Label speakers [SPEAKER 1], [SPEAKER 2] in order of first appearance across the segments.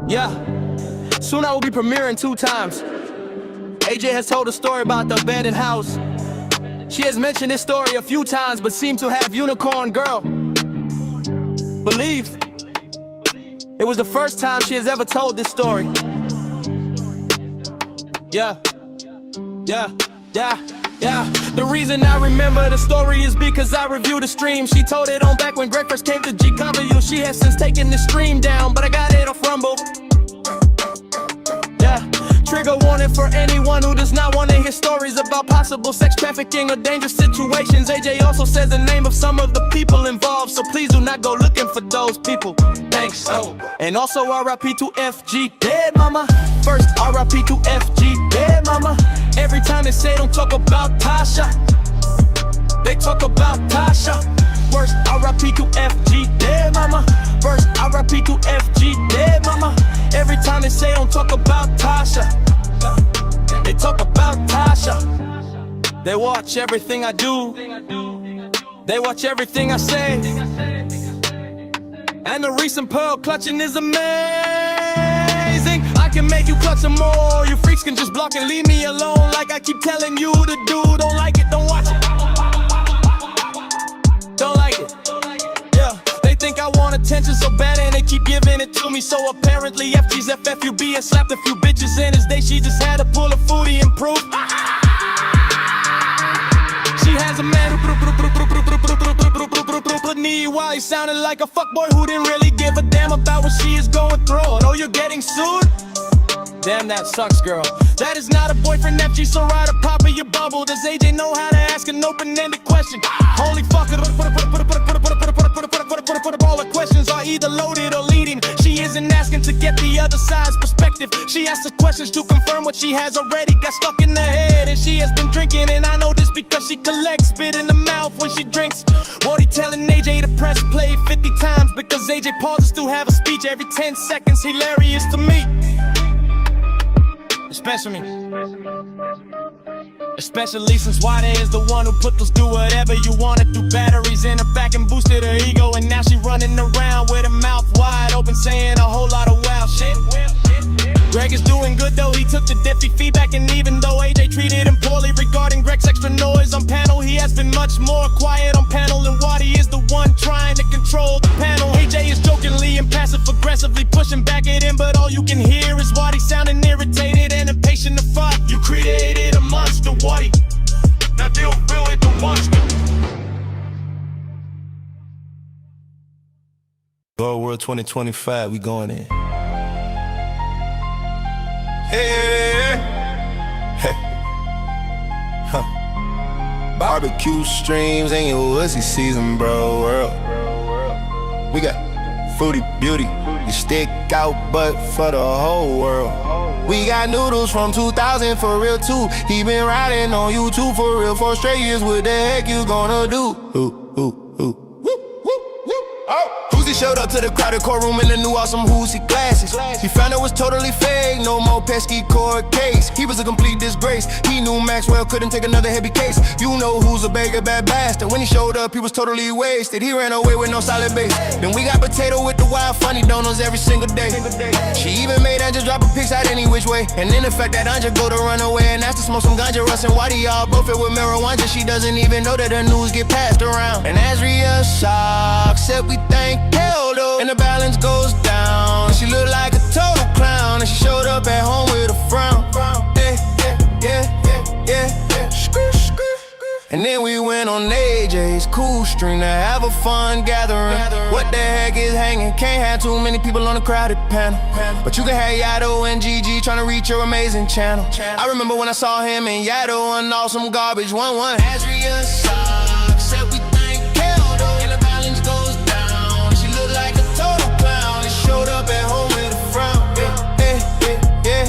[SPEAKER 1] Yeah, soon I will be premiering 2 times. AJ has told a story about the abandoned house. She has mentioned this story a few times, but seemed to have Unicorn Girl believe it was the first time she has ever told this story. Yeah. The reason I remember the story is because I reviewed the stream. She told it on back when Greg first came to GConvU. She has since taken the stream down, but I got it off Rumble. Yeah, trigger warning for anyone who does not want to hear stories about possible sex trafficking or dangerous situations. AJ also says the name of some of the people involved, so please do not go looking for those people. Thanks. And also RIP to FG, dead mama. First RIP to FG, dead mama. Every time they say don't talk about Tasha, they talk about Tasha. First RIP to FG, dead mama. First RIP to FG, dead mama. Every time they say don't talk about Tasha, they talk about Tasha. They watch everything I do, they watch everything I say. And the recent pearl clutching is amazing. I can make you clutch some more. You freaks can just block and leave me alone, like I keep telling you to do. Don't like it, don't watch it. Don't like it. Yeah, they think I want attention so bad and they keep giving it to me. So apparently FG's FFUB and slapped a few bitches in his day. She just had to pull a foodie and proof. She has a man who knee while he sounded like a fuckboy who didn't really give a damn about what she is going through. Oh, you're getting sued? Damn, that sucks, girl. That is not a boyfriend, FG, so right up pop of your bubble. Does AJ know how to ask an open-ended question? Holy fuck, all the questions are either loaded or leading. She isn't asking to get the other side's perspective. She asks the questions to confirm what she has already got stuck in her head. And she has been drinking, and I know this because she collects spit in the mouth when she drinks. Wody telling AJ to press play 50 times because AJ pauses to have a speech every 10 seconds. Hilarious to me. Especially since Wada is the one who put those do whatever you wanna do batteries in her back and boosted her ego. And now she running around with her mouth wide open saying a whole lot of wild shit. Greg is doing good though, he took the DIFFY feedback. And even though AJ treated him poorly regarding Greg's extra noise on panel, he has been much more quiet on panel. And Wadi is the one trying to control the panel. AJ is jokingly and passive-aggressively pushing back at him, but all you can hear is Wadi sounding irritated and impatient to fight. You created a monster, Wadi. Now deal with the monster. Gorlworld 2025, we going in. Hey. Huh. Barbecue streams and your wussy season, bro. World. We got Foodie Beauty, you stick out butt for the whole world. We got Noodles from 2000 for real too. He been riding on YouTube for real for straight years. What the heck you gonna do? He showed up to the crowded courtroom in the new awesome Whoosy glasses. He found it was totally fake, no more pesky court case. He was a complete disgrace. He knew Maxwell couldn't take another heavy case. You know who's a beggar, bad bastard. When he showed up, he was totally wasted. He ran away with no solid base. Then we got Potato with the wild funny donuts every single day. She even made Anja drop a pics out any which way. And then the fact that Anja go to run away and asked to smoke some ganja, Russ and Wadi all both it with marijuana. She doesn't even know that the news get passed around. And Azria shocked, said we thank Keldo, and the balance goes down. She looked like a total clown, and she showed up at home with a frown. Yeah. And then we went on AJ's cool stream to have a fun gathering. What the heck is hanging? Can't have too many people on a crowded panel. But you can have Yado and GG trying to reach your amazing channel. I remember when I saw him and Yado and awesome garbage 1-1. Azria sucks, said we thank Keldo, and the balance goes down. She looked like a total clown and showed up at home with a frown. Yeah.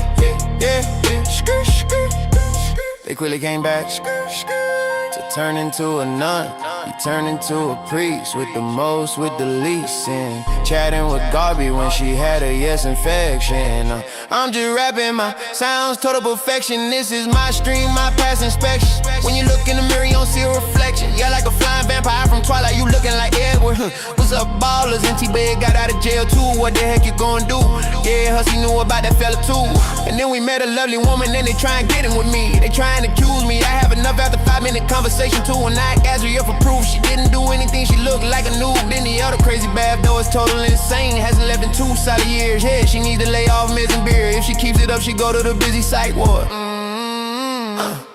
[SPEAKER 1] They quickly came back to turn into a nun. He turned into a priest with the most, with the least, and chatting with Garby when she had a yes infection. I'm just rapping my sounds, total perfection. This is my stream, my past inspection. When you look in the mirror, you don't see a reflection. Yeah, like a flying vampire from Twilight, you looking like Edward. What's up, ballers? And T-Bag got out of jail too. What the heck you gonna do? Yeah, Hussy knew about that fella too. And then we met a lovely woman, and they try and get in with me. They try and accuse me. I have enough after 5-minute conversation too. And I asked Azria for proof. She didn't do anything, she looked like a noob. Then the other crazy bad though is totally insane. Hasn't left in 2 solid years. Yeah, she needs to lay off meds and beer. If she keeps it up, she go to the busy psych ward.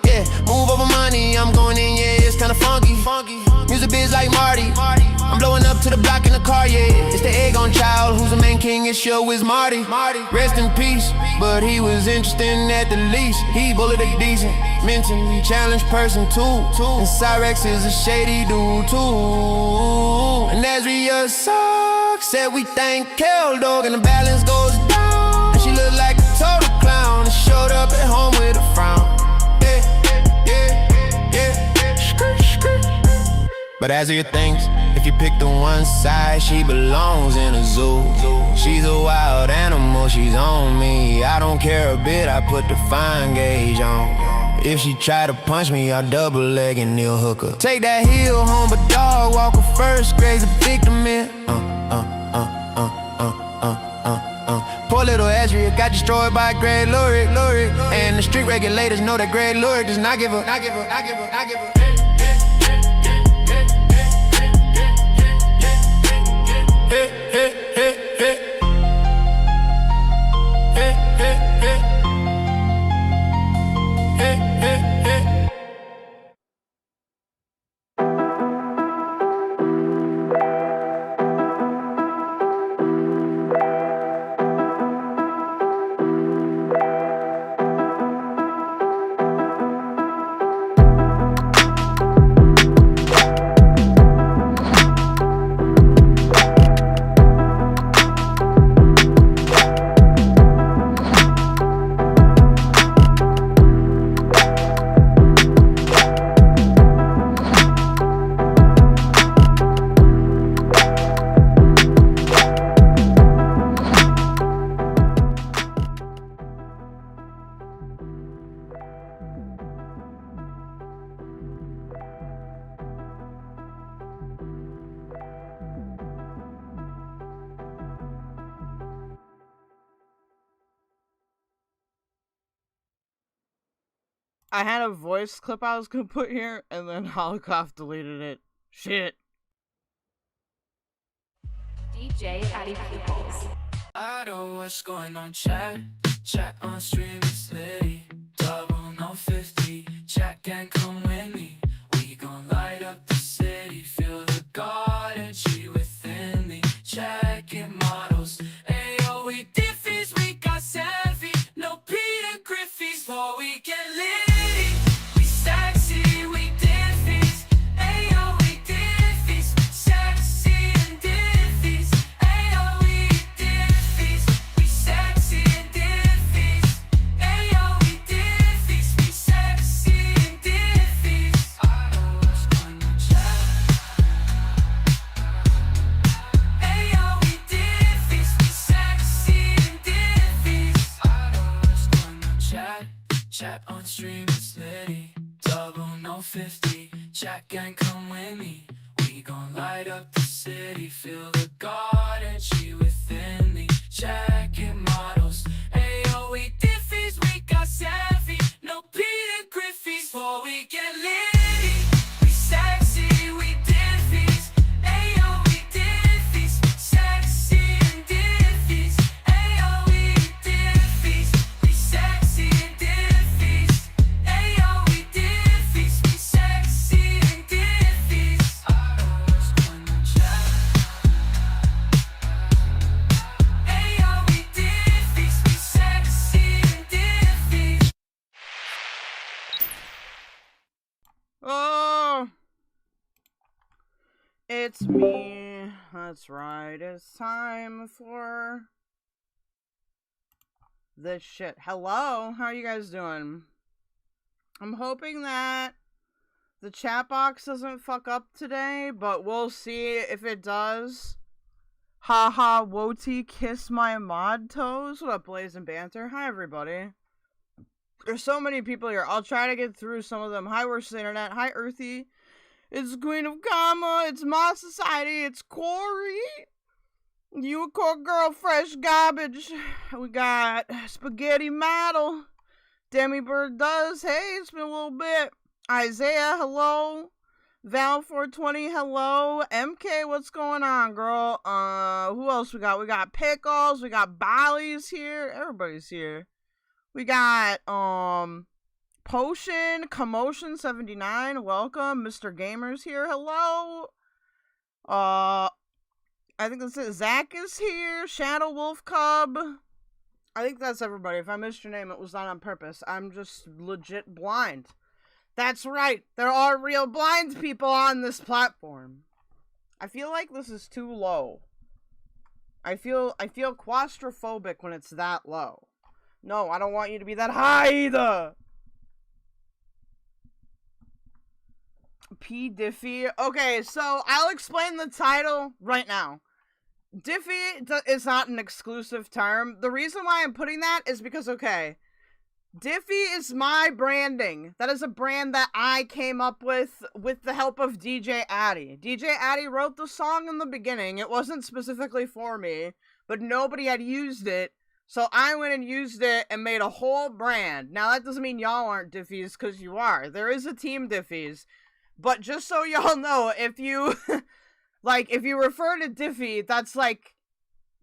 [SPEAKER 1] Yeah, move over money, I'm going in, yeah, it's kinda funky. Music biz like Marty. I'm blowing up to the block in the car, yeah. It's the egg on child, who's the main king, his show is Marty. Rest in peace, but he was interesting at the least. He bullied a decent, mentally challenged person too. And Cyrex is a shady dude too. And Azria sucks, said we thank keldoge and the balance goes down. And she looked like a total clown and showed up at home with a frown. But Azria thinks if you pick the one side, she belongs in a zoo. She's a wild animal, she's on me. I don't care a bit, I put the fine gauge on. If she try to punch me, I'll double leg and kneel hook her. Take that heel home, but dog walk her first, graze a victim in. Poor little Azria got destroyed by great Lurik. And the street regulators know that great Lurik does not give a.
[SPEAKER 2] I had a voice clip I was gonna put here, and then Holocaust deleted it. Shit.
[SPEAKER 3] DJ Addypupils.
[SPEAKER 4] I know what's going on, chat on stream, it's Litty. 0050, chat gang, come with me. We gon' light up the city, feel the God energy within me. Checking models, ayo, we Diffys, we got savvy. No Peter Griffey's, for we get Litty. We sexy, we Diffys, ayo, we Diffys. Sexy and Diffys, ayo, we Diffys. We sexy and Diffys, ayo, we Diffys. We sexy and Diffys. I know what's going on, chat. Ayo, we Diffys. We sexy and Diffys. I know what's going on, chat on stream, it's Litty. 0050, chat gang, come with me. We gon' light up the city, feel the God energy within me. Checking models, ayo, we Diffys, we got savvy. No Peter Griffey's, for we get Litty. We sexy, we Diffys, ayo, we Diffys. Sexy and Diffys, ayo, we Diffys. We sexy and Diffys, ayo, we Diffys. We sexy and Diffys. I know what's going on, chat. Ayo, we Diffys. We sexy and Diffys.
[SPEAKER 2] Oh! It's me. That's right. It's time for this shit. Hello? How are you guys doing? I'm hoping that the chat box doesn't fuck up today, but we'll see if it does. Haha, Woti, kiss my mod toes. What up, Blaze and Banter? Hi, everybody. There's so many people here. I'll try to get through some of them. Hi, Worst Internet. Hi, Earthy. It's Queen of Karma. It's My Society. It's Corey. You a core girl, fresh garbage. We got Spaghetti Maddle. Demibird does. Hey, it's been a little bit. Isaiah, hello. Val420, hello. MK, what's going on, girl? Who else we got? We got Pickles. We got Bolly's here. Everybody's here. We got, Potion, Commotion79, welcome. Mr. Gamer's here, hello. I think that's it. Zach is here. Shadow Wolf Cub. I think that's everybody. If I missed your name, it was not on purpose. I'm just legit blind. That's right. There are real blind people on this platform. I feel like this is too low. I feel claustrophobic when it's that low. No, I don't want you to be that high either. P. Diffy. Okay, so I'll explain the title right now. Diffy is not an exclusive term. The reason why I'm putting that is because, okay, Diffy is my branding. That is a brand that I came up with the help of DJ Addy. DJ Addy wrote the song in the beginning. It wasn't specifically for me, but nobody had used it. So I went and used it and made a whole brand. Now that doesn't mean y'all aren't Diffys, because you are. There is a team Diffys. But just so y'all know, if you, if you refer to Diffy, that's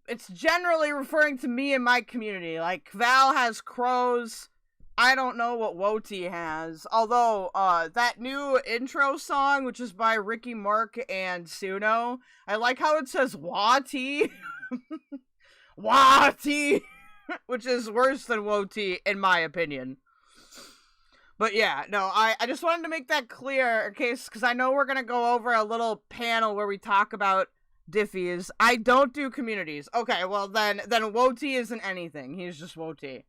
[SPEAKER 2] it's generally referring to me and my community. Like, Val has crows. I don't know what Woti has. Although, that new intro song, which is by Ricky Mourke and Suno, I like how it says Wati. Wati! Which is worse than Woti, in my opinion. But yeah, no, I just wanted to make that clear in case, because I know we're going to go over a little panel where we talk about Diffys. I don't do communities. Okay, well then Woti isn't anything. He's just Woti.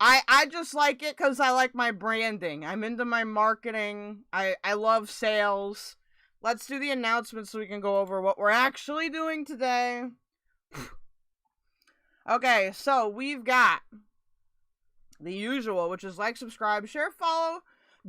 [SPEAKER 2] I just like it because I like my branding. I'm into my marketing. I love sales. Let's do the announcements so we can go over what we're actually doing today. Okay, so we've got the usual, which is like, subscribe, share, follow,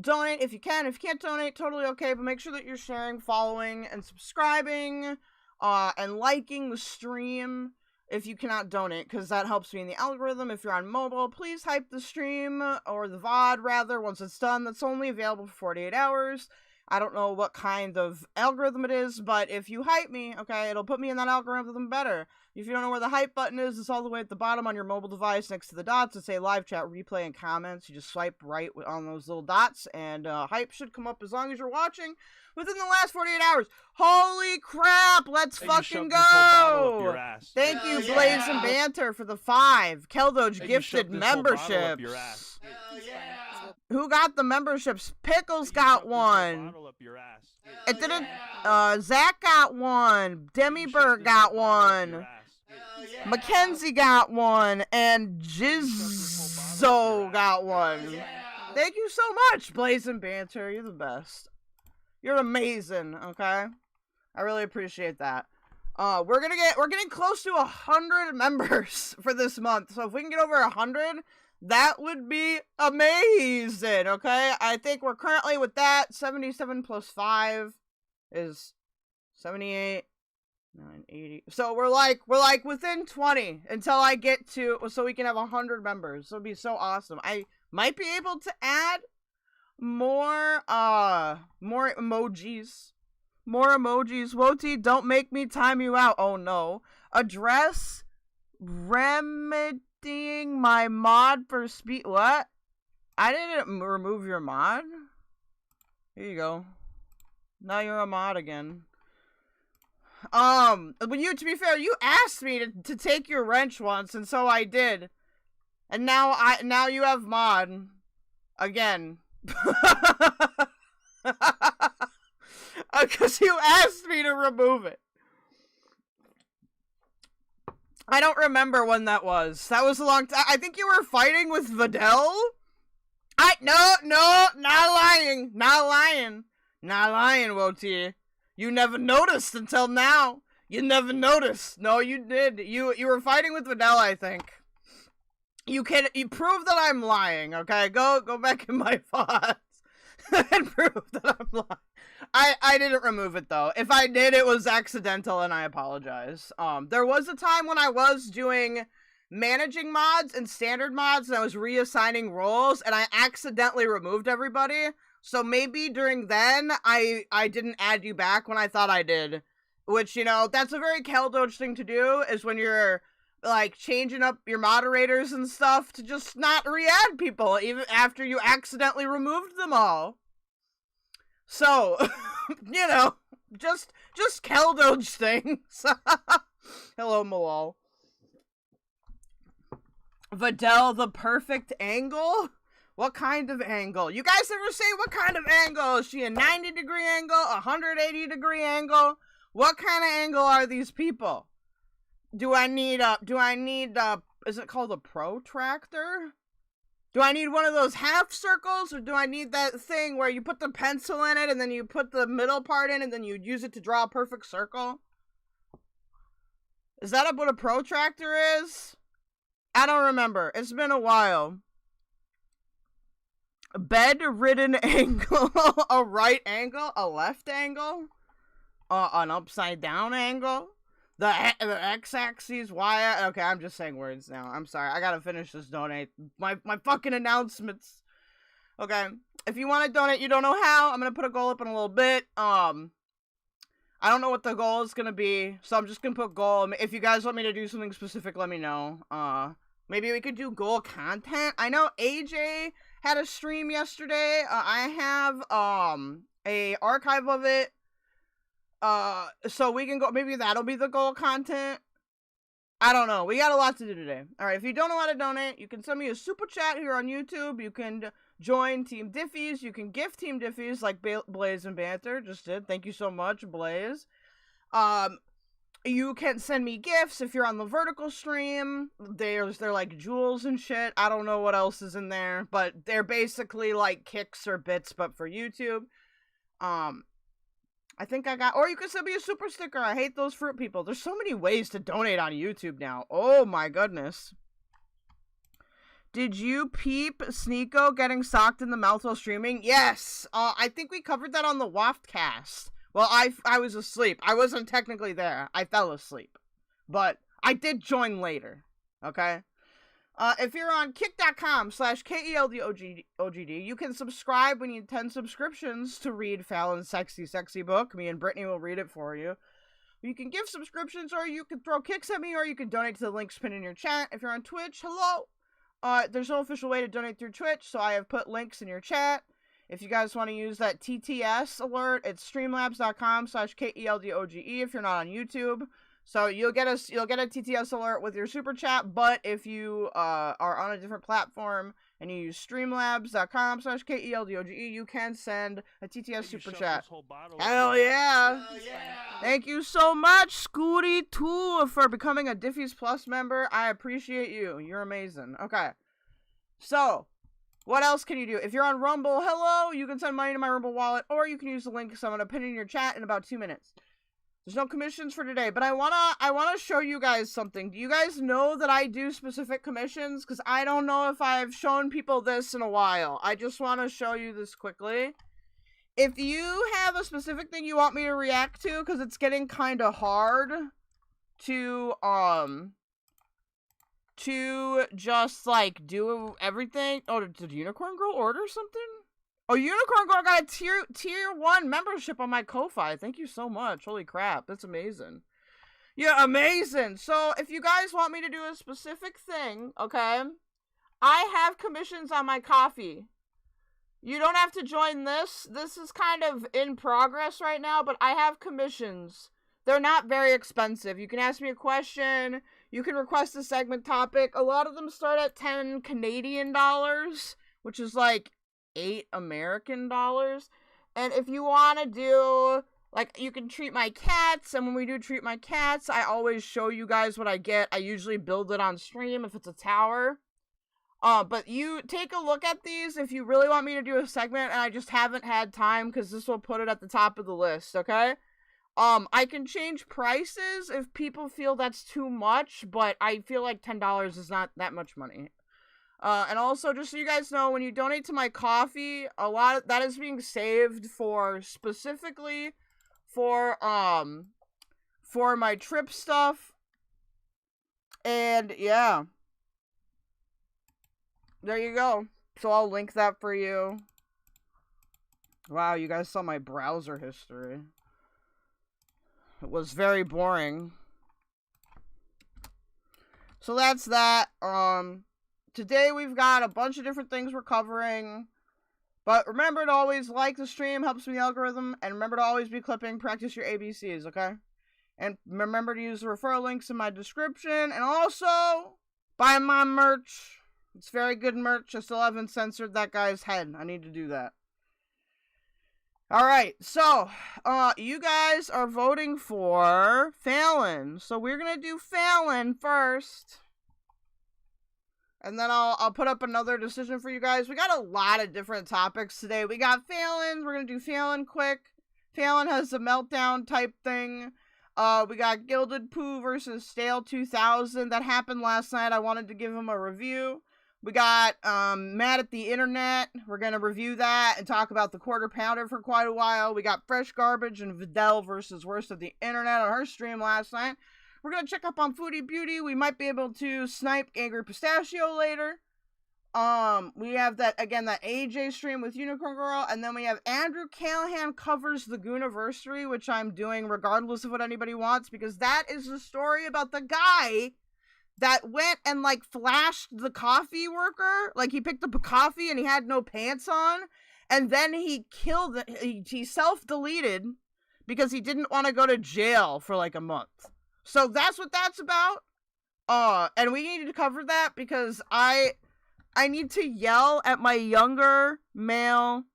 [SPEAKER 2] donate if you can. If you can't donate, totally okay, but make sure that you're sharing, following, and subscribing, and liking the stream if you cannot donate, because that helps me in the algorithm. If you're on mobile, please hype the stream, or the VOD, rather, once it's done. That's only available for 48 hours. I don't know what kind of algorithm it is, but if you hype me, okay, it'll put me in that algorithm better. If you don't know where the hype button is, it's all the way at the bottom on your mobile device next to the dots. It say live chat, replay, and comments. You just swipe right on those little dots, and hype should come up as long as you're watching within the last 48 hours. Holy crap, let's fucking go! Thank you, Blaze and Banter, for the 5 KelDoge gifted memberships. Who got the memberships? Pickles got one. It didn't. Zach got one. Demibird got one. Mackenzie got one. And Jizzo got one. Thank you so much, Blaze and Banter. You're the best. You're amazing, okay? I really appreciate that. We're getting close to 100 members for this month. So if we can get over 100, that would be amazing, okay? I think we're currently with that. 77 plus 5 is 78, 980. So we're like within 20 until I get to, so we can have 100 members. So it'd be so awesome. I might be able to add more emojis. More emojis. Woti, don't make me time you out. Oh no. Address remedying my mod for speed. What? I didn't remove your mod. Here you go. Now you're a mod again. But to be fair, you asked me to take your wrench once, and so I did. And now you have mod again. Because you asked me to remove it. I don't remember when that was. That was a long time. I think you were fighting with Videl? No, not lying. Not lying. Not lying, Woti. You never noticed until now. You never noticed. No, you did. You were fighting with Videl, I think. You prove that I'm lying, okay? Go back in my thoughts and prove that I'm lying. I didn't remove it though. If I did, it was accidental and I apologize. There was a time when I was doing managing mods and standard mods and I was reassigning roles and I accidentally removed everybody. So maybe during then I didn't add you back when I thought I did. Which, you know, that's a very keldoge thing to do, is when you're like changing up your moderators and stuff to just not re-add people even after you accidentally removed them all. So, you know, just keldoge things. Hello, Malal. Videl, the perfect angle? What kind of angle? You guys ever say what kind of angle? Is she a 90-degree angle? A 180-degree angle? What kind of angle are these people? Do I need, is it called a protractor? Do I need one of those half circles, or do I need that thing where you put the pencil in it and then you put the middle part in and then you use it to draw a perfect circle? Is that what a protractor is? I don't remember. It's been a while. A bedridden angle, a right angle, a left angle, an upside down angle. The x-axis, y... Okay, I'm just saying words now. I'm sorry. I gotta finish this donate. My fucking announcements. Okay. If you want to donate, you don't know how. I'm gonna put a goal up in a little bit. I don't know what the goal is gonna be, so I'm just gonna put goal. If you guys want me to do something specific, let me know. Maybe we could do goal content. I know AJ had a stream yesterday. I have, a archive of it. So we can go, maybe that'll be the goal content. I don't know. We got a lot to do today. Alright, if you don't know how to donate, you can send me a super chat here on YouTube. You can join Team Diffys. You can gift Team Diffys like Blaze and Banter just did. Thank you so much, Blaze. You can send me gifts if you're on the vertical stream. They're like jewels and shit. I don't know what else is in there, but they're basically like kicks or bits, but for YouTube. I think I got, or you can send me a super sticker. I hate those fruit people. There's so many ways to donate on YouTube now. Oh my goodness. Did you peep Sneeko getting socked in the mouth while streaming? Yes. I think we covered that on the Waftcast. Well, I was asleep. I wasn't technically there. I fell asleep. But I did join later. Okay? If you're on kick.com/KELDOGD, you can subscribe. We need 10 subscriptions to read Fallon's sexy book. Me and Brittany will read it for you. You can give subscriptions, or you can throw kicks at me, or you can donate to the links pinned in your chat. If you're on Twitch, hello. There's no official way to donate through Twitch, so I have put links in your chat. If you guys want to use that TTS alert, it's streamlabs.com/KELDOGE if you're not on YouTube. So you'll get a TTS alert with your super chat, but if you are on a different platform and you use streamlabs.com/KELDOGE, you can send a TTS super chat. Hell yeah! Thank you so much, Scooty2, for becoming a Diffys Plus member. I appreciate you. You're amazing. Okay. So, what else can you do? If you're on Rumble, hello, you can send money to my Rumble wallet, or you can use the link so I'm going to pin in your chat in about 2 minutes. There's no commissions for today, but I wanna show you guys something. Do you guys know that I do specific commissions? Because I don't know if I've shown people this in a while. I just want to show you this quickly. If you have a specific thing you want me to react to, because it's getting kind of hard to just, like, do everything. Oh, did Unicorn Girl order something? Oh, Unicorn Girl got a tier 1 membership on my Ko-Fi. Thank you so much. Holy crap. That's amazing. Yeah, amazing. So, if you guys want me to do a specific thing, okay, I have commissions on my coffee. You don't have to join this. This is kind of in progress right now, but I have commissions. They're not very expensive. You can ask me a question. You can request a segment topic. A lot of them start at 10 Canadian dollars, which is like $8 American dollars. And if you want to do, like, you can treat my cats, and when we do treat my cats, I always show you guys what I get. I usually build it on stream if it's a tower. But you take a look at these if you really want me to do a segment, and I just haven't had time because this will put it at the top of the list, okay? I can change prices if people feel that's too much, but I feel like $10 is not that much money. And also, just so you guys know, when you donate to my coffee, a lot of that is being saved for specifically for my trip stuff. And yeah. There you go. So I'll link that for you. Wow, you guys saw my browser history. It was very boring. So that's that. Today we've got a bunch of different things we're covering. But remember to always like the stream, helps with the algorithm. And remember to always be clipping, practice your ABCs, okay? And remember to use the referral links in my description. And also, buy my merch. It's very good merch. I still haven't censored that guy's head. I need to do that. Alright, so, you guys are voting for Fallon. So we're gonna do Fallon first. And then I'll put up another decision for you guys. We got a lot of different topics today. We got Fallon. We're gonna do Fallon quick. Fallon has the meltdown type thing. We got Gilded Poo versus Stale 2000. That happened last night. I wanted to give him a review. We got Mad at the Internet. We're going to review that and talk about the Quarter Pounder for quite a while. We got Fresh Garbage and Videl versus Worst of the Internet on her stream last night. We're going to check up on Foodie Beauty. We might be able to snipe Angry Pistachio later. We have that AJ stream with Unicorn Girl. And then we have Andrew Callaghan covers the Gooniversary, which I'm doing regardless of what anybody wants, because that is the story about the guy that went and, like, flashed the coffee worker. Like, he picked up a coffee and he had no pants on. And then he killed he self-deleted because he didn't want to go to jail for, like, a month. So that's what that's about. And we need to cover that because I need to yell at my younger male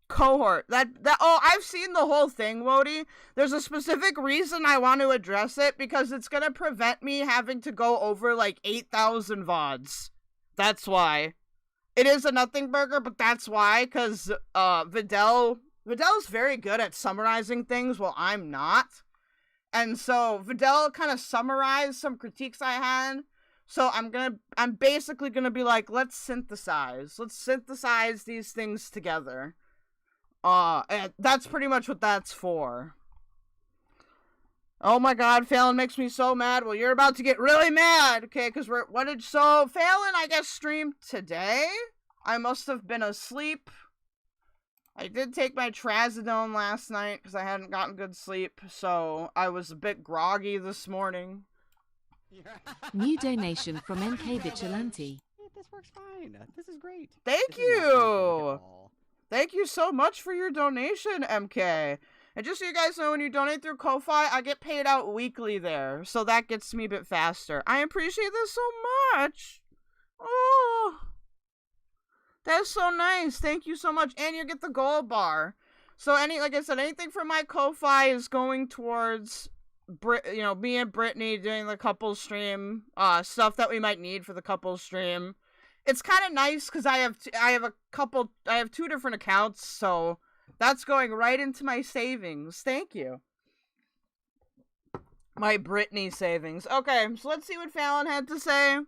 [SPEAKER 2] cohort. I've seen the whole thing, Wody. There's a specific reason I want to address it, because it's gonna prevent me having to go over like 8,000 VODs. That's why. It is a nothing burger, but that's why, because Videl's very good at summarizing things while I'm not. And so Videl kind of summarized some critiques I had. So I'm basically gonna be like, let's synthesize these things together. And that's pretty much what that's for. Oh my god, Fallon makes me so mad. Well, you're about to get really mad, okay? Because so Fallon, I guess, streamed today. I must have been asleep. I did take my trazodone last night because I hadn't gotten good sleep, so I was a bit groggy this morning.
[SPEAKER 5] New donation from NK Vigilante.
[SPEAKER 6] This works fine. This is great.
[SPEAKER 2] Thank you. Thank you so much for your donation, MK. And just so you guys know, when you donate through Ko-Fi, I get paid out weekly there. So that gets me a bit faster. I appreciate this so much. Oh, that's so nice. Thank you so much. And you get the gold bar. So like I said, anything from my Ko-Fi is going towards, me and Brittany doing the couples stream, stuff that we might need for the couples stream. It's kind of nice because I have two different accounts, so that's going right into my savings. Thank you. My Britney savings. Okay, so let's see what Fallon had to say.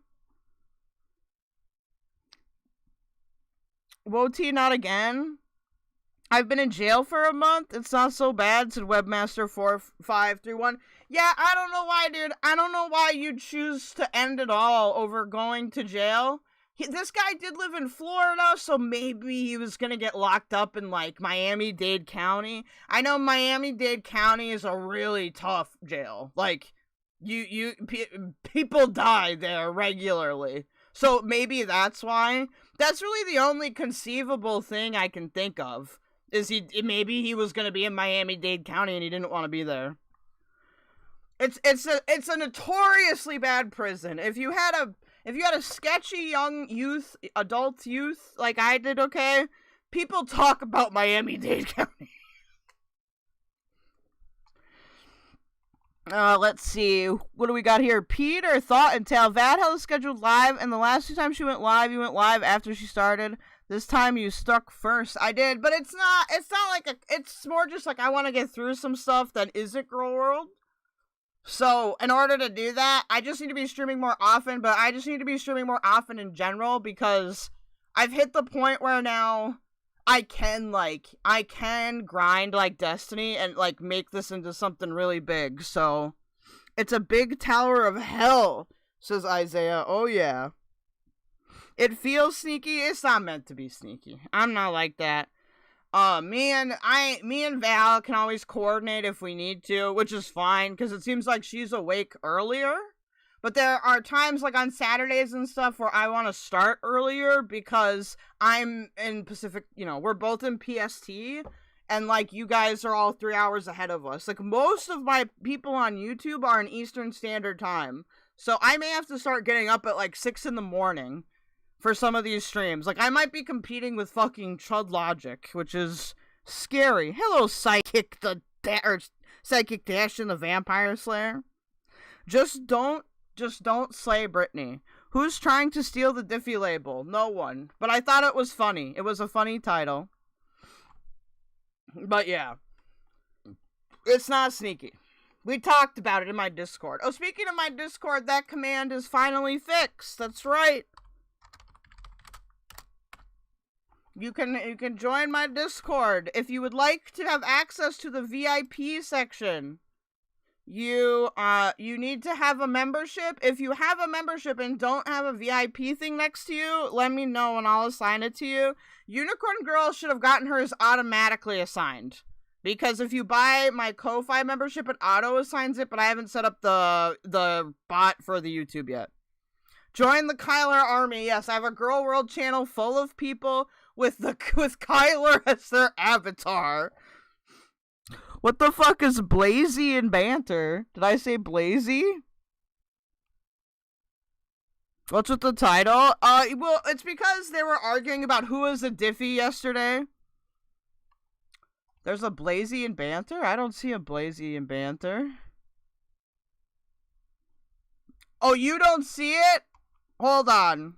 [SPEAKER 2] Woti, not again. I've been in jail for a month. It's not so bad, said Webmaster4531. Yeah, I don't know why, dude. I don't know why you'd choose to end it all over going to jail. This guy did live in Florida, so maybe he was gonna get locked up in, like, Miami-Dade County. I know Miami-Dade County is a really tough jail. Like, people die there regularly. So maybe that's why. That's really the only conceivable thing I can think of. Is maybe he was gonna be in Miami-Dade County and he didn't want to be there. It's a notoriously bad prison. If you had a sketchy young adult youth, like I did, okay, people talk about Miami-Dade County. Let's see. What do we got here? Peter, Thought, and Tal. Vad held scheduled live, and the last 2 times she went live, you went live after she started. This time you stuck first. I did, but it's not like it's more just like I want to get through some stuff that isn't Girl World. So, in order to do that, I just need to be streaming more often, but I just need to be streaming more often in general because I've hit the point where now I can grind like Destiny and like make this into something really big. So it's a big tower of hell, says Isaiah. Oh yeah. It feels sneaky. It's not meant to be sneaky. I'm not like that. Me and Val can always coordinate if we need to, which is fine because it seems like she's awake earlier. But there are times, like on Saturdays and stuff, where I want to start earlier because I'm in Pacific, we're both in PST, and, like, you guys are all 3 hours ahead of us. Like, most of my people on YouTube are in Eastern Standard Time, so I may have to start getting up at, like, 6 in the morning for some of these streams. Like, I might be competing with fucking Chud Logic, which is scary. Hello, Psychic Dash and the Vampire Slayer. Just don't slay Britney. Who's trying to steal the Diffy label? No one. But I thought it was funny. It was a funny title. But yeah. It's not sneaky. We talked about it in my Discord. Oh, speaking of my Discord, that command is finally fixed. That's right. You can join my Discord. If you would like to have access to the VIP section, you need to have a membership. If you have a membership and don't have a VIP thing next to you, let me know and I'll assign it to you. Unicorn Girl should have gotten hers automatically assigned. Because if you buy my Ko-Fi membership, it auto-assigns it, but I haven't set up the bot for the YouTube yet. Join the Kwiggler army. Yes, I have a Girl World channel full of people with Kwiggler as their avatar. What the fuck is Blazy and Banter? Did I say Blazy? What's with the title? Well, it's because they were arguing about who was a Diffy yesterday. There's a Blazy and Banter? I don't see a Blazy and Banter. Oh, you don't see it? Hold on.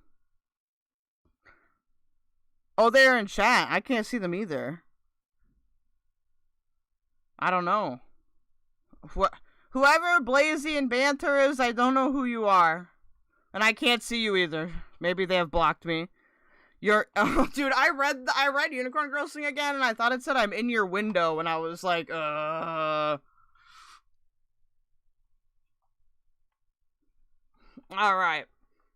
[SPEAKER 2] Oh, they're in chat. I can't see them either. I don't know. Whoever Blazy and Banter is, I don't know who you are. And I can't see you either. Maybe they have blocked me. Oh, dude, I read Unicorn Girl Sing again, and I thought it said I'm in your window, and I was like, Alright.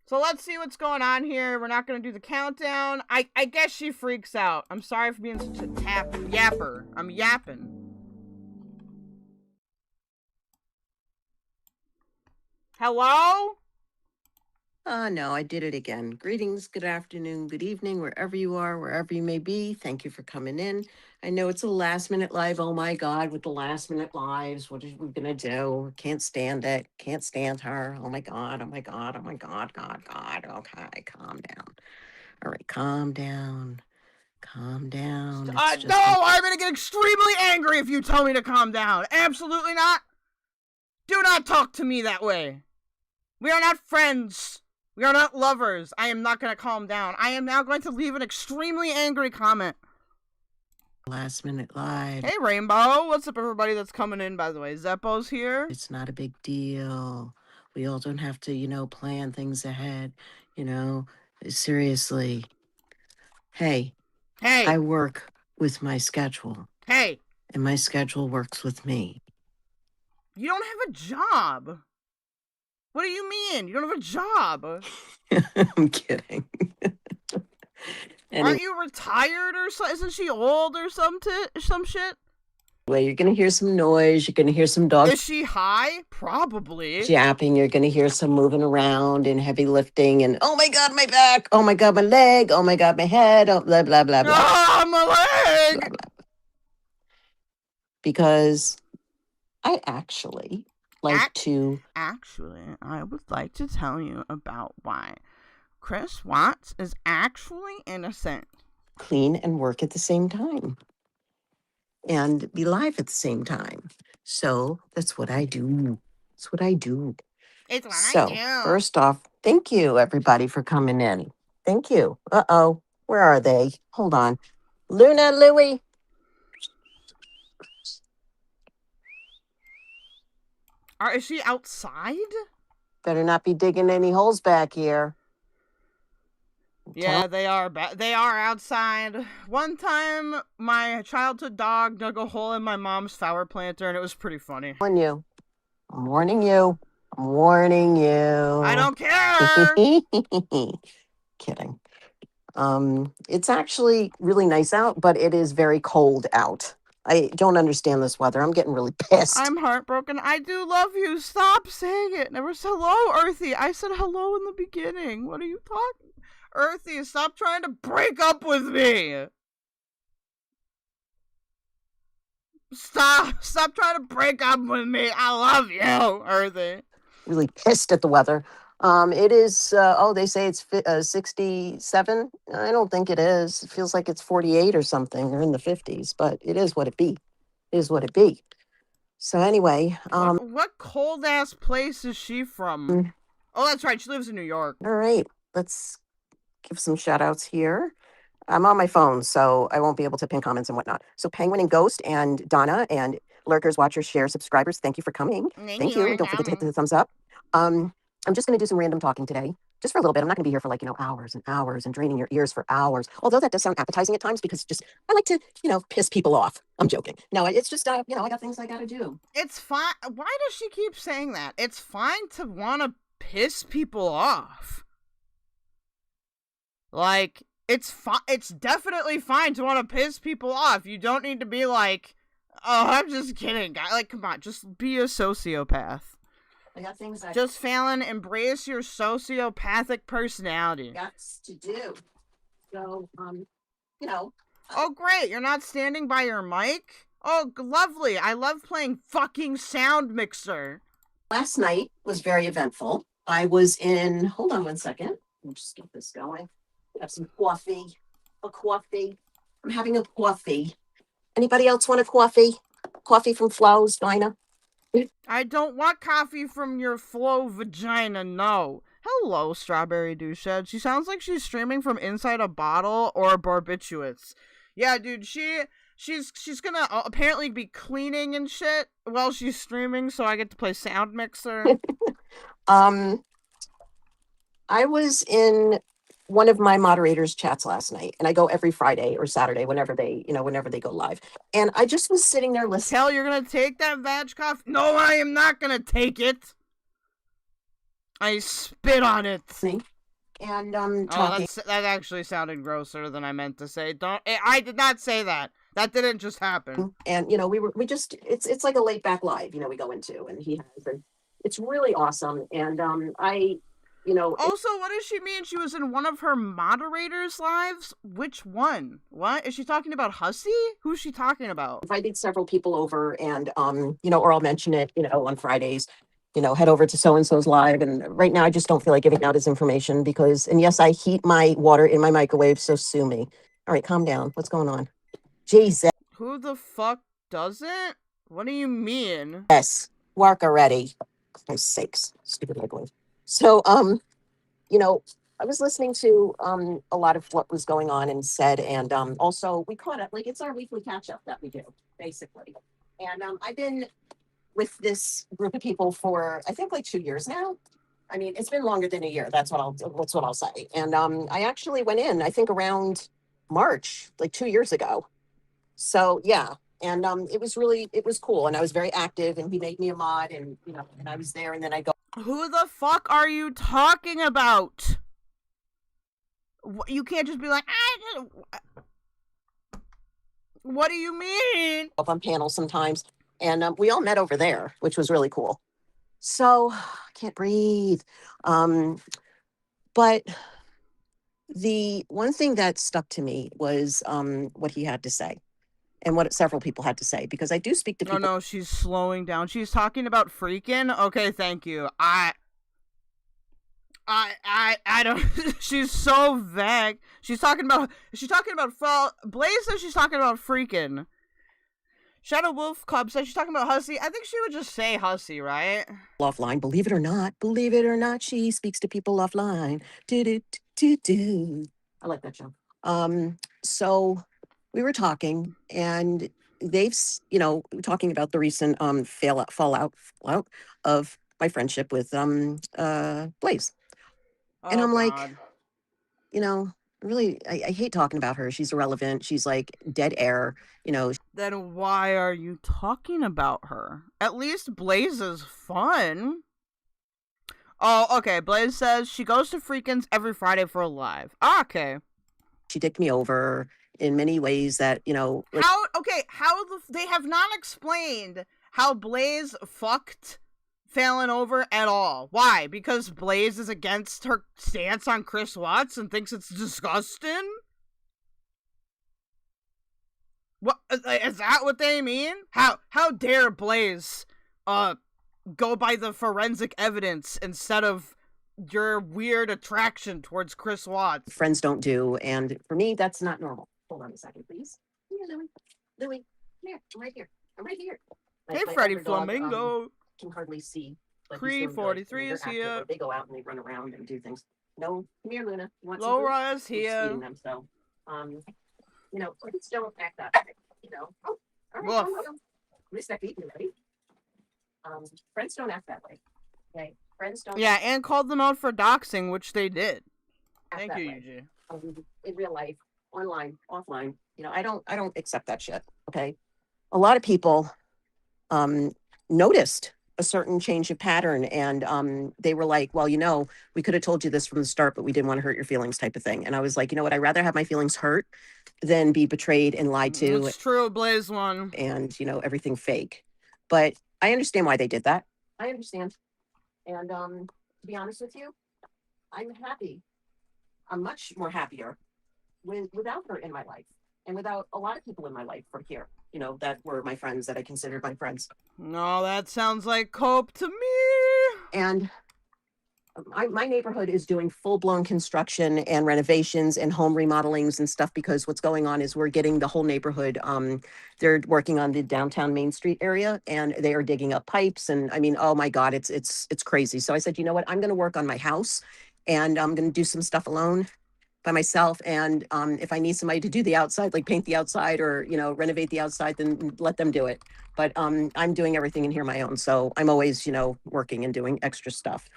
[SPEAKER 2] So let's see what's going on here. We're not going to do the countdown. I guess she freaks out. I'm sorry for being such a yapper. I'm yapping. Hello?
[SPEAKER 7] No, I did it again. Greetings, good afternoon, good evening, wherever you are, wherever you may be. Thank you for coming in. I know it's a last-minute live. Oh, my God, with the last-minute lives, what are we going to do? Can't stand it. Can't stand her. Oh, my God, oh, my God, oh, my God, God. Okay, calm down. All right, calm down. Calm down.
[SPEAKER 2] No, I'm going to get extremely angry if you tell me to calm down. Absolutely not. Do not talk to me that way. We are not friends. We are not lovers. I am not going to calm down. I am now going to leave an extremely angry comment.
[SPEAKER 7] Last minute live.
[SPEAKER 2] Hey, Rainbow. What's up, everybody that's coming in, by the way? Zeppo's here.
[SPEAKER 7] It's not a big deal. We all don't have to, plan things ahead. Seriously. Hey. I work with my schedule.
[SPEAKER 2] Hey.
[SPEAKER 7] And my schedule works with me.
[SPEAKER 2] You don't have a job. What do you mean? You don't have a job.
[SPEAKER 7] I'm kidding.
[SPEAKER 2] Aren't you retired or so? Isn't she old or some shit?
[SPEAKER 7] Well, you're going to hear some noise. You're going to hear some dogs.
[SPEAKER 2] Is she high? Probably.
[SPEAKER 7] Yapping. You're going to hear some moving around and heavy lifting and, oh my God, my back. Oh my God, my leg. Oh my God, my head. Oh, blah, blah, blah, blah.
[SPEAKER 2] Ah, my leg.
[SPEAKER 7] Blah, blah, blah. Because I actually
[SPEAKER 2] I would like to tell you about why Chris Watts is actually innocent.
[SPEAKER 7] Clean and work at the same time. And be live at the same time. So that's what I do. It's what I do.
[SPEAKER 2] It's what
[SPEAKER 7] So,
[SPEAKER 2] I do.
[SPEAKER 7] first off, thank you everybody for coming in. Thank you. Uh-oh. Where are they? Hold on. Luna, Louie.
[SPEAKER 2] Is she outside?
[SPEAKER 7] Better not be digging any holes back here.
[SPEAKER 2] Yeah, they are. They are outside. One time, my childhood dog dug a hole in my mom's flower planter, and it was pretty funny.
[SPEAKER 7] Warn you. I'm warning you. I'm warning you.
[SPEAKER 2] I don't care.
[SPEAKER 7] Kidding. It's actually really nice out, but it is very cold out. I don't understand this weather. I'm getting really pissed.
[SPEAKER 2] I'm heartbroken. I do love you. Stop saying it. Never said hello, Earthy. I said hello in the beginning. What are you talking? Earthy, stop trying to break up with me. Stop trying to break up with me. I love you, Earthy.
[SPEAKER 7] Really pissed at the weather. It is, they say it's 67. I don't think it is. It feels like it's 48 or something, or in the 50s, but it is what it be. It is what it be. So anyway,
[SPEAKER 2] what cold ass place is she from? Oh, that's right. She lives in New York.
[SPEAKER 7] All right, let's give some shout outs here. I'm on my phone, so I won't be able to pin comments and whatnot. So Penguin and Ghost and Donna and Lurkers, Watchers, Share, Subscribers, thank you for coming. Thank you. Don't forget to hit the thumbs up. I'm just going to do some random talking today, just for a little bit. I'm not going to be here for like, hours and hours and draining your ears for hours. Although that does sound appetizing at times because I like to, piss people off. I'm joking. No, it's just, I got things I got to do.
[SPEAKER 2] It's fine. Why does she keep saying that? It's fine to want to piss people off. Like, it's definitely fine to want to piss people off. You don't need to be like, oh, I'm just kidding, guy. Like, come on, just be a sociopath.
[SPEAKER 7] I got things
[SPEAKER 2] just Fallon, embrace your sociopathic personality.
[SPEAKER 7] Got to do. So,
[SPEAKER 2] Oh, great, you're not standing by your mic? Oh, lovely. I love playing fucking Sound Mixer.
[SPEAKER 7] Last night was very eventful. I was in, hold on one second. Let me just get this going. Have some coffee. A coffee. I'm having a coffee. Anybody else want a coffee? Coffee from Flo's Vina?
[SPEAKER 2] I don't want coffee from your Flo vagina, no. Hello, Strawberry Douchehead. She sounds like she's streaming from inside a bottle or barbiturates. Yeah, dude, she's gonna apparently be cleaning and shit while she's streaming, so I get to play Sound Mixer.
[SPEAKER 7] I was in one of my moderators' chats last night, and I go every Friday or Saturday whenever they go live. And I just was sitting there listening.
[SPEAKER 2] Tell, you're gonna take that vag coffee? No, I am not gonna take it. I spit on it.
[SPEAKER 7] And
[SPEAKER 2] talking. Oh, that actually sounded grosser than I meant to say. I did not say that. That didn't just happen.
[SPEAKER 7] And it's like a laid back live, we go into, and it's really awesome. And
[SPEAKER 2] Also, what does she mean? She was in one of her moderators' lives? Which one? What? Is she talking about Hussy? Who's she talking about?
[SPEAKER 7] Invited several people over, and or I'll mention it, on Fridays, head over to so-and-so's live. And right now I just don't feel like giving out his information and yes, I heat my water in my microwave, so sue me. All right, calm down. What's going on? Jesus.
[SPEAKER 2] Who the fuck doesn't? What do you mean?
[SPEAKER 7] Yes, work already. For Christ's sakes, stupid microwave. So, I was listening to a lot of what was going on and said, and also we caught up. Like, it's our weekly catch up that we do, basically. And I've been with this group of people for I think like 2 years now. I mean, it's been longer than a year. That's what I'll say. And I actually went in, I think around March, like 2 years ago. So yeah. And it was cool, and I was very active, and he made me a mod, and and I was there, and then I go.
[SPEAKER 2] Who the fuck are you talking about? You can't just be like, what do you mean?
[SPEAKER 7] Up on panels sometimes, and we all met over there, which was really cool. So I can't breathe. But the one thing that stuck to me was what he had to say. And what several people had to say, because I do speak to people.
[SPEAKER 2] No, she's slowing down. She's talking about freaking. Okay, thank you. I don't. She's so vague. She's talking about. Blaze says she's talking about freaking. Shadow Wolf Club says she's talking about Hussy. I think she would just say Hussy, right?
[SPEAKER 7] offline. Believe it or not, she speaks to people offline. Do do do do. I like that show. So we were talking, and talking about the recent fallout of my friendship with Blaze. And I'm like, really, I hate talking about her. She's irrelevant. She's like dead air.
[SPEAKER 2] Then why are you talking about her? At least Blaze is fun. Oh, okay. Blaze says she goes to Freakins every Friday for a live. Ah, okay.
[SPEAKER 7] She dicked me over in many ways that,
[SPEAKER 2] They have not explained how Blaze fucked Fallon over at all. Why? Because Blaze is against her stance on Chris Watts and thinks it's disgusting? What is that what they mean? How dare Blaze go by the forensic evidence instead of your weird attraction towards Chris Watts?
[SPEAKER 7] Friends don't do, and for me that's not normal. Hold on a second, please. Here, Louie, come here. I'm right here.
[SPEAKER 2] Hey,
[SPEAKER 7] my
[SPEAKER 2] Freddy
[SPEAKER 7] other dog,
[SPEAKER 2] Flamingo.
[SPEAKER 7] Can hardly see.
[SPEAKER 2] Cree 43 is here.
[SPEAKER 7] They go out and they run around and do things. No, come here, Luna. You want
[SPEAKER 2] Laura is
[SPEAKER 7] some food?
[SPEAKER 2] here.
[SPEAKER 7] Feeding them, so please don't act up. Oh, all right.
[SPEAKER 2] Woof.
[SPEAKER 7] At least I feed you, ready? Friends don't act that way. Okay, friends don't.
[SPEAKER 2] Yeah, and called them out for doxing, which they did.
[SPEAKER 7] act
[SPEAKER 2] Thank
[SPEAKER 7] that
[SPEAKER 2] you,
[SPEAKER 7] way.
[SPEAKER 2] UG.
[SPEAKER 7] In real life, online, offline, I don't accept that shit. Okay, a lot of people noticed a certain change of pattern, and they were like, well, we could have told you this from the start, but we didn't want to hurt your feelings, type of thing. And I was like, you know what, I'd rather have my feelings hurt than be betrayed and lied to.
[SPEAKER 2] It's true, Blaze one.
[SPEAKER 7] And everything fake. But I understand why they did that. I understand. And to be honest with you, I'm happy. I'm much more happier without her in my life, and without a lot of people in my life from here, that were my friends, that I considered my friends.
[SPEAKER 2] No, that sounds like cope to me.
[SPEAKER 7] And my neighborhood is doing full-blown construction and renovations and home remodelings and stuff, because what's going on is we're getting the whole neighborhood. They're working on the downtown Main Street area, and they are digging up pipes. And I mean, oh my God, it's crazy. So I said, you know what, I'm going to work on my house, and I'm going to do some stuff alone by myself. And if I need somebody to do the outside, like paint the outside or, renovate the outside, then let them do it. But I'm doing everything in here my own. So I'm always, working and doing extra stuff.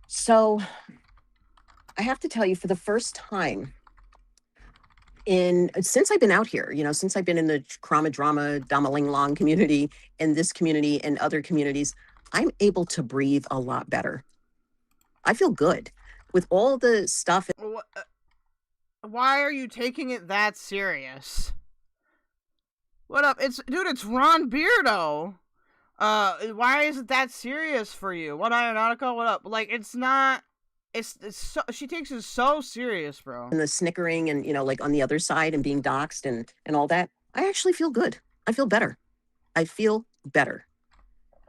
[SPEAKER 7] So I have to tell you, for the first time since I've been out here, since I've been in the Krama Drama Damaling Long community, and this community and other communities, I'm able to breathe a lot better. I feel good with all the stuff.
[SPEAKER 2] Why are you taking it that serious? What up? It's Ron Beardo. Why is it that serious for you? What, Aeronautica? What up? Like, it's not. It's so, she takes it so serious, bro.
[SPEAKER 7] And the snickering and, like on the other side and being doxxed and all that. I actually feel good. I feel better.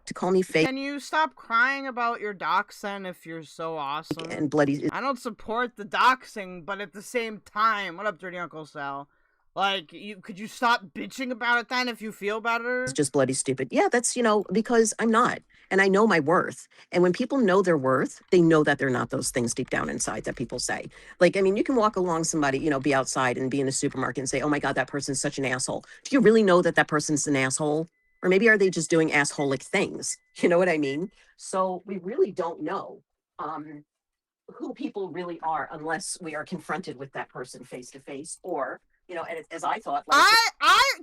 [SPEAKER 7] To call me fake.
[SPEAKER 2] Can you stop crying about your doxing if you're so awesome?
[SPEAKER 7] And bloody.
[SPEAKER 2] I don't support the doxing, but at the same time, what up, Dirty Uncle Sal? Like, could you stop bitching about it then if you feel better?
[SPEAKER 7] It's just bloody stupid. Yeah, that's, because I'm not. And I know my worth. And when people know their worth, they know that they're not those things deep down inside that people say. Like, I mean, you can walk along somebody, be outside and be in a supermarket and say, oh my God, that person's such an asshole. Do you really know that that person's an asshole? Or maybe are they just doing assholic things? You know what I mean? So we really don't know who people really are unless we are confronted with that person face to face, or, and as I thought. Like,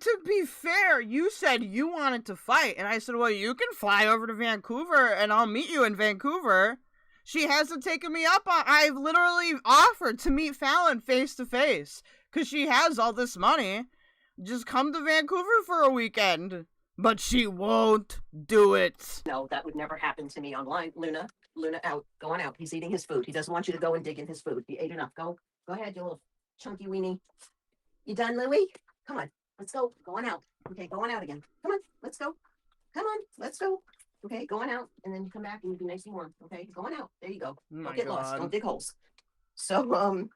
[SPEAKER 2] to be fair, you said you wanted to fight. And I said, well, you can fly over to Vancouver and I'll meet you in Vancouver. She hasn't taken me up on, I've literally offered to meet Fallon face to face because she has all this money. Just come to Vancouver for a weekend. But she won't do it.
[SPEAKER 7] No, that would never happen to me online. Luna out, going out. He's eating his food. He doesn't want you to go and dig in his food. He ate enough. Go ahead, you little chunky weenie. You done, Louie? Come on, let's go. Going out. Okay, going out again. Come on, let's go. Come on, let's go. Okay, going out, and then you come back and you be nice and warm. Okay, going out. There you go.
[SPEAKER 2] Oh
[SPEAKER 7] Don't get lost. Don't dig holes. So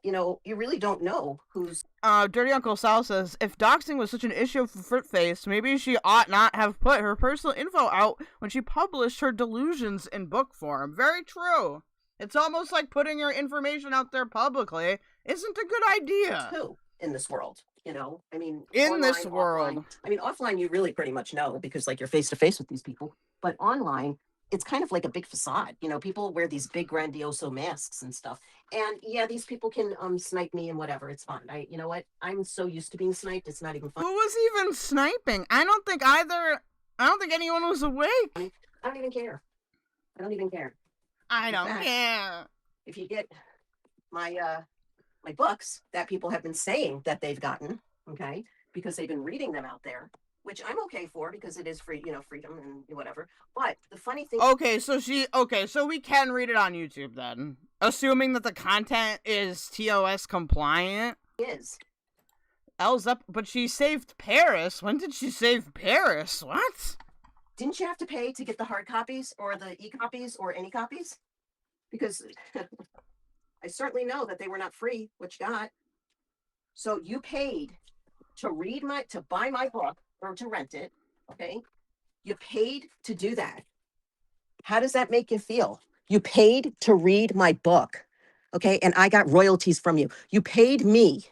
[SPEAKER 7] you know, you really don't know who's.
[SPEAKER 2] Dirty Uncle Sal says, if doxing was such an issue for Fruitface, maybe she ought not have put her personal info out when she published her delusions in book form. Very true. It's almost like putting your information out there publicly isn't a good idea.
[SPEAKER 7] Who in this world, you know? I mean,
[SPEAKER 2] In
[SPEAKER 7] online,
[SPEAKER 2] this world.
[SPEAKER 7] offline. I mean, offline, you really pretty much know because, like, you're face to face with these people. But online, it's kind of like a big facade. You know, people wear these big grandioso masks and stuff. And yeah, these people can snipe me and whatever. It's fine. You know what? I'm so used to being sniped. It's not even fun.
[SPEAKER 2] Who was even sniping? I don't think anyone was awake.
[SPEAKER 7] I don't even care. I don't even care.
[SPEAKER 2] I
[SPEAKER 7] In
[SPEAKER 2] don't
[SPEAKER 7] fact,
[SPEAKER 2] care.
[SPEAKER 7] If you get my my books that people have been saying that they've gotten, okay, because they've been reading them out there, which I'm okay for because it is free, you know, freedom and whatever. But the funny thing.
[SPEAKER 2] Okay, so we can read it on YouTube then, assuming that the content is TOS compliant.
[SPEAKER 7] Is
[SPEAKER 2] ElfZeppo, but she saved Paris. When did she save Paris? What?
[SPEAKER 7] Didn't you have to pay to get the hard copies or the e-copies or any copies? Because I certainly know that they were not free, what you got. So you paid to buy my book or to rent it, okay? You paid to do that. How does that make you feel? You paid to read my book, okay? And I got royalties from you. You paid me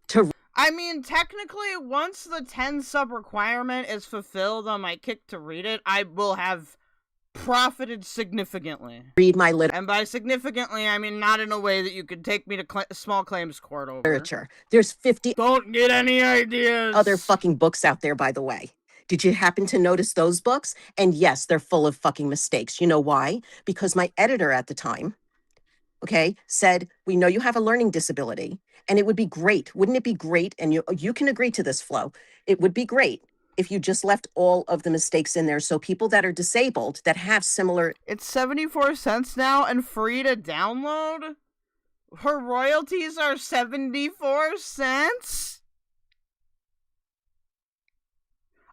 [SPEAKER 7] to.
[SPEAKER 2] I mean, technically, once the 10 sub requirement is fulfilled on my kick to read it, I will have profited significantly.
[SPEAKER 7] Read my literature.
[SPEAKER 2] And by significantly, I mean not in a way that you could take me to small claims court over.
[SPEAKER 7] There's 50
[SPEAKER 2] Don't get any ideas.
[SPEAKER 7] other fucking books out there, by the way. Did you happen to notice those books? And yes, they're full of fucking mistakes. You know why? Because my editor at the time, okay, said, we know you have a learning disability and it would be great. Wouldn't it be great? And you can agree to this, Flo. It would be great if you just left all of the mistakes in there so people that are disabled that have similar.
[SPEAKER 2] It's 74 cents now and free to download? Her royalties are 74 cents?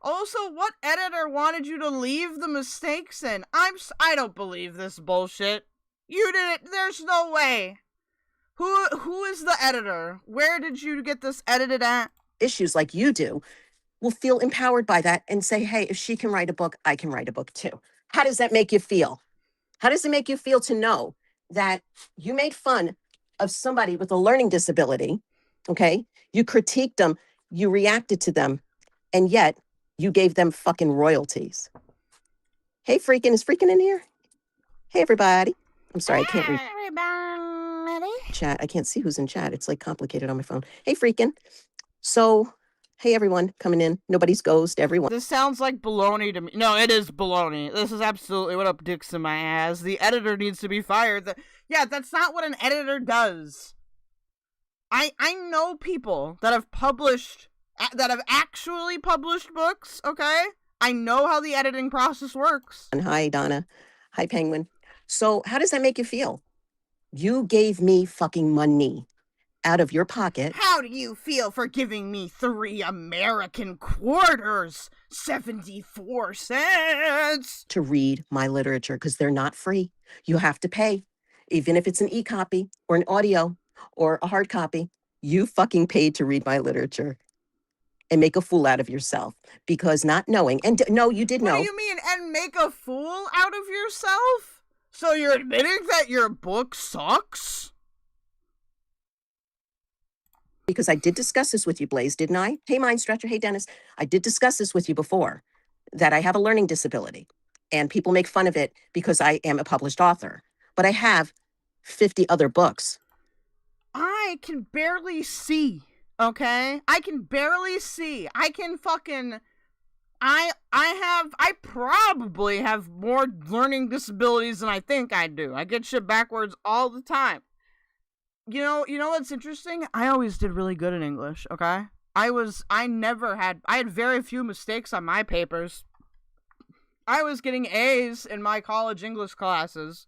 [SPEAKER 2] Also, what editor wanted you to leave the mistakes in? I don't believe this bullshit. You did it. There's no way. Who is the editor? Where did you get this edited at?
[SPEAKER 7] Issues like you do will feel empowered by that and say, hey, if she can write a book, I can write a book too. How does that make you feel? How does it make you feel to know that you made fun of somebody with a learning disability, okay? You critiqued them, you reacted to them, and yet you gave them fucking royalties. Hey, Freakin', is Freakin' in here? Hey, everybody. I'm sorry, I can't read chat. I can't see who's in chat. It's like complicated on my phone. Hey, Freakin'. So, hey, everyone coming in. Nobody's ghost, everyone.
[SPEAKER 2] This sounds like baloney to me. No, it is baloney. This is absolutely what up dicks in my ass. The editor needs to be fired. Yeah, that's not what an editor does. I know people that have actually published books, okay? I know how the editing process works.
[SPEAKER 7] And hi, Donna. Hi, Penguin. So how does that make you feel? You gave me fucking money out of your pocket.
[SPEAKER 2] How do you feel for giving me 3 American quarters? 74 cents!
[SPEAKER 7] To read my literature, because they're not free. You have to pay. Even if it's an e-copy or an audio or a hard copy, you fucking paid to read my literature and make a fool out of yourself because not knowing. And no, you did know.
[SPEAKER 2] What do you mean, and make a fool out of yourself? So you're admitting that your book sucks?
[SPEAKER 7] Because I did discuss this with you, Blaze, didn't I? Hey, Mind Stretcher. Hey, Dennis. I did discuss this with you before, that I have a learning disability. And people make fun of it because I am a published author. But I have 50 other books.
[SPEAKER 2] I can barely see, okay? I can barely see. I can fucking... I probably have more learning disabilities than I think I do. I get shit backwards all the time. You know what's interesting? I always did really good in English, okay? I had very few mistakes on my papers. I was getting A's in my college English classes.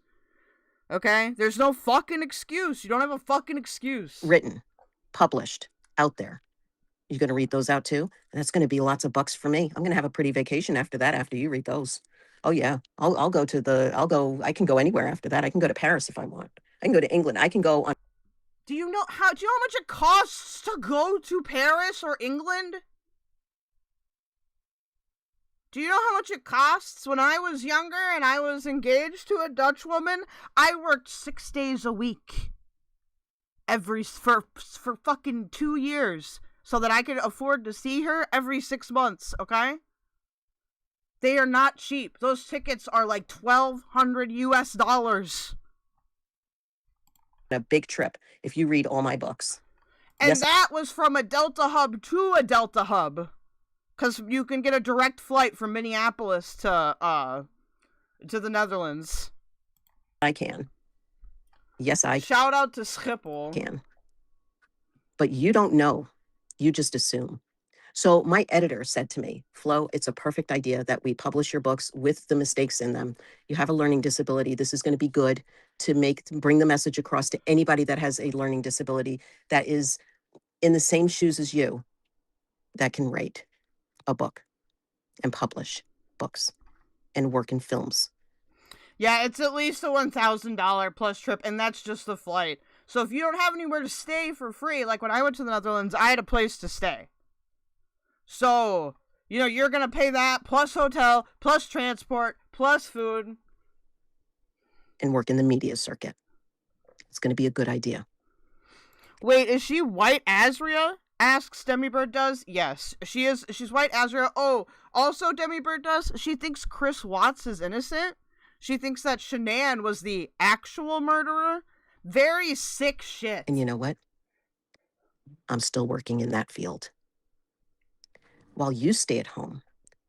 [SPEAKER 2] Okay? There's no fucking excuse. You don't have a fucking excuse.
[SPEAKER 7] Written, published, out there. You're going to read those out too? And that's going to be lots of bucks for me. I'm going to have a pretty vacation after that, after you read those. Oh yeah. I can go anywhere after that. I can go to Paris if I want. I can go to England. I can go on.
[SPEAKER 2] Do you know how much it costs to go to Paris or England? Do you know how much it costs? When I was younger and I was engaged to a Dutch woman, I worked 6 days a week. For fucking 2 years. So that I could afford to see her every 6 months, okay? They are not cheap. Those tickets are like $1,200 US.
[SPEAKER 7] A big trip if you read all my books.
[SPEAKER 2] And
[SPEAKER 7] yes,
[SPEAKER 2] that was from a Delta hub to a Delta hub. Because you can get a direct flight from Minneapolis to the Netherlands.
[SPEAKER 7] I can. Yes, I
[SPEAKER 2] Shout out to Schiphol.
[SPEAKER 7] can. But you don't know. You just assume. So my editor said to me, Flo, it's a perfect idea that we publish your books with the mistakes in them. You have a learning disability. This is going to be good to bring the message across to anybody that has a learning disability that is in the same shoes as you, that can write a book and publish books and work in films.
[SPEAKER 2] Yeah, it's at least a $1,000 plus trip, and that's just the flight. So if you don't have anywhere to stay for free, like when I went to the Netherlands, I had a place to stay. So, you know, you're going to pay that, plus hotel, plus transport, plus food.
[SPEAKER 7] And work in the media circuit. It's going to be a good idea.
[SPEAKER 2] Wait, is she white Azria? Asks Demibird does. Yes, she is. She's white Azria. Oh, also Demibird does. She thinks Chris Watts is innocent. She thinks that Shanann was the actual murderer. Very sick shit.
[SPEAKER 7] And you know what? I'm still working in that field. While you stay at home,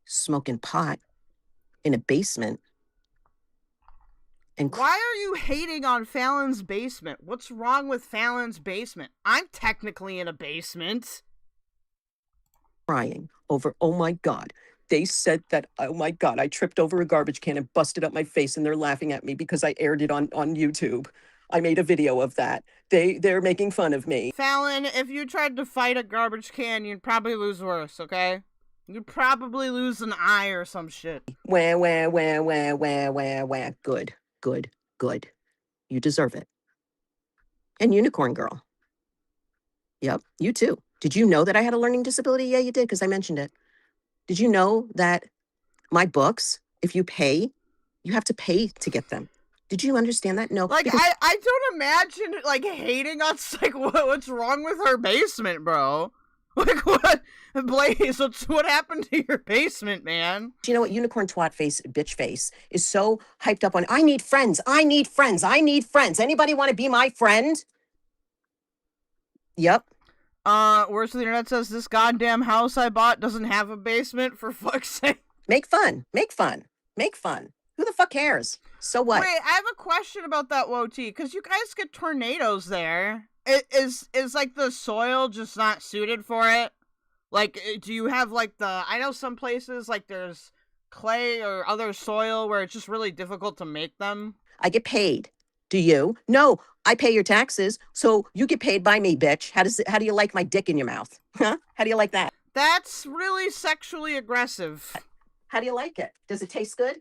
[SPEAKER 7] smoking pot in a basement. And
[SPEAKER 2] why are you hating on Fallon's basement? What's wrong with Fallon's basement? I'm technically in a basement.
[SPEAKER 7] Crying over, oh my God. They said that, oh my God, I tripped over a garbage can and busted up my face and they're laughing at me because I aired it on YouTube. I made a video of that. They're making fun of me.
[SPEAKER 2] Fallon, if you tried to fight a garbage can, you'd probably lose worse, okay? You'd probably lose an eye or some shit.
[SPEAKER 7] Wah, wah, wah, wah, wah, wah, wah. Good, good, good. You deserve it. And Unicorn Girl. Yep, you too. Did you know that I had a learning disability? Yeah, you did, because I mentioned it. Did you know that my books, if you pay, you have to pay to get them? Did you understand that? No.
[SPEAKER 2] Like, I don't imagine, like, hating us, like, what's wrong with her basement, bro? Like, what? Blaze, what happened to your basement, man?
[SPEAKER 7] Do you know what? Unicorn twat face, bitch face is so hyped up on, I need friends, I need friends, I need friends. Anybody want to be my friend? Yep.
[SPEAKER 2] Worst of the internet says, this goddamn house I bought doesn't have a basement, for fuck's sake.
[SPEAKER 7] Make fun, make fun, make fun. Who the fuck cares? So what?
[SPEAKER 2] Wait, I have a question about that WOT, because you guys get tornadoes there. Is like the soil just not suited for it? Like, do you have like I know some places like there's clay or other soil where it's just really difficult to make them.
[SPEAKER 7] I get paid. Do you? No, I pay your taxes, so you get paid by me, bitch. How do you like my dick in your mouth? Huh? How do you like that?
[SPEAKER 2] That's really sexually aggressive.
[SPEAKER 7] How do you like it? Does it taste good?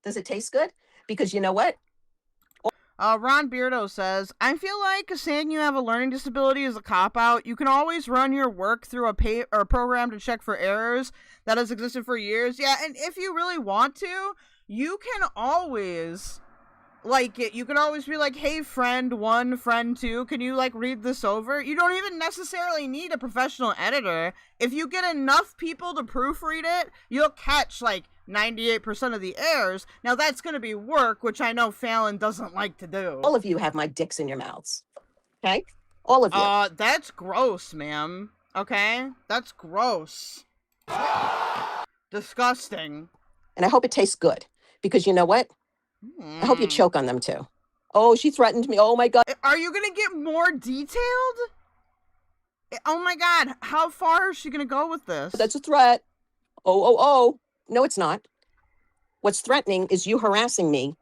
[SPEAKER 7] Does it taste good? Because you know what?
[SPEAKER 2] Ron Beardo says, I feel like saying you have a learning disability is a cop-out. You can always run your work through a program to check for errors that has existed for years. Yeah, and if you really want to, you can always, you can always be like, hey, friend 1, friend 2, can you, read this over? You don't even necessarily need a professional editor. If you get enough people to proofread it, you'll catch, 98% of the errors. Now that's going to be work, which I know Fallon doesn't like to do.
[SPEAKER 7] All of you have my dicks in your mouths. Okay? All of you.
[SPEAKER 2] That's gross, ma'am. Okay? That's gross. Disgusting.
[SPEAKER 7] And I hope it tastes good. Because you know what? I hope you choke on them too. Oh, she threatened me. Oh my God.
[SPEAKER 2] Are you going to get more detailed? Oh my God. How far is she going to go with this?
[SPEAKER 7] That's a threat. Oh. No, it's not. What's threatening is you harassing me.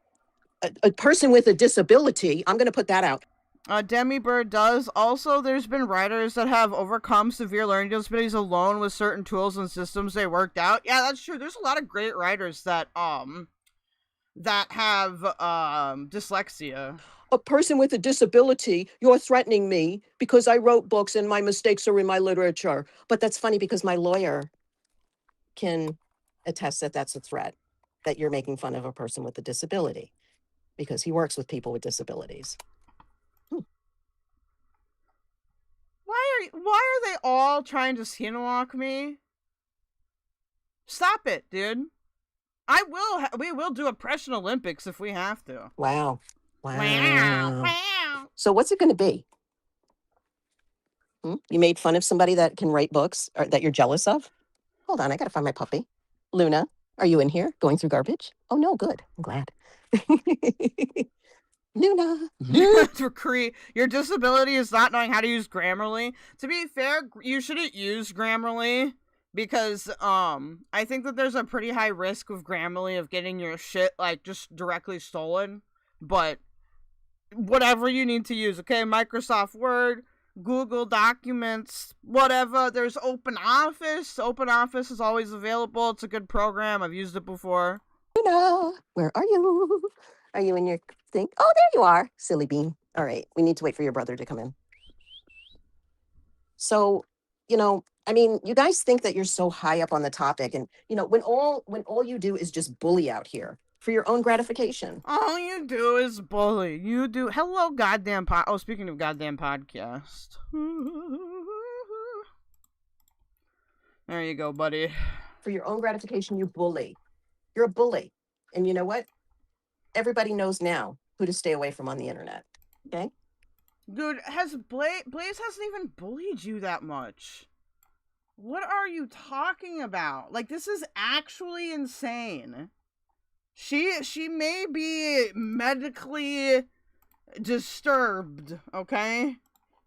[SPEAKER 7] A person with a disability, I'm going to put that out.
[SPEAKER 2] Demibird does. Also, there's been writers that have overcome severe learning disabilities alone with certain tools and systems they worked out. Yeah, that's true. There's a lot of great writers that that have dyslexia.
[SPEAKER 7] A person with a disability, you're threatening me because I wrote books and my mistakes are in my literature. But that's funny because my lawyer can attest that that's a threat, that you're making fun of a person with a disability because he works with people with disabilities.
[SPEAKER 2] Why are they all trying to skinwalk me? Stop it, dude. We will do Oppression Olympics if we have to.
[SPEAKER 7] Wow.
[SPEAKER 2] Wow. Wow.
[SPEAKER 7] So what's it going to be? You made fun of somebody that can write books or that you're jealous of? Hold on, I got to find my puppy. Luna, are you in here going through garbage? Oh, no, good. I'm glad. Luna.
[SPEAKER 2] Your disability is not knowing how to use Grammarly. To be fair, you shouldn't use Grammarly because I think that there's a pretty high risk with Grammarly of getting your shit like just directly stolen. But whatever you need to use, okay? Microsoft Word, Google Documents, whatever. There's OpenOffice. OpenOffice is always available. It's a good program. I've used it before.
[SPEAKER 7] Luna, where are you? Are you in your thing? Oh, there you are, silly bean. All right, we need to wait for your brother to come in. So, I mean, you guys think that you're so high up on the topic, and when all you do is just bully out here for your own gratification.
[SPEAKER 2] All you do is bully. You do. Hello, goddamn Oh, speaking of goddamn podcast. There you go, buddy.
[SPEAKER 7] For your own gratification, you bully. You're a bully. And you know what? Everybody knows now who to stay away from on the internet. Okay?
[SPEAKER 2] Dude, Blaze hasn't even bullied you that much. What are you talking about? Like, this is actually insane. She may be medically disturbed, okay?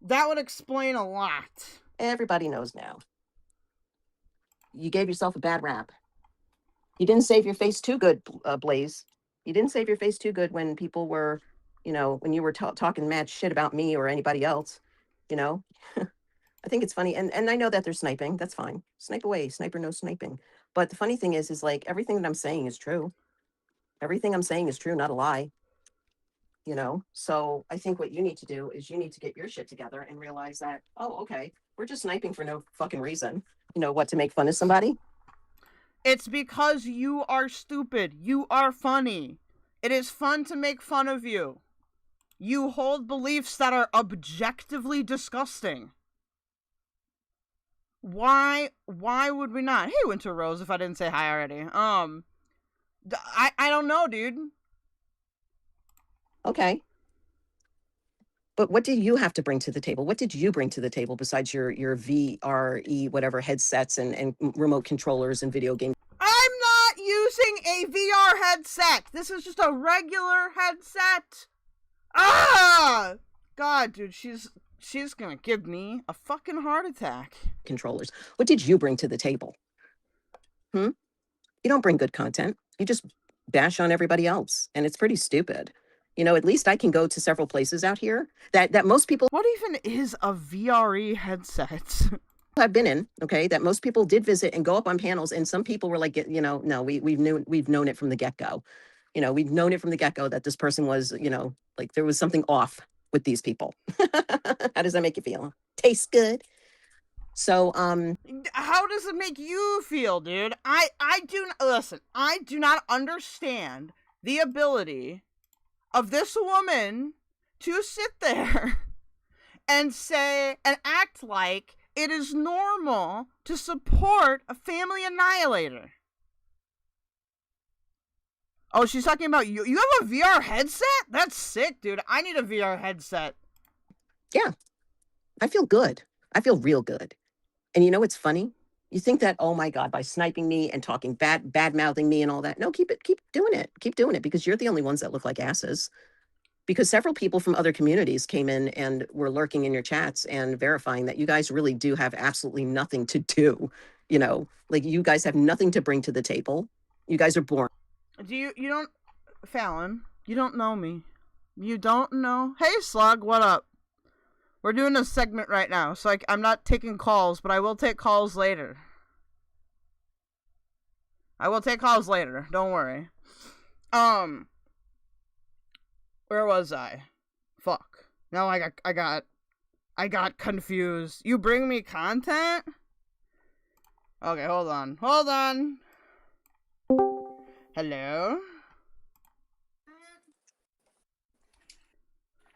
[SPEAKER 2] That would explain a lot.
[SPEAKER 7] Everybody knows now. You gave yourself a bad rap. You didn't save your face too good, Blaze. You didn't save your face too good when people were, when you were talking mad shit about me or anybody else, I think it's funny. And I know that they're sniping. That's fine. Snipe away. Sniper no sniping. But the funny thing is like everything that I'm saying is true. Everything I'm saying is true, not a lie. So I think what you need to do is you need to get your shit together and realize that, oh, okay, we're just sniping for no fucking reason. What, to make fun of somebody?
[SPEAKER 2] It's because you are stupid. You are funny. It is fun to make fun of you. You hold beliefs that are objectively disgusting. Why would we not? Hey, Winter Rose, if I didn't say hi already. I don't know, dude.
[SPEAKER 7] Okay. But what do you have to bring to the table? What did you bring to the table besides your VRE, whatever, headsets and remote controllers and video games?
[SPEAKER 2] I'm not using a VR headset. This is just a regular headset. Ah! God, dude, she's gonna give me a fucking heart attack.
[SPEAKER 7] Controllers. What did you bring to the table? You don't bring good content. You just bash on everybody else. And it's pretty stupid. At least I can go to several places out here that most people...
[SPEAKER 2] What even is a VRE headset?
[SPEAKER 7] I've been in, okay, that most people did visit and go up on panels, and some people were like, no, we've known it from the get-go. We've known it from the get-go that this person was, like there was something off with these people. How does that make you feel? Tastes good. So,
[SPEAKER 2] how does it make you feel, dude? I do not understand the ability of this woman to sit there and say and act like it is normal to support a family annihilator. Oh, she's talking about you. You have a VR headset? That's sick, dude. I need a VR headset.
[SPEAKER 7] Yeah. I feel good. I feel real good. And you know what's funny? You think that, oh my God, by sniping me and talking bad-mouthing me and all that. No, keep doing it. Keep doing it because you're the only ones that look like asses. Because several people from other communities came in and were lurking in your chats and verifying that you guys really do have absolutely nothing to do. Like you guys have nothing to bring to the table. You guys are boring.
[SPEAKER 2] You don't, Fallon, you don't know me. You don't know. Hey, Slug, what up? We're doing a segment right now, so I'm not taking calls, but I will take calls later. Don't worry. Where was I? Fuck. Now I got confused. You bring me content? Okay, hold on. Hold on. Hello?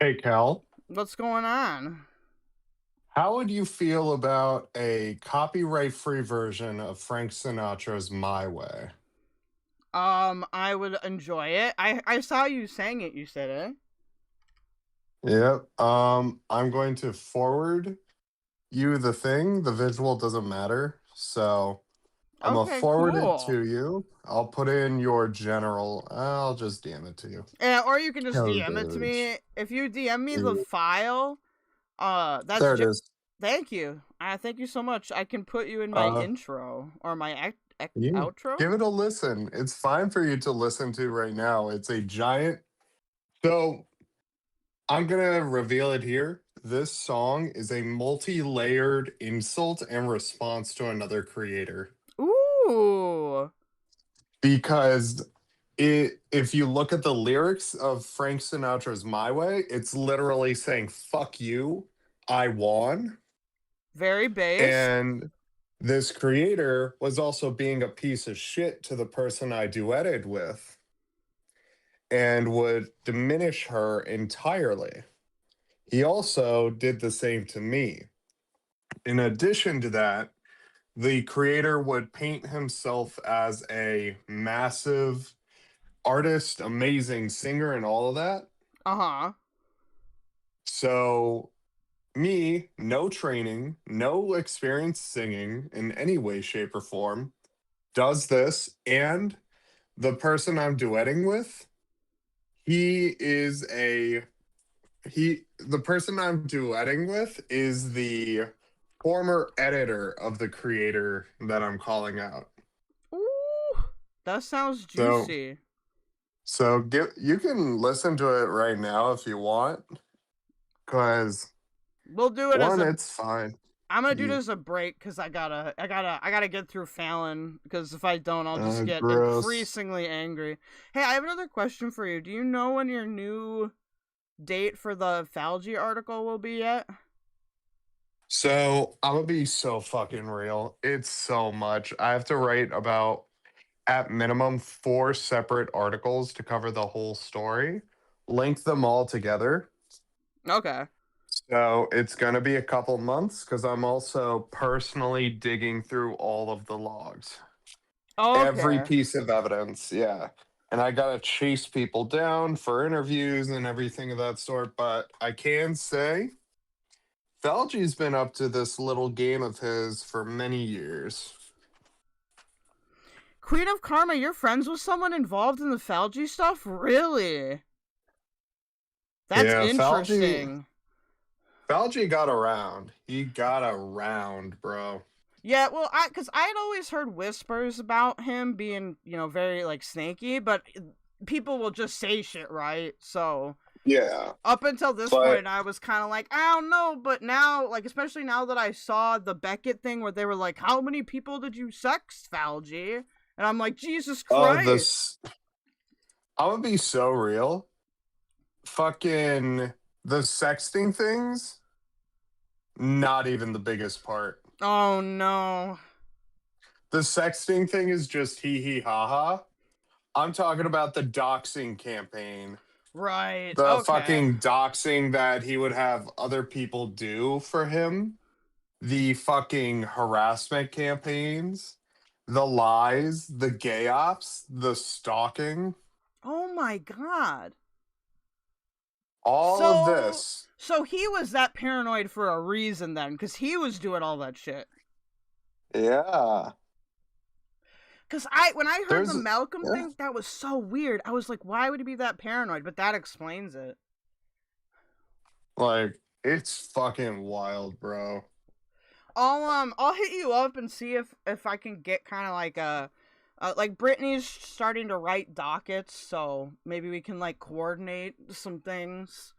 [SPEAKER 8] Hey, Cal.
[SPEAKER 2] What's going on?
[SPEAKER 8] How would you feel about a copyright-free version of Frank Sinatra's My Way?
[SPEAKER 2] I would enjoy it. I saw you saying it, you said it.
[SPEAKER 8] Yep. I'm going to forward you the thing. The visual doesn't matter. So I'm going to
[SPEAKER 2] Okay,
[SPEAKER 8] forward it
[SPEAKER 2] cool.
[SPEAKER 8] to you. I'll put in your general. I'll just DM it to you.
[SPEAKER 2] Yeah, or you can just DM it to
[SPEAKER 8] DOGE.
[SPEAKER 2] me. If you DM me the
[SPEAKER 8] Yeah.
[SPEAKER 2] file, that's
[SPEAKER 8] There it is.
[SPEAKER 2] Thank you. Thank you so much. I can put you in my intro or my outro.
[SPEAKER 8] Give it a listen. It's fine for you to listen to right now. It's a giant. So I'm going to reveal it here. This song is a multi-layered insult and response to another creator.
[SPEAKER 2] Ooh.
[SPEAKER 8] Because if you look at the lyrics of Frank Sinatra's My Way, it's literally saying, fuck you, I won.
[SPEAKER 2] Very base.
[SPEAKER 8] And this creator was also being a piece of shit to the person I duetted with and would diminish her entirely. He also did the same to me. In addition to that, the creator would paint himself as a massive artist, amazing singer, and all of that.
[SPEAKER 2] Uh-huh.
[SPEAKER 8] So me, no training, no experience singing in any way, shape, or form, does this, and the person I'm duetting with, the person I'm duetting with is the former editor of the creator that I'm calling out.
[SPEAKER 2] Ooh, that sounds juicy.
[SPEAKER 8] So you can listen to it right now if you want, because
[SPEAKER 2] we'll do it as
[SPEAKER 8] it's fine.
[SPEAKER 2] I'm gonna do this as a break because I gotta get through Fallon, because if I don't, I'll just get increasingly angry. Hey, I have another question for you. Do you know when your new date for the Falgi article will be yet?
[SPEAKER 8] So I'm gonna be so fucking real. It's so much. I have to write about, at minimum, 4 separate articles to cover the whole story, link them all together.
[SPEAKER 2] Okay.
[SPEAKER 8] So it's gonna be a couple months because I'm also personally digging through all of the logs.
[SPEAKER 2] Okay.
[SPEAKER 8] Every piece of evidence, yeah. And I gotta chase people down for interviews and everything of that sort. But I can say Falgi's been up to this little game of his for many years.
[SPEAKER 2] Queen of Karma, you're friends with someone involved in the Falgi stuff? Really? That's interesting.
[SPEAKER 8] Falgi got around. He got around, bro.
[SPEAKER 2] Yeah, well, because I had always heard whispers about him being, very, snaky, but people will just say shit, right? So,
[SPEAKER 8] yeah.
[SPEAKER 2] Up until this point, I was kind of like, I don't know, but now, especially now that I saw the Beckett thing where they were like, how many people did you sex, Falgi? And I'm like, Jesus Christ.
[SPEAKER 8] I'm gonna be so real. Fucking the sexting things, not even the biggest part.
[SPEAKER 2] Oh, no.
[SPEAKER 8] The sexting thing is just hee ha ha. I'm talking about the doxing campaign.
[SPEAKER 2] Right.
[SPEAKER 8] The fucking doxing that he would have other people do for him. The fucking harassment campaigns. The lies. The gay ops. The stalking.
[SPEAKER 2] Oh my god.
[SPEAKER 8] All of this.
[SPEAKER 2] So he was that paranoid for a reason then, because he was doing all that shit.
[SPEAKER 8] Yeah.
[SPEAKER 2] Because when I heard the Malcolm thing, that was so weird. I was like, why would he be that paranoid? But that explains it.
[SPEAKER 8] It's fucking wild, bro.
[SPEAKER 2] I'll hit you up and see if I can get kind of like Brittany's starting to write dockets, so maybe we can coordinate some things.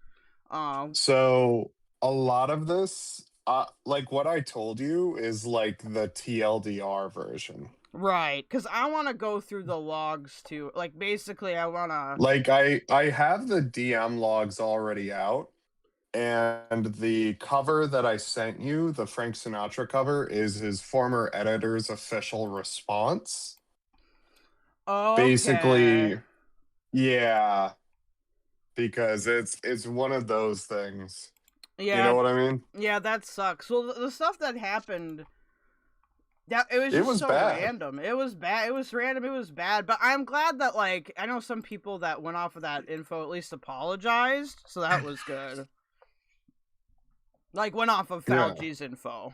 [SPEAKER 8] So a lot of this, what I told you is the TLDR version.
[SPEAKER 2] Right, because I want to go through the logs too. Like, basically, I want to...
[SPEAKER 8] Like, I have the DM logs already out, and the cover that I sent you, the Frank Sinatra cover, is his former editor's official response.
[SPEAKER 2] Okay.
[SPEAKER 8] Basically, yeah, because it's one of those things.
[SPEAKER 2] Yeah.
[SPEAKER 8] You know what I mean?
[SPEAKER 2] Yeah, that sucks. Well, the stuff that happened, that it was
[SPEAKER 8] It
[SPEAKER 2] just
[SPEAKER 8] was
[SPEAKER 2] so
[SPEAKER 8] bad.
[SPEAKER 2] random. It was bad. It was random. It was bad. But I'm glad that, like, I know some people that went off of that info at least apologized, so that was good. Like, went off of
[SPEAKER 8] Yeah.
[SPEAKER 2] Falgy's info.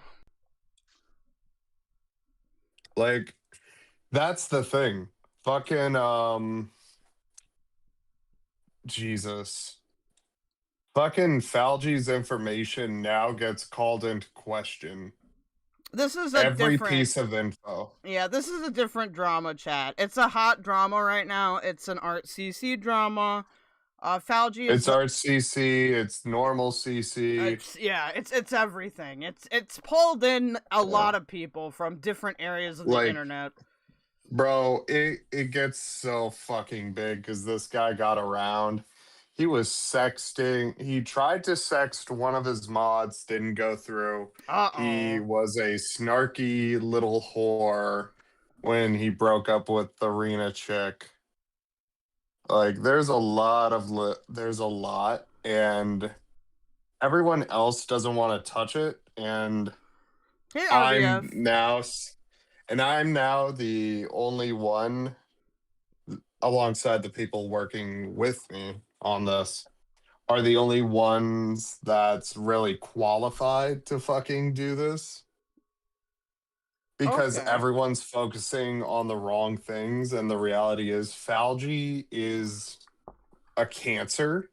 [SPEAKER 8] Like, that's the thing. Fucking, Jesus. Fucking Falgy's information now gets called into question.
[SPEAKER 2] This is a
[SPEAKER 8] Every
[SPEAKER 2] different...
[SPEAKER 8] piece of info.
[SPEAKER 2] Yeah, this is a different drama, chat. It's a hot drama right now. It's an art CC drama. Falgy is...
[SPEAKER 8] It's art CC, it's normal CC.
[SPEAKER 2] It's everything. It's pulled in a lot of people from different areas of the
[SPEAKER 8] Like,
[SPEAKER 2] internet.
[SPEAKER 8] Bro, it gets so fucking big because this guy got around. He was sexting. He tried to sext one of his mods, didn't go through. He was a snarky little whore when he broke up with the Rena chick. Like, there's a lot, and everyone else doesn't want to touch it, and
[SPEAKER 2] Hey,
[SPEAKER 8] I'm
[SPEAKER 2] RBF.
[SPEAKER 8] now the only one, alongside the people working with me on this, are the only ones that's really qualified to fucking do this. Because
[SPEAKER 2] Okay.
[SPEAKER 8] everyone's focusing on the wrong things, and the reality is Falgy is a cancer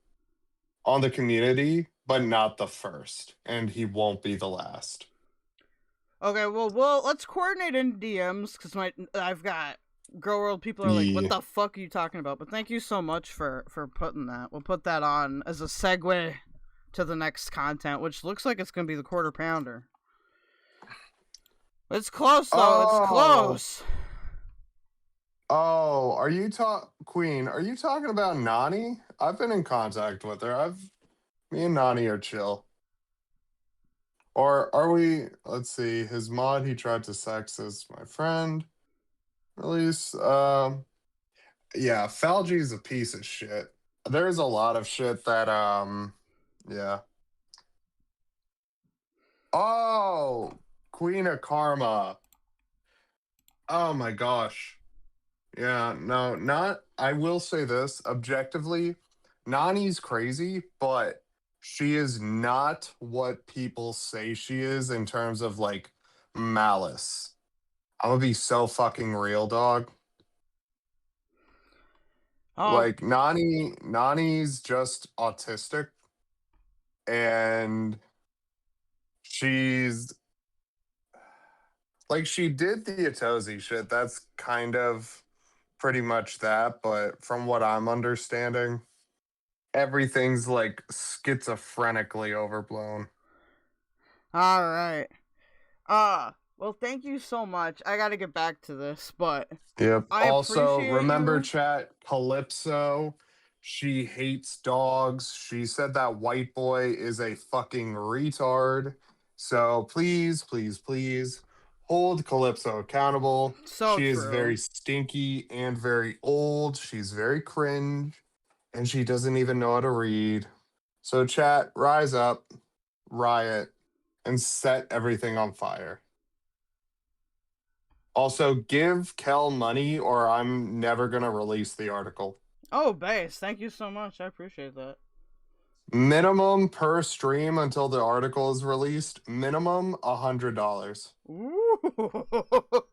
[SPEAKER 8] on the community, but not the first, and he won't be the last.
[SPEAKER 2] Okay, well, let's coordinate in DMs, because I've got Girl World people are like, what the fuck are you talking about? But thank you so much for putting that. We'll put that on as a segue to the next content, which looks like it's going to be the Quarter Pounder. It's close, though. It's close.
[SPEAKER 8] Oh, are you Queen, are you talking about Nani? I've been in contact with her. Me and Nani are chill. Or are we, let's see, his mod he tried to sex is my friend. Release, yeah, Falgy's a piece of shit. There's a lot of shit that, yeah. Oh, Queen of Karma. Oh my gosh. Yeah, no, I will say this, objectively, Nani's crazy, but she is not what people say she is in terms of, like, malice. I'm gonna be so fucking real, dog. Like, Nani's just autistic, and she's like, she did the Atozi shit. That's kind of pretty much that, but from what I'm understanding, everything's like schizophrenically overblown.
[SPEAKER 2] All right. Well, thank you so much. I gotta get back to this, but
[SPEAKER 8] Yep.
[SPEAKER 2] I
[SPEAKER 8] Also,
[SPEAKER 2] appreciate
[SPEAKER 8] remember,
[SPEAKER 2] you.
[SPEAKER 8] chat, Calypso, she hates dogs. She said that white boy is a fucking retard. So please, please, please hold Calypso accountable.
[SPEAKER 2] So
[SPEAKER 8] she is
[SPEAKER 2] true.
[SPEAKER 8] very stinky and very old. She's very cringe, and she doesn't even know how to read. So chat, rise up, riot, and set everything on fire. Also, give Kel money or I'm never going to release the article.
[SPEAKER 2] Oh, base. Thank you so much. I appreciate that.
[SPEAKER 8] Minimum per stream until the article is released, minimum $100.
[SPEAKER 2] Ooh.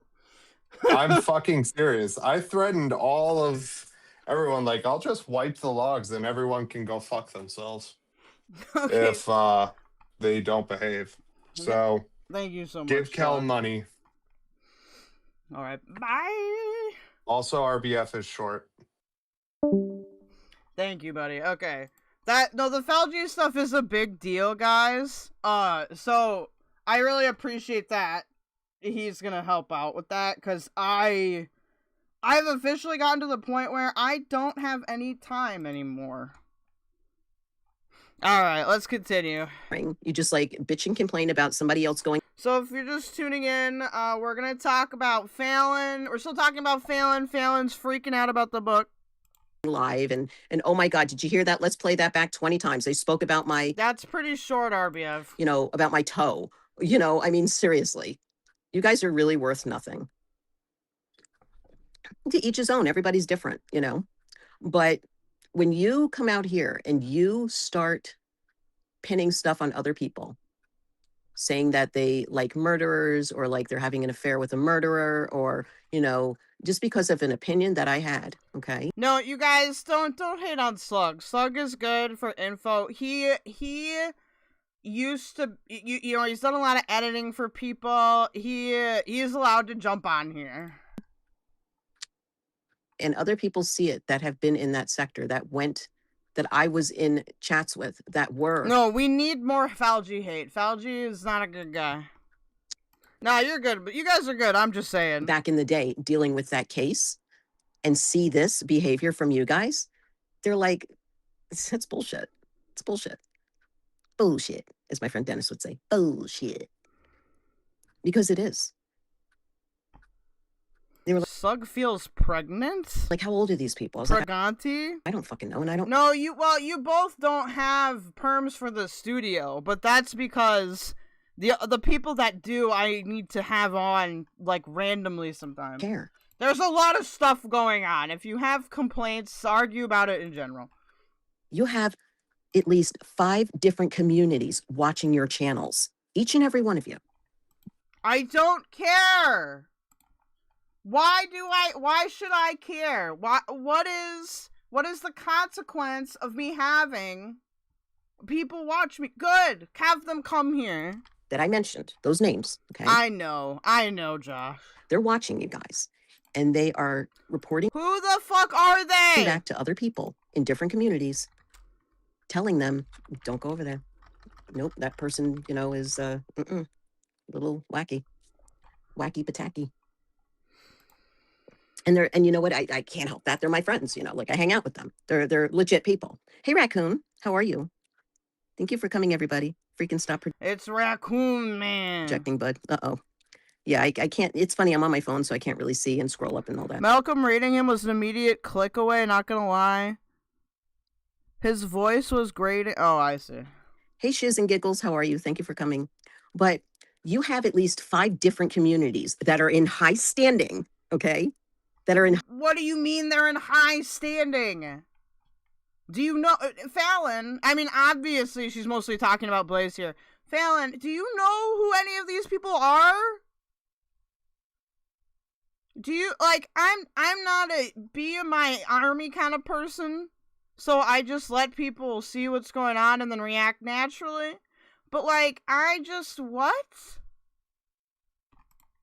[SPEAKER 8] I'm fucking serious. I threatened all of everyone, like, I'll just wipe the logs and everyone can go fuck themselves if they don't behave. So,
[SPEAKER 2] thank you so much.
[SPEAKER 8] give Kel money.
[SPEAKER 2] All right, bye.
[SPEAKER 8] Also, RBF is short.
[SPEAKER 2] Thank you, buddy. Okay. The Falgy stuff is a big deal, guys. So I really appreciate that. he's gonna help out with that, because I've officially gotten to the point where I don't have any time anymore. Alright, let's continue.
[SPEAKER 7] You just like bitch and complain about somebody else going.
[SPEAKER 2] So if you're just tuning in, we're gonna talk about Fallon. We're still talking about Fallon. Fallon's freaking out about the book.
[SPEAKER 7] Live and oh my god, did you hear that? Let's play that back 20 times. They spoke about my,
[SPEAKER 2] That's pretty short, RBF.
[SPEAKER 7] you know, about my toe. You know, I mean, seriously. You guys are really worth nothing. To each his own. Everybody's different, you know. But when you come out here and you start pinning stuff on other people, saying that they like murderers or like they're having an affair with a murderer, or, you know, just because of an opinion that I had, okay?
[SPEAKER 2] No, you guys don't hate on Slug. Slug is good for info. He used to, you know, he's done a lot of editing for people. He is allowed to jump on here.
[SPEAKER 7] And other people see it that have been in that sector, that I was in chats with, that were.
[SPEAKER 2] No, we need more Falgi hate. Falgi is not a good guy. Nah, you're good, but you guys are good. I'm just saying.
[SPEAKER 7] Back in the day, dealing with that case and see this behavior from you guys, they're like, it's bullshit. It's bullshit. Bullshit, as my friend Dennis would say. Bullshit. Because it is. They were like,
[SPEAKER 2] Slug feels pregnant?
[SPEAKER 7] how old are these people? I was like,
[SPEAKER 2] Preganti?
[SPEAKER 7] I don't fucking know, and I don't.
[SPEAKER 2] No, you both don't have perms for the studio, but that's because the people that do, I need to have on, like, randomly sometimes.
[SPEAKER 7] Care.
[SPEAKER 2] There's a lot of stuff going on. If you have complaints, argue about it in general.
[SPEAKER 7] You have at least 5 different communities watching your channels, each and every one of you.
[SPEAKER 2] I don't care. Why should I care? What is the consequence of me having people watch me? Good. Have them come here.
[SPEAKER 7] That I mentioned, those names, okay?
[SPEAKER 2] I know, Josh.
[SPEAKER 7] They're watching you guys, and they are reporting
[SPEAKER 2] Who the fuck are they?
[SPEAKER 7] back to other people in different communities, telling them, don't go over there. Nope, that person, you know, is a little wacky pataki. And you know what? I can't help that. They're my friends, you know, like I hang out with them. They're legit people. Hey, Raccoon, how are you? Thank you for coming, everybody. Freaking stop
[SPEAKER 2] It's Raccoon Man.
[SPEAKER 7] projecting, bud. Uh-oh. Yeah, I can't. It's funny. I'm on my phone, so I can't really see and scroll up and all that.
[SPEAKER 2] Malcolm reading him was an immediate click away, not gonna lie. His voice was great. Oh, I see.
[SPEAKER 7] Hey, Shiz and Giggles, how are you? Thank you for coming. But you have at least 5 different communities that are in high standing, okay? That are in.
[SPEAKER 2] What do you mean they're in high standing? Do you know Fallon? I mean, obviously she's mostly talking about Blaze here. Fallon, do you know who any of these people are? Do you like? I'm not a be in my army kind of person, so I just let people see what's going on and then react naturally. But like, I just what?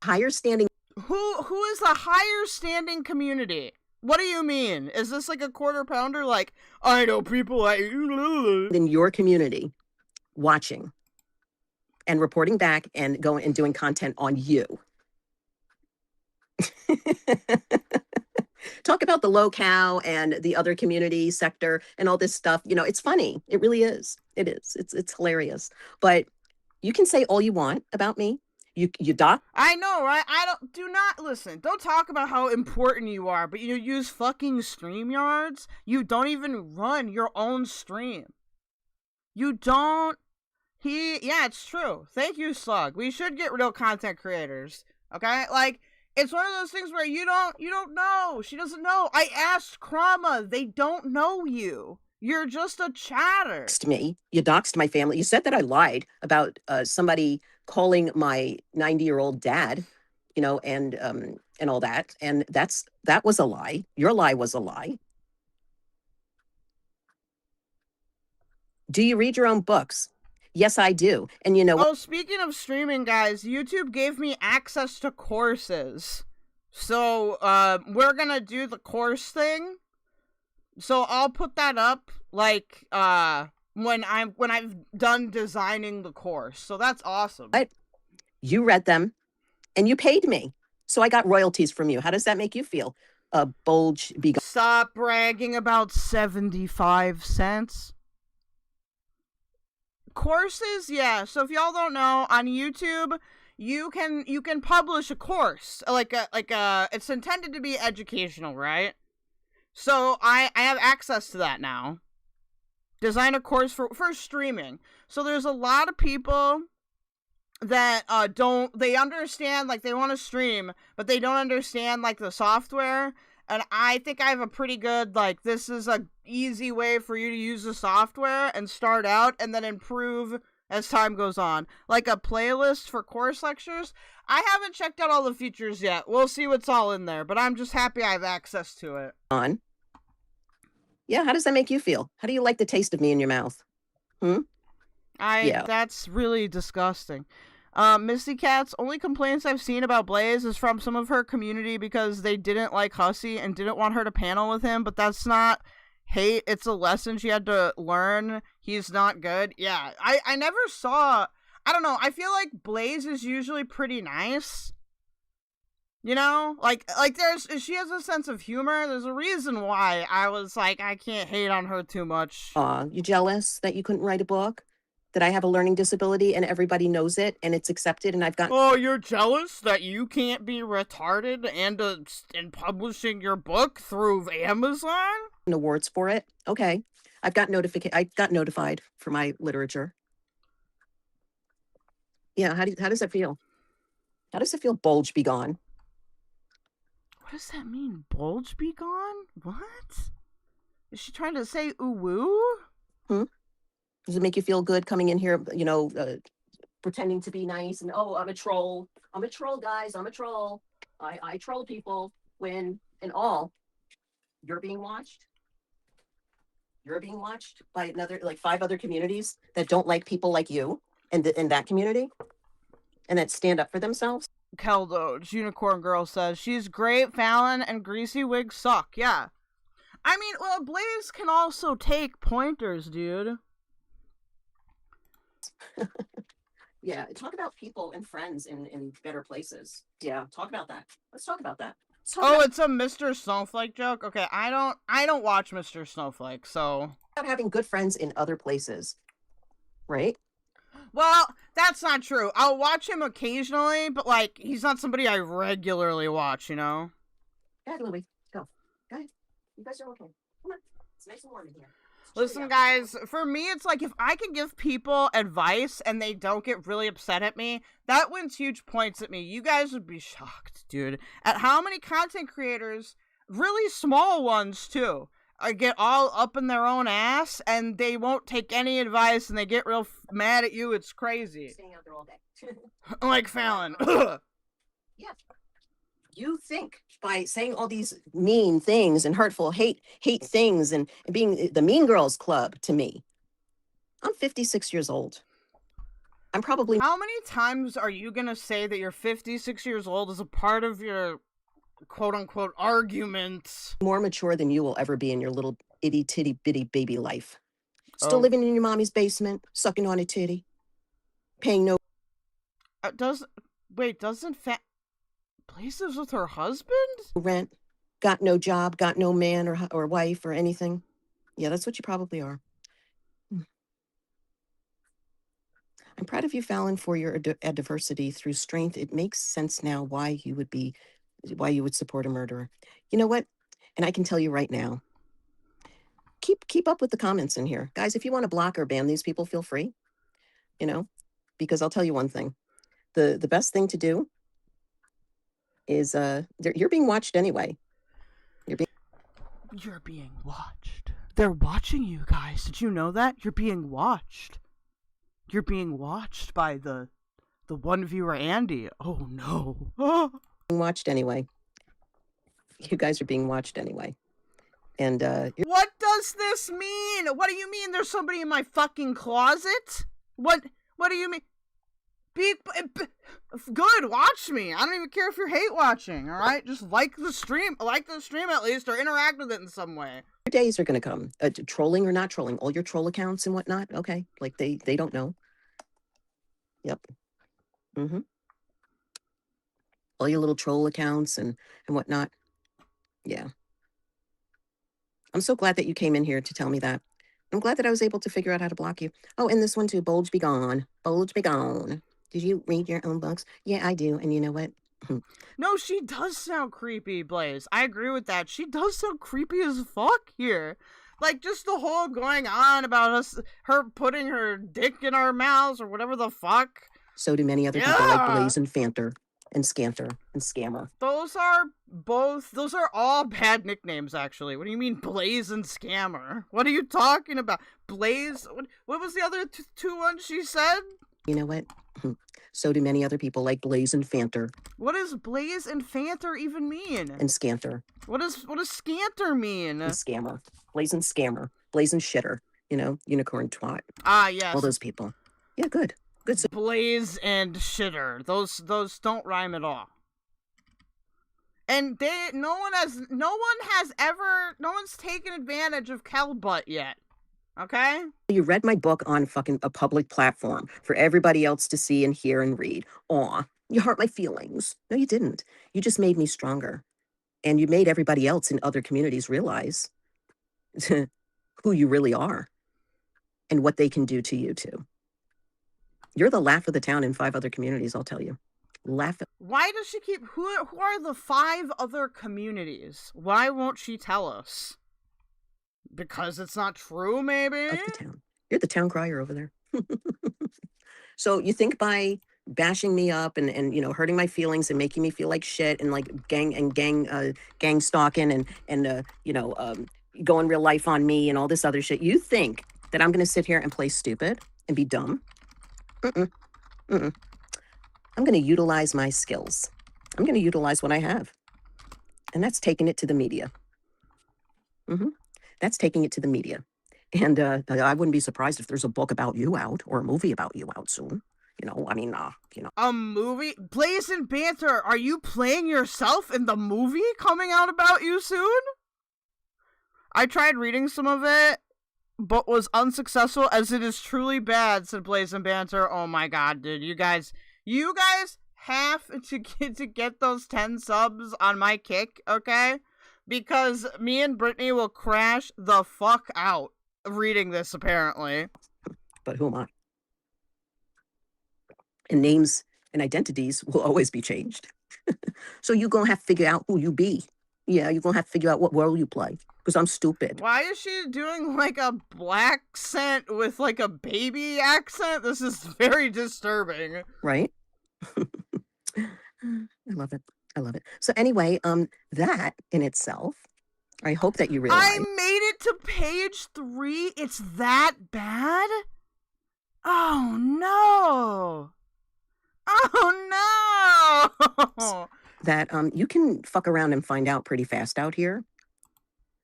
[SPEAKER 7] Higher standing.
[SPEAKER 2] Who is the higher standing community? What do you mean? Is this like a quarter pounder? Like, I know people like
[SPEAKER 7] in your community watching and reporting back and going and doing content on you. Talk about the locale and the other community sector and all this stuff. You know, it's funny. It really is. It is. It's hilarious. But you can say all you want about me. You doc.
[SPEAKER 2] I know, right? Do not listen. Don't talk about how important you are, but you use fucking StreamYards. You don't even run your own stream. You don't. Yeah, it's true. Thank you, Slug. We should get real content creators. Okay? Like, it's one of those things where you don't know. She doesn't know. I asked Krama. They don't know you. You're just a chatter.
[SPEAKER 7] Me. You doxed my family. You said that I lied about somebody calling my 90-year-old dad, you know, and all that. And that was a lie. Your lie was a lie. Do you read your own books? Yes, I do. And you know what?
[SPEAKER 2] Oh, speaking of streaming, guys, YouTube gave me access to courses. So, we're gonna do the course thing. So I'll put that up, like, when I've done designing the course. So that's awesome.
[SPEAKER 7] You read them. and you paid me. So I got royalties from you. How does that make you feel? Bulge be gone.
[SPEAKER 2] Stop bragging about 75 cents. Courses, yeah. So if y'all don't know, on YouTube, you can publish a course. It's intended to be educational, right? So I have access to that now. Design a course for streaming. So there's a lot of people that they understand, like, they want to stream, but they don't understand, like, the software. And I think I have a pretty good, like, this is a easy way for you to use the software and start out and then improve as time goes on. Like a playlist for course lectures. I haven't checked out all the features yet. We'll see what's all in there, but I'm just happy I have access to it.
[SPEAKER 7] On. Yeah, how does that make you feel? How do you like the taste of me in your mouth?
[SPEAKER 2] That's really disgusting. Misty Cat's only complaints I've seen about Blaze is from some of her community because they didn't like Hussy and didn't want her to panel with him, but that's not hate, it's a lesson she had to learn. He's not good. Yeah, I never saw, I don't know, I feel like Blaze is usually pretty nice. You know? Like she has a sense of humor. There's a reason why I was like, I can't hate on her too much.
[SPEAKER 7] Aw, you jealous that you couldn't write a book? That I have a learning disability and everybody knows it and it's accepted and I've got...
[SPEAKER 2] Oh, you're jealous that you can't be retarded and publishing your book through Amazon?
[SPEAKER 7] Awards for it? Okay. I got notified for my literature. Yeah, how does that feel? How does it feel, Bulge be gone?
[SPEAKER 2] What does that mean? Bulge be gone? What? Is she trying to say ooh-woo?
[SPEAKER 7] Does it make you feel good coming in here, you know, pretending to be nice and, oh, I'm a troll. I'm a troll, guys. I'm a troll. I troll people when, in all, you're being watched. You're being watched by another, like 5 other communities that don't like people like you and in that community and that stand up for themselves.
[SPEAKER 2] Keldoge, Unicorn Girl says, she's great, Fallon, and Greasy Wig suck. Yeah. I mean, well, Blaze can also take pointers, dude.
[SPEAKER 7] Yeah, talk about people and friends in better places. Yeah, talk about that. Let's talk about that.
[SPEAKER 2] It's a Mr. Snowflake joke? Okay, I don't watch Mr. Snowflake, so...
[SPEAKER 7] About having good friends in other places, right?
[SPEAKER 2] Well, that's not true. I'll watch him occasionally, but, like, he's not somebody I regularly watch, you know?
[SPEAKER 7] Yeah, Louie, go. Go ahead. You guys are okay. Come on. It's nice and warm in here.
[SPEAKER 2] Listen, guys, for me, it's like if I can give people advice and they don't get really upset at me, that wins huge points at me. You guys would be shocked, dude, at how many content creators, really small ones too, get all up in their own ass and they won't take any advice and they get real mad at you. It's crazy.
[SPEAKER 7] Staying out there all day.
[SPEAKER 2] Like Fallon.
[SPEAKER 7] Yeah. You think by saying all these mean things and hurtful hate things and being the mean girls club to me. I'm 56 years old. I'm probably...
[SPEAKER 2] How many times are you going to say that you're 56 years old as a part of your quote-unquote arguments?
[SPEAKER 7] More mature than you will ever be in your little itty-titty-bitty baby life. Still living in your mommy's basement, sucking on a titty, paying no...
[SPEAKER 2] Doesn't Blaze lives with her husband?
[SPEAKER 7] Rent, got no job, got no man or wife or anything. Yeah, that's what you probably are. I'm proud of you, Fallon, for your adversity through strength. It makes sense now why you would support a murderer. You know what? And I can tell you right now, keep up with the comments in here. Guys, if you want to block or ban these people, feel free. You know, because I'll tell you one thing. The best thing to do is you're being watched anyway.
[SPEAKER 2] You're being watched. They're watching you guys. Did you know that? You're being watched. You're being watched by the one viewer Andy. Oh no.
[SPEAKER 7] Being watched anyway. You guys are being watched anyway. And
[SPEAKER 2] what does this mean? What do you mean there's somebody in my fucking closet? What do you mean? Good, watch me. I don't even care if you're hate watching, all right? Just like the stream at least, or interact with it in some way.
[SPEAKER 7] your days are going to come. Trolling or not trolling, all your troll accounts and whatnot. Okay, like they don't know. Yep. Mm-hmm. all your little troll accounts and whatnot. Yeah. I'm so glad that you came in here to tell me that. I'm glad that I was able to figure out how to block you. Oh, and this one too, Bulge Be Gone. Bulge Be Gone. Did you read your own books? Yeah, I do. And you know what?
[SPEAKER 2] No, she does sound creepy, Blaze. I agree with that. She does sound creepy as fuck here. Like, just the whole going on about her putting her dick in our mouths or whatever the fuck.
[SPEAKER 7] So do many other people like Blaze and Fanter and Scanter and Scammer.
[SPEAKER 2] Those are all bad nicknames, actually. What do you mean Blaze and Scammer? What are you talking about? Blaze? What was the other two ones she said?
[SPEAKER 7] You know what? So do many other people like Blaze and Fanter.
[SPEAKER 2] What does Blaze and Fanter even mean?
[SPEAKER 7] And Scanter.
[SPEAKER 2] What does Scanter mean?
[SPEAKER 7] And Scammer. Blaze and Scammer. Blaze and Shitter. You know, Unicorn Twat.
[SPEAKER 2] Ah, yes.
[SPEAKER 7] All those people. Yeah, good. Good. So
[SPEAKER 2] Blaze and Shitter. Those don't rhyme at all. And no one's taken advantage of Kelbutt yet. Okay?
[SPEAKER 7] you read my book on fucking a public platform for everybody else to see and hear and read. Aw, you hurt my feelings. No, you didn't. You just made me stronger. And you made everybody else in other communities realize who you really are and what they can do to you too. You're the laugh of the town in 5 other communities, I'll tell you. Laugh.
[SPEAKER 2] Why does she keep... Who are the 5 other communities? Why won't she tell us? Because it's not true, maybe?
[SPEAKER 7] Of the town. You're the town crier over there. So you think by bashing me up and you know, hurting my feelings and making me feel like shit and like gang stalking and you know, going real life on me and all this other shit, you think that I'm going to sit here and play stupid and be dumb? I'm going to utilize my skills. I'm going to utilize what I have. And that's taking it to the media. That's taking it to the media. And I wouldn't be surprised if there's a book about you out or a movie about you out soon. You know, I mean, you know.
[SPEAKER 2] A movie? Blaze and Banter, are you playing yourself in the movie coming out about you soon? I tried reading some of it, but was unsuccessful as it is truly bad, said Blaze and Banter. Oh my god, dude. You guys have to get those 10 subs on my kick, okay? Because me and Brittany will crash the fuck out reading this, apparently.
[SPEAKER 7] But who am I? And names and identities will always be changed. So you're going to have to figure out who you be. Yeah, you're going to have to figure out what role you play. Because I'm stupid.
[SPEAKER 2] Why is she doing like a black accent with like a baby accent? This is very disturbing.
[SPEAKER 7] Right? I love it. I love it. So anyway, that in itself, I hope that you realize.
[SPEAKER 2] I made it to page 3. It's that bad? Oh no. Oh no.
[SPEAKER 7] That you can fuck around and find out pretty fast out here.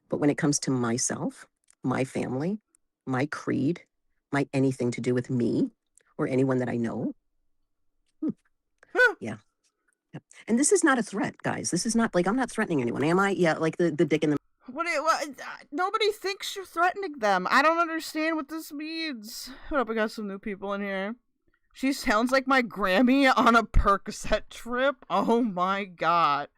[SPEAKER 7] But when it comes to myself, my family, my creed, my anything to do with me or anyone that I know. Yeah. Yep. And this is not a threat, guys. This is not like I'm not threatening anyone, am I? Yeah, like the dick in the.
[SPEAKER 2] What? Nobody thinks you're threatening them. I don't understand what this means. Hold up, we got some new people in here. She sounds like my Grammy on a Percocet trip. Oh my god.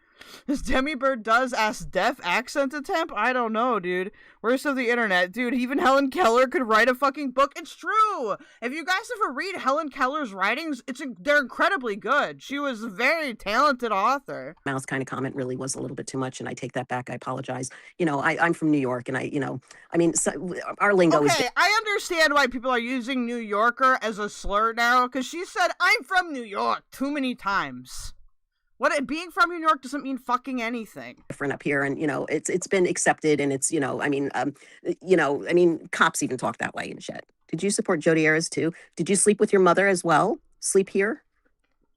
[SPEAKER 2] This Demibird does ask deaf accent attempt? I don't know, dude. Worst of the internet. Dude, even Helen Keller could write a fucking book. It's true! If you guys ever read Helen Keller's writings, they're incredibly good. She was a very talented author.
[SPEAKER 7] Mouth kind of comment really was a little bit too much, and I take that back. I apologize. You know, I'm from New York, and our lingo is...
[SPEAKER 2] Okay, I understand why people are using New Yorker as a slur now, because she said, I'm from New York too many times. Being from New York doesn't mean fucking anything.
[SPEAKER 7] Different up here, and you know, it's been accepted, and it's, you know, I mean, cops even talk that way and shit. Did you support Jodi Arias too? Did you sleep with your mother as well? Sleep here?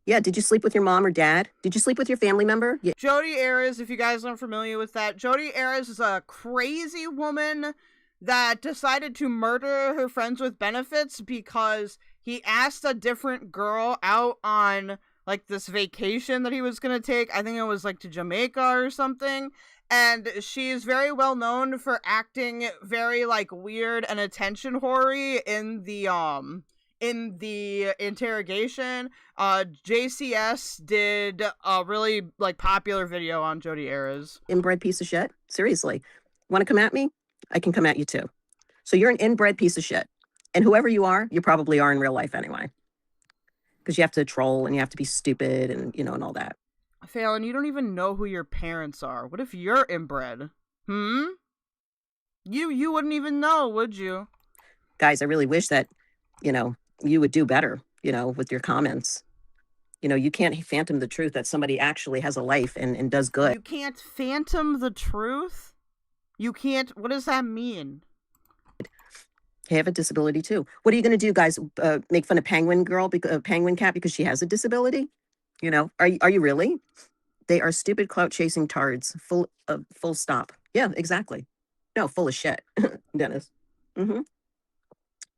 [SPEAKER 7] Yeah. Did you sleep with your mom or dad? Did you sleep with your family member? Yeah.
[SPEAKER 2] Jodi Arias, if you guys aren't familiar with that, Jodi Arias is a crazy woman that decided to murder her friends with benefits because he asked a different girl out on like this vacation that he was going to take. I think it was like to Jamaica or something. And she is very well known for acting very like weird and attention whorey in in the interrogation, JCS did a really like popular video on Jodi Arias.
[SPEAKER 7] Inbred piece of shit. Seriously. Want to come at me? I can come at you too. So you're an inbred piece of shit. And whoever you are, you probably are in real life anyway. Because you have to troll and you have to be stupid and, you know, and all that.
[SPEAKER 2] Fallon, you don't even know who your parents are. What if you're inbred? You wouldn't even know, would you?
[SPEAKER 7] Guys, I really wish that, you know, you would do better, you know, with your comments. You know, you can't phantom the truth that somebody actually has a life and does good.
[SPEAKER 2] You can't phantom the truth? You can't, what does that mean?
[SPEAKER 7] They have a disability too. What are you going to do, guys? Make fun of Penguin Girl, Penguin Cat, because she has a disability? You know, are you really? They are stupid clout chasing tards. Full stop. Yeah, exactly. No, full of shit, Dennis.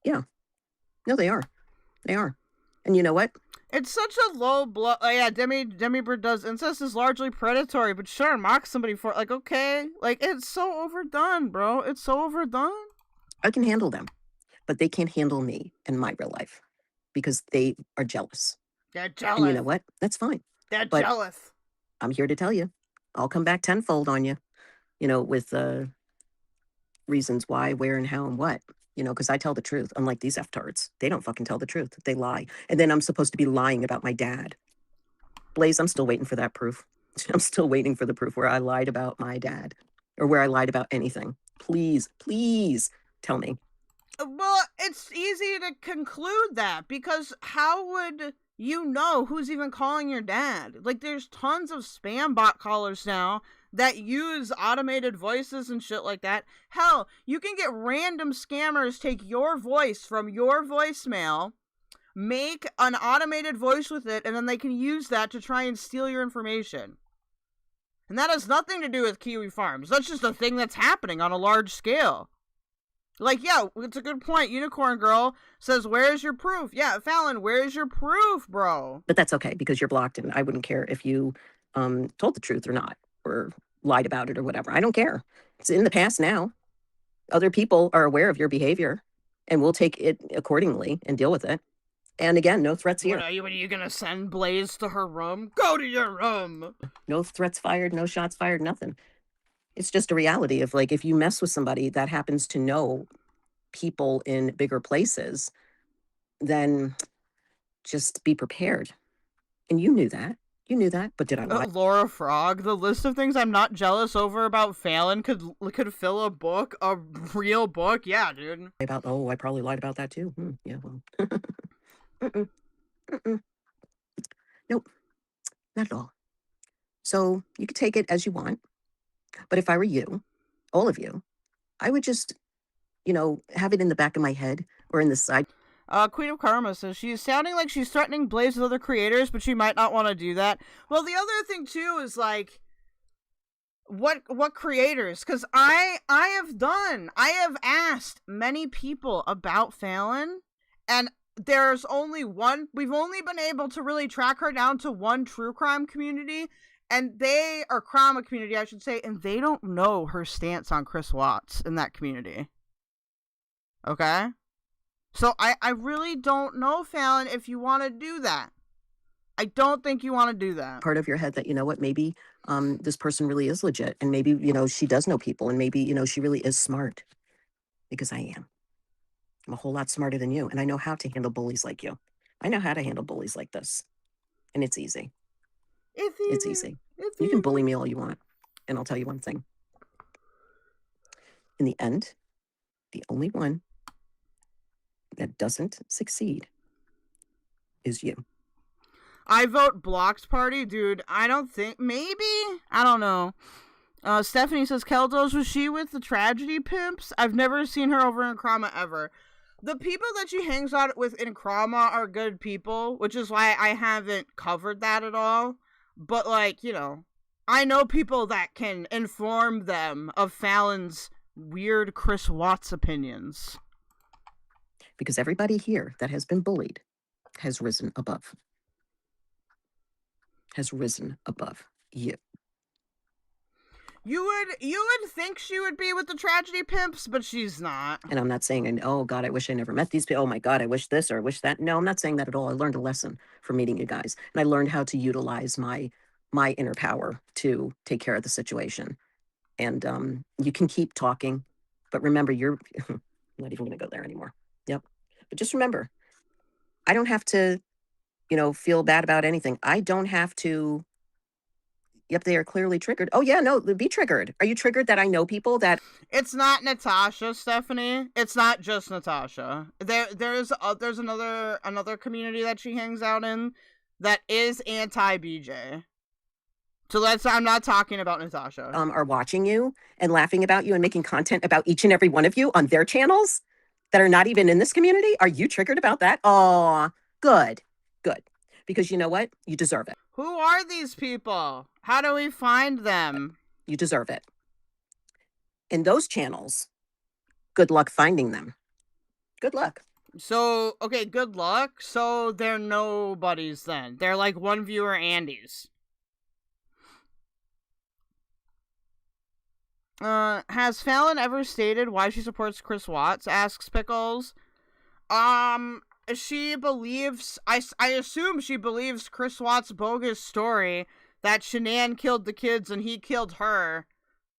[SPEAKER 7] Yeah. No, they are. They are. And you know what?
[SPEAKER 2] It's such a low blow. Oh, yeah, Demibird does. Incest is largely predatory, but sure, mock somebody for it. Like, okay. Like, it's so overdone, bro. It's so overdone.
[SPEAKER 7] I can handle them, but they can't handle me in my real life because they are jealous.
[SPEAKER 2] They're jealous.
[SPEAKER 7] And you know what? That's fine.
[SPEAKER 2] They're
[SPEAKER 7] But
[SPEAKER 2] jealous.
[SPEAKER 7] I'm here to tell you, I'll come back tenfold on you, you know, with reasons why, where, and how, and what. You know, because I tell the truth. Unlike these F-tards. They don't fucking tell the truth. They lie. And then I'm supposed to be lying about my dad. Blaze, I'm still waiting for that proof. I'm still waiting for the proof where I lied about my dad. Or where I lied about anything. Please, please tell me.
[SPEAKER 2] Well, it's easy to conclude that. Because how would you know who's even calling your dad? Like, there's tons of spam bot callers now that use automated voices and shit like that. Hell, you can get random scammers take your voice from your voicemail, make an automated voice with it, and then they can use that to try and steal your information. And that has nothing to do with Kiwi Farms. That's just a thing that's happening on a large scale. Like, yeah, it's a good point. Unicorn Girl says, where's your proof? Yeah, Fallon, where's your proof, bro?
[SPEAKER 7] But that's okay, because you're blocked, and I wouldn't care if you told the truth or not, or lied about it or whatever. I don't care. It's in the past now. Other people are aware of your behavior, and we'll take it accordingly and deal with it. And again, no threats here.
[SPEAKER 2] What are you gonna send Blaze to her room? Go to your room!
[SPEAKER 7] No threats fired, no shots fired, nothing. It's just a reality of, like, if you mess with somebody that happens to know people in bigger places, then just be prepared. And you knew that. You knew that, but did I lie?
[SPEAKER 2] Laura Frog, the list of things I'm not jealous over about Fallon could fill a book, a real book. Yeah, dude.
[SPEAKER 7] About, oh, I probably lied about that too. Yeah, well. Nope, not at all. So you could take it as you want. But if I were you, all of you, I would just, you know, have it in the back of my head or in the side.
[SPEAKER 2] Queen of Karma says she's sounding like she's threatening Blaze with other creators, but she might not want to do that. Well, the other thing too is like, what creators? Because I have asked many people about Fallon, and there's only one. We've only been able to really track her down to one true crime community, and they are crime community, I should say, and they don't know her stance on Chris Watts in that community. Okay. So I really don't know, Fallon, if you want to do that. I don't think you want to do that.
[SPEAKER 7] Part of your head that, you know what, maybe this person really is legit. And maybe, you know, she does know people. And maybe, you know, she really is smart. Because I am. I'm a whole lot smarter than you. And I know how to handle bullies like you. I know how to handle bullies like this. And it's easy. It's easy. You can bully me all you want. And I'll tell you one thing. In the end, the only one that doesn't succeed is you.
[SPEAKER 2] I vote Blocked Party, dude. I don't think, maybe? I don't know. Stephanie says, keldoge, was she with the tragedy pimps? I've never seen her over in Krama ever. The people that she hangs out with in Krama are good people, which is why I haven't covered that at all. But, like, you know, I know people that can inform them of Fallon's weird Chris Watts opinions.
[SPEAKER 7] Because everybody here that has been bullied has risen above. Has risen above you.
[SPEAKER 2] You would think she would be with the tragedy pimps, but she's not.
[SPEAKER 7] And I'm not saying, oh God, I wish I never met these people. Oh my God, I wish this or I wish that. No, I'm not saying that at all. I learned a lesson from meeting you guys, and I learned how to utilize my inner power to take care of the situation. And you can keep talking, but remember, you're I'm not even going to go there anymore. Yep. But just remember, I don't have to, feel bad about anything. I don't have to. Yep, they are clearly triggered. Oh yeah, no, be triggered. Are you triggered that I know people that?
[SPEAKER 2] It's not Natasha, Stephanie. It's not just Natasha. There's another community that she hangs out in that is anti-BJ. So I'm not talking about Natasha.
[SPEAKER 7] Are watching you and laughing about you and making content about each and every one of you on their channels that are not even in this community. Are you triggered about that? Oh, good. Because you know what? You deserve it.
[SPEAKER 2] Who are these people? How do we find them?
[SPEAKER 7] You deserve it. In those channels, good luck finding them. Good luck.
[SPEAKER 2] So, okay, good luck. So they're nobodies then. They're like one viewer Andes. Has Fallon ever stated why she supports Chris Watts? Asks Pickles. She believes, I assume she believes Chris Watts' bogus story that Shanann killed the kids and he killed her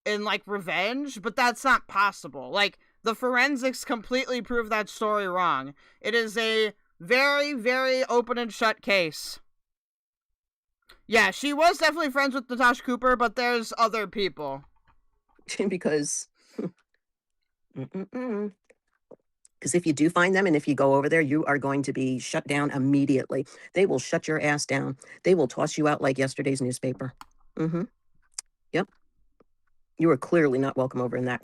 [SPEAKER 2] in, like, revenge, but that's not possible. Like, the forensics completely prove that story wrong. It is a very, very open and shut case. Yeah, she was definitely friends with Natasha Cooper, but there's other people.
[SPEAKER 7] Because if you do find them and if you go over there, you are going to be shut down immediately. They will shut your ass down. They will toss you out like yesterday's newspaper. Yep. You are clearly not welcome over in that.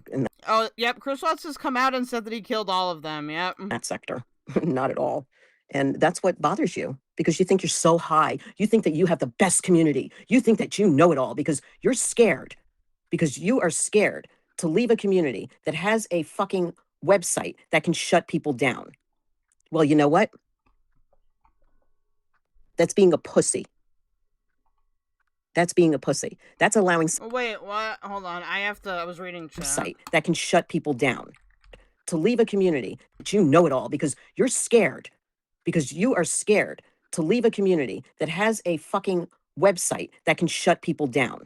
[SPEAKER 2] Oh, yep. Chris Watts has come out and said that he killed all of them. Yep.
[SPEAKER 7] That sector. Not at all. And that's what bothers you, because you think you're so high. You think that you have the best community. You think that you know it all because you're scared. Because you are scared to leave a community that has a fucking website that can shut people down. Well, you know what? That's being a pussy. That's being a pussy. That's allowing
[SPEAKER 2] Wait, what? Hold on. I was reading chat.
[SPEAKER 7] Site that can shut people down. To leave a community that you know it all because you're scared. Because you are scared to leave a community that has a fucking website that can shut people down.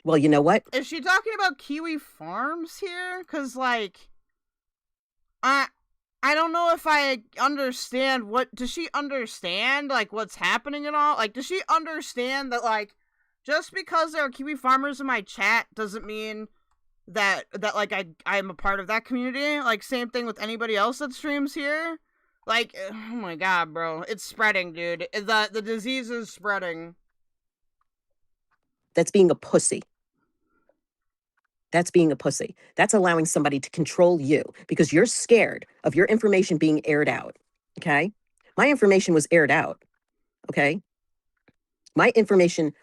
[SPEAKER 7] Well, you know what?
[SPEAKER 2] Is she talking about Kiwi Farms here? Because, like, I don't know if I understand does she understand, like, what's happening at all? Like, does she understand that, like, just because there are Kiwi farmers in my chat doesn't mean that like, I'm a part of that community? Like, same thing with anybody else that streams here? Like, oh my god, bro. It's spreading, dude. The disease is spreading.
[SPEAKER 7] That's being a pussy. That's being a pussy. That's allowing somebody to control you because you're scared of your information being aired out. Okay? My information was aired out. Okay? My information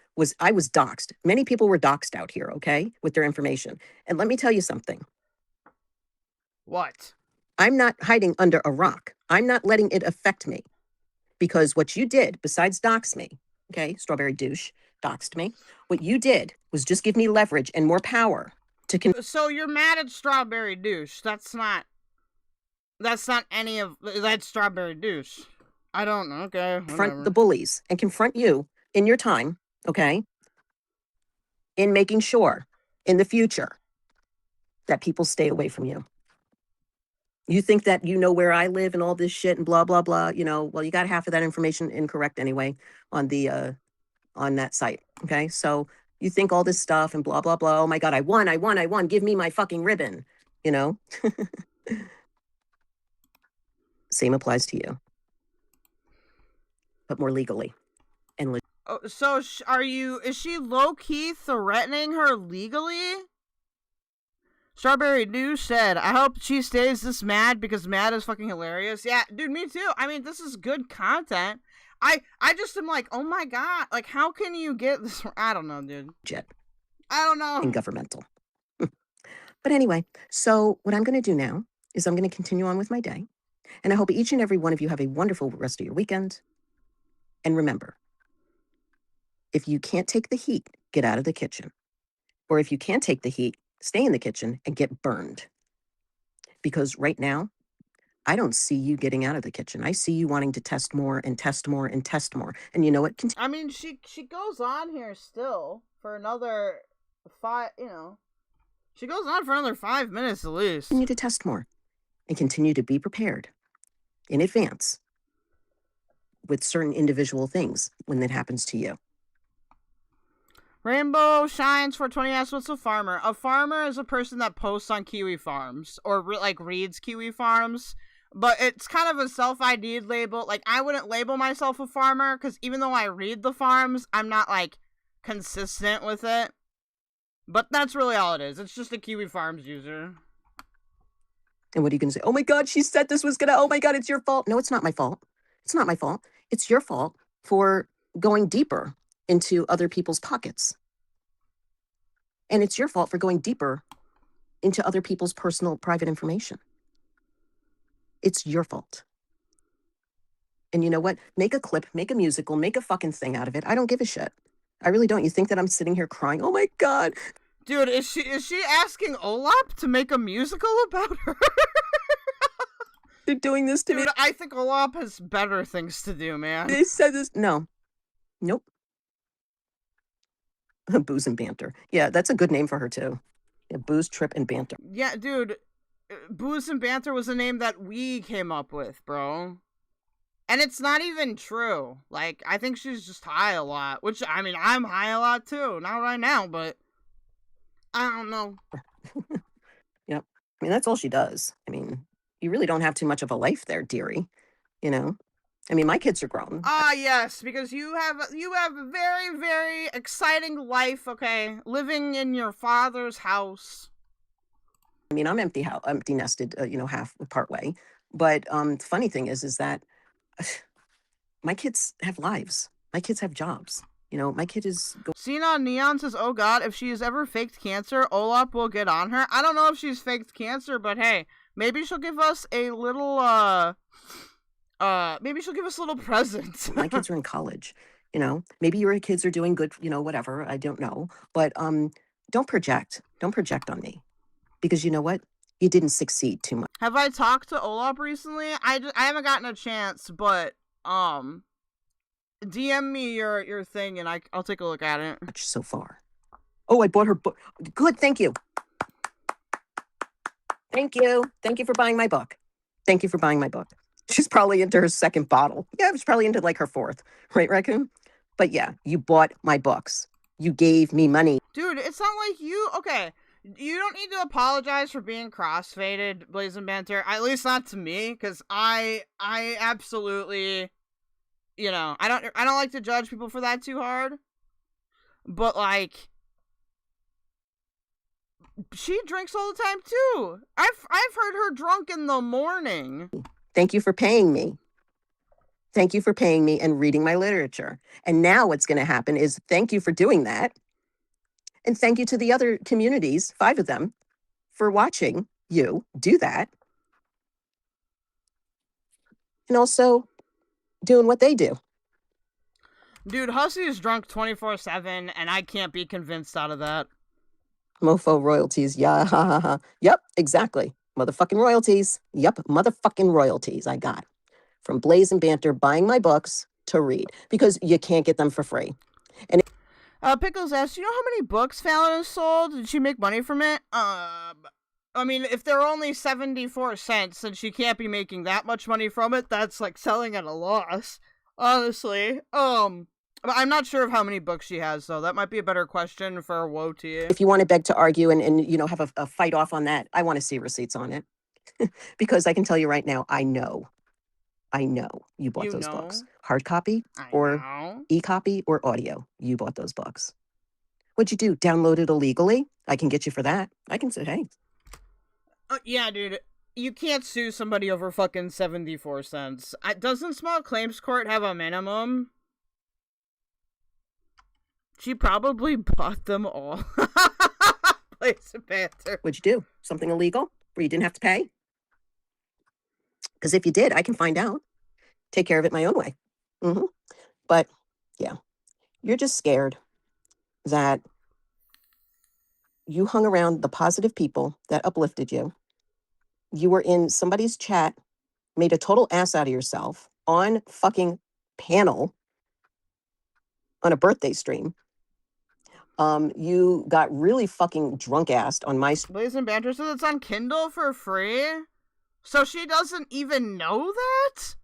[SPEAKER 7] I was doxxed. Many people were doxxed out here, okay, with their information. And let me tell you something.
[SPEAKER 2] What?
[SPEAKER 7] I'm not hiding under a rock. I'm not letting it affect me. Because what you did, besides dox me, okay, strawberry douche, doxed me, what you did was just give me leverage and more power.
[SPEAKER 2] So you're mad at Strawberry Douche. That's not any of that's Strawberry Douche. I don't know. Okay.
[SPEAKER 7] Confront the bullies and confront you in your time, okay? In making sure in the future that people stay away from you. You think that you know where I live and all this shit and blah, blah, blah, well, you got half of that information incorrect anyway on the on that site, okay? So you think all this stuff and blah, blah, blah. Oh my God, I won. Give me my fucking ribbon, Same applies to you, but more legally. And
[SPEAKER 2] so is she low-key threatening her legally? Strawberry Douche said, I hope she stays this mad because mad is fucking hilarious. Yeah, dude, me too. I mean, this is good content. I just am like, oh my god, like, how can you get this? I don't know, dude. I don't know.
[SPEAKER 7] And governmental. But anyway, so what I'm going to do now is I'm going to continue on with my day. And I hope each and every one of you have a wonderful rest of your weekend. And remember, if you can't take the heat, get out of the kitchen. Or if you can't take the heat, stay in the kitchen and get burned. Because right now, I don't see you getting out of the kitchen. I see you wanting to test more and test more and test more. And you know what?
[SPEAKER 2] I mean, she goes on here still for another 5, she goes on for another 5 minutes at least.
[SPEAKER 7] Continue to test more and continue to be prepared in advance with certain individual things when that happens to you.
[SPEAKER 2] Rainbow Shines for 20 asks, what's a farmer? A farmer is a person that posts on Kiwi Farms or reads Kiwi Farms, but it's kind of a self-ID'd label. Like, I wouldn't label myself a farmer because even though I read the farms, I'm not like consistent with it. But that's really all it is. It's just a Kiwi Farms user.
[SPEAKER 7] And what are you going to say? Oh my God, she said this was going to, oh my God, it's your fault. No, it's not my fault. It's not my fault. It's your fault for going deeper into other people's pockets. And it's your fault for going deeper into other people's personal private information. It's your fault. And you know what? Make a clip, make a musical, make a fucking thing out of it. I don't give a shit. I really don't. You think that I'm sitting here crying? Oh my God.
[SPEAKER 2] Dude, is she asking Olap to make a musical about her?
[SPEAKER 7] They're doing this to
[SPEAKER 2] Dude,
[SPEAKER 7] me.
[SPEAKER 2] I think Olap has better things to do, man.
[SPEAKER 7] They said this. No. Nope. Booze and Banter. Yeah, that's a good name for her too. Yeah, Booze, Trip, and Banter.
[SPEAKER 2] Yeah, dude, Booze and Banter was a name that we came up with, bro. And it's not even true. Like, I think she's just high a lot. Which, I mean, I'm high a lot too. Not right now, but I don't know.
[SPEAKER 7] Yep. I mean, that's all she does. I mean, you really don't have too much of a life there, dearie. You know? I mean, my kids are grown.
[SPEAKER 2] Ah, yes, because you have a very, very exciting life, okay? Living in your father's house.
[SPEAKER 7] I mean, I'm empty nested, half part way. But the funny thing is that my kids have lives. My kids have jobs. You know, my kid is...
[SPEAKER 2] Xenon Neon says, oh God, if she has ever faked cancer, Olap will get on her. I don't know if she's faked cancer, but hey, maybe she'll give us a little, maybe she'll give us a little present.
[SPEAKER 7] My kids are in college, you know. Maybe your kids are doing good, whatever. I don't know. But don't project. Don't project on me. Because you know what? You didn't succeed too much.
[SPEAKER 2] Have I talked to Olap recently? I haven't gotten a chance, but, DM me your thing and I'll take a look at it.
[SPEAKER 7] So far. Oh, I bought her book. Good, thank you. Thank you. Thank you for buying my book. Thank you for buying my book. She's probably into her second bottle. Yeah, she's probably into like her fourth. Right, Raccoon? But yeah, you bought my books. You gave me money.
[SPEAKER 2] Dude, it's not like you... Okay, you don't need to apologize for being crossfaded, Blazing Banter. At least not to me, because I absolutely... I don't like to judge people for that too hard. But, like... She drinks all the time, too. I've heard her drunk in the morning.
[SPEAKER 7] Thank you for paying me. Thank you for paying me and reading my literature. And now what's going to happen is thank you for doing that. And thank you to the other communities, 5 of them, for watching you do that. And also doing what they do.
[SPEAKER 2] Dude, Hussy is drunk 24/7, and I can't be convinced out of that.
[SPEAKER 7] Mofo royalties. Yeah. Yep, exactly. Motherfucking royalties. Yep, motherfucking royalties I got from Blaze and Banter buying my books to read because you can't get them for free. And
[SPEAKER 2] Pickles asks, you know how many books Fallon has sold? Did she make money from it? I mean, if they're only 74 cents, then she can't be making that much money from it. That's like selling at a loss, honestly. I'm not sure of how many books she has, though. That might be a better question for Woti.
[SPEAKER 7] if you want to beg to argue and have a fight off on that, I want to see receipts on it. Because I can tell you right now, I know you bought those books. Hard copy or e-copy or audio. You bought those books. What'd you do? Download it illegally? I can get you for that. I can say, hey.
[SPEAKER 2] Yeah, dude. You can't sue somebody over fucking 74 cents. Doesn't Small Claims Court have a minimum? She probably bought them all. Place a banter.
[SPEAKER 7] What'd you do? Something illegal where you didn't have to pay? Because if you did, I can find out. Take care of it my own way. But, yeah. You're just scared that you hung around the positive people that uplifted you. You were in somebody's chat, made a total ass out of yourself on fucking panel on a birthday stream. You got really fucking drunk-assed on my
[SPEAKER 2] Blaze and Banter says it's on Kindle for free? So she doesn't even know that?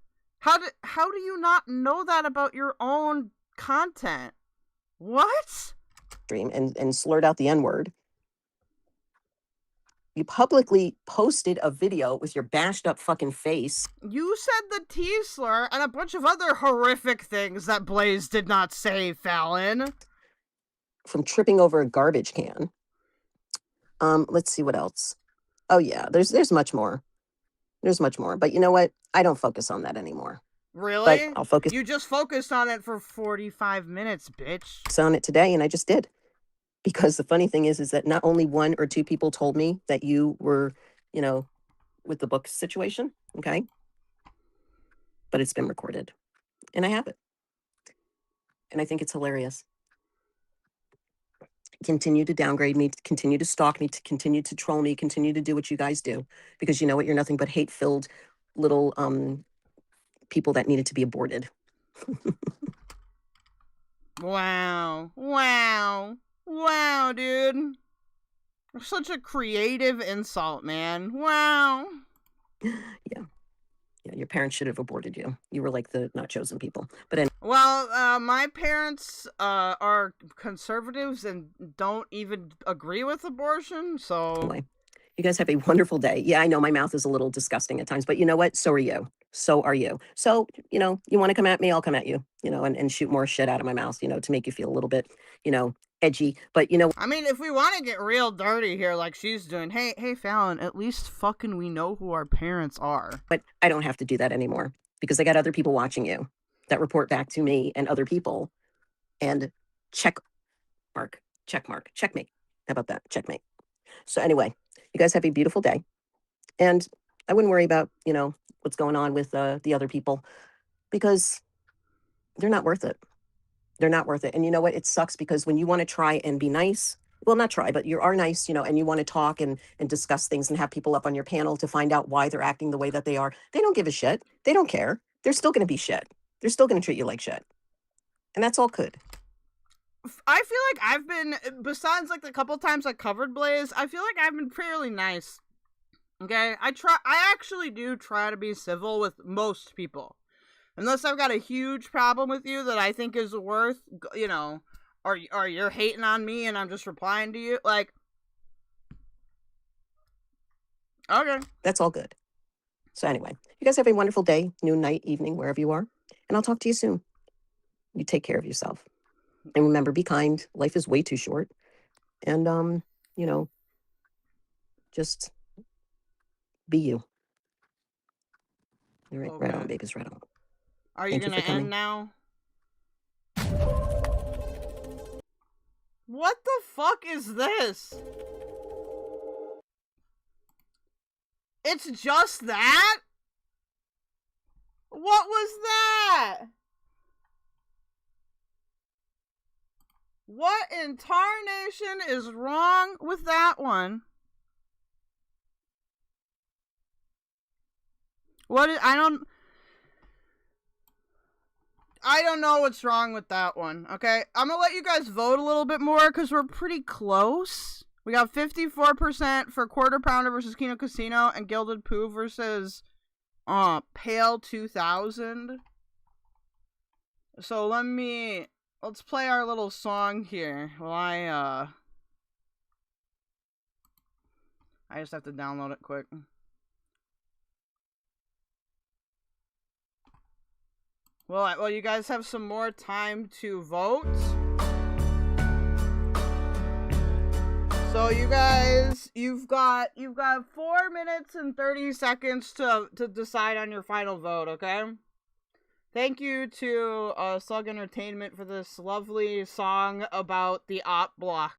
[SPEAKER 2] How do you not know that about your own content? What?
[SPEAKER 7] stream and slurred out the N-word. You publicly posted a video with your bashed up fucking face.
[SPEAKER 2] You said the T slur and a bunch of other horrific things that Blaze did not say, Fallon.
[SPEAKER 7] From tripping over a garbage can. Let's see what else. Oh yeah, there's much more. There's much more. But you know what? I don't focus on that anymore.
[SPEAKER 2] Really?
[SPEAKER 7] But I'll focus
[SPEAKER 2] You just focused on it for 45 minutes, bitch.
[SPEAKER 7] on it today, and I just did. Because the funny thing is that not only one or two people told me that you were, you know, with the book situation, okay? But it's been recorded. And I have it. And I think it's hilarious. Continue to downgrade me, continue to stalk me, to continue to troll me, continue to do what you guys do. Because you know what? You're nothing but hate-filled little people that needed to be aborted.
[SPEAKER 2] Wow. Wow. Wow, dude. Such a creative insult, man. Wow.
[SPEAKER 7] Yeah. Yeah, your parents should have aborted you. You were like the not chosen people. But anyway.
[SPEAKER 2] Well, my parents are conservatives and don't even agree with abortion, so...
[SPEAKER 7] Anyway, you guys have a wonderful day. Yeah, I know my mouth is a little disgusting at times, but you know what? So are you. So are you. So, you know, you want to come at me, I'll come at you, you know, and shoot more shit out of my mouth, you know, to make you feel a little bit, you know, edgy. But, you know...
[SPEAKER 2] I mean, if we want to get real dirty here like she's doing, hey, Fallon, at least fucking we know who our parents are.
[SPEAKER 7] But I don't have to do that anymore because I got other people watching you that report back to me and other people and checkmate. How about that? Checkmate. So anyway, you guys have a beautiful day. And I wouldn't worry about, you know, what's going on with the other people because they're not worth it. They're not worth it. And you know what? It sucks because when you want to try and be nice, well, not try, but you are nice, you know, and you want to talk and discuss things and have people up on your panel to find out why they're acting the way that they are. They don't give a shit. They don't care. They're still going to be shit. They're still going to treat you like shit. And that's all good.
[SPEAKER 2] I feel like I've been, besides like the couple times I covered Blaze, I feel like I've been fairly nice. Okay? I actually do try to be civil with most people. Unless I've got a huge problem with you that I think is worth, you know, or you're hating on me and I'm just replying to you. Like, okay.
[SPEAKER 7] That's all good. So anyway, you guys have a wonderful day, noon, night, evening, wherever you are. And I'll talk to you soon. You take care of yourself. And remember, be kind. Life is way too short. And, you know, just be you. All right,
[SPEAKER 2] Okay.
[SPEAKER 7] right on, babies, right on.
[SPEAKER 2] Are you gonna end now? What the fuck is this? It's just that? What was that? What in tarnation is wrong with that one? I don't know what's wrong with that one, okay? I'm gonna let you guys vote a little bit more because we're pretty close. We got 54% for Quarter Pounder versus KINO Casino and Gilded Pooh versus Pale 2000. So let's play our little song here. Well, I just have to download it quick. Well, you guys have some more time to vote. So you guys, you've got 4 minutes and 30 seconds to decide on your final vote, okay? Thank you to Slug Entertainment for this lovely song about the op block.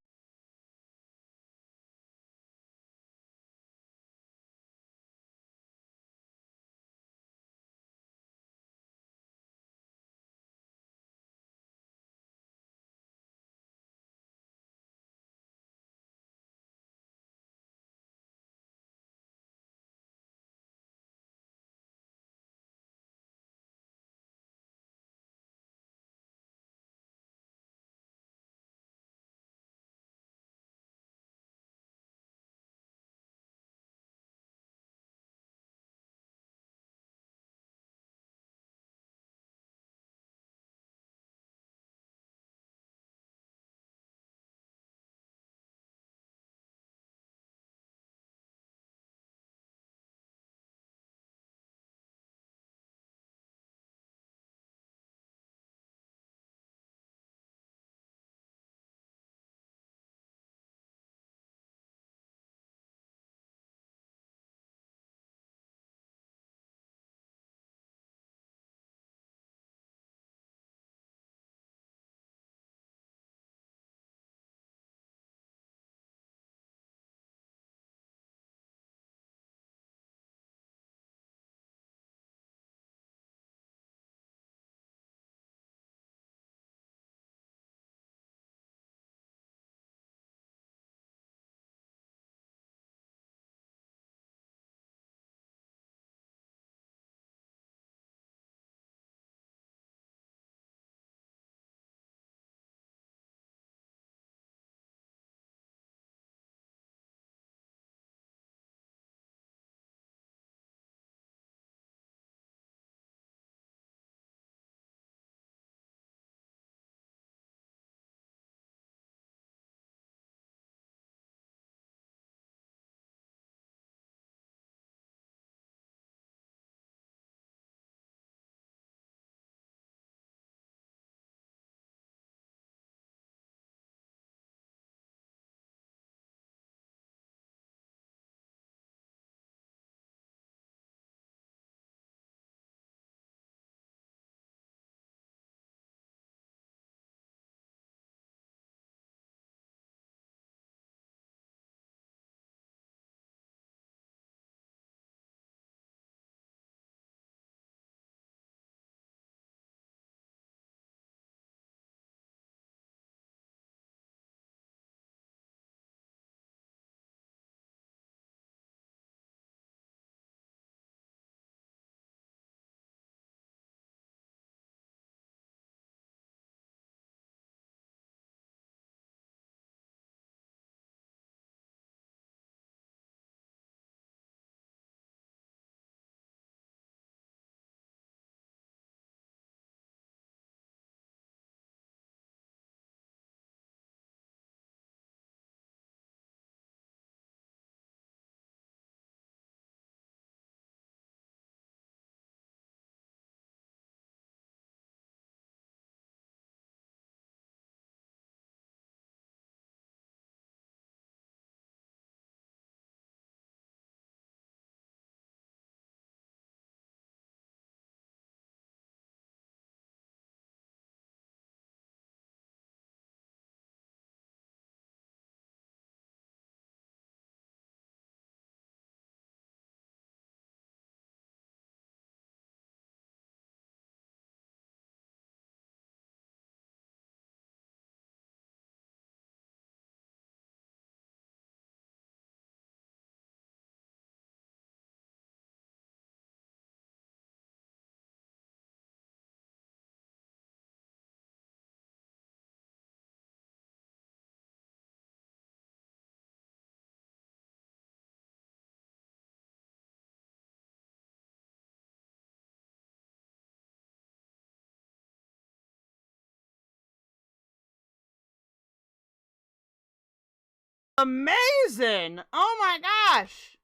[SPEAKER 2] Amazing! Oh my gosh!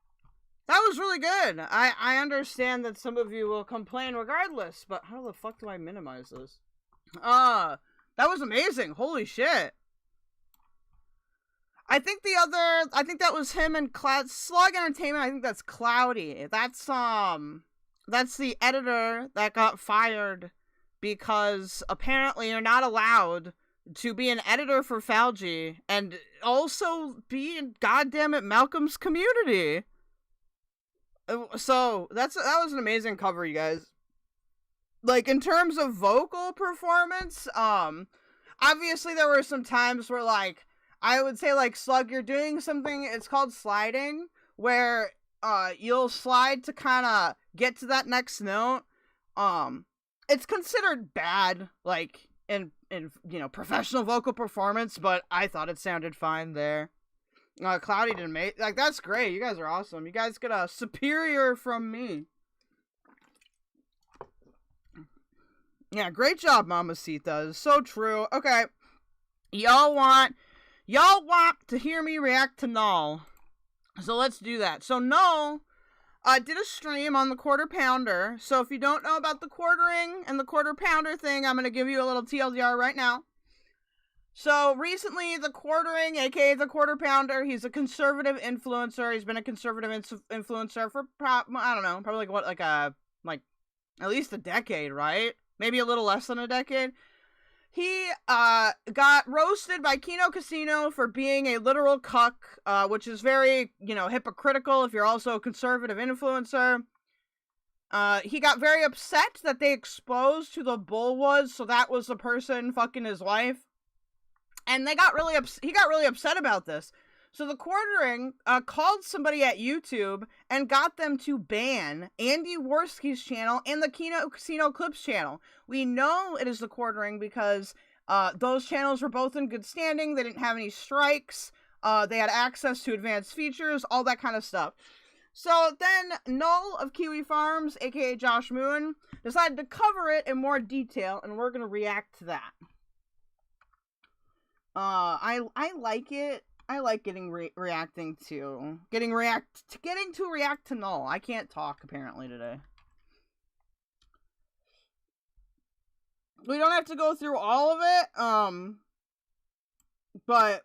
[SPEAKER 2] That was really good. I understand that some of you will complain regardless, but how the fuck do I minimize this? That was amazing. Holy shit. I think that was him and Slug Entertainment. I think that's Cloudy. That's the editor that got fired because apparently you're not allowed to be an editor for Falgi and also be in goddammit Malcolm's community. So that was an amazing cover, you guys. Like, in terms of vocal performance, obviously there were some times where, like, I would say, like, Slug, you're doing something, it's called sliding, where you'll slide to kind of get to that next note. It's considered bad, like, in you know, professional vocal performance, but I thought it sounded fine there. Cloudy didn't make, like, that's great. You guys are awesome. You guys get a superior from me. Yeah, great job, Mamacita. It's so true. Okay. Y'all want to hear me react to Null. So let's do that. So Null did a stream on the Quarter Pounder. So if you don't know about the quartering and the Quarter Pounder thing, I'm going to give you a little TLDR right now. So recently, the Quartering, aka the Quarter Pounder, he's a conservative influencer. He's been a conservative influencer for, I don't know, probably like at least a decade, right? Maybe a little less than a decade. He got roasted by KINO Casino for being a literal cuck, which is very, you know, hypocritical if you're also a conservative influencer. He got very upset that they exposed who the bull was, so that was the person fucking his wife. And he got really upset about this. So the Quartering called somebody at YouTube and got them to ban Andy Worski's channel and the KINO Casino Clips channel. We know it is the Quartering because those channels were both in good standing. They didn't have any strikes. They had access to advanced features, all that kind of stuff. So then Null of Kiwi Farms, aka Josh Moon, decided to cover it in more detail, and we're gonna react to that. I like it. I like getting reacting to Null. I can't talk apparently today. We don't have to go through all of it, but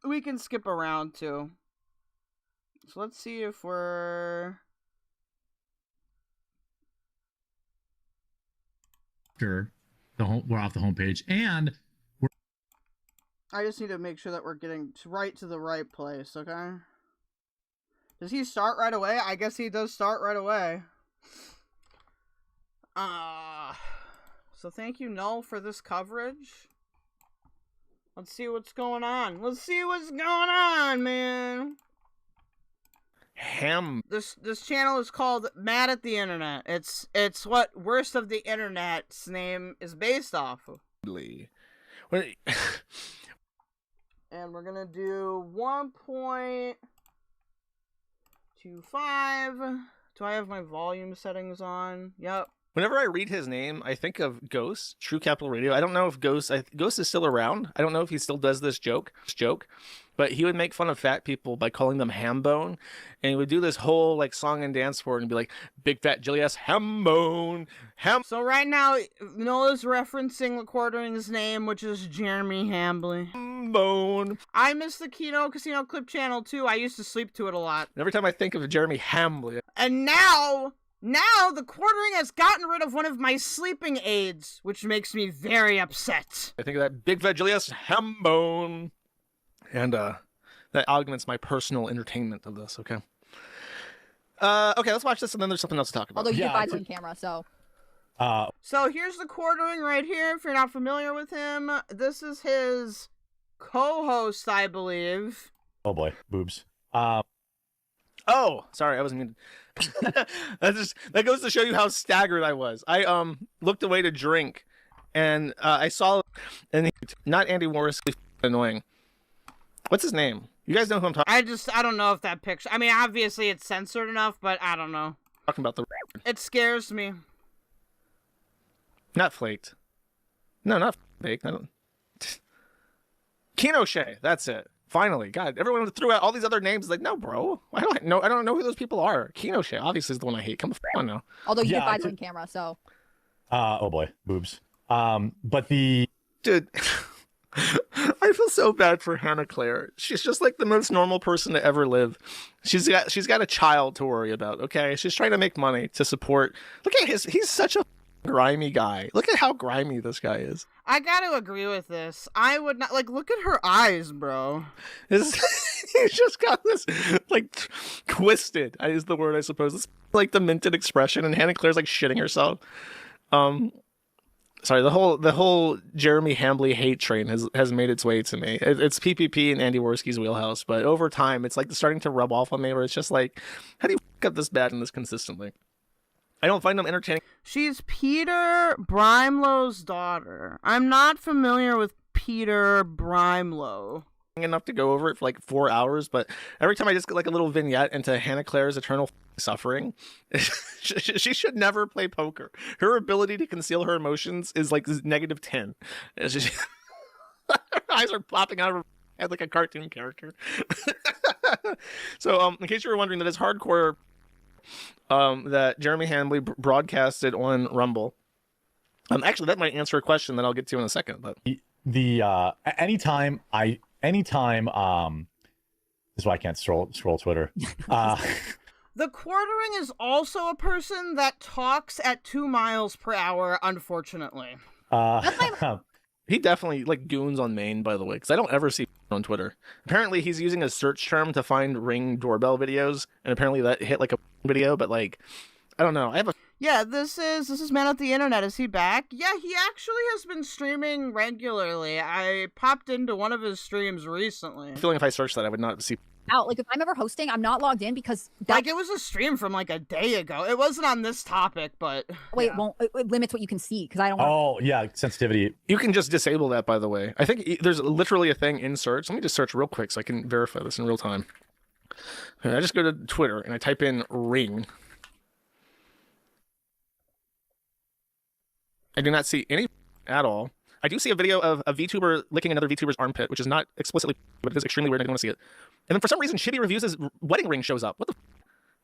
[SPEAKER 2] we can skip around too. So let's see if we're
[SPEAKER 9] we're off the homepage, and
[SPEAKER 2] I just need to make sure that we're getting right to the right place, okay? Does he start right away? I guess he does start right away. So thank you, Null, for this coverage. Let's see what's going on. Let's see what's going on, man. This channel is called Mad at the Internet. It's what Worst of the Internet's name is based off of. And we're gonna do 1.25. Do I have my volume settings on? Yep.
[SPEAKER 10] Whenever I read his name, I think of Ghost, True Capital Radio. I don't know if Ghost is still around. I don't know if he still does this joke, but he would make fun of fat people by calling them ham bone, and he would do this whole like song and dance for it and be like, big fat jelly ass ham bone, ham.
[SPEAKER 2] So right now, Nola's referencing the Quartering's name, which is Jeremy Hambley.
[SPEAKER 10] Bone.
[SPEAKER 2] I miss the KINO Casino Clip channel too. I used to sleep to it a lot.
[SPEAKER 10] And every time I think of Jeremy Hambley.
[SPEAKER 2] And now the Quartering has gotten rid of one of my sleeping aids, which makes me very upset.
[SPEAKER 10] I think of that big fat jelly ass ham bone. And that augments my personal entertainment of this, okay? Okay, let's watch this, and then there's something else to talk about.
[SPEAKER 11] Although you can on camera, so...
[SPEAKER 2] So here's the Quartering right here, if you're not familiar with him. This is his co-host, I believe.
[SPEAKER 12] Oh boy, boobs.
[SPEAKER 10] Oh, sorry, I wasn't muted. That goes to show you how staggered I was. I looked away to drink, and I saw, and not Andy Worski, annoying. What's his name? You guys know who I'm talking?
[SPEAKER 2] I don't know if that picture. I mean, obviously it's censored enough, but I don't know.
[SPEAKER 10] Talking about the.
[SPEAKER 2] It scares me.
[SPEAKER 10] Not flaked. No, not fake. I don't. Kino Shay, that's it. Finally, God, everyone threw out all these other names. Like, no, bro, I don't know. I don't know who those people are. KINO shit, obviously, is the one I hate. Come on now.
[SPEAKER 11] Although you did find on camera, so.
[SPEAKER 12] Oh boy, boobs. But the
[SPEAKER 10] dude, I feel so bad for Hannah Claire. She's just like the most normal person to ever live. She's got a child to worry about. Okay, she's trying to make money to support. Look at he's such a grimy guy. Look at how grimy this guy is.
[SPEAKER 2] I gotta agree with this. I would not look at her eyes, bro.
[SPEAKER 10] He's just got this twisted is the word, I suppose. It's like demented expression, and Hannah Claire's like shitting herself. Sorry, the whole Jeremy Hambley hate train has made its way to me. It's PPP and Andy Worski's wheelhouse, but over time, it's like starting to rub off on me. Where it's just like, how do you fuck up this bad and this consistently? I don't find them entertaining.
[SPEAKER 2] She's Peter Brimelo's daughter. I'm not familiar with Peter Brimelow
[SPEAKER 10] enough to go over it for like 4 hours, but every time I just get like a little vignette into Hannah Claire's eternal suffering, she should never play poker. Her ability to conceal her emotions is like -10. Her eyes are popping out of her head like a cartoon character. So in case you were wondering, that is hardcore that Jeremy Hambley broadcasted on Rumble. Actually, that might answer a question that I'll get to in a second. But anytime this is why I can't scroll Twitter.
[SPEAKER 2] The Quartering is also a person that talks at 2 miles per hour, unfortunately.
[SPEAKER 10] He definitely like goons on main, by the way, because I don't ever see on Twitter. Apparently he's using a search term to find Ring doorbell videos, and apparently that hit like a video, but like I don't know.
[SPEAKER 2] Yeah, this is Man at the Internet. Is he back? Yeah, he actually has been streaming regularly. I popped into one of his streams recently.
[SPEAKER 10] I'm feeling if I searched that, I would not see.
[SPEAKER 11] Out. Like if I'm ever hosting, I'm not logged in because
[SPEAKER 2] it was a stream from like a day ago. It wasn't on this topic, but
[SPEAKER 11] wait, yeah. It limits what you can see because I don't.
[SPEAKER 12] Oh yeah, sensitivity.
[SPEAKER 10] You can just disable that, by the way. I think there's literally a thing in search. Let me just search real quick so I can verify this in real time. I just go to Twitter and I type in Ring. I do not see any at all. I do see a video of a VTuber licking another VTuber's armpit, which is not explicitly, but it is extremely weird. I don't want to see it. And then for some reason, Chibi Reviews' wedding ring shows up. What the?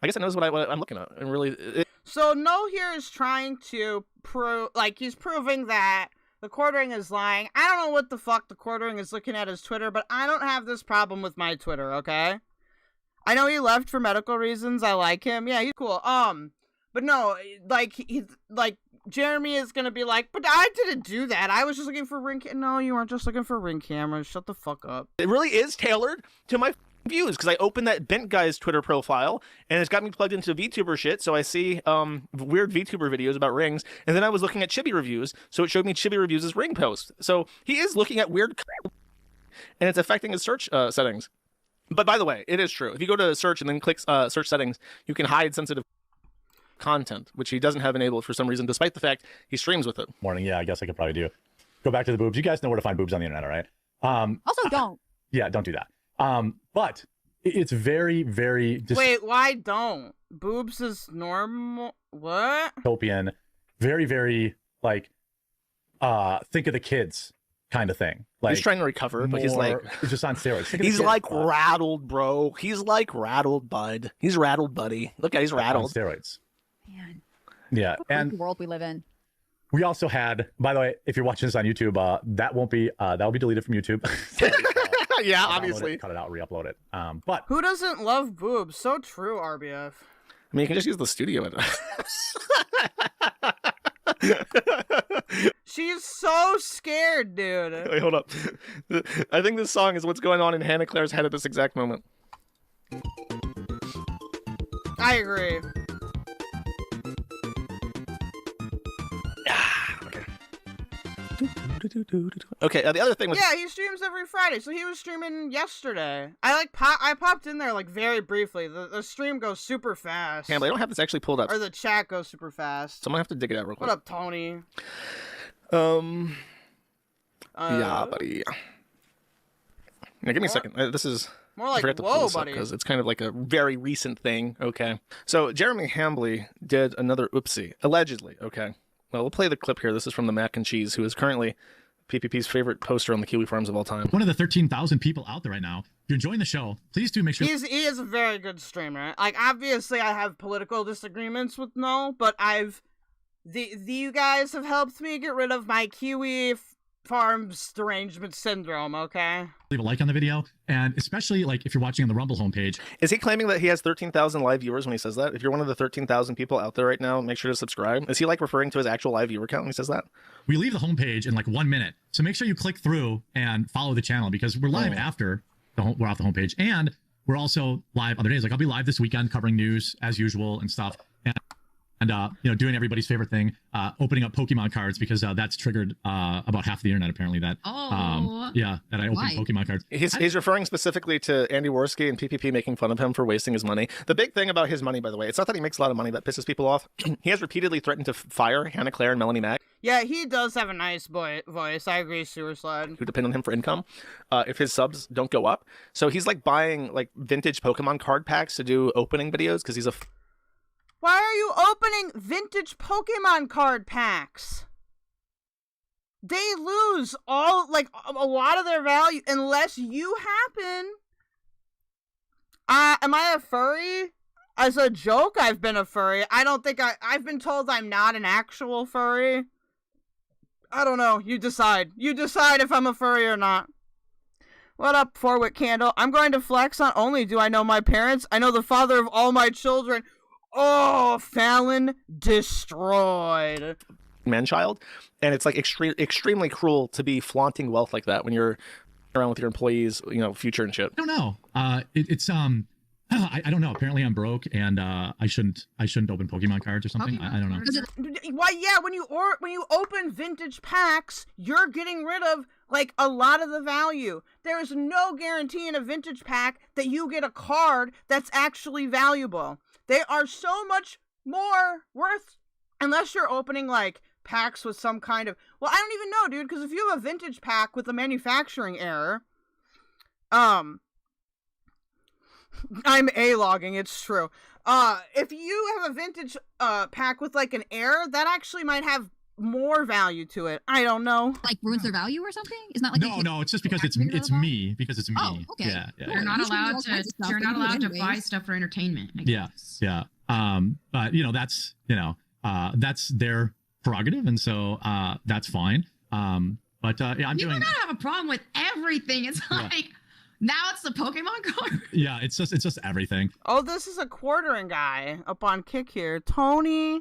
[SPEAKER 10] I guess it knows what I'm looking at. And really,
[SPEAKER 2] so No here is trying to prove, he's proving that the Quartering is lying. I don't know what the fuck the Quartering is looking at his Twitter, but I don't have this problem with my Twitter. Okay, I know he left for medical reasons. I like him. Yeah, he's cool. But no, Jeremy is gonna be like, but I didn't do that. I was just looking for ring. No, you weren't just looking for ring cameras. Shut the fuck up.
[SPEAKER 10] It really is tailored to my views because I opened that bent guy's Twitter profile and it's got me plugged into VTuber shit. So I see weird VTuber videos about rings, and then I was looking at Chibi Reviews, so it showed me Chibi Reviews' ring post. So he is looking at weird, and it's affecting his search settings. But by the way, it is true. If you go to search and then click search settings, you can hide sensitive content, which he doesn't have enabled for some reason, despite the fact he streams with it.
[SPEAKER 12] Morning, yeah, I guess I could probably do. Go back to the boobs. You guys know where to find boobs on the internet, all right?
[SPEAKER 11] Also, don't.
[SPEAKER 12] Yeah, don't do that. But it's very, very.
[SPEAKER 2] Wait, why don't? Boobs is normal. What?
[SPEAKER 12] Dystopian, very, very think of the kids kind of thing. Like
[SPEAKER 10] he's trying to recover, but he's like
[SPEAKER 12] just on steroids.
[SPEAKER 10] He's like rattled, bro. He's like rattled, bud. He's rattled, buddy. Look at he's rattled.
[SPEAKER 12] On steroids.
[SPEAKER 11] Man.
[SPEAKER 12] Yeah,
[SPEAKER 11] and the world we live in.
[SPEAKER 12] We also had, by the way, if you're watching this on YouTube, that will be deleted from YouTube.
[SPEAKER 10] Yeah, obviously.
[SPEAKER 12] Cut it out, re-upload it. But
[SPEAKER 2] who doesn't love boobs? So true, RBF.
[SPEAKER 10] I mean, you can just use the studio.
[SPEAKER 2] She's so scared, dude.
[SPEAKER 10] Wait, hold up. I think this song is what's going on in Hannah Claire's head at this exact moment.
[SPEAKER 2] I agree.
[SPEAKER 10] Okay, the other thing was...
[SPEAKER 2] Yeah, he streams every Friday, so he was streaming yesterday. I popped in there like very briefly. The stream goes super fast.
[SPEAKER 10] Yeah, but I don't have this actually pulled up.
[SPEAKER 2] Or the chat goes super fast.
[SPEAKER 10] So I'm gonna have to dig it out real quick.
[SPEAKER 2] What up, Tony?
[SPEAKER 10] Yeah, buddy. Now, give me a second. This is...
[SPEAKER 2] More like, whoa, buddy.
[SPEAKER 10] Because it's kind of like a very recent thing, okay? So, Jeremy Hambley did another oopsie, allegedly, okay? Well, we'll play the clip here. This is from the Mac and Cheese, who is currently PPP's favorite poster on the Kiwi farms of all time.
[SPEAKER 9] One of the 13,000 people out there right now. If you're enjoying the show, please do make sure.
[SPEAKER 2] He is a very good streamer. Like, obviously, I have political disagreements with No, but you guys have helped me get rid of my Kiwi farms derangement syndrome, okay?
[SPEAKER 9] Leave a like on the video, and especially like if you're watching on the Rumble homepage.
[SPEAKER 10] Is he claiming that he has 13,000 live viewers when he says that? If you're one of the 13,000 people out there right now, make sure to subscribe. Is he like referring to his actual live viewer count when he says that?
[SPEAKER 9] We leave the homepage in like 1 minute, so make sure you click through and follow the channel because we're live after we're off the homepage, and we're also live other days. Like I'll be live this weekend covering news as usual and stuff. And you know, doing everybody's favorite thing, opening up Pokemon cards because that's triggered about half the internet apparently. That that I open Pokemon cards.
[SPEAKER 10] He's referring specifically to Andy Worski and PPP making fun of him for wasting his money. The big thing about his money, by the way, it's not that he makes a lot of money that pisses people off. He has repeatedly threatened to fire Hannah Claire and Melanie Mack.
[SPEAKER 2] Yeah, he does have a nice voice. I agree, Sewer Slide.
[SPEAKER 10] Who depend on him for income if his subs don't go up. So he's like buying like vintage Pokemon card packs to do opening videos because he's a.
[SPEAKER 2] Why are you opening vintage Pokemon card packs? They lose a lot of their value unless you happen. Am I a furry? As a joke, I've been a furry. I don't think I've been told I'm not an actual furry. I don't know. You decide. You decide if I'm a furry or not. What up, Forward Candle? I'm going to flex. Not only do I know my parents, I know the father of all my children. Oh, Fallon destroyed.
[SPEAKER 10] Man-child, and it's like extremely cruel to be flaunting wealth like that when you're around with your employees, you know, future and shit.
[SPEAKER 9] I don't know. I don't know. Apparently, I'm broke, and I shouldn't open Pokemon cards or something. I don't know.
[SPEAKER 2] Why? Yeah, when you open vintage packs, you're getting rid of like a lot of the value. There is no guarantee in a vintage pack that you get a card that's actually valuable. They are so much more worth unless you're opening like packs with some kind of. Well, I don't even know, dude. Because if you have a vintage pack with a manufacturing error, I'm A-logging, it's true. If you have a vintage pack with like an error, that actually might have more value to it. I don't know.
[SPEAKER 11] Like ruins their value or something? It's not like
[SPEAKER 9] no, it's just because it's me. Because it's me.
[SPEAKER 11] Oh, okay.
[SPEAKER 9] Yeah.
[SPEAKER 13] You're not allowed to buy stuff for entertainment. I guess.
[SPEAKER 9] Yeah. But you know, that's their prerogative, and so that's fine. But yeah, I'm
[SPEAKER 13] People
[SPEAKER 9] doing.
[SPEAKER 13] don't have a problem with everything. It's like. Now it's the Pokemon card.
[SPEAKER 9] Yeah, it's just everything.
[SPEAKER 2] Oh, this is a quartering guy up on Kick here. Tony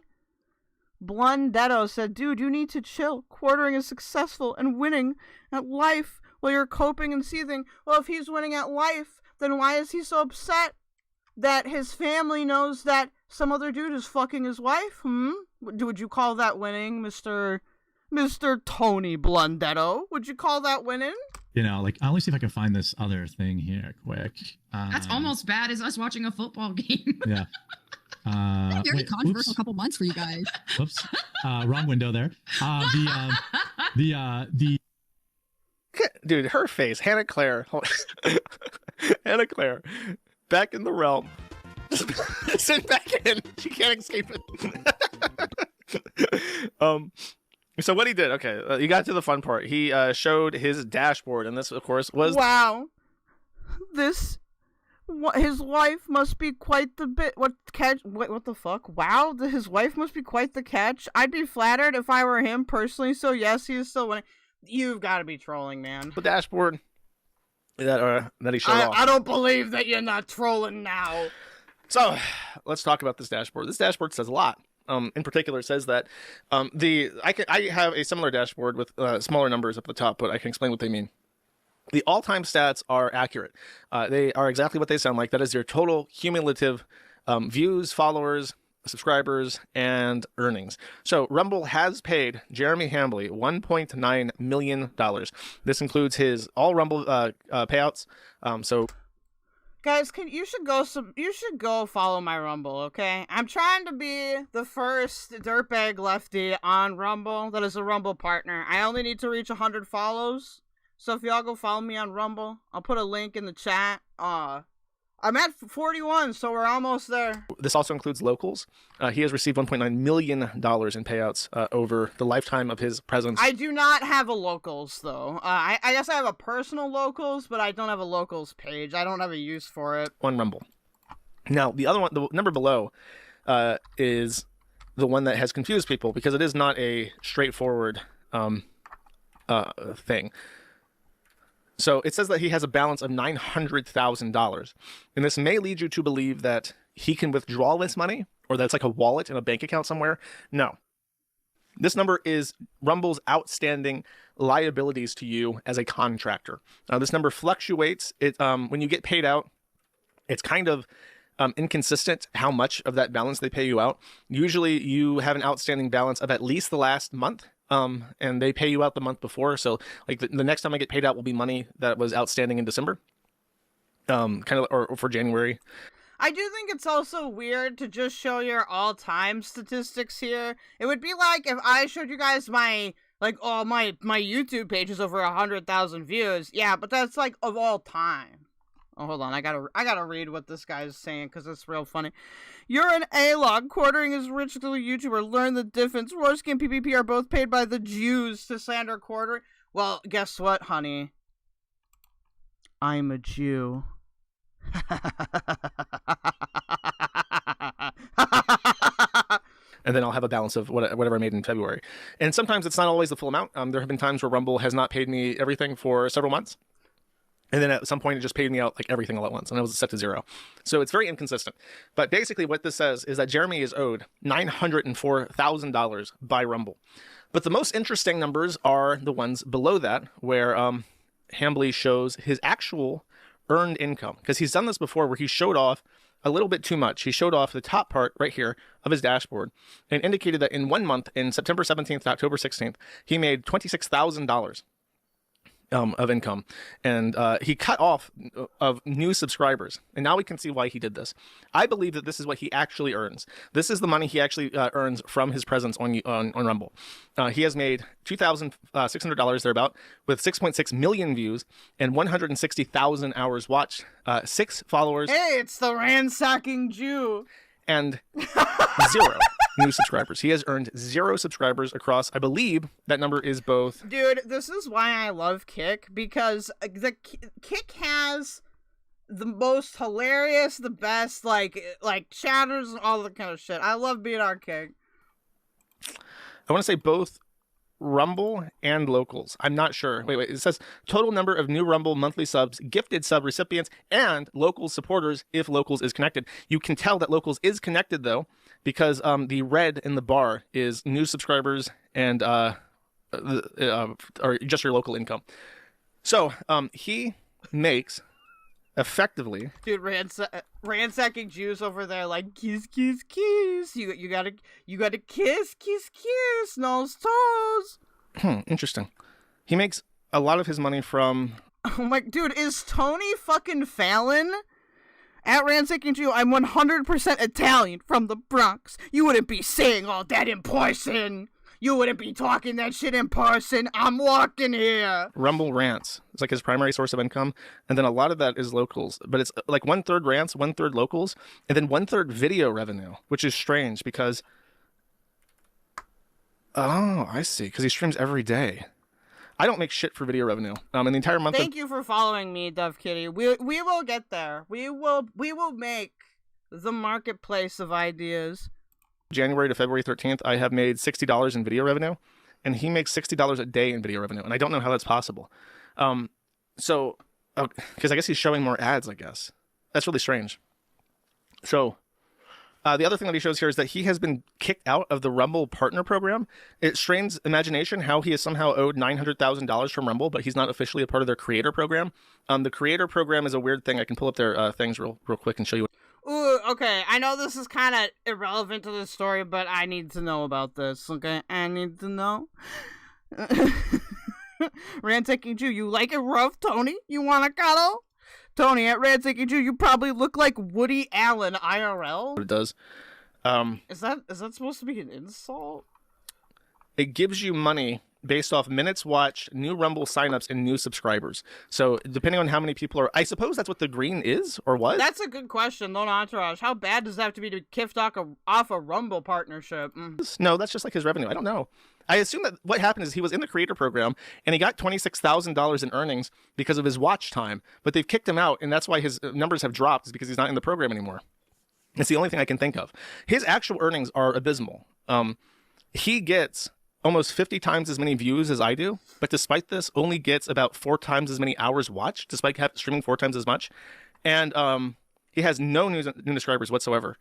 [SPEAKER 2] Blundetto said, "Dude, you need to chill. Quartering is successful and winning at life while you're coping and seething." Well, if he's winning at life, then why is he so upset that his family knows that some other dude is fucking his wife? Would you call that winning, Mr. Tony Blundetto? Would you call that winning?
[SPEAKER 9] You know, like, I'll see if I can find this other thing here quick.
[SPEAKER 13] That's almost bad as us watching a football game.
[SPEAKER 9] Yeah.
[SPEAKER 11] Very controversial couple months for you guys.
[SPEAKER 9] Whoops. Wrong window there. The
[SPEAKER 10] Dude, her face. Hannah Claire. Hannah Claire. Back in the realm. Sit back in. She can't escape it. So what he did, okay, you got to the fun part. He showed his dashboard, and this, of course, was...
[SPEAKER 2] Wow. His wife must be quite the bit... What the fuck? Wow, his wife must be quite the catch. I'd be flattered if I were him personally, so yes, he is still winning. You've got to be trolling, man.
[SPEAKER 10] The dashboard that he showed off.
[SPEAKER 2] I don't believe that you're not trolling now.
[SPEAKER 10] So, let's talk about this dashboard. This dashboard says a lot. In particular, it says that I have a similar dashboard with smaller numbers up at the top, but I can explain what they mean. The all-time stats are accurate. They are exactly what they sound like. That is your total cumulative views, followers, subscribers, and earnings. So Rumble has paid Jeremy Hambly $1.9 million. This includes his all Rumble payouts.
[SPEAKER 2] Guys, you should go follow my Rumble, okay? I'm trying to be the first dirtbag lefty on Rumble that is a Rumble partner. I only need to reach 100 follows. So if y'all go follow me on Rumble, I'll put a link in the chat. I'm at 41, so we're almost there.
[SPEAKER 10] This also includes locals. He has received $1.9 million in payouts over the lifetime of his presence.
[SPEAKER 2] I do not have a locals, though. I guess I have a personal locals, but I don't have a locals page. I don't have a use for it.
[SPEAKER 10] On Rumble. Now, the other one, the number below, is the one that has confused people because it is not a straightforward thing. So it says that he has a balance of $900,000. And this may lead you to believe that he can withdraw this money or that it's like a wallet in a bank account somewhere. No. This number is Rumble's outstanding liabilities to you as a contractor. This number fluctuates. When you get paid out, it's kind of inconsistent how much of that balance they pay you out. Usually you have an outstanding balance of at least the last month. And they pay you out the month before. So like the next time I get paid out will be money that was outstanding in December. Kind of, or for January.
[SPEAKER 2] I do think it's also weird to just show your all-time statistics here. It would be like if I showed you guys my YouTube page is over 100,000 views. Yeah, but that's like of all time. Oh, hold on. I gotta read what this guy's saying because it's real funny. You're an A-log. Quartering is rich little YouTuber. Learn the difference. Rorsky and PPP are both paid by the Jews to slander Quartering. Well, guess what, honey? I'm a Jew.
[SPEAKER 10] And then I'll have a balance of whatever I made in February. And sometimes it's not always the full amount. There have been times where Rumble has not paid me everything for several months. And then at some point, it just paid me out like everything all at once, and it was set to zero. So it's very inconsistent. But basically what this says is that Jeremy is owed $904,000 by Rumble. But the most interesting numbers are the ones below that, where Hambly shows his actual earned income. Because he's done this before where he showed off a little bit too much. He showed off the top part right here of his dashboard and indicated that in 1 month, in September 17th to October 16th, he made $26,000. Of income, and he cut off of new subscribers, and now we can see why he did this. I believe that this is what he actually earns. This is the money he actually earns from his presence on Rumble. He has made $2,600 thereabout, with 6.6 million views and 160,000 hours watched, 6 followers.
[SPEAKER 2] Hey, it's the ransacking Jew.
[SPEAKER 10] And 0 new subscribers. He has earned 0 subscribers across, I believe that number is both.
[SPEAKER 2] Dude, this is why I love Kick, because the Kick has the most hilarious, the best, like chatters and all that kind of shit. I love being our Kick.
[SPEAKER 10] I want to say both Rumble and locals. I'm not sure. Wait. It says total number of new Rumble monthly subs, gifted sub recipients, and locals supporters if locals is connected. You can tell that locals is connected though, because the red in the bar is new subscribers and or just your local income. So he makes effectively,
[SPEAKER 2] dude, ransacking Jews over there like kiss kiss kiss. You gotta kiss kiss kiss nose toes.
[SPEAKER 10] Interesting. He makes a lot of his money from.
[SPEAKER 2] Oh my, dude, is Tony fucking Fallon? At ransacking Jew, I'm 100% Italian from the Bronx. You wouldn't be saying all that in person. You wouldn't be talking that shit in person. I'm walking here.
[SPEAKER 10] Rumble rants. It's like his primary source of income. And then a lot of that is locals. But it's like 1/3 rants, 1/3 locals, and then 1/3 video revenue, which is strange because... Oh, I see. Because he streams every day. I don't make shit for video revenue. In the entire month.
[SPEAKER 2] Thank you for following me, Dove Kitty. We will get there. We will make the marketplace of ideas.
[SPEAKER 10] January to February 13th, I have made $60 in video revenue, and he makes $60 a day in video revenue, and I don't know how that's possible. Because I guess he's showing more ads, I guess. That's really strange. So, the other thing that he shows here is that he has been kicked out of the Rumble Partner Program. It strains imagination how he is somehow owed $900,000 from Rumble, but he's not officially a part of their Creator Program. The Creator Program is a weird thing. I can pull up their things real quick and show you.
[SPEAKER 2] Ooh, okay. I know this is kind of irrelevant to the story, but I need to know about this, okay? I need to know. Rantaking Jew, you like it rough, Tony? You want to cuddle? Tony, at Rantaking Jew, you probably look like Woody Allen IRL.
[SPEAKER 10] It does.
[SPEAKER 2] Is that supposed to be an insult?
[SPEAKER 10] It gives you money based off minutes watched, new Rumble signups, and new subscribers. So depending on how many people are, I suppose that's what the green is or was.
[SPEAKER 2] That's a good question, Lone Entourage. How bad does that have to be to kick off a Rumble partnership?
[SPEAKER 10] No, that's just like his revenue. I don't know. I assume that what happened is he was in the creator program and he got $26,000 in earnings because of his watch time, but they've kicked him out, and that's why his numbers have dropped, is because he's not in the program anymore. It's the only thing I can think of. His actual earnings are abysmal. He gets almost 50 times as many views as I do, but despite this, only gets about 4 times as many hours watched, despite streaming 4 times as much. And he has no new subscribers whatsoever.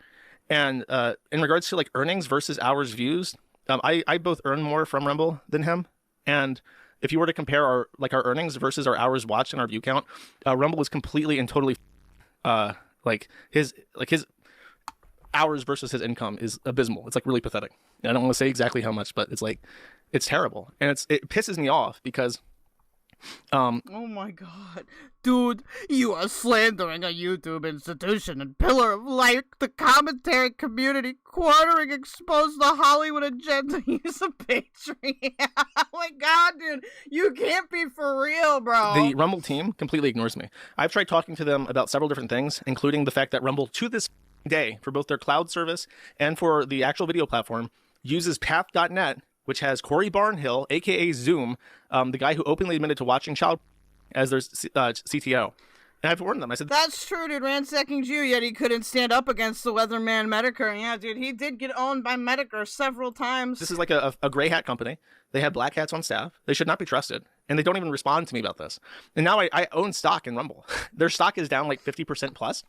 [SPEAKER 10] And in regards to like earnings versus hours views, I both earn more from Rumble than him. And if you were to compare our earnings versus our hours watched and our view count, Rumble is completely and totally his hours versus his income is abysmal. It's like really pathetic. I don't want to say exactly how much, but it's terrible. And it pisses me off because
[SPEAKER 2] oh my god. Dude, you are slandering a YouTube institution and pillar of light, the commentary community. Quartering exposed the Hollywood agenda. Use a Patreon. Oh my god, dude. You can't be for real, bro.
[SPEAKER 10] The Rumble team completely ignores me. I've tried talking to them about several different things, including the fact that Rumble, to this day, for both their cloud service and for the actual video platform, uses path.net, which has Corey Barnhill, aka Zoom, the guy who openly admitted to watching child as their CTO. And I've warned them. I said,
[SPEAKER 2] that's true, dude. Ransackinged you, yet he couldn't stand up against the weatherman Medicare. Yeah, dude, he did get owned by Medicare several times.
[SPEAKER 10] This is like a gray hat company. They have black hats on staff. They should not be trusted. And they don't even respond to me about this. And now I own stock in Rumble. Their stock is down like 50% plus.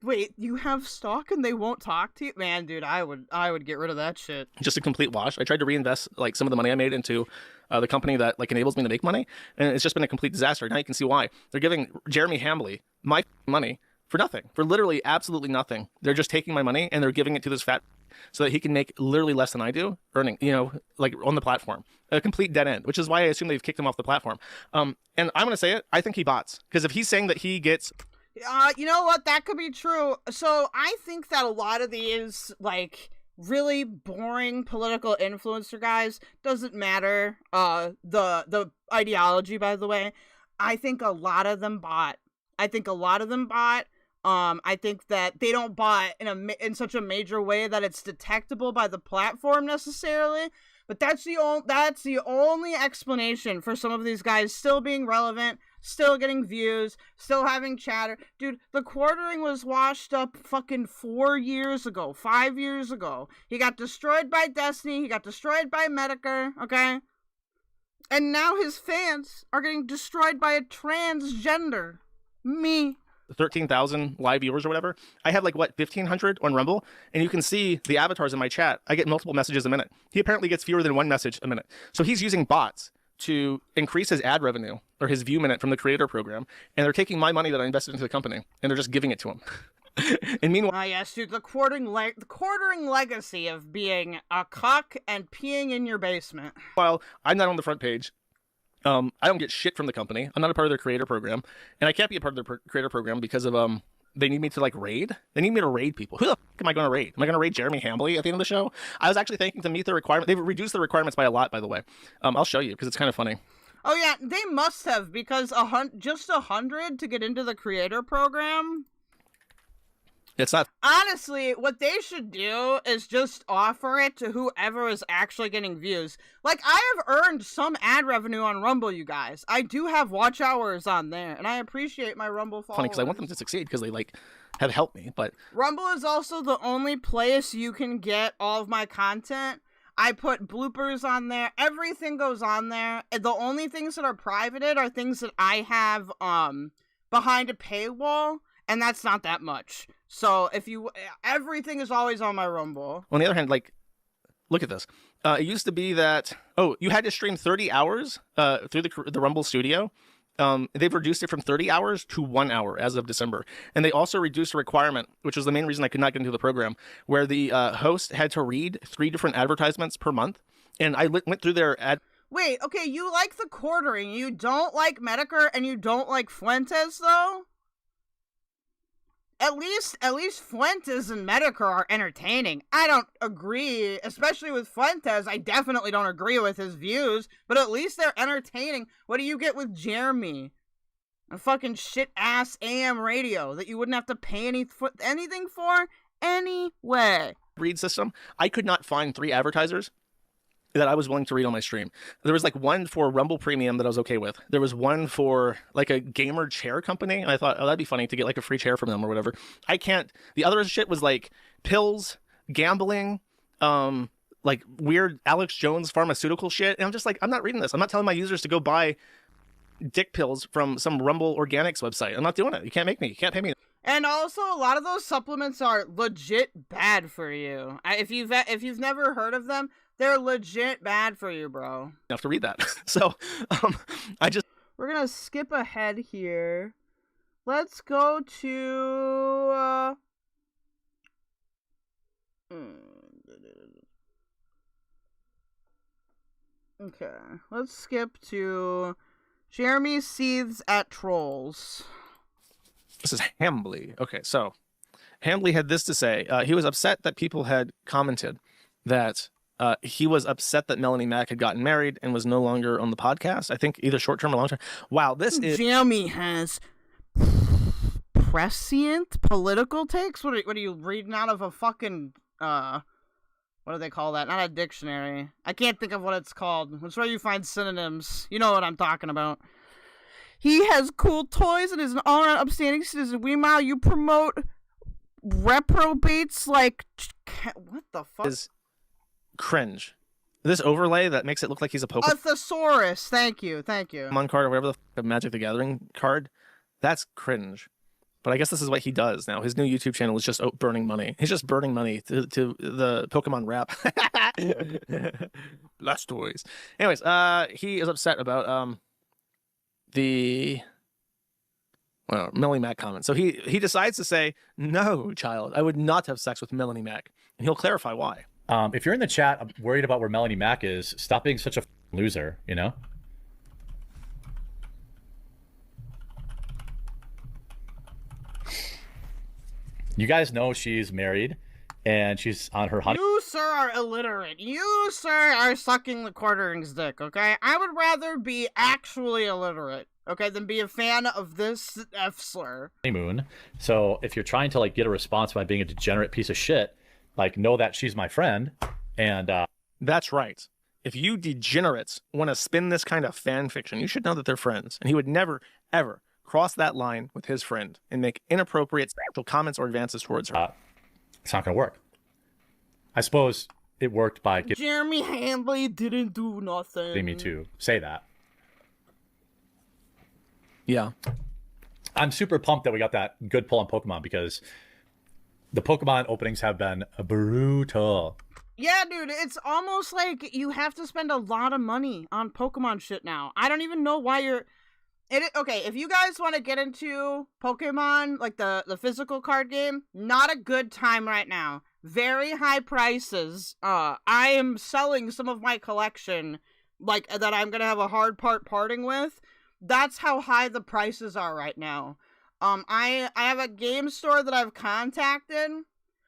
[SPEAKER 2] Wait, you have stock and they won't talk to you? Man, dude, I would get rid of that shit.
[SPEAKER 10] Just a complete wash. I tried to reinvest like some of the money I made into the company that like enables me to make money, and it's just been a complete disaster. Now you can see why. They're giving Jeremy Hambley my money for nothing, for literally absolutely nothing. They're just taking my money and they're giving it to this fat so that he can make literally less than I do, earning, like on the platform. A complete dead end, which is why I assume they've kicked him off the platform. And I'm going to say it, I think he bots, because if he's saying that he gets...
[SPEAKER 2] you know what? That could be true. So I think that a lot of these, like, really boring political influencer guys, doesn't matter the ideology, by the way. I think a lot of them bot. I think that they don't bot in such a major way that it's detectable by the platform necessarily. But that's the only explanation for some of these guys still being relevant, still getting views, still having chatter. Dude, TheQuartering was washed up fucking 4 years ago, 5 years ago. He got destroyed by Destiny, he got destroyed by Medicare, okay? And now his fans are getting destroyed by a transgender. Me.
[SPEAKER 10] 13,000 live viewers or whatever. I have 1,500 on Rumble, and you can see the avatars in my chat. I get multiple messages a minute. He apparently gets fewer than 1 message a minute. So he's using bots to increase his ad revenue or his view minute from the creator program, and they're taking my money that I invested into the company, and they're just giving it to him. And meanwhile,
[SPEAKER 2] yes, dude, the quartering legacy of being a cuck and peeing in your basement.
[SPEAKER 10] While I'm not on the front page, I don't get shit from the company. I'm not a part of their creator program, and I can't be a part of their creator program because of they need me to raid. They need me to raid people. Who the fuck am I going to raid? Am I going to raid Jeremy Hambley at the end of the show? I was actually thinking to meet the requirement. They've reduced the requirements by a lot, by the way. I'll show you because it's kind of funny.
[SPEAKER 2] Oh yeah, they must have, because just 100 to get into the creator program.
[SPEAKER 10] It's not.
[SPEAKER 2] Honestly, what they should do is just offer it to whoever is actually getting views. Like, I have earned some ad revenue on Rumble, you guys. I do have watch hours on there, and I appreciate my Rumble followers.
[SPEAKER 10] Funny, because I want them to succeed, because they, have helped me, but...
[SPEAKER 2] Rumble is also the only place you can get all of my content. I put bloopers on there. Everything goes on there. And the only things that are privated are things that I have behind a paywall, and that's not that much. So everything is always on my Rumble.
[SPEAKER 10] On the other hand, look at this. It used to be that, you had to stream 30 hours through the Rumble Studio. They've reduced it from 30 hours to 1 hour as of December. And they also reduced a requirement, which was the main reason I could not get into the program, where the host had to read 3 different advertisements per month. And I went through their ad...
[SPEAKER 2] Wait, okay, you like TheQuartering, you don't like Medicare, and you don't like Fuentes, though? at least Fuentes and Medicare are entertaining. I don't agree, especially with Fuentes. I definitely don't agree with his views, but at least they're entertaining. What do you get with Jeremy? A fucking shit-ass AM radio that you wouldn't have to pay anything for anyway.
[SPEAKER 10] Read system. I could not find 3 advertisers that I was willing to read on my stream. There was like one for Rumble Premium that I was okay with. There was one for like a gamer chair company, and I thought, oh, that'd be funny to get like a free chair from them or whatever. I can't. The other shit was like pills, gambling, like weird Alex Jones pharmaceutical shit. And I'm just like, I'm not reading this. I'm not telling my users to go buy dick pills from some Rumble Organics website. I'm not doing it. You can't make me. You can't pay me.
[SPEAKER 2] And also, a lot of those supplements are legit bad for you. If you've never heard of them, they're legit bad for you, bro.
[SPEAKER 10] You have to read that. So, we're
[SPEAKER 2] gonna skip ahead here. Let's go to okay, let's skip to Jeremy seethes at trolls.
[SPEAKER 10] This is Hambly. Okay, so Hambly had this to say. He was upset that people had commented that he was upset that Melanie Mac had gotten married and was no longer on the podcast. I think either short term or long term. Wow, this is
[SPEAKER 2] Jeremy has prescient political takes. What are you reading out of a fucking what do they call that? Not a dictionary. I can't think of what it's called. It's where you find synonyms. You know what I'm talking about. He has cool toys and is an all-around upstanding citizen. Meanwhile, you promote reprobates like what the fuck?
[SPEAKER 10] Is cringe. This overlay that makes it look like he's a Pokemon.
[SPEAKER 2] A thesaurus. Thank you.
[SPEAKER 10] Pokemon card or whatever the Magic the Gathering card. That's cringe. But I guess this is what he does now. His new YouTube channel is just burning money. He's just burning money to the Pokemon rap. Blastoise. Anyways, he is upset about the Melanie Mac comment. So he decides to say, no, child, I would not have sex with Melanie Mac. And he'll clarify why.
[SPEAKER 12] If you're in the chat, I'm worried about where Melanie Mac is. Stop being such a loser, you know? You guys know she's married and she's on her honeymoon.
[SPEAKER 2] You, sir, are illiterate. You, sir, are sucking the quartering's dick, okay? I would rather be actually illiterate, okay, than be a fan of this F-slur.
[SPEAKER 12] Honeymoon. So if you're trying to, like, get a response by being a degenerate piece of shit, like, know that she's my friend, and,
[SPEAKER 10] That's right. If you degenerates want to spin this kind of fan fiction, you should know that they're friends. And he would never, ever cross that line with his friend and make inappropriate sexual comments or advances towards her.
[SPEAKER 12] It's not going to work. I suppose it worked by
[SPEAKER 2] Jeremy Hambly didn't do nothing.
[SPEAKER 12] getting me to say that.
[SPEAKER 10] Yeah.
[SPEAKER 12] I'm super pumped that we got that good pull on Pokemon because the Pokemon openings have been brutal.
[SPEAKER 2] Yeah, dude, it's almost like you have to spend a lot of money on Pokemon shit now. I don't even know why you're... Okay, if you guys want to get into Pokemon, like the physical card game, not a good time right now. Very high prices. I am selling some of my collection, like, that I'm gonna have a hard part parting with. That's how high the prices are right now. I have a game store that I've contacted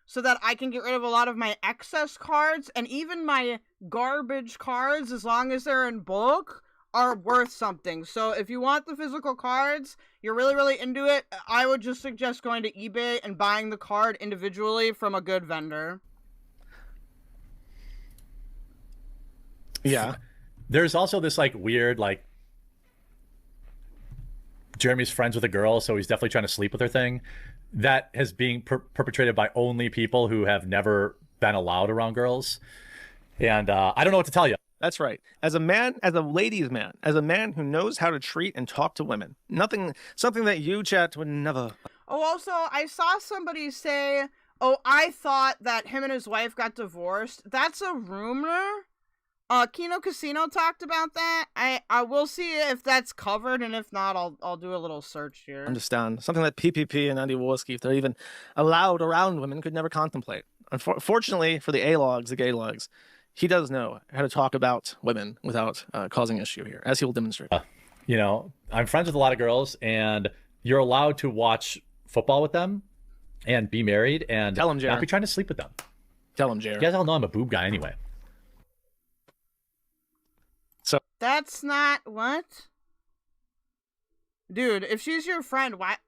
[SPEAKER 2] so that I can get rid of a lot of my excess cards, and even my garbage cards, as long as they're in bulk, are worth something. So if you want the physical cards, you're really, really into it, I would just suggest going to eBay and buying the card individually from a good vendor.
[SPEAKER 12] Yeah. There's also this, like, weird, like, Jeremy's friends with a girl, so he's definitely trying to sleep with her thing. That is being perpetrated by only people who have never been allowed around girls. And I don't know what to tell you.
[SPEAKER 10] That's right. As a man, as a ladies' man, as a man who knows how to treat and talk to women. Something that you, chat, would never.
[SPEAKER 2] Oh, also, I saw somebody say, oh, I thought that him and his wife got divorced. That's a rumor. KINO Casino talked about that. I will see if that's covered, and if not, I'll do a little search here.
[SPEAKER 10] Understand. Something that PPP and Andy Wolski, if they're even allowed around women, could never contemplate. Unfortunately for the A-logs, the gay logs, he does know how to talk about women without causing issue here, as he will demonstrate.
[SPEAKER 12] You know, I'm friends with a lot of girls, and you're allowed to watch football with them, and be married and
[SPEAKER 10] Tell him,
[SPEAKER 12] not
[SPEAKER 10] Jared.
[SPEAKER 12] be trying to sleep with them.
[SPEAKER 10] Tell him, Jared.
[SPEAKER 12] You guys all know I'm a boob guy anyway.
[SPEAKER 10] So
[SPEAKER 2] That's not what? Dude, if she's your friend, why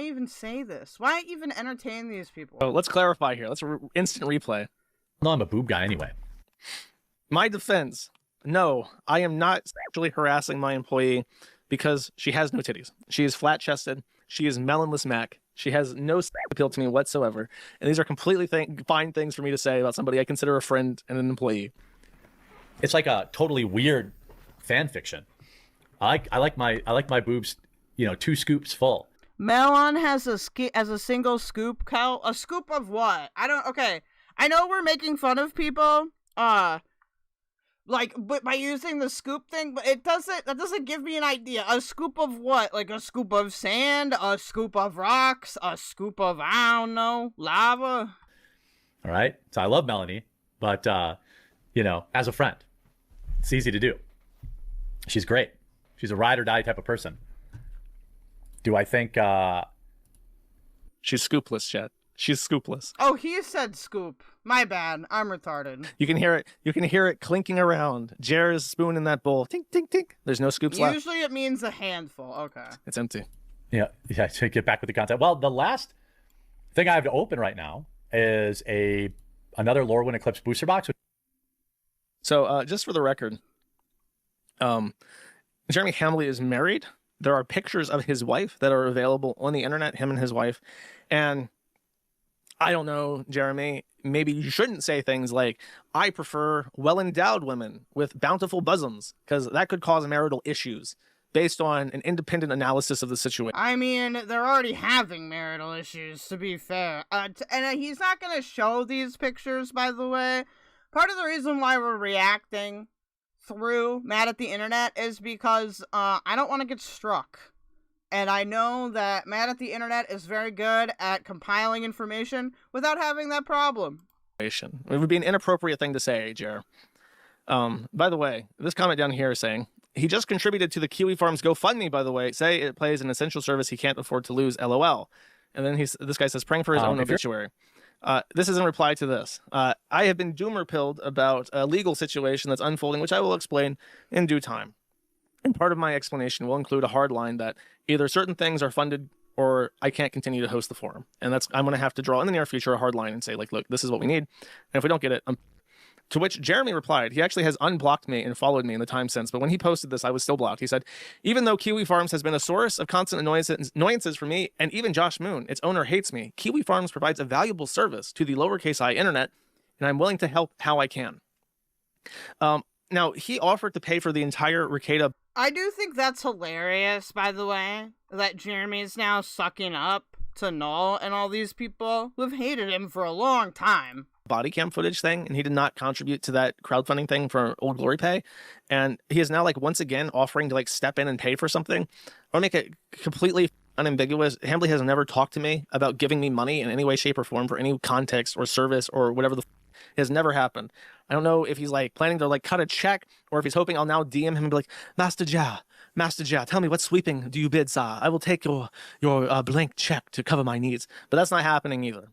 [SPEAKER 2] even say this? Why even entertain these people?
[SPEAKER 10] So let's clarify here. Let's instant replay.
[SPEAKER 12] No, I'm a boob guy anyway.
[SPEAKER 10] My defense. No, I am not sexually harassing my employee because she has no titties. She is flat-chested. She is melonless Mac. She has no sex appeal to me whatsoever. And these are completely fine things for me to say about somebody I consider a friend and an employee.
[SPEAKER 12] It's like a totally weird fan fiction. I like my boobs, 2 scoops full.
[SPEAKER 2] Melon has a single scoop. Cal, a scoop of what? Okay. I know we're making fun of people. But by using the scoop thing, but that doesn't give me an idea. A scoop of what? Like a scoop of sand, a scoop of rocks, a scoop of, I don't know, lava.
[SPEAKER 12] All right. So I love Melanie, but, as a friend, it's easy to do. She's great. She's a ride or die type of person. Do I think,
[SPEAKER 10] she's scoopless, Chet. She's scoopless.
[SPEAKER 2] Oh, he said scoop. My bad. I'm retarded.
[SPEAKER 10] You can hear it. You can hear it clinking around. Jared's spoon in that bowl. Tink, tink, tink. There's no scoops left.
[SPEAKER 2] Usually it means a handful. Okay.
[SPEAKER 10] It's empty.
[SPEAKER 12] Yeah. To get back with the content. Well, the last thing I have to open right now is another Lorwyn Eclipse booster box.
[SPEAKER 10] So, just for the record, Jeremy Hamley is married. There are pictures of his wife that are available on the internet, him and his wife. And I don't know, Jeremy, maybe you shouldn't say things like, I prefer well-endowed women with bountiful bosoms, because that could cause marital issues based on an independent analysis of the situation.
[SPEAKER 2] I mean, they're already having marital issues, to be fair. And he's not going to show these pictures, by the way. Part of the reason why we're reacting through Mad at the Internet is because I don't want to get struck. And I know that Mad at the Internet is very good at compiling information without having that problem.
[SPEAKER 10] It would be an inappropriate thing to say, Jer. By the way, this comment down here is saying, he just contributed to the Kiwi Farms GoFundMe, by the way. Say it plays an essential service he can't afford to lose, LOL. And then this guy says, praying for his own obituary. This is in reply to this. I have been doomer-pilled about a legal situation that's unfolding, which I will explain in due time. And part of my explanation will include a hard line that either certain things are funded or I can't continue to host the forum. And I'm going to have to draw in the near future a hard line and say, like, look, this is what we need. And if we don't get it, to which Jeremy replied, he actually has unblocked me and followed me in the time since. But when he posted this, I was still blocked. He said, even though Kiwi Farms has been a source of constant annoyances for me and even Josh Moon, its owner, hates me, Kiwi Farms provides a valuable service to the lowercase I internet, and I'm willing to help how I can. Now, he offered to pay for the entire Ricada.
[SPEAKER 2] I do think that's hilarious, by the way, that Jeremy's now sucking up to Null and all these people who have hated him for a long time.
[SPEAKER 10] Body cam footage thing, and he did not contribute to that crowdfunding thing for Old Glory Pay. And he is now, like, once again offering to, like, step in and pay for something. I want to make it completely unambiguous. Hambley has never talked to me about giving me money in any way, shape, or form for any context or service or whatever it has never happened. I don't know if he's like planning to like cut a check or if he's hoping I'll now DM him and be like, Master Jia, tell me what sweeping do you bid, sir? I will take your blank check to cover my needs. But that's not happening either.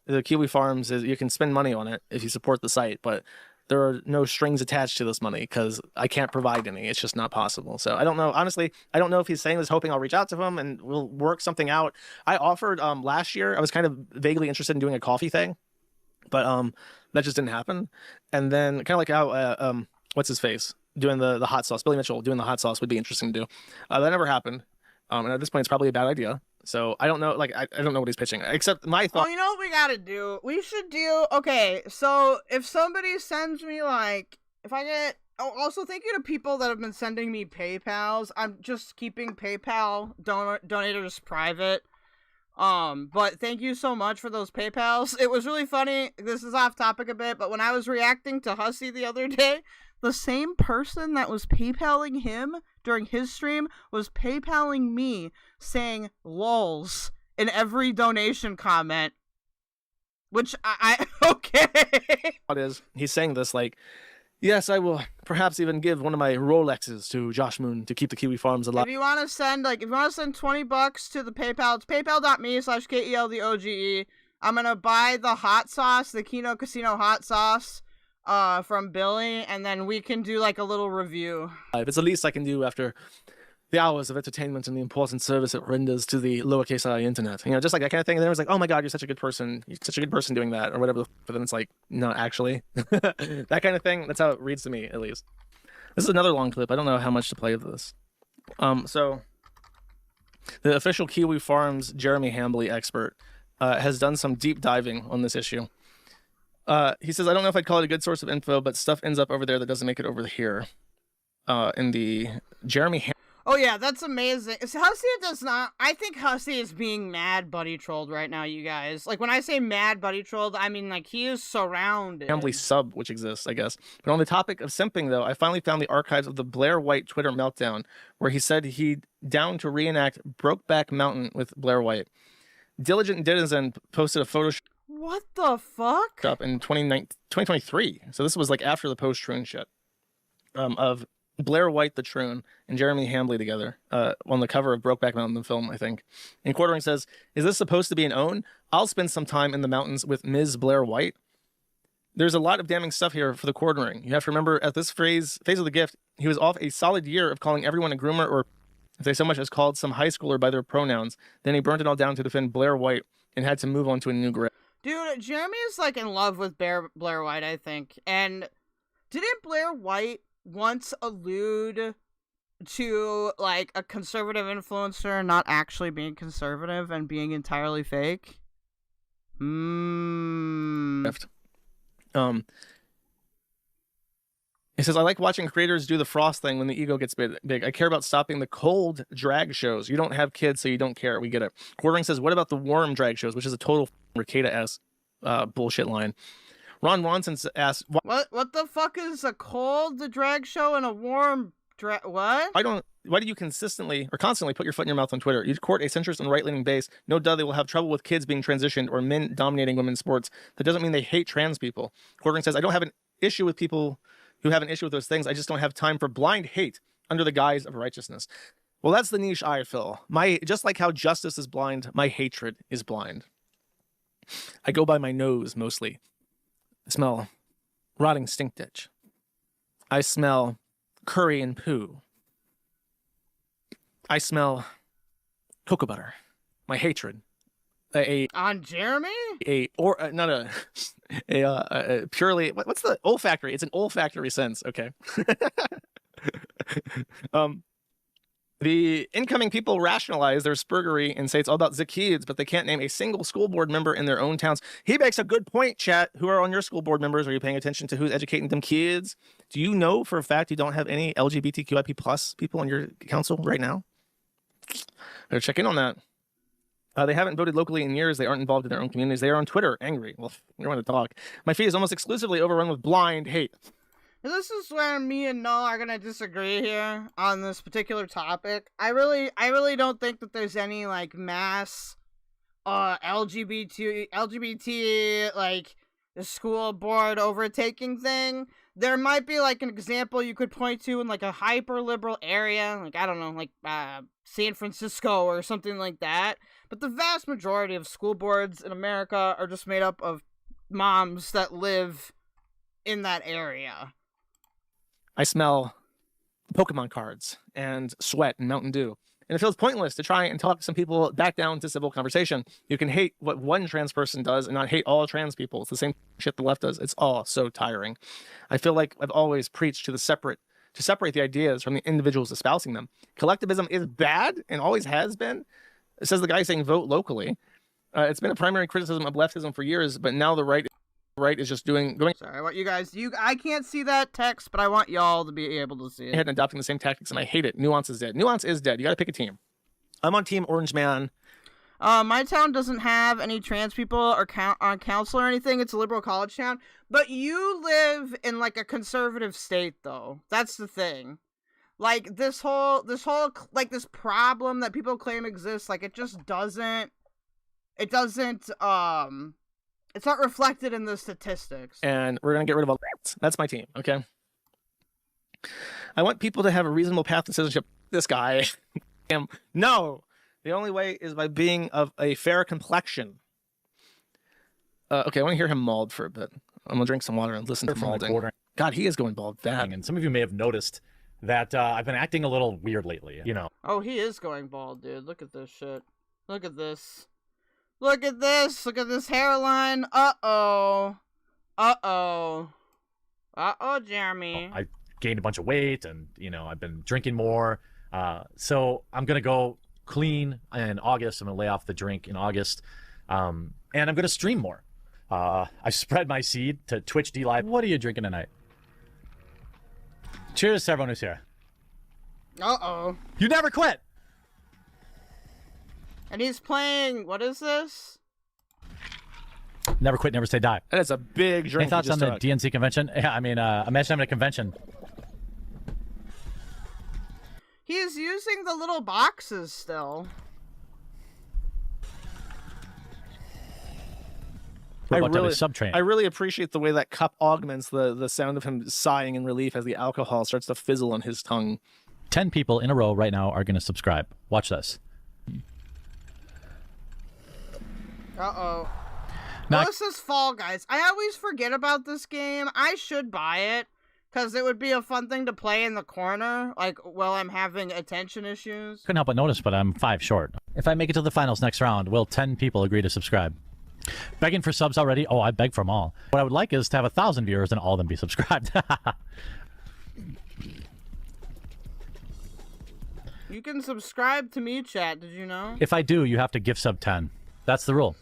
[SPEAKER 10] The Kiwi Farms is, you can spend money on it if you support the site, but there are no strings attached to this money because I can't provide any. It's just not possible. So I don't know. Honestly, I don't know if he's saying this hoping I'll reach out to him and we'll work something out. I offered last year, I was kind of vaguely interested in doing a coffee thing, but that just didn't happen. And then kind of like how, what's his face? Doing the hot sauce, Billy Mitchell doing the hot sauce would be interesting to do. That never happened. And at this point, it's probably a bad idea. So I don't know, like, I don't know what he's pitching, except my thought.
[SPEAKER 2] Oh, you know what we gotta do? We should do, okay, so if somebody sends me, like, if I get, oh, also thank you to people that have been sending me PayPals. I'm just keeping PayPal donators private. But thank you so much for those PayPals. It was really funny. This is off topic a bit, but when I was reacting to Hussy the other day, the same person that was PayPaling him during his stream was PayPaling me, saying lols in every donation comment. Which I okay.
[SPEAKER 10] What is he's saying this like, Yes, I will perhaps even give one of my Rolexes to Josh Moon to keep the Kiwi Farms alive.
[SPEAKER 2] If you want to send $20 to the PayPal, it's paypal.me/KELDOGE. I'm gonna buy the hot sauce, the KINO Casino hot sauce, from Billy, and then we can do like a little review.
[SPEAKER 10] It's the least I can do after the hours of entertainment and the important service it renders to the lowercase I internet. You know, just like that kind of thing. And then it was like, oh my God, you're such a good person. You're such a good person doing that, or whatever. But then it's like, not actually. That kind of thing. That's how it reads to me, at least. This is another long clip. I don't know how much to play of this. So the official Kiwi Farms Jeremy Hambley expert has done some deep diving on this issue. He says, I don't know if I'd call it a good source of info, but stuff ends up over there that doesn't make it over here. In the Jeremy
[SPEAKER 2] Oh yeah, that's amazing. Hussy does not. I think Hussy is being mad buddy trolled right now, you guys. Like when I say mad buddy trolled, I mean like he is surrounded.
[SPEAKER 10] Family sub, which exists, I guess. But on the topic of simping, though, I finally found the archives of the Blair White Twitter meltdown, where he said he down to reenact Brokeback Mountain with Blair White. Diligent Denizen posted a photo.
[SPEAKER 2] What the fuck?
[SPEAKER 10] Up in 2023. So this was like after the post-Troon shit. Of Blair White, the Troon, and Jeremy Hambley together on the cover of Brokeback Mountain, the film, I think. And Quartering says, is this supposed to be an own? I'll spend some time in the mountains with Ms. Blair White. There's a lot of damning stuff here for the Quartering. You have to remember, at this phase of the gift, he was off a solid year of calling everyone a groomer, or if they so much as called some high schooler by their pronouns. Then he burnt it all down to defend Blair White and had to move on to a new grade.
[SPEAKER 2] Dude, Jeremy is like in love with Blair White, I think. And didn't Blair White once allude to like a conservative influencer not actually being conservative and being entirely fake?
[SPEAKER 10] He says, I like watching creators do the Frost thing when the ego gets big. I care about stopping the cold drag shows. You don't have kids, so you don't care. We get it. Quartering says, what about the warm drag shows, which is a total Ricada-esque bullshit line. Ron Ronson asks,
[SPEAKER 2] what the fuck is a cold drag show and a warm drag? What?
[SPEAKER 10] Why do you constantly put your foot in your mouth on Twitter? You court a centrist and right-leaning base. No doubt they will have trouble with kids being transitioned or men dominating women's sports. That doesn't mean they hate trans people. Quartering says, I don't have an issue with people who have an issue with those things. I just don't have time for blind hate under the guise of righteousness. Well, that's the niche I fill. Just like how justice is blind, my hatred is blind. I go by my nose mostly. I smell rotting stink ditch. I smell curry and poo. I smell cocoa butter. My hatred.
[SPEAKER 2] On Jeremy?
[SPEAKER 10] Purely. What's the olfactory? It's an olfactory sense. Okay. The incoming people rationalize their spurgery and say it's all about the kids, but they can't name a single school board member in their own towns. He makes a good point, chat. Who are on your school board members? Are you paying attention to who's educating them kids? Do you know for a fact you don't have any LGBTQIP plus people on your council right now? Better check in on that. They haven't voted locally in years. They aren't involved in their own communities. They are on Twitter, angry. Well, you don't want to talk. My feed is almost exclusively overrun with blind hate.
[SPEAKER 2] This is where me and Null are gonna disagree here on this particular topic. I really don't think that there's any like mass LGBT like the school board overtaking thing. There might be like an example you could point to in like a hyper liberal area, like I don't know, like San Francisco or something like that. But the vast majority of school boards in America are just made up of moms that live in that area.
[SPEAKER 10] I smell Pokemon cards and sweat and Mountain Dew. And it feels pointless to try and talk some people back down to civil conversation. You can hate what one trans person does and not hate all trans people. It's the same shit the left does. It's all so tiring. I feel like I've always preached to separate the ideas from the individuals espousing them. Collectivism is bad and always has been. It says the guy saying vote locally. It's been a primary criticism of leftism for years, but now the right is just going.
[SPEAKER 2] Sorry, I want you guys. I can't see that text, but I want y'all to be able to see it.
[SPEAKER 10] And adopting the same tactics, and I hate it. Nuance is dead. Nuance is dead. You got to pick a team. I'm on Team Orange Man.
[SPEAKER 2] My town doesn't have any trans people or on council or anything. It's a liberal college town. But you live in like a conservative state, though. That's the thing. Like this whole like this problem that people claim exists. Like it just doesn't. It doesn't. It's not reflected in the statistics.
[SPEAKER 10] And we're gonna get rid of all that. That's my team. Okay. I want people to have a reasonable path to citizenship. This guy. No. The only way is by being of a fair complexion. Okay, I want to hear him mauled for a bit. I'm going to drink some water and listen to maulding. God, he is going bald bad.
[SPEAKER 12] And some of you may have noticed that I've been acting a little weird lately, you know.
[SPEAKER 2] Oh, he is going bald, dude. Look at this shit. Look at this. Look at this. Look at this hairline. Uh-oh. Uh-oh. Uh-oh, Jeremy.
[SPEAKER 12] I gained a bunch of weight and, you know, I've been drinking more. So I'm going to go clean in August. I'm going to lay off the drink in August. And I'm going to stream more. I spread my seed to Twitch D Live. What are you drinking tonight? Cheers to everyone who's here.
[SPEAKER 2] Uh-oh.
[SPEAKER 12] You never quit!
[SPEAKER 2] And he's playing, what is this?
[SPEAKER 12] Never quit, never say die.
[SPEAKER 10] That's a big drink.
[SPEAKER 12] Any thoughts on the DNC convention? Yeah, I mean, imagine having a convention.
[SPEAKER 2] He's using the little boxes still.
[SPEAKER 12] I
[SPEAKER 10] really appreciate the way that cup augments the sound of him sighing in relief as the alcohol starts to fizzle on his tongue.
[SPEAKER 12] 10 people in a row right now are going to subscribe. Watch this.
[SPEAKER 2] Uh-oh.
[SPEAKER 12] Now,
[SPEAKER 2] Oh, this is Fall Guys. I always forget about this game. I should buy it, because it would be a fun thing to play in the corner, like, while I'm having attention issues.
[SPEAKER 12] Couldn't help but notice, but I'm 5 short. If I make it to the finals next round, will 10 people agree to subscribe? Begging for subs already? Oh, I beg for them all. What I would like is to have 1,000 viewers and all of them be subscribed.
[SPEAKER 2] You can subscribe to me, chat. Did you know?
[SPEAKER 12] If I do, you have to gift sub 10. That's the rule.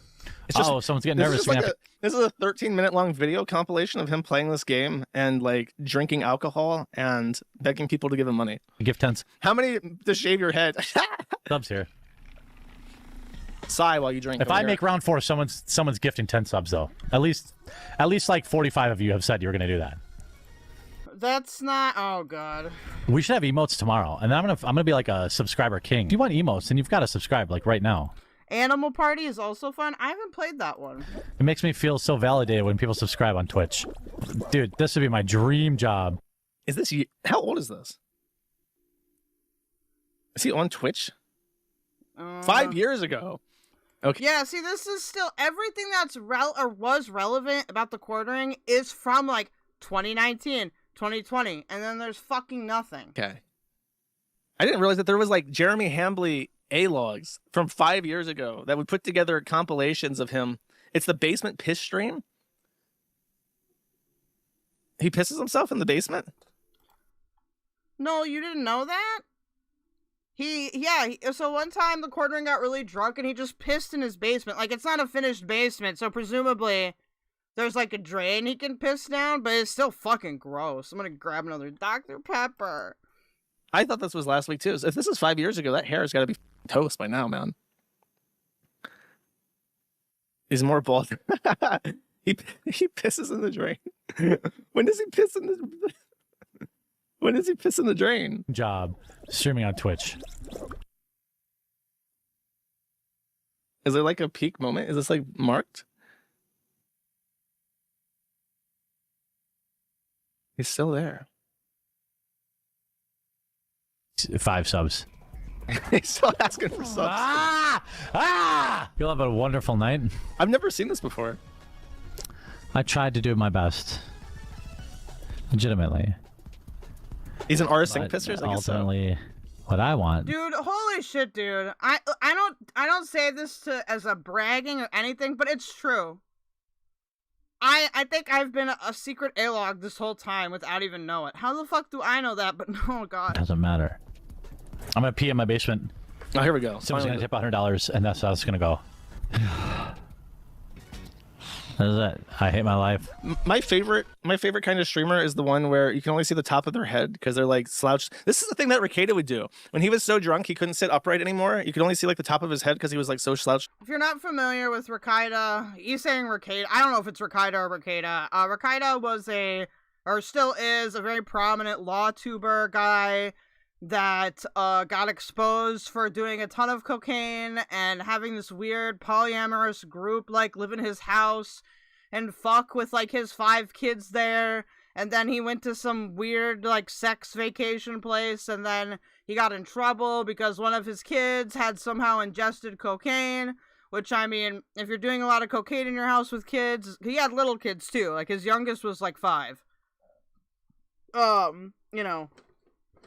[SPEAKER 12] Oh, someone's getting nervous.
[SPEAKER 10] This is a 13-minute long video compilation of him playing this game and like drinking alcohol and begging people to give him money.
[SPEAKER 12] Gift 10s.
[SPEAKER 10] How many to shave your head?
[SPEAKER 12] Subs here.
[SPEAKER 10] Sigh while you drink.
[SPEAKER 12] If I make round 4, someone's gifting 10 subs though. At least like 45 of you have said you're gonna do that.
[SPEAKER 2] That's not. Oh god.
[SPEAKER 12] We should have emotes tomorrow, and then I'm gonna be like a subscriber king. If you want emotes, then you've got to subscribe like right now.
[SPEAKER 2] Animal Party is also fun. I haven't played that one.
[SPEAKER 12] It makes me feel so validated when people subscribe on Twitch. Dude, this would be my dream job.
[SPEAKER 10] Is this you? How old is this? Is he on Twitch? 5 years ago. Okay.
[SPEAKER 2] Yeah, see, this is still everything that's was relevant about the quartering is from like 2019, 2020, and then there's fucking nothing.
[SPEAKER 10] Okay. I didn't realize that there was like Jeremy Hambley A-logs from 5 years ago that would put together compilations of him. It's the basement piss stream. He pisses himself in the basement?
[SPEAKER 2] No, you didn't know that? So one time the quartering got really drunk and he just pissed in his basement. Like, it's not a finished basement, so presumably there's like a drain he can piss down, but it's still fucking gross. I'm gonna grab another Dr. Pepper.
[SPEAKER 10] I thought this was last week too. So if this is 5 years ago, that hair has got to be toast by now, man. He's more bald. he pisses in the drain. When does he piss in the? When does he piss in the drain?
[SPEAKER 12] Job streaming on Twitch.
[SPEAKER 10] Is there like a peak moment? Is this like marked? He's still there.
[SPEAKER 12] 5 subs.
[SPEAKER 10] He's still asking for subs.
[SPEAKER 12] You'll have a wonderful night.
[SPEAKER 10] I've never seen this before.
[SPEAKER 12] I tried to do my best. Legitimately.
[SPEAKER 10] He's an rsync pissers, I guess.
[SPEAKER 12] Ultimately, what I want.
[SPEAKER 2] Dude, holy shit, dude. I don't say this as a bragging or anything, but it's true. I think I've been a secret A-log this whole time without even knowing it. How the fuck do I know that? But no, God.
[SPEAKER 12] Doesn't matter. I'm gonna pee in my basement.
[SPEAKER 10] Oh, here we go.
[SPEAKER 12] Someone's gonna tip $100, and that's how it's gonna go. That is it. I hate my life.
[SPEAKER 10] My favorite kind of streamer is the one where you can only see the top of their head because they're like slouched. This is the thing that Ricada would do. When he was so drunk he couldn't sit upright anymore, you could only see like the top of his head because he was like so slouched.
[SPEAKER 2] If you're not familiar with Ricada, he's saying Ricada. I don't know if it's Ricada or Ricada. Ricada was or still is, a very prominent law tuber guy that got exposed for doing a ton of cocaine and having this weird polyamorous group like live in his house and fuck with like his 5 kids there and then he went to some weird, like, sex vacation place, and then he got in trouble because one of his kids had somehow ingested cocaine, which, I mean, if you're doing a lot of cocaine in your house with kids, he had little kids, too. Like, his youngest was, like, 5. You know,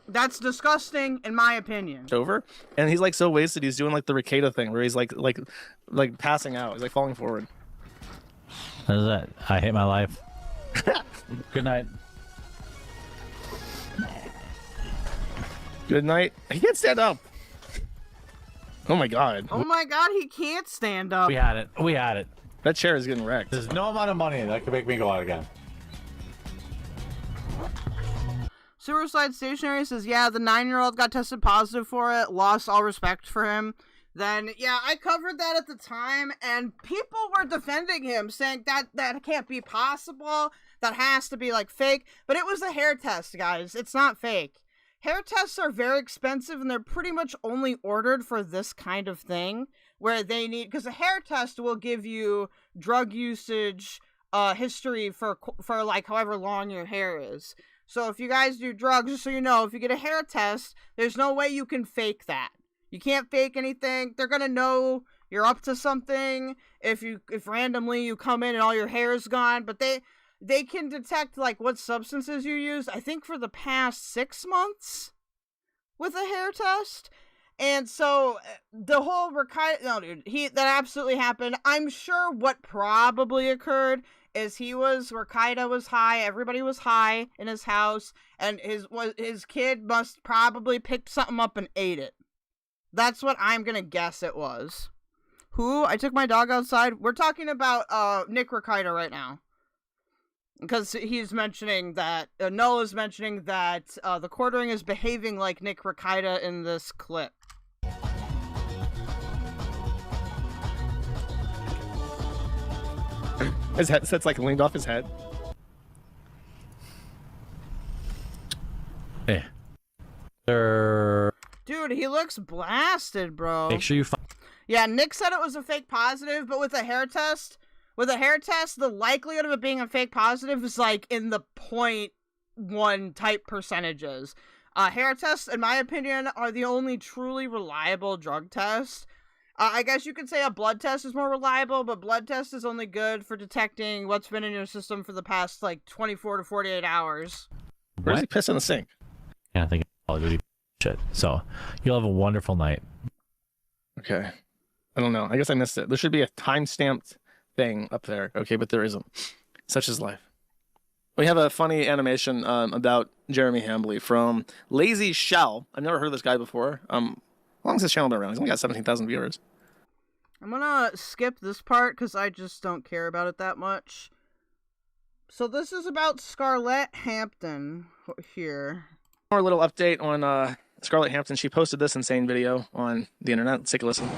[SPEAKER 2] that's disgusting, in my opinion.
[SPEAKER 10] Over, and he's, like, so wasted, he's doing, like, the Ricada thing, where he's, like passing out. He's, like, falling forward.
[SPEAKER 12] What is that? I hate my life. Good night.
[SPEAKER 10] Good night. He can't stand up. Oh my god.
[SPEAKER 2] Oh my god, he can't stand up.
[SPEAKER 12] We had it. We had it.
[SPEAKER 10] That chair is getting wrecked.
[SPEAKER 12] There's no amount of money that could make me go out again.
[SPEAKER 2] Suicide Stationery says, yeah, the 9-year-old got tested positive for it, lost all respect for him. Then, yeah, I covered that at the time, and people were defending him, saying that can't be possible, that has to be, like, fake. But it was a hair test, guys. It's not fake. Hair tests are very expensive, and they're pretty much only ordered for this kind of thing, where they need, because a hair test will give you drug usage history for like however long your hair is. So if you guys do drugs, just so you know, if you get a hair test, there's no way you can fake that. You can't fake anything. They're gonna know you're up to something if randomly you come in and all your hair is gone, but they can detect, like, what substances you used, I think, for the past 6 months with a hair test. And so the whole no, dude, that absolutely happened. I'm sure what probably occurred is Ricada was high, everybody was high in his house, and his kid must probably picked something up and ate it. That's what I'm gonna guess it was. Who? I took my dog outside. We're talking about Nick Ricada right now. Because he's mentioning that, Noah's mentioning that TheQuartering is behaving like Nick Ricada in this clip.
[SPEAKER 10] His headset's like leaned off his head.
[SPEAKER 12] Hey.
[SPEAKER 2] Dude, he looks blasted, bro.
[SPEAKER 12] Make sure you
[SPEAKER 2] Yeah, Nick said it was a fake positive, but with a hair test, the likelihood of it being a fake positive is like in the 0.1 type percentages. Hair tests, in my opinion, are the only truly reliable drug test. I guess you could say a blood test is more reliable, but blood test is only good for detecting what's been in your system for the past, like, 24 to 48 hours.
[SPEAKER 10] Where's he piss in the sink?
[SPEAKER 12] Yeah, I think it's Call of Duty shit. So, you'll have a wonderful night.
[SPEAKER 10] Okay. I don't know. I guess I missed it. There should be a time-stamped thing up there. Okay, but there isn't. Such is life. We have a funny animation about Jeremy Hambley from Lazy Shell. I've never heard of this guy before. How long has this channel been around? He's only got 17,000 viewers.
[SPEAKER 2] I'm gonna skip this part because I just don't care about it that much. So this is about Scarlett Hampton here.
[SPEAKER 10] More little update on Scarlett Hampton. She posted this insane video on the internet. Let's take a listen.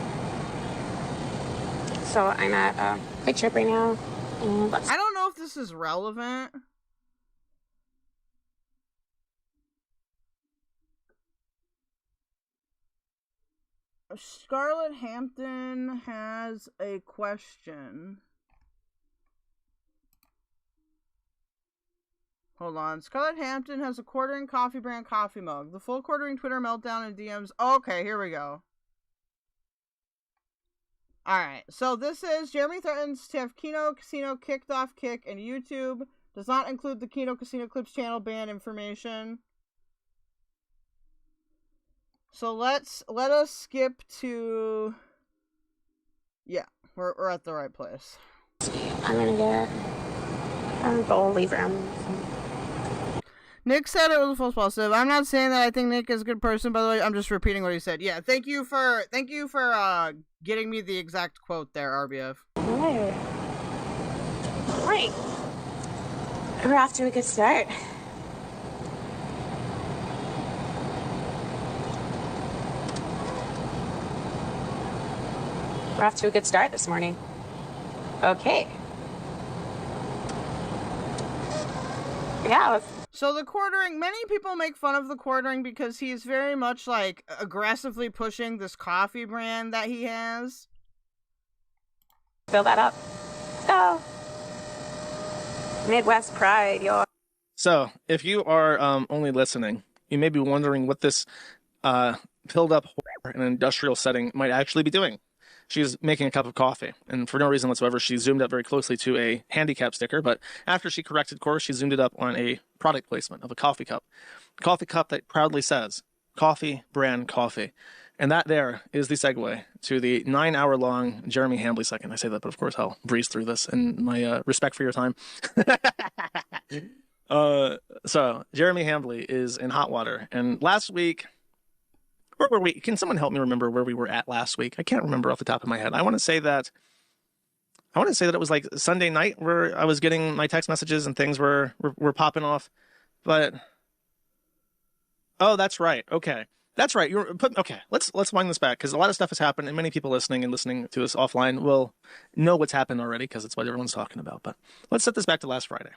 [SPEAKER 14] So I'm at a Quick Trip right now. And
[SPEAKER 2] I don't know if this is relevant. Scarlett Hampton has a question. Hold on. Scarlett Hampton has a Quartering coffee brand coffee mug. The full Quartering Twitter meltdown and DMs. Okay, here we go. Alright, so this is Jeremy threatens to have KINO Casino kicked off Kick and YouTube. Does not include the KINO Casino Clips channel ban information. So let us skip to, yeah, we're at the right place.
[SPEAKER 14] I'm gonna get a bowl leave room.
[SPEAKER 2] Nick said it was a false positive. I'm not saying that I think Nick is a good person, by the way. I'm just repeating what he said. Yeah, thank you for getting me the exact quote there, RBF.
[SPEAKER 14] Alright. Alright. We're off to a good start. We're off to a good start this morning. Okay. Yeah.
[SPEAKER 2] So TheQuartering, many people make fun of TheQuartering because he's very much like aggressively pushing this coffee brand that he has.
[SPEAKER 14] Fill that up. Go. Midwest pride, yo.
[SPEAKER 10] So, if you are only listening, you may be wondering what this filled up whore in an industrial setting might actually be doing. She's making a cup of coffee, and for no reason whatsoever, she zoomed up very closely to a handicap sticker, but after she corrected course, she zoomed it up on a product placement of a coffee cup. A coffee cup that proudly says, Coffee Brand Coffee. And that there is the segue to the 9-hour-long Jeremy Hambly second. I say that, but of course I'll breeze through this in my respect for your time. So Jeremy Hambly is in hot water, and last week, where were we? Can someone help me remember where we were at last week? I can't remember off the top of my head. I want to say that it was like Sunday night where I was getting my text messages and things were popping off. But oh, that's right. Okay, that's right. Okay. Let's wind this back because a lot of stuff has happened, and many people listening to this offline will know what's happened already because it's what everyone's talking about. But let's set this back to last Friday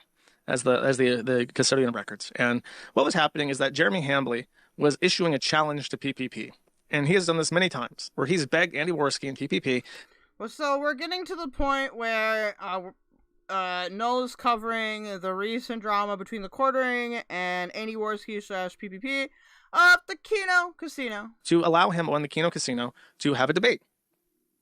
[SPEAKER 10] as the custodian of records. And what was happening is that Jeremy Hambly was issuing a challenge to PPP. And he has done this many times, where he's begged Andy Worski and PPP.
[SPEAKER 2] Well, so we're getting to the point where Noel's covering the recent drama between TheQuartering and Andy Worski / PPP of the KINO Casino.
[SPEAKER 10] To allow him on the KINO Casino to have a debate.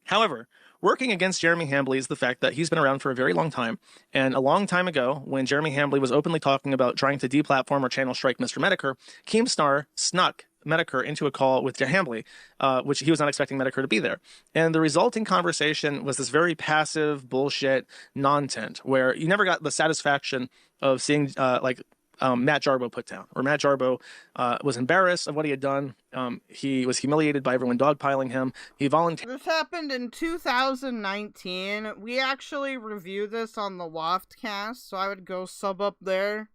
[SPEAKER 10] However, working against Jeremy Hambly is the fact that he's been around for a very long time. And a long time ago, when Jeremy Hambly was openly talking about trying to deplatform or channel strike Mr. Medicare, Keemstar snuck Medicare into a call with Hambly, which he was not expecting Medicare to be there. And the resulting conversation was this very passive bullshit non-tent, where you never got the satisfaction of seeing Matt Jarbo put down, or Matt Jarbo was embarrassed of what he had done. He was humiliated by everyone dogpiling him. He volunteered.
[SPEAKER 2] This happened in 2019. We actually reviewed this on the Loftcast, so I would go sub up there.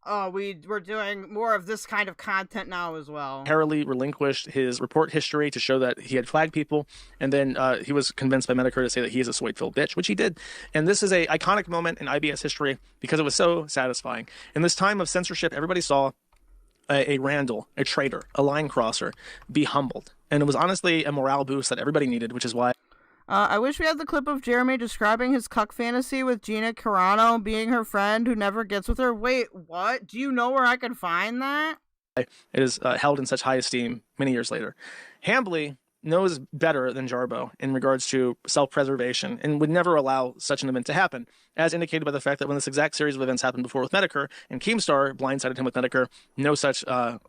[SPEAKER 2] We're doing more of this kind of content now as well.
[SPEAKER 10] Harrowly relinquished his report history to show that he had flagged people, and then he was convinced by Medicare to say that he is a Sweatfield bitch, which he did. And this is an iconic moment in IBS history because it was so satisfying. In this time of censorship, everybody saw a Randall, a traitor, a line crosser, be humbled. And it was honestly a morale boost that everybody needed, which is why
[SPEAKER 2] I wish we had the clip of Jeremy describing his cuck fantasy with Gina Carano being her friend who never gets with her. Wait, what? Do you know where I can find that?
[SPEAKER 10] it is held in such high esteem many years later. Hambly knows better than Jarbo in regards to self-preservation and would never allow such an event to happen, as indicated by the fact that when this exact series of events happened before with Medicare and Keemstar blindsided him with Medicare, no such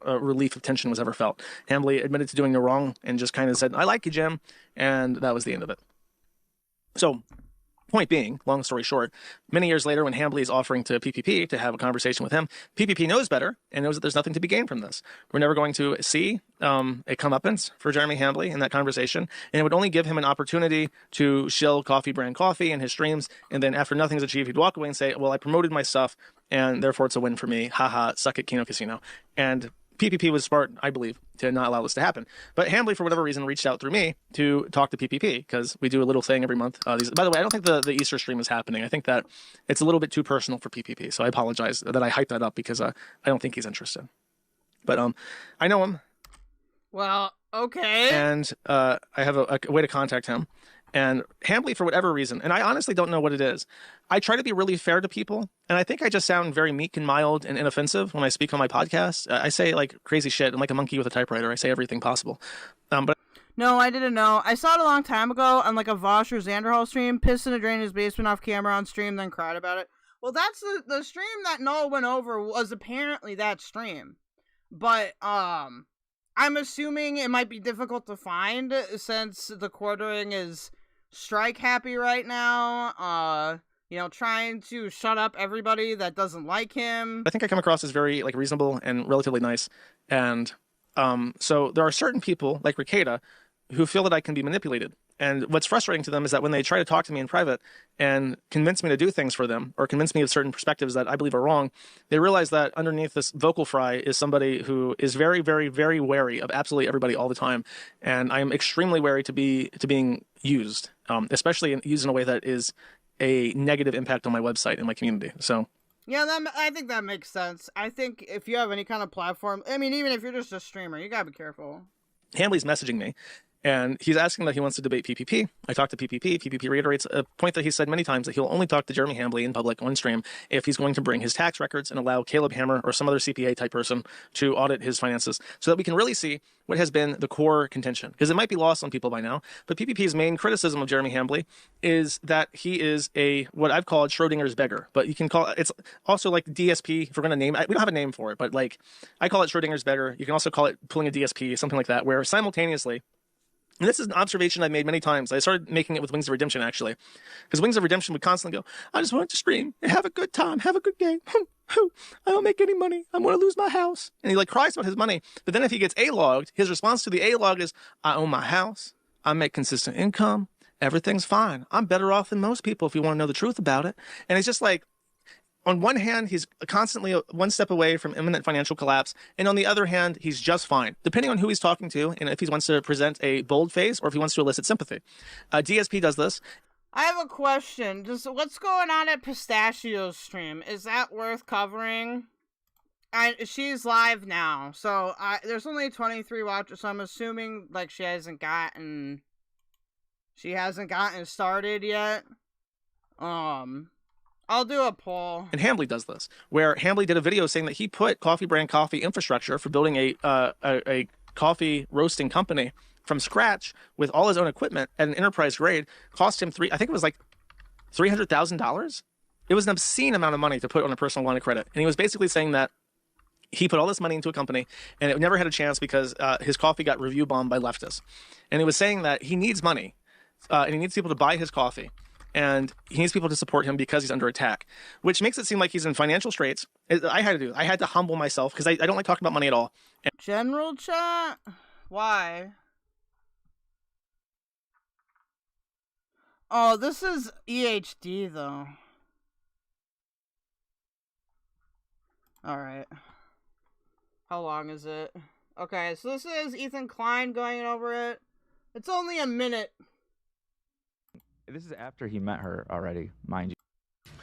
[SPEAKER 10] relief of tension was ever felt. Hambly admitted to doing no wrong and just kind of said, "I like you, Jim," and that was the end of it. So, point being, long story short, many years later when Hambly is offering to PPP to have a conversation with him, PPP knows better and knows that there's nothing to be gained from this. We're never going to see a comeuppance for Jeremy Hambly in that conversation, and it would only give him an opportunity to shill Coffee Brand Coffee in his streams, and then after nothing's achieved, he'd walk away and say, well, I promoted my stuff, and therefore it's a win for me. Haha, suck at KINO Casino. And PPP was smart, I believe, to not allow this to happen. But Hambly, for whatever reason, reached out through me to talk to PPP, because we do a little thing every month. By the way, I don't think the Easter stream is happening. I think that it's a little bit too personal for PPP, so I apologize that I hyped that up, because I don't think he's interested. But I know him.
[SPEAKER 2] Well, okay.
[SPEAKER 10] And I have a way to contact him. And Hambly, for whatever reason, and I honestly don't know what it is, I try to be really fair to people, and I think I just sound very meek and mild and inoffensive when I speak on my podcast. I say like crazy shit. I'm like a monkey with a typewriter. I say everything possible. But
[SPEAKER 2] no, I didn't know. I saw it a long time ago on like a Vosh or Xanderhall stream, pissed in a drain in his basement off camera on stream, then cried about it. Well, that's the stream that Noah went over was apparently that stream. But, I'm assuming it might be difficult to find since TheQuartering is strike happy right now. Trying to shut up everybody that doesn't like him.
[SPEAKER 10] I think I come across as very like reasonable and relatively nice. And so there are certain people like Ricada who feel that I can be manipulated. And what's frustrating to them is that when they try to talk to me in private and convince me to do things for them or convince me of certain perspectives that I believe are wrong, they realize that underneath this vocal fry is somebody who is very, very, very wary of absolutely everybody all the time. And I'm extremely wary to being used, especially used in a way that is a negative impact on my website and my community. So
[SPEAKER 2] yeah, I think that makes sense. I think if you have any kind of platform, I mean, even if you're just a streamer, you gotta be careful.
[SPEAKER 10] Hambly's messaging me, And he's asking that he wants to debate PPP. I talked to PPP. PPP reiterates a point that he said many times, that he'll only talk to Jeremy Hambley in public on stream if he's going to bring his tax records and allow Caleb Hammer or some other CPA type person to audit his finances so that we can really see what has been the core contention. Because it might be lost on people by now, but PPP's main criticism of Jeremy Hambley is that he is what I've called Schrodinger's beggar. But you can call it's also like DSP, if we're going to name it. We don't have a name for it, but like I call it Schrodinger's beggar. You can also call it pulling a DSP, something like that, where simultaneously, and this is an observation I've made many times. I started making it with Wings of Redemption, actually. Because Wings of Redemption would constantly go, I just want to stream and have a good time, have a good game. I don't make any money. I'm going to lose my house. And he like cries about his money. But then if he gets A-logged, his response to the A-log is, I own my house. I make consistent income. Everything's fine. I'm better off than most people if you want to know the truth about it. And it's just like, on one hand, he's constantly one step away from imminent financial collapse. And on the other hand, he's just fine, depending on who he's talking to and if he wants to present a bold face or if he wants to elicit sympathy. DSP does this.
[SPEAKER 2] I have a question. What's going on at Pistachio's stream? Is that worth covering? She's live now, so there's only 23 watchers, so I'm assuming like she hasn't gotten started yet. I'll do a poll.
[SPEAKER 10] And Hambley does this, where Hambley did a video saying that he put Coffee Brand Coffee infrastructure for building a coffee roasting company from scratch with all his own equipment at an enterprise grade, cost him I think it was like $300,000. It was an obscene amount of money to put on a personal line of credit. And he was basically saying that he put all this money into a company and it never had a chance because his coffee got review bombed by leftists. And he was saying that he needs money and he needs people to buy his coffee. And he needs people to support him because he's under attack, which makes it seem like he's in financial straits. I had to humble myself because I don't like talking about money at all.
[SPEAKER 2] General chat? Why? Oh, this is EHD though. Alright. How long is it? Okay, so this is Ethan Klein going over it. It's only a minute.
[SPEAKER 15] This is after he met her already, mind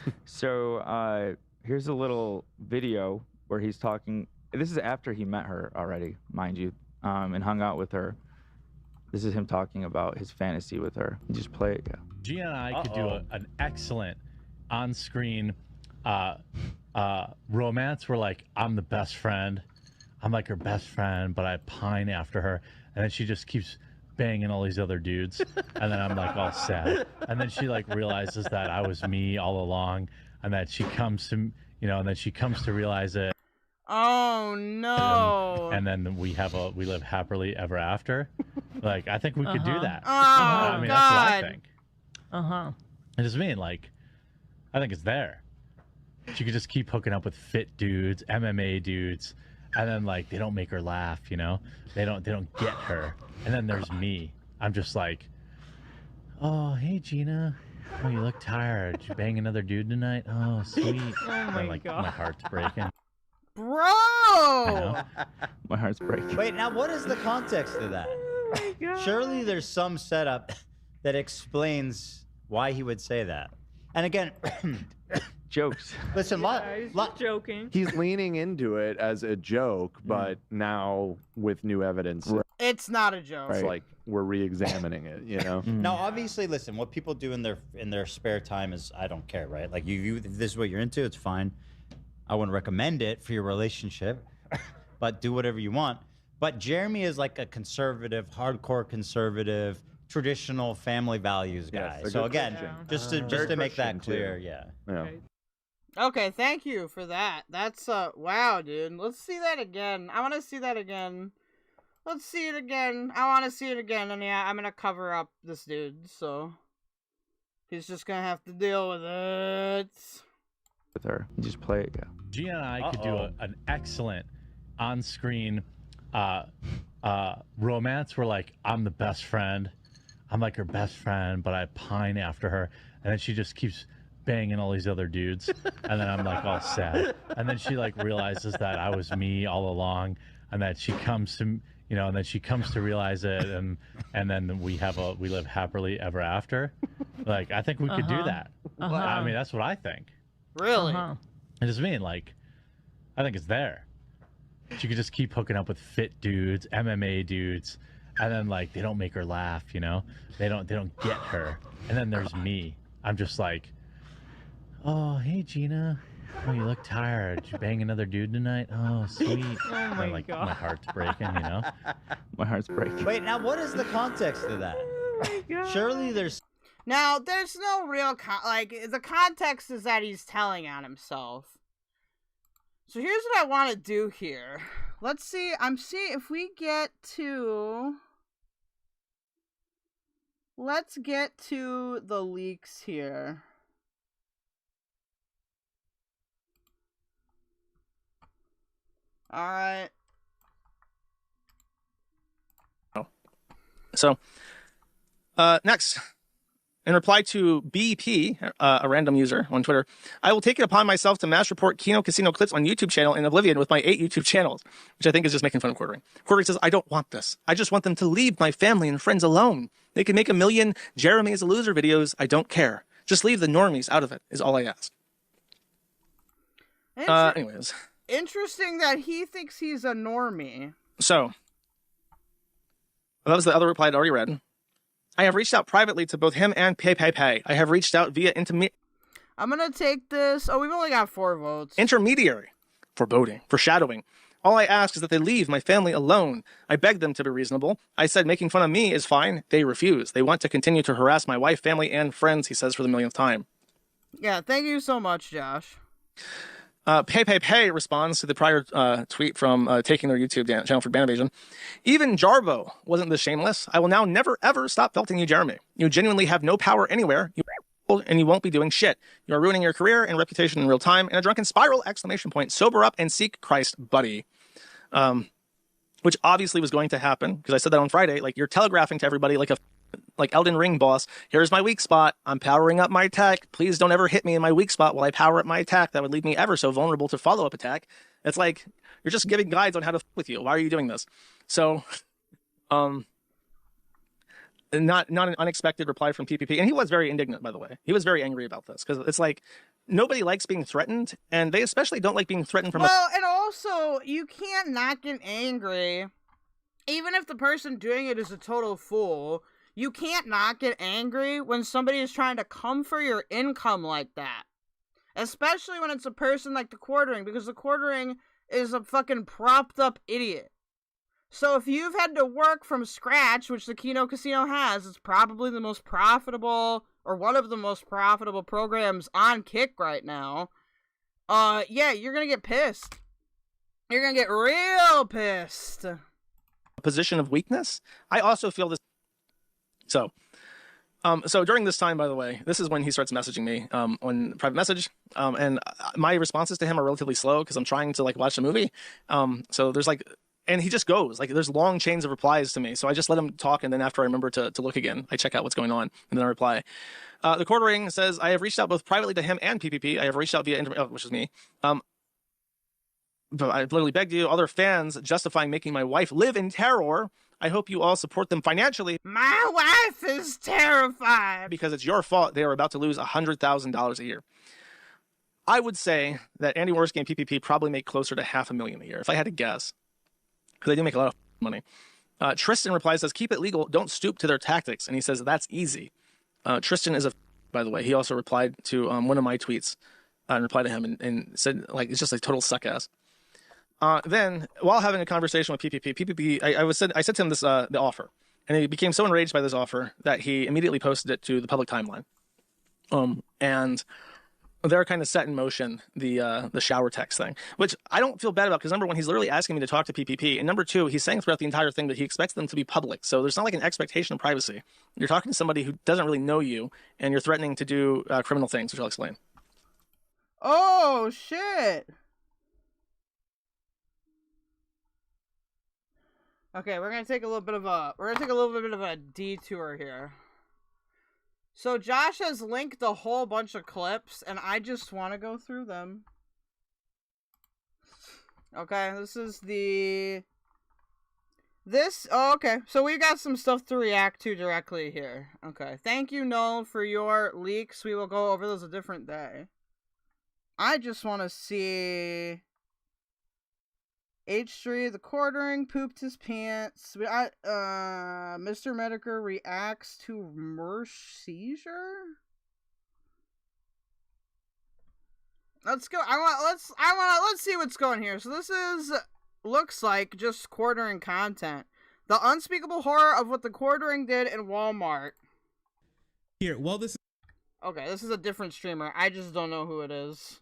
[SPEAKER 15] you. So here's a little video where he's talking. This is after he met her already, mind you, and hung out with her. This is him talking about his fantasy with her. You just play it, yeah.
[SPEAKER 16] Gia and I could do an excellent on-screen romance where, like, I'm the best friend. I'm like her best friend, but I pine after her. And then she just keeps banging all these other dudes. And then I'm like all sad. And then she like realizes that I was me all along. And that she comes to, and then she comes to realize it.
[SPEAKER 2] Oh no.
[SPEAKER 16] And then we live happily ever after. Like, I think we could do that.
[SPEAKER 2] Oh,
[SPEAKER 16] I mean,
[SPEAKER 2] God.
[SPEAKER 16] that's what I think. I just mean, like, I think it's there. She could just keep hooking up with fit dudes, MMA dudes, and then like they don't make her laugh, They don't get her. And then there's me. I'm just like, oh, hey Gina. Oh, you look tired. Did you bang another dude tonight? Oh, sweet.
[SPEAKER 17] Oh my God.
[SPEAKER 16] My heart's breaking.
[SPEAKER 2] Bro!
[SPEAKER 15] My heart's breaking.
[SPEAKER 17] Wait, now what is the context of that? Surely there's some setup that explains why he would say that. And again,
[SPEAKER 15] jokes.
[SPEAKER 17] Listen,
[SPEAKER 18] joking.
[SPEAKER 19] He's leaning into it as a joke, but now with new evidence,
[SPEAKER 2] it's not a joke.
[SPEAKER 19] it's like we're re-examining it.
[SPEAKER 17] Now, obviously, listen. What people do in their spare time is I don't care, right? Like if this is what you're into, it's fine. I wouldn't recommend it for your relationship, but do whatever you want. But Jeremy is like a conservative, hardcore conservative, traditional family values guy.
[SPEAKER 19] Yes,
[SPEAKER 17] so again, just to make that clear,
[SPEAKER 19] yeah.
[SPEAKER 2] Okay, thank you for that. That's wow, dude. Let's see that again. I want to see that again. Let's see it again. I want to see it again. And yeah, I'm gonna cover up this dude, so he's just gonna have to deal with it.
[SPEAKER 15] With her, you just play it, yeah.
[SPEAKER 16] Gia and I could do an excellent on-screen romance where like I'm the best friend. I'm like her best friend, but I pine after her. And then she just keeps banging all these other dudes. And then I'm like all sad. And then she like realizes that I was me all along. And that she comes to, and then she comes to realize it. And then we live happily ever after. Like, I think we could do that. I mean, that's what I think.
[SPEAKER 2] Really?
[SPEAKER 16] I just mean, like, I think it's there. She could just keep hooking up with fit dudes, MMA dudes, and then like they don't make her laugh, you know, they don't get her, and then there's me. I'm just like, oh hey Gina, oh you look tired. Did you bang another dude tonight? Oh sweet.
[SPEAKER 15] Oh my
[SPEAKER 16] like
[SPEAKER 15] God.
[SPEAKER 16] my heart's breaking, you know.
[SPEAKER 15] My heart's breaking.
[SPEAKER 17] Wait, now what is the context of that? Surely there's.
[SPEAKER 2] Now, there's no real the context is that he's telling on himself. So here's what I want to do here. Let's see. I'm seeing if we get to. Let's get to the leaks here. All right.
[SPEAKER 10] So, next. In reply to BP, a random user on Twitter, I will take it upon myself to mass report KINO Casino clips on YouTube channel in Oblivion with my 8 YouTube channels, which I think is just making fun of Quartering. Quartering says, I don't want this. I just want them to leave my family and friends alone. They can make a million Jeremy is a loser videos. I don't care. Just leave the normies out of it is all I ask. Anyways.
[SPEAKER 2] Interesting that he thinks he's a normie.
[SPEAKER 10] So, that was the other reply I'd already read. I have reached out privately to both him and Pay. I have reached out via
[SPEAKER 2] I'm gonna take this. Oh, we've only got 4 votes.
[SPEAKER 10] Intermediary. Foreboding. Foreshadowing. All I ask is that they leave my family alone. I begged them to be reasonable. I said making fun of me is fine. They refuse. They want to continue to harass my wife, family, and friends, he says for the millionth time.
[SPEAKER 2] Yeah, thank you so much, Josh.
[SPEAKER 10] Pay responds to the prior tweet from taking their YouTube channel for ban evasion. Even Jarbo wasn't this shameless. I will now never ever stop belting you, Jeremy. You genuinely have no power anywhere. And you won't be doing shit. You are ruining your career and reputation in real time. In a drunken spiral! ! Sober up and seek Christ, buddy. Which obviously was going to happen because I said that on Friday. Like you're telegraphing to everybody like Elden Ring boss, here's my weak spot. I'm powering up my attack. Please don't ever hit me in my weak spot while I power up my attack. That would leave me ever so vulnerable to follow-up attack. It's like, you're just giving guides on how to f with you. Why are you doing this? So, not an unexpected reply from PPP. And he was very indignant, by the way. He was very angry about this because it's like, nobody likes being threatened. And they especially don't like being threatened from
[SPEAKER 2] and also, you can't not get angry. Even if the person doing it is a total fool, you can't not get angry when somebody is trying to come for your income like that. Especially when it's a person like TheQuartering, because TheQuartering is a fucking propped up idiot. So if you've had to work from scratch, which the KINO Casino has, it's probably the most profitable, or one of the most profitable programs on Kick right now. Yeah, you're gonna get pissed. You're gonna get real pissed.
[SPEAKER 10] Position of weakness. I also feel this. So during this time, by the way, this is when he starts messaging me on private message, and my responses to him are relatively slow because I'm trying to like watch a movie. So there's like, and he just goes like there's long chains of replies to me. So I just let him talk, and then after I remember to look again, I check out what's going on, and then I reply. TheQuartering says I have reached out both privately to him and PPP. I have reached out via which is me. But I literally begged you, other fans justifying making my wife live in terror. I hope you all support them financially.
[SPEAKER 2] My wife is terrified.
[SPEAKER 10] Because it's your fault they are about to lose $100,000 a year. I would say that Andy Warski and PPP probably make closer to $500,000 a year, if I had to guess. Because they do make a lot of money. Tristan replies, says, keep it legal. Don't stoop to their tactics. And he says, that's easy. Tristan is by the way. He also replied to one of my tweets and replied to him and said, like, it's just a total suck ass. Then, while having a conversation with PPP, I said to him this the offer, and he became so enraged by this offer that he immediately posted it to the public timeline. And they're kind of set in motion the shower text thing, which I don't feel bad about because number one, he's literally asking me to talk to PPP, and number two, he's saying throughout the entire thing that he expects them to be public. So there's not like an expectation of privacy. You're talking to somebody who doesn't really know you, and you're threatening to do criminal things, which I'll explain.
[SPEAKER 2] Oh shit. Okay, we're gonna take a little bit of a detour here. So Josh has linked a whole bunch of clips, and I just want to go through them. Okay, okay, so we got some stuff to react to directly here. Okay, thank you, Noel, for your leaks. We will go over those a different day. I just want to see... H3, the quartering, pooped his pants. We got, Mr. Medicare reacts to Mourke seizure. Let's go. Let's see what's going here. So this looks like just quartering content. The unspeakable horror of what the quartering did in Walmart.
[SPEAKER 18] Here, well, this.
[SPEAKER 2] Okay, this is a different streamer. I just don't know who it is.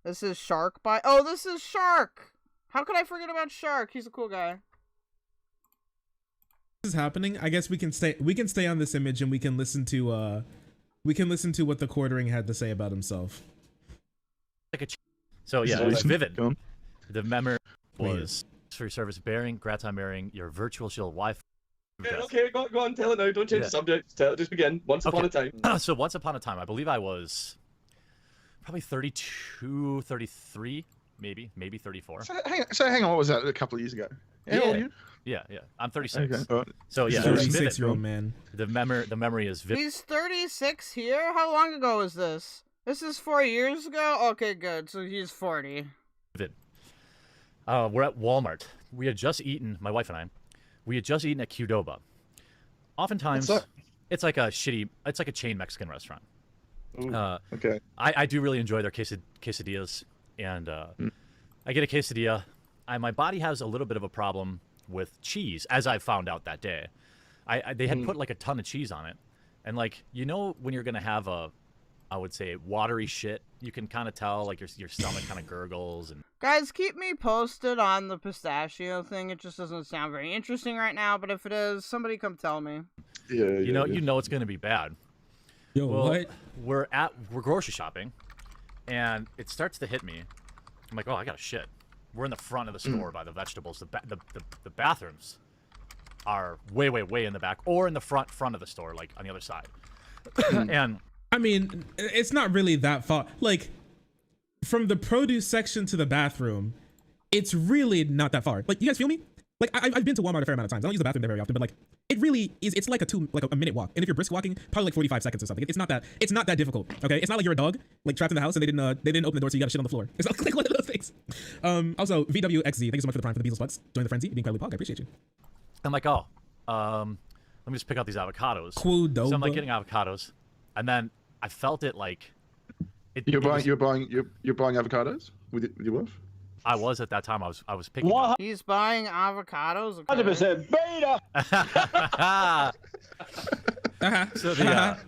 [SPEAKER 2] This is Shark by. Oh, this is Shark. How could I forget about Shark? He's a cool guy.
[SPEAKER 18] This is happening. I guess we can stay. We can stay on this image and we can listen to. We can listen to what the quartering had to say about himself.
[SPEAKER 12] So yeah, it was vivid. The memory was for your service bearing, gratin bearing, your virtual shield Wi-Fi.
[SPEAKER 20] Okay, go on, tell it now. Don't change the subject. Tell it, just begin. Once upon a time.
[SPEAKER 12] So once upon a time, I believe I was probably 32, 33, maybe 34.
[SPEAKER 20] So hang on, what was that? A couple of years ago? How old are you?
[SPEAKER 12] Yeah. I'm 36.
[SPEAKER 20] Okay.
[SPEAKER 12] So yeah,
[SPEAKER 18] 36-year-old man.
[SPEAKER 12] The memory is vivid.
[SPEAKER 2] He's 36 here? How long ago was this? This is 4 years ago? Okay, good. So he's 40.
[SPEAKER 12] We're at Walmart. We had just eaten, my wife and I, we had just eaten at Qdoba. Oftentimes, it's like a chain Mexican restaurant.
[SPEAKER 20] Ooh, okay.
[SPEAKER 12] I do really enjoy their quesadillas, and I get a quesadilla. My body has a little bit of a problem with cheese, as I found out that day. They had put like a ton of cheese on it, and like, you know, when you're gonna have I would say watery shit, you can kind of tell like your stomach kind of gurgles. And
[SPEAKER 2] guys, keep me posted on the pistachio thing. It just doesn't sound very interesting right now, but if it is, somebody come tell me.
[SPEAKER 20] Yeah,
[SPEAKER 12] you know it's gonna be bad.
[SPEAKER 18] Yo, what?
[SPEAKER 12] We're grocery shopping, and it starts to hit me. I'm like, oh, I got shit. We're in the front of the store by the vegetables. The bathrooms are way in the back, or in the front of the store, like on the other side. And
[SPEAKER 18] I mean, it's not really that far. Like, from the produce section to the bathroom, it's really not that far. Like, you guys feel me? Like, I've been to Walmart a fair amount of times. I don't use the bathroom there very often, but like, it really is. It's like a minute walk. And if you're brisk walking, probably like 45 seconds or something. It's not that difficult. Okay, it's not like you're a dog like trapped in the house and they didn't open the door, so you got shit on the floor. It's not like one of those things. Also, VWXZ, thank you so much for the prime for the Beezles Bucks. Join the frenzy. You're being incredibly pog. I appreciate you.
[SPEAKER 12] I'm like, oh, let me just pick out these avocados.
[SPEAKER 18] Qdoba.
[SPEAKER 12] So I'm like getting avocados, and then I felt it like.
[SPEAKER 20] You're buying avocados with your wife?
[SPEAKER 12] I was at that time. I was picking.
[SPEAKER 2] What? He's buying avocados. Okay.
[SPEAKER 20] 100% beta.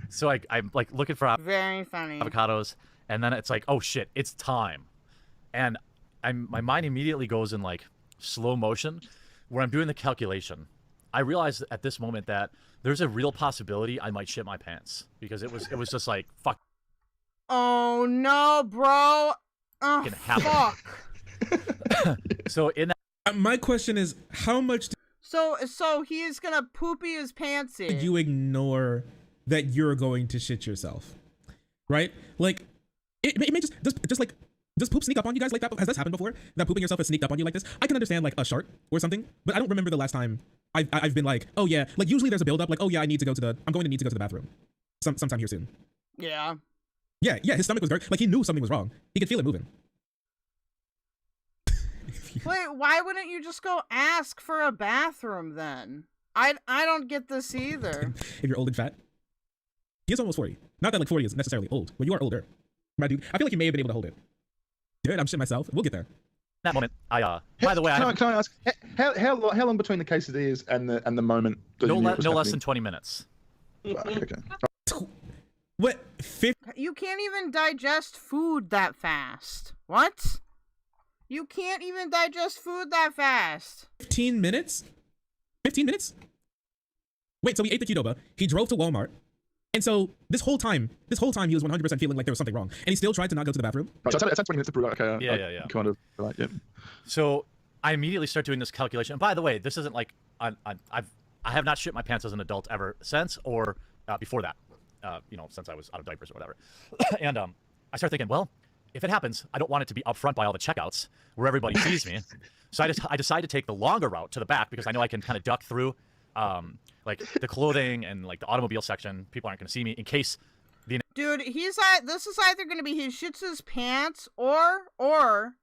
[SPEAKER 12] So I'm like looking for
[SPEAKER 2] very funny
[SPEAKER 12] avocados, and then it's like, oh shit, it's time, and my mind immediately goes in like slow motion, where I'm doing the calculation. I realized at this moment that there's a real possibility I might shit my pants, because it was just like fuck.
[SPEAKER 2] Oh no, bro. Oh, fuck.
[SPEAKER 12] So in that,
[SPEAKER 18] my question is, how much
[SPEAKER 2] so he's gonna poopy his pantsy.
[SPEAKER 18] Did you ignore that you're going to shit yourself, right? Like, it may just like, does poop sneak up on you guys like that? Has this happened before? That pooping yourself has sneaked up on you like this? I can understand like a shark or something, but I don't remember the last time I've been like, oh yeah, like usually there's a build up, like, oh yeah, I'm going to need to go to the bathroom sometime here soon.
[SPEAKER 2] Yeah.
[SPEAKER 18] Yeah, his stomach was dark. Like, he knew something was wrong. He could feel it moving.
[SPEAKER 2] Wait, why wouldn't you just go ask for a bathroom then? I don't get this either.
[SPEAKER 18] If you're old and fat. He is almost 40. Not that like 40 is necessarily old, but you are older. My dude, I feel like you may have been able to hold it. Dude, I'm shitting myself. We'll get there.
[SPEAKER 12] That moment, by the way,
[SPEAKER 20] can I ask how long between the quesadillas and the moment?
[SPEAKER 12] No less than 20 minutes.
[SPEAKER 20] Okay.
[SPEAKER 18] What?
[SPEAKER 2] You can't even digest food that fast. What? You can't even digest food that fast.
[SPEAKER 18] 15 minutes? 15 minutes? Wait, so he ate the Qdoba, he drove to Walmart, and so this whole time he was 100% feeling like there was something wrong, and he still tried to not go to the bathroom?
[SPEAKER 20] Right, so it's 20 minutes to prove okay.
[SPEAKER 12] Yeah.
[SPEAKER 20] Kind of, like, yeah.
[SPEAKER 12] So I immediately start doing this calculation. And by the way, this isn't like, I have not shit my pants as an adult ever since, or before that. Since I was out of diapers or whatever. And I start thinking, well, if it happens, I don't want it to be up front by all the checkouts where everybody sees me. So I decide to take the longer route to the back, because I know I can kind of duck through like the clothing and like the automobile section. People aren't going to see me in case the...
[SPEAKER 2] Dude, this is either going to be he shits his pants or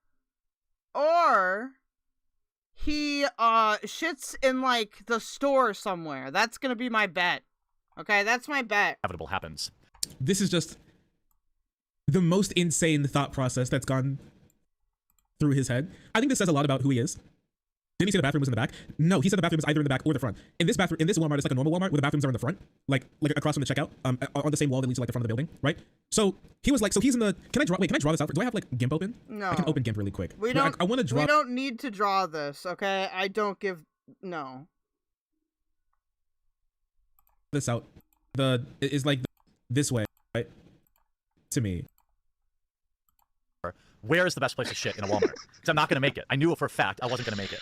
[SPEAKER 2] or he shits in like the store somewhere. That's gonna be my bet. Okay, that's my bet.
[SPEAKER 12] Inevitable happens.
[SPEAKER 18] This is just the most insane thought process that's gone through his head. I think this says a lot about who he is. Didn't he say the bathroom was in the back? No, he said the bathroom is either in the back or the front. In this bathroom, in this Walmart, it's like a normal Walmart where the bathrooms are in the front, like across from the checkout, on the same wall that leads to like the front of the building, right? So he was like, so he's in the. Can I draw this out? Do I have like GIMP open?
[SPEAKER 2] No.
[SPEAKER 18] I can open GIMP really quick.
[SPEAKER 2] We
[SPEAKER 18] No,
[SPEAKER 2] don't.
[SPEAKER 18] I want to draw
[SPEAKER 2] We don't need to draw this, okay? I don't give. No.
[SPEAKER 18] this out. Is like this way, right? To me.
[SPEAKER 12] Where is the best place to shit in a Walmart? Because I'm not going to make it. I knew it for a fact I wasn't going to make it.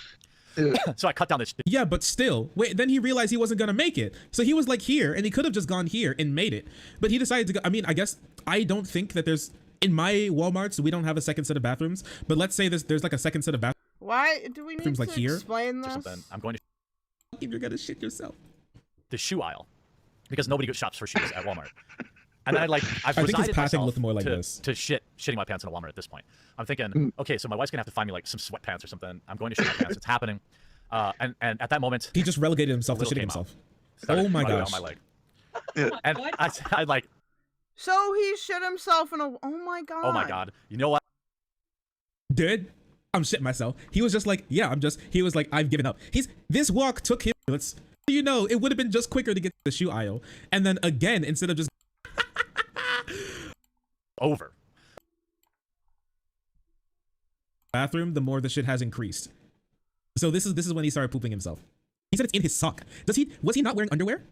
[SPEAKER 12] So I cut down this.
[SPEAKER 18] Yeah, but still, wait. Then he realized he wasn't gonna make it, so he was like here, and he could have just gone here and made it. But he decided to go. I mean, I guess I don't think that there's in my WalMarts we don't have a second set of bathrooms. But let's say there's like a second set of bathrooms.
[SPEAKER 2] Why do we need to
[SPEAKER 18] like here?
[SPEAKER 2] explain this?
[SPEAKER 12] I'm going to.
[SPEAKER 18] If you're gonna shit yourself.
[SPEAKER 12] The shoe aisle, because nobody shops for shoes at Walmart. And then I've
[SPEAKER 18] I think his
[SPEAKER 12] resigned
[SPEAKER 18] pathing
[SPEAKER 12] myself
[SPEAKER 18] looked more like
[SPEAKER 12] to,
[SPEAKER 18] this.
[SPEAKER 12] to shitting my pants in a Walmart at this point. I'm thinking, okay, so my wife's gonna have to find me like some sweatpants or something. I'm going to shit my pants. It's happening. And at that moment,
[SPEAKER 18] he just relegated himself to shitting himself. Oh my gosh!
[SPEAKER 12] On my leg. And I like.
[SPEAKER 2] So he shit himself in a. Oh my god.
[SPEAKER 12] Oh my god! You know what?
[SPEAKER 18] Dude, I'm shitting myself. He was just like, yeah, He was like, I've given up. This walk took him. You know, it would have been just quicker to get to the shoe aisle, and then again, instead of just
[SPEAKER 12] over.
[SPEAKER 18] Bathroom, the more the shit has increased. So this is when he started pooping himself. He said it's in his sock. Was he not wearing underwear?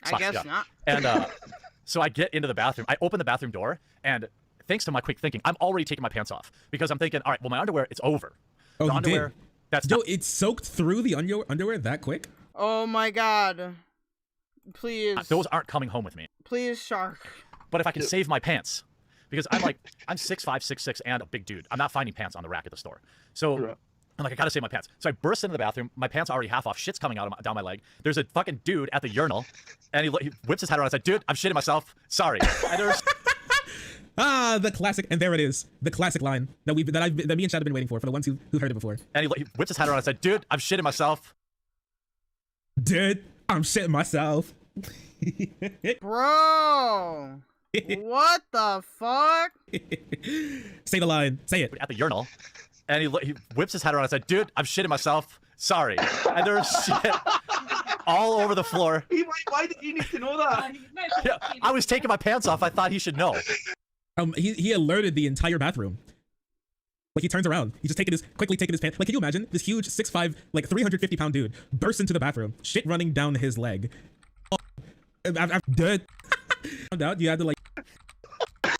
[SPEAKER 2] I guess not.
[SPEAKER 12] And so I get into the bathroom. I open the bathroom door, and thanks to my quick thinking, I'm already taking my pants off because I'm thinking, all right, well, my underwear, it's over.
[SPEAKER 18] Oh,
[SPEAKER 12] the
[SPEAKER 18] you
[SPEAKER 12] underwear,
[SPEAKER 18] did.
[SPEAKER 12] that's
[SPEAKER 18] Yo, it soaked through the underwear that quick?
[SPEAKER 2] Oh my god. Please.
[SPEAKER 12] Those aren't coming home with me.
[SPEAKER 2] Please, Shark.
[SPEAKER 12] But if I can save my pants, because I'm 6'5", 6'6", and a big dude. I'm not finding pants on the rack at the store. So I'm like, I gotta save my pants. So I burst into the bathroom. My pants are already half off. Shit's coming out down my leg. There's a fucking dude at the urinal, and he whips his head around. I said, dude, I'm shitting myself. Sorry. And there's
[SPEAKER 18] the classic, and there it is, the classic line that me and Chad have been waiting for the ones who heard it before.
[SPEAKER 12] And he whips his head around. I said, dude, I'm shitting myself.
[SPEAKER 18] Dude, I'm shitting myself.
[SPEAKER 2] Bro. What the fuck?
[SPEAKER 18] Say the line. Say it.
[SPEAKER 12] At the urinal. And he whips his head around. I said, dude, I'm shitting myself. Sorry. And there's shit all over the floor.
[SPEAKER 20] Why did you need to know that?
[SPEAKER 12] Yeah, I was taking my pants off. I thought he should know.
[SPEAKER 18] He alerted the entire bathroom. Like, he turns around. He's just quickly taking his pants. Like, can you imagine this huge 6'5", like 350-pound dude bursts into the bathroom, shit running down his leg. Oh, I'm dead. Found out you had to like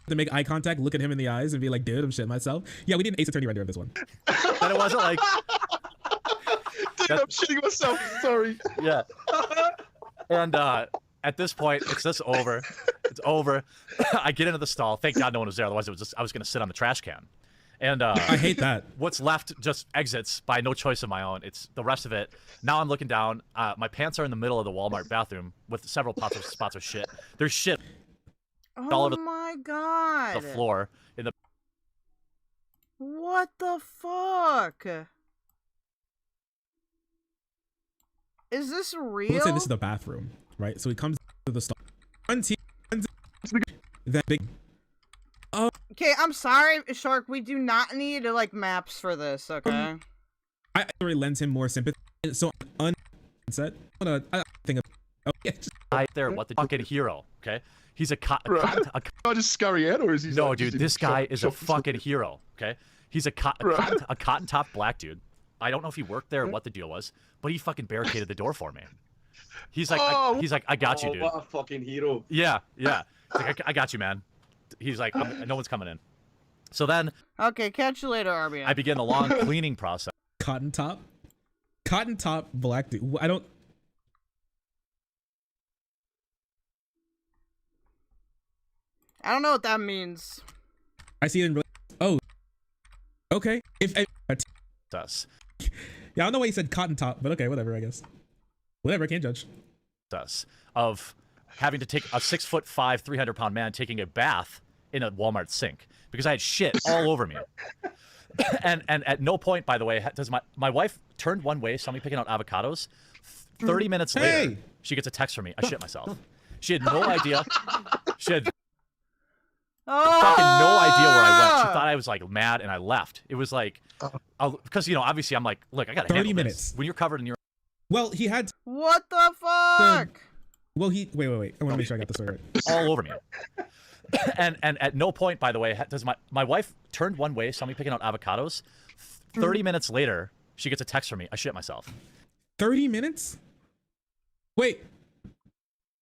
[SPEAKER 18] to make eye contact, look at him in the eyes, and be like, "Dude, I'm shitting myself." Yeah, we did an Ace Attorney render of this one.
[SPEAKER 12] And it wasn't like,
[SPEAKER 20] dude, I'm shitting myself. Sorry.
[SPEAKER 12] Yeah. And at this point, it's just over. It's over. I get into the stall. Thank God no one was there. Otherwise, I was gonna sit on the trash can. And I
[SPEAKER 18] hate that.
[SPEAKER 12] What's left just exits by no choice of my own. It's the rest of it. Now I'm looking down. My pants are in the middle of the Walmart bathroom with several spots of shit. There's shit all over
[SPEAKER 2] my god.
[SPEAKER 12] the floor.
[SPEAKER 2] What the fuck? Is this real?
[SPEAKER 18] Let's say this is the bathroom, right? So he comes to the stall. That big.
[SPEAKER 2] Okay, I'm sorry, Shark. We do not need like maps for this, okay?
[SPEAKER 18] I already lends him more sympathy. So unset. I think of. Oh, yeah,
[SPEAKER 12] there, what the fucking hero? Okay, he's a
[SPEAKER 20] just scurry out, or is he?
[SPEAKER 12] No, dude, this guy is a fucking hero. Okay, he's a cotton top black dude. I don't know if he worked there or what the deal was, but he fucking barricaded the door for me. He's like, I got you, dude.
[SPEAKER 20] What a fucking hero.
[SPEAKER 12] Yeah. He's like, I got you, man. He's like, no one's coming in. So then,
[SPEAKER 2] okay, catch you later, RBN.
[SPEAKER 12] I begin the long cleaning process.
[SPEAKER 18] Cotton top black dude. I don't
[SPEAKER 2] know what that means.
[SPEAKER 18] I see it in oh, okay.
[SPEAKER 12] Us.
[SPEAKER 18] Yeah, I don't know why he said cotton top, but okay, whatever. I guess whatever. I can't judge.
[SPEAKER 12] Us of having to take a 6'5", 300-pound man taking a bath in a Walmart sink because I had shit all over me. and at no point, by the way, does my wife turned one way, saw me picking out avocados. 30 minutes later, she gets a text from me. I shit myself. She had no idea. She had fucking no idea where I went. She thought I was like mad, and I left. It was like, because you know, obviously, I'm like, look, I got
[SPEAKER 18] 30 minutes.
[SPEAKER 12] When you're covered in your.
[SPEAKER 18] Well, he had.
[SPEAKER 2] What the fuck?
[SPEAKER 18] Well, he wait. I want to make sure I got the story right.
[SPEAKER 12] All over me. And at no point, by the way, does my wife turned one way, saw me picking out avocados. 30 minutes later, she gets a text from me. I shit myself.
[SPEAKER 18] 30 minutes? Wait.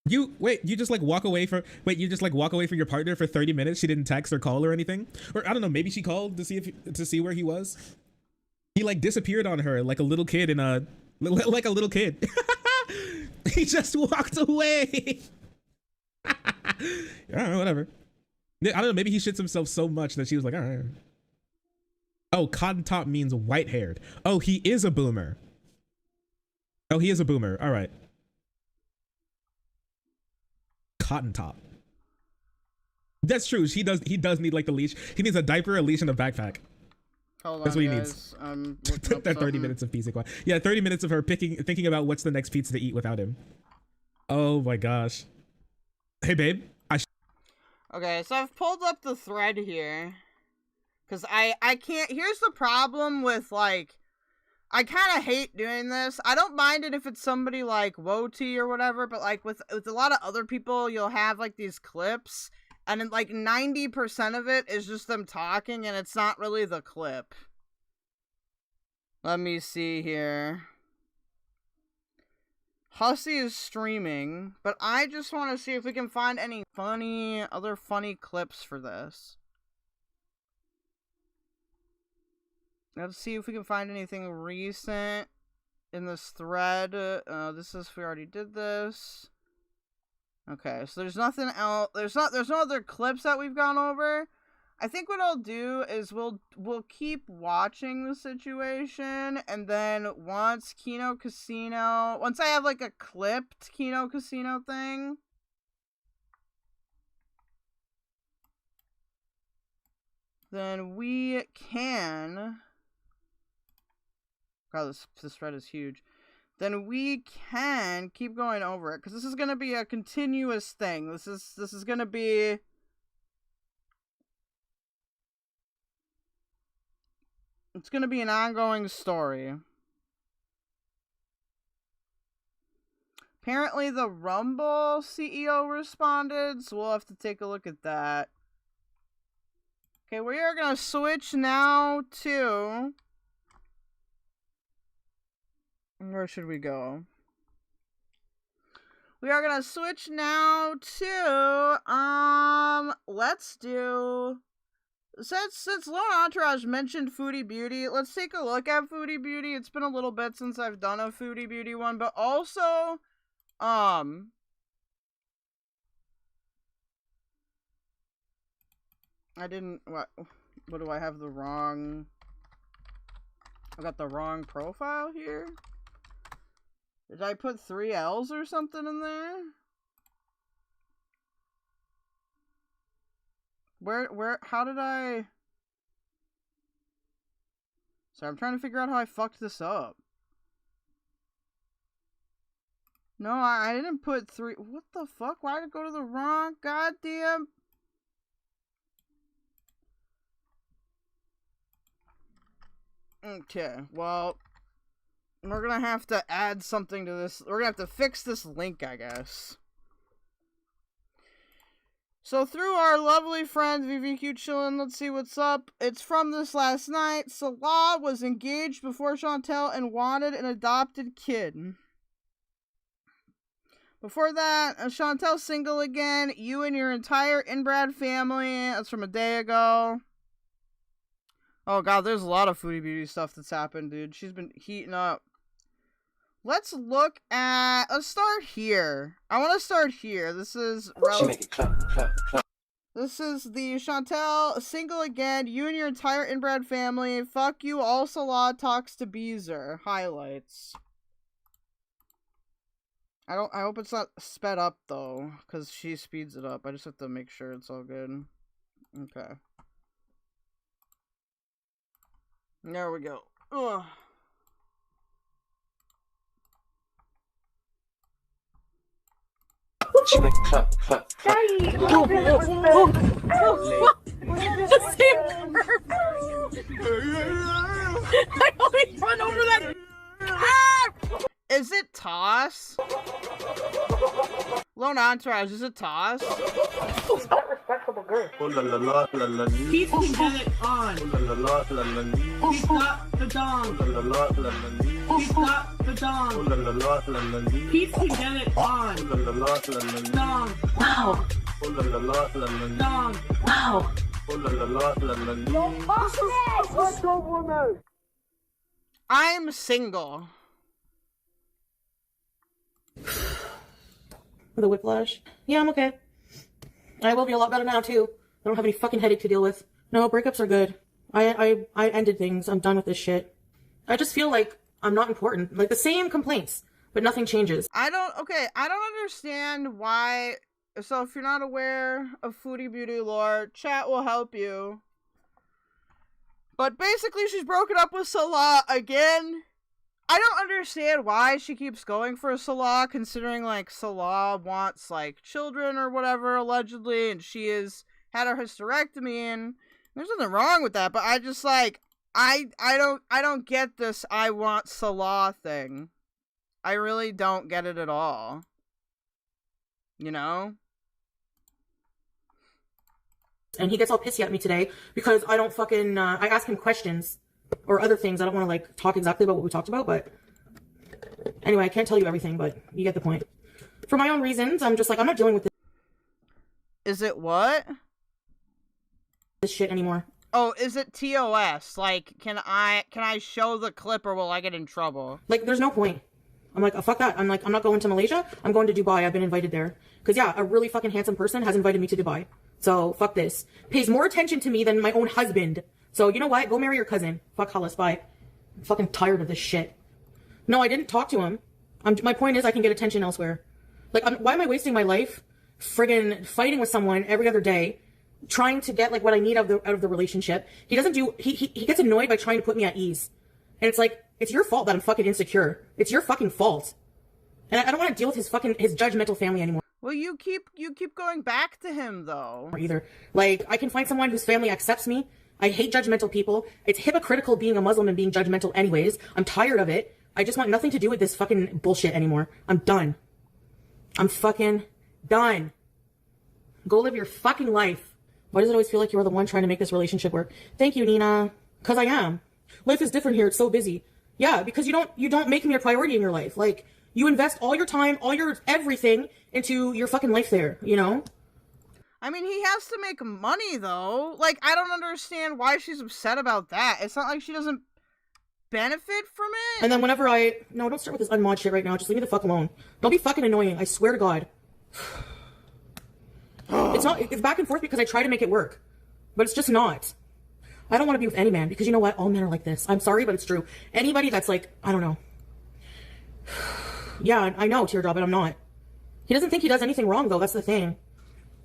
[SPEAKER 18] You just like walk away from your partner for 30 minutes. She didn't text or call or anything, or I don't know. Maybe she called to see where he was. He like disappeared on her like a little kid in a like a little kid. He just walked away. I don't know, whatever. I don't know. Maybe he shits himself so much that she was like, all right. Oh, cotton top means white haired. Oh, he is a boomer. Oh, he is a boomer. All right. Cotton top. That's true. He does need like the leash. He needs a diaper, a leash, and a backpack.
[SPEAKER 2] Hold
[SPEAKER 18] That's
[SPEAKER 2] on,
[SPEAKER 18] what he
[SPEAKER 2] guys.
[SPEAKER 18] needs. That 30 minutes of peace and quiet. Yeah, 30 minutes of her thinking about what's the next pizza to eat without him. Oh my gosh. Hey babe.
[SPEAKER 2] Okay, so I've pulled up the thread here. Cause I can't, here's the problem with like, I kind of hate doing this. I don't mind it if it's somebody like Woti or whatever, but like with a lot of other people, you'll have like these clips, and then like 90% of it is just them talking, and it's not really the clip. Let me see here. Hussy is streaming, but I just want to see if we can find any other funny clips for this. Let's see if we can find anything recent in this thread. We already did this. Okay, so there's nothing else. There's no other clips that we've gone over. I think what I'll do is we'll keep watching the situation, and then once I have like a clipped KINO Casino thing, then we can. God, this thread is huge. Then we can keep going over it, because this is gonna be a continuous thing. This is gonna be. It's going to be an ongoing story. Apparently the Rumble CEO responded, so we'll have to take a look at that. Okay, we are going to switch now to... Where should we go? We are going to switch now to... Let's do... Since Lone Entourage mentioned Foodie Beauty, let's take a look at Foodie Beauty. It's been a little bit since I've done a Foodie Beauty one, but also, I didn't, what do I have the wrong, I got the wrong profile here? Did I put 3 L's or something in there? How did I... Sorry, I'm trying to figure out how I fucked this up. No, I didn't put 3... What the fuck? Why did it go to the wrong goddamn... Okay, well... We're gonna have to add something to this. We're gonna have to fix this link, I guess. So through our lovely friend VVQ Chillin', let's see what's up. It's from this last night. Salah was engaged before Chantal and wanted an adopted kid. Before that, Chantal single again. You and your entire inbred family. That's from a day ago. Oh god, there's a lot of Foodie Beauty stuff that's happened, dude. She's been heating up. Let's look at... Let's start here. I want to start here. This is... This is the Chantal single again. You and your entire inbred family. Fuck you. All Salah talks to Beezer. Highlights. I hope it's not sped up though, because she speeds it up. I just have to make sure it's all good. Okay. There we go. Ugh.
[SPEAKER 14] Daddy!
[SPEAKER 2] I always run over that. Is it Toss? Lone Entourage, is it Toss?
[SPEAKER 14] Respectable girl.
[SPEAKER 2] He's can get it on. He's got the dong. He's got the dong. He's can get it on. Dong.
[SPEAKER 14] Wow.
[SPEAKER 2] Dong.
[SPEAKER 14] Wow.
[SPEAKER 2] I'm single.
[SPEAKER 21] For the whiplash? Yeah, I'm okay. I will be a lot better now, too. I don't have any fucking headache to deal with. No, breakups are good. I ended things. I'm done with this shit. I just feel like I'm not important. Like, the same complaints, but nothing changes.
[SPEAKER 2] I don't understand why. So if you're not aware of Foodie Beauty lore, chat will help you. But basically, she's broken up with Salah again. I don't understand why she keeps going for Salah, considering, like, Salah wants, like, children or whatever, allegedly, and she has had her hysterectomy, and there's nothing wrong with that, but I just, like, I don't get this I want Salah thing. I really don't get it at all. You know?
[SPEAKER 21] And he gets all pissy at me today because I don't fucking, I ask him questions or other things. I don't want to, like, talk exactly about what we talked about, but anyway, I can't tell you everything, but you get the point. For my own reasons, I'm just like, I'm not dealing with this.
[SPEAKER 2] Is it what?
[SPEAKER 21] This shit anymore.
[SPEAKER 2] Oh, is it TOS? Like, can I show the clip or will I get in trouble?
[SPEAKER 21] Like, there's no point. I'm like, oh, fuck that. I'm like, I'm not going to Malaysia. I'm going to Dubai. I've been invited there. Because, yeah, a really fucking handsome person has invited me to Dubai. So, fuck this. Pays more attention to me than my own husband. So, you know what? Go marry your cousin. Fuck Hollis. Bye. I'm fucking tired of this shit. No, I didn't talk to him. My point is I can get attention elsewhere. Like, why am I wasting my life friggin' fighting with someone every other day, trying to get, like, what I need out of the relationship? He doesn't do... He gets annoyed by trying to put me at ease. And it's like, it's your fault that I'm fucking insecure. It's your fucking fault. And I don't want to deal with his judgmental family anymore.
[SPEAKER 2] Well, you keep going back to him, though.
[SPEAKER 21] Either. Like, I can find someone whose family accepts me. I hate judgmental people. It's hypocritical being a Muslim and being judgmental anyways. I'm tired of it. I just want nothing to do with this fucking bullshit anymore. I'm done. I'm fucking done. Go live your fucking life. Why does it always feel like you're the one trying to make this relationship work? Thank you, Nina. Because I am. Life is different here. It's so busy. Yeah, because you don't make me a priority in your life. Like, you invest all your time, all your everything into your fucking life there, you know?
[SPEAKER 2] I mean, he has to make money, though. Like, I don't understand why she's upset about that. It's not like she doesn't benefit from it.
[SPEAKER 21] And then whenever no, don't start with this unmod shit right now. Just leave me the fuck alone. Don't be fucking annoying. I swear to God. It's back and forth because I try to make it work. But it's just not. I don't want to be with any man because you know what? All men are like this. I'm sorry, but it's true. Anybody that's like, I don't know. Yeah, I know, Teardrop, but I'm not. He doesn't think he does anything wrong, though. That's the thing.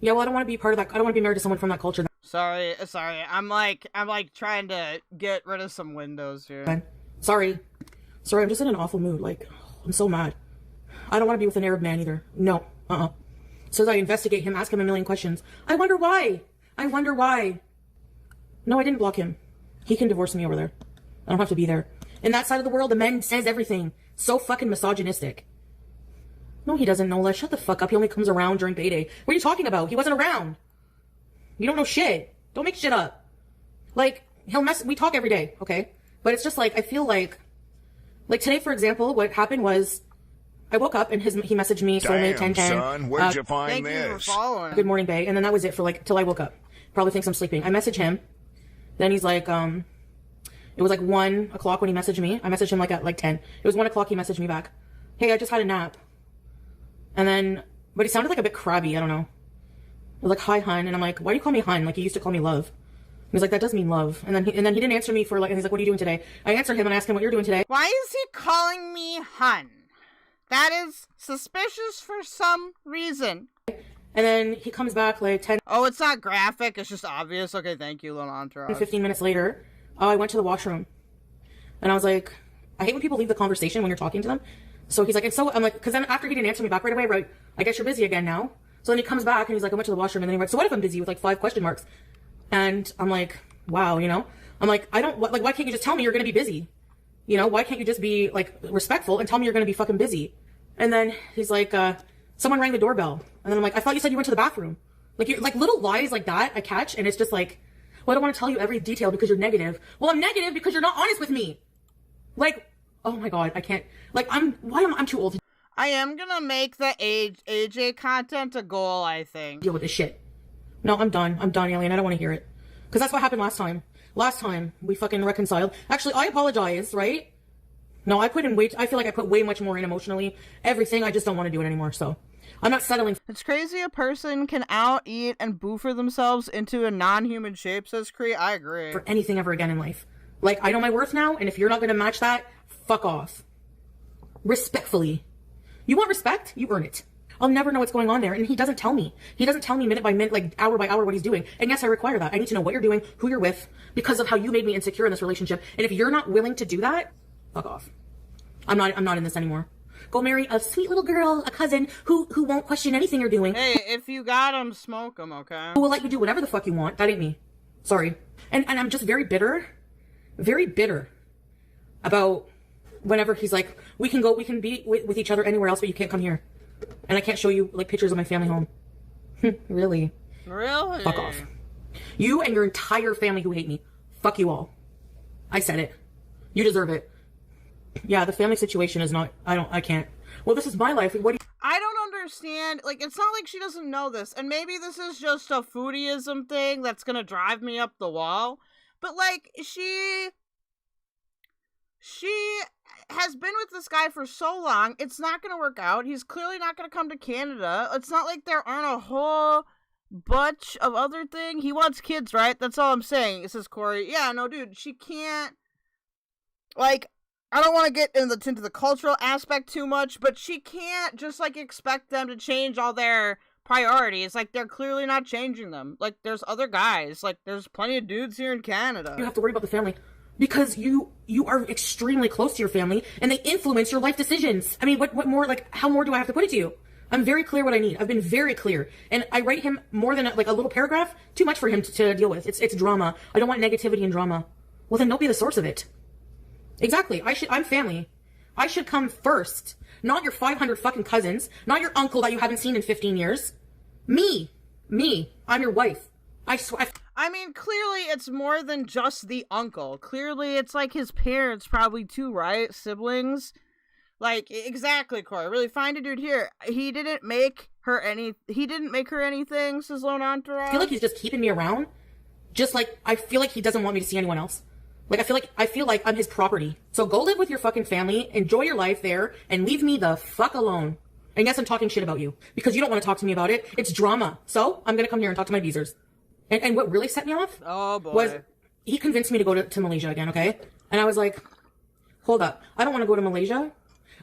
[SPEAKER 21] Yeah, well, I don't want to be part of that. I don't want to be married to someone from that culture.
[SPEAKER 2] Sorry. I'm like trying to get rid of some windows here.
[SPEAKER 21] Sorry, I'm just in an awful mood. Like, I'm so mad. I don't want to be with an Arab man either. No. So as I investigate him, ask him a million questions. I wonder why. No, I didn't block him. He can divorce me over there. I don't have to be there. In that side of the world, the men says everything. So fucking misogynistic. No, he doesn't, Nola. Shut the fuck up. He only comes around during payday. What are you talking about? He wasn't around. You don't know shit. Don't make shit up. Like, we talk every day, okay? But it's just like, I feel like today, for example, what happened was, I woke up and he messaged me, soulmate 1010.
[SPEAKER 22] Son, where'd you find
[SPEAKER 2] Thank you for
[SPEAKER 22] this?
[SPEAKER 2] following.
[SPEAKER 21] Good morning, bae. And then that was it for till I woke up. Probably thinks I'm sleeping. I message him. Then he's like, it was like 1 o'clock when he messaged me. I messaged him at 10. It was 1 o'clock he messaged me back. Hey, I just had a nap. And then, but he sounded like a bit crabby. I don't know. I was like, hi, hun. And I'm like, why do you call me hun? Like, you used to call me love. He was like, that does mean love. And then he didn't answer me for and he's like, what are you doing today? I answered him and asked him what you're doing today.
[SPEAKER 2] Why is he calling me hun? That is suspicious for some reason.
[SPEAKER 21] And then he comes back 10.
[SPEAKER 2] Oh, it's not graphic. It's just obvious. Okay, thank you, little entourage.
[SPEAKER 21] 15 minutes later, I went to the washroom. And I was like, I hate when people leave the conversation when you're talking to them. So he's like, and so I'm like, because then after he didn't answer me back right away, right, I guess you're busy again now. So then he comes back and he's like, I went to the washroom, and then he's like, so what if I'm busy, with like 5 question marks? And I'm like, wow, you know, I'm like, I don't, like, why can't you just tell me you're going to be busy? You know, why can't you just be like respectful and tell me you're going to be fucking busy? And then he's like, someone rang the doorbell. And then I'm like, I thought you said you went to the bathroom. Like, you're like, little lies like that I catch, and it's just like, well, I don't want to tell you every detail because you're negative. Well, I'm negative because you're not honest with me. Like, oh my God, I can't, like, I'm too old to
[SPEAKER 2] I am gonna make the AJ content a goal, I think.
[SPEAKER 21] Deal with this shit. No, I'm done, Alien, I don't want to hear it. Because that's what happened last time. Last time, we fucking reconciled. Actually, I apologize, right? No, I feel like I put way much more in emotionally. Everything, I just don't want to do it anymore, so. I'm not settling.
[SPEAKER 2] It's crazy a person can out-eat and boofer themselves into a non-human shape, says Cree. I agree.
[SPEAKER 21] For anything ever again in life. Like, I know my worth now, and if you're not gonna match that, fuck off. Respectfully. You want respect? You earn it. I'll never know what's going on there, and he doesn't tell me. He doesn't tell me minute by minute, like hour by hour what he's doing. And yes, I require that. I need to know what you're doing, who you're with, because of how you made me insecure in this relationship. And if you're not willing to do that, fuck off. I'm not in this anymore. Go marry a sweet little girl, a cousin, who won't question anything you're doing.
[SPEAKER 2] Hey, if you got him, smoke him, okay?
[SPEAKER 21] Who will let you do whatever the fuck you want. That ain't me. Sorry. And I'm just very bitter about whenever he's like, we can be with each other anywhere else, but you can't come here. And I can't show you, like, pictures of my family home. Really?
[SPEAKER 2] Really?
[SPEAKER 21] Fuck off. You and your entire family who hate me. Fuck you all. I said it. You deserve it. Yeah, the family situation is not, I can't. Well, this is my life. What do you...
[SPEAKER 2] I don't understand. Like, it's not like she doesn't know this. And maybe this is just a foodieism thing that's gonna drive me up the wall. But, like, she has been with this guy for so long. It's not gonna work out. He's clearly not gonna come to Canada. It's not like there aren't a whole bunch of other things. He wants kids, right? That's all I'm saying. It says Corey. Yeah, no, dude, she can't, like, I don't want to get into the cultural aspect too much, but she can't just, like, expect them to change all their priorities. Like, they're clearly not changing them. Like, there's other guys. Like, there's plenty of dudes here in Canada.
[SPEAKER 21] You have to worry about the family because you are extremely close to your family and they influence your life decisions. I mean, what more, like, how more do I have to put it to you? I'm very clear what I need. I've been very clear. And I write him more than, like, a little paragraph. Too much for him to deal with. It's drama. I don't want negativity and drama. Well, then don't be the source of it. Exactly. I'm family. I should come first. Not your 500 fucking cousins. Not your uncle that you haven't seen in 15 years. Me. I'm your wife. I swear.
[SPEAKER 2] I mean, clearly it's more than just the uncle. Clearly it's like his parents probably too, right? Siblings. Like, exactly, Corey. Really find a dude here. He didn't make her anything, says Lone Entourage.
[SPEAKER 21] I feel like he's just keeping me around. Just like, I feel like he doesn't want me to see anyone else. Like, I feel like I'm his property. So go live with your fucking family, enjoy your life there, and leave me the fuck alone. And yes, I'm talking shit about you, because you don't want to talk to me about it. It's drama. So, I'm gonna come here and talk to my beezers. And what really set me off was, he convinced me to go to Malaysia again, okay? And I was like, hold up. I don't want to go to Malaysia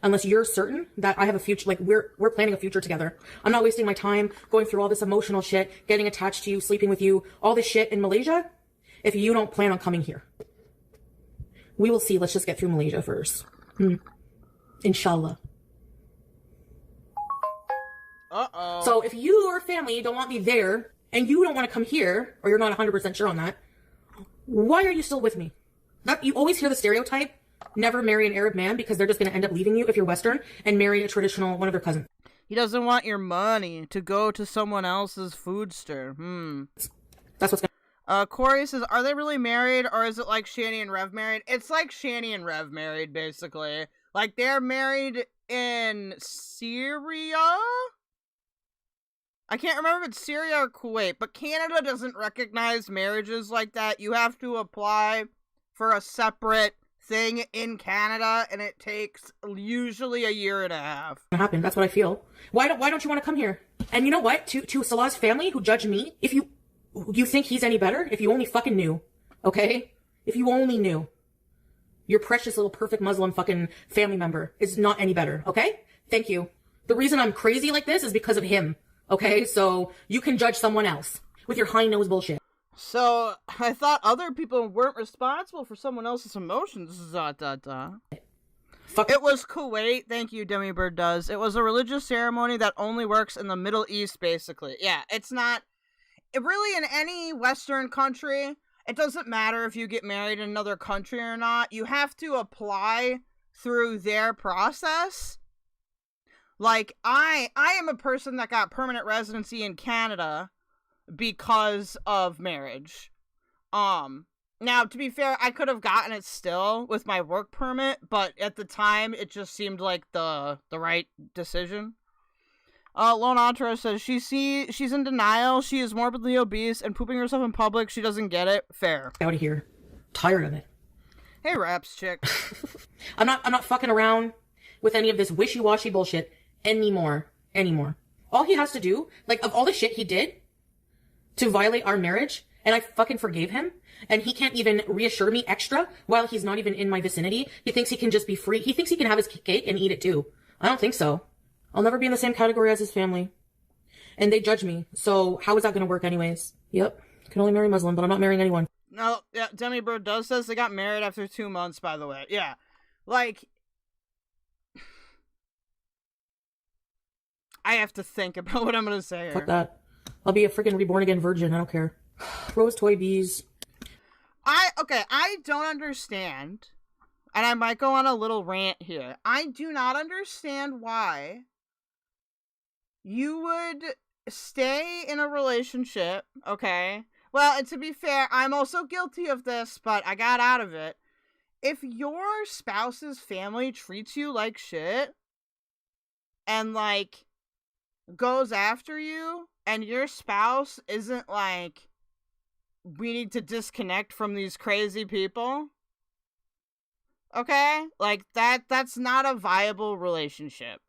[SPEAKER 21] unless you're certain that I have a future, like, we're planning a future together. I'm not wasting my time going through all this emotional shit, getting attached to you, sleeping with you, all this shit in Malaysia, if you don't plan on coming here. We will see. Let's just get through Malaysia first. Inshallah.
[SPEAKER 2] Uh-oh.
[SPEAKER 21] So if your family don't want me there, and you don't want to come here, or you're not 100% sure on that, why are you still with me? You always hear the stereotype, never marry an Arab man because they're just going to end up leaving you if you're Western, and marry a traditional, one of their cousins.
[SPEAKER 2] He doesn't want your money to go to someone else's food store.
[SPEAKER 21] That's what's going to...
[SPEAKER 2] Corey says, are they really married, or is it like Shani and Rev married? It's like Shani and Rev married, basically. Like, they're married in Syria? I can't remember if it's Syria or Kuwait, but Canada doesn't recognize marriages like that. You have to apply for a separate thing in Canada, and it takes usually a year and a half.
[SPEAKER 21] Happen. That's what I feel. Why don't you want to come here? And you know what? To Salah's family who judge me, if you think he's any better? If you only fucking knew, okay? If you only knew. Your precious little perfect Muslim fucking family member is not any better, okay? Thank you. The reason I'm crazy like this is because of him, okay? So you can judge someone else with your high nose bullshit.
[SPEAKER 2] So, I thought other people weren't responsible for someone else's emotions. It was Kuwait. Thank you, Demibird does. It was a religious ceremony that only works in the Middle East, basically. Yeah, it's not... really, in any Western country, it doesn't matter if you get married in another country or not. You have to apply through their process. Like, I am a person that got permanent residency in Canada because of marriage. Now, to be fair, I could have gotten it still with my work permit, but at the time, it just seemed like the right decision. Lone Entourage says she's in denial. She is morbidly obese and pooping herself in public. She doesn't get it. Fair.
[SPEAKER 21] Out of here. Tired of it.
[SPEAKER 2] Hey, Raps chick.
[SPEAKER 21] I'm not fucking around with any of this wishy-washy bullshit anymore. All he has to do, like, of all the shit he did to violate our marriage, and I fucking forgave him, and he can't even reassure me extra while he's not even in my vicinity. He thinks he can just be free. He thinks he can have his cake and eat it too. I don't think so. I'll never be in the same category as his family. And they judge me. So how is that going to work anyways? Yep. Can only marry Muslim, but I'm not marrying anyone.
[SPEAKER 2] No, yeah, Demibird does says they got married after 2 months, by the way. Yeah. Like, I have to think about what I'm going to say here.
[SPEAKER 21] Fuck that. I'll be a freaking reborn again virgin. I don't care. Rose toy bees.
[SPEAKER 2] I don't understand. And I might go on a little rant here. I do not understand why you would stay in a relationship, okay? Well, and to be fair, I'm also guilty of this, but I got out of it. If your spouse's family treats you like shit and, like, goes after you, and your spouse isn't like, we need to disconnect from these crazy people... Okay? Like, that's not a viable relationship.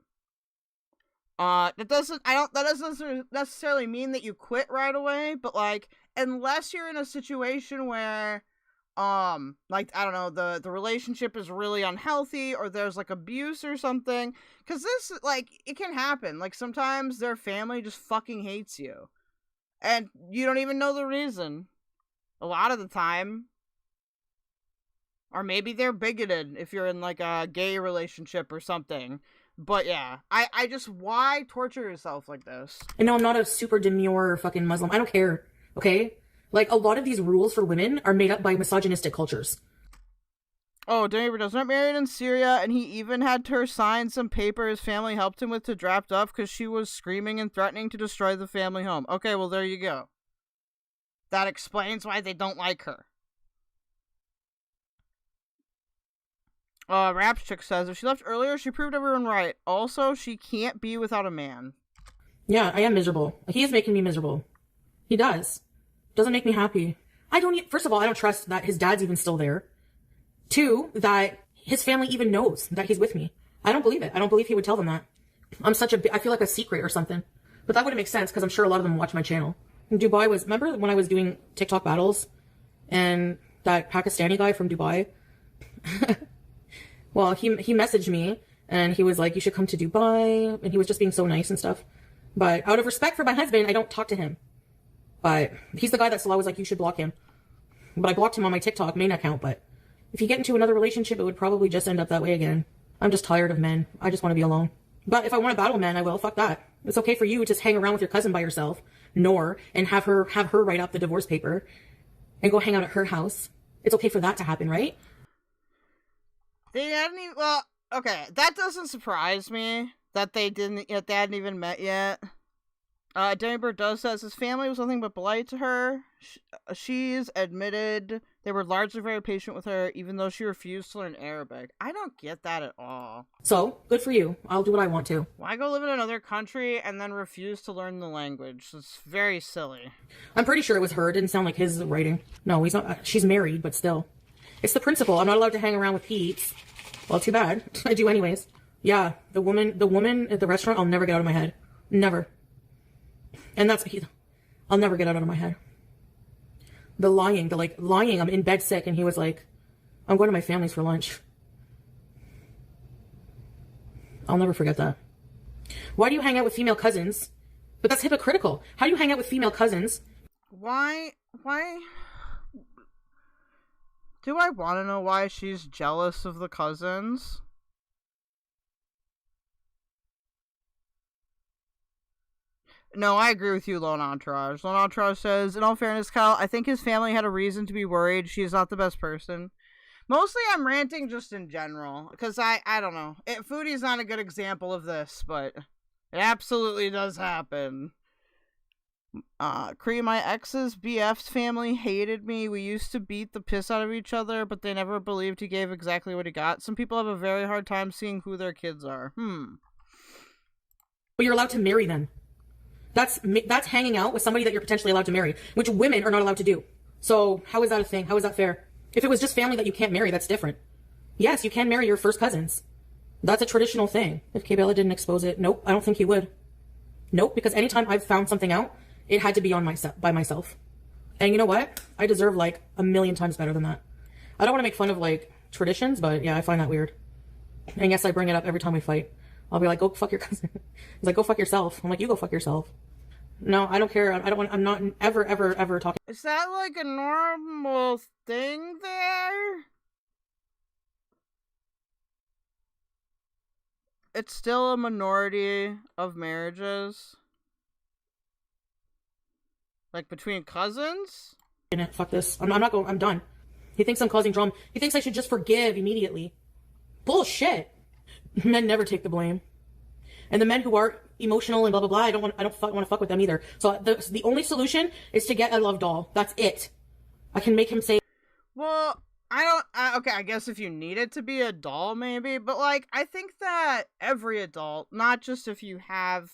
[SPEAKER 2] That doesn't necessarily mean that you quit right away, but, like, unless you're in a situation where, like, I don't know, the relationship is really unhealthy, or there's, like, abuse or something, because this, like, it can happen. Like, sometimes their family just fucking hates you, and you don't even know the reason. A lot of the time. Or maybe they're bigoted if you're in, like, a gay relationship or something. But, yeah. I just... Why torture yourself like this?
[SPEAKER 21] I know I'm not a super demure fucking Muslim. I don't care. Okay? Like, a lot of these rules for women are made up by misogynistic cultures.
[SPEAKER 2] Oh, David was not married in Syria, and he even had her sign some paper his family helped him with to draft up because she was screaming and threatening to destroy the family home. Okay, well, there you go. That explains why they don't like her. Raps Chick says, if she left earlier, she proved everyone right. Also, she can't be without a man.
[SPEAKER 21] Yeah, I am miserable. He is making me miserable. He does. Doesn't make me happy. First of all, I don't trust that his dad's even still there. 2, that his family even knows that he's with me. I don't believe it. I don't believe he would tell them that. I feel like a secret or something. But that wouldn't make sense because I'm sure a lot of them watch my channel. And Dubai remember when I was doing TikTok battles and that Pakistani guy from Dubai? Well, he messaged me, and he was like, you should come to Dubai, and he was just being so nice and stuff. But out of respect for my husband, I don't talk to him. But he's the guy that Salah was like, you should block him. But I blocked him on my TikTok main account, but if you get into another relationship, it would probably just end up that way again. I'm just tired of men. I just want to be alone. But if I want to battle men, I will. Fuck that. It's okay for you to just hang around with your cousin by yourself, and have her write up the divorce paper, and go hang out at her house. It's okay for that to happen, right?
[SPEAKER 2] They hadn't even, well, okay, that doesn't surprise me that they hadn't even met yet. Denver does says his family was nothing but polite to her. She's admitted they were largely very patient with her, even though she refused to learn Arabic. I don't get that at all.
[SPEAKER 21] So, good for you. I'll do what I want to.
[SPEAKER 2] Why go live in another country and then refuse to learn the language? It's very silly.
[SPEAKER 21] I'm pretty sure it was her. It didn't sound like his writing. No, he's not. She's married, but still. It's the principle. I'm not allowed to hang around with Pete. Well, too bad. I do anyways. Yeah, the woman at the restaurant, I'll never get out of my head. Never. And I'll never get out of my head. The lying, I'm in bed sick, and he was like, I'm going to my family's for lunch. I'll never forget that. Why do you hang out with female cousins? But that's hypocritical. How do you hang out with female cousins?
[SPEAKER 2] why do I want to know why she's jealous of the cousins? No, I agree with you, Lone Entourage. Lone Entourage says, in all fairness, Kyle, I think his family had a reason to be worried. She's not the best person. Mostly I'm ranting just in general, because I don't know. Foodie's not a good example of this, but it absolutely does happen. Cree, my ex's BF's family hated me. We used to beat the piss out of each other, but they never believed he gave exactly what he got. Some people have a very hard time seeing who their kids are.
[SPEAKER 21] But you're allowed to marry them. That's hanging out with somebody that you're potentially allowed to marry, which women are not allowed to do. So how is that a thing? How is that fair? If it was just family that you can't marry, that's different. Yes, you can marry your first cousins. That's a traditional thing. If K-Bella didn't expose it, nope, I don't think he would. Nope, because anytime I've found something out, it had to be by myself. And you know what? I deserve like a million times better than that. I don't want to make fun of like traditions, but yeah, I find that weird. And yes, I bring it up every time we fight. I'll be like, go fuck your cousin. He's like, go fuck yourself. I'm like, you go fuck yourself. No, I don't care. I'm not ever talking.
[SPEAKER 2] Is that like a normal thing there? It's still a minority of marriages. Like between cousins?
[SPEAKER 21] Fuck this. I'm not going. I'm done. He thinks I'm causing drama. He thinks I should just forgive immediately. Bullshit. Men never take the blame. And the men who are emotional and blah blah blah, I don't want to fuck with them either. So the only solution is to get a love doll. That's it. I can make him say,
[SPEAKER 2] well, okay, I guess if you need it to be a doll, maybe. But, like, I think that every adult, not just if you have,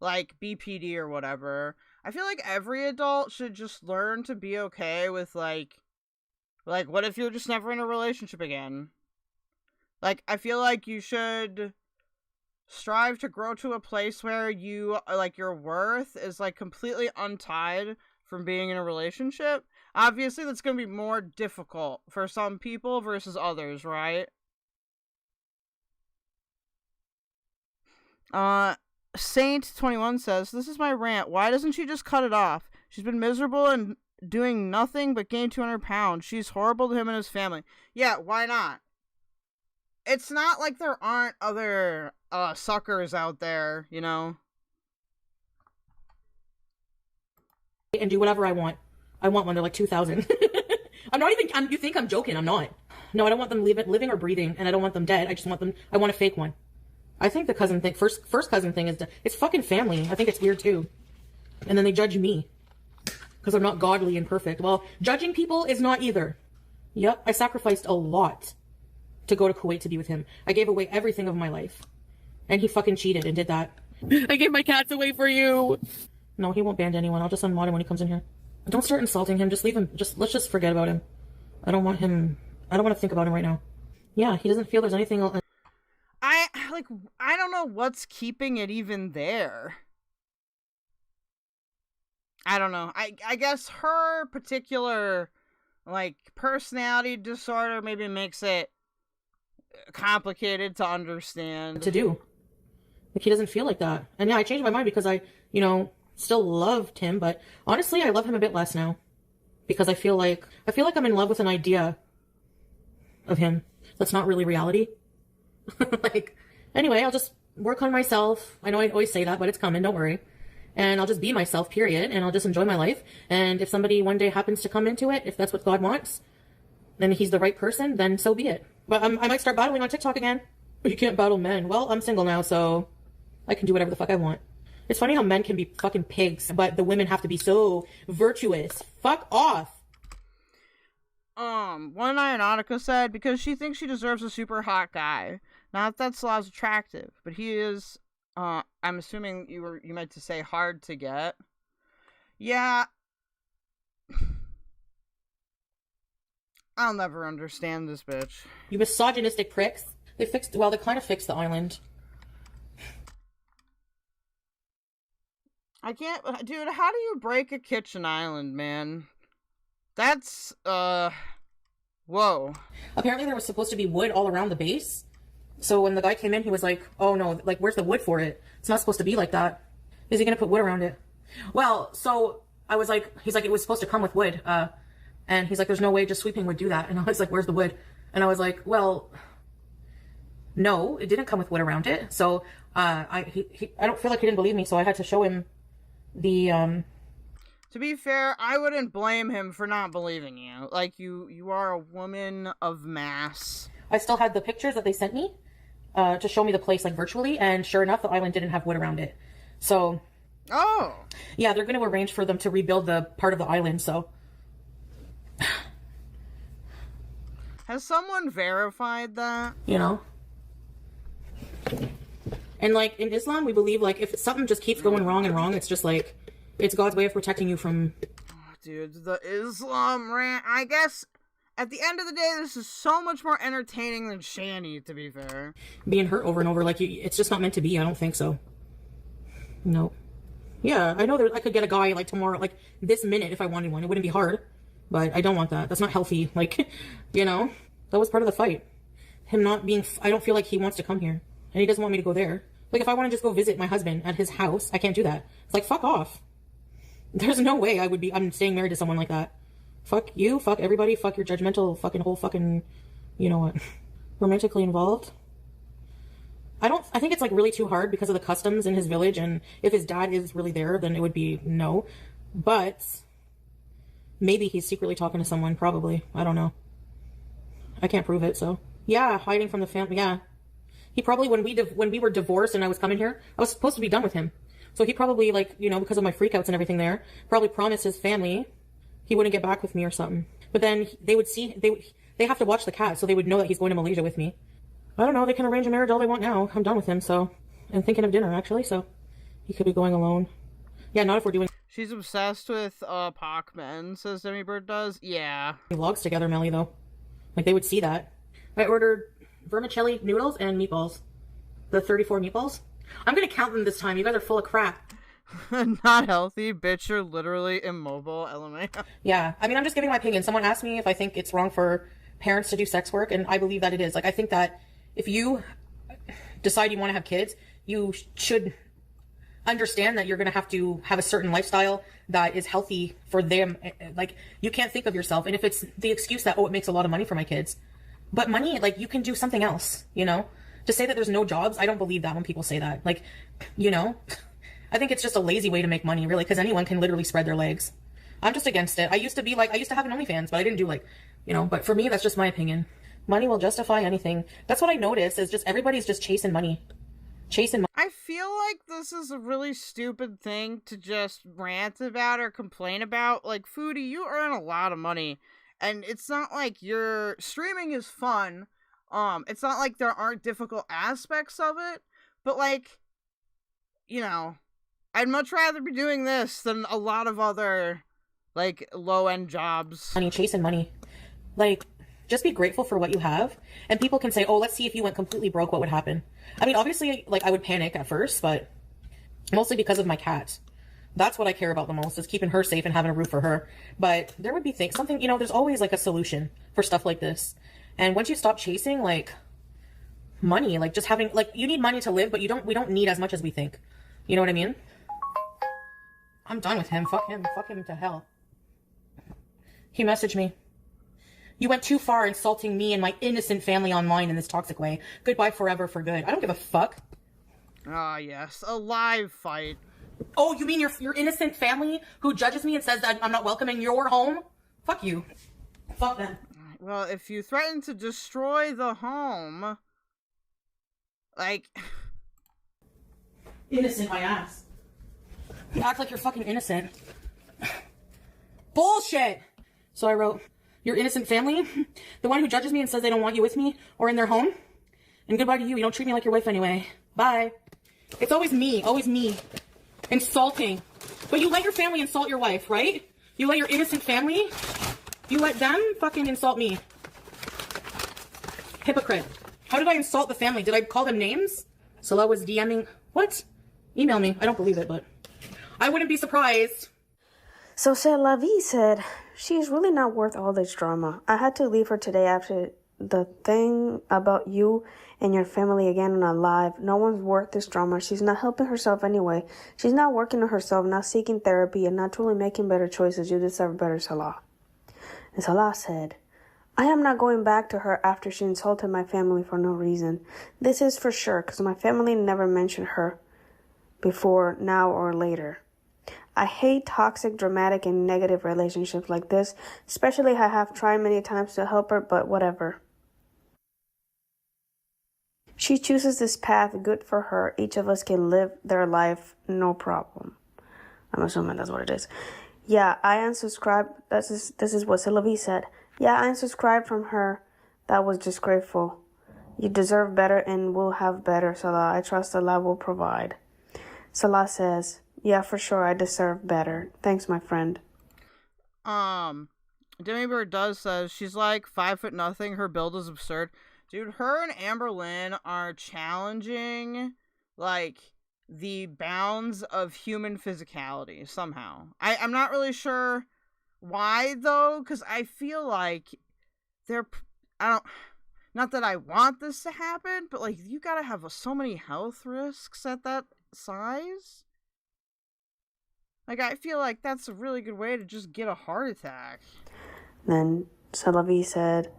[SPEAKER 2] like, BPD or whatever, I feel like every adult should just learn to be okay with, like, what if you're just never in a relationship again? Like, I feel like you should strive to grow to a place where you, like, your worth is, like, completely untied from being in a relationship. Obviously, that's going to be more difficult for some people versus others, right? Saint21 says, this is my rant. Why doesn't she just cut it off? She's been miserable and doing nothing but gain 200 pounds. She's horrible to him and his family. Yeah, why not? It's not like there aren't other suckers out there, you know?
[SPEAKER 21] and do whatever I want. I want one. They're like 2,000. I'm not even, you think I'm joking. I'm not. No, I don't want them living or breathing, and I don't want them dead. I just want them, I want a fake one. I think the cousin thing, first cousin thing is, it's fucking family. I think it's weird too. And then they judge me because I'm not godly and perfect. Well, judging people is not either. Yep, I sacrificed a lot to go to Kuwait to be with him. I gave away everything of my life. And he fucking cheated and did that. I gave my cats away for you. No, he won't ban anyone. I'll just unmod him when he comes in here. Don't start insulting him. Just leave him. Let's just forget about him. I don't want to think about him right now. Yeah, he doesn't feel there's anything else.
[SPEAKER 2] I don't know what's keeping it even there. I don't know. I guess her particular, personality disorder maybe makes it complicated to understand.
[SPEAKER 21] To do. He doesn't feel like that. And yeah, I changed my mind because I, still loved him, but honestly, I love him a bit less now. Because I feel like I'm in love with an idea of him that's not really reality. Anyway, I'll just work on myself. I know I always say that, but it's coming, don't worry. And I'll just be myself, period, and I'll just enjoy my life. And if somebody one day happens to come into it, if that's what God wants, then he's the right person, then so be it. But I might start battling on TikTok again. You can't battle men. Well, I'm single now, so I can do whatever the fuck I want. It's funny how men can be fucking pigs, but the women have to be so virtuous. Fuck off.
[SPEAKER 2] One Ionotica said, because she thinks she deserves a super hot guy. Not that Salah's attractive, but he is, I'm assuming you meant to say hard to get. Yeah. I'll never understand this bitch.
[SPEAKER 21] You misogynistic pricks. They kind of fixed the island.
[SPEAKER 2] I can't, dude, how do you break a kitchen island, man? That's, whoa.
[SPEAKER 21] Apparently there was supposed to be wood all around the base. So when the guy came in, he was like, oh no, where's the wood for it? It's not supposed to be like that. Is he gonna put wood around it? Well, so, I was like, he's like, it was supposed to come with wood. And he's like, there's no way just sweeping would do that. And I was like, where's the wood? And I was like, well, no, it didn't come with wood around it. So I don't feel like he didn't believe me. So I had to show him the.
[SPEAKER 2] To be fair, I wouldn't blame him for not believing you. Like, you are a woman of mass.
[SPEAKER 21] I still had the pictures that they sent me to show me the place, like, virtually. And sure enough, the island didn't have wood around it. So.
[SPEAKER 2] Oh.
[SPEAKER 21] Yeah, they're going to arrange for them to rebuild the part of the island, so.
[SPEAKER 2] Has someone verified that?
[SPEAKER 21] You know? And, like, in Islam, we believe, like, if something just keeps going wrong and wrong, it's just, like, it's God's way of protecting you from...
[SPEAKER 2] Oh, dude, the Islam rant, I guess, at the end of the day, this is so much more entertaining than Shanny, to be fair.
[SPEAKER 21] Being hurt over and over, like, it's just not meant to be, I don't think so. No. Yeah, I know I could get a guy, like, tomorrow, like, this minute if I wanted one. It wouldn't be hard, but I don't want that. That's not healthy, like, you know? That was part of the fight. Him not being... I don't feel like he wants to come here, and he doesn't want me to go there. Like, if I want to just go visit my husband at his house, I can't do that. It's like, fuck off. There's no way I'm staying married to someone like that. Fuck you, fuck everybody, fuck your judgmental fucking whole fucking, you know what, romantically involved. I think it's like really too hard because of the customs in his village, and if his dad is really there, then it would be no. But maybe he's secretly talking to someone, probably. I don't know. I can't prove it, so. Yeah, hiding from the family, yeah. He probably, when we were divorced and I was coming here, I was supposed to be done with him. So he probably, like, you know, because of my freakouts and everything there, probably promised his family he wouldn't get back with me or something. But then they would see, they have to watch the cat, so they would know that he's going to Malaysia with me. I don't know, they can arrange a marriage all they want now. I'm done with him, so. And thinking of dinner, actually, so. He could be going alone. Yeah, not if we're doing...
[SPEAKER 2] She's obsessed with, Pac-Man, says Demibird does. Yeah.
[SPEAKER 21] Vlogs together, Melly, though. Like, they would see that. I ordered vermicelli noodles and meatballs. The 34 meatballs. I'm gonna count them this time. You guys are full of crap.
[SPEAKER 2] Not healthy, bitch. You're literally immobile, LMA.
[SPEAKER 21] Yeah, I mean, I'm just giving my opinion. Someone asked me if I think it's wrong for parents to do sex work, and I believe that it is. Like, I think that if you decide you want to have kids, you should understand that you're gonna have to have a certain lifestyle that is healthy for them. Like, you can't think of yourself, and if it's the excuse that, oh, it makes a lot of money for my kids. But money, like, you can do something else, you know? To say that there's no jobs, I don't believe that when people say that. Like, you know? I think it's just a lazy way to make money, really, because anyone can literally spread their legs. I'm just against it. I used to have an OnlyFans, but I didn't do, like, you know, but for me, that's just my opinion. Money will justify anything. That's what I noticed, is just everybody's just chasing money. Chasing money.
[SPEAKER 2] I feel like this is a really stupid thing to just rant about or complain about. Like, Foodie, you earn a lot of money. And it's not like your streaming is fun. It's not like there aren't difficult aspects of it. But, like, you know, I'd much rather be doing this than a lot of other, like, low-end jobs.
[SPEAKER 21] Money, chasing money. Like, just be grateful for what you have. And people can say, oh, let's see if you went completely broke, what would happen? I mean, obviously, like, I would panic at first, but mostly because of my cat. That's what I care about the most, is keeping her safe and having a roof for her. But there would be something, you know, there's always, like, a solution for stuff like this. And once you stop chasing, like, money, like, just having, like, you need money to live, but we don't need as much as we think. You know what I mean? I'm done with him. Fuck him. Fuck him to hell. He messaged me. You went too far insulting me and my innocent family online in this toxic way. Goodbye forever for good. I don't give a fuck.
[SPEAKER 2] Ah, yes. A live fight.
[SPEAKER 21] Oh, you mean your innocent family who judges me and says that I'm not welcome in your home? Fuck you. Fuck them.
[SPEAKER 2] Well, if you threaten to destroy the home, like...
[SPEAKER 21] Innocent, my ass. You act like you're fucking innocent. Bullshit! So I wrote, your innocent family, the one who judges me and says they don't want you with me or in their home, and goodbye to you. You don't treat me like your wife anyway. Bye. It's always me. Insulting. But you let your family insult your wife, right? You let your innocent family, you let them fucking insult me. Hypocrite. How did I insult the family? Did I call them names? Salah was DMing. What? Email me. I don't believe it, but I wouldn't be surprised.
[SPEAKER 14] So said La Vie said, she's really not worth all this drama. I had to leave her today after the thing about you and your family again and alive. No one's worth this drama. She's not helping herself anyway. She's not working on herself, not seeking therapy, and not truly making better choices. You deserve better, Salah. And Salah said, I am not going back to her after she insulted my family for no reason. This is for sure, because my family never mentioned her before, now, or later. I hate toxic, dramatic, and negative relationships like this, especially I have tried many times to help her, but whatever. She chooses this path, good for her. Each of us can live their life, no problem. I'm assuming that's what it is. Yeah, I unsubscribed. This is what Sylvie said. Yeah, I unsubscribed from her. That was disgraceful. You deserve better and will have better, Salah. I trust Allah will provide. Salah says, yeah, for sure, I deserve better. Thanks, my friend.
[SPEAKER 2] Demi Bird does says she's like 5'0". Her build is absurd. Dude, her and Amberlynn are challenging, like, the bounds of human physicality somehow. I'm not really sure why, though, because I feel like not that I want this to happen, but, like, you gotta have so many health risks at that size. Like, I feel like that's a really good way to just get a heart attack.
[SPEAKER 14] Then Salavi said,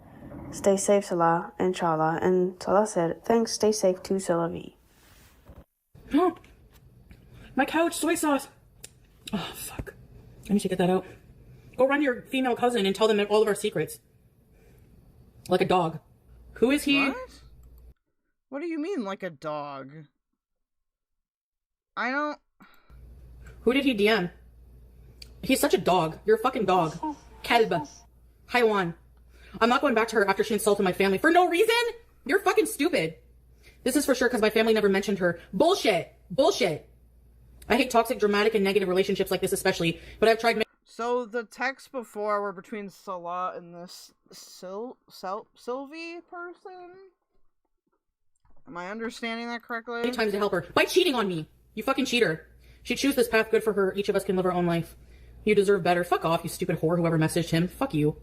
[SPEAKER 14] stay safe, Salah, inshallah. And Salah said, thanks, stay safe too, Salavi.
[SPEAKER 21] Oh, my couch, soy sauce. Oh, fuck. I need to get that out. Go run to your female cousin and tell them all of our secrets. Like a dog. Who is he?
[SPEAKER 2] What do you mean, like a dog? I don't...
[SPEAKER 21] Who did he DM? He's such a dog. You're a fucking dog. Kelb. Haiwan. I'm not going back to her after she insulted my family for no reason. You're fucking stupid. This is for sure because my family never mentioned her. Bullshit. Bullshit. I hate toxic, dramatic, and negative relationships like this especially, but I've tried...
[SPEAKER 2] So the texts before were between Salah and this Sylvie person? Am I understanding that correctly?
[SPEAKER 21] Many times to help her. By cheating on me. You fucking cheater. She choose this path, good for her. Each of us can live our own life. You deserve better. Fuck off, you stupid whore, whoever messaged him. Fuck you.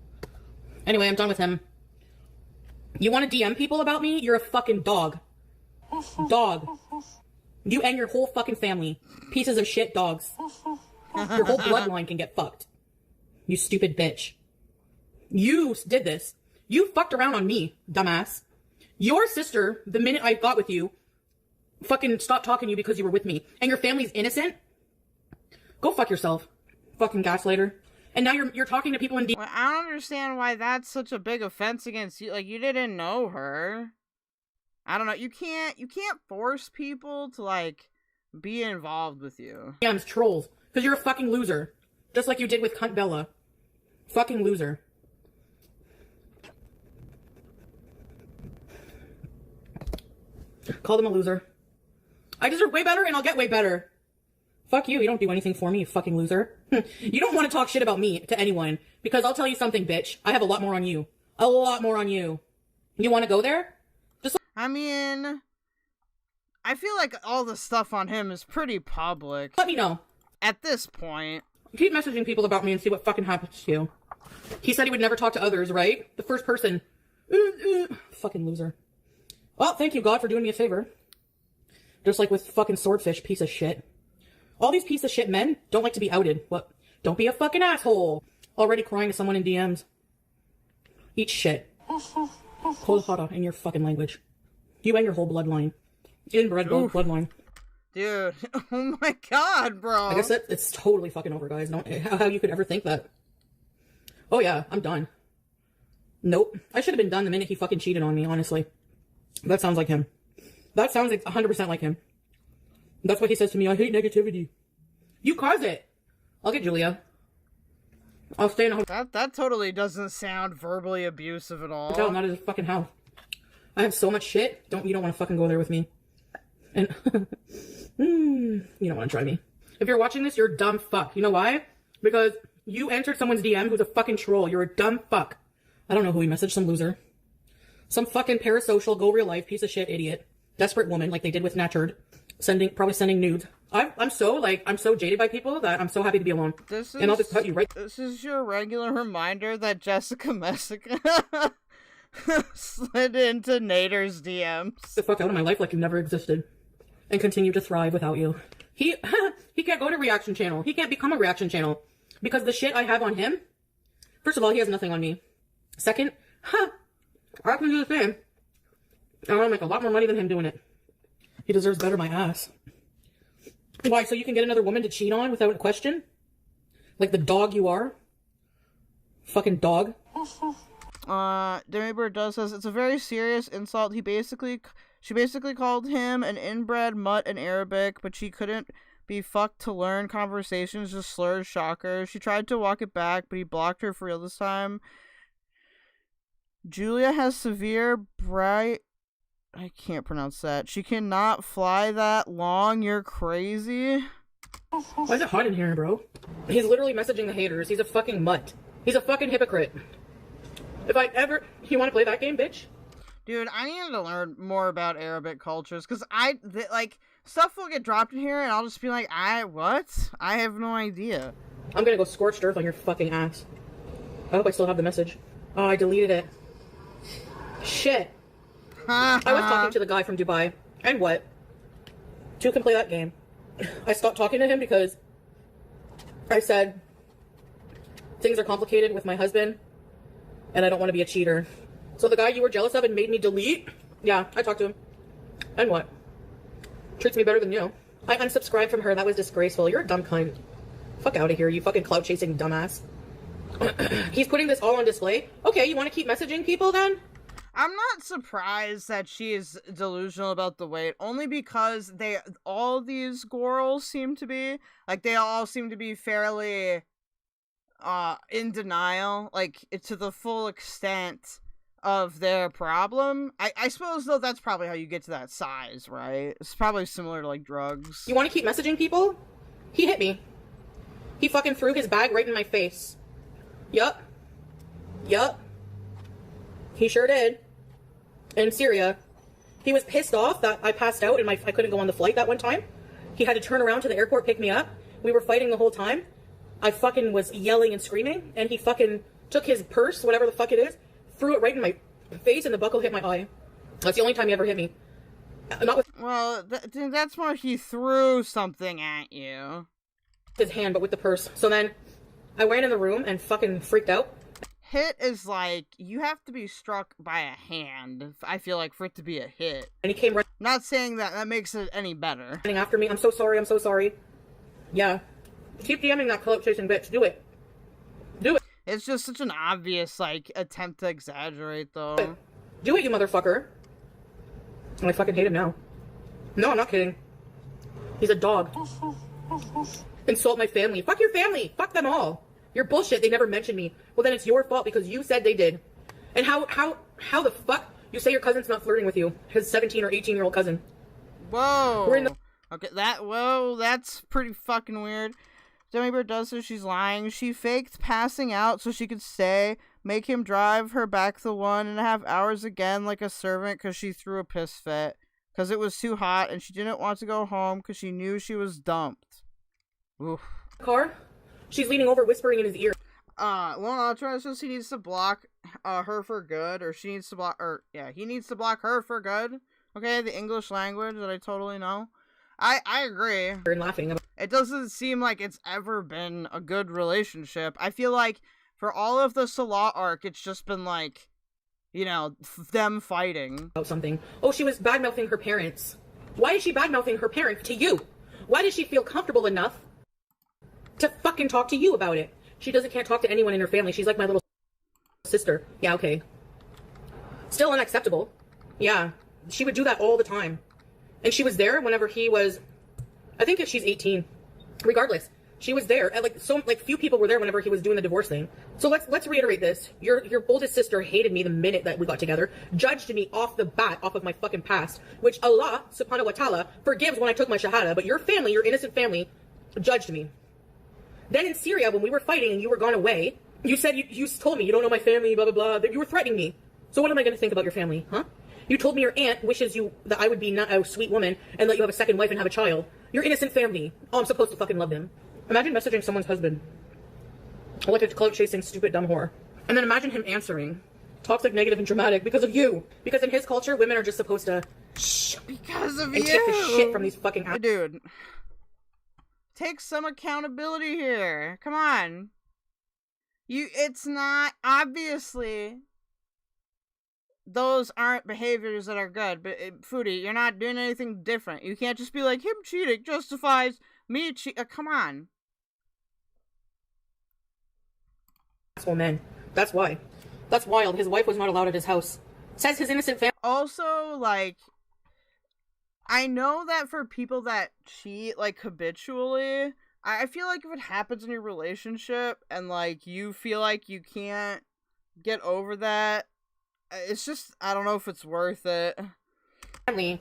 [SPEAKER 21] Anyway, I'm done with him. You want to DM people about me? You're a fucking dog. Dog. You and your whole fucking family. Pieces of shit dogs. Your whole bloodline can get fucked. You stupid bitch. You did this. You fucked around on me, dumbass. Your sister, the minute I got with you, fucking stopped talking to you because you were with me. And your family's innocent? Go fuck yourself. Fucking gaslighter. And now you're talking to people in
[SPEAKER 2] well, I don't understand why that's such a big offense against you. Like, you didn't know her. I don't know. You can't force people to, like, be involved with you.
[SPEAKER 21] DMs trolls. Because you're a fucking loser. Just like you did with Cunt Bella. Fucking loser. Call them a loser. I deserve way better and I'll get way better. Fuck you. You don't do anything for me, you fucking loser. You don't want to talk shit about me to anyone. Because I'll tell you something, bitch. I have a lot more on you. A lot more on you. You want to go there?
[SPEAKER 2] I mean, I feel like all the stuff on him is pretty public.
[SPEAKER 21] Let me know.
[SPEAKER 2] At this point.
[SPEAKER 21] Keep messaging people about me and see what fucking happens to you. He said he would never talk to others, right? The first person. Fucking loser. Well, thank you, God, for doing me a favor. Just like with fucking Swordfish, piece of shit. All these piece of shit men don't like to be outed. What? Don't be a fucking asshole. Already crying to someone in DMs. Eat shit. Kolhara in your fucking language. You and your whole bloodline. Inbred bloodline.
[SPEAKER 2] Dude, oh my god, bro.
[SPEAKER 21] I guess it's totally fucking over, guys. How you could ever think that. Oh yeah, I'm done. Nope. I should have been done the minute he fucking cheated on me, honestly. That sounds like him. That sounds like 100% like him. That's what he says to me. I hate negativity. You caused it. I'll get Julia. I'll stay in a hotel.
[SPEAKER 2] That totally doesn't sound verbally abusive at all.
[SPEAKER 21] Not at his fucking house. I have so much shit. You don't want to fucking go there with me. And you don't want to try me. If you're watching this, you're a dumb fuck. You know why? Because you entered someone's DM who's a fucking troll. You're a dumb fuck. I don't know who he messaged. Some loser. Some fucking parasocial, go real life, piece of shit idiot. Desperate woman, like they did with Naturd. Probably sending nudes. I'm so jaded by people that I'm so happy to be alone. And I'll just cut you right.
[SPEAKER 2] This is your regular reminder that Jessica Messica slid into Nader's DMs.
[SPEAKER 21] The fuck out of my life like you never existed. And continue to thrive without you. He can't go to reaction channel. He can't become a reaction channel. Because the shit I have on him, first of all, he has nothing on me. Second, I can do the same. I want to make a lot more money than him doing it. He deserves better, my ass. Why, so you can get another woman to cheat on without a question? Like the dog you are? Fucking dog.
[SPEAKER 2] Demibird does says it's a very serious insult. She basically called him an inbred mutt in Arabic, but she couldn't be fucked to learn conversations, just slurs, shocker. She tried to walk it back, but he blocked her for real this time. Julia has severe I can't pronounce that. She cannot fly that long. You're crazy.
[SPEAKER 21] Why is it hot in here, bro? He's literally messaging the haters. He's a fucking mutt. He's a fucking hypocrite. If I ever... You want to play that game, bitch?
[SPEAKER 2] Dude, I need to learn more about Arabic cultures, because stuff will get dropped in here, and I'll just be like, what? I have no idea.
[SPEAKER 21] I'm gonna go scorched earth on your fucking ass. I hope I still have the message. Oh, I deleted it. Shit. I was talking to the guy from Dubai. And what? Two can play that game. I stopped talking to him because I said things are complicated with my husband and I don't want to be a cheater. So the guy you were jealous of and made me delete? Yeah, I talked to him. And what? Treats me better than you. I unsubscribed from her. That was disgraceful. You're a dumb cunt. Fuck out of here, you fucking clout chasing dumbass. He's putting this all on display? Okay, you want to keep messaging people then?
[SPEAKER 2] I'm not surprised that she is delusional about the weight, only because all these girls seem to be, like, they all seem to be fairly, in denial, like, to the full extent of their problem. I suppose, though, that's probably how you get to that size, right? It's probably similar to, like, drugs.
[SPEAKER 21] You want to keep messaging people? He hit me. He fucking threw his bag right in my face. Yup. He sure did. In Syria. He was pissed off that I passed out and I couldn't go on the flight that one time. He had to turn around to the airport, pick me up. We were fighting the whole time. I fucking was yelling and screaming, and he fucking took his purse, whatever the fuck it is, threw it right in my face, and the buckle hit my eye. That's the only time he ever hit me. Not with...
[SPEAKER 2] Well, that's more he threw something at you.
[SPEAKER 21] His hand, but with the purse. So then, I went in the room and fucking freaked out.
[SPEAKER 2] Hit is like, you have to be struck by a hand, I feel like, for it to be a hit.
[SPEAKER 21] And he came right...
[SPEAKER 2] Not saying that makes it any better.
[SPEAKER 21] Running after me. I'm so sorry. Yeah. Keep DMing that clout chasing bitch. Do it.
[SPEAKER 2] It's just such an obvious, like, attempt to exaggerate, though.
[SPEAKER 21] Do it, you motherfucker. Oh, I fucking hate him now. No, I'm not kidding. He's a dog. Insult my family. Fuck your family. Fuck them all. You're bullshit. They never mentioned me. Well, then it's your fault because you said they did. And how the fuck you say your cousin's not flirting with you? His 17 or 18-year-old cousin.
[SPEAKER 2] Whoa.
[SPEAKER 21] We're in the...
[SPEAKER 2] Okay, that's pretty fucking weird. Demibird does so she's lying. She faked passing out so she could stay, make him drive her back the 1.5 hours again like a servant because she threw a piss fit. Because it was too hot and she didn't want to go home because she knew she was dumped. Oof.
[SPEAKER 21] Car? She's leaning over, whispering in his ear.
[SPEAKER 2] Well, Ultra says he needs to block her for good, or she needs to block, he needs to block her for good. Okay, the English language that I totally know. I agree.
[SPEAKER 21] And laughing.
[SPEAKER 2] It doesn't seem like it's ever been a good relationship. I feel like for all of the Salah arc, it's just been like, you know, them fighting.
[SPEAKER 21] About something. Oh, she was bad-mouthing her parents. Why is she bad-mouthing her parents to you? Why does she feel comfortable enough to fucking talk to you about it? She can't talk to anyone in her family. She's like my little sister. Yeah, okay. Still unacceptable. Yeah. She would do that all the time. And she was there whenever he was, I think she's 18. Regardless, she was there. And few people were there whenever he was doing the divorce thing. So let's reiterate this. Your oldest sister hated me the minute that we got together, judged me off the bat, off of my fucking past, which Allah subhanahu wa ta'ala forgives when I took my shahada, but your family, your innocent family, judged me. Then in Syria, when we were fighting and you were gone away, you said, you told me, you don't know my family, blah, blah, blah, that you were threatening me. So what am I going to think about your family, huh? You told me your aunt wishes that I would be not a sweet woman and let you have a second wife and have a child. Your innocent family. Oh, I'm supposed to fucking love them. Imagine messaging someone's husband. Like a clout-chasing, stupid, dumb whore. And then imagine him answering. toxic, negative, and dramatic because of you. Because in his culture, women are just supposed to shh
[SPEAKER 2] because of
[SPEAKER 21] and
[SPEAKER 2] you.
[SPEAKER 21] take the shit from these fucking
[SPEAKER 2] dude. Take some accountability here. Come on. It's not, obviously, those aren't behaviors that are good, but Foodie, you're not doing anything different. You can't just be like, him cheating justifies me cheating. Come on.
[SPEAKER 21] Asshole men. That's why. That's wild. His wife was not allowed at his house. Says his innocent family.
[SPEAKER 2] Also, like, I know that for people that cheat, like, habitually, I feel like if it happens in your relationship and, like, you feel like you can't get over that, it's just, I don't know if it's worth it.
[SPEAKER 21] Family.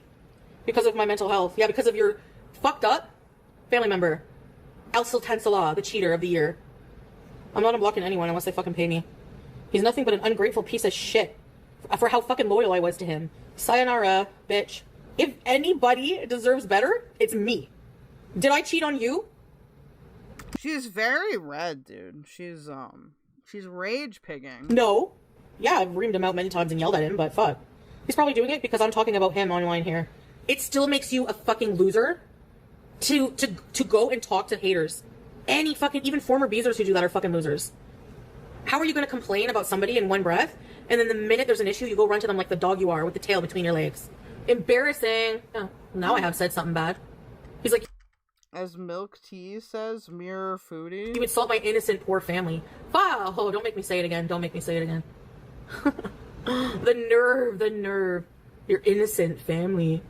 [SPEAKER 21] Because of my mental health. Yeah, because of your fucked up family member. Salah, the cheater of the year. I'm not unblocking anyone unless they fucking pay me. He's nothing but an ungrateful piece of shit for how fucking loyal I was to him. Sayonara, bitch. If anybody deserves better, it's me. Did I cheat on you?
[SPEAKER 2] She's very red, dude. She's rage pigging.
[SPEAKER 21] No. Yeah, I've reamed him out many times and yelled at him, but fuck. He's probably doing it because I'm talking about him online here. It still makes you a fucking loser to go and talk to haters. Any fucking, even former Beezers who do that are fucking losers. How are you going to complain about somebody in one breath, and then the minute there's an issue, you go run to them like the dog you are with the tail between your legs? Embarrassing. Oh, now I have said something bad. He's like,
[SPEAKER 2] as Milk Tea says, mirror Foodie.
[SPEAKER 21] You insult my innocent poor family. Wow, oh, don't make me say it again. Don't make me say it again. The nerve. Your innocent family.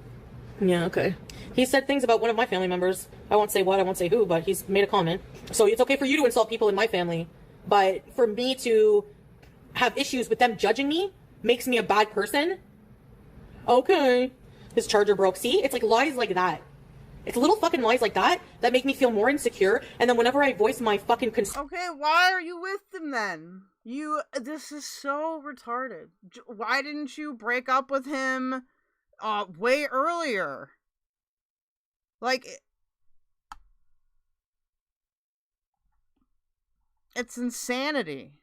[SPEAKER 21] Yeah, okay. He said things about one of my family members. I won't say what, I won't say who, but he's made a comment. So it's okay for you to insult people in my family, but for me to have issues with them judging me makes me a bad person? Okay. His charger broke. See? It's like lies like that. It's little fucking lies like that that make me feel more insecure, and then whenever I voice my fucking
[SPEAKER 2] okay, why are you with them then? This is so retarded. Why didn't you break up with him way earlier? Like, it's insanity.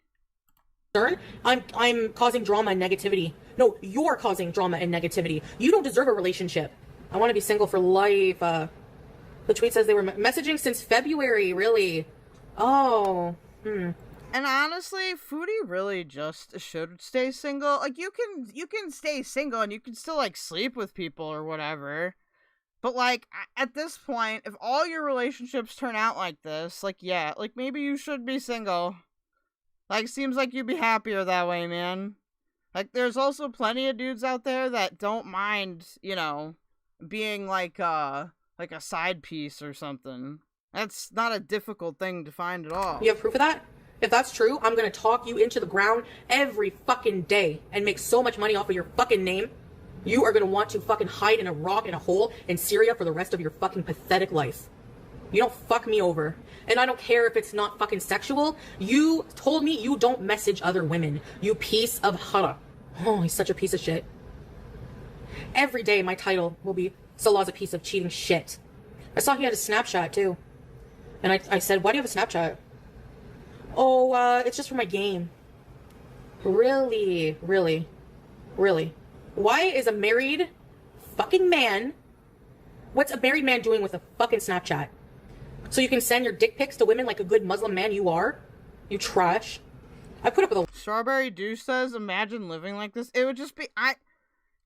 [SPEAKER 21] I'm causing drama and negativity. No, you're causing drama and negativity. You don't deserve a relationship. I want to be single for life. The tweet says they were messaging since February, really? Oh,
[SPEAKER 2] And honestly, Foodie really just should stay single. Like, you can stay single and you can still, like, sleep with people or whatever. But, like, at this point, if all your relationships turn out like this, like, yeah, like, maybe you should be single. Like, seems like you'd be happier that way, man. Like, there's also plenty of dudes out there that don't mind, being, like a side piece or something. That's not a difficult thing to find at all.
[SPEAKER 21] You have proof of that? If that's true, I'm gonna talk you into the ground every fucking day and make so much money off of your fucking name. You are gonna want to fucking hide in a rock in a hole in Syria for the rest of your fucking pathetic life. You don't fuck me over. And I don't care if it's not fucking sexual. You told me you don't message other women. You piece of hara. Oh, he's such a piece of shit. Every day my title will be Salah's a piece of cheating shit. I saw he had a Snapchat too. And I said, why do you have a Snapchat? Oh, it's just for my game. Really? Why is a married fucking man... What's a married man doing with a fucking Snapchat? So you can send your dick pics to women like a good Muslim man you are? You trash. I put up with a...
[SPEAKER 2] Strawberry Douche says, imagine living like this. It would just be...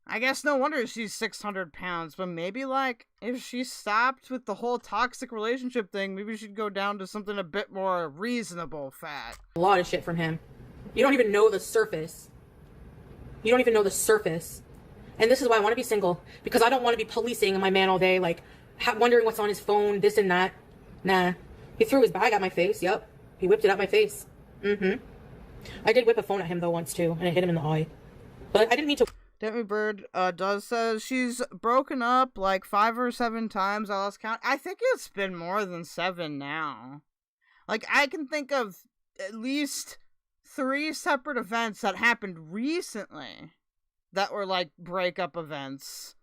[SPEAKER 2] I guess no wonder she's 600 pounds, but maybe, like, if she stopped with the whole toxic relationship thing, maybe she'd go down to something a bit more reasonable fat.
[SPEAKER 21] A lot of shit from him. You don't even know the surface. You don't even know the surface. And this is why I want to be single. Because I don't want to be policing my man all day, like, wondering what's on his phone, this and that. Nah. He threw his bag at my face, yep. He whipped it at my face. I did whip a phone at him, though, once, too, and it hit him in the eye. But I didn't need to...
[SPEAKER 2] Demi Bird does says she's broken up like 5 or 7 times. I lost count. I think it's been more than 7 now. Like, I can think of at least 3 separate events that happened recently that were like breakup events.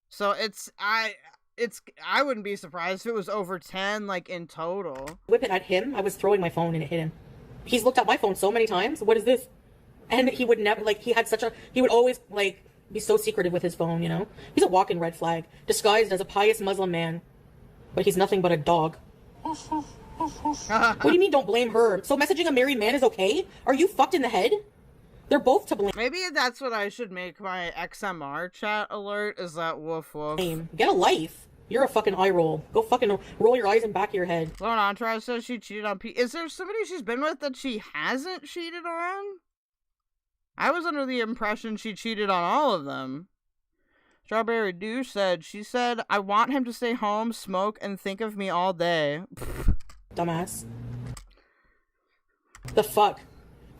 [SPEAKER 2] So I wouldn't be surprised if it was over 10, like, in total.
[SPEAKER 21] Whip it at him. I was throwing my phone and it hit him. He's looked at my phone so many times. What is this? And he would never, like, he would always, like, be so secretive with his phone, you know? He's a walking red flag, disguised as a pious Muslim man. But he's nothing but a dog. What do you mean don't blame her? So messaging a married man is okay? Are you fucked in the head? They're both to blame.
[SPEAKER 2] Maybe that's what I should make my XMR chat alert, is that woof woof.
[SPEAKER 21] Get a life. You're a fucking eye roll. Go fucking roll your eyes in back of your head.
[SPEAKER 2] Lone Entourage says she cheated on Pete. Is there somebody she's been with that she hasn't cheated on? I was under the impression she cheated on all of them. Strawberry Douche said, she said, I want him to stay home, smoke, and think of me all day.
[SPEAKER 21] Dumbass. The fuck?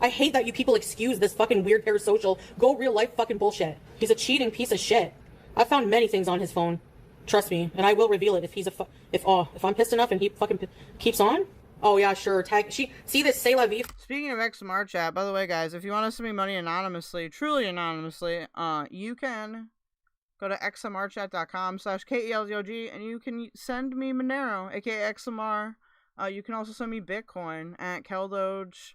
[SPEAKER 21] I hate that you people excuse this fucking weird parasocial, go real life fucking bullshit. He's a cheating piece of shit. I found many things on his phone. Trust me, and I will reveal it if he's if I'm pissed enough and he fucking keeps on. Oh yeah, sure. Tag. See this Salah V.
[SPEAKER 2] Speaking of XMR chat, by the way, guys, if you want to send me money anonymously, truly anonymously, you can go to xmrchat.com/KELDOGE and you can send me Monero, aka XMR. You can also send me Bitcoin at keldoge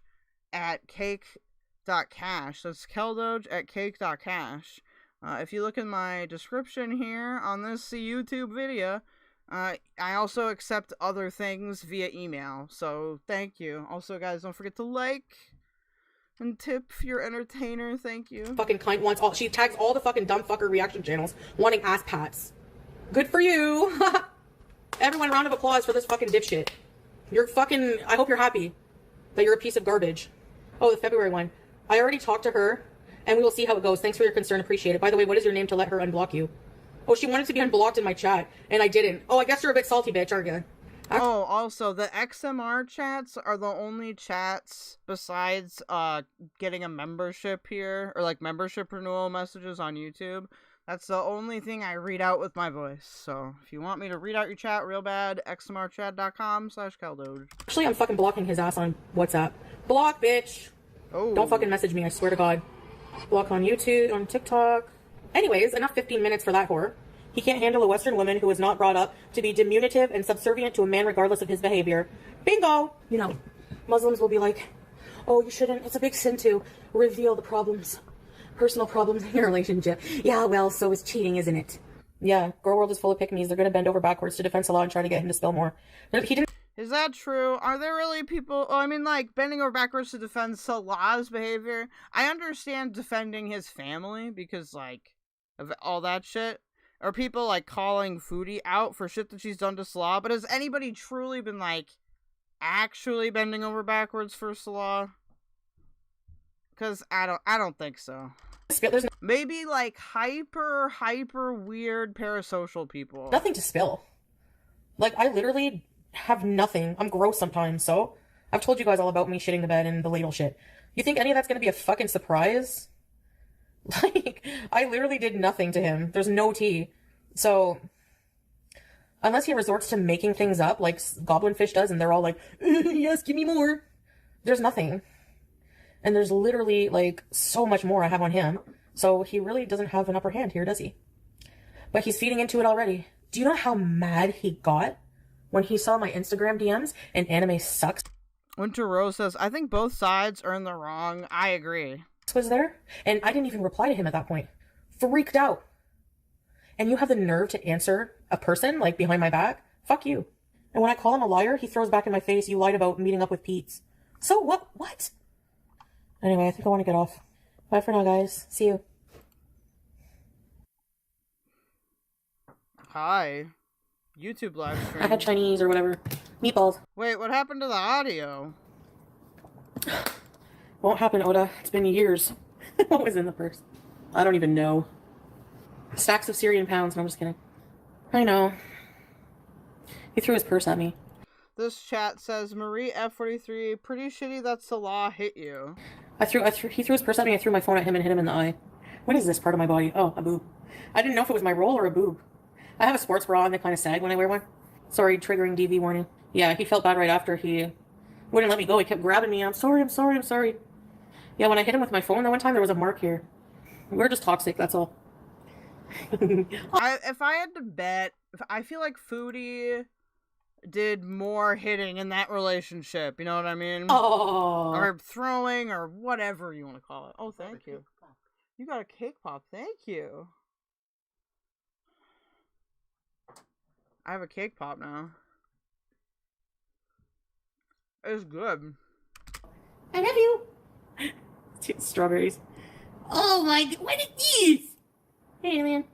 [SPEAKER 2] at cake.cash. That's keldoge at cake.cash. If you look in my description here on this YouTube video, I also accept other things via email, so thank you. Also, guys, don't forget to like and tip your entertainer. Thank you.
[SPEAKER 21] Fucking cunt wants all. She tags all the fucking dumb fucker reaction channels wanting ass pats. Good for you. Everyone, round of applause for this fucking dipshit. You're fucking. I hope you're happy that you're a piece of garbage. Oh, the February one. I already talked to her, and we will see how it goes. Thanks for your concern. Appreciate it. By the way, what is your name to let her unblock you? Oh, she wanted to be unblocked in my chat, and I didn't. Oh, I guess you're a bit salty, bitch, aren't you?
[SPEAKER 2] Oh, also, the XMR chats are the only chats besides getting a membership here, or like membership renewal messages on YouTube. That's the only thing I read out with my voice. So if you want me to read out your chat real bad, xmrchat.com/keldoge.
[SPEAKER 21] Actually, I'm fucking blocking his ass on WhatsApp. Block, bitch.
[SPEAKER 2] Oh.
[SPEAKER 21] Don't fucking message me, I swear to God. Block on YouTube, on TikTok. Anyways, enough 15 minutes for that whore. He can't handle a Western woman who was not brought up to be diminutive and subservient to a man regardless of his behavior. Bingo! You know, Muslims will be like, oh, you shouldn't, it's a big sin to reveal the problems, personal problems in your relationship. Yeah, well, so is cheating, isn't it? Yeah, Gorlworld is full of pick-me's. They're gonna bend over backwards to defend Salah and try to get him to spill more. He didn't.
[SPEAKER 2] Is that true? Are there really people... Oh, I mean, like, bending over backwards to defend Salah's behavior? I understand defending his family because, like, of all that shit. Or people, like, calling Foodie out for shit that she's done to Salah. But has anybody truly been, like, actually bending over backwards for Salah? Because I don't think so. Maybe, like, hyper weird parasocial people.
[SPEAKER 21] Nothing to spill. Like, I literally have nothing. I'm gross sometimes, so I've told you guys all about me shitting the bed and the ladle shit. You think any of that's gonna be a fucking surprise? Like, I literally did nothing to him. There's no tea. So, unless he resorts to making things up like Goblinfish does and they're all like, yes, give me more. There's nothing. And there's literally, like, so much more I have on him. So he really doesn't have an upper hand here, does he? But he's feeding into it already. Do you know how mad he got when he saw my Instagram DMs and anime sucks?
[SPEAKER 2] Winter Rose says, I think both sides are in the wrong. I agree.
[SPEAKER 21] Was there? And I didn't even reply to him at that point. Freaked out. And you have the nerve to answer a person, like, behind my back? Fuck you. And when I call him a liar, he throws back in my face, you lied about meeting up with Pete's. So what? What? Anyway, I think I want to get off. Bye for now, guys. See you.
[SPEAKER 2] Hi. YouTube live stream.
[SPEAKER 21] I had Chinese or whatever. Meatballs.
[SPEAKER 2] Wait, what happened to the audio?
[SPEAKER 21] Won't happen, Oda. It's been years. What was in the purse? I don't even know. Stacks of Syrian pounds. No, I'm just kidding. I know. He threw his purse at me.
[SPEAKER 2] This chat says, Marie F43, pretty shitty that Salah hit you.
[SPEAKER 21] He threw his purse at me, I threw my phone at him and hit him in the eye. What is this part of my body? Oh, a boob. I didn't know if it was my roll or a boob. I have a sports bra and they kind of sag when I wear one. Sorry, triggering DV warning. Yeah, he felt bad right after. He wouldn't let me go. He kept grabbing me. I'm sorry. Yeah, when I hit him with my phone that one time, there was a mark here. We're just toxic, that's all.
[SPEAKER 2] If I had to bet, I feel like Foodie did more hitting in that relationship. You know what I mean?
[SPEAKER 21] Oh.
[SPEAKER 2] Or throwing or whatever you want to call it. Oh, thank you. You got a cake pop. Thank you. I have a cake pop now. It's good.
[SPEAKER 21] I love you. Strawberries. Oh my, what are these? Hey, man.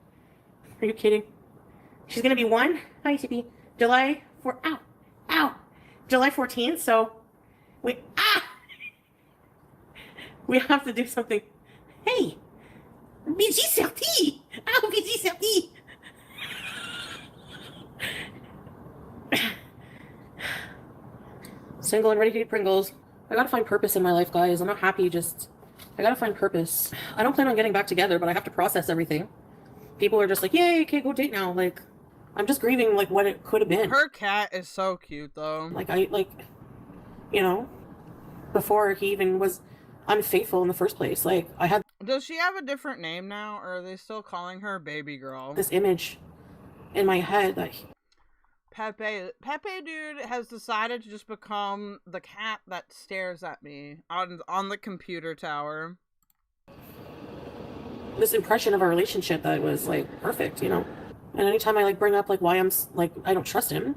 [SPEAKER 21] Are you kidding? She's gonna be 1. Hi, Tippy. July 14th, so we have to do something. Hey! BG sorti! Oh, BG sorti! Single and ready to eat Pringles. I gotta find purpose in my life, guys. I'm not happy, I gotta find purpose. I don't plan on getting back together, but I have to process everything. People are just like, yay, okay, go date now. Like, I'm just grieving, like, what it could have been.
[SPEAKER 2] Her cat is so cute, though.
[SPEAKER 21] You know, before he even was unfaithful in the first place. Like, I had...
[SPEAKER 2] Does she have a different name now, or are they still calling her baby girl?
[SPEAKER 21] This image in my head that...
[SPEAKER 2] Pepe dude has decided to just become the cat that stares at me on the computer tower.
[SPEAKER 21] This impression of our relationship that was, like, perfect, you know? And anytime I, like, bring up, like, why I'm, like, I don't trust him,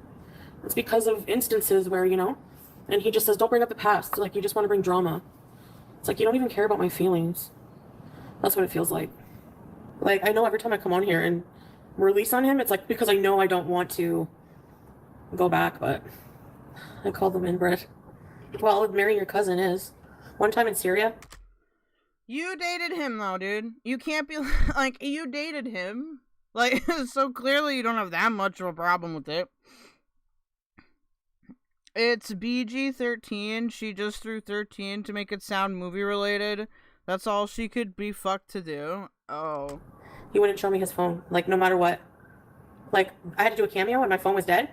[SPEAKER 21] it's because of instances where, you know, and he just says, don't bring up the past. Like, you just want to bring drama. It's like, you don't even care about my feelings. That's what it feels like. Like, I know every time I come on here and release on him, it's, like, because I know I don't want to go back, but I call them inbred. Well, marrying your cousin is. One time in Syria.
[SPEAKER 2] You dated him, though, dude. You can't be, like, you dated him. Like, so clearly you don't have that much of a problem with it. It's BG-13. She just threw 13 to make it sound movie-related. That's all she could be fucked to do. Oh.
[SPEAKER 21] He wouldn't show me his phone, like, no matter what. Like, I had to do a cameo and my phone was dead.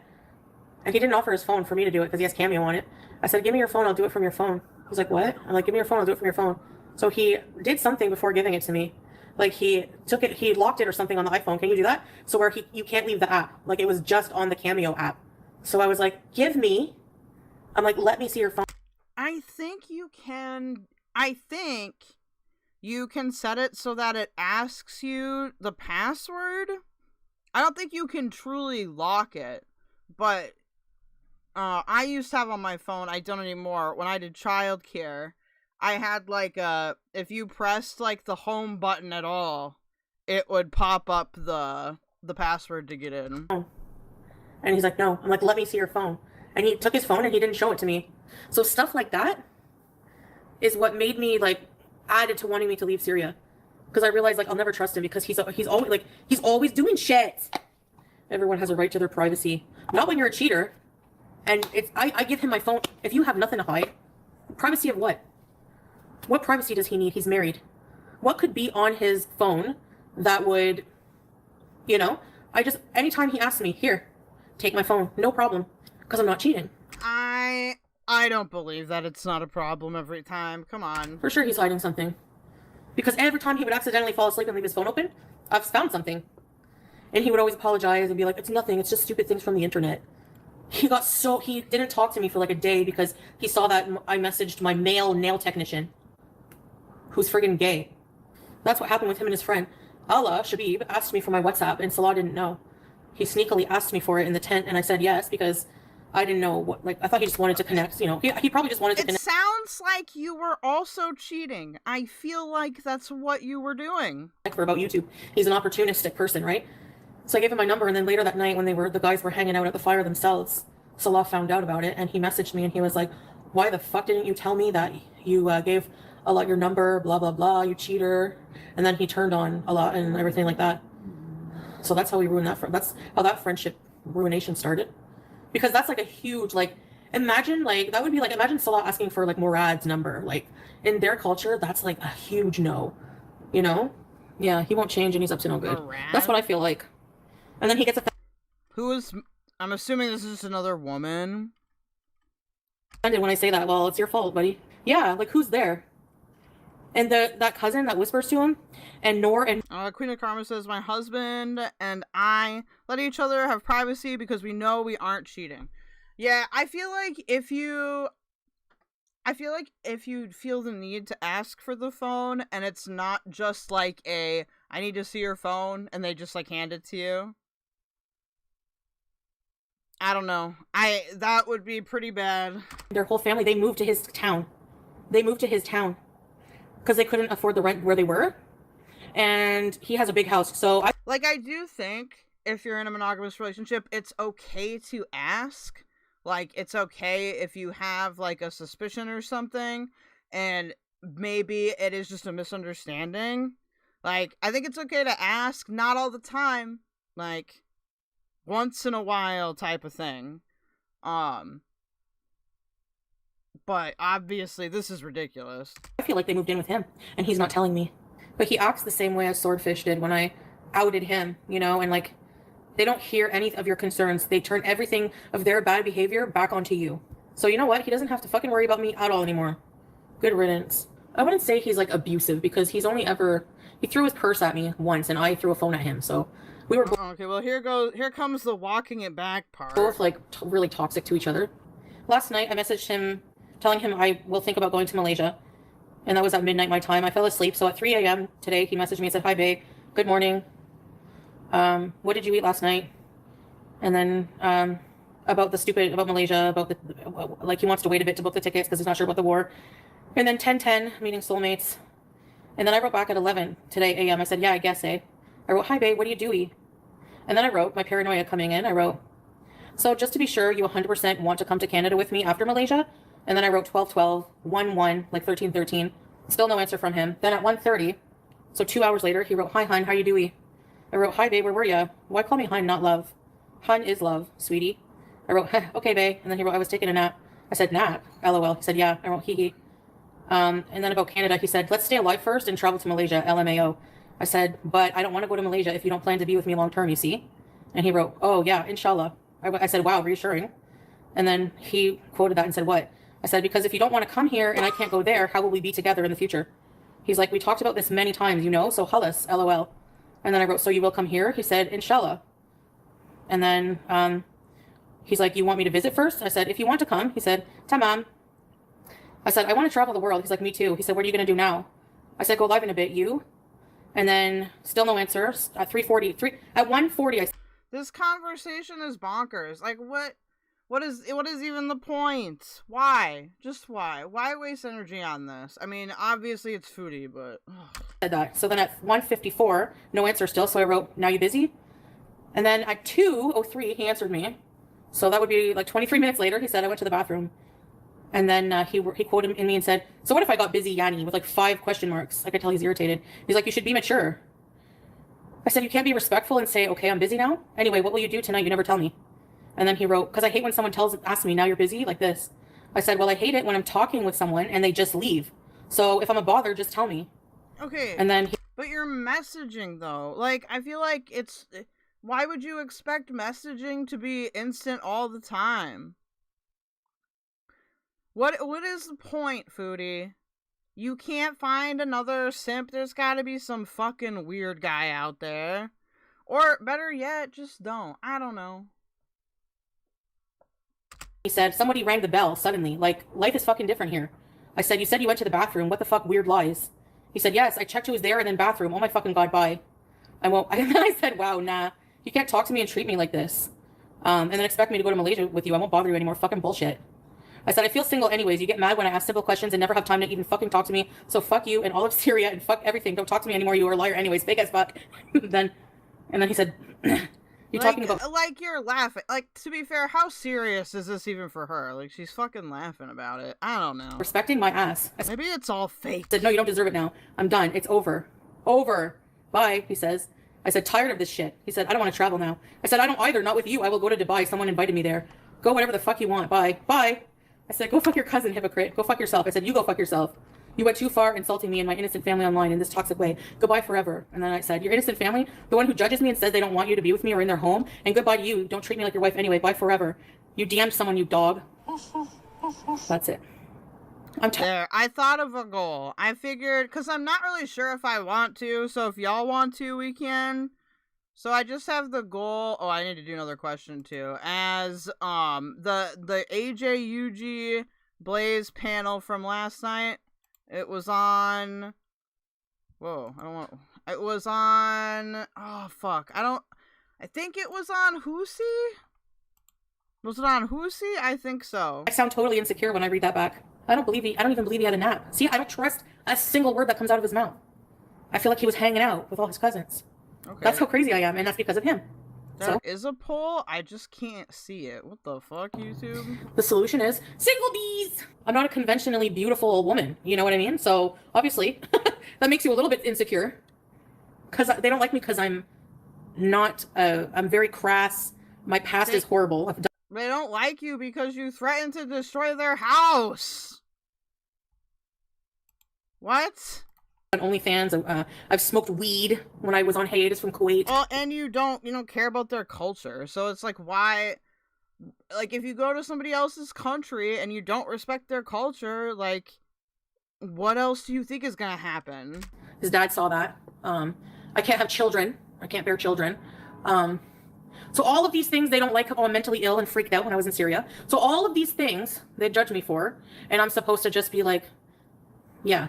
[SPEAKER 21] And he didn't offer his phone for me to do it because he has Cameo on it. I said, give me your phone, I'll do it from your phone. He's like, what? I'm like, give me your phone, I'll do it from your phone. So he did something before giving it to me. Like, he took it, he locked it or something on the iPhone. Can you do that? So where you can't leave the app. Like, it was just on the Cameo app. So I was like, give me. I'm like, let me see your phone.
[SPEAKER 2] I think you can set it so that it asks you the password. I don't think you can truly lock it, but I used to have on my phone, I don't anymore, when I did childcare, I had, like, if you pressed, like, the home button at all, it would pop up the password to get in.
[SPEAKER 21] And he's like, no. I'm like, let me see your phone. And he took his phone and he didn't show it to me. So stuff like that is what made me, like, added to wanting me to leave Syria. Because I realized, like, I'll never trust him because he's always doing shit. Everyone has a right to their privacy. Not when you're a cheater. And I give him my phone. If you have nothing to hide, privacy of what? What privacy does he need? He's married. What could be on his phone that would, you know? Anytime he asks me, here, take my phone, no problem, because I'm not cheating.
[SPEAKER 2] I don't believe that it's not a problem every time. Come on.
[SPEAKER 21] For sure he's hiding something. Because every time he would accidentally fall asleep and leave his phone open, I've found something. And he would always apologize and be like, it's nothing, it's just stupid things from the internet. He didn't talk to me for like a day because he saw that I messaged my male nail technician, who's friggin' gay. That's what happened with him and his friend. Allah, Shabib, asked me for my WhatsApp and Salah didn't know. He sneakily asked me for it in the tent and I said yes because I didn't know what, like, I thought he just wanted to connect, you know. He probably just wanted to connect.
[SPEAKER 2] It sounds like you were also cheating. I feel like that's what you were doing.
[SPEAKER 21] For about YouTube. He's an opportunistic person, right? So I gave him my number and then later that night when the guys were hanging out at the fire themselves, Salah found out about it and he messaged me and he was like, why the fuck didn't you tell me that you gave Allah your number, blah, blah, blah, you cheater. And then he turned on Allah and everything like that. So that's how we ruined that. That's how that friendship ruination started. Because that's like a huge, like, imagine, like, that would be like, imagine Salah asking for, like, Murad's number. Like, in their culture, that's, like, a huge no. You know? Yeah, he won't change and he's up to no good.
[SPEAKER 2] Murad?
[SPEAKER 21] That's what I feel like. And then he gets
[SPEAKER 2] I'm assuming this is another woman.
[SPEAKER 21] offended when I say that. Well, it's your fault, buddy. Yeah, like, who's there? And that cousin that whispers to him, and Noor and...
[SPEAKER 2] Queen of Karma says, my husband and I let each other have privacy because we know we aren't cheating. Yeah, I feel like if you feel the need to ask for the phone and it's not just like I need to see your phone and they just like hand it to you. I don't know. That would be pretty bad.
[SPEAKER 21] Their whole family, they moved to his town. Because they couldn't afford the rent where they were. And he has a big house, so
[SPEAKER 2] I do think if you're in a monogamous relationship, it's okay to ask. Like, it's okay if you have, like, a suspicion or something, and maybe it is just a misunderstanding. Like, I think it's okay to ask, not all the time. Like, once in a while type of thing. But obviously this is ridiculous.
[SPEAKER 21] I feel like they moved in with him, and he's not telling me. But he acts the same way as Swordfish did when I outed him, you know, and like, they don't hear any of your concerns. They turn everything of their bad behavior back onto you. So you know what? He doesn't have to fucking worry about me at all anymore. Good riddance. I wouldn't say he's like abusive because he threw his purse at me once and I threw a phone at him. So we were
[SPEAKER 2] okay, well here comes the walking it back part.
[SPEAKER 21] Both like really toxic to each other. Last night I messaged him telling him I will think about going to Malaysia. And that was at midnight my time. I fell asleep. So at 3 a.m. today, he messaged me and said, "Hi, babe. Good morning. What did you eat last night?" And then about Malaysia, like he wants to wait a bit to book the tickets because he's not sure about the war. And then 10:10, meeting soulmates. And then I wrote back at 11 today a.m. I said, "Yeah, I guess, eh?" I wrote, "Hi, babe. What do you do? And then I wrote, my paranoia coming in, I wrote, "So just to be sure, you 100% want to come to Canada with me after Malaysia?" And then I wrote 12:12, 1:1, like 13:13. Still no answer from him. Then at 1:30, so 2 hours later, he wrote, "Hi, hun, how you doing?" I wrote, "Hi, babe, where were ya? Why call me hun, not love? Hun is love, sweetie." I wrote, "Okay, babe." And then he wrote, "I was taking a nap." I said, "Nap? LOL." He said, "Yeah." I wrote, "Hee hee." And then about Canada, he said, "Let's stay alive first and travel to Malaysia, LMAO." I said, "But I don't want to go to Malaysia if you don't plan to be with me long term, you see?" And he wrote, "Oh, yeah, inshallah." I said, "Wow, reassuring." And then he quoted that and said, "What?" I said, "Because if you don't want to come here and I can't go there, how will we be together in the future?" He's like, "We talked about this many times, you know, so halas, LOL." And then I wrote, "So you will come here?" He said, "Inshallah." And then he's like, "You want me to visit first?" I said, "If you want to come." He said, "Tamam." I said, "I want to travel the world." He's like, "Me too." He said, "What are you going to do now?" I said, "Go live in a bit." You? And then still no answer. At 3:40, at 1:40, I said,
[SPEAKER 2] "This conversation is bonkers. Like, what is even the point? Why? Just why? Why waste energy on this? I mean, obviously it's foodie, but
[SPEAKER 21] said that. So then at 1:54, no answer still. So I wrote, "Now you busy?" And then at 2:03, he answered me. So that would be like 23 minutes later. He said, "I went to the bathroom." And then he quoted me and said, "So what if I got busy, Yanni?" With like 5 question marks. I could tell he's irritated. He's like, "You should be mature." I said, "You can't be respectful and say, okay, I'm busy now? Anyway, what will you do tonight? You never tell me." And then he wrote, "Because I hate when someone asks me, now you're busy, like this." I said, "Well, I hate it when I'm talking with someone and they just leave. So if I'm a bother, just tell me."
[SPEAKER 2] okay.
[SPEAKER 21] And then
[SPEAKER 2] but you're messaging though. Like, I feel like why would you expect messaging to be instant all the time? What is the point, foodie? You can't find another simp. There's gotta be some fucking weird guy out there. Or better yet, just don't. I don't know.
[SPEAKER 21] he said, "Somebody rang the bell suddenly. Like, life is fucking different here." I said, "You said you went to the bathroom. What the fuck, weird lies?" He said, "Yes, I checked who was there and then bathroom. Oh my fucking god, bye." And then I said, "Wow, nah. You can't talk to me and treat me like this. And then expect me to go to Malaysia with you. I won't bother you anymore. Fucking bullshit." I said, "I feel single anyways. You get mad when I ask simple questions and never have time to even fucking talk to me. So fuck you and all of Syria and fuck everything. Don't talk to me anymore. You are a liar anyways. Fake as fuck." And then he said, "You're talking about..."
[SPEAKER 2] Like, you're laughing. Like, to be fair, how serious is this even for her? Like, she's fucking laughing about it. I don't know.
[SPEAKER 21] "Respecting my ass."
[SPEAKER 2] Maybe it's all fake.
[SPEAKER 21] I said, "No, you don't deserve it now. I'm done. It's over. Over. Bye," he says. I said, "Tired of this shit." He said, "I don't want to travel now." I said, "I don't either. Not with you. I will go to Dubai. Someone invited me there. Go whatever the fuck you want. Bye." Bye. I said, "Go fuck your cousin, hypocrite. Go fuck yourself." I said, "You go fuck yourself. You went too far insulting me and my innocent family online in this toxic way. Goodbye forever." And then I said, "Your innocent family? The one who judges me and says they don't want you to be with me or in their home? And goodbye to you. Don't treat me like your wife anyway. Bye forever. You DM'd someone, you dog." That's it.
[SPEAKER 2] There, I thought of a goal. I figured, because I'm not really sure if I want to, so if y'all want to, we can. So I just have the goal. Oh, I need to do another question too. As the AJUG Blaze panel from last night. It was on. Whoa, I don't want. It was on. Oh fuck, I think it was on Hussy. Was it on Hussy? I think so.
[SPEAKER 21] I sound totally insecure when I read that back. I don't even believe he had a nap. See, I don't trust a single word that comes out of his mouth. I feel like he was hanging out with all his cousins. Okay. That's how crazy I am, and that's because of him.
[SPEAKER 2] There is a poll, I just can't see it. What the fuck, YouTube?
[SPEAKER 21] The solution is single bees! I'm not a conventionally beautiful woman, you know what I mean? So, obviously, that makes you a little bit insecure. Because they don't like me because I'm not, I'm very crass. My past is horrible.
[SPEAKER 2] They don't like you because you threatened to destroy their house. What?
[SPEAKER 21] On OnlyFans, I've smoked weed when I was on hiatus from Kuwait.
[SPEAKER 2] Well, and you don't care about their culture, so it's like, why? Like, if you go to somebody else's country and you don't respect their culture, like, what else do you think is gonna happen?
[SPEAKER 21] His dad saw that. I can't have children. I can't bear children. So all of these things they don't like how I'm mentally ill and freaked out when I was in Syria. So all of these things they judge me for, and I'm supposed to just be like, yeah.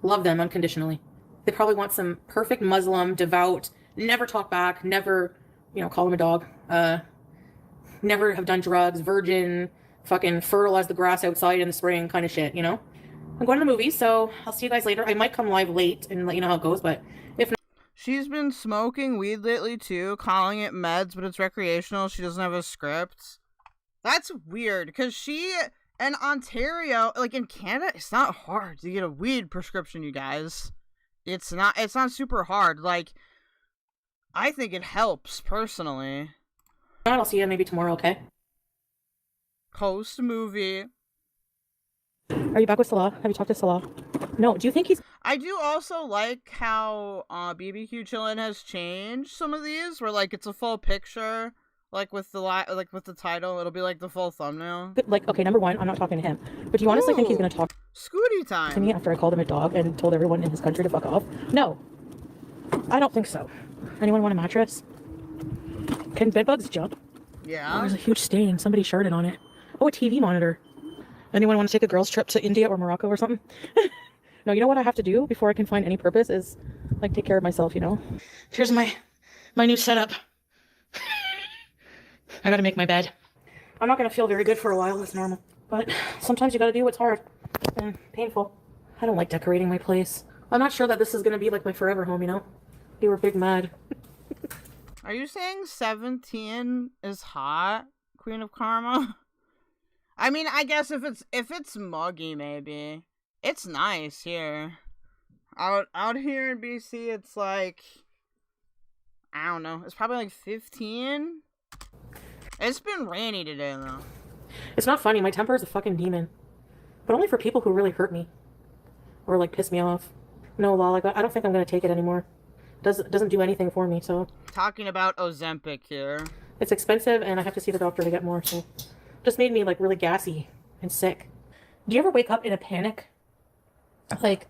[SPEAKER 21] Love them unconditionally. They probably want some perfect Muslim, devout, never talk back, never, call him a dog, never have done drugs, virgin, fucking fertilize the grass outside in the spring kind of shit, I'm going to the movies, so I'll see you guys later. I might come live late and let you know how it goes, but if not...
[SPEAKER 2] She's been smoking weed lately too, calling it meds, but it's recreational. She doesn't have a script. That's weird, because she... And Ontario, like in Canada, it's not hard to get a weed prescription, you guys. It's not super hard. Like, I think it helps, personally.
[SPEAKER 21] I'll see you maybe tomorrow, okay?
[SPEAKER 2] Post movie.
[SPEAKER 21] Are you back with Salah? Have you talked to Salah? No, do you think he's...
[SPEAKER 2] I do also like how BBQ Chillin' has changed some of these, where like it's a full picture. Like with the title, it'll be like the full thumbnail.
[SPEAKER 21] Like, okay, number one, I'm not talking to him. But do you honestly think he's gonna talk
[SPEAKER 2] Scooty time
[SPEAKER 21] to me after I called him a dog and told everyone in his country to fuck off? No. I don't think so. Anyone want a mattress? Can bedbugs jump?
[SPEAKER 2] Yeah.
[SPEAKER 21] Oh, there's a huge stain. Somebody sharded on it. Oh, a TV monitor. Anyone want to take a girl's trip to India or Morocco or something? No, you know what I have to do before I can find any purpose is, like, take care of myself, Here's my new setup. I gotta make my bed. I'm not gonna feel very good for a while, it's normal. But sometimes you gotta do what's hard and painful. I don't like decorating my place. I'm not sure that this is gonna be like my forever home, You were big mad.
[SPEAKER 2] Are you saying 17 is hot, Queen of Karma? I mean, I guess if it's muggy, maybe. It's nice here. Out here in BC, it's like, I don't know, it's probably like 15. It's been rainy today, though.
[SPEAKER 21] It's not funny. My temper is a fucking demon. But only for people who really hurt me. Or, like, piss me off. No, Lol, I don't think I'm gonna take it anymore. Doesn't do anything for me, so...
[SPEAKER 2] Talking about Ozempic here.
[SPEAKER 21] It's expensive, and I have to see the doctor to get more, so... Just made me, like, really gassy and sick. Do you ever wake up in a panic? Like,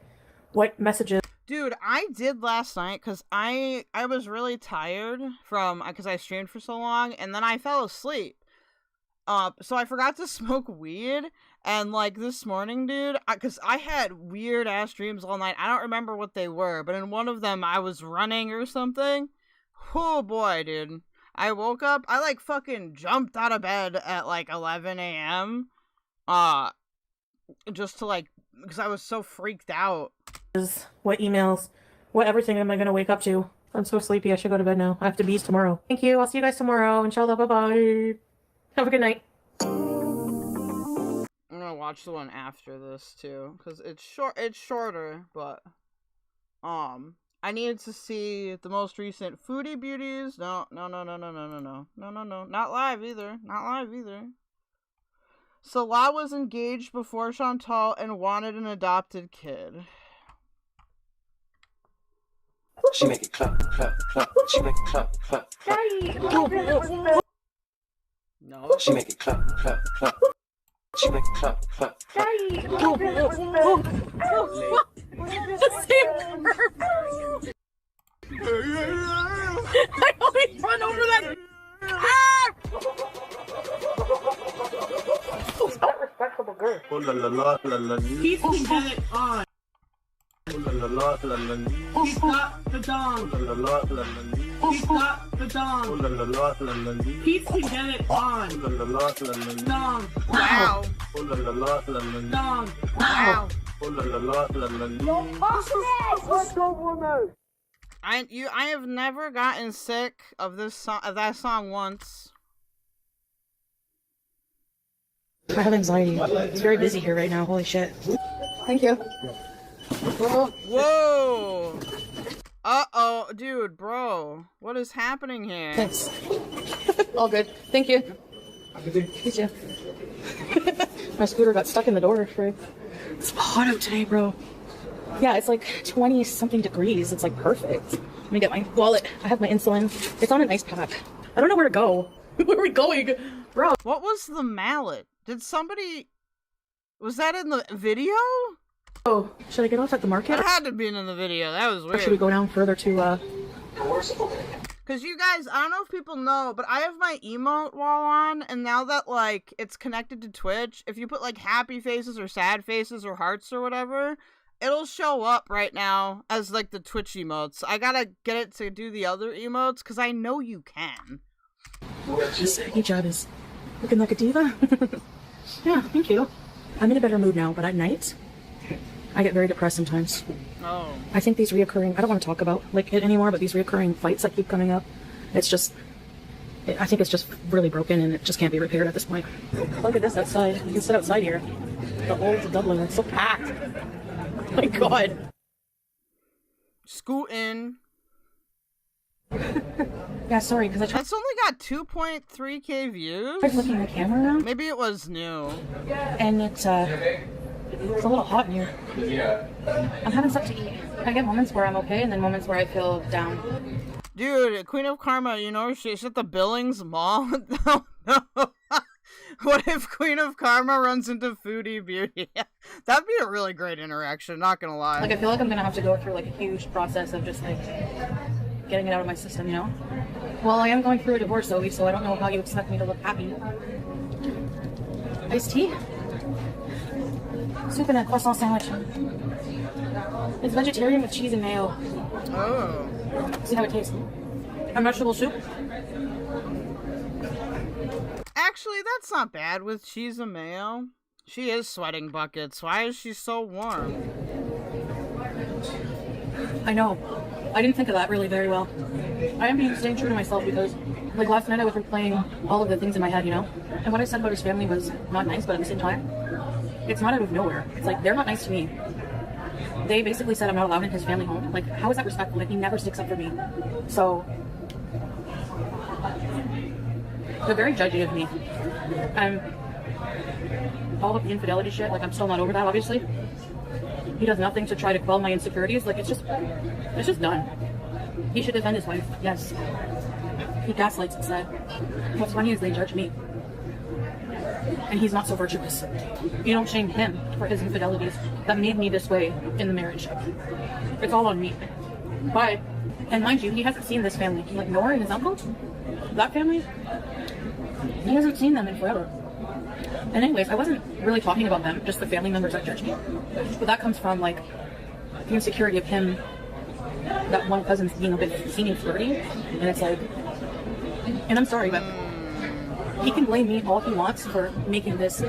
[SPEAKER 21] what messages...
[SPEAKER 2] Dude, I did last night because I was really tired because I streamed for so long, and then I fell asleep. So I forgot to smoke weed, and like this morning, dude, because I had weird ass dreams all night. I don't remember what they were, but in one of them I was running or something. Oh boy, dude. I woke up, I like fucking jumped out of bed at like 11 a.m. Just to like, because I was so freaked out.
[SPEAKER 21] What emails? What everything am I gonna wake up to? I'm so sleepy, I should go to bed now. I have to bees tomorrow. Thank you, I'll see you guys tomorrow. Inshallah, bye-bye. Have a good night.
[SPEAKER 2] I'm gonna watch the one after this too, because it's shorter, but I needed to see the most recent Foodie Beauties. No, not live either. Salah was engaged before Chantal and wanted an adopted kid.
[SPEAKER 4] She make it clap, clap, clap. She make it clap, clap, clap.
[SPEAKER 2] No.
[SPEAKER 4] She make it clap, clap, clap. She make it clap, clap, clap.
[SPEAKER 21] I always run over that. Ah! Oh, that respectable girl. He's gonna get it on. He's got the dong. He's got the dong. He's gonna get it on. Dong. Wow. Dong. Wow. I have never gotten sick of this song, of that song once. I have anxiety. It's very busy here right now. Holy shit. Thank you.
[SPEAKER 2] Whoa! Uh-oh, dude, bro. What is happening here?
[SPEAKER 21] Thanks. All good. Thank you. Thank you. My scooter got stuck in the door. It's hot out today, bro. Yeah, it's like 20-something degrees. It's like perfect. Let me get my wallet. I have my insulin. It's on an ice pack. I don't know where to go. Where are we going? Bro.
[SPEAKER 2] What was the mallet? Did somebody... Was that in the video?
[SPEAKER 21] Oh, should I get off at the market?
[SPEAKER 2] It had to be in the video. That was weird.
[SPEAKER 21] Or should we go down further to,
[SPEAKER 2] Because you guys, I don't know if people know, but I have my emote wall on, and now that, like, it's connected to Twitch, if you put, like, happy faces or sad faces or hearts or whatever, it'll show up right now as, like, the Twitch emotes. I gotta get it to do the other emotes, because I know you can.
[SPEAKER 21] This hijab is looking like a diva. Yeah, thank you. I'm in a better mood now, but at night, I get very depressed sometimes.
[SPEAKER 2] Oh.
[SPEAKER 21] I think these reoccurring, I don't want to talk about like it anymore, but these reoccurring fights that keep coming up, it's just, I think it's just really broken and it just can't be repaired at this point. Look at this outside. You can sit outside here. The old Dublin, it's so packed. Oh my god.
[SPEAKER 2] Scoot in.
[SPEAKER 21] Yeah, sorry, because
[SPEAKER 2] That's only got 2.3k views?
[SPEAKER 21] I was looking at the camera now.
[SPEAKER 2] Maybe it was new.
[SPEAKER 21] And it's a little hot in here. I'm having stuff to eat. I get moments where I'm okay and then moments where I feel down.
[SPEAKER 2] Dude, Queen of Karma, you know, she's at the Billings Mall. No, no. What if Queen of Karma runs into Foodie Beauty? That'd be a really great interaction, not gonna lie.
[SPEAKER 21] Like, I feel like I'm gonna have to go through like a huge process of just like getting it out of my system, you know? Well, I am going through a divorce, Zoe, so I don't know how you expect me to look happy. Iced tea? Soup and a croissant sandwich. It's vegetarian with cheese and mayo.
[SPEAKER 2] Oh.
[SPEAKER 21] See how it tastes. And vegetable soup.
[SPEAKER 2] Actually, that's not bad with cheese and mayo. She is sweating buckets. Why is she so warm?
[SPEAKER 21] I know. I didn't think of that really very well. I am staying true to myself because, like, last night I was replaying all of the things in my head, you know? And what I said about his family was not nice, but at the same time, it's not out of nowhere. It's like, they're not nice to me. They basically said I'm not allowed in his family home. Like, how is that respectful? Like, he never sticks up for me. So, they're very judgy of me. And all of the infidelity shit, like, I'm still not over that, obviously. He does nothing to try to quell my insecurities. Like, it's just done. He should defend his wife, yes. He gaslights instead. What's funny is they judge me. And he's not so virtuous. You don't shame him for his infidelities that made me this way in the marriage. It's all on me. But, and mind you, he hasn't seen this family. Like, Nora and his uncle, that family, he hasn't seen them in forever. And anyways, I wasn't really talking about them, just the family members that judge me. But that comes from, like, the insecurity of him, that one cousin's being a bit seeming flirty. And it's like, and I'm sorry, but he can blame me all he wants for making this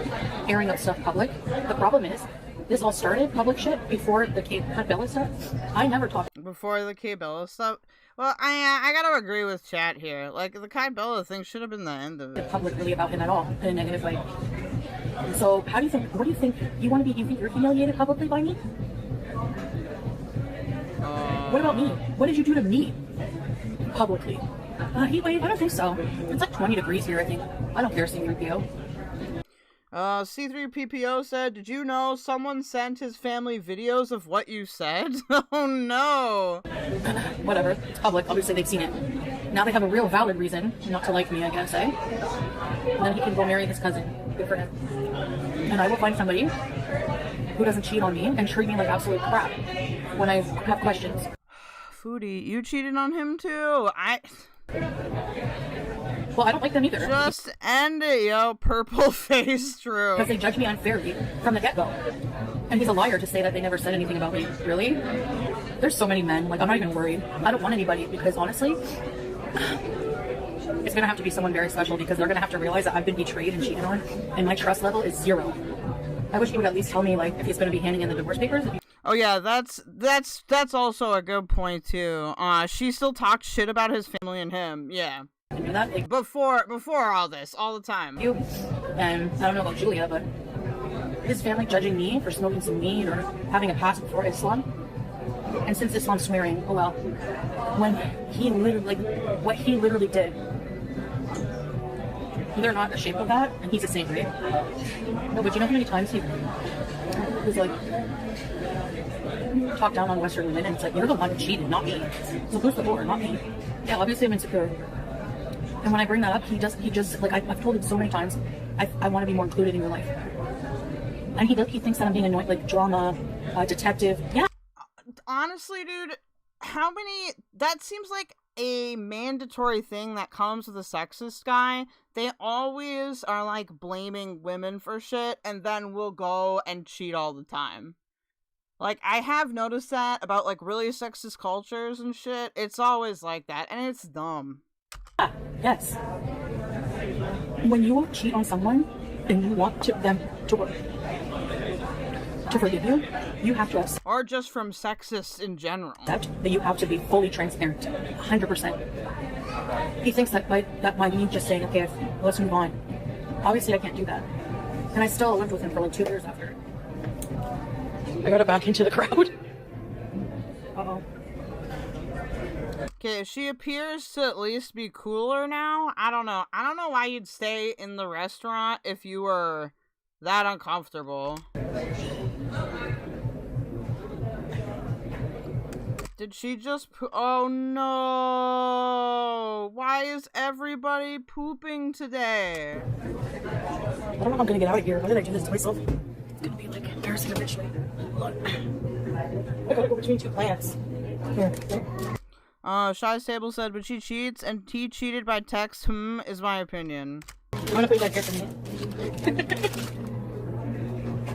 [SPEAKER 21] airing of stuff public. The problem is, this all started public shit before the Kat Bella stuff. I never talked
[SPEAKER 2] before the Kat Bella stuff. Well, I gotta agree with chat here. Like, the Kat Bella thing should have been the end of it.
[SPEAKER 21] Public really about him at all in a negative way. So, how do you think? What do you think? You think you're humiliated publicly by me? What about me? What did you do to me publicly? Heat wave? I don't think so. It's like 20 degrees here, I think. I don't care, C3PO.
[SPEAKER 2] C3PPO said, did you know someone sent his family videos of what you said? Oh no!
[SPEAKER 21] Whatever. It's public. Obviously they've seen it. Now they have a real valid reason not to like me, I guess, eh? And then he can go marry his cousin. Good for him. And I will find somebody who doesn't cheat on me and treat me like absolute crap when I have questions.
[SPEAKER 2] Foodie, you cheated on him too?
[SPEAKER 21] Well, I don't like them either.
[SPEAKER 2] Just end it, yo, purple face Drew.
[SPEAKER 21] Because they judge me unfairly from the get-go. And he's a liar to say that they never said anything about me. Really? There's so many men. Like, I'm not even worried. I don't want anybody because, honestly, it's going to have to be someone very special because they're going to have to realize that I've been betrayed and cheated on, and my trust level is 0. I wish he would at least tell me, like, if he's going to be handing in the divorce papers.
[SPEAKER 2] Oh yeah, that's also a good point too. She still talks shit about his family and him. Yeah.
[SPEAKER 21] That, like,
[SPEAKER 2] before all this, all the time.
[SPEAKER 21] And I don't know about Julia, but his family judging me for smoking some weed or having a past before Islam. And since Islam's swearing, oh well. When he literally, like, what he literally did, they're not ashamed of that, and he's the same, right? No, but you know how many times he was like, talk down on Western women, and it's like, you're the one who cheated, not me. So who's the whore, not me? Yeah, obviously I'm insecure. And when I bring that up, he just, like, I've told him so many times, I want to be more included in your life. And he thinks that I'm being annoyed, like, drama, detective. Yeah.
[SPEAKER 2] Honestly, dude, that seems like a mandatory thing that comes with a sexist guy. They always are, like, blaming women for shit, and then will go and cheat all the time. Like, I have noticed that about, like, really sexist cultures and shit. It's always like that, and it's dumb.
[SPEAKER 21] Yes. When you cheat on someone and you want them to forgive you, you have to accept.
[SPEAKER 2] Or just from sexists in general.
[SPEAKER 21] That you have to be fully transparent, 100%. He thinks that by me just saying, okay, let's move on. Obviously, I can't do that. And I still lived with him for like 2 years after. I got it back into the crowd. Uh-oh.
[SPEAKER 2] Okay, she appears to at least be cooler now. I don't know. I don't know why you'd stay in the restaurant if you were that uncomfortable. Did she just oh no! Why is everybody pooping today?
[SPEAKER 21] I don't know how I'm gonna get out of here. Why did I do this to myself? It's gonna be like embarrassing eventually. Look. I gotta go between 2 plants. Here.
[SPEAKER 2] Shy's Table said, but she cheats, and he cheated by text, is my opinion.
[SPEAKER 21] I'm gonna put that here for me.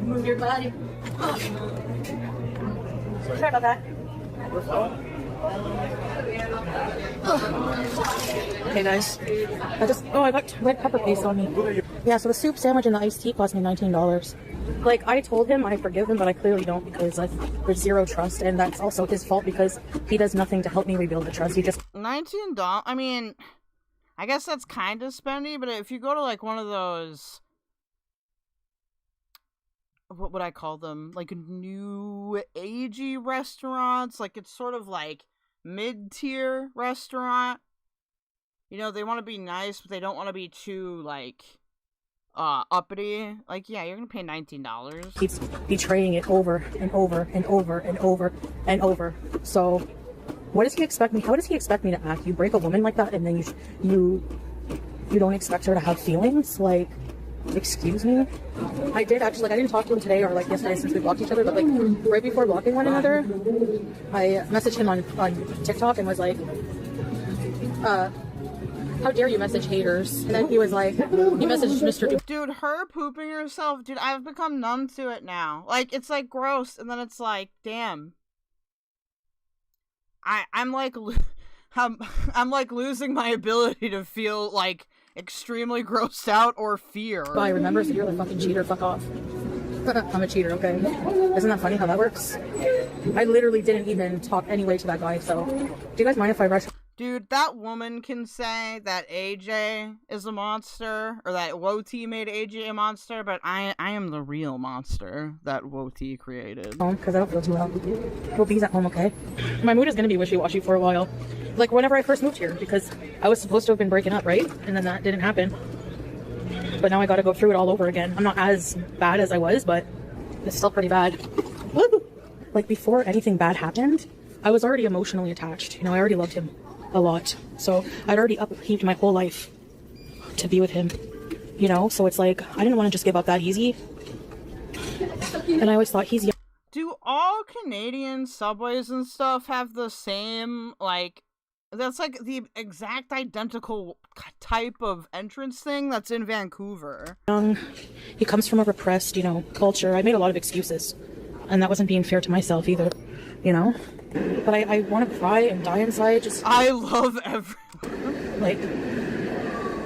[SPEAKER 21] Move your body. Oh. Sorry about that. Okay, guys. I got red pepper paste on me. Yeah, so the soup sandwich and the iced tea cost me $19. Like, I told him I forgive him, but I clearly don't because there's 0 trust, and that's also his fault because he does nothing to help me rebuild the trust. He just...
[SPEAKER 2] $19? I mean, I guess that's kind of spendy, but if you go to, like, one of those... What would I call them? Like, new agey restaurants? Like, it's sort of like mid-tier restaurant. You know, they want to be nice, but they don't want to be too, like... uppity. Like, yeah, you're gonna pay $19.
[SPEAKER 21] Keeps betraying it over and over and over and over and over. So, what does he expect me? How does he expect me to act? You break a woman like that, and then you don't expect her to have feelings? Like, excuse me? I did actually, like, I didn't talk to him today or like yesterday since we blocked each other, but like right before blocking one another, I messaged him on TikTok and was like, how dare you message haters? And then he was like, he messaged Mr.
[SPEAKER 2] Dude, her pooping herself, dude, I've become numb to it now. Like, it's like gross, and then it's like, damn. I'm like losing my ability to feel like extremely grossed out or fear.
[SPEAKER 21] Bye, remember, so you're the fucking cheater, fuck off. I'm a cheater, okay? Isn't that funny how that works? I literally didn't even talk anyway to that guy, so do you guys mind if I rush?
[SPEAKER 2] Dude, that woman can say that AJ is a monster, or that Woti made AJ a monster, but I am the real monster that Woti created.
[SPEAKER 21] Because I don't feel too well. Hope he's at home, okay? My mood is going to be wishy-washy for a while. Like, whenever I first moved here, because I was supposed to have been breaking up, right? And then that didn't happen. But now I got to go through it all over again. I'm not as bad as I was, but it's still pretty bad. Like, before anything bad happened, I was already emotionally attached. You know, I already loved him a lot. So I'd already upheaved my whole life to be with him, you know? So it's like, I didn't want to just give up that easy. And I always thought he's young.
[SPEAKER 2] Do all Canadian subways and stuff have the same, like, That's like the exact identical type of entrance thing that's in Vancouver.
[SPEAKER 21] He comes from a repressed, culture. I made a lot of excuses, and that wasn't being fair to myself either, But I want to cry and die inside.
[SPEAKER 2] I love everyone.
[SPEAKER 21] Like,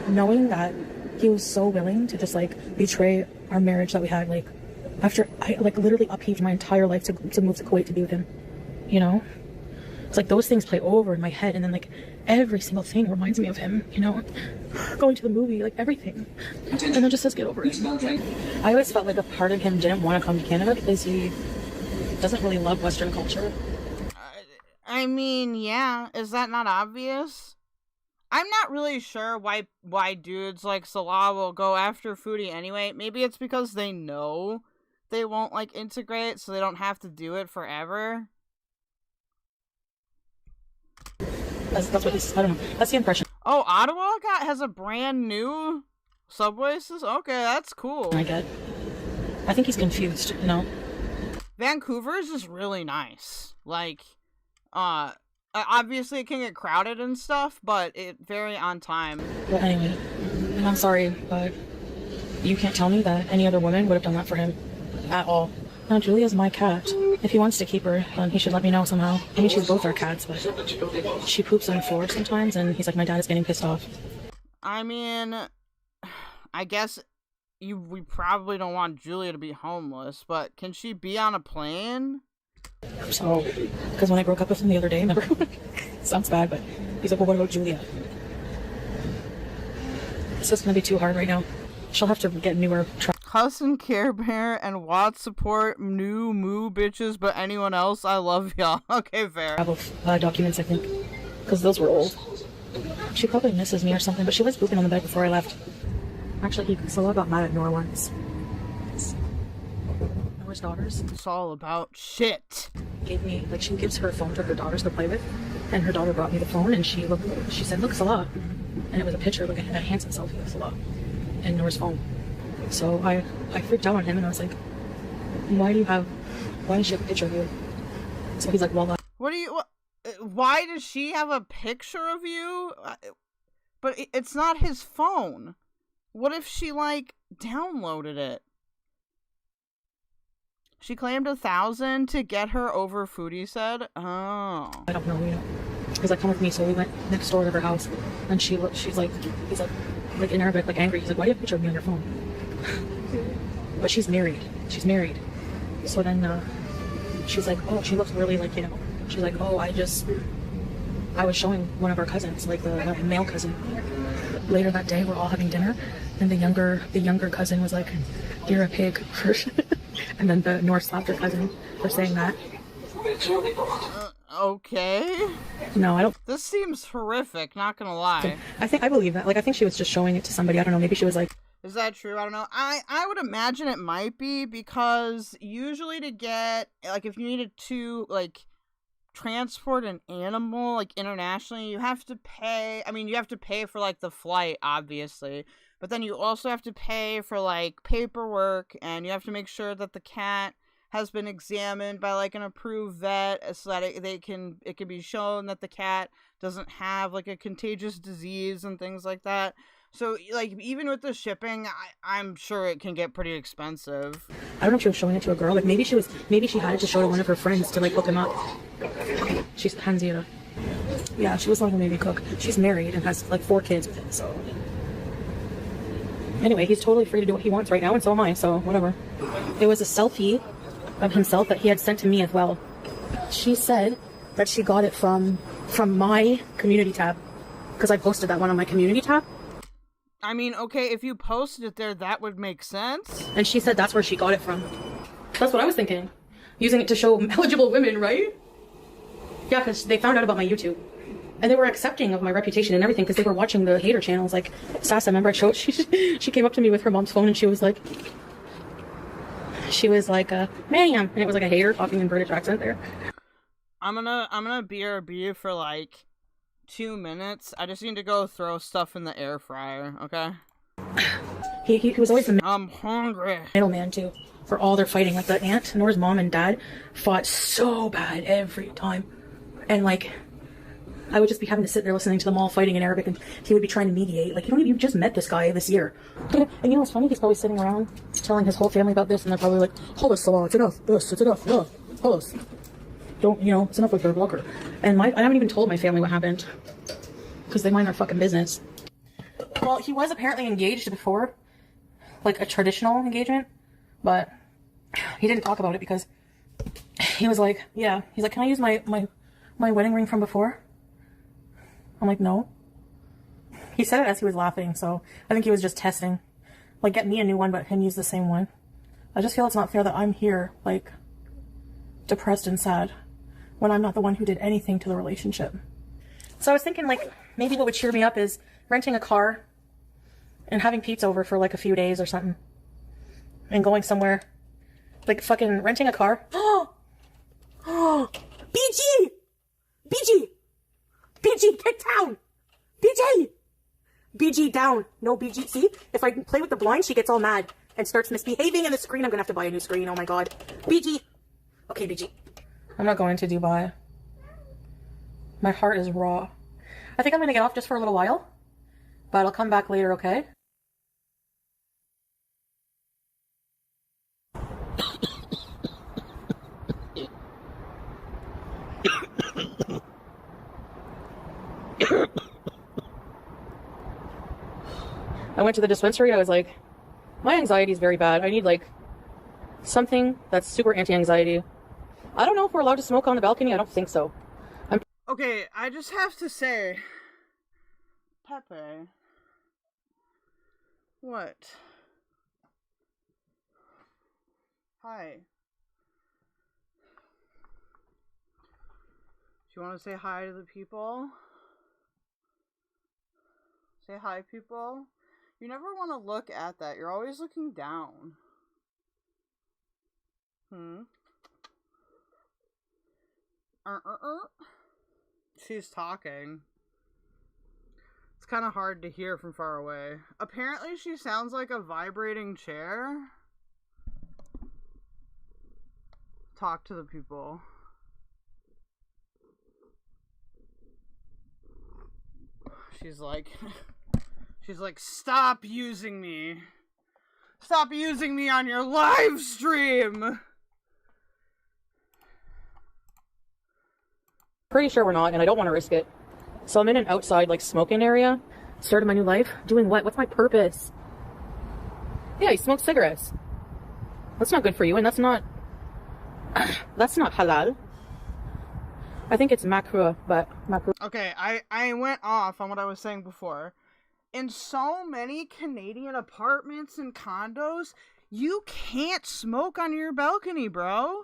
[SPEAKER 21] knowing that he was so willing to just, betray our marriage that we had, after I, literally upheaved my entire life to move to Kuwait to be with him, It's like those things play over in my head, and then, every single thing reminds me of him, Going to the movie, everything. And then just says, get over it. I always felt like a part of him didn't want to come to Canada because he doesn't really love Western culture.
[SPEAKER 2] I mean, yeah. Is that not obvious? I'm not really sure why dudes like Salah will go after Foodie anyway. Maybe it's because they know they won't, integrate, so they don't have to do it forever.
[SPEAKER 21] That's what he's, I don't know. That's the impression.
[SPEAKER 2] Oh, Ottawa has a brand new subway system? Okay, that's cool.
[SPEAKER 21] I think he's confused,
[SPEAKER 2] Vancouver's is really nice. Obviously it can get crowded and stuff, but it very on time.
[SPEAKER 21] But anyway, I'm sorry, but you can't tell me that any other woman would have done that for him. At all. Now, Julia's my cat. If he wants to keep her, then he should let me know somehow. I mean, she's both our cats, but she poops on the floor sometimes, and he's like, my dad is getting pissed off.
[SPEAKER 2] I mean, I guess we probably don't want Julia to be homeless, but can she be on a plane?
[SPEAKER 21] So, because when I broke up with him the other day, remember? Sounds bad, but he's like, well, what about Julia? It's just gonna be too hard right now. She'll have to get newer
[SPEAKER 2] Cousin Care Bear and Watts support new moo bitches, but anyone else, I love y'all. Okay, fair.
[SPEAKER 21] Documents, I think, because those were old. She probably misses me or something, but she was pooping on the bed before I left. Actually, Salah got mad at Nora once. Nora's daughters.
[SPEAKER 2] It's all about shit.
[SPEAKER 21] Gave me, she gives her phone to her daughters to play with, and her daughter brought me the phone, and she said, look, Salah. And it was a picture, a handsome selfie of Salah in Nora's phone. So I freaked out on him, and I was like, why does she have a picture of you? So he's like, well,
[SPEAKER 2] why does she have a picture of you? But it's not his phone. What if she, downloaded it? She claimed 1,000 to get her over, Foodie said. Oh.
[SPEAKER 21] I don't know, He's like, come with me, so we went next door to her house, and she's like, he's like in Arabic, angry. He's like, why do you have a picture of me on your phone? But she's married. So then she's like, oh, she looks really she's like, oh, I was showing one of our cousins, the male cousin. Later that day, we're all having dinner, and the younger cousin was like, you're a pig. And then the North slapped her cousin for saying that.
[SPEAKER 2] Okay.
[SPEAKER 21] No, I don't.
[SPEAKER 2] This seems horrific, not gonna lie.
[SPEAKER 21] I believe that. I think she was just showing it to somebody. I don't know, maybe she was like...
[SPEAKER 2] Is that true? I don't know. I would imagine it might be, because usually to get, if you needed to, transport an animal, internationally, you have to pay. I mean, you have to pay for, the flight, obviously. But then you also have to pay for, paperwork, and you have to make sure that the cat has been examined by, an approved vet, so that it can be shown that the cat doesn't have, a contagious disease and things like that. So, even with the shipping, I'm sure it can get pretty expensive.
[SPEAKER 21] I don't know if she was showing it to a girl. Maybe she had it to show to one of her friends to, hook him up. She's Hanzira. Yeah, she was like a maybe cook. She's married and has, 4 kids with him, so... Anyway, he's totally free to do what he wants right now, and so am I, so whatever. It was a selfie of himself that he had sent to me as well. She said that she got it from my community tab, because I posted that one on my community tab.
[SPEAKER 2] I mean, okay, if you posted it there, that would make sense.
[SPEAKER 21] And she said that's where she got it from. That's what I was thinking. Using it to show eligible women, right? Yeah, because they found out about my YouTube. And they were accepting of my reputation and everything, because they were watching the hater channels. Sasa, remember I showed, she came up to me with her mom's phone, and she was like, ma'am. And it was a hater talking in British accent there.
[SPEAKER 2] I'm gonna BRB for 2 minutes. I just need to go throw stuff in the air fryer, okay?
[SPEAKER 21] He was always the
[SPEAKER 2] I'm hungry.
[SPEAKER 21] Middleman too, for all their fighting. The aunt, Nora's mom and dad fought so bad every time. And I would just be having to sit there listening to them all fighting in Arabic, and he would be trying to mediate. Like, you just met this guy this year. And you know what's funny? He's probably sitting around telling his whole family about this, and they're probably like, "Halas, Salah, it's enough. This, it's enough. No, halas. Don't, it's enough with her blocker." And I haven't even told my family what happened, because they mind their fucking business. Well, he was apparently engaged before, like a traditional engagement, but he didn't talk about it because he was like, yeah, he's like, "Can I use my wedding ring from before?" I'm like, "No." He said it as he was laughing, so I think he was just testing. Like, get me a new one, but him use the same one. I just feel it's not fair that I'm here, like, depressed and sad, when I'm not the one who did anything to the relationship. So I was thinking, like, maybe what would cheer me up is renting a car and having Pete's over for, like, a few days or something. And going somewhere. Like, fucking renting a car. Oh! BG! BG! BG, get down! BG! BG, down. No, BG. See? If I play with the blind, she gets all mad and starts misbehaving in the screen. I'm gonna have to buy a new screen. Oh my god. BG! Okay, BG. I'm not going to Dubai. My heart is raw. I think I'm gonna get off just for a little while. But I'll come back later, okay? I went to the dispensary. I was like, my anxiety is very bad. I need, like, something that's super anti-anxiety. I don't know if we're allowed to smoke on the balcony. I don't think so.
[SPEAKER 2] Okay, I just have to say, Pepe. What? Hi. Do you want to say hi to the people? Say hi, people. You never want to look at that. You're always looking down. She's talking. It's kind of hard to hear from far away. Apparently she sounds like a vibrating chair. Talk to the people. She's like, stop using me. Stop using me on your live stream.
[SPEAKER 21] Pretty sure we're not, and I don't want to risk it. So I'm in an outside, like, smoking area. Started my new life. Doing what? What's my purpose? Yeah, you smoke cigarettes. That's not good for you, and that's not halal. I think it's makruh, but makruh.
[SPEAKER 2] Okay, I went off on what I was saying before. In so many Canadian apartments and condos, you can't smoke on your balcony, bro.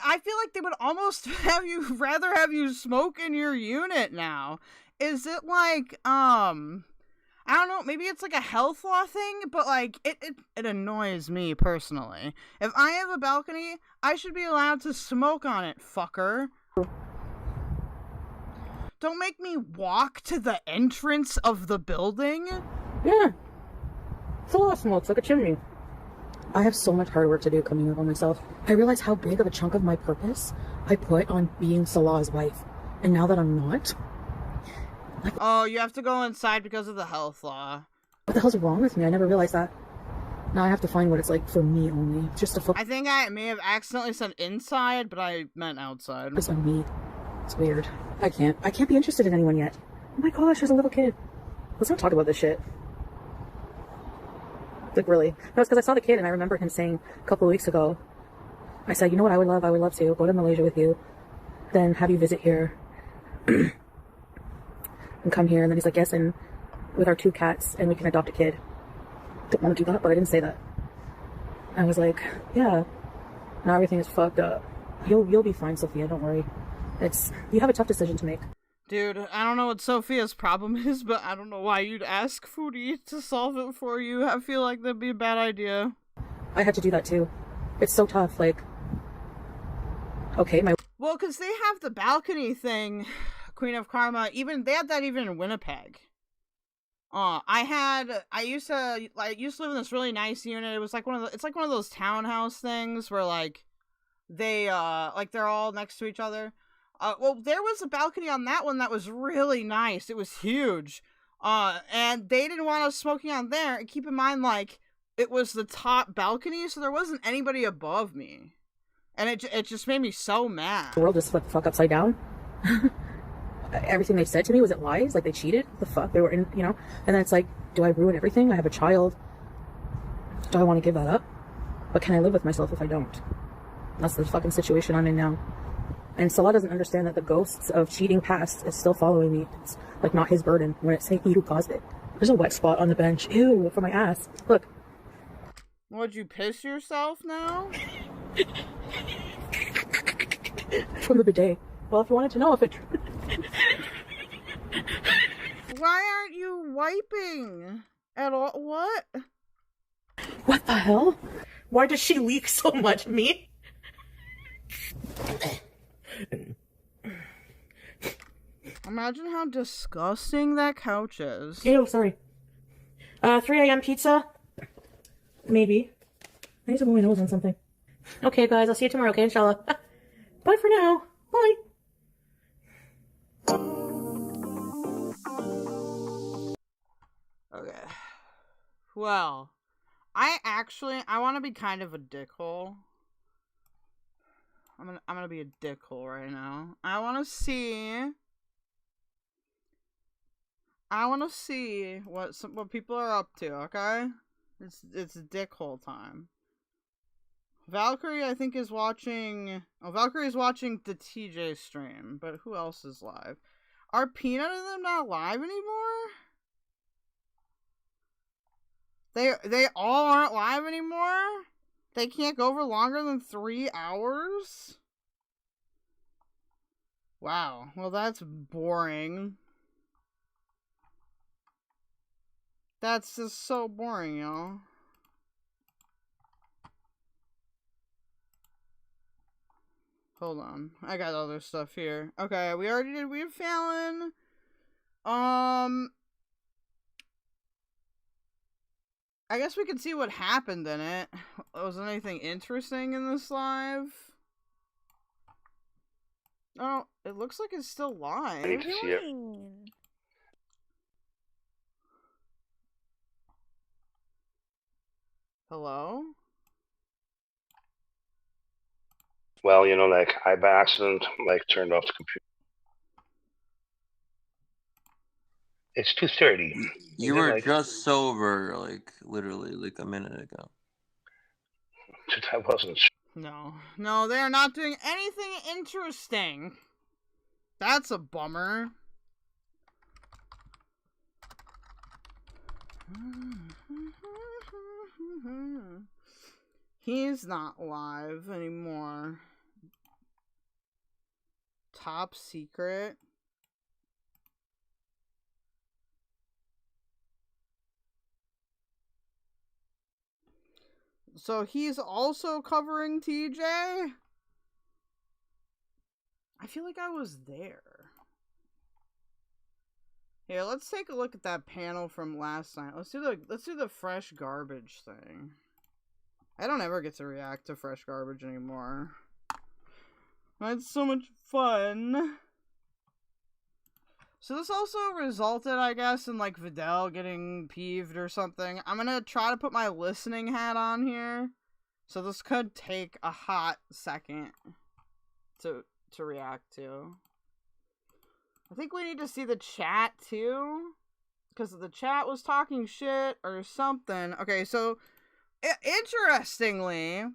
[SPEAKER 2] I feel like they would almost rather have you smoke in your unit now. Is it like, I don't know, maybe it's like a health law thing, but like, it annoys me personally. If I have a balcony, I should be allowed to smoke on it, fucker. Don't make me walk to the entrance of the building.
[SPEAKER 21] Yeah. It's a lot of smoke. It's like a chimney. I have so much hard work to do coming up on myself. I realize how big of a chunk of my purpose I put on being Salah's wife. And now that I'm not... like,
[SPEAKER 2] oh, you have to go inside because of the health law.
[SPEAKER 21] What the hell's wrong with me? I never realized that. Now I have to find what it's like for me only. Just to
[SPEAKER 2] I think I may have accidentally said inside, but I meant outside.
[SPEAKER 21] It's on me. It's weird. I can't be interested in anyone yet. Oh my gosh, there's a little kid. Let's not talk about this shit. Like, really. No, it's because I saw the kid and I remember him saying a couple of weeks ago, I said, you know what I would love? I would love to go to Malaysia with you, then have you visit here, and come here. And then he's like, yes, and with our 2 cats, and we can adopt a kid. Didn't want to do that, but I didn't say that. I was like, yeah, now everything is fucked up. You'll be fine, Sophia, don't worry. You have a tough decision to make.
[SPEAKER 2] Dude, I don't know what Sophia's problem is, but I don't know why you'd ask Foodie to solve it for you. I feel like that'd be a bad idea.
[SPEAKER 21] I had to do that too. It's so tough, like... Okay,
[SPEAKER 2] Well, because they have the balcony thing, Queen of Karma, they had that even in Winnipeg. I used to live in this really nice unit. It was like it's like one of those townhouse things where, like, they're all next to each other. Well, there was a balcony on that one that was really nice. It was huge. And they didn't want us smoking on there. And keep in mind, like, it was the top balcony, so there wasn't anybody above me. And it just made me so mad.
[SPEAKER 21] The world just flipped the fuck upside down. Everything they said to me, was it lies? Like, they cheated? The fuck? They were in, you know? And then it's like, do I ruin everything? I have a child. Do I want to give that up? But can I live with myself if I don't? That's the fucking situation I'm in now. And Salah doesn't understand that the ghosts of cheating past is still following me. It's like not his burden when it's saying he who caused it. There's a wet spot on the bench. Ew, for my ass. Look.
[SPEAKER 2] Would you piss yourself now?
[SPEAKER 21] From the bidet. Well, if you wanted to know if it...
[SPEAKER 2] Why aren't you wiping at all? What?
[SPEAKER 21] What the hell? Why does she leak so much? Me?
[SPEAKER 2] Imagine how disgusting that couch is.
[SPEAKER 21] Ew, sorry. 3 a.m. pizza? Maybe. I need to blow my nose on something. Okay, guys, I'll see you tomorrow, okay, inshallah. Bye for now. Bye.
[SPEAKER 2] Okay. Well, I want to be kind of a dickhole. I'm gonna be a dickhole right now. I want to see what people are up to. Okay, it's dickhole time. Valkyrie, I think, is watching. Oh, Valkyrie is watching the TJ stream, but who else is live? Are Peanut and them not live anymore? They all aren't live anymore? They can't go for longer than 3 hours? Wow. Well, that's boring. That's just so boring, y'all. Hold on. I got other stuff here. Okay, we already did Weird Fallon. I guess we could see what happened in it. Was there anything interesting in this live? Oh, it looks like it's still live.
[SPEAKER 1] I need to see it.
[SPEAKER 2] Hello?
[SPEAKER 1] Well, you know, like, I by accident, like, turned off the computer. It's 2:30.
[SPEAKER 22] You were just sober, like, literally, like, a minute ago.
[SPEAKER 1] I wasn't.
[SPEAKER 2] No, they are not doing anything interesting. That's a bummer. He's not live anymore. Top secret. So he's also covering TJ? I feel like I was there. Here, let's take a look at that panel from last night. Let's do the fresh garbage thing. I don't ever get to react to fresh garbage anymore. That's so much fun. So this also resulted, I guess, in like Videl getting peeved or something. I'm gonna try to put my listening hat on here. So this could take a hot second to react to. I think we need to see the chat too, because the chat was talking shit or something. Okay, so interestingly,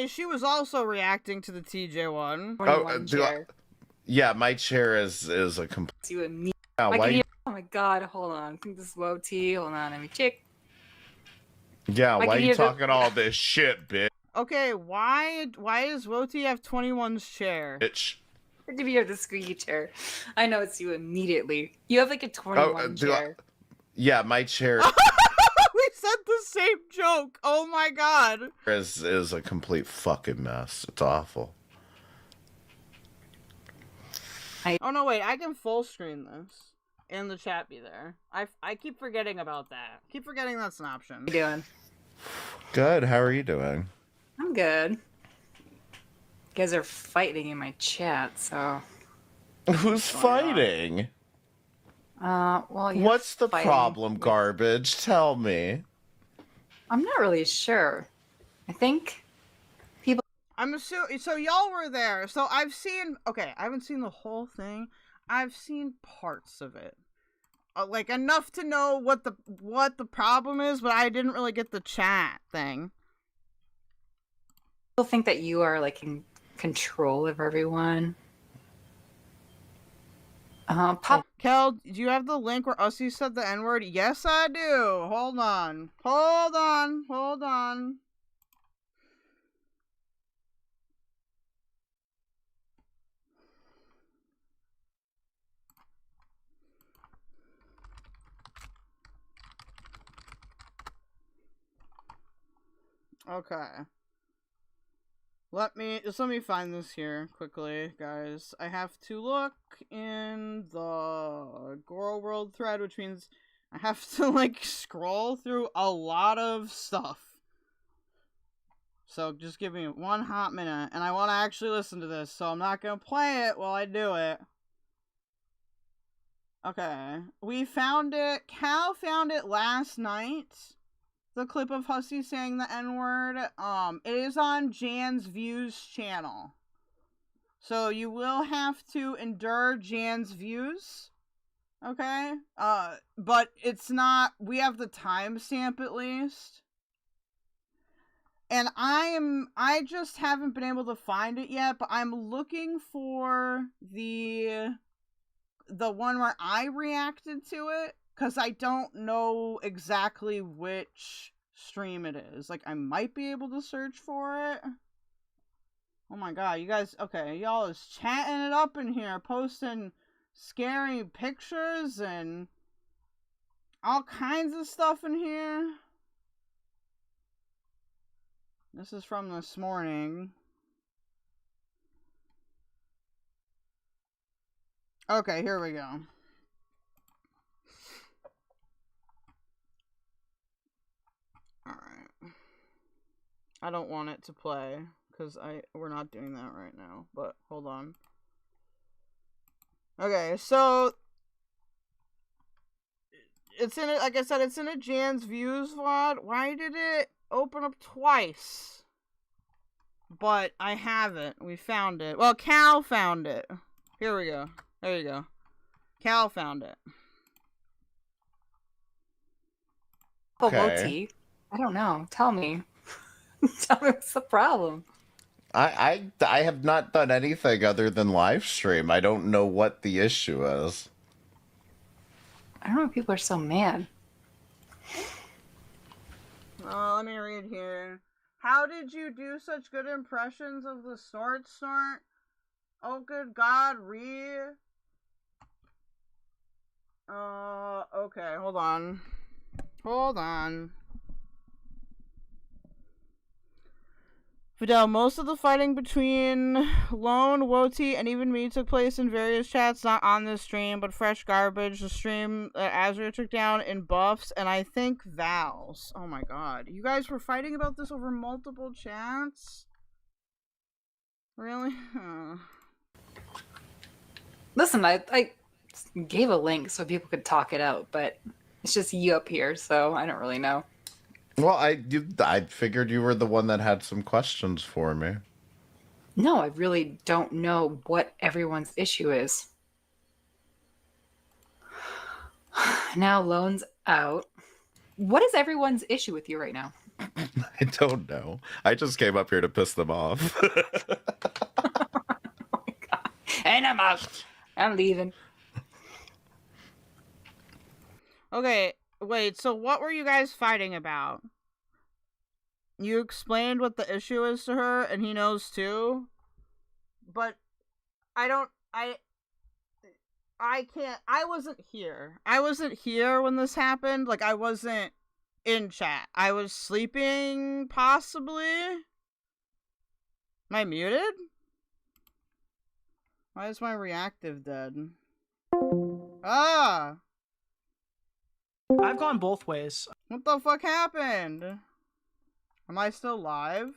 [SPEAKER 2] she was also reacting to the TJ one.
[SPEAKER 23] Yeah, my chair is a complete.
[SPEAKER 24] You and me.
[SPEAKER 23] Yeah,
[SPEAKER 24] Oh my god, hold on. I think this is low T. Hold on, let me check.
[SPEAKER 23] Yeah,
[SPEAKER 24] I
[SPEAKER 23] why
[SPEAKER 24] can
[SPEAKER 23] you
[SPEAKER 24] hear the-
[SPEAKER 23] talking all this shit, bitch?
[SPEAKER 2] Okay, why is Woti have 21's chair?
[SPEAKER 23] Bitch.
[SPEAKER 24] Where did you have the squeaky chair? I know it's you immediately. You have like a 21 chair.
[SPEAKER 23] Yeah, my chair
[SPEAKER 2] We said the same joke. Oh my god.
[SPEAKER 23] is a complete fucking mess. It's awful.
[SPEAKER 2] Oh no, wait, I can full screen this. And the chat be there. I keep forgetting about that. Keep forgetting that's an option.
[SPEAKER 24] What are you doing?
[SPEAKER 23] Good. How are you doing?
[SPEAKER 24] I'm good. You guys are fighting in my chat, so.
[SPEAKER 23] Who's fighting?
[SPEAKER 24] Well, you're
[SPEAKER 23] What's the
[SPEAKER 24] fighting
[SPEAKER 23] problem,
[SPEAKER 24] with-
[SPEAKER 23] Garbage? Tell me.
[SPEAKER 24] I'm not really sure. I think people.
[SPEAKER 2] I'm assuming. So y'all were there. So I've seen. Okay, I haven't seen the whole thing. I've seen parts of it. Like enough to know what the problem is, but I didn't really get the chat thing.
[SPEAKER 24] People think that you are like in control of everyone.
[SPEAKER 2] Kel, do you have the link where Ussy said the N-word? Yes, I do. Hold on. Hold on. Hold on. Okay. Let me find this here quickly, guys. I have to look in the Gorlworld thread, which means I have to like scroll through a lot of stuff. So just give me one hot minute, and I want to actually listen to this, so I'm not gonna play it while I do it. Okay, we found it. Cal found it last night. The clip of Hussy saying the N-word. It is on Jan's Views channel. So you will have to endure Jan's views. Okay? But it's not, we have the timestamp at least. And I just haven't been able to find it yet, but I'm looking for the one where I reacted to it. Because I don't know exactly which stream it is. Like, I might be able to search for it. Oh my god, you guys... Okay, y'all is chatting it up in here. Posting scary pictures and all kinds of stuff in here. This is from this morning. Okay, here we go. Alright. I don't want it to play, because we're not doing that right now, but hold on. Okay, so it's in it, like I said, it's in a Jan's Views VOD. Why did it open up twice? But I haven't. We found it. Well, Cal found it. Here we go. There you go. Cal found it.
[SPEAKER 24] Okay. I don't know. Tell me. Tell me what's the problem.
[SPEAKER 23] I have not done anything other than live stream. I don't know what the issue is.
[SPEAKER 24] I don't know why people are so mad.
[SPEAKER 2] Let me read here. How did you do such good impressions of the snort? Oh, good God, okay, hold on. Hold on. Videl, most of the fighting between Lone, Woti, and even me took place in various chats, not on this stream, but fresh garbage. The stream that Azria took down in buffs, and I think Val's. Oh my god. You guys were fighting about this over multiple chats? Really?
[SPEAKER 24] Listen, I gave a link so people could talk it out, but it's just you up here, so I don't really know.
[SPEAKER 23] Well, I figured you were the one that had some questions for me.
[SPEAKER 24] No, I really don't know what everyone's issue is. Now Lone's out. What is everyone's issue with you right now?
[SPEAKER 23] I don't know. I just came up here to piss them off.
[SPEAKER 24] And I'm out. I'm leaving.
[SPEAKER 2] Okay, wait, so what were you guys fighting about? You explained what the issue is to her, and he knows too? But I wasn't here. I wasn't here when this happened. Like, I wasn't in chat. I was sleeping, possibly? Am I muted? Why is my reactive dead? Ah!
[SPEAKER 3] I've gone both ways.
[SPEAKER 2] What the fuck happened? Am I still live?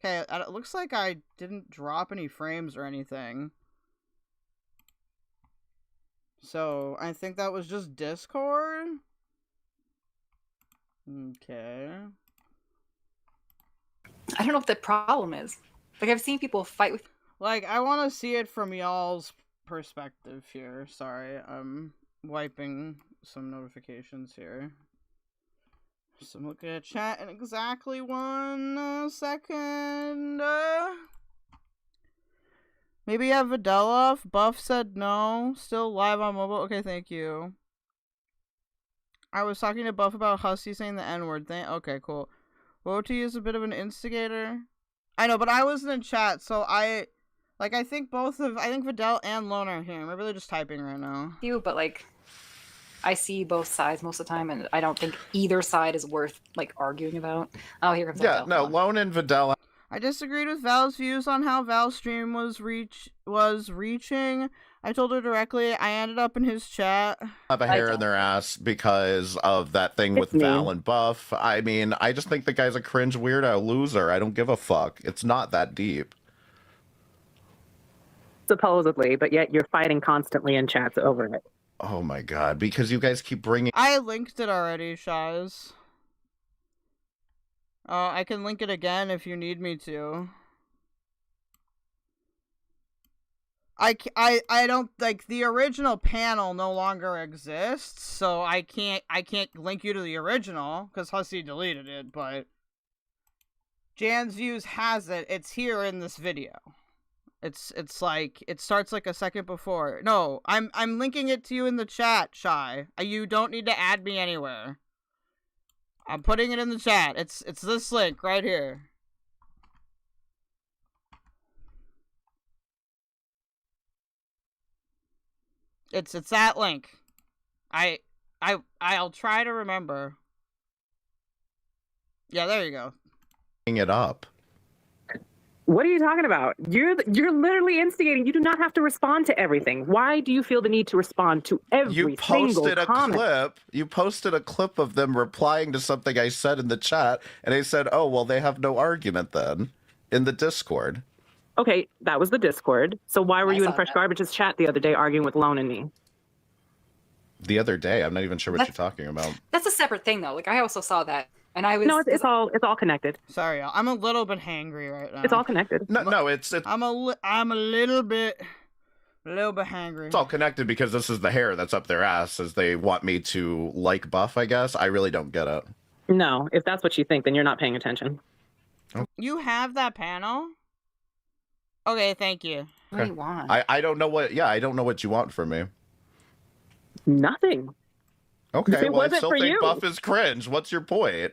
[SPEAKER 2] Okay, it looks like I didn't drop any frames or anything. So, I think that was just Discord. Okay.
[SPEAKER 24] I don't know what the problem is. Like, I've seen people fight with...
[SPEAKER 2] Like, I want to see it from y'all's perspective here. Sorry, I'm wiping some notifications here. So I'm looking at chat in exactly 1 second. Maybe you have Videl off. Buff said no. Still live on mobile. Okay, thank you. I was talking to Buff about Hussy saying the N-word. Okay, cool. Woti is a bit of an instigator. I know, but I wasn't in chat, so I think Videl and Lone are here. I'm really just typing right now.
[SPEAKER 24] But like, I see both sides most of the time, and I don't think either side is worth like arguing about. Oh, here comes
[SPEAKER 23] Yeah,
[SPEAKER 24] Videl.
[SPEAKER 23] no, Lone and Videl.
[SPEAKER 2] I disagreed with Val's views on how Val's stream was reaching. I told her directly. I ended up in his chat.
[SPEAKER 23] Have a hair in their ass because of that thing with Val and Buff. I mean, I just think the guy's a cringe weirdo loser. I don't give a fuck. It's not that deep.
[SPEAKER 3] Supposedly, but yet you're fighting constantly in chats over it.
[SPEAKER 23] Oh my god, because you guys keep bringing...
[SPEAKER 2] I linked it already, Shaz. I can link it again if you need me to. I don't, like, the original panel no longer exists, so I can't link you to the original, because Hussy deleted it, but Jan's Views has it. It's here in this video. It's like, it starts like a second before. No, I'm linking it to you in the chat, Shy. You don't need to add me anywhere. I'm putting it in the chat. It's this link right here. It's that link. I'll try to remember. Yeah, there you go.
[SPEAKER 23] It up.
[SPEAKER 3] What are you talking about? You're literally instigating. You do not have to respond to everything. Why do you feel the need to respond to every single comment?
[SPEAKER 23] You posted a clip of them replying to something I said in the chat, and I said, "Oh, well, they have no argument then," in the Discord.
[SPEAKER 3] Okay, that was the Discord. So why were you in Fresh Garbage's chat the other day arguing with Lone and me?
[SPEAKER 23] The other day, I'm not even sure what you're talking about.
[SPEAKER 24] That's a separate thing, though. Like, I also saw that, and I was...
[SPEAKER 3] No, it's all connected.
[SPEAKER 2] Sorry, y'all. I'm a little bit hangry right now.
[SPEAKER 3] It's all connected.
[SPEAKER 23] No, it's
[SPEAKER 2] I'm a little bit hangry.
[SPEAKER 23] It's all connected because this is the hair that's up their ass, as they want me to like Buff, I guess. I really don't get it.
[SPEAKER 3] No, if that's what you think, then you're not paying attention.
[SPEAKER 2] You have that panel? Okay, thank you.
[SPEAKER 24] What do you want?
[SPEAKER 23] I don't know what... Yeah, I don't know what you want from me.
[SPEAKER 3] Nothing.
[SPEAKER 23] Okay,
[SPEAKER 3] It
[SPEAKER 23] well, I
[SPEAKER 3] wasn't
[SPEAKER 23] still
[SPEAKER 3] for
[SPEAKER 23] think
[SPEAKER 3] you.
[SPEAKER 23] Buff is cringe. What's your point?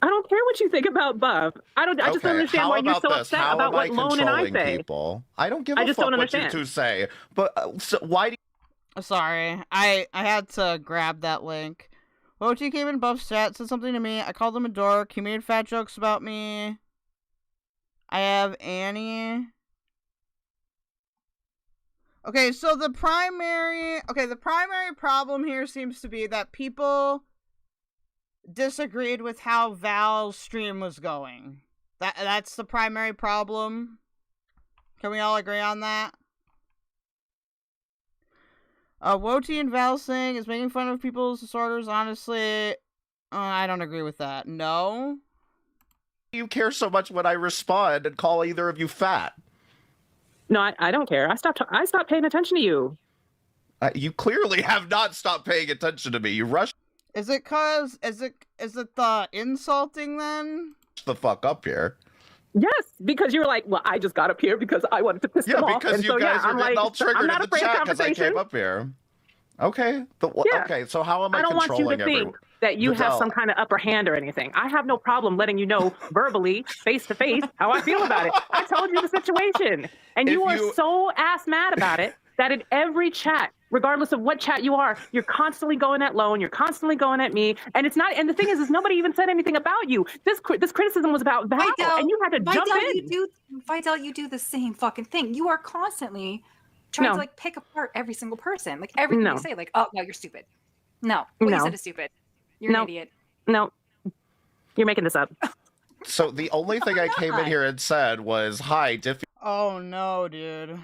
[SPEAKER 3] I don't care what you think about Buff. I just don't understand why you're so upset about what Lone and I say.
[SPEAKER 23] People? I don't give a
[SPEAKER 3] just
[SPEAKER 23] fuck
[SPEAKER 3] don't
[SPEAKER 23] what you
[SPEAKER 3] understand.
[SPEAKER 23] two say. But so why do you...
[SPEAKER 2] Sorry, I had to grab that link. Woti came in Buff's chat, said something to me. I called him a dork. He made fat jokes about me. I have Annie. Okay, so the primary problem here seems to be that people disagreed with how Val's stream was going. That's the primary problem. Can we all agree on that? Woti and Val saying is making fun of people's disorders. Honestly, I don't agree with that. No.
[SPEAKER 23] You care so much when I respond and call either of you fat?
[SPEAKER 3] No, I don't care. I stopped paying attention to you.
[SPEAKER 23] You clearly have not stopped paying attention to me. You rushed
[SPEAKER 2] Is it the insulting then?
[SPEAKER 23] the fuck up here.
[SPEAKER 3] Yes, because you were like, well, I just got up here because I wanted to piss them off.
[SPEAKER 23] Yeah, because you guys are getting all triggered in the chat because I came up here. Okay. Okay, so how am I
[SPEAKER 3] don't want you
[SPEAKER 23] controlling
[SPEAKER 3] to think that you have some kind of upper hand or anything. I have no problem letting you know verbally, face to face, how I feel about it. I told you the situation. And you are so ass mad about it that in every chat, regardless of what chat you are, you're constantly going at Lone, you're constantly going at me. And it's not, and the thing is nobody even said anything about you. This criticism was about Val, and you had to jump in.
[SPEAKER 24] Videl, you do the same fucking thing. You are constantly trying to like pick apart every single person. Like everything you say, like, oh no, you're stupid. No, what you said is stupid. You're an idiot.
[SPEAKER 3] No, You're making this up.
[SPEAKER 23] So the only thing I came in here and said was, "Hi, Diffy
[SPEAKER 2] Oh no, dude.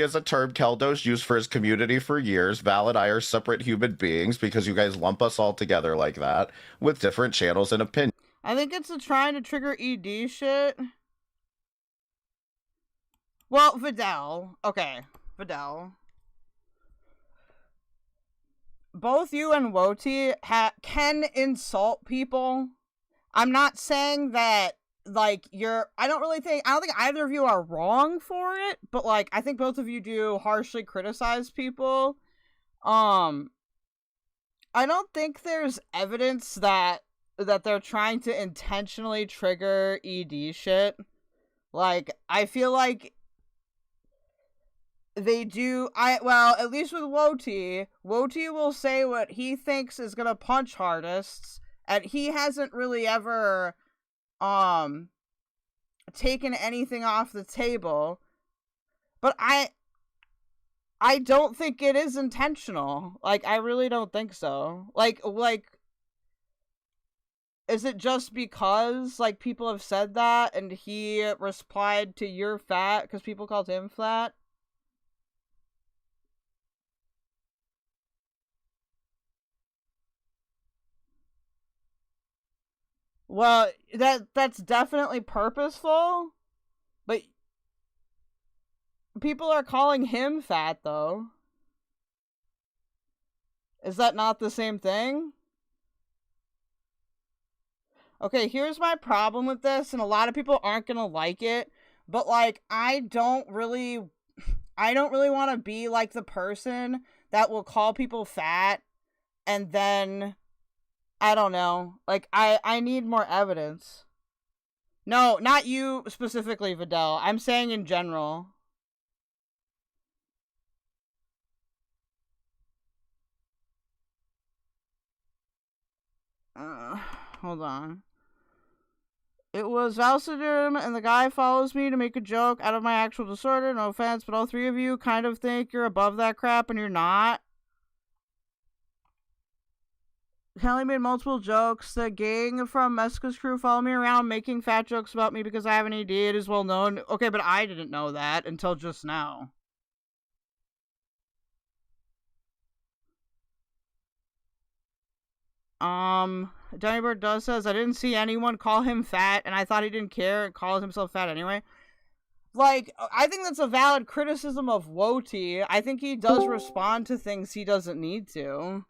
[SPEAKER 23] is a term keldoge used for his community for years. Val and I are separate human beings because you guys lump us all together like that with different channels and opinions."
[SPEAKER 2] I think it's trying to trigger ED shit. Well, Videl. Okay, Videl. Both you and Woti can insult people. I'm not saying that, like, I don't think either of you are wrong for it, but, like, I think both of you do harshly criticize people. I don't think there's evidence that they're trying to intentionally trigger ED shit. Like, I feel like they do, well, at least with Woti will say what he thinks is gonna punch hardest, and he hasn't really ever, taken anything off the table. But I don't think it is intentional. Like, I really don't think so. Like, is it just because, like, people have said that, and he replied to "you're fat" because people called him fat? Well, that's definitely purposeful, but people are calling him fat, though. Is that not the same thing? Okay, here's my problem with this, and a lot of people aren't gonna like it, but, like, I don't really want to be, like, the person that will call people fat, and then, I don't know, like, I need more evidence. No, not you specifically, Videl. I'm saying in general. Hold on. It was Valsidum, and the guy follows me to make a joke out of my actual disorder. No offense, but all three of you kind of think you're above that crap, and you're not. Kelly made multiple jokes. The gang from Meska's crew follow me around making fat jokes about me because I have an ED. It is well known. Okay, but I didn't know that until just now. Dunnybird does says, I didn't see anyone call him fat, and I thought he didn't care and called himself fat anyway. Like, I think that's a valid criticism of Woti. I think he does respond to things he doesn't need to.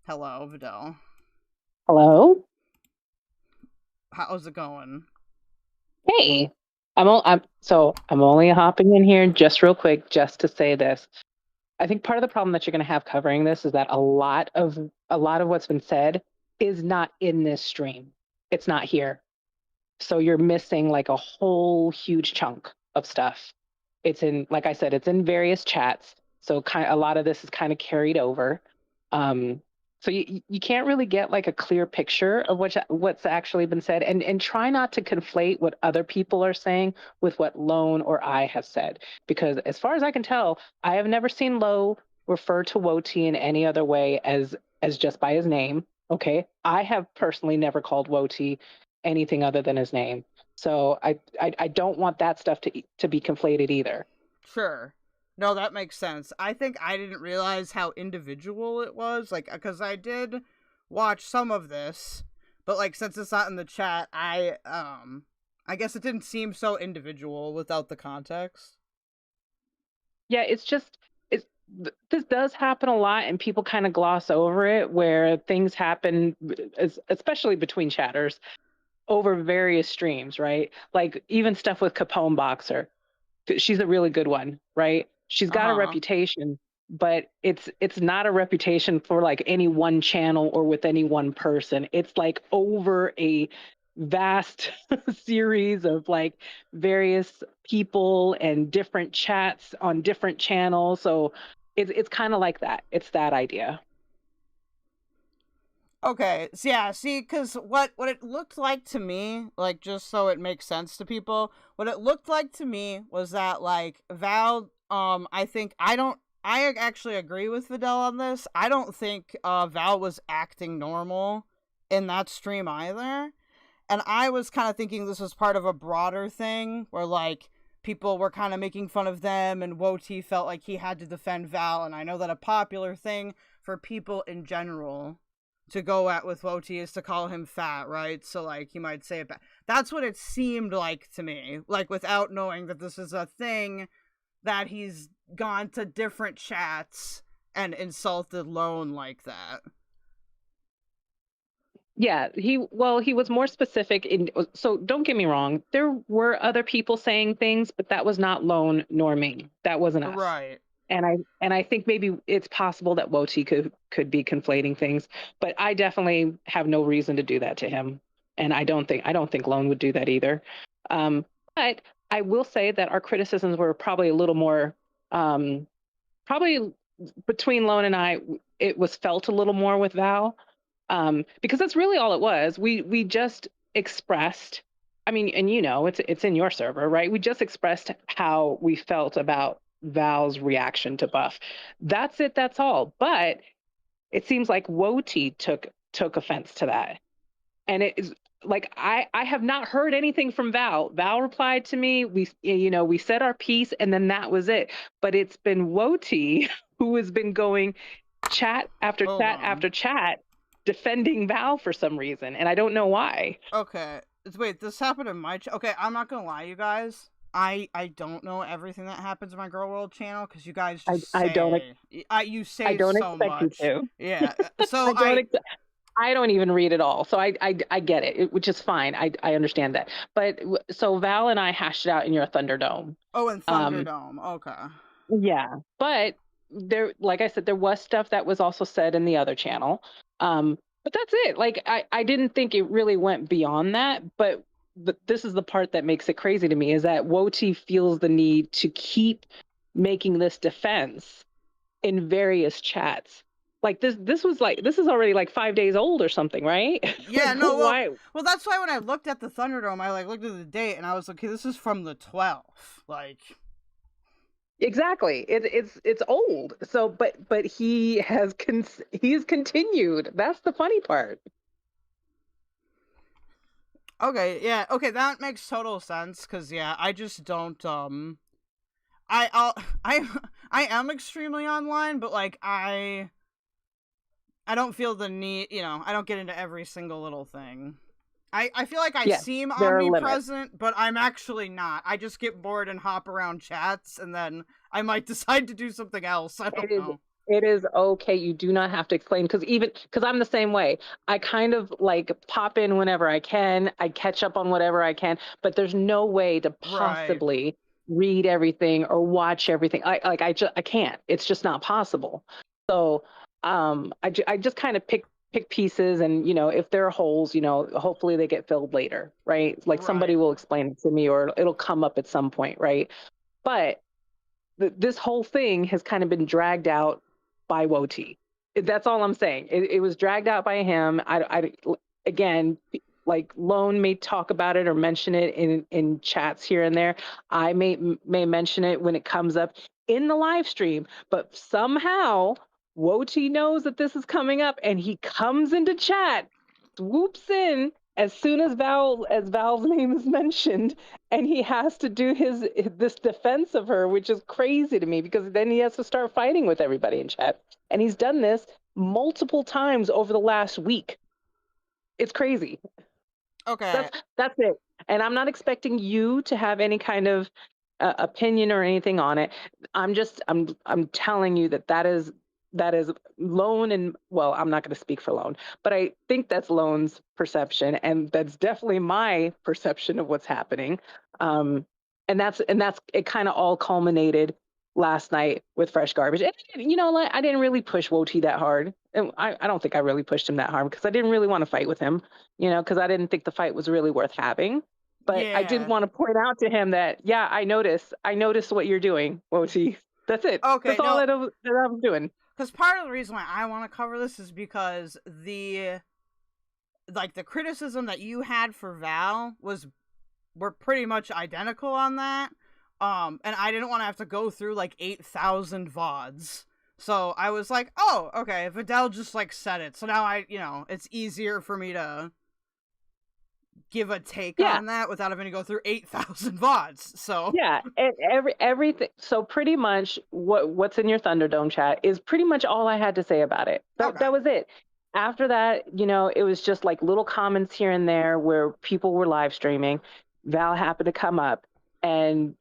[SPEAKER 2] Hello, Videl.
[SPEAKER 3] Hello?
[SPEAKER 2] How's it going?
[SPEAKER 3] Hey. I'm only hopping in here just real quick just to say this. I think part of the problem that you're going to have covering this is that a lot of what's been said is not in this stream. It's not here. So you're missing like a whole huge chunk of stuff. It's in, like I said, it's in various chats. So a lot of this is kind of carried over. So you can't really get like a clear picture of what's actually been said, and try not to conflate what other people are saying with what Lone or I have said, because as far as I can tell, I have never seen Lo refer to Woti in any other way as just by his name. Okay, I have personally never called Woti anything other than his name, so I don't want that stuff to be conflated either.
[SPEAKER 2] Sure. No, that makes sense. I think I didn't realize how individual it was, like, because I did watch some of this, but, like, since it's not in the chat, I guess it didn't seem so individual without the context.
[SPEAKER 3] Yeah, it's just, this does happen a lot, and people kind of gloss over it, where things happen, especially between chatters, over various streams, right? Like, even stuff with Capone Boxer. She's a really good one, right? She's got a reputation, but it's not a reputation for like any one channel or with any one person. It's like over a vast series of like various people and different chats on different channels. So it's kind of like that. It's that idea.
[SPEAKER 2] Okay, so yeah, see, because what it looked like to me, like, just so it makes sense to people, what it looked like to me was that, like, Val, I actually agree with Videl on this. I don't think Val was acting normal in that stream either. And I was kind of thinking this was part of a broader thing where, like, people were kind of making fun of them and Woti felt like he had to defend Val. And I know that a popular thing for people in general to go at with Woti is to call him fat, right? So, like, he might say it back. That's what it seemed like to me, like, without knowing that this is a thing, that he's gone to different chats and insulted Lone like that.
[SPEAKER 3] Yeah, he was more specific in, so don't get me wrong, there were other people saying things, but that was not Lone nor me. That wasn't us.
[SPEAKER 2] Right.
[SPEAKER 3] And I think maybe it's possible that Woti could be conflating things, but I definitely have no reason to do that to him. And I don't think Lone would do that either. But I will say that our criticisms were probably a little more, probably between Lone and I, it was felt a little more with Val. Because that's really all it was. We just expressed, I mean, and you know, it's in your server, right? We just expressed how we felt about Val's reaction to Buff. That's it, that's all. But it seems like Woti took offense to that. And it is like, I have not heard anything from Val. Val replied to me, we said our piece and then that was it. But it's been Woti who has been going chat after chat after chat defending Val for some reason, and I don't know why.
[SPEAKER 2] Okay, wait, this happened in my okay, I'm not gonna lie, you guys. I don't know everything that happens in my Girl World channel because you guys just you say
[SPEAKER 3] I don't
[SPEAKER 2] so
[SPEAKER 3] expect
[SPEAKER 2] much.
[SPEAKER 3] You to.
[SPEAKER 2] Yeah, so
[SPEAKER 3] I don't even read it all, so I get it, which is fine. I understand that. But so Val and I hashed it out in your Thunderdome.
[SPEAKER 2] Oh, in Thunderdome. Okay.
[SPEAKER 3] Yeah, but there, like I said, there was stuff that was also said in the other channel. But that's it. Like, I didn't think it really went beyond that, but this is the part that makes it crazy to me, is that Woti feels the need to keep making this defense in various chats. Like this is already like 5 days old or something, right?
[SPEAKER 2] Yeah,
[SPEAKER 3] like,
[SPEAKER 2] no,
[SPEAKER 3] why?
[SPEAKER 2] Well, that's why when I looked at the Thunderdome, I looked at the date and I was like, okay, this is from the 12th. Like,
[SPEAKER 3] exactly, it's old. So but he's continued. That's the funny part.
[SPEAKER 2] Okay, yeah, okay, that makes total sense, because yeah, I just don't I am extremely online, but like I don't feel the need, I don't get into every single little thing. I feel like I seem omnipresent, but I'm actually not. I just get bored and hop around chats, and then I might decide to do something else. I don't know.
[SPEAKER 3] It is okay. You do not have to explain, because I'm the same way. I kind of like pop in whenever I can. I catch up on whatever I can, but there's no way to possibly read everything or watch everything. I can't. It's just not possible. So I just kind of pick pieces, and if there are holes, hopefully they get filled later, right? Like somebody will explain it to me, or it'll come up at some point, right? But this whole thing has kind of been dragged out by Woti. That's all I'm saying. It was dragged out by him. Again, like Lone may talk about it or mention it in chats here and there. I may mention it when it comes up in the live stream, but somehow Woti knows that this is coming up, and he comes into chat, swoops in as soon as Val's name is mentioned, and he has to do this defense of her, which is crazy to me, because then he has to start fighting with everybody in chat. And he's done this multiple times over the last week. It's crazy.
[SPEAKER 2] Okay.
[SPEAKER 3] That's it. And I'm not expecting you to have any kind of opinion or anything on it. I'm telling you that is Lone, and well, I'm not going to speak for Lone, but I think that's Lone's perception, and that's definitely my perception of what's happening. And that's it. Kind of all culminated last night with Fresh Garbage. And, I didn't really push Woti that hard. And I don't think I really pushed him that hard, because I didn't really want to fight with him, because I didn't think the fight was really worth having. But I did want to point out to him that, yeah, I noticed what you're doing, Woti. That's it.
[SPEAKER 2] Okay,
[SPEAKER 3] that's all that I was doing.
[SPEAKER 2] Because part of the reason why I want to cover this is because the criticism that you had for Val were pretty much identical on that. And I didn't want to have to go through like 8,000 VODs So I was like, oh, okay, Videl just like said it. So now it's easier for me to give a take on that without having to go through 8,000 VODs. So
[SPEAKER 3] yeah, and everything. So pretty much what's in your Thunderdome chat is pretty much all I had to say about it. That was it. After that, it was just like little comments here and there where people were live streaming. Val happened to come up and,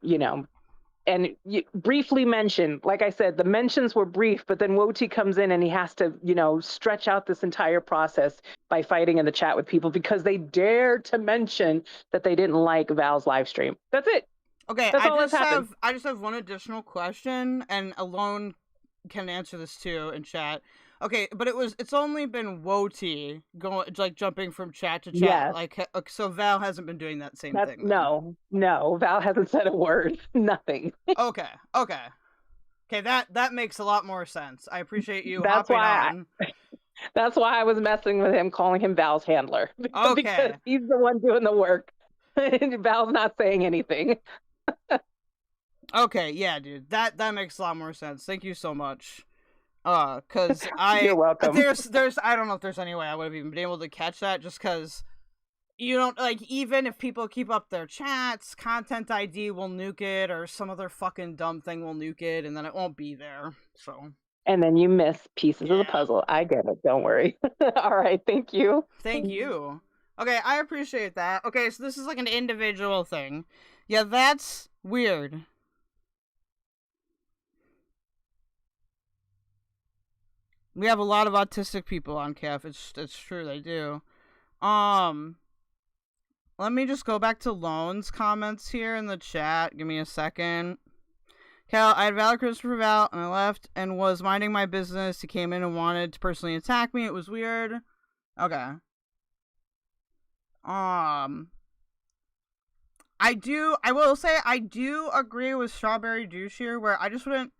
[SPEAKER 3] and you briefly mentioned, like I said, the mentions were brief, but then Woti comes in and he has to, stretch out this entire process by fighting in the chat with people because they dared to mention that they didn't like Val's live stream. That's it.
[SPEAKER 2] Okay,
[SPEAKER 3] That's all
[SPEAKER 2] I just have one additional question, and Alone can answer this too in chat. Okay, but it's only been Woti jumping from chat to chat.
[SPEAKER 3] Yes.
[SPEAKER 2] Like, so Val hasn't been doing that same thing. Then.
[SPEAKER 3] No, Val hasn't said a word. Nothing.
[SPEAKER 2] Okay. That makes a lot more sense. I apprate you hopping on.
[SPEAKER 3] That's why I was messing with him, calling him Val's handler.
[SPEAKER 2] Okay.
[SPEAKER 3] Because he's the one doing the work. Val's not saying anything.
[SPEAKER 2] Okay, yeah, dude. That makes a lot more sense. Thank you so much. Cause
[SPEAKER 3] You're welcome.
[SPEAKER 2] There's I don't know if there's any way I would have even been able to catch that, just cause you don't even if people keep up their chats, Content ID will nuke it or some other fucking dumb thing will nuke it and then it won't be there. So.
[SPEAKER 3] And then you miss pieces of the puzzle. I get it. Don't worry. All right. Thank you.
[SPEAKER 2] Thank you. Okay, I appreciate that. Okay, so this is like an individual thing. Yeah, that's weird. We have a lot of autistic people on CAF. It's true, they do. Let me just go back to Lone's comments here in the chat. Give me a second. Cal, I had Valor Christopher Val, and I left and was minding my business. He came in and wanted to personally attack me. It was weird. Okay. I will say I do agree with Strawberry Douche here, where I just wouldn't.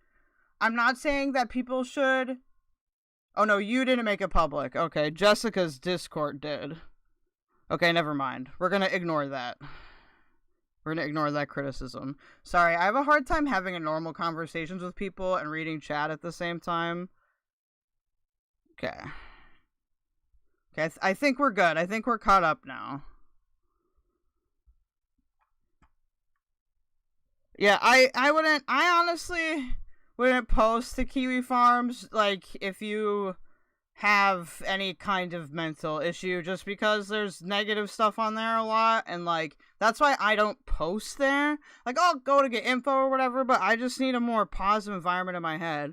[SPEAKER 2] I'm not saying that people should. Oh, no, you didn't make it public. Okay, Jessica's Discord did. Okay, never mind. We're gonna ignore that. We're gonna ignore that criticism. Sorry, I have a hard time having a normal conversations with people and reading chat at the same time. Okay. Okay, I think we're good. I think we're caught up now. Yeah, I honestly wouldn't post to Kiwi Farms, if you have any kind of mental issue, just because there's negative stuff on there a lot, and, that's why I don't post there. I'll go to get info or whatever, but I just need a more positive environment in my head.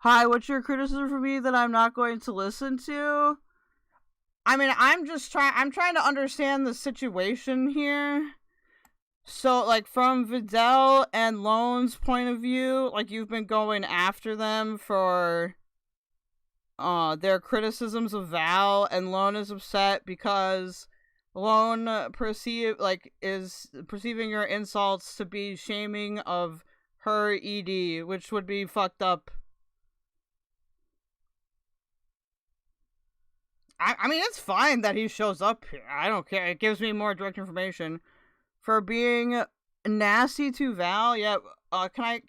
[SPEAKER 2] Hi, what's your criticism for me that I'm not going to listen to? I mean, I'm trying to understand the situation here. So, from Videl and Lone's point of view, you've been going after them for their criticisms of Val, and Lone is upset because Lone is perceiving your insults to be shaming of her ED, which would be fucked up. I mean, it's fine that he shows up here. I don't care. It gives me more direct information. For being nasty to Val, yeah. Can I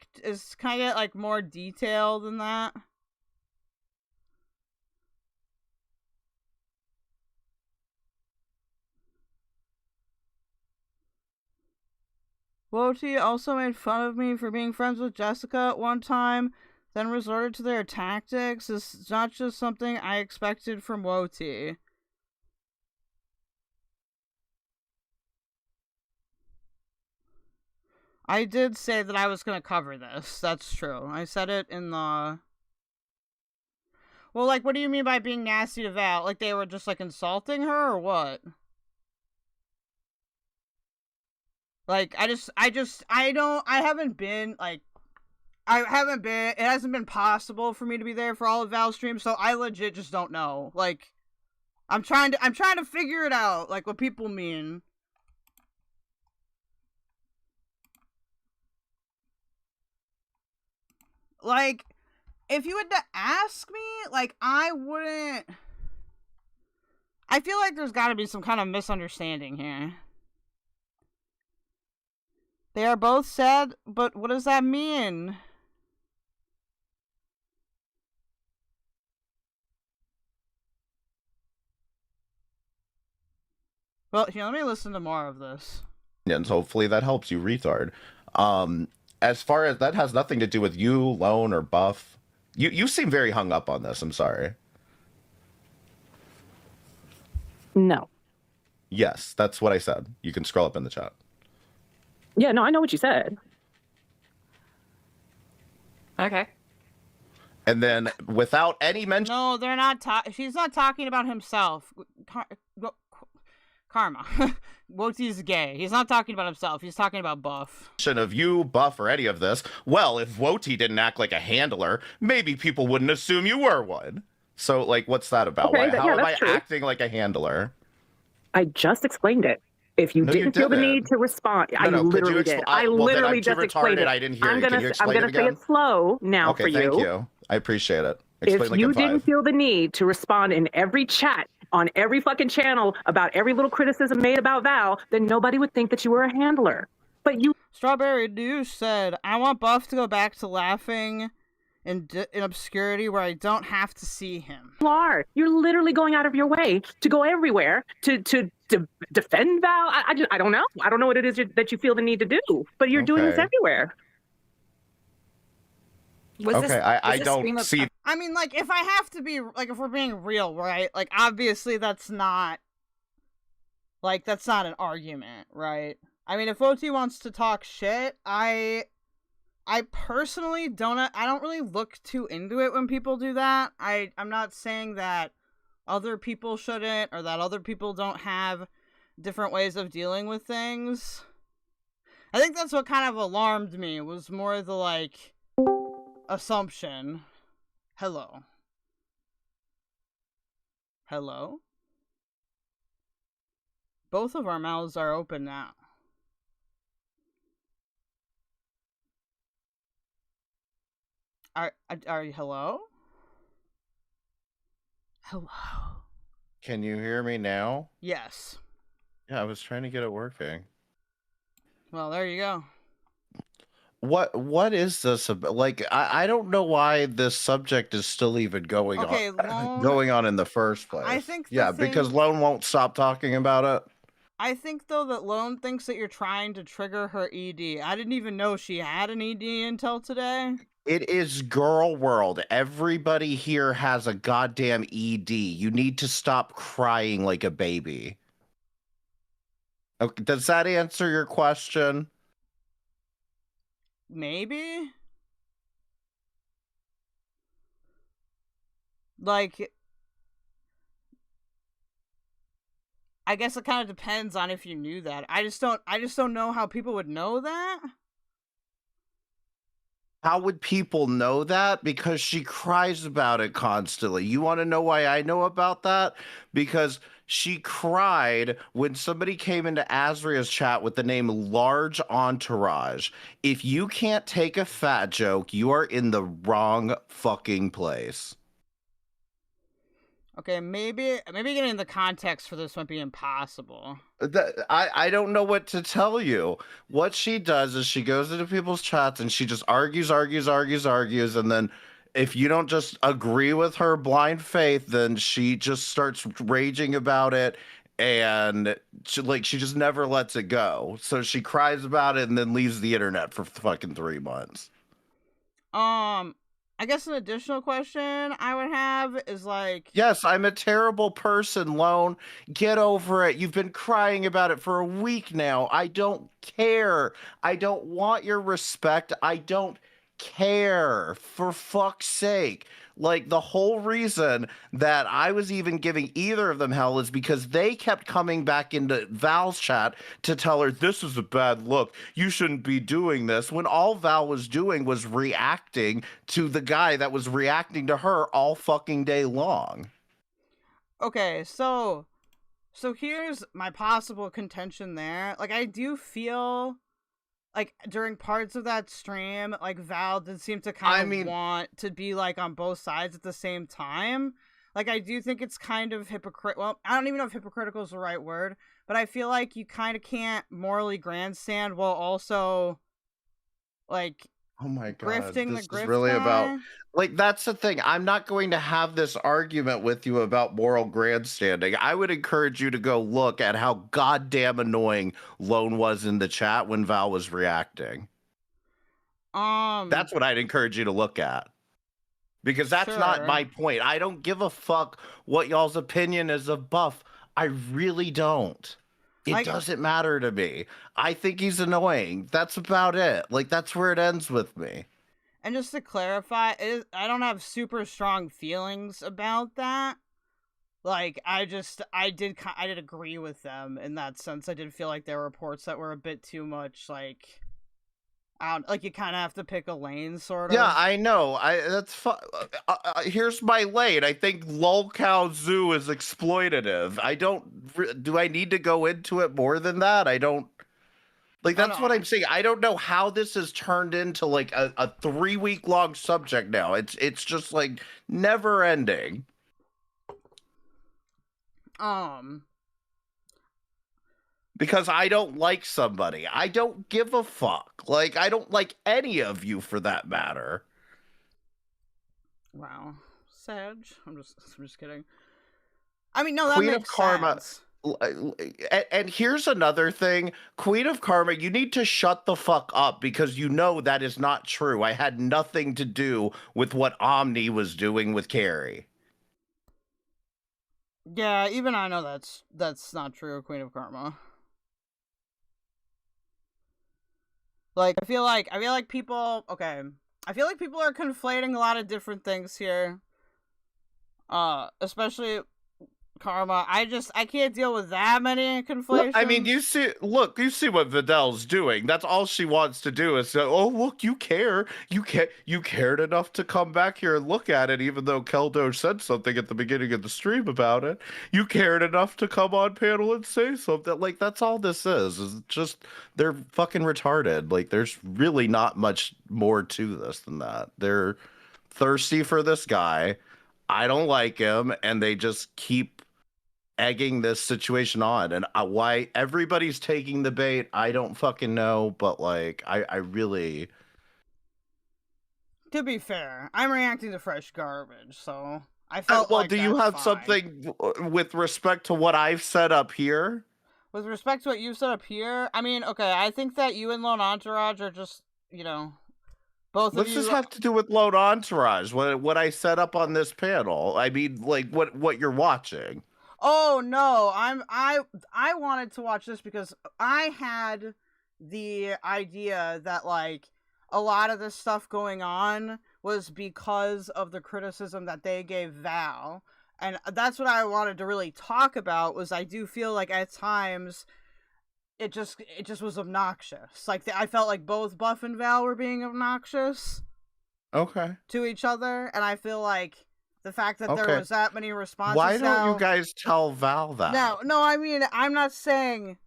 [SPEAKER 2] get more detail than that? Woti also made fun of me for being friends with Jessica at one time, then resorted to their tactics. This is not just something I expected from Woti. I did say that I was going to cover this. That's true. I said it in the... Well, what do you mean by being nasty to Val? They were just, insulting her, or what? It hasn't been possible for me to be there for all of Val's streams, so I legit just don't know. I'm trying to figure it out, what people mean. If you had to ask me, I wouldn't... I feel like there's gotta be some kind of misunderstanding here. They are both sad, but what does that mean? Well, here, let me listen to more of this.
[SPEAKER 23] And hopefully that helps you, retard. As far as that has nothing to do with you, Lone, or Buff. You seem very hung up on this. I'm sorry.
[SPEAKER 3] No.
[SPEAKER 23] Yes, that's what I said. You can scroll up in the chat.
[SPEAKER 3] Yeah, no, I know what you said.
[SPEAKER 24] Okay.
[SPEAKER 23] And then without any mention...
[SPEAKER 2] No, they're not she's not talking about himself. Karma. Woty's gay. He's not talking about himself. He's talking about Buff.
[SPEAKER 23] ...of you, Buff, or any of this. Well, if Woty didn't act like a handler, maybe people wouldn't assume you were one. So, like, what's that about?
[SPEAKER 3] Okay,
[SPEAKER 23] How am I
[SPEAKER 3] true.
[SPEAKER 23] acting like a handler?
[SPEAKER 3] I just explained it. If you didn't feel the need to respond, I literally did. I literally just explained it.
[SPEAKER 23] I didn't hear
[SPEAKER 3] I'm
[SPEAKER 23] you. Can you explain
[SPEAKER 3] gonna
[SPEAKER 23] it
[SPEAKER 3] say
[SPEAKER 23] again?
[SPEAKER 3] it slow now for
[SPEAKER 23] Okay,
[SPEAKER 3] you.
[SPEAKER 23] thank you. I appreciate it. Explain
[SPEAKER 3] If
[SPEAKER 23] like
[SPEAKER 3] you
[SPEAKER 23] in 5.
[SPEAKER 3] didn't feel the need to respond in every chat on every fucking channel about every little criticism made about Val, then nobody would think that you were a handler. But you...
[SPEAKER 2] Strawberry Douche said, I want Buff to go back to laughing in obscurity where I don't have to see him.
[SPEAKER 3] You're literally going out of your way to go everywhere to defend Val. I don't know. I don't know what it is that you feel the need to do, but you're doing this everywhere.
[SPEAKER 23] I don't see...
[SPEAKER 2] I mean, like, if I have to be, like, if we're being real, right? Like, obviously that's not an argument, right? I mean, if Woty wants to talk shit, I personally don't really look too into it when people do that. I'm not saying that other people shouldn't or that other people don't have different ways of dealing with things. I think that's what kind of alarmed me, was more the, like, assumption. Hello? Both of our mouths are open now. Are you hello? Hello.
[SPEAKER 23] Can you hear me now?
[SPEAKER 2] Yes.
[SPEAKER 23] Yeah, I was trying to get it working.
[SPEAKER 2] Well, there you go.
[SPEAKER 23] What is this about? Like, I don't know why this subject is still even going on in the first place.
[SPEAKER 2] I think
[SPEAKER 23] because Lone won't stop talking about it.
[SPEAKER 2] I think, though, that Lone thinks that you're trying to trigger her ED. I didn't even know she had an ED until today.
[SPEAKER 23] It is girl world. Everybody here has a goddamn ED. You need to stop crying like a baby. Okay, does that answer your question?
[SPEAKER 2] Maybe? Like, I guess it kind of depends on if you knew that. I just don't know how people would know that.
[SPEAKER 23] How would people know that? Because she cries about it constantly. You want to know why I know about that? Because she cried when somebody came into Azria's chat with the name Large Entourage. If you can't take a fat joke, you are in the wrong fucking place.
[SPEAKER 2] Okay, maybe getting the context for this might be impossible.
[SPEAKER 23] I don't know what to tell you. What she does is she goes into people's chats and she just argues, and then if you don't just agree with her blind faith, then she just starts raging about it, and she just never lets it go. So she cries about it and then leaves the internet for fucking 3 months.
[SPEAKER 2] I guess an additional question I would have is like...
[SPEAKER 23] Yes, I'm a terrible person, Lone. Get over it. You've been crying about it for a week now. I don't care. I don't want your respect. I don't care. For fuck's sake. Like, the whole reason that I was even giving either of them hell is because they kept coming back into Val's chat to tell her, this is a bad look. You shouldn't be doing this. When all Val was doing was reacting to the guy that was reacting to her all fucking day long.
[SPEAKER 2] Okay, so here's my possible contention there. Like, I do feel... like, during parts of that stream, like, Val did seem to kind of want to be, like, on both sides at the same time. Like, I do think it's kind of hypocritical. Well, I don't even know if hypocritical is the right word, but I feel like you kind of can't morally grandstand while also, like...
[SPEAKER 23] Oh my god,
[SPEAKER 2] Grifting
[SPEAKER 23] this
[SPEAKER 2] the
[SPEAKER 23] is really about
[SPEAKER 2] guy?
[SPEAKER 23] like that's the thing. I'm not going to have this argument with you about moral grandstanding. I would encourage you to go look at how goddamn annoying Lone was in the chat when Val was reacting. That's what I'd encourage you to look at. Because that's not
[SPEAKER 2] Sure.
[SPEAKER 23] my point. I don't give a fuck what y'all's opinion is of Buff. I really don't. It
[SPEAKER 2] Like-
[SPEAKER 23] doesn't matter to me. I think he's annoying. That's about it. Like, that's where it ends with me.
[SPEAKER 2] And just to clarify, I don't have super strong feelings about that. Like, I did agree with them in that sense. I did feel like there were reports that were a bit too much, like you kind of have to pick a lane, sort of.
[SPEAKER 23] Yeah, I know. That's here's my lane. I think Lolcow Zoo is exploitative. I don't. Do I need to go into it more than that? I don't. Like, that's what I'm saying. I don't know how this has turned into like a 3-week long subject now. It's just like never ending. Because I don't like somebody. I don't give a fuck. Like, I don't like any of you for that matter.
[SPEAKER 2] Wow. Sage. I'm just kidding. I mean, no, that
[SPEAKER 23] Queen
[SPEAKER 2] makes
[SPEAKER 23] of Karma.
[SPEAKER 2] sense.
[SPEAKER 23] And here's another thing. Queen of Karma, you need to shut the fuck up because you know that is not true. I had nothing to do with what Omni was doing with Carrie.
[SPEAKER 2] Yeah, even I know that's not true, Queen of Karma. Like, I feel like people, okay. I feel like people are conflating a lot of different things here. Especially Karma. I can't deal with that many conflations.
[SPEAKER 23] I mean, you see what Videl's doing. That's all she wants to do is say, oh, look, you care. You cared enough to come back here and look at it, even though KelDoge said something at the beginning of the stream about it. You cared enough to come on panel and say something. Like, that's all this is just, they're fucking retarded. Like, there's really not much more to this than that. They're thirsty for this guy. I don't like him, and they just keep egging this situation on. And why everybody's taking the bait, I don't fucking know, but like, I really...
[SPEAKER 2] To be fair, I'm reacting to fresh garbage, so I felt
[SPEAKER 23] well,
[SPEAKER 2] like
[SPEAKER 23] do you
[SPEAKER 2] that's
[SPEAKER 23] have
[SPEAKER 2] fine.
[SPEAKER 23] something with respect to what I've set up here?
[SPEAKER 2] With respect to what you set up here, I mean, okay, I think that you and Lone Entourage are just, both
[SPEAKER 23] What
[SPEAKER 2] of you...
[SPEAKER 23] does this have to do with Lone Entourage? What I set up on this panel? I mean, like, what you're watching?
[SPEAKER 2] Oh no, I wanted to watch this because I had the idea that like a lot of this stuff going on was because of the criticism that they gave Val. And that's what I wanted to really talk about. Was I do feel like at times it just was obnoxious. Like I felt like both Buff and Val were being obnoxious.
[SPEAKER 23] Okay.
[SPEAKER 2] To each other, and I feel like the fact that there was that many responses.
[SPEAKER 23] Why don't you guys tell Val that?
[SPEAKER 2] No, I mean, I'm not saying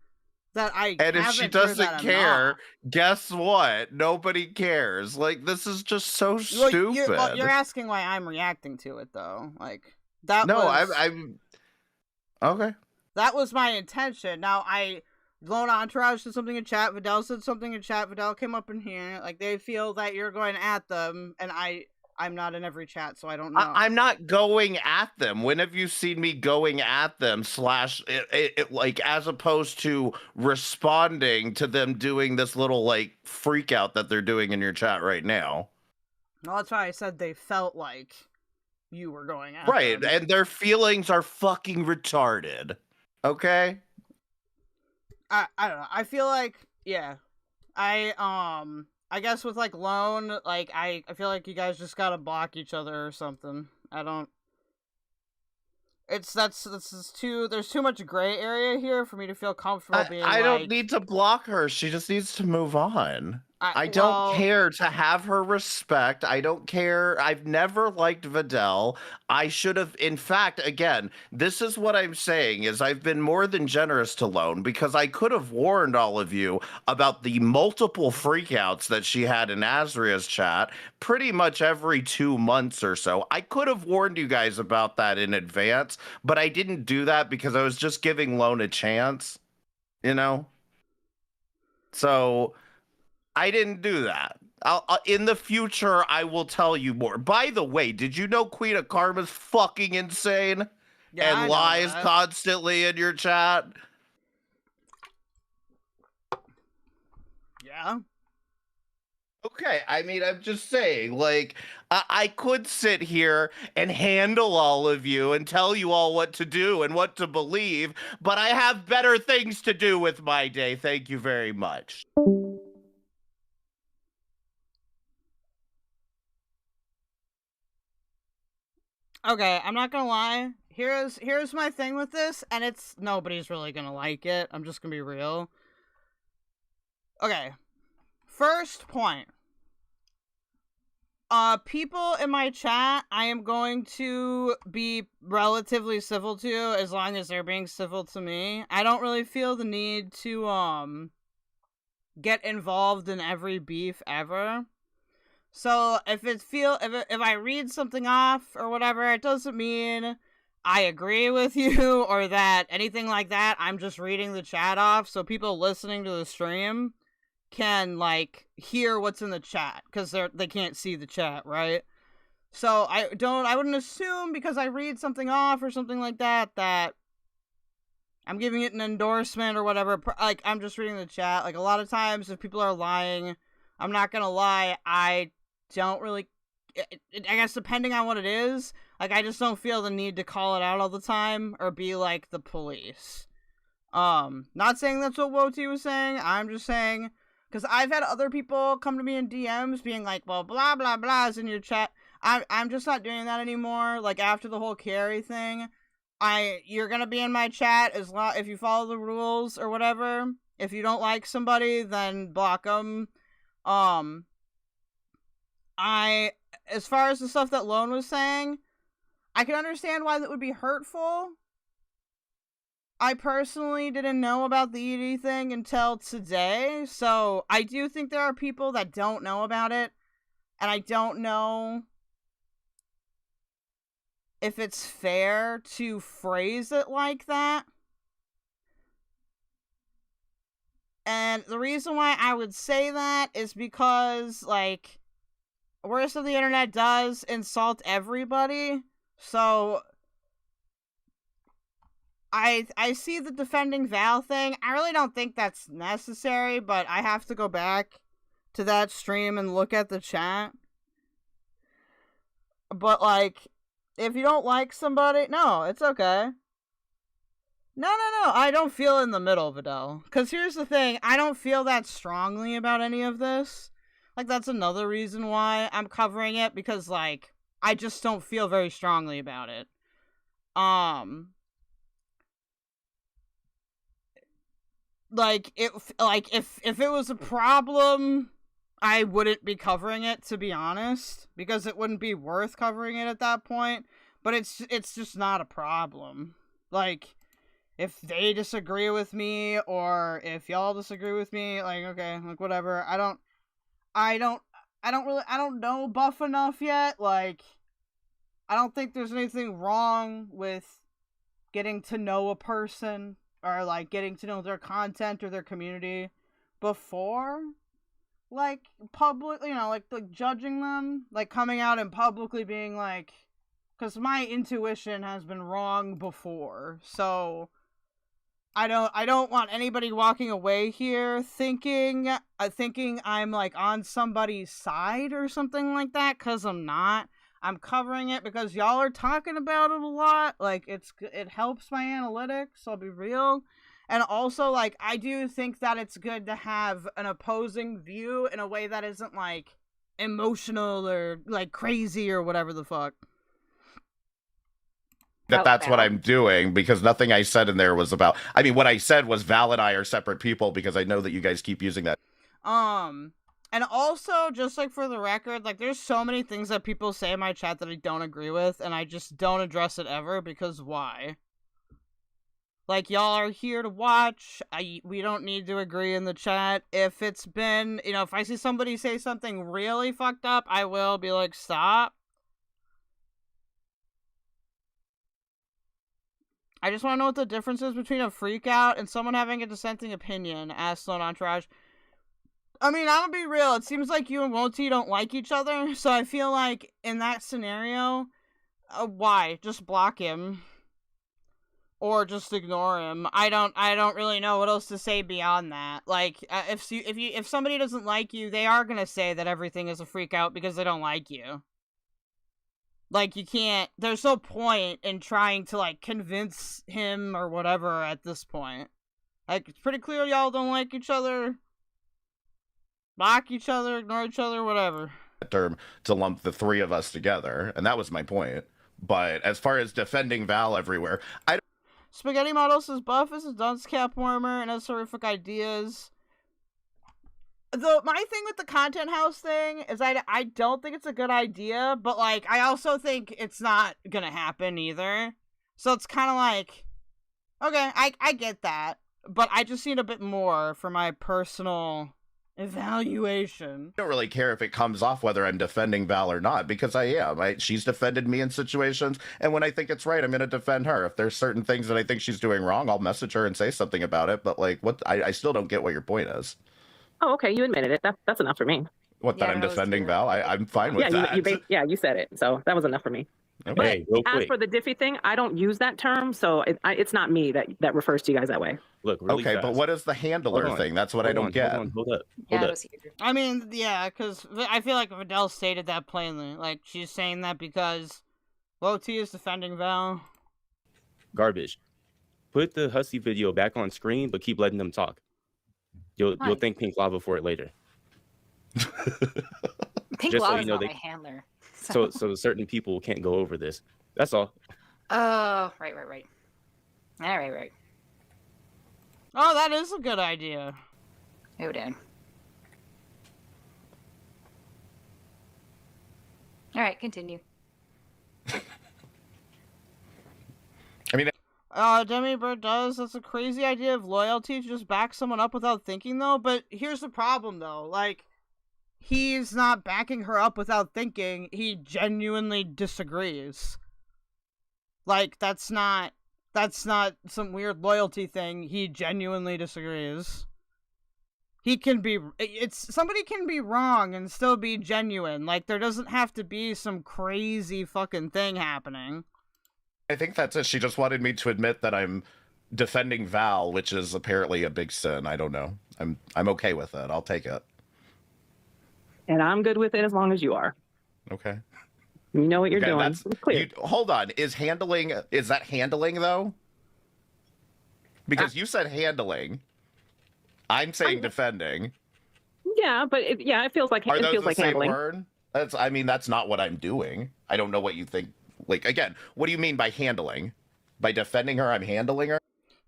[SPEAKER 2] that I.
[SPEAKER 23] And if she doesn't care, guess what? Nobody cares. Like, this is just so stupid.
[SPEAKER 2] You're asking why I'm reacting to it, though. Like that.
[SPEAKER 23] No, I'm. Okay.
[SPEAKER 2] That was my intention. Now Lone Entourage said something in chat. Videl said something in chat. Videl came up in here. Like they feel that you're going at them, and I'm not in every chat, so I don't know.
[SPEAKER 23] I'm not going at them. When have you seen me going at them / like as opposed to responding to them doing this little like freak out that they're doing in your chat right now?
[SPEAKER 2] Well, that's why I said they felt like you were going at
[SPEAKER 23] right,
[SPEAKER 2] them.
[SPEAKER 23] and their feelings are fucking retarded. Okay?
[SPEAKER 2] I don't know. I feel like, yeah. I guess with like Lone, like I feel like you guys just gotta block each other or something. There's too much gray area here for me to feel comfortable being
[SPEAKER 23] I don't need to block her. She just needs to move on. I
[SPEAKER 2] well-
[SPEAKER 23] don't care to have her respect. I don't care. I've never liked Videl. I should have, in fact, again, this is what I'm saying is I've been more than generous to Lone because I could have warned all of you about the multiple freakouts that she had in Azria's chat pretty much every 2 months or so. I could have warned you guys about that in advance, but I didn't do that because I was just giving Lone a chance, So I didn't do that. In the future, I will tell you more. By the way, did you know Queen of Karma's fucking insane?
[SPEAKER 2] Yeah, I
[SPEAKER 23] and
[SPEAKER 2] know
[SPEAKER 23] lies
[SPEAKER 2] that.
[SPEAKER 23] constantly in your chat?
[SPEAKER 2] Yeah.
[SPEAKER 23] Okay, I mean, I'm just saying, like, I could sit here and handle all of you and tell you all what to do and what to believe, but I have better things to do with my day. Thank you very much.
[SPEAKER 2] Okay, I'm not gonna lie. Here's my thing with this, and it's nobody's really gonna like it. I'm just gonna be real. Okay. First point. People in my chat, I am going to be relatively civil to as long as they're being civil to me. I don't really feel the need to, get involved in every beef ever. So, if I read something off or whatever, it doesn't mean I agree with you or that anything like that. I'm just reading the chat off so people listening to the stream can, like, hear what's in the chat, because they can't see the chat, right? So I wouldn't assume because I read something off or something like that I'm giving it an endorsement or whatever. Like, I'm just reading the chat. Like, a lot of times if people are lying, I'm not gonna lie, I don't really, I guess depending on what it is, like, I just don't feel the need to call it out all the time or be like the police. Not saying that's what Woti was saying, I'm just saying, because I've had other people come to me in DMs being like, well, blah, blah, blah is in your chat. I'm just not doing that anymore. Like, after the whole Carrie thing, you're gonna be in my chat if you follow the rules or whatever. If you don't like somebody, then block them. As far as the stuff that Lone was saying, I can understand why that would be hurtful. I personally didn't know about the ED thing until today, so I do think there are people that don't know about it, and I don't know if it's fair to phrase it like that. And the reason why I would say that is because, like, worst of the internet does insult everybody, so I see the defending Val thing. I really don't think that's necessary, but I have to go back to that stream and look at the chat. But, like, if you don't like somebody, no, it's okay. No, I don't feel in the middle, Videl. Because here's the thing, I don't feel that strongly about any of this. Like, that's another reason why I'm covering it, because, like, I just don't feel very strongly about it. Like, if it was a problem, I wouldn't be covering it, to be honest, because it wouldn't be worth covering it at that point, but it's just not a problem. Like, if they disagree with me, or if y'all disagree with me, like, okay, like, whatever. I don't know Buff enough yet. Like, I don't think there's anything wrong with getting to know a person, or, like, getting to know their content or their community before, like, public, like judging them, like, coming out and publicly being like, because my intuition has been wrong before, so I don't want anybody walking away here thinking I'm, like, on somebody's side or something like that, because I'm not. I'm covering it because y'all are talking about it a lot. Like, it helps my analytics, I'll be real. And also, like, I do think that it's good to have an opposing view in a way that isn't, like, emotional or, like, crazy or whatever the fuck.
[SPEAKER 23] That's what I'm doing, because nothing I said in there was about, I mean, what I said was Val and I are separate people, because I know that you guys keep using that.
[SPEAKER 2] And also, just, like, for the record, like, there's so many things that people say in my chat that I don't agree with, and I just don't address it ever, because why? Like, y'all are here to watch. We don't need to agree in the chat. If it's been, if I see somebody say something really fucked up, I will be like, stop. I just want to know what the difference is between a freak out and someone having a dissenting opinion, asked Sloan Entourage. I mean, I'm gonna be real. It seems like you and Woti don't like each other, so I feel like in that scenario, why? Just block him. Or just ignore him. I don't really know what else to say beyond that. Like, if somebody doesn't like you, they are gonna say that everything is a freak out because they don't like you. Like, you can't, there's no point in trying to, like, convince him or whatever at this point. Like, it's pretty clear y'all don't like each other. Block each other, ignore each other, whatever.
[SPEAKER 23] Term to lump the three of us together, and that was my point. But as far as defending Val everywhere,
[SPEAKER 2] Spaghetti Model says Buff is a dunce cap warmer and has horrific ideas. My thing with the content house thing is I don't think it's a good idea, but like I also think it's not gonna happen either. So it's kind of like, okay, I get that, but I just need a bit more for my personal evaluation.
[SPEAKER 23] I don't really care if it comes off whether I'm defending Val or not, because I am. She's defended me in situations, and when I think it's right, I'm going to defend her. If there's certain things that I think she's doing wrong, I'll message her and say something about it, but like, what? I still don't get what your point is.
[SPEAKER 3] Oh, okay, you admitted it. That's enough for me.
[SPEAKER 23] What, that I'm defending Val? I'm fine with that.
[SPEAKER 3] You said it, so that was enough for me.
[SPEAKER 23] Okay.
[SPEAKER 3] But as for the Diffy thing, I don't use that term, so it's not me that refers to you guys that way.
[SPEAKER 23] Look, okay, but what is the handler thing? That's what I don't get.
[SPEAKER 12] Hold up.
[SPEAKER 2] I mean, yeah, because I feel like Videl stated that plainly. Like, she's saying that because Woti is defending Val.
[SPEAKER 5] Garbage. Put the Hussy video back on screen, but keep letting them talk. You'll thank Pink Lava for it later.
[SPEAKER 24] Pink Lava's not my handler.
[SPEAKER 5] So certain people can't go over this. That's all.
[SPEAKER 24] Oh, right. All right.
[SPEAKER 2] Oh, that is a good idea.
[SPEAKER 24] Oh, Dan. All right, continue.
[SPEAKER 23] I mean,
[SPEAKER 2] Demi Bird does. That's a crazy idea of loyalty to just back someone up without thinking, though. But here's the problem, though. Like, he's not backing her up without thinking. He genuinely disagrees. Like, that's not some weird loyalty thing. He genuinely disagrees. Somebody can be wrong and still be genuine. Like, there doesn't have to be some crazy fucking thing happening.
[SPEAKER 23] I think that's it. She just wanted me to admit that I'm defending Val, which is apparently a big sin. I don't know. I'm okay with it. I'll take it.
[SPEAKER 3] And I'm good with it as long as you are.
[SPEAKER 23] Okay.
[SPEAKER 3] You know what you're doing. It's clear.
[SPEAKER 23] Hold on. Is that handling, though? Because you said handling. I'm saying defending.
[SPEAKER 3] Yeah, but it feels like
[SPEAKER 23] Are
[SPEAKER 3] it
[SPEAKER 23] those
[SPEAKER 3] feels
[SPEAKER 23] the
[SPEAKER 3] like
[SPEAKER 23] same
[SPEAKER 3] handling.
[SPEAKER 23] word? That's not what I'm doing. I don't know what you think. Like, again, what do you mean by handling? By defending her, I'm handling her?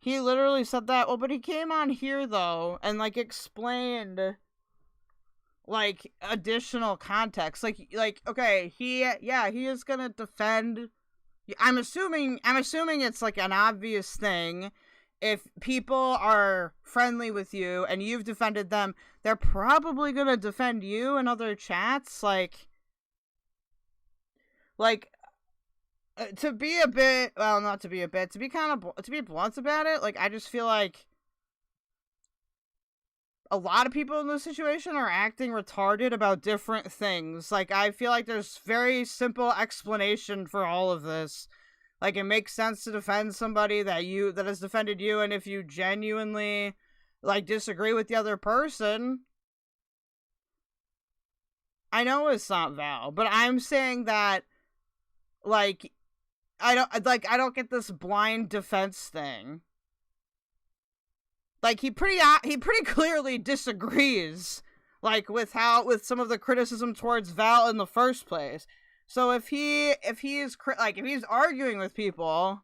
[SPEAKER 2] He literally said that. Well, but he came on here, though, and, like, explained, like, additional context. Like, okay, he is gonna defend. I'm assuming it's, like, an obvious thing. If people are friendly with you and you've defended them, they're probably gonna defend you in other chats. To be blunt about it, like, I just feel like a lot of people in this situation are acting retarded about different things. Like, I feel like there's very simple explanation for all of this. Like, it makes sense to defend somebody that has defended you, and if you genuinely, like, disagree with the other person, I know it's not Val, but I'm saying that, like, I don't get this blind defense thing. Like, he pretty clearly disagrees, like, with some of the criticism towards Val in the first place. So if he's arguing with people,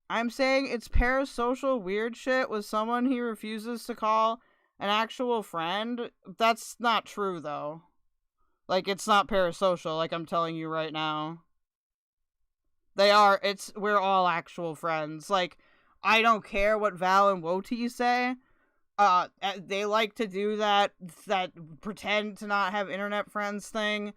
[SPEAKER 2] I'm saying it's parasocial weird shit with someone he refuses to call an actual friend. That's not true, though. Like, it's not parasocial, like I'm telling you right now. We're all actual friends. Like, I don't care what Val and Woti say. They like to do that pretend to not have internet friends thing.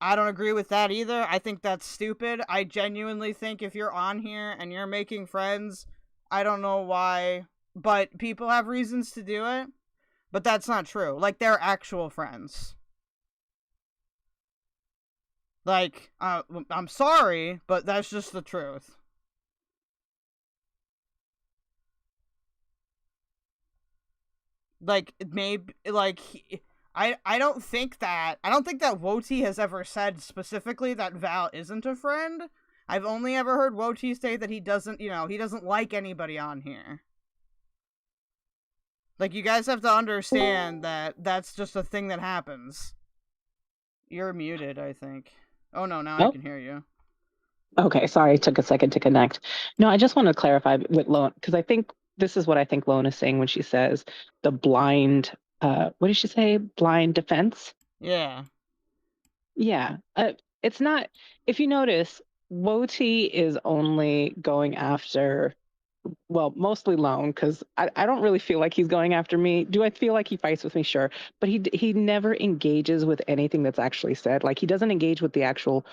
[SPEAKER 2] I don't agree with that either. I think that's stupid. I genuinely think if you're on here and you're making friends, I don't know why but people have reasons to do it. But that's not true. Like, they're actual friends. Like, I'm sorry, but that's just the truth. Like, maybe, like, I don't think that Woti has ever said specifically that Val isn't a friend. I've only ever heard Woti say that he doesn't like anybody on here. Like, you guys have to understand that that's just a thing that happens. You're muted, I think. Oh no, now I can hear you.
[SPEAKER 3] Okay, sorry, it took a second to connect. No, I just want to clarify with Lone, because I think this is what I think Lone is saying when she says the blind, what did she say? Blind defense?
[SPEAKER 2] Yeah.
[SPEAKER 3] Yeah. It's not, if you notice, Woti is only going after, well, mostly Lone, because I don't really feel like he's going after me. Do I feel like he fights with me? Sure. But he never engages with anything that's actually said. Like, he doesn't engage with the actual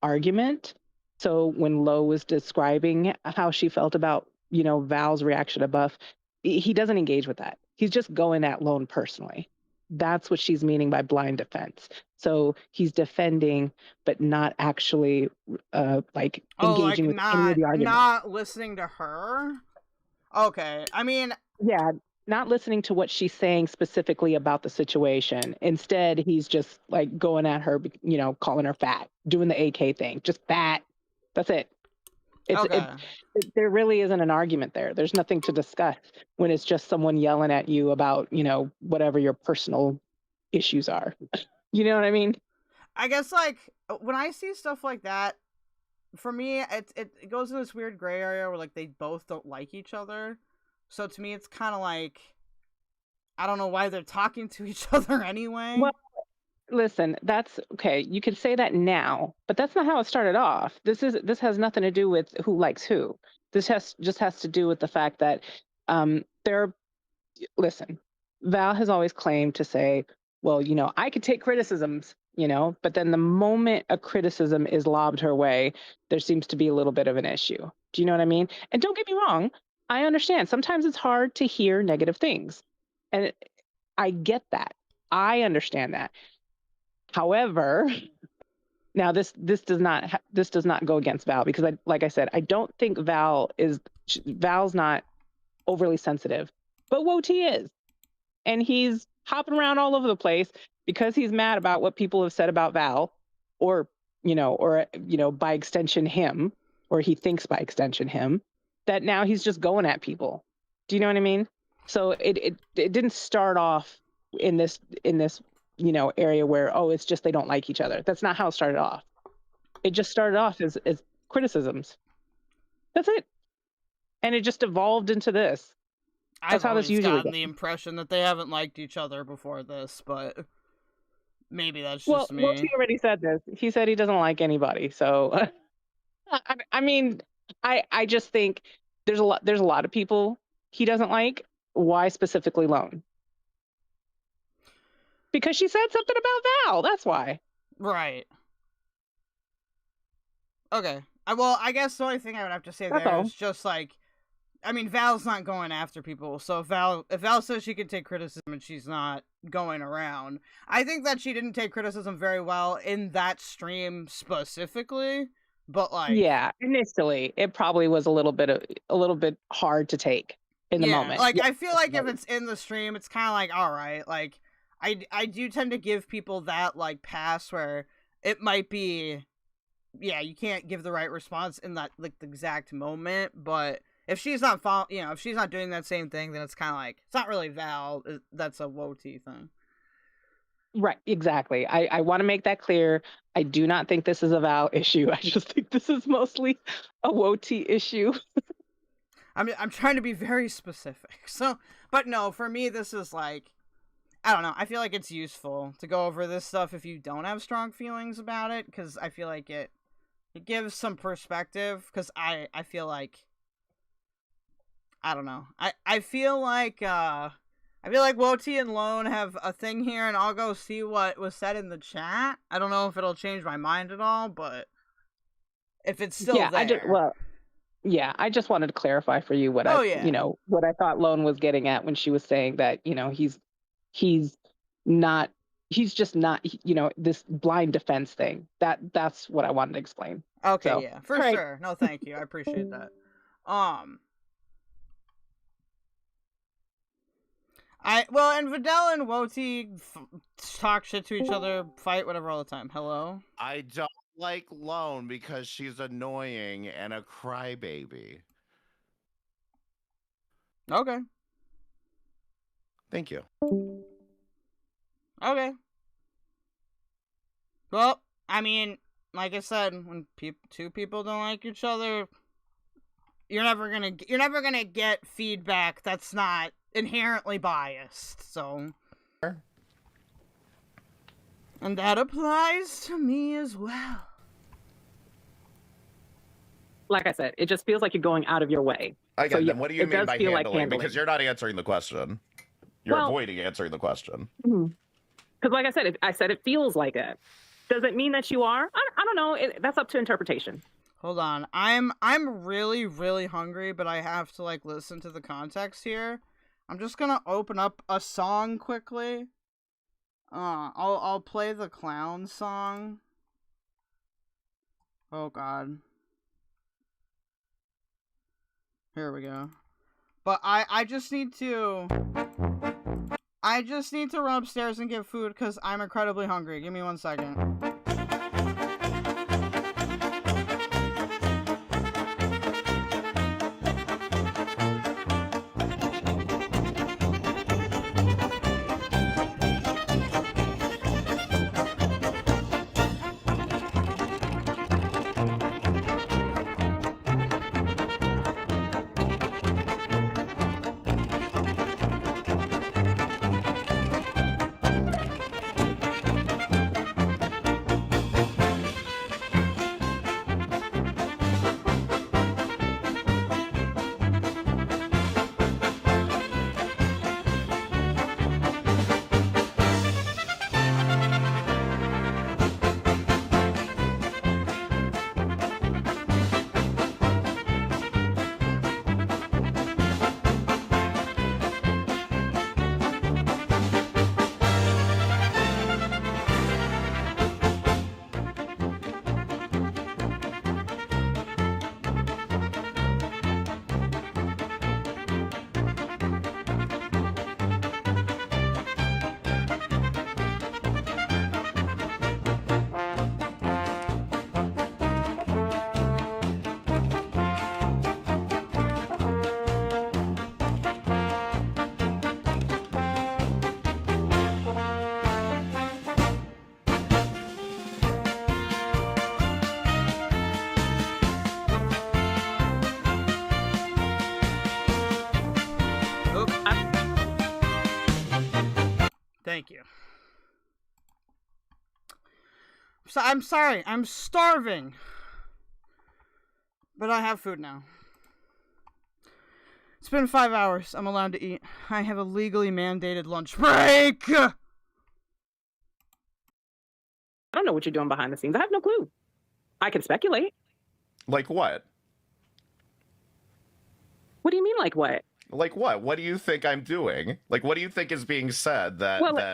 [SPEAKER 3] argument. So when Lo was describing how she felt about, Val's reaction to Buff, he doesn't engage with that. He's just going at Lone personally. That's what she's meaning by blind defense. So he's defending, but not actually engaging with any of the argument.
[SPEAKER 2] Not listening to her? Okay. I mean...
[SPEAKER 3] Yeah, not listening to what she's saying specifically about the situation. Instead, he's just like going at her, calling her fat, doing the AK thing. Just fat. That's it. There really isn't an argument there. There's nothing to discuss when it's just someone yelling at you about, whatever your personal issues are. You know what I mean?
[SPEAKER 2] I guess, like, when I see stuff like that, for me, it goes in this weird gray area where, like, they both don't like each other. So to me, it's kind of like, I don't know why they're talking to each other anyway.
[SPEAKER 3] Well, listen, that's okay. You could say that now, but that's not how it started off. This has nothing to do with who likes who. This just has to do with the fact that listen, Val has always claimed to say, well, I could take criticisms, but then the moment a criticism is lobbed her way, there seems to be a little bit of an issue. Do you know what I mean? And don't get me wrong, I understand. Sometimes it's hard to hear negative things. And I get that. I understand that. However, now this does not go against Val, because like I said, I don't think Val's not overly sensitive, but Woti is. And he's hopping around all over the place because he's mad about what people have said about Val, or by extension him, or he thinks by extension him, that now he's just going at people. Do you know what I mean? So it didn't start off in this area where, it's just they don't like each other. That's not how it started off. It just started off as criticisms. That's it. And it just evolved into this. That's how this usually
[SPEAKER 2] gotten the impression that they haven't liked each other before this, but maybe that's just me.
[SPEAKER 3] Well, he already said this. He said he doesn't like anybody. So, I mean, I just think there's a lot of people he doesn't like. Why specifically Lone? Because she said something about Val. That's why.
[SPEAKER 2] Right. Okay. I guess the only thing I would have to say there is just like, I mean, Val's not going after people. So if Val says she can take criticism and she's not going around, I think that she didn't take criticism very well in that stream specifically. But like,
[SPEAKER 3] yeah, initially it probably was a little bit hard to take in the moment.
[SPEAKER 2] Like, I feel like if it's in the stream, it's kind of like, all right, like I do tend to give people that like pass where it might be, yeah, you can't give the right response in that like the exact moment, but if she's not if she's not doing that same thing, then it's kind of like, it's not really Val. That's a Woti thing.
[SPEAKER 3] Right, exactly. I want to make that clear. I do not think this is a Val issue. I just think this is mostly a Woti issue.
[SPEAKER 2] I'm trying to be very specific. So, but no, for me, this is like, I don't know. I feel like it's useful to go over this stuff if you don't have strong feelings about it, because I feel like it gives some perspective, because I feel like, I don't know. I feel like Woti and Lone have a thing here, and I'll go see what was said in the chat. I don't know if it'll change my mind at all, but if it's still there.
[SPEAKER 3] Yeah, I just wanted to clarify for you what what I thought Lone was getting at when she was saying that, he's just not, this blind defense thing. That's what I wanted to explain.
[SPEAKER 2] Okay,
[SPEAKER 3] So,
[SPEAKER 2] yeah, for
[SPEAKER 3] right.
[SPEAKER 2] sure. No, thank you. I appreciate that. And Videl and Woti talk shit to each other, fight, whatever, all the time. Hello?
[SPEAKER 23] I don't like Lone because she's annoying and a crybaby.
[SPEAKER 2] Okay.
[SPEAKER 23] Thank you.
[SPEAKER 2] Okay. Well, I mean, like I said, when two people don't like each other, you're never gonna get feedback that's not inherently biased. So, and that applies to me as well.
[SPEAKER 3] Like I said, it just feels like you're going out of your way.
[SPEAKER 23] Again, then what do you mean by handling? Because you're not answering the question. You're avoiding answering the question.
[SPEAKER 3] Because like I said, it feels like it. Does it mean that you are? I don't know. That's up to interpretation.
[SPEAKER 2] Hold on. I'm really, really hungry, but I have to listen to the context here. I'm just gonna open up a song quickly. I'll play the clown song. Oh God. Here we go. But I just need to run upstairs and get food because I'm incredibly hungry. Give me 1 second. Thank you. So I'm sorry, I'm starving. But I have food now. It's been 5 hours. I'm allowed to eat. I have a legally mandated lunch break!
[SPEAKER 3] I don't know what you're doing behind the scenes. I have no clue. I can speculate.
[SPEAKER 23] Like what?
[SPEAKER 3] What do you mean, like what?
[SPEAKER 23] Like what? What do you think I'm doing? Like, what do you think is being said?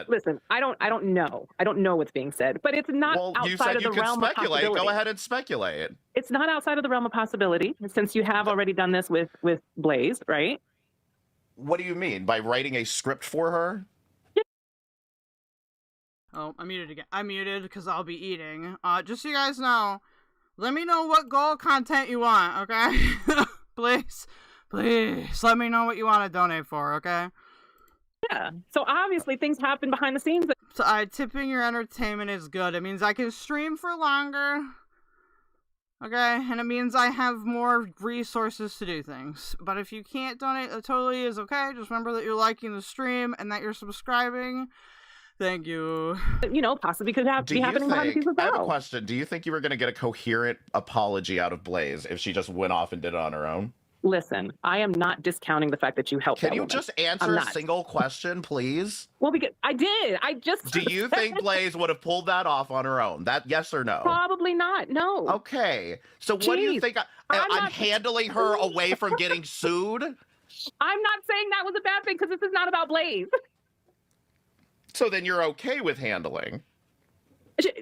[SPEAKER 3] Listen, I don't know. I don't know what's being said, but it's not outside of the realm of possibility.
[SPEAKER 23] Go ahead and speculate.
[SPEAKER 3] It's not outside of the realm of possibility, since you have already done this with Blaze, right?
[SPEAKER 23] What do you mean? By writing a script for her?
[SPEAKER 2] Oh, I'm muted again. I'm muted because I'll be eating. Just so you guys know, let me know what goal content you want, okay? Please let me know what you want to donate for, okay?
[SPEAKER 3] Yeah. So obviously things happen behind the scenes.
[SPEAKER 2] So tipping your entertainment is good. It means I can stream for longer. Okay? And it means I have more resources to do things. But if you can't donate, it totally is okay. Just remember that you're liking the stream and that you're subscribing. Thank you.
[SPEAKER 3] Possibly could be happening behind the scenes as well.
[SPEAKER 23] I have a question. Do you think you were going to get a coherent apology out of Blaze if she just went off and did it on her own?
[SPEAKER 3] Listen, I am not discounting the fact that you helped.
[SPEAKER 23] Can
[SPEAKER 3] that
[SPEAKER 23] you
[SPEAKER 3] woman.
[SPEAKER 23] just
[SPEAKER 3] I'm
[SPEAKER 23] answer a
[SPEAKER 3] not.
[SPEAKER 23] single question, please?
[SPEAKER 3] Well, because I did. I just.
[SPEAKER 23] Do you think Blaze would have pulled that off on her own? That yes or no?
[SPEAKER 3] Probably not. No.
[SPEAKER 23] Okay. So what do you think? I'm handling her away from getting sued?
[SPEAKER 3] I'm not saying that was a bad thing because this is not about Blaze.
[SPEAKER 23] So then you're okay with handling?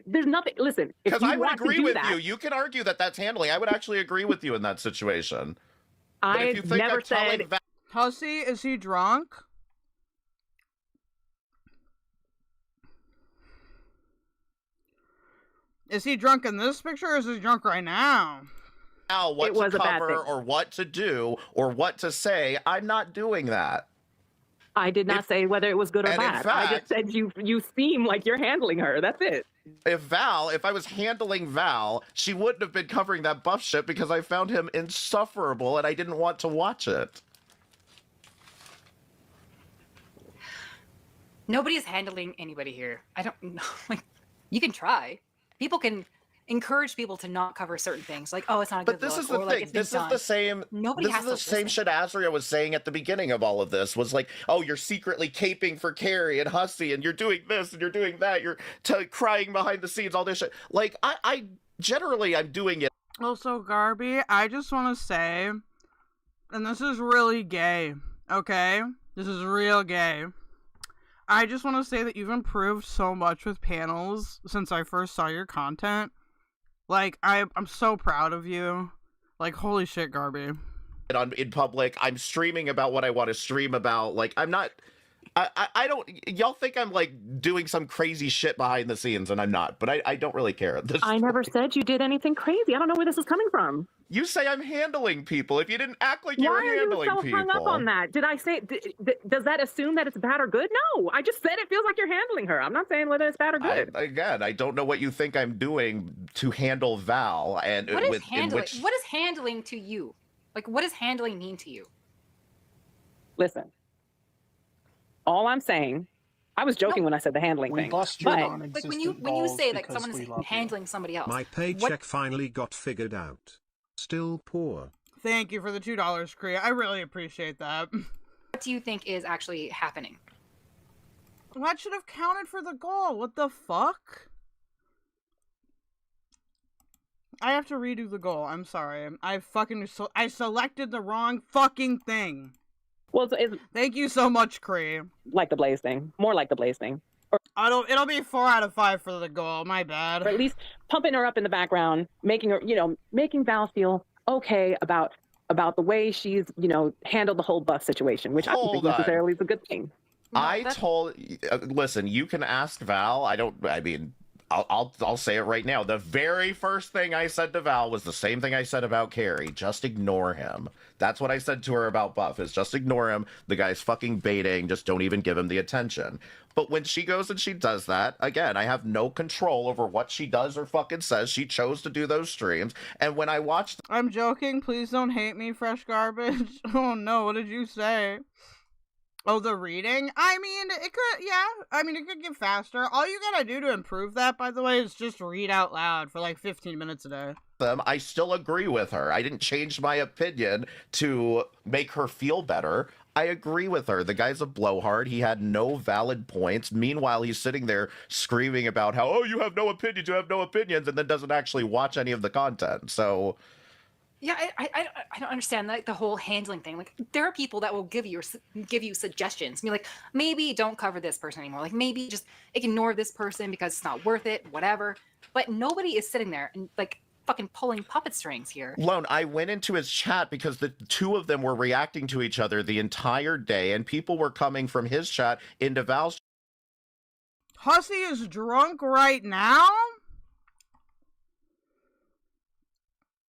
[SPEAKER 3] There's nothing. Listen,
[SPEAKER 23] because I would
[SPEAKER 3] want to
[SPEAKER 23] agree
[SPEAKER 3] do
[SPEAKER 23] with
[SPEAKER 3] that-
[SPEAKER 23] you. You can argue that that's handling. I would actually agree with you in that situation. But if
[SPEAKER 3] I
[SPEAKER 23] you think
[SPEAKER 3] never
[SPEAKER 23] I'm telling
[SPEAKER 3] said.
[SPEAKER 2] Hussy, is he drunk? Is he drunk in this picture or is he drunk right now?
[SPEAKER 23] Now what
[SPEAKER 3] It was
[SPEAKER 23] to
[SPEAKER 3] a bad
[SPEAKER 23] cover
[SPEAKER 3] thing.
[SPEAKER 23] or what to do or what to say, I'm not doing that.
[SPEAKER 3] I did not say whether it was good or
[SPEAKER 23] and in
[SPEAKER 3] bad. I just
[SPEAKER 23] fact-
[SPEAKER 3] said you seem like you're handling her. That's it.
[SPEAKER 23] If I was handling Val, she wouldn't have been covering that buff shit because I found him insufferable and I didn't want to watch it.
[SPEAKER 24] Nobody's handling anybody here. I don't know. Like, you can try. People can encourage people to not cover certain things. Like, oh, it's not a
[SPEAKER 23] But
[SPEAKER 24] good
[SPEAKER 23] this
[SPEAKER 24] look,
[SPEAKER 23] is the
[SPEAKER 24] or, like,
[SPEAKER 23] thing.
[SPEAKER 24] it's been
[SPEAKER 23] This is
[SPEAKER 24] done.
[SPEAKER 23] the same.
[SPEAKER 24] Nobody
[SPEAKER 23] This
[SPEAKER 24] has
[SPEAKER 23] is the
[SPEAKER 24] to
[SPEAKER 23] same
[SPEAKER 24] listen.
[SPEAKER 23] shit Azria was saying at the beginning of all of this. Was like, oh, you're secretly caping for Carrie and Hussy, and you're doing this and you're doing that. You're crying behind the scenes. All this shit. Like, I generally I'm doing it.
[SPEAKER 2] Also, Garby, I just want to say, and this is really gay, okay? This is real gay. I just want to say that you've improved so much with panels since I first saw your content. Like, I'm so proud of you. Like, holy shit, Garby.
[SPEAKER 23] In public, I'm streaming about what I want to stream about. Like, I'm not. I don't. Y'all think I'm like doing some crazy shit behind the scenes, and I'm not. But I don't really care.
[SPEAKER 3] I never said you did anything crazy. I don't know where this is coming from.
[SPEAKER 23] You say I'm handling people. If you didn't act like you
[SPEAKER 3] Why
[SPEAKER 23] were
[SPEAKER 3] are you
[SPEAKER 23] handling
[SPEAKER 3] so
[SPEAKER 23] people,
[SPEAKER 3] hung up on that? Did I say? Does that assume that it's bad or good? No, I just said it feels like you're handling her. I'm not saying whether it's bad or good.
[SPEAKER 23] I don't know what you think I'm doing to handle Val, and
[SPEAKER 24] What is
[SPEAKER 23] with in
[SPEAKER 24] handling?
[SPEAKER 23] which
[SPEAKER 24] What is handling to you? Like, what does handling mean to you?
[SPEAKER 3] Listen, all I'm saying, I was joking when I said the handling thing.
[SPEAKER 24] But like when you say like someone is handling somebody else.
[SPEAKER 6] My paycheck finally got figured out. Still poor.
[SPEAKER 2] Thank you for the $2, Kriya. I really appreciate that.
[SPEAKER 24] What do you think is actually happening?
[SPEAKER 2] That should have counted for the goal. What the fuck? I have to redo the goal. I'm sorry. I selected the wrong fucking thing.
[SPEAKER 3] Well,
[SPEAKER 2] thank you so much, Cree.
[SPEAKER 3] Like the Blaze thing. More like the Blaze thing.
[SPEAKER 2] It'll be 4 out of 5 for the goal. My bad.
[SPEAKER 3] Or at least pumping her up in the background, making her, making Val feel okay about the way she's, handled the whole buff situation, which I don't think necessarily is a good thing.
[SPEAKER 23] Listen, you can ask Val. I'll say it right now. The very first thing I said to Val was the same thing I said about Carrie. Just ignore him. That's what I said to her about Buff, is just ignore him. The guy's fucking baiting. Just don't even give him the attention. But when she goes and she does that, again, I have no control over what she does or fucking says. She chose to do those streams. And when I watched...
[SPEAKER 2] I'm joking. Please don't hate me, fresh garbage. Oh no, what did you say? Oh, the reading? I mean, it could get faster. All you gotta do to improve that, by the way, is just read out loud for like 15 minutes a day.
[SPEAKER 23] I still agree with her. I didn't change my opinion to make her feel better. I agree with her. The guy's a blowhard. He had no valid points. Meanwhile, he's sitting there screaming about how, oh, you have no opinions, and then doesn't actually watch any of the content. So...
[SPEAKER 24] Yeah, I don't understand like the whole handling thing. Like, there are people that will give you suggestions. I mean, like, maybe don't cover this person anymore. Like, maybe just ignore this person because it's not worth it, whatever. But nobody is sitting there and like fucking pulling puppet strings here.
[SPEAKER 23] Lone, I went into his chat because the two of them were reacting to each other the entire day, and people were coming from his chat into Val's.
[SPEAKER 2] Hussy is drunk right now?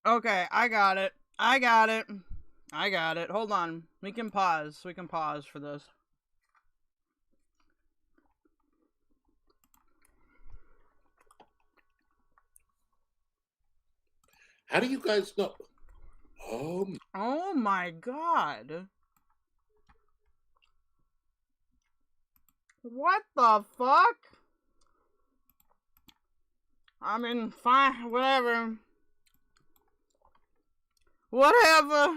[SPEAKER 2] Okay, I got it. Hold on. We can pause for this.
[SPEAKER 7] How do you guys know?
[SPEAKER 2] Oh my god. What the fuck? I mean, fine, whatever. Whatever.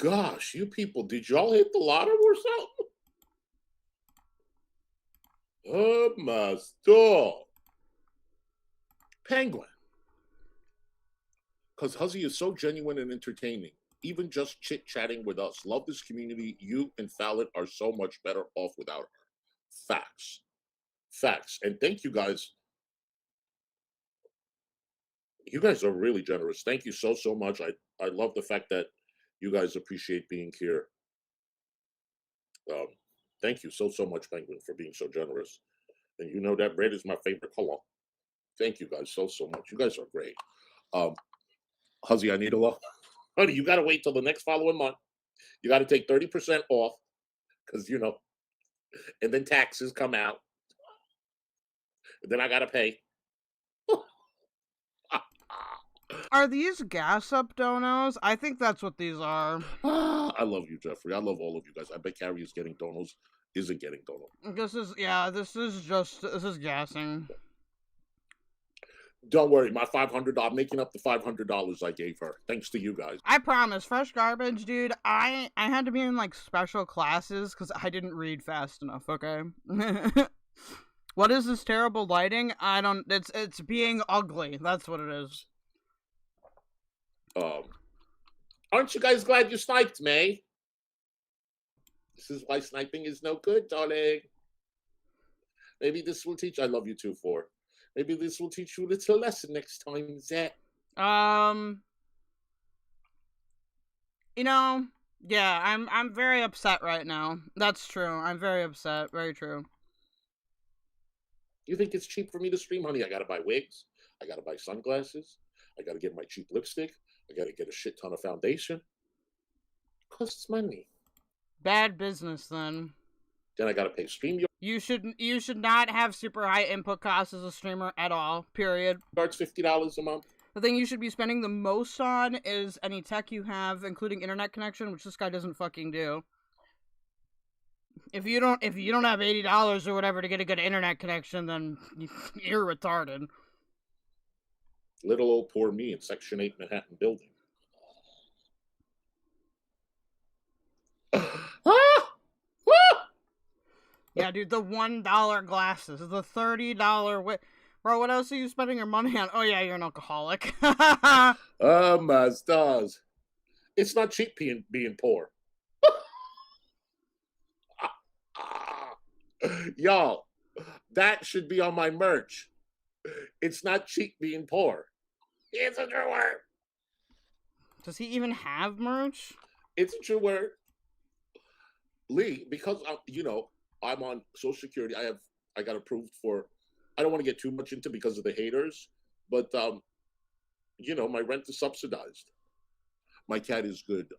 [SPEAKER 7] gosh, you people, did y'all hit the lotto or something? Oh my stall. Penguin. Because Huzzy is so genuine and entertaining. Even just chit-chatting with us. Love this community. You and Fallon are so much better off without her. Facts. Facts. And thank you guys. You guys are really generous. Thank you so much. I love the fact that you guys appreciate being here. Thank you so much, Penguin, for being so generous. And you know that red is my favorite color. Thank you guys so much. You guys are great. Huzzy, I need a lot. Honey, you got to wait till the next following month. You got to take 30% off because, you know, and then taxes come out. And then I got to pay.
[SPEAKER 2] Are these gas up donos? I think that's what these are.
[SPEAKER 7] I love you, Jeffrey. I love all of you guys. I bet Carrie is getting donos. Isn't getting donos.
[SPEAKER 2] This is gassing.
[SPEAKER 7] Don't worry, my $500. I'm making up the $500 I gave her. Thanks to you guys.
[SPEAKER 2] I promise, fresh garbage, dude. I had to be in like special classes because I didn't read fast enough. Okay. What is this terrible lighting? I don't. It's being ugly. That's what it is.
[SPEAKER 7] Aren't you guys glad you sniped me? This is why sniping is no good, darling. Maybe this will teach. I love you too, for. Maybe this will teach you a little lesson next time, Zet.
[SPEAKER 2] You know, yeah, I'm very upset right now. That's true. I'm very upset. Very true.
[SPEAKER 7] You think it's cheap for me to stream, honey? I gotta buy wigs. I gotta buy sunglasses. I gotta get my cheap lipstick. I gotta get a shit ton of foundation. Costs money.
[SPEAKER 2] Bad business then.
[SPEAKER 7] Then I gotta pay StreamYard.
[SPEAKER 2] You should not have super high input costs as a streamer at all. Period.
[SPEAKER 7] Starts $50 a month.
[SPEAKER 2] The thing you should be spending the most on is any tech you have, including internet connection, which this guy doesn't fucking do. If you don't have $80 or whatever to get a good internet connection, then you're retarded.
[SPEAKER 7] Little old poor me in Section 8 Manhattan building.
[SPEAKER 2] Yeah, dude, the $1 glasses, the $30 bro, what else are you spending your money on? Oh yeah, you're an alcoholic.
[SPEAKER 7] Oh my stars. It's not cheap being poor. Y'all, that should be on my merch. It's not cheap being poor. It's a true word.
[SPEAKER 2] Does he even have merch?
[SPEAKER 7] It's a true word. Lee, because I'm on Social Security. I got approved for. I don't want to get too much into because of the haters, but my rent is subsidized. My cat is good.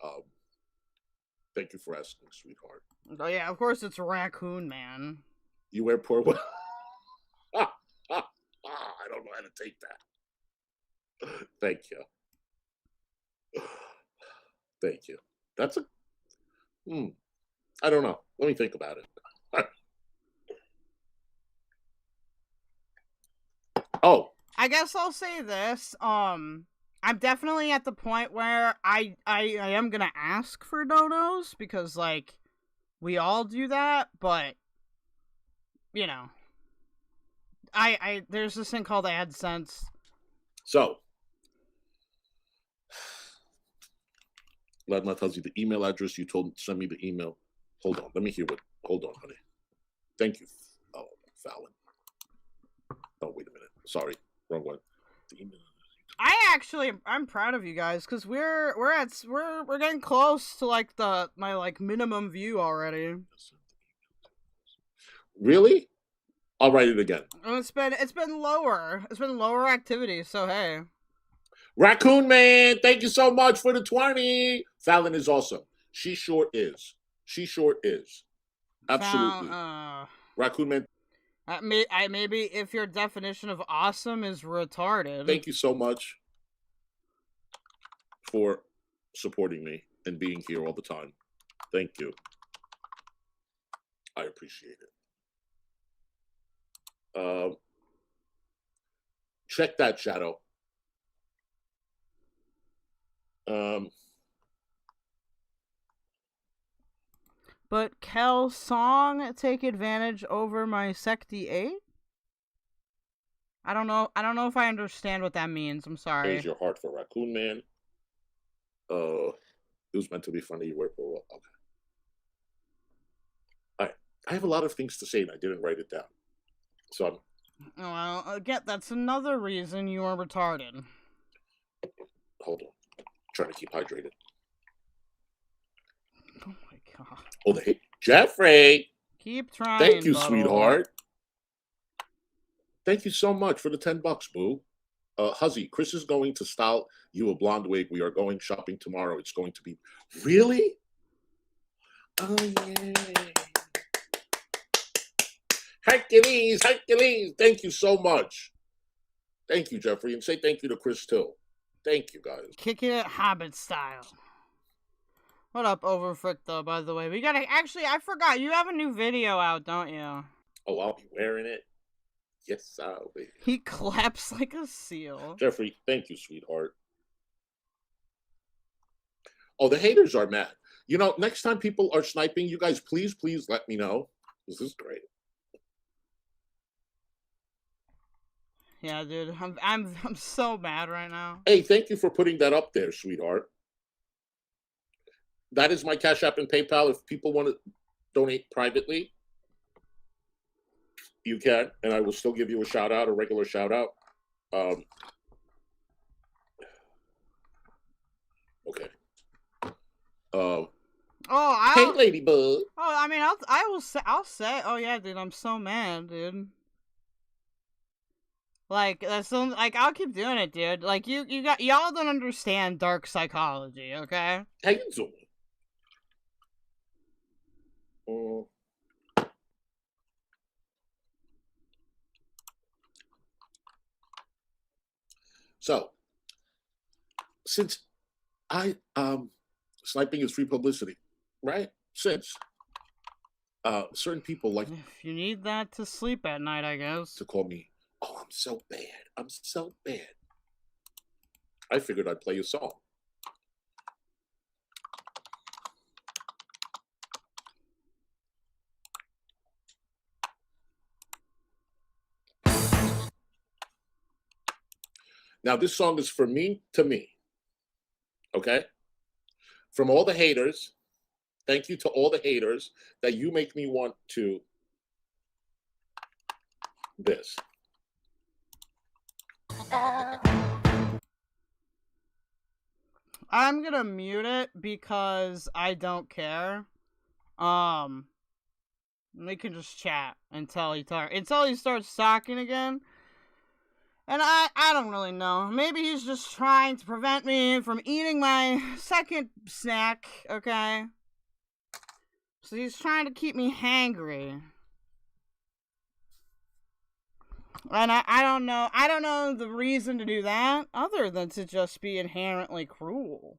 [SPEAKER 7] Thank you for asking, sweetheart.
[SPEAKER 2] Oh yeah, of course it's Raccoon Man.
[SPEAKER 7] You wear poor. I don't know how to take that. Thank you. Thank you. That's a. I don't know. Let me think about it. Oh.
[SPEAKER 2] I guess I'll say this. I'm definitely at the point where I am gonna ask for donos because like we all do that, but I there's this thing called AdSense.
[SPEAKER 7] So Loudmouthhussy, the email address you send me the email. Hold on, let me hear what. Hold on, honey. Thank you. Oh, Fallon. Oh, wait a minute. Sorry, wrong one. The email.
[SPEAKER 2] I'm proud of you guys because we're getting close to like my minimum view already.
[SPEAKER 7] Really? I'll write it again.
[SPEAKER 2] It's been lower. It's been lower activity. So hey.
[SPEAKER 7] Raccoon Man, thank you so much for the 20. Fallon is awesome. She sure is. Absolutely. Raccoon Man.
[SPEAKER 2] Maybe if your definition of awesome is retarded.
[SPEAKER 7] Thank you so much for supporting me and being here all the time. Thank you. I appreciate it. Check that, Shadow.
[SPEAKER 2] But Kel song take advantage over my Secti 8? I don't know if I understand what that means. I'm sorry.
[SPEAKER 7] Raise your heart for Raccoon Man. It was meant to be funny. You were for okay. All right. I have a lot of things to say and I didn't write it down. So
[SPEAKER 2] well, again, that's another reason you are retarded.
[SPEAKER 7] Hold on. I'm trying to keep hydrated.
[SPEAKER 2] Oh my god.
[SPEAKER 7] Oh, Jeffrey.
[SPEAKER 2] Keep trying.
[SPEAKER 7] Thank you,
[SPEAKER 2] butthole.
[SPEAKER 7] sweetheart. Thank you so much for the $10, boo. Huzzy, Chris is going to style you a blonde wig. We are going shopping tomorrow. It's going to be really? Oh yeah. Hercules. Thank you so much. Thank you, Jeffrey. And say thank you to Chris too. Thank you, guys.
[SPEAKER 2] Kicking it Hobbit style. What up, Overfrick, though, by the way? We gotta... Actually, I forgot. You have a new video out, don't you?
[SPEAKER 7] Oh, I'll be wearing it. Yes, I'll be.
[SPEAKER 2] He claps like a seal.
[SPEAKER 7] Jeffrey, thank you, sweetheart. Oh, the haters are mad. You know, next time people are sniping, you guys, please let me know. This is great.
[SPEAKER 2] Yeah, dude. I'm so mad right now.
[SPEAKER 7] Hey, thank you for putting that up there, sweetheart. That is my Cash App and PayPal. If people want to donate privately, you can, and I will still give you a shout out, a regular shout out. Okay. Hey, Ladybug.
[SPEAKER 2] Oh, I mean, I'll say. Oh yeah, dude. I'm so mad, dude. Like that's so. Like I'll keep doing it, dude. Like y'all don't understand dark psychology, okay?
[SPEAKER 7] How you doing? So, since sniping is free publicity, right? Since certain people like
[SPEAKER 2] if you need that to sleep at night, I guess.
[SPEAKER 7] To call me, oh, I'm so bad. I figured I'd play a song. Now, this song is from me to me, okay? From all the haters, thank you to all the haters that you make me want to this.
[SPEAKER 2] I'm gonna mute it because I don't care. We can just chat until he starts talking again. And I don't really know. Maybe he's just trying to prevent me from eating my second snack, okay? So he's trying to keep me hangry. And I don't know the reason to do that other than to just be inherently cruel.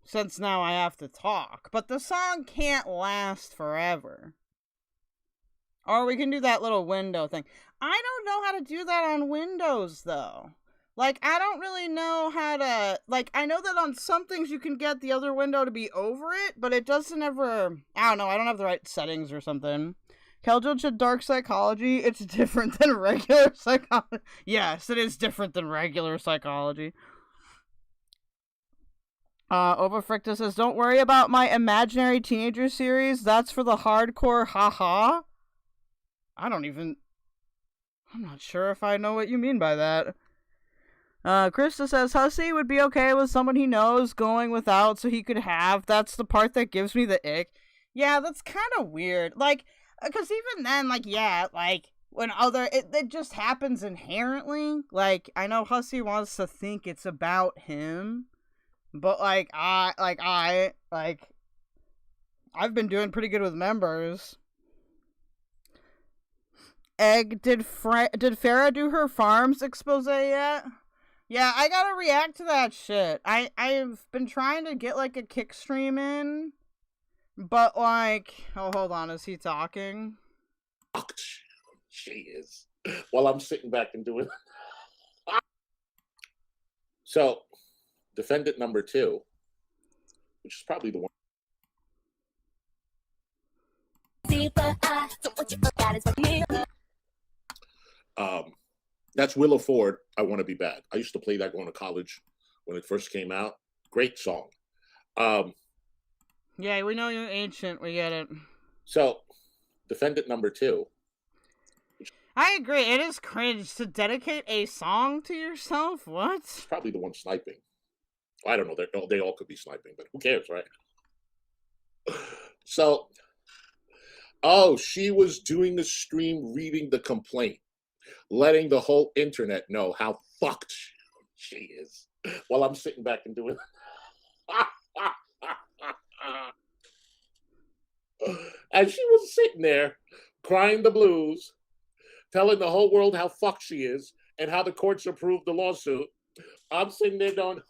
[SPEAKER 2] Since now I have to talk. But the song can't last forever. Or we can do that little window thing. I don't know how to do that on Windows, though. Like, I don't really know how to... Like, I know that on some things you can get the other window to be over it, but it doesn't ever... I don't know, I don't have the right settings or something. Keldoge said dark psychology. It's different than regular psychology. Yes, it is different than regular psychology. Overfricta says, don't worry about my imaginary teenager series. That's for the hardcore haha. I'm not sure if I know what you mean by that. Krista says, Hussy would be okay with someone he knows going without so he could have. That's the part that gives me the ick. Yeah, that's kind of weird. Like, because even then, like, yeah, like, when it just happens inherently. Like, I know Hussy wants to think it's about him. But, I've been doing pretty good with members. Egg, did Farah do her farms expose yet? Yeah, I gotta react to that shit. I've been trying to get, like, a kick stream in. But, like... Oh, hold on. Is he talking?
[SPEAKER 7] Oh, she is. While I'm sitting back and doing... So, defendant number 2, which is probably the one... That's Willa Ford, I Want to Be Bad. I used to play that going to college when it first came out. Great song.
[SPEAKER 2] Yeah, we know you're ancient. We get it.
[SPEAKER 7] So, defendant number 2.
[SPEAKER 2] I agree. It is cringe to dedicate a song to yourself. What?
[SPEAKER 7] It's probably the one sniping. I don't know. They all could be sniping, but who cares, right? So, she was doing the stream reading the complaint, letting the whole internet know how fucked she is while I'm sitting back and doing and she was sitting there crying the blues, telling the whole world how fucked she is and how the courts approved the lawsuit. I'm sitting there going,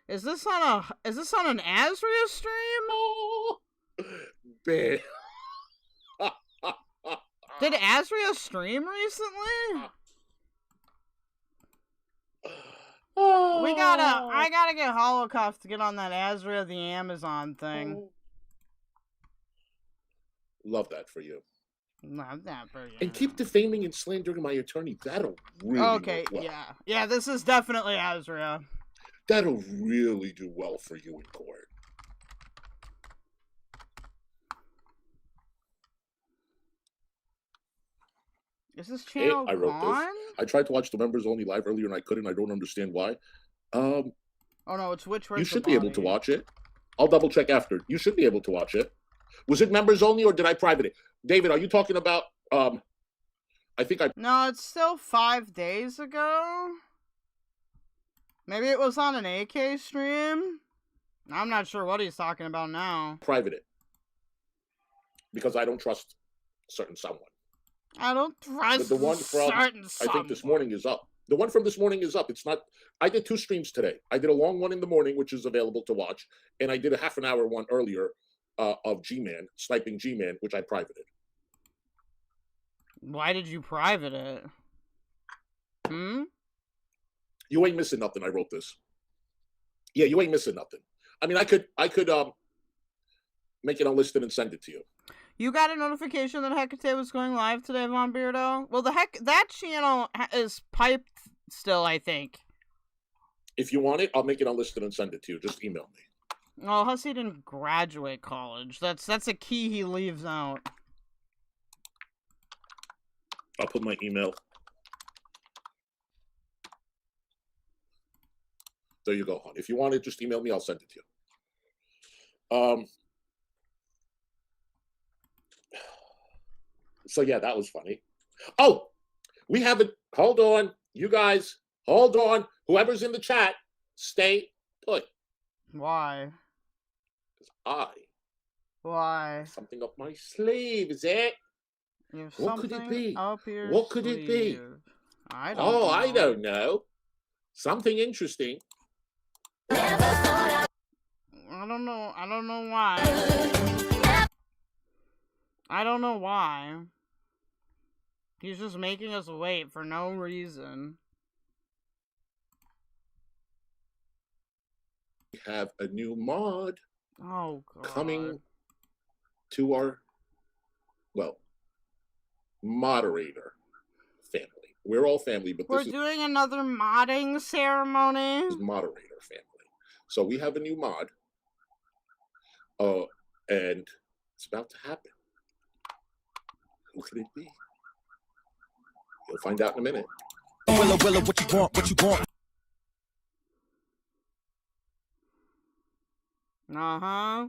[SPEAKER 2] Is this on an Azria stream?
[SPEAKER 7] Man.
[SPEAKER 2] Did Azria stream recently? I gotta get Holocaust to get on that Azria the Amazon thing.
[SPEAKER 7] Love that for you.
[SPEAKER 2] Love that for you.
[SPEAKER 7] And keep defaming and slandering my attorney. That'll really
[SPEAKER 2] Okay,
[SPEAKER 7] work well.
[SPEAKER 2] yeah. Yeah, this is definitely Azria.
[SPEAKER 7] That'll really do well for you in court.
[SPEAKER 2] Is this channel
[SPEAKER 7] I wrote
[SPEAKER 2] gone?
[SPEAKER 7] this. I tried to watch the members only live earlier and I couldn't. I don't understand why.
[SPEAKER 2] Oh no, it's which
[SPEAKER 7] You should be able to watch it. I'll double check after. You should be able to watch it. Was it members only or did I private it? David, are you talking about I think I
[SPEAKER 2] No, it's still 5 days ago. Maybe it was on an AK stream. I'm not sure what he's talking about now.
[SPEAKER 7] private it. Because I don't trust certain someone.
[SPEAKER 2] I don't trust
[SPEAKER 7] But the one from
[SPEAKER 2] certain
[SPEAKER 7] I think this morning is up. The one from this morning is up. It's not. I did 2 streams today. I did a long one in the morning, which is available to watch, and I did a half an hour one earlier of G-Man, sniping G-Man, which I privated.
[SPEAKER 2] Why did you private it?
[SPEAKER 7] You ain't missing nothing. I wrote this. Yeah, you ain't missing nothing. I mean, I could make it unlisted and send it to you.
[SPEAKER 2] You got a notification that Hecate was going live today, Von Beardo? Well, that channel is piped still, I think.
[SPEAKER 7] If you want it, I'll make it unlisted and send it to you. Just email me.
[SPEAKER 2] Well, Hussy didn't graduate college. That's a key he leaves out.
[SPEAKER 7] I'll put my email. There you go, hon. If you want it, just email me. I'll send it to you. So yeah, that was funny. Oh, we haven't. Hold on, you guys. Hold on. Whoever's in the chat, stay put.
[SPEAKER 2] Why? Why?
[SPEAKER 7] Something up my sleeve, is it? What could it be? What could it be?
[SPEAKER 2] I don't know.
[SPEAKER 7] I don't know. Something interesting.
[SPEAKER 2] I don't know. I don't know why. I don't know why. He's just making us wait for no reason.
[SPEAKER 7] We have a new mod.
[SPEAKER 2] Oh, God.
[SPEAKER 7] Coming to our, moderator family. We're all family, but
[SPEAKER 2] we're doing another modding ceremony.
[SPEAKER 7] This is moderator family. So we have a new mod. And it's about to happen. Who could it be? You'll find out in a minute.
[SPEAKER 4] Willa, what you want? What you want?
[SPEAKER 2] Uh-huh.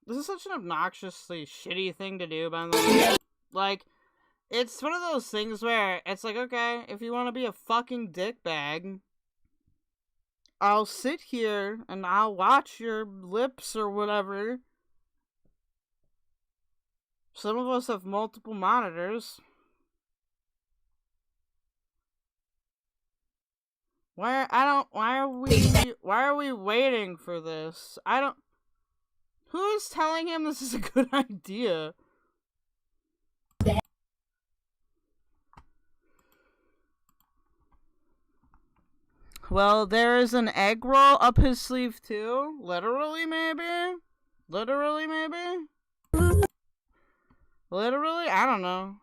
[SPEAKER 2] This is such an obnoxiously shitty thing to do, by the way. Like, it's one of those things where it's like, okay, if you want to be a fucking dickbag, I'll sit here and I'll watch your lips or whatever. Some of us have multiple monitors. Why are we waiting for this? Who is telling him this is a good idea? Well, there is an egg roll up his sleeve too. Literally, maybe? Literally, maybe? Literally? I don't know.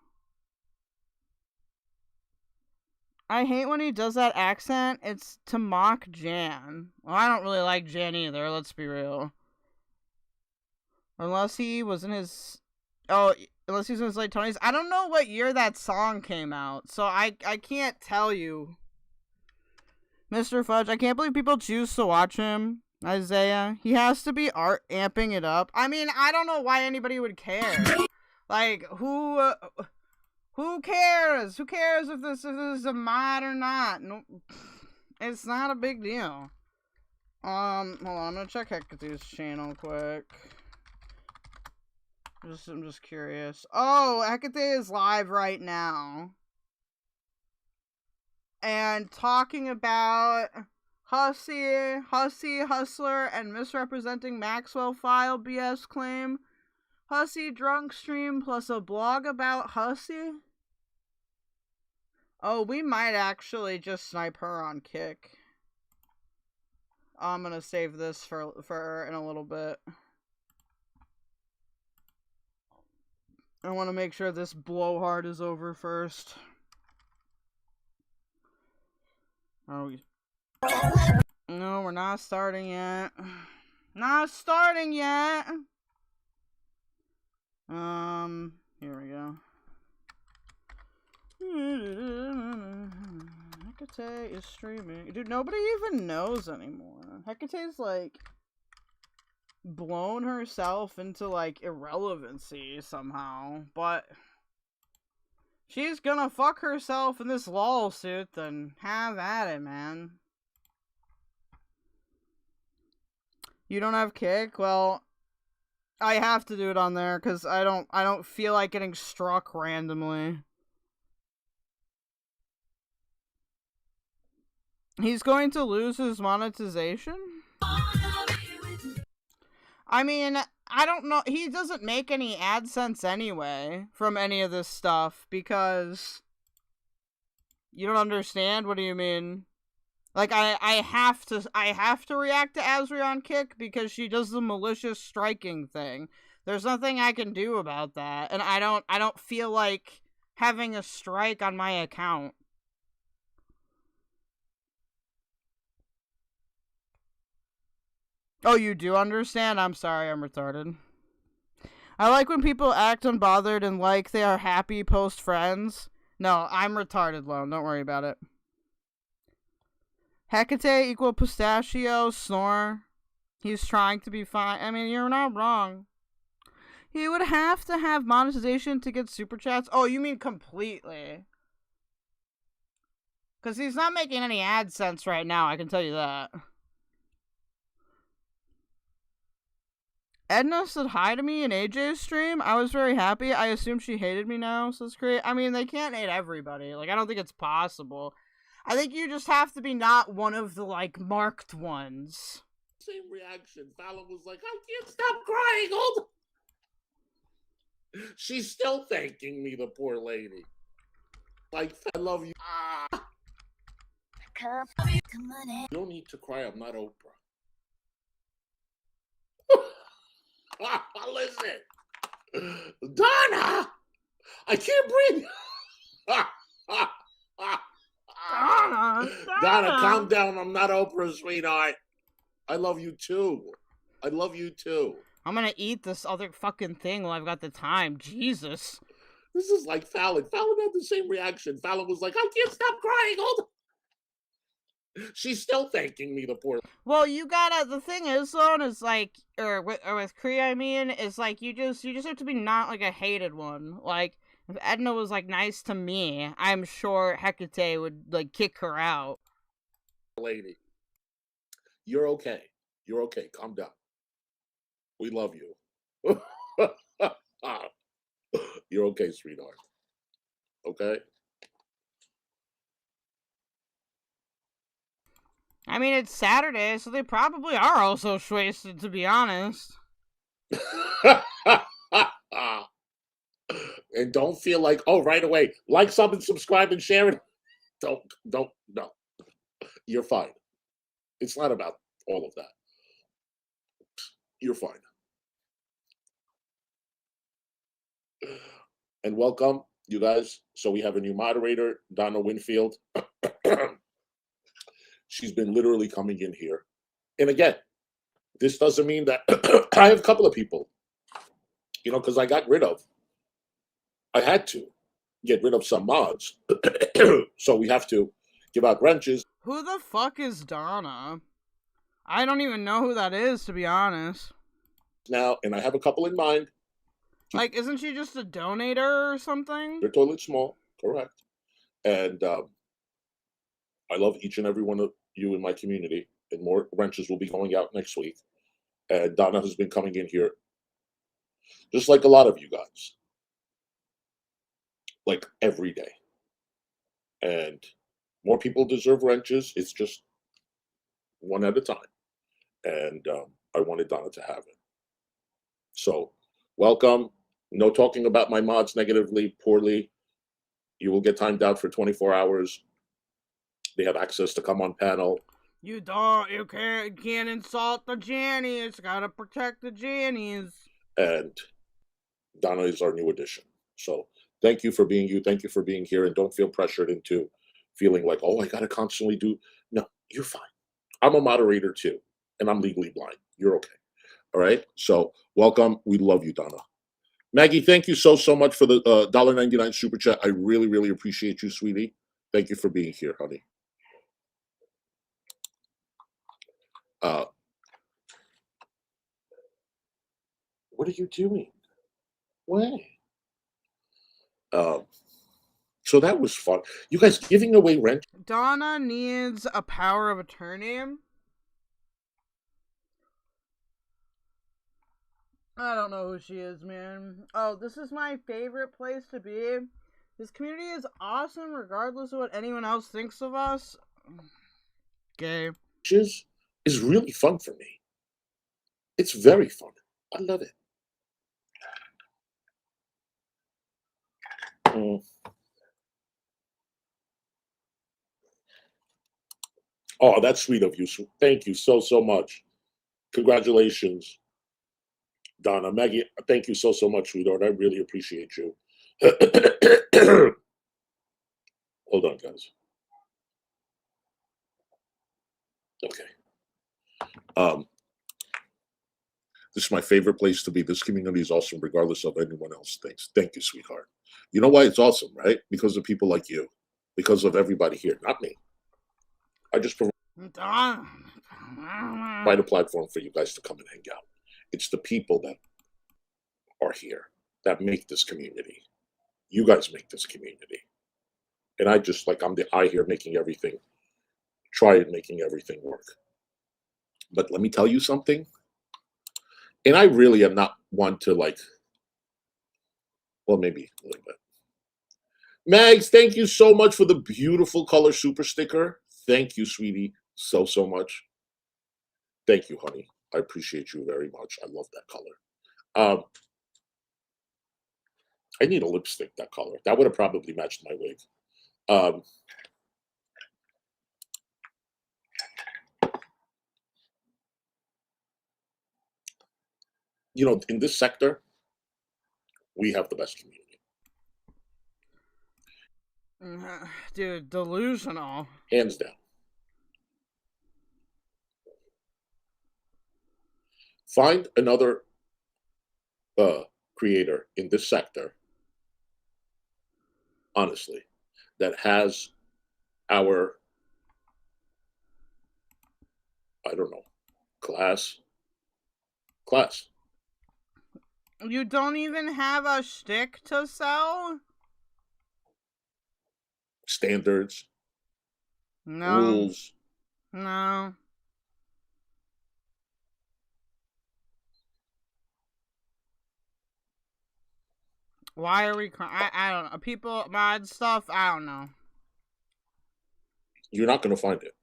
[SPEAKER 2] I hate when he does that accent. It's to mock Jan. Well, I don't really like Jan either, let's be real. Unless he was in his... Oh, unless he was in his late 20s. I don't know what year that song came out, so I can't tell you. Mr. Fudge, I can't believe people choose to watch him. Isaiah, he has to be amping it up. I mean, I don't know why anybody would care. Like, who cares? Who cares if this is a mod or not? No, it's not a big deal. Hold on, I'm gonna check Hecate's channel quick. I'm just curious. Oh, Hecate is live right now. And talking about Hussy, Hustler, and misrepresenting Maxwell file BS claim. Hussy drunk stream plus a blog about Hussy? Oh, we might actually just snipe her on Kick. I'm gonna save this for her in a little bit. I want to make sure this blowhard is over first. Oh, no, we're not starting yet. Not starting yet. Here we go. Hecate is streaming. Dude, nobody even knows anymore. Hecate's like blown herself into like irrelevancy somehow, but she's gonna fuck herself in this lawsuit, then have at it, man. You don't have Kick? Well, I have to do it on there because I don't feel like getting struck randomly. He's going to lose his monetization? I mean, I don't know. He doesn't make any AdSense anyway from any of this stuff because you don't understand. What do you mean? Like I have to react to Azria on Kick because she does the malicious striking thing. There's nothing I can do about that, and I don't feel like having a strike on my account. Oh, you do understand? I'm sorry, I'm retarded. I like when people act unbothered and like they are happy post friends. No, I'm retarded, Lone. Don't worry about it. Hecate equal pistachio, snore. He's trying to be fine. I mean, you're not wrong. He would have to have monetization to get super chats. Oh, you mean completely? Because he's not making any AdSense right now, I can tell you that. Edna said hi to me in AJ's stream. I was very happy. I assume she hated me now, says Cree. I mean, they can't hate everybody. Like, I don't think it's possible. I think you just have to be not one of the, like, marked ones.
[SPEAKER 7] Same reaction. Fallon was like, I can't stop crying. Hold on. She's still thanking me, the poor lady. Like, I love you. Ah. You don't need to cry. I'm not Oprah. Listen. Donna! I can't breathe. Donna, calm down. I'm not Oprah, sweetheart. I love you too. I love you too.
[SPEAKER 2] I'm gonna eat this other fucking thing while I've got the time. Jesus.
[SPEAKER 7] This is like Fallon. Fallon had the same reaction. Fallon was like, I can't stop crying. Hold on. She's still thanking me, the poor.
[SPEAKER 2] Well, you gotta. The thing is, though, is like, or with Cree, I mean, is like you just have to be not like a hated one. Like, if Edna was like nice to me, I'm sure Hecate would like kick her out.
[SPEAKER 7] Lady, you're okay. You're okay. Calm down. We love you. You're okay, sweetheart. Okay?
[SPEAKER 2] I mean, it's Saturday, so they probably are also wasted, to be honest.
[SPEAKER 7] And don't feel like, oh, right away, like, sub, and subscribe, and share it. Don't, no. You're fine. It's not about all of that. You're fine. And welcome, you guys. So we have a new moderator, Donna Winfield. She's been literally coming in here. And again, this doesn't mean that I have a couple of people, you know, because I had to get rid of some mods. So we have to give out wrenches.
[SPEAKER 2] Who the fuck is Donna? I don't even know who that is, to be honest.
[SPEAKER 7] Now, and I have a couple in mind.
[SPEAKER 2] Like, isn't she just a donator or something?
[SPEAKER 7] They're totally small, correct. And I love each and every one of you in my community. And more wrenches will be going out next week. And Donna has been coming in here, just like a lot of you guys, like every day. And more people deserve wrenches. It's just one at a time. And I wanted Donna to have it. So, welcome. No talking about my mods negatively, poorly. You will get timed out for 24 hours. They have access to come on panel.
[SPEAKER 2] You can't insult the Jannies. Gotta protect the Jannies.
[SPEAKER 7] And Donna is our new addition. So thank you for being you. Thank you for being here. And don't feel pressured into feeling like, oh, I gotta constantly do. No, you're fine. I'm a moderator too. And I'm legally blind. You're okay. All right. So welcome. We love you, Donna. Maggie, thank you so much for the $1.99 super chat. I really, really appreciate you, sweetie. Thank you for being here, honey. What are you doing? Why? So that was fun. You guys giving away rent?
[SPEAKER 2] Donna needs a power of attorney. I don't know who she is, man. Oh, this is my favorite place to be. This community is awesome regardless of what anyone else thinks of us. Okay.
[SPEAKER 7] Is really fun for me. It's very fun. I love it. Oh, that's sweet of you. Thank you so much. Congratulations, Donna. Maggie, thank you so much, sweetheart. I really appreciate you. Hold on, guys. Okay. This is my favorite place to be. This community is awesome regardless of anyone else thinks. Thank you, sweetheart. You know why it's awesome, right? Because of people like you. Because of everybody here, not me. I just provide a platform for you guys to come and hang out. It's the people that are here that make this community. You guys make this community. And I just, like, I'm the eye here making everything, making everything work. But let me tell you something. And I really am not one to, like, well, maybe a little bit. Mags, thank you so much for the beautiful color super sticker. Thank you, sweetie, so much. Thank you, honey. I appreciate you very much. I love that color. I need a lipstick, that color. That would have probably matched my wig. You know, in this sector, we have the best community.
[SPEAKER 2] Dude, delusional.
[SPEAKER 7] Hands down. Find another creator in this sector, honestly, that has our, I don't know, class.
[SPEAKER 2] You don't even have a shtick to sell?
[SPEAKER 7] Standards.
[SPEAKER 2] No.
[SPEAKER 7] Rules.
[SPEAKER 2] No. Why are we I don't know. People, mod stuff, I don't know.
[SPEAKER 7] You're not going to find it.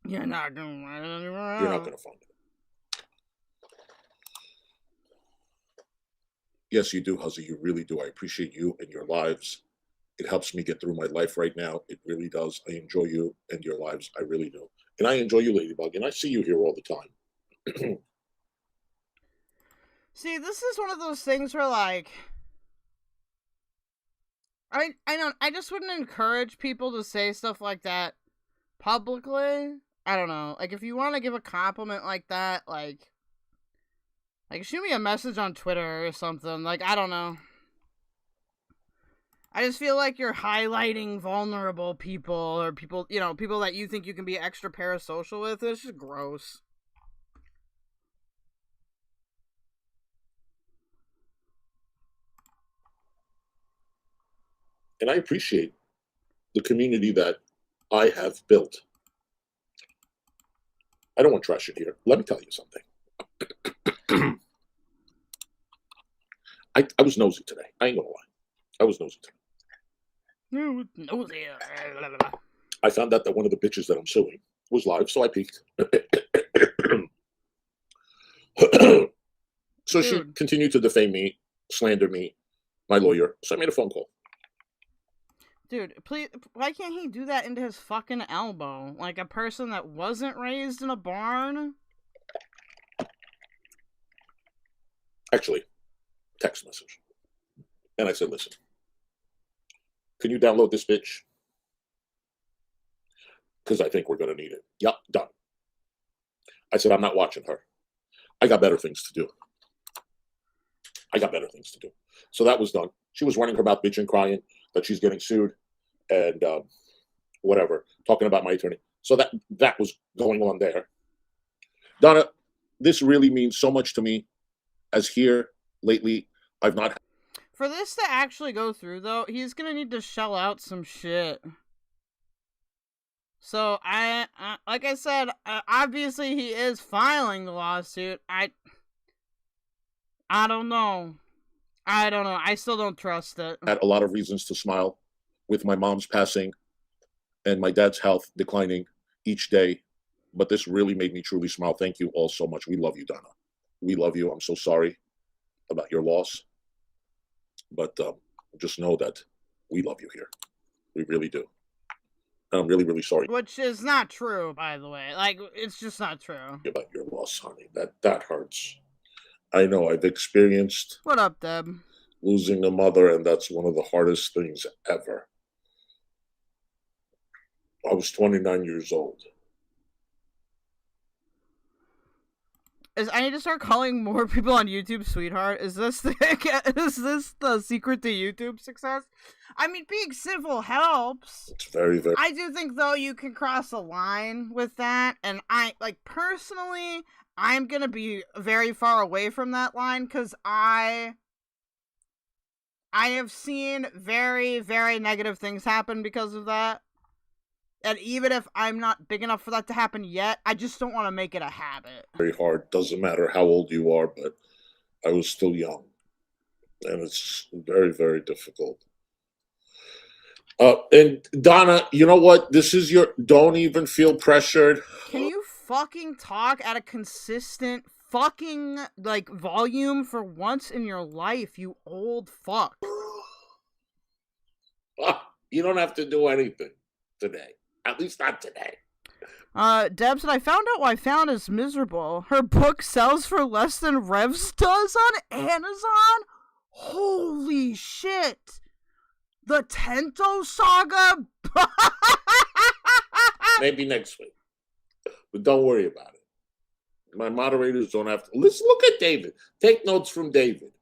[SPEAKER 2] You're not going to find it anywhere else.
[SPEAKER 7] You're not going to find it. Yes, you do, Huzzy. You really do. I appreciate you and your lives. It helps me get through my life right now. It really does. I enjoy you and your lives. I really do. And I enjoy you, Ladybug, and I see you here all the time.
[SPEAKER 2] See, this is one of those things where, like, I just wouldn't encourage people to say stuff like that publicly. I don't know. Like, if you want to give a compliment like that, like shoot me a message on Twitter or something. Like, I don't know. I just feel like you're highlighting vulnerable people or people, you know, people that you think you can be extra parasocial with. It's just gross.
[SPEAKER 7] And I appreciate the community that I have built. I don't want trash in here. Let me tell you something. I was nosy today. I ain't gonna lie. I was nosy today.
[SPEAKER 2] Nosy.
[SPEAKER 7] I found out that one of the bitches that I'm suing was live, so I peeked. So she continued to defame me, slander me, my lawyer. So I made a phone call.
[SPEAKER 2] Dude, please, why can't he do that into his fucking elbow? Like a person that wasn't raised in a barn?
[SPEAKER 7] Actually, text message. And I said, listen, can you download this bitch? Because I think we're going to need it. Yup, done. I said, I'm not watching her. I got better things to do. So that was done. She was running her mouth, bitching, crying that she's getting sued and whatever, talking about my attorney. So that was going on there. Donna, this really means so much to me, as here lately I've not.
[SPEAKER 2] For this to actually go through, though, he's gonna need to shell out some shit. So I like I said, obviously he is filing the lawsuit. I don't know. I still don't trust it.
[SPEAKER 7] Had a lot of reasons to smile with my mom's passing and my dad's health declining each day. But this really made me truly smile. Thank you all so much. We love you, Donna. We love you. I'm so sorry about your loss. But just know that we love you here. We really do. And I'm really, really sorry.
[SPEAKER 2] Which is not true, by the way. Like, it's just not true.
[SPEAKER 7] About your loss, honey. That hurts. I know I've experienced.
[SPEAKER 2] What up, Deb?
[SPEAKER 7] Losing a mother, and that's one of the hardest things ever. I was 29 years old.
[SPEAKER 2] I need to start calling more people on YouTube sweetheart. Is this the secret to YouTube success? I mean, being civil helps.
[SPEAKER 7] It's very, very.
[SPEAKER 2] I do think, though, you can cross a line with that, and personally, I'm gonna be very far away from that line because I have seen very, very negative things happen because of that. And even if I'm not big enough for that to happen yet, I just don't want to make it a habit.
[SPEAKER 7] Very hard. Doesn't matter how old you are, but I was still young. And it's very, very difficult. And Donna, you know what? This is don't even feel pressured.
[SPEAKER 2] Can you fucking talk at a consistent fucking, volume for once in your life, you old fuck?
[SPEAKER 7] You don't have to do anything today. At least not today.
[SPEAKER 2] Deb said, I found out why Fallon is miserable. Her book sells for less than Revs does on Amazon? Holy shit! The Tento Saga?
[SPEAKER 7] Maybe next week. But don't worry about it. My moderators don't have to. Let's look at David. Take notes from David.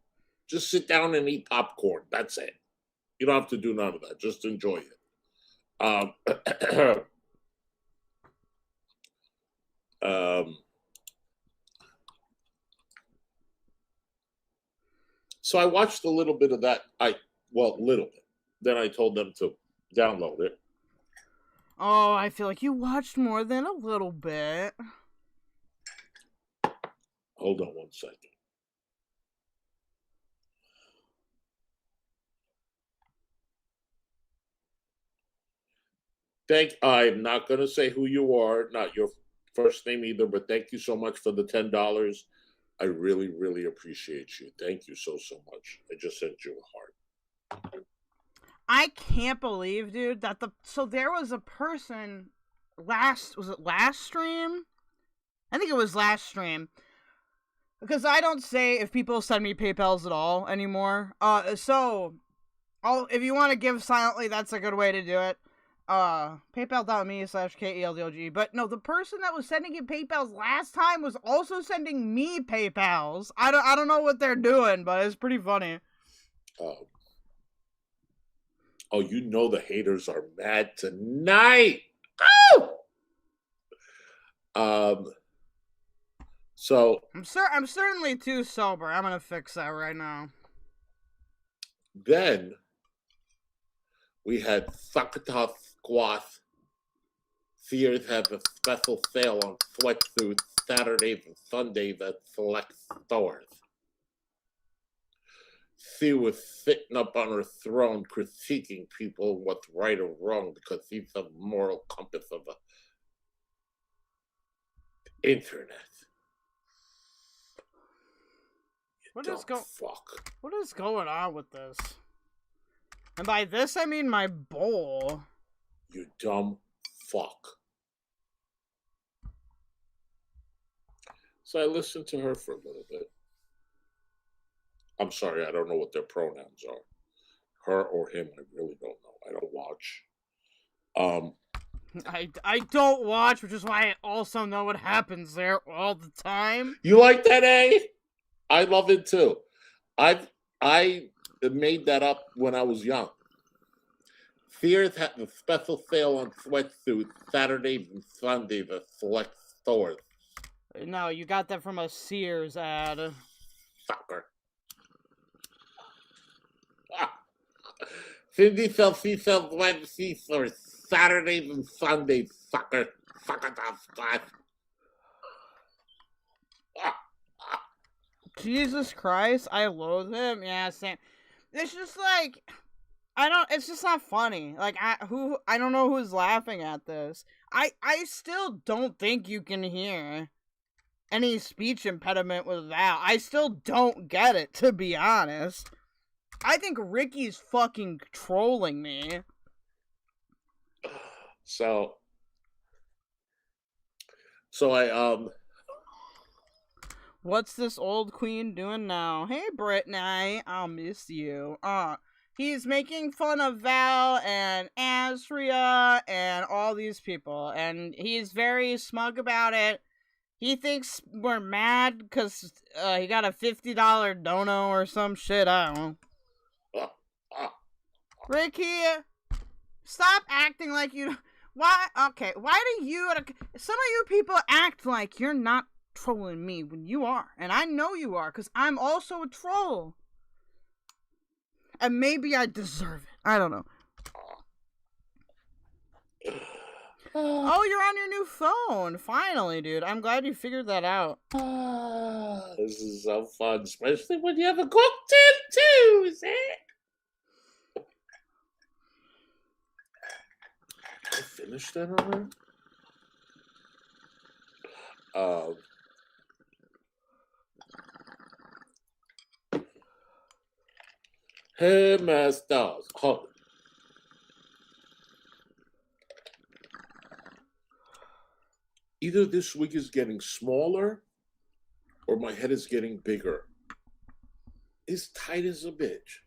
[SPEAKER 7] Just sit down and eat popcorn. That's it. You don't have to do none of that. Just enjoy it. So I watched a little bit of that. Little bit. Then I told them to download it.
[SPEAKER 2] Oh, I feel like you watched more than a little bit.
[SPEAKER 7] Hold on one second. I'm not going to say who you are, not your first name either, but thank you so much for the $10. I really, really appreciate you. Thank you so much. I just sent you a heart.
[SPEAKER 2] I can't believe, dude, that so there was a person was it last stream? I think it was last stream. Because I don't say if people send me PayPals at all anymore. So if you want to give silently, that's a good way to do it. PayPal.me/KELDOGE. But no, the person that was sending you PayPals last time was also sending me PayPals. I don't know what they're doing, but it's pretty funny.
[SPEAKER 7] Oh, you know the haters are mad tonight. Oh! So
[SPEAKER 2] I'm certainly too sober. I'm gonna fix that right now.
[SPEAKER 7] Then we had Sakata Squath. Sears have a special sale on sweatsuits Saturdays and Sundays at select stores. She was sitting up on her throne critiquing people what's right or wrong because she's the moral compass of the internet.
[SPEAKER 2] What is going on with this? And by this, I mean my bowl.
[SPEAKER 7] You dumb fuck. So I listened to her for a little bit. I'm sorry, I don't know what their pronouns are. Her or him, I really don't know. I don't watch.
[SPEAKER 2] I don't watch, which is why I also know what happens there all the time.
[SPEAKER 7] You like that, eh? I love it too. I made that up when I was young. Sears had a special sale on sweatsuits Saturdays and Sundays at select stores.
[SPEAKER 2] No, you got that from a Sears ad.
[SPEAKER 7] Sucker. Cindy sells web stores Saturdays and Sundays, sucker. Sucker that.
[SPEAKER 2] Jesus Christ, I loathe him. Yeah, same. It's just like, it's just not funny. Like, I don't know who's laughing at this. I still don't think you can hear any speech impediment with that. I still don't get it, to be honest. I think Ricky's fucking trolling me.
[SPEAKER 7] So I,
[SPEAKER 2] What's this old queen doing now? Hey, Brittany, I'll miss you. He's making fun of Val and Azria and all these people, and he's very smug about it. He thinks we're mad because he got a $50 dono or some shit, I don't know. Ricky, stop acting like you... Why do you... Some of you people act like you're not trolling me when you are. And I know you are, because I'm also a troll. And maybe I deserve it. I don't know. Oh, you're on your new phone. Finally, dude. I'm glad you figured that out.
[SPEAKER 7] This is so fun, especially when you have a cocktail too, is it? I finished that already? Hey, masters. Hold. Either this wig is getting smaller or my head is getting bigger. It's tight as a bitch.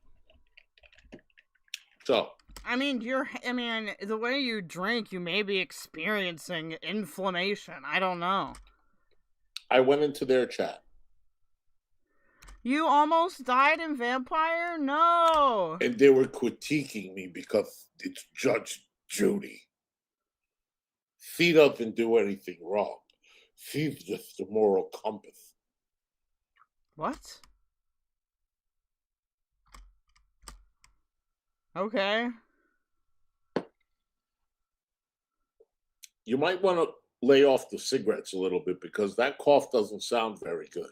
[SPEAKER 7] So.
[SPEAKER 2] I mean, the way you drink, you may be experiencing inflammation. I don't know.
[SPEAKER 7] I went into their chat.
[SPEAKER 2] You almost died in Vampire? No.
[SPEAKER 7] And they were critiquing me because it's Judge Judy. She doesn't do anything wrong. She's just the moral compass.
[SPEAKER 2] What? Okay.
[SPEAKER 7] You might want to lay off the cigarettes a little bit because that cough doesn't sound very good.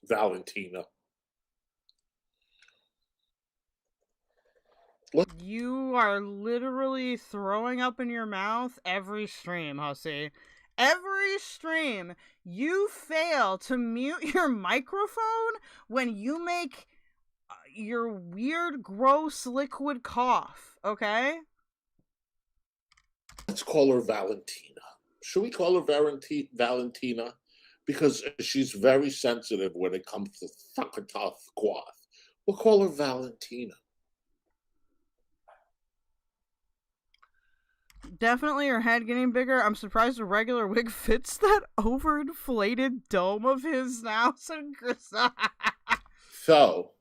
[SPEAKER 7] Valentina.
[SPEAKER 2] You are literally throwing up in your mouth every stream, Hussy. Every stream, you fail to mute your microphone when you make your weird, gross liquid cough, okay?
[SPEAKER 7] let's call her Valentina. Should we call her Valentina? Because she's very sensitive when it comes to Thakatath Quath. We'll call her Valentina.
[SPEAKER 2] Definitely her head getting bigger. I'm surprised a regular wig fits that overinflated dome of his now.
[SPEAKER 7] So,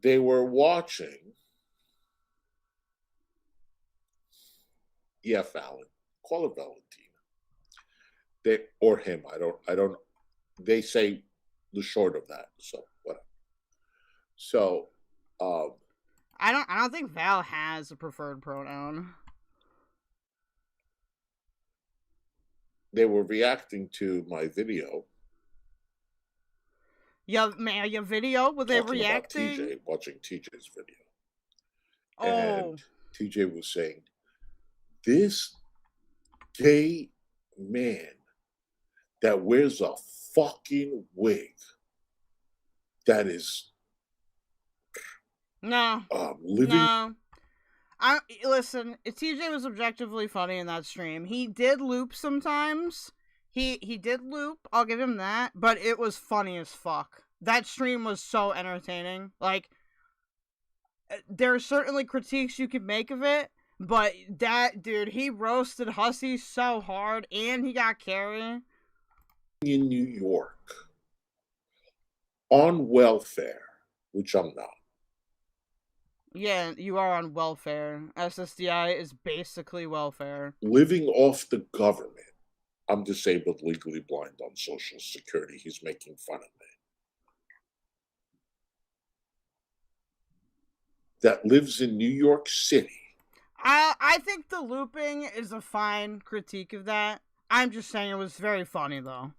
[SPEAKER 7] they were watching. Yeah, Fallon. Call her Valentina. They or him. I don't. They say the short of that. So whatever. So,
[SPEAKER 2] I don't think Val has a preferred pronoun.
[SPEAKER 7] They were reacting to my video.
[SPEAKER 2] Yeah, man, your video? Were they
[SPEAKER 7] talking about
[SPEAKER 2] reacting?
[SPEAKER 7] TJ, watching TJ's video.
[SPEAKER 2] Oh.
[SPEAKER 7] And TJ was saying, this gay man that wears a fucking wig that is
[SPEAKER 2] No.
[SPEAKER 7] living.
[SPEAKER 2] No. Listen, TJ was objectively funny in that stream. He did loop sometimes. He did loop, I'll give him that, but it was funny as fuck. That stream was so entertaining. Like, there are certainly critiques you could make of it, but that dude, he roasted Hussy so hard, and he got carry.
[SPEAKER 7] In New York on welfare, which I'm not.
[SPEAKER 2] Yeah, you are on welfare. SSDI is basically welfare.
[SPEAKER 7] Living off the government. I'm disabled, legally blind on Social Security. He's making fun of me. That lives in New York City.
[SPEAKER 2] I think the looping is a fine critique of that. I'm just saying it was very funny, though.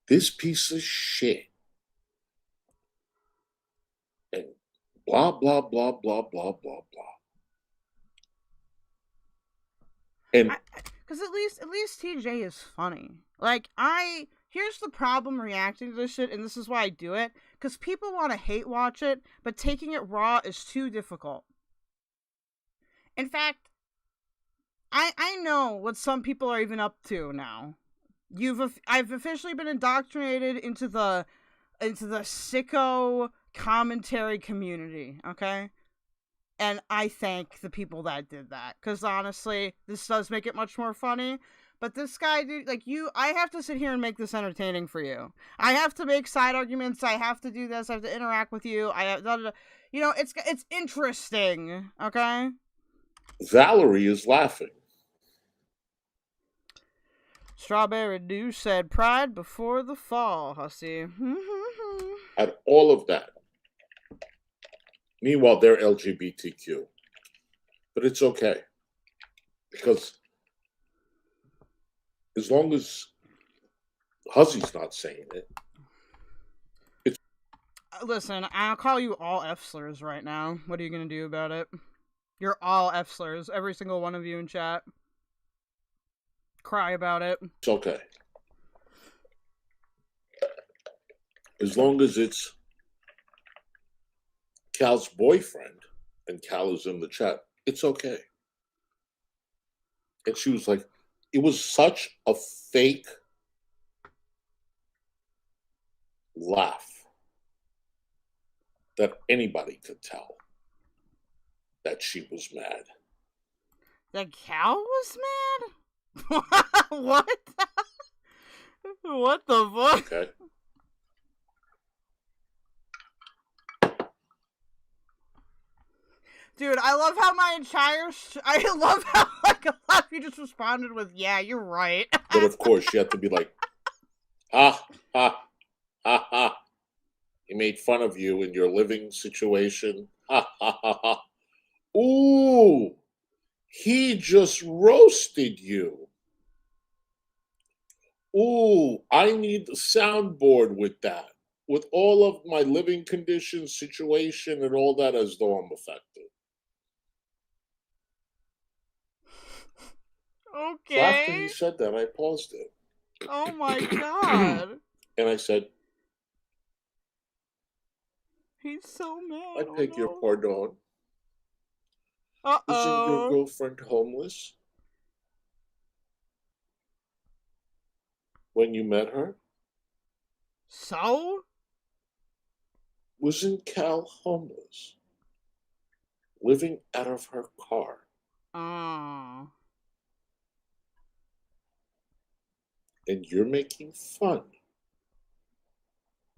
[SPEAKER 7] This piece of shit. And blah, blah, blah, blah, blah, blah, blah. And
[SPEAKER 2] because at least TJ is funny. Like, here's the problem reacting to this shit, and this is why I do it, because people want to hate watch it, but taking it raw is too difficult. In fact, I know what some people are even up to now. I've officially been indoctrinated into the sicko commentary community, okay? And I thank the people that did that, because honestly, this does make it much more funny. But this guy, dude, like I have to sit here and make this entertaining for you. I have to make side arguments. I have to do this. I have to interact with you. It's interesting, okay?
[SPEAKER 7] Valerie is laughing.
[SPEAKER 2] Strawberry Dew said, "Pride before the fall, Hussy."
[SPEAKER 7] At all of that. Meanwhile, they're LGBTQ. But it's okay. Because as long as Hussy's not saying it.
[SPEAKER 2] Listen, I'll call you all F-slurs right now. What are you going to do about it? You're all F-slurs. Every single one of you in chat. Cry about it.
[SPEAKER 7] It's okay. As long as it's Cal's boyfriend and Cal is in the chat, it's okay. And she was like, it was such a fake laugh that anybody could tell that she was mad.
[SPEAKER 2] That Cal was mad? What? What the fuck?
[SPEAKER 7] Okay.
[SPEAKER 2] Dude, I love how my entire... I love how, like, a lot of you just responded with, yeah, you're right.
[SPEAKER 7] But of course, she had to be like, ha, ha, ha, ha. He made fun of you in your living situation. Ha, ha, ha, ha. Ooh, he just roasted you. Ooh, I need the soundboard with that. With all of my living conditions, situation, and all that, as though I'm affected.
[SPEAKER 2] Okay.
[SPEAKER 7] So after he said that, I paused it.
[SPEAKER 2] Oh my god.
[SPEAKER 7] And I said,
[SPEAKER 2] He's so mad.
[SPEAKER 7] I beg your pardon. Isn't your girlfriend homeless? When you met her?
[SPEAKER 2] So?
[SPEAKER 7] Wasn't Cal homeless? Living out of her car?
[SPEAKER 2] Oh.
[SPEAKER 7] And you're making fun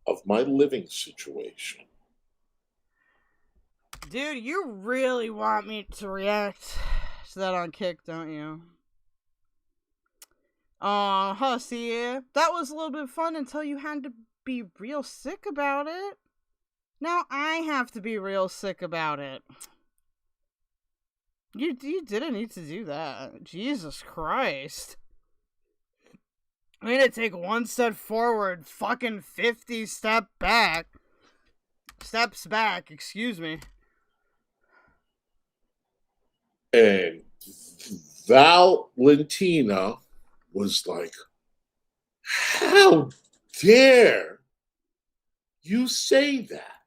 [SPEAKER 7] of my living situation.
[SPEAKER 2] Dude, you really want me to react to that on Kick, don't you? Aw, Hussy, that was a little bit fun until you had to be real sick about it. Now I have to be real sick about it. You didn't need to do that. Jesus Christ. I mean to take one step forward, fucking 50 steps back, excuse me.
[SPEAKER 7] And Valentina was like, how dare you say that?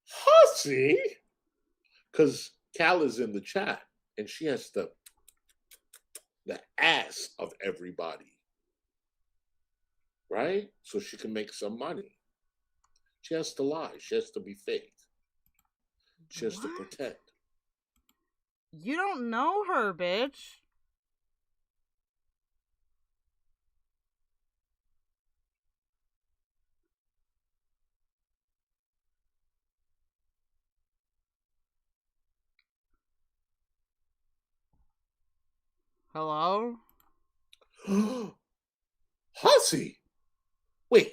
[SPEAKER 7] Hussy? Because Cal is in the chat and she has the ass of everybody. Right? So she can make some money. She has to lie. She has to be fake. She has to pretend.
[SPEAKER 2] You don't know her, bitch. Hello?
[SPEAKER 7] Hussy! Wait,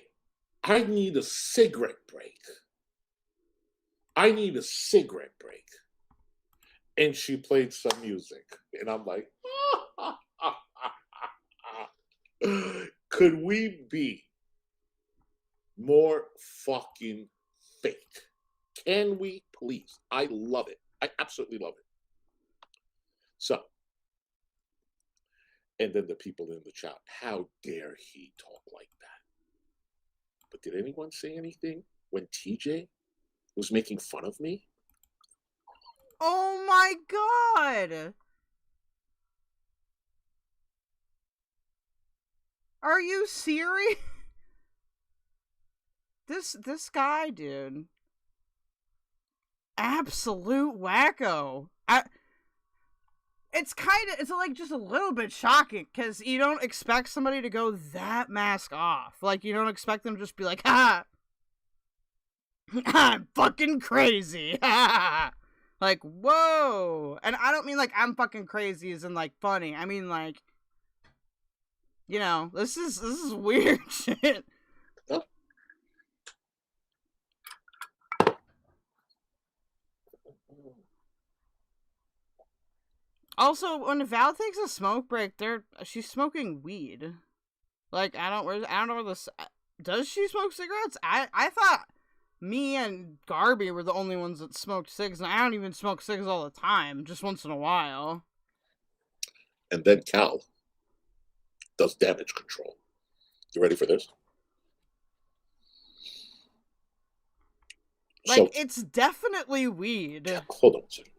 [SPEAKER 7] I need a cigarette break. I need a cigarette break. And she played some music. And I'm like, could we be more fucking fake? Can we please? I love it. I absolutely love it. So, and then the people in the chat, how dare he talk like that? But did anyone say anything when TJ was making fun of me?
[SPEAKER 2] Oh my god! Are you serious? This guy, dude. Absolute wacko. It's like just a little bit shocking because you don't expect somebody to go that mask off. Like, you don't expect them to just be like, ha! I'm fucking crazy. Like, whoa. And I don't mean like I'm fucking crazy as in like funny. I mean like, you know, this is weird shit. Also, when Val takes a smoke break, she's smoking weed. Like, I don't know where this. Does she smoke cigarettes? I thought me and Garby were the only ones that smoked cigs, and I don't even smoke cigs all the time, just once in a while.
[SPEAKER 7] And then Cal does damage control. You ready for this?
[SPEAKER 2] Like, it's definitely weed.
[SPEAKER 7] Hold on a second.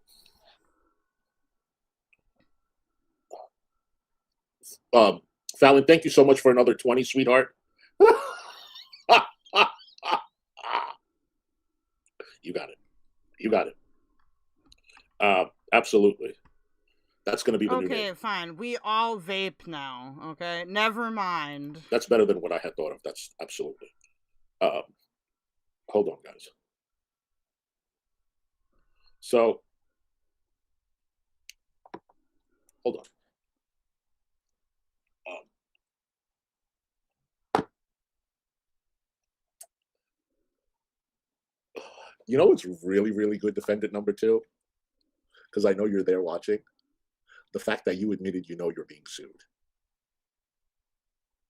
[SPEAKER 7] Fallon, thank you so much for another 20, sweetheart. You got it. You got it. Absolutely. That's going to be the new name.
[SPEAKER 2] Okay, fine. We all vape now, okay? Never mind.
[SPEAKER 7] That's better than what I had thought of. That's absolutely. Hold on, guys. So, hold on. You know what's really, really good, defendant number 2? Because I know you're there watching. The fact that you admitted you know you're being sued.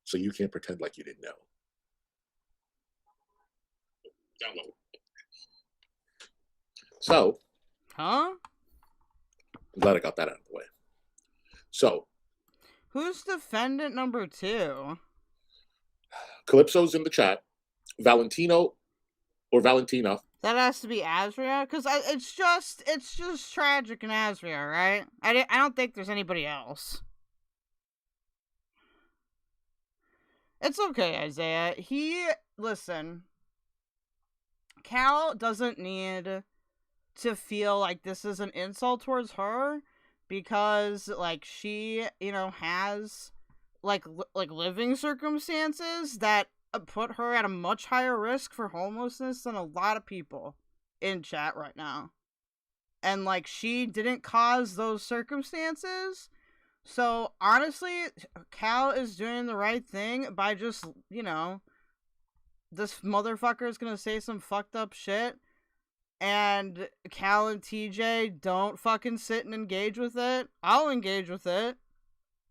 [SPEAKER 7] So you can't pretend like you didn't know. Download. So.
[SPEAKER 2] Huh?
[SPEAKER 7] I'm glad I got that out of the way. So.
[SPEAKER 2] Who's defendant number 2?
[SPEAKER 7] Calypso's in the chat. Valentino or Valentina
[SPEAKER 2] That has to be Azria, because it's just tragic in Azria, right? I don't think there's anybody else. It's okay, Isaiah. Listen, Cal doesn't need to feel like this is an insult towards her, because, like, she, has, like living circumstances that put her at a much higher risk for homelessness than a lot of people in chat right now. And, like, she didn't cause those circumstances. So, honestly, Cal is doing the right thing by just, this motherfucker is gonna say some fucked up shit, and Cal and TJ don't fucking sit and engage with it. I'll engage with it,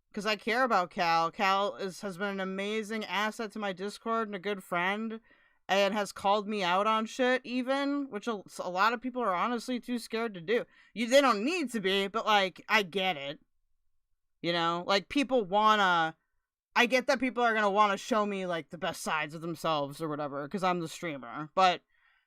[SPEAKER 2] because I care about Cal. Cal has been an amazing asset to my Discord and a good friend, and has called me out on shit even, which a lot of people are honestly too scared to do. They don't need to be, but, like, I get it. Like, people wanna... I get that people are gonna want to show me, like, the best sides of themselves or whatever, because I'm the streamer. But,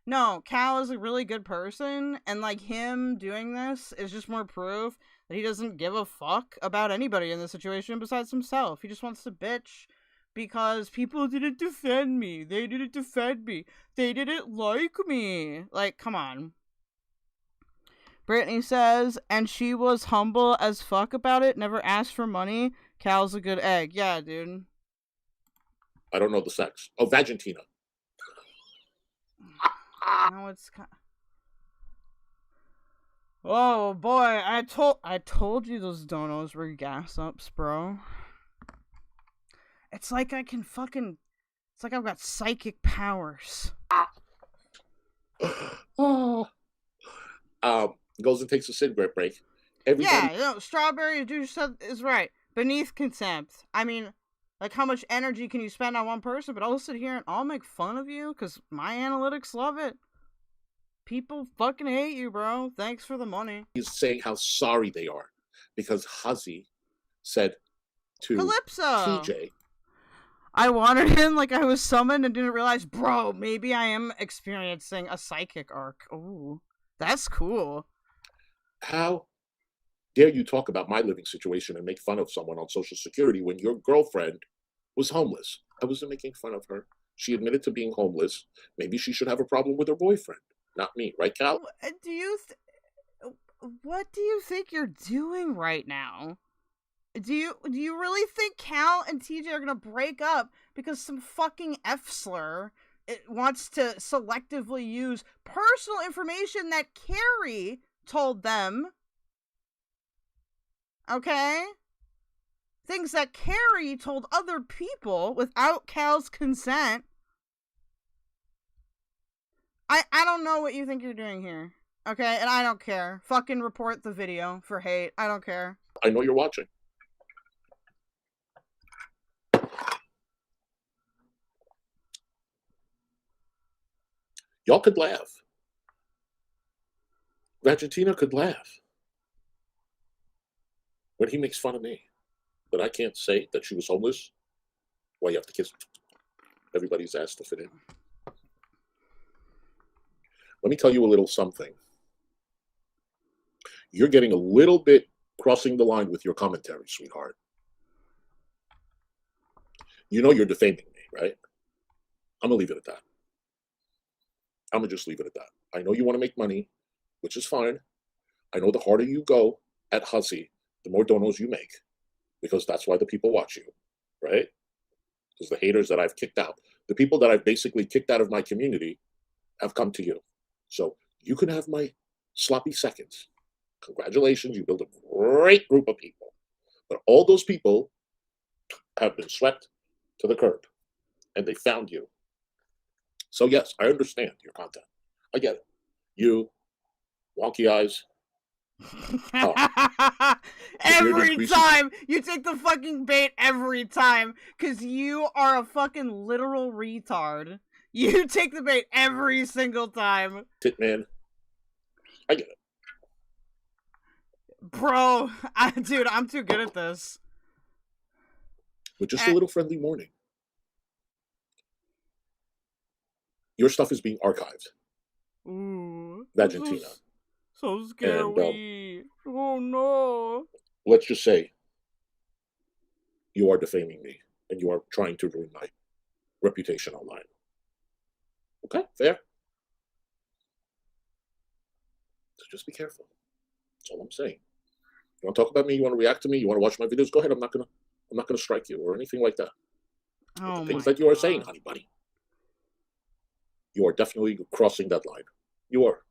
[SPEAKER 2] no, Cal is a really good person, and, like, him doing this is just more proof that he doesn't give a fuck about anybody in this situation besides himself. He just wants to bitch because people didn't defend me. They didn't defend me. They didn't like me. Like, come on. Brittany says, and she was humble as fuck about it, never asked for money. Cal's a good egg. Yeah, dude.
[SPEAKER 7] I don't know the sex. Oh, Vagentina.
[SPEAKER 2] Now it's oh boy, I told you those donos were gas ups, bro. It's like I can fucking... It's like I've got psychic powers.
[SPEAKER 7] Goes and takes a cigarette break. Everybody...
[SPEAKER 2] Yeah, Strawberry Juice is right. Beneath contempt. I mean, like, how much energy can you spend on one person? But I'll sit here and I'll make fun of you because my analytics love it. People fucking hate you, bro. Thanks for the money.
[SPEAKER 7] He's saying how sorry they are because Huzzy said to
[SPEAKER 2] Calypso.
[SPEAKER 7] TJ,
[SPEAKER 2] I wanted him like I was summoned and didn't realize, bro, maybe I am experiencing a psychic arc. Ooh, that's cool.
[SPEAKER 7] How dare you talk about my living situation and make fun of someone on Social Security when your girlfriend was homeless? I wasn't making fun of her. She admitted to being homeless. Maybe she should have a problem with her boyfriend, not me. Right, Cal?
[SPEAKER 2] What do you think you're doing right now? Do you really think Cal and TJ are gonna break up because some fucking F-slur wants to selectively use personal information that Carrie told them? Okay? Things that Carrie told other people without Cal's consent. I don't know what you think you're doing here. Okay? And I don't care. Fucking report the video for hate. I don't care.
[SPEAKER 7] I know you're watching. Y'all could laugh. Argentina could laugh when he makes fun of me. But I can't say that she was homeless. Why you have to kiss everybody's ass to fit in. Let me tell you a little something. You're getting a little bit crossing the line with your commentary, sweetheart. You know you're defaming me, right? I'm going to leave it at that. I'm going to just leave it at that. I know you want to make money, which is fine. I know the harder you go at Huzzy, the more donos you make. Because that's why the people watch you, right? Because the haters that I've kicked out, the people that I've basically kicked out of my community have come to you. So you can have my sloppy seconds. Congratulations, you built a great group of people. But all those people have been swept to the curb. And they found you. So yes, I understand your content. I get it. You, wonky eyes.
[SPEAKER 2] Every time you take the fucking bait every time because you are a fucking literal retard. You take the bait every single time.
[SPEAKER 7] Tit man. I get it.
[SPEAKER 2] Bro, dude, I'm too good at this.
[SPEAKER 7] With just a little friendly warning. Your stuff is being archived.
[SPEAKER 2] Ooh.
[SPEAKER 7] Vagentina.
[SPEAKER 2] So scary. Oh no.
[SPEAKER 7] Let's just say you are defaming me and you are trying to ruin my reputation online. Okay, fair. So just be careful. That's all I'm saying. You want to talk about me? You want to react to me? You want to watch my videos? Go ahead. I'm not gonna strike you or anything like that.
[SPEAKER 2] Oh
[SPEAKER 7] The things that you are saying, honey bunny. You are definitely crossing that line. You are.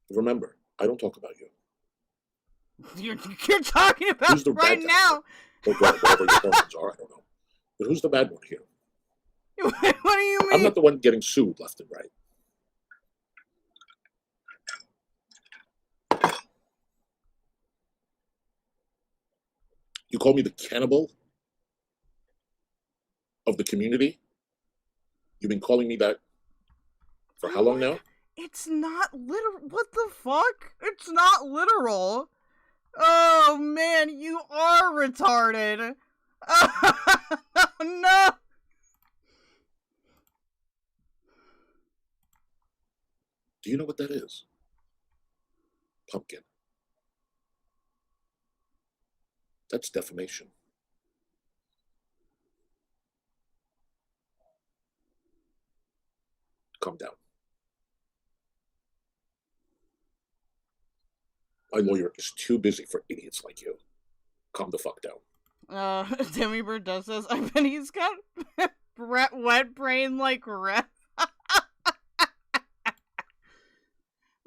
[SPEAKER 7] Remember, I don't talk about you.
[SPEAKER 2] You're talking about
[SPEAKER 7] Who's the
[SPEAKER 2] right
[SPEAKER 7] bad guy?
[SPEAKER 2] now.
[SPEAKER 7] Or whatever your hormones are, I don't know. But who's the bad one here?
[SPEAKER 2] What do you mean?
[SPEAKER 7] I'm not the one getting sued left and right. You call me the cannibal of the community? You've been calling me that for how long now?
[SPEAKER 2] It's not literal. What the fuck? It's not literal. Oh man, you are retarded. Oh, no.
[SPEAKER 7] Do you know what that is? Pumpkin. That's defamation. Calm down. My lawyer is too busy for idiots like you. Calm the fuck down.
[SPEAKER 2] Demi Bird does this. I bet he's got wet brain like Ref.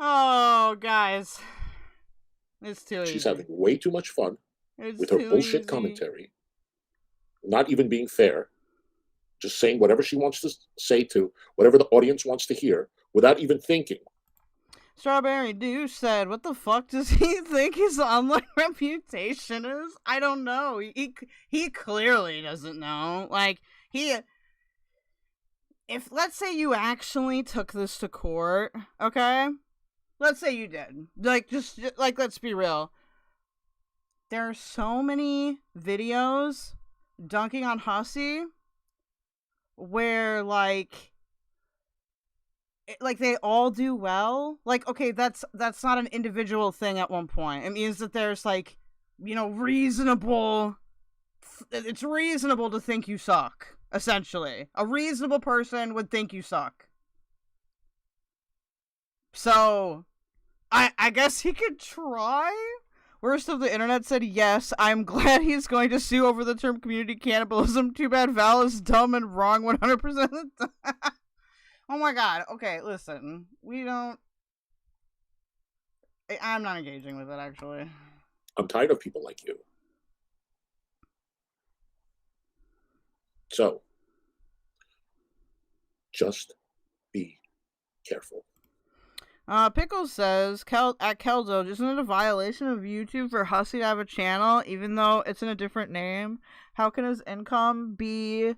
[SPEAKER 2] Oh, guys. It's too easy.
[SPEAKER 7] She's having way too much fun
[SPEAKER 2] It's
[SPEAKER 7] with her
[SPEAKER 2] too
[SPEAKER 7] bullshit
[SPEAKER 2] easy.
[SPEAKER 7] commentary. Not even being fair. Just saying whatever she wants to say to whatever the audience wants to hear without even thinking.
[SPEAKER 2] Strawberry Douche said, what the fuck does he think his online reputation is? I don't know. He clearly doesn't know. Like, if, let's say you actually took this to court, okay? Let's say you did. Like, let's be real. There are so many videos dunking on Hussy where, like they all do well. Like, okay, that's not an individual thing at one point. It means that there's, like, you know, it's reasonable to think you suck, essentially. A reasonable person would think you suck. So, I guess he could try? Worst of the internet said yes. I'm glad he's going to sue over the term community cannibalism. Too bad Val is dumb and wrong 100% of the time. Oh my god. Okay, listen. I'm not engaging with it, actually.
[SPEAKER 7] I'm tired of people like you. So, just be careful.
[SPEAKER 2] Pickles says, at keldoge, isn't it a violation of YouTube for Hussy to have a channel, even though it's in a different name? How can his income be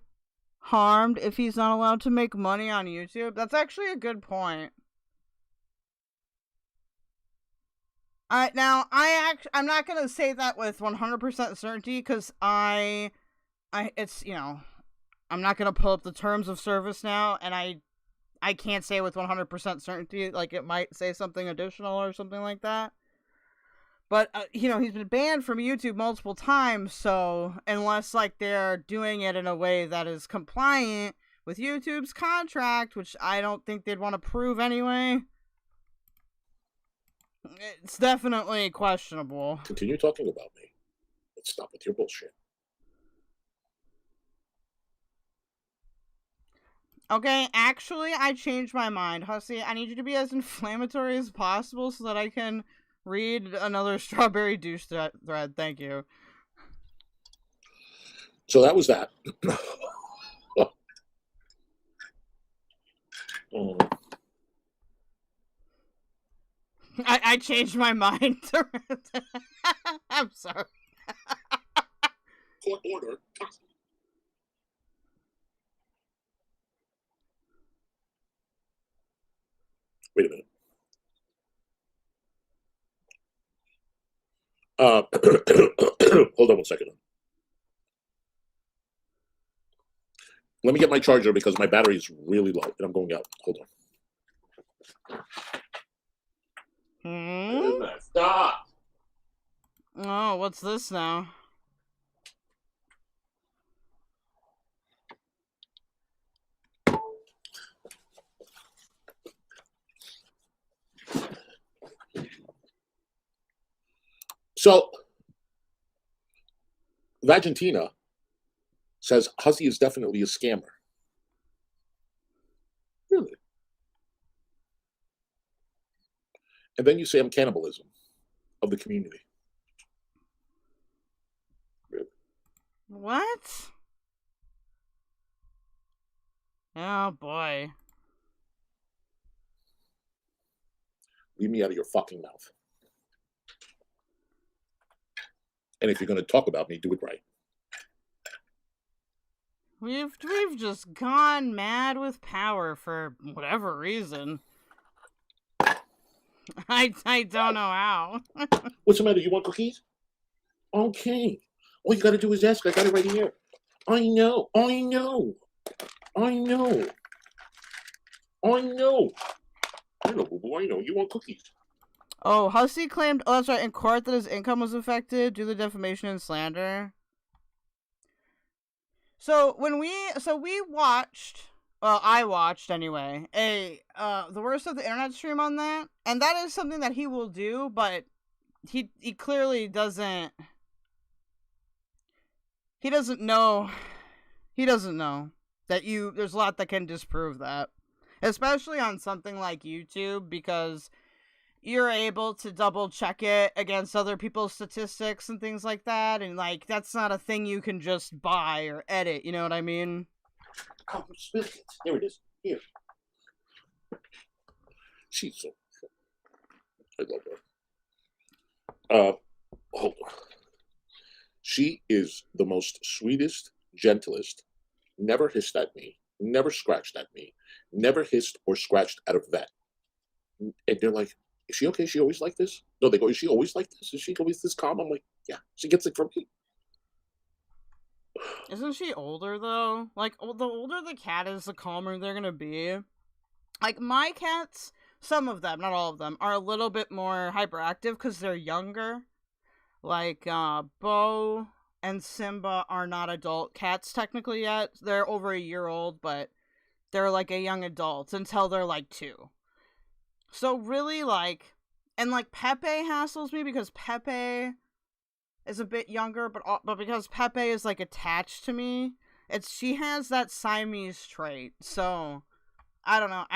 [SPEAKER 2] harmed if he's not allowed to make money on YouTube? That's actually a good point. I'm not gonna say that with 100% certainty, because it's, you know, I'm not gonna pull up the terms of service now, and I can't say with 100% certainty, like, it might say something additional or something like that. But, you know, he's been banned from YouTube multiple times, so unless, like, they're doing it in a way that is compliant with YouTube's contract, which I don't think they'd want to prove anyway, it's definitely questionable.
[SPEAKER 7] Continue talking about me. Let's stop with your bullshit.
[SPEAKER 2] Okay, actually, I changed my mind. Hussy, I need you to be as inflammatory as possible so that I can read another Strawberry Douche thread. Thank you.
[SPEAKER 7] So that was that.
[SPEAKER 2] I changed my mind. I'm sorry.
[SPEAKER 7] Court order. Wait a minute. Hold on one second. Let me get my charger because my battery is really low and I'm going out. Hold on. Stop.
[SPEAKER 2] Oh, what's this now?
[SPEAKER 7] So, Vagentina says Hussy is definitely a scammer. Really? And then you say I'm cannibalism of the community. Really?
[SPEAKER 2] What? Oh boy.
[SPEAKER 7] Leave me out of your fucking mouth. And if you're going to talk about me, do it right.
[SPEAKER 2] We've just gone mad with power for whatever reason. I don't know how.
[SPEAKER 7] What's the matter? You want cookies? Okay. All you got to do is ask. I got it right here. I know. I know. I know. I know. I know, boo-boo. I know. You want cookies.
[SPEAKER 2] Oh, Hussy claimed, oh, that's right, in court that his income was affected due to defamation and slander. So we watched, well, I watched anyway, the worst of the internet stream on that, and that is something that he will do, but he clearly doesn't know that there's a lot that can disprove that, especially on something like YouTube, because you're able to double check it against other people's statistics and things like that, and like that's not a thing you can just buy or edit, you know what I mean?
[SPEAKER 7] Oh, here it is. Here. She's so I love her. Hold on. She is the most sweetest, gentlest, never hissed at me, never scratched at me, never hissed or scratched at a vet. And they're like, is she okay? Is she always like this? No, they go, is she always like this? Is she always this calm? I'm like, yeah, she gets it from me.
[SPEAKER 2] Isn't she older, though? Like, the older the cat is, the calmer they're gonna be. Like, my cats, some of them, not all of them, are a little bit more hyperactive because they're younger. Like, Bo and Simba are not adult cats technically yet. They're over a year old, but they're like a young adult until they're like 2. So really, like, and like Pepe hassles me because Pepe is a bit younger, but because Pepe is like attached to me, she has that Siamese trait. So I don't know.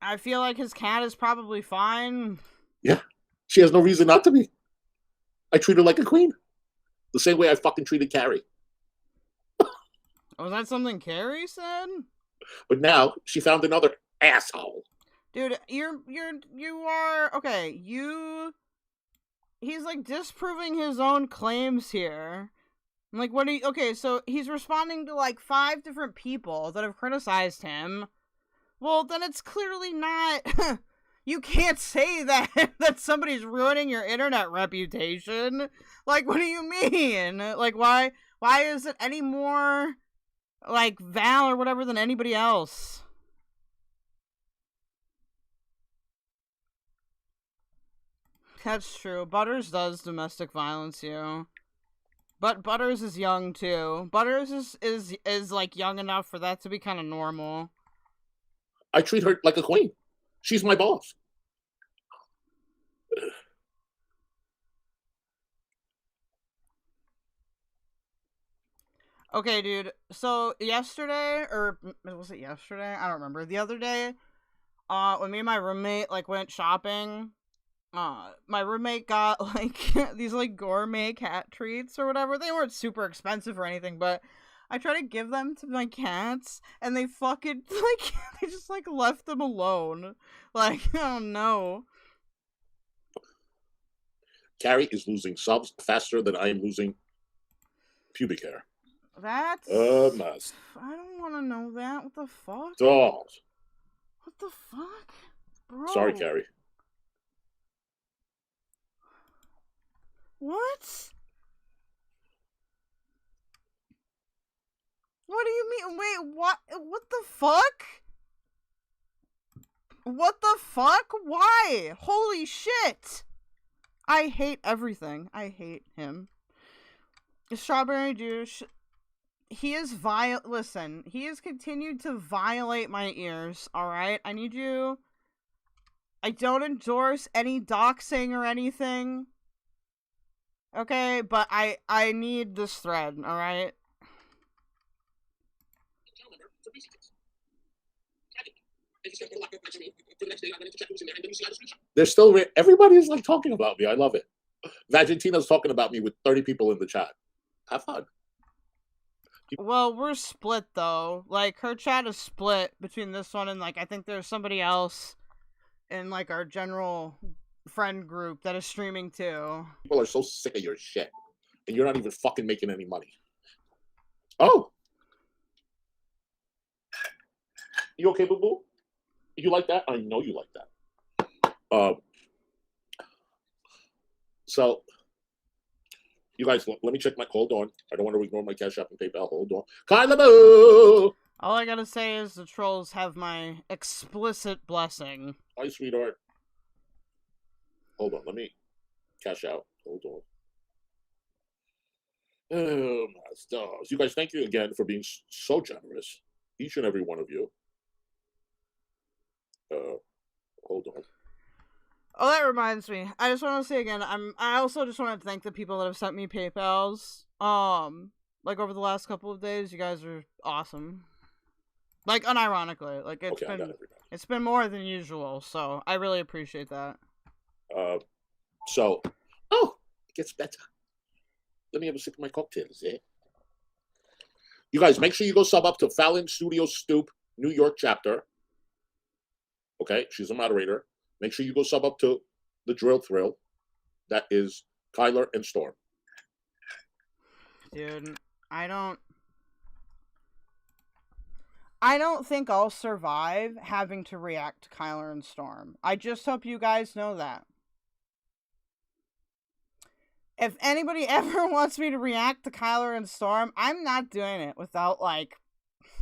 [SPEAKER 2] I feel like his cat is probably fine.
[SPEAKER 7] Yeah, she has no reason not to be. I treat her like a queen, the same way I fucking treated Carrie.
[SPEAKER 2] Was that something Carrie said?
[SPEAKER 7] But now she found another asshole.
[SPEAKER 2] Dude, you are okay. He's like disproving his own claims here. I'm like, okay, so he's responding to like 5 different people that have criticized him. Well, then it's clearly not. You can't say that somebody's ruining your internet reputation. Like, what do you mean? Like, why is it any more like Val or whatever than anybody else? That's true. Butters does domestic violence you. But Butters is young too. Butters is like young enough for that to be kind of normal.
[SPEAKER 7] I treat her like a queen. She's my boss.
[SPEAKER 2] Okay, dude. So yesterday, or was it yesterday? I don't remember. The other day, when me and my roommate like went shopping, my roommate got like these like gourmet cat treats or whatever. They weren't super expensive or anything, but I try to give them to my cats, and they fucking like they just like left them alone. Like, oh no.
[SPEAKER 7] Carrie is losing subs faster than I am losing pubic hair.
[SPEAKER 2] That's
[SPEAKER 7] must.
[SPEAKER 2] I don't want to know that. What the fuck?
[SPEAKER 7] Dolls.
[SPEAKER 2] What the fuck, bro?
[SPEAKER 7] Sorry, Carrie.
[SPEAKER 2] What? What do you mean? Wait, what? What the fuck? What the fuck? Why? Holy shit! I hate everything. I hate him. Strawberry juice. He is listen, he has continued to violate my ears, alright? I need you... I don't endorse any doxing or anything. Okay, but I need this thread, alright?
[SPEAKER 7] They're still everybody's like talking about me. I love it. Vagentina's talking about me with 30 people in the chat. Have fun.
[SPEAKER 2] Well, we're split though. Like, her chat is split between this one and like I think there's somebody else in like our general friend group that is streaming too.
[SPEAKER 7] People are so sick of your shit, and you're not even fucking making any money. Oh, you okay, boo boo? You like that? I know you like that. So, you guys, let me check my. Hold on. I don't want to ignore my Cash App and PayPal. Hold on. Kyla boo!
[SPEAKER 2] All I gotta say is the trolls have my explicit blessing.
[SPEAKER 7] Hi, sweetheart. Hold on. Let me cash out. Hold on. Oh, my stars. You guys, thank you again for being so generous. Each and every one of you. Hold on.
[SPEAKER 2] Oh, that reminds me. I just want to say again, I also just want to thank the people that have sent me PayPals. Like over the last couple of days, you guys are awesome. Like unironically, like it's been more than usual, so I really appreciate that.
[SPEAKER 7] So, oh, it gets better. Let me have a sip of my cocktails, eh? You guys, make sure you go sub up to Fallon Studio Stoop, New York chapter. Okay, she's a moderator. Make sure you go sub up to the Drill Thrill. That is Kyler and Storm.
[SPEAKER 2] Dude, I don't think I'll survive having to react to Kyler and Storm. I just hope you guys know that. If anybody ever wants me to react to Kyler and Storm, I'm not doing it without, like,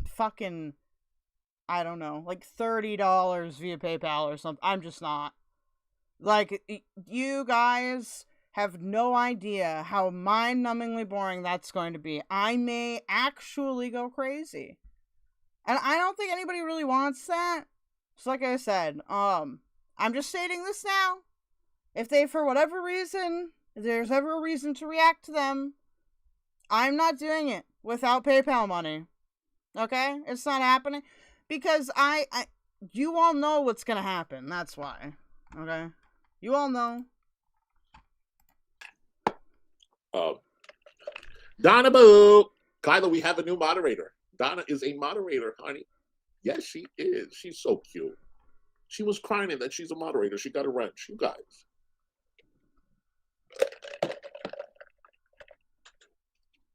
[SPEAKER 2] fucking, I don't know, like $30 via PayPal or something. I'm just not. Like, you guys have no idea how mind-numbingly boring that's going to be. I may actually go crazy. And I don't think anybody really wants that. So like I said, I'm just stating this now. If they, for whatever reason, if there's ever a reason to react to them, I'm not doing it without PayPal money. Okay? It's not happening. Because you all know what's gonna happen. That's why. Okay? You all know.
[SPEAKER 7] Donna Boo! Kyla, we have a new moderator. Donna is a moderator, honey. Yes, she is. She's so cute. She was crying that she's a moderator. She got a wrench. You guys.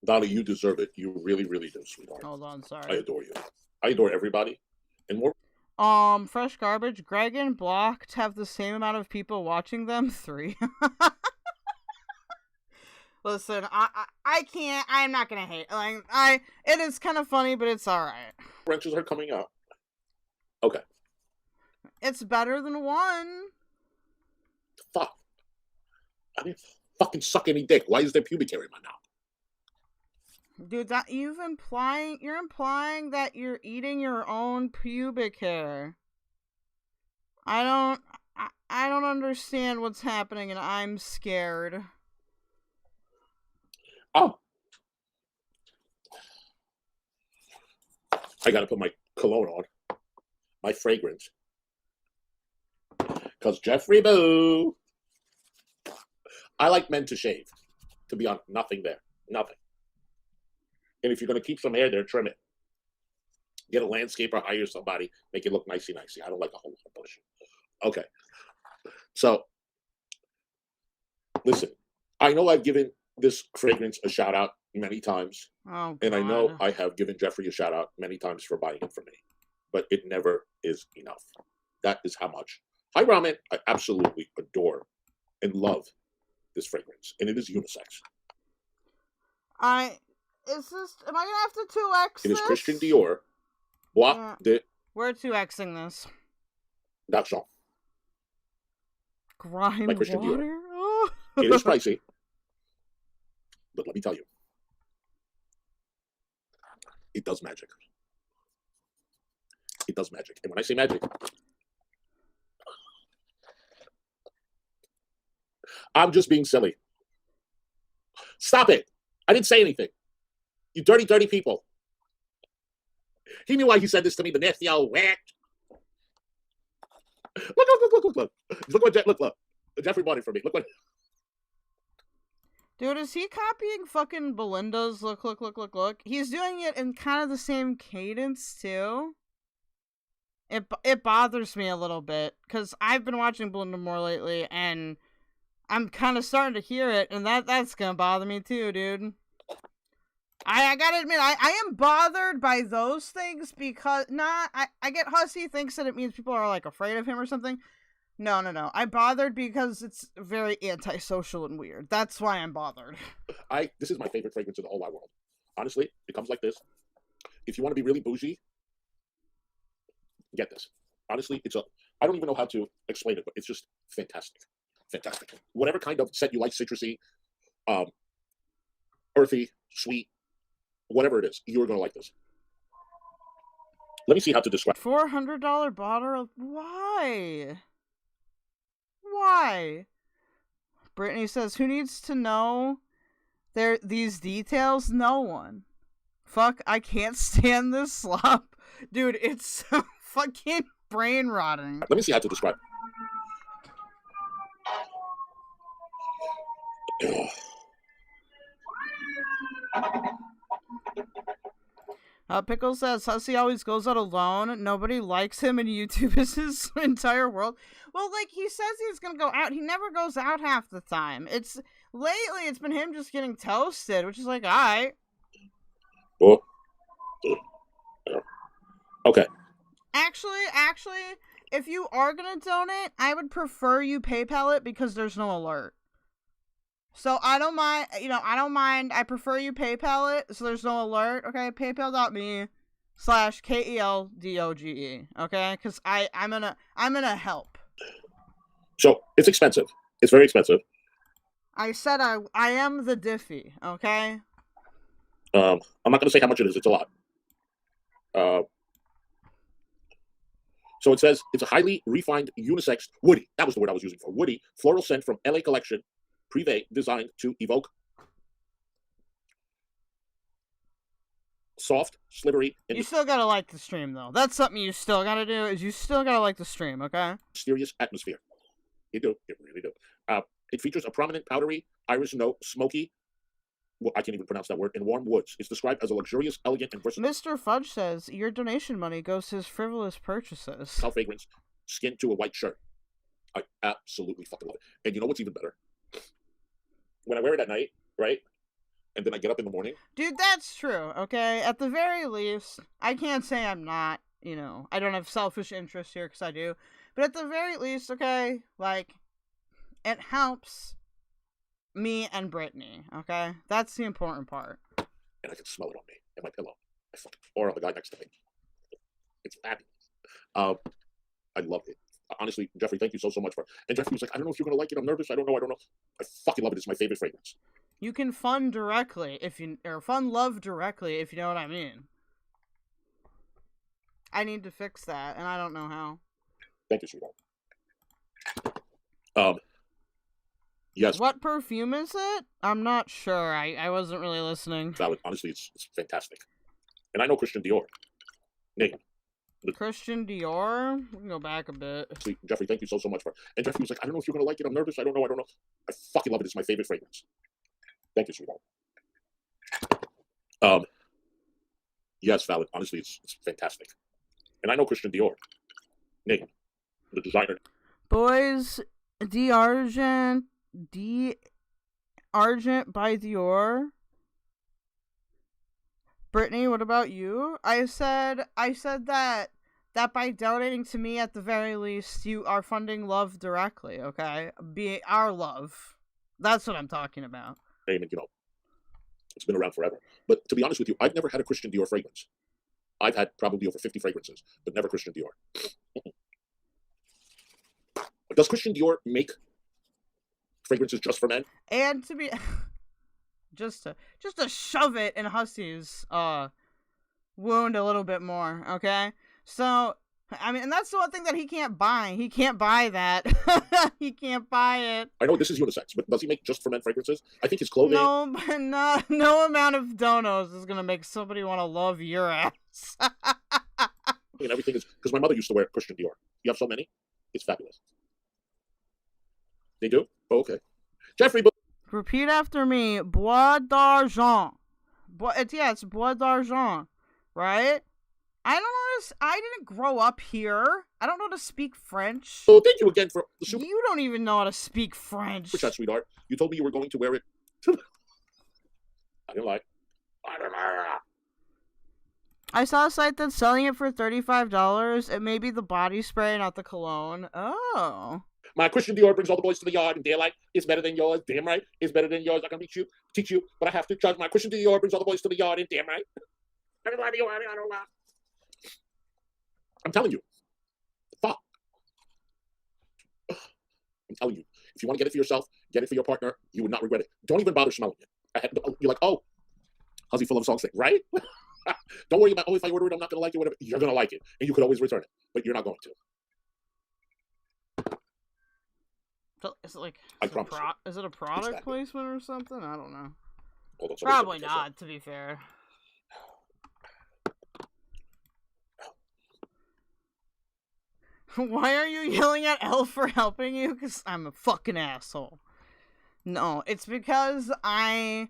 [SPEAKER 7] Donna, you deserve it. You really, really do, sweetheart.
[SPEAKER 2] Hold on, sorry.
[SPEAKER 7] I adore you. I adore everybody. And more.
[SPEAKER 2] Fresh garbage. Greg and Blocked have the same amount of people watching them. 3. Listen, I can't. I'm not gonna hate. Like it is kind of funny, but it's all right.
[SPEAKER 7] Wrenches are coming out. Okay.
[SPEAKER 2] It's better than 1.
[SPEAKER 7] Fuck. I didn't fucking suck any dick. Why is there pubic hair in my mouth?
[SPEAKER 2] Dude, that you're implying that you're eating your own pubic hair. I don't understand what's happening, and I'm scared.
[SPEAKER 7] Oh. I gotta put my cologne on. My fragrance. Because Jeffrey Boo. I like men to shave. To be honest, nothing there. Nothing. And if you're going to keep some hair there, trim it. Get a landscaper, hire somebody, make it look nicey-nicey. I don't like a whole lot of bullshit. Okay. So, listen. I know I've given this fragrance a shout-out many times.
[SPEAKER 2] Oh,
[SPEAKER 7] and I know I have given Jeffrey a shout-out many times for buying it from me. But it never is enough. That is how much. Hi, Ramen. I absolutely adore and love this fragrance. And it is unisex.
[SPEAKER 2] Is this? Am I gonna have to 2x
[SPEAKER 7] It
[SPEAKER 2] this?
[SPEAKER 7] is Christian Dior. Bois de
[SPEAKER 2] We're 2xing this.
[SPEAKER 7] d'Argent.
[SPEAKER 2] Grind
[SPEAKER 7] By Christian Dior.
[SPEAKER 2] water. Oh.
[SPEAKER 7] It is pricey, but let me tell you, it does magic. It does magic, and when I say magic, I'm just being silly. Stop it! I didn't say anything. You dirty, dirty people. He knew why he said this to me, the nasty old whack. Look. Look what look. Jeffrey bought it for me. Look what.
[SPEAKER 2] Dude, is he copying fucking Belinda's look? He's doing it in kind of the same cadence, too. It bothers me a little bit, because I've been watching Belinda more lately, and I'm kind of starting to hear it, and that's gonna bother me, too, dude. I gotta admit, I am bothered by those things, because, I get Hussy thinks that it means people are, like, afraid of him or something. No. I'm bothered because it's very antisocial and weird. That's why I'm bothered.
[SPEAKER 7] This is my favorite fragrance in the whole wide world. Honestly, it comes like this. If you want to be really bougie, get this. Honestly, I don't even know how to explain it, but it's just fantastic. Fantastic. Whatever kind of scent you like, citrusy, earthy, sweet, whatever it is, you're going to like this. Let me see how to describe it.
[SPEAKER 2] $400 bottle? Why? Why? Brittany says, who needs to know these details? No one. Fuck, I can't stand this slop. Dude, it's so fucking brain rotting.
[SPEAKER 7] Let me see how to describe it.
[SPEAKER 2] Pickle says, Hussy always goes out alone. Nobody likes him, and YouTube is his entire world. Well, like, he says he's gonna go out. He never goes out half the time. Lately, it's been him just getting toasted, which is like, alright.
[SPEAKER 7] Okay.
[SPEAKER 2] Actually, if you are gonna donate, I would prefer you PayPal it because there's no alert. So I don't mind, I prefer you PayPal it so there's no alert, okay? PayPal.me/KELDOGE, okay? Because I'm gonna help.
[SPEAKER 7] So, it's expensive. It's very expensive.
[SPEAKER 2] I said I am the Diffy, okay?
[SPEAKER 7] I'm not going to say how much it is. It's a lot. So it says it's a highly refined unisex woody. That was the word I was using for woody floral scent from LA Collection, Privé, designed to evoke soft, slivery.
[SPEAKER 2] You still gotta like the stream though. That's something you still gotta do. Is you still gotta like the stream, okay?
[SPEAKER 7] Mysterious atmosphere. You do. You really do. It features a prominent powdery iris note, smoky. Well, I can't even pronounce that word. In warm woods. It's described as a luxurious, elegant, and versatile.
[SPEAKER 2] Mr. Fudge says your donation money goes to his frivolous purchases.
[SPEAKER 7] How fragrance, skin to a white shirt. I absolutely fucking love it. And you know what's even better? When I wear it at night, right? And then I get up in the morning.
[SPEAKER 2] Dude, that's true, okay? At the very least, I can't say I'm not, I don't have selfish interest here because I do. But at the very least, okay, like, it helps me and Brittany, okay? That's the important part.
[SPEAKER 7] And I can smell it on me and my pillow. Or on the guy next to me. It's fabulous. I love it. Honestly, Jeffrey, thank you so much for it. And Jeffrey was like, I don't know if you're going to like it. I'm nervous. I don't know. I fucking love it. It's my favorite fragrance.
[SPEAKER 2] You can fund directly fund love directly, if you know what I mean. I need to fix that, and I don't know how.
[SPEAKER 7] Thank you, sweetheart. Yes.
[SPEAKER 2] What perfume is it? I'm not sure. I wasn't really listening.
[SPEAKER 7] Valid. Honestly, it's fantastic. And I know Christian Dior. Name.
[SPEAKER 2] Christian Dior? We can go back a bit.
[SPEAKER 7] See, Jeffrey, thank you so much for it. And Jeffrey was like, I don't know if you're going to like it. I'm nervous. I don't know. I fucking love it. It's my favorite fragrance. Thank you, sweetheart. Yes, valid. Honestly, it's fantastic. And I know Christian Dior. Name. The designer.
[SPEAKER 2] Boys, D'Argent by Dior. Brittany, what about you? I said that by donating to me, at the very least, you are funding love directly, okay? Be our love. That's what I'm talking about.
[SPEAKER 7] And, It's been around forever. But to be honest with you, I've never had a Christian Dior fragrance. I've had probably over 50 fragrances, but never Christian Dior. Does Christian Dior make fragrances just for men?
[SPEAKER 2] And to be just to shove it in Hussy's wound a little bit more, okay? So I mean, and that's the one thing that he can't buy. He can't buy that. He can't buy it.
[SPEAKER 7] I know this is unisex, but does he make just for men fragrances? I think his clothing.
[SPEAKER 2] No, but no amount of donos is gonna make somebody want to love your ass.
[SPEAKER 7] And everything is because my mother used to wear Christian Dior. You have so many, it's fabulous. They do? Oh, okay. Jeffrey.
[SPEAKER 2] Repeat after me. Bois d'argent. It's bois d'argent, right? I don't know. I didn't grow up here. I don't know how to speak French.
[SPEAKER 7] Oh, thank you again for the super.
[SPEAKER 2] You don't even know how to speak French.
[SPEAKER 7] What's that, sweetheart? You told me you were going to wear it. I didn't lie.
[SPEAKER 2] I saw a site that's selling it for $35. It may be the body spray, not the cologne. Oh.
[SPEAKER 7] My Christian Dior brings all the boys to the yard, and they're like, it's better than yours. Damn right. It's better than yours. I can teach you, but I have to charge. My Christian Dior brings all the boys to the yard, and damn right. I don't lie. I'm telling you. Fuck. I'm telling you. If you want to get it for yourself, get it for your partner. You would not regret it. Don't even bother smelling it. You're like, oh, how's he full of songs? Right? Don't worry about, if I order it, I'm not going to like it, whatever. You're going to like it. And you could always return it. But you're not going to.
[SPEAKER 2] Is it like, is it a product
[SPEAKER 7] exactly.
[SPEAKER 2] placement or something? I don't know.
[SPEAKER 7] Hold on,
[SPEAKER 2] probably not, to be fair. Why are you yelling at Elf for helping you? Because I'm a fucking asshole. No, it's because I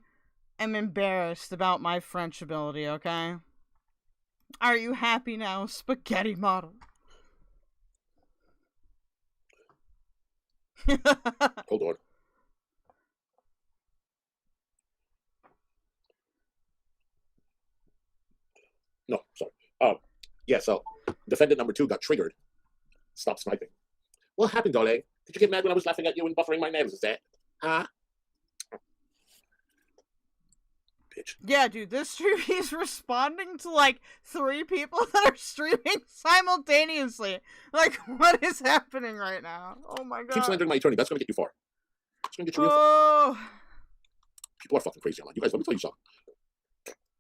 [SPEAKER 2] am embarrassed about my French ability, okay? Are you happy now, spaghetti model?
[SPEAKER 7] Hold on. No, sorry. Yeah, so defendant number 2 got triggered. Stop sniping. What happened, Dole? Did you get mad when I was laughing at you and buffering my nails? Is that? Huh? Bitch.
[SPEAKER 2] Yeah, dude, this stream, he's responding to like 3 people that are streaming simultaneously. Like, what is happening right now? Oh my god.
[SPEAKER 7] Keep slandering my attorney. That's going to get you far. It's going to get you real far. People are fucking crazy online. You guys, let me tell you something.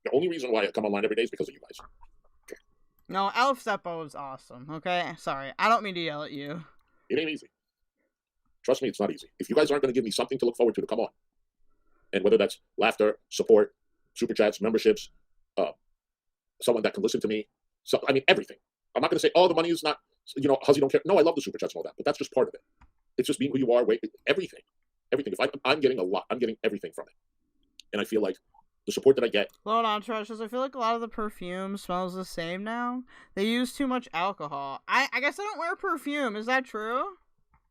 [SPEAKER 7] The only reason why I come online every day is because of you guys.
[SPEAKER 2] No, ElfZeppo is awesome, okay? Sorry, I don't mean to yell at you.
[SPEAKER 7] It ain't easy. Trust me, it's not easy. If you guys aren't going to give me something to look forward to come on. And whether that's laughter, support, super chats, memberships, someone that can listen to me. So, I mean, everything. I'm not going to say, oh, the money is not, Huzzy don't care. No, I love the super chats and all that, but that's just part of it. It's just being who you are, everything. Everything. If I'm getting a lot, I'm getting everything from it. And I feel like the support that I get.
[SPEAKER 2] Hold on, Trushes. I feel like a lot of the perfume smells the same now. They use too much alcohol. I guess I don't wear perfume. Is that true?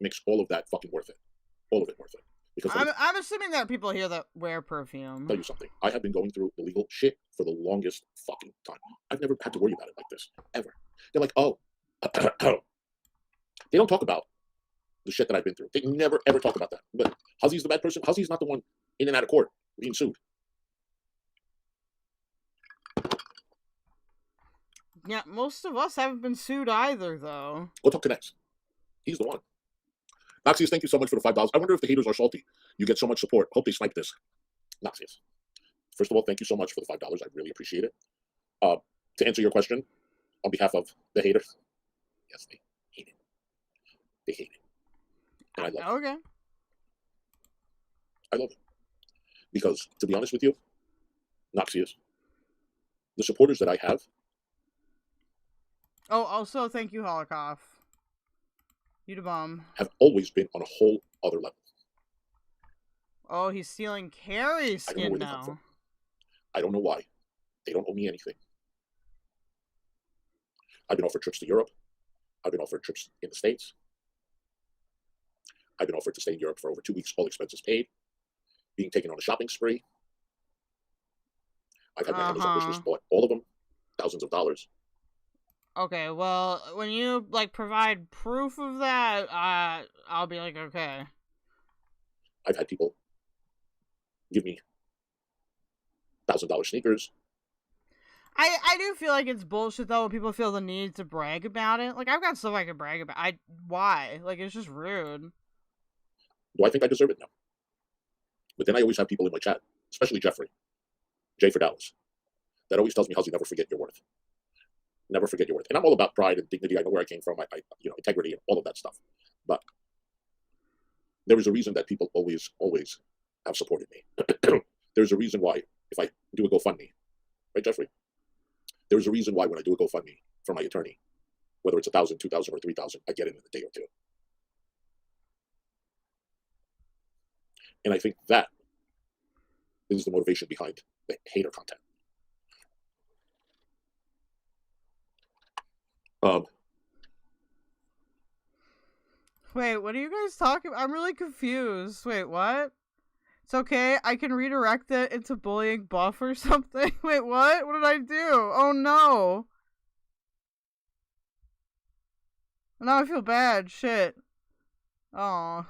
[SPEAKER 7] Makes all of that fucking worth it. All of it worth it. Because
[SPEAKER 2] I'm assuming there are people here that wear perfume.
[SPEAKER 7] I'll tell you something. I have been going through illegal shit for the longest fucking time. I've never had to worry about it like this. Ever. They're like, oh. They don't talk about the shit that I've been through. They never, ever talk about that. But Huzzy's the bad person. Huzzy's not the one in and out of court being sued.
[SPEAKER 2] Yeah, most of us haven't been sued either, though.
[SPEAKER 7] Go talk to Nex. He's the one. Noxious, thank you so much for the $5. I wonder if the haters are salty. You get so much support. Hope they snipe this. Noxious. First of all, thank you so much for the $5. I really appreciate it. To answer your question, on behalf of the haters, yes, they hate it. They hate it. And I love it.
[SPEAKER 2] Okay.
[SPEAKER 7] I love it. Because, to be honest with you, Noxious, the supporters that I have.
[SPEAKER 2] Oh, also, thank you, Holocaust. You the bomb.
[SPEAKER 7] Have always been on a whole other level.
[SPEAKER 2] Oh, he's stealing Carrie's skin now.
[SPEAKER 7] I don't know why. They don't owe me anything. I've been offered trips to Europe. I've been offered trips in the States. I've been offered to stay in Europe for over 2 weeks, all expenses paid. Being taken on a shopping spree. I've had my Amazon wish list bought, all of them, thousands of dollars.
[SPEAKER 2] Okay, well, when you, like, provide proof of that, I'll be like, okay.
[SPEAKER 7] I've had people give me $1,000 sneakers.
[SPEAKER 2] I do feel like it's bullshit though when people feel the need to brag about it. Like, I've got stuff I can brag about. Why? Like, it's just rude.
[SPEAKER 7] Do I think I deserve it? No. But then I always have people in my chat, especially Jeffrey, J for Dallas, that always tells me, How's never forget your worth. Never forget your worth. And I'm all about pride and dignity. I know where I came from. I integrity and all of that stuff. But there is a reason that people always have supported me. There's a reason why if I do a GoFundMe, right, Jeffrey? There's a reason why when I do a GoFundMe for my attorney, whether it's 1,000, 2,000, or 3,000, I get it in a day or two. And I think that is the motivation behind the hater content.
[SPEAKER 2] Wait, what are you guys talking about? I'm really confused. Wait, what? It's okay, I can redirect it into bullying buff or something. Wait, what? What did I do? Oh no. Now I feel bad. Shit. Oh.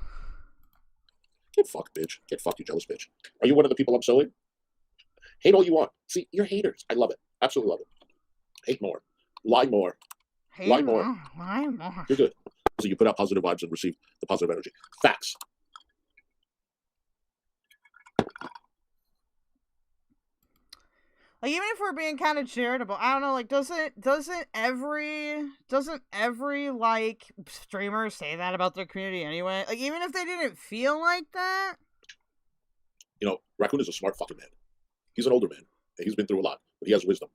[SPEAKER 7] Get fucked, bitch. Get fucked, you jealous bitch. Are you one of the people I'm selling? Hate all you want. See, you're haters. I love it. Absolutely love it. Hate more. Lie more. Lie more.
[SPEAKER 2] Lie more.
[SPEAKER 7] You're good. So you put out positive vibes and receive the positive energy. Facts.
[SPEAKER 2] Like, even if we're being kind of charitable, I don't know, like, doesn't every like streamer say that about their community anyway? Like, even if they didn't feel like that?
[SPEAKER 7] You know, Raccoon is a smart fucking man. He's an older man, and he's been through a lot, but he has wisdom.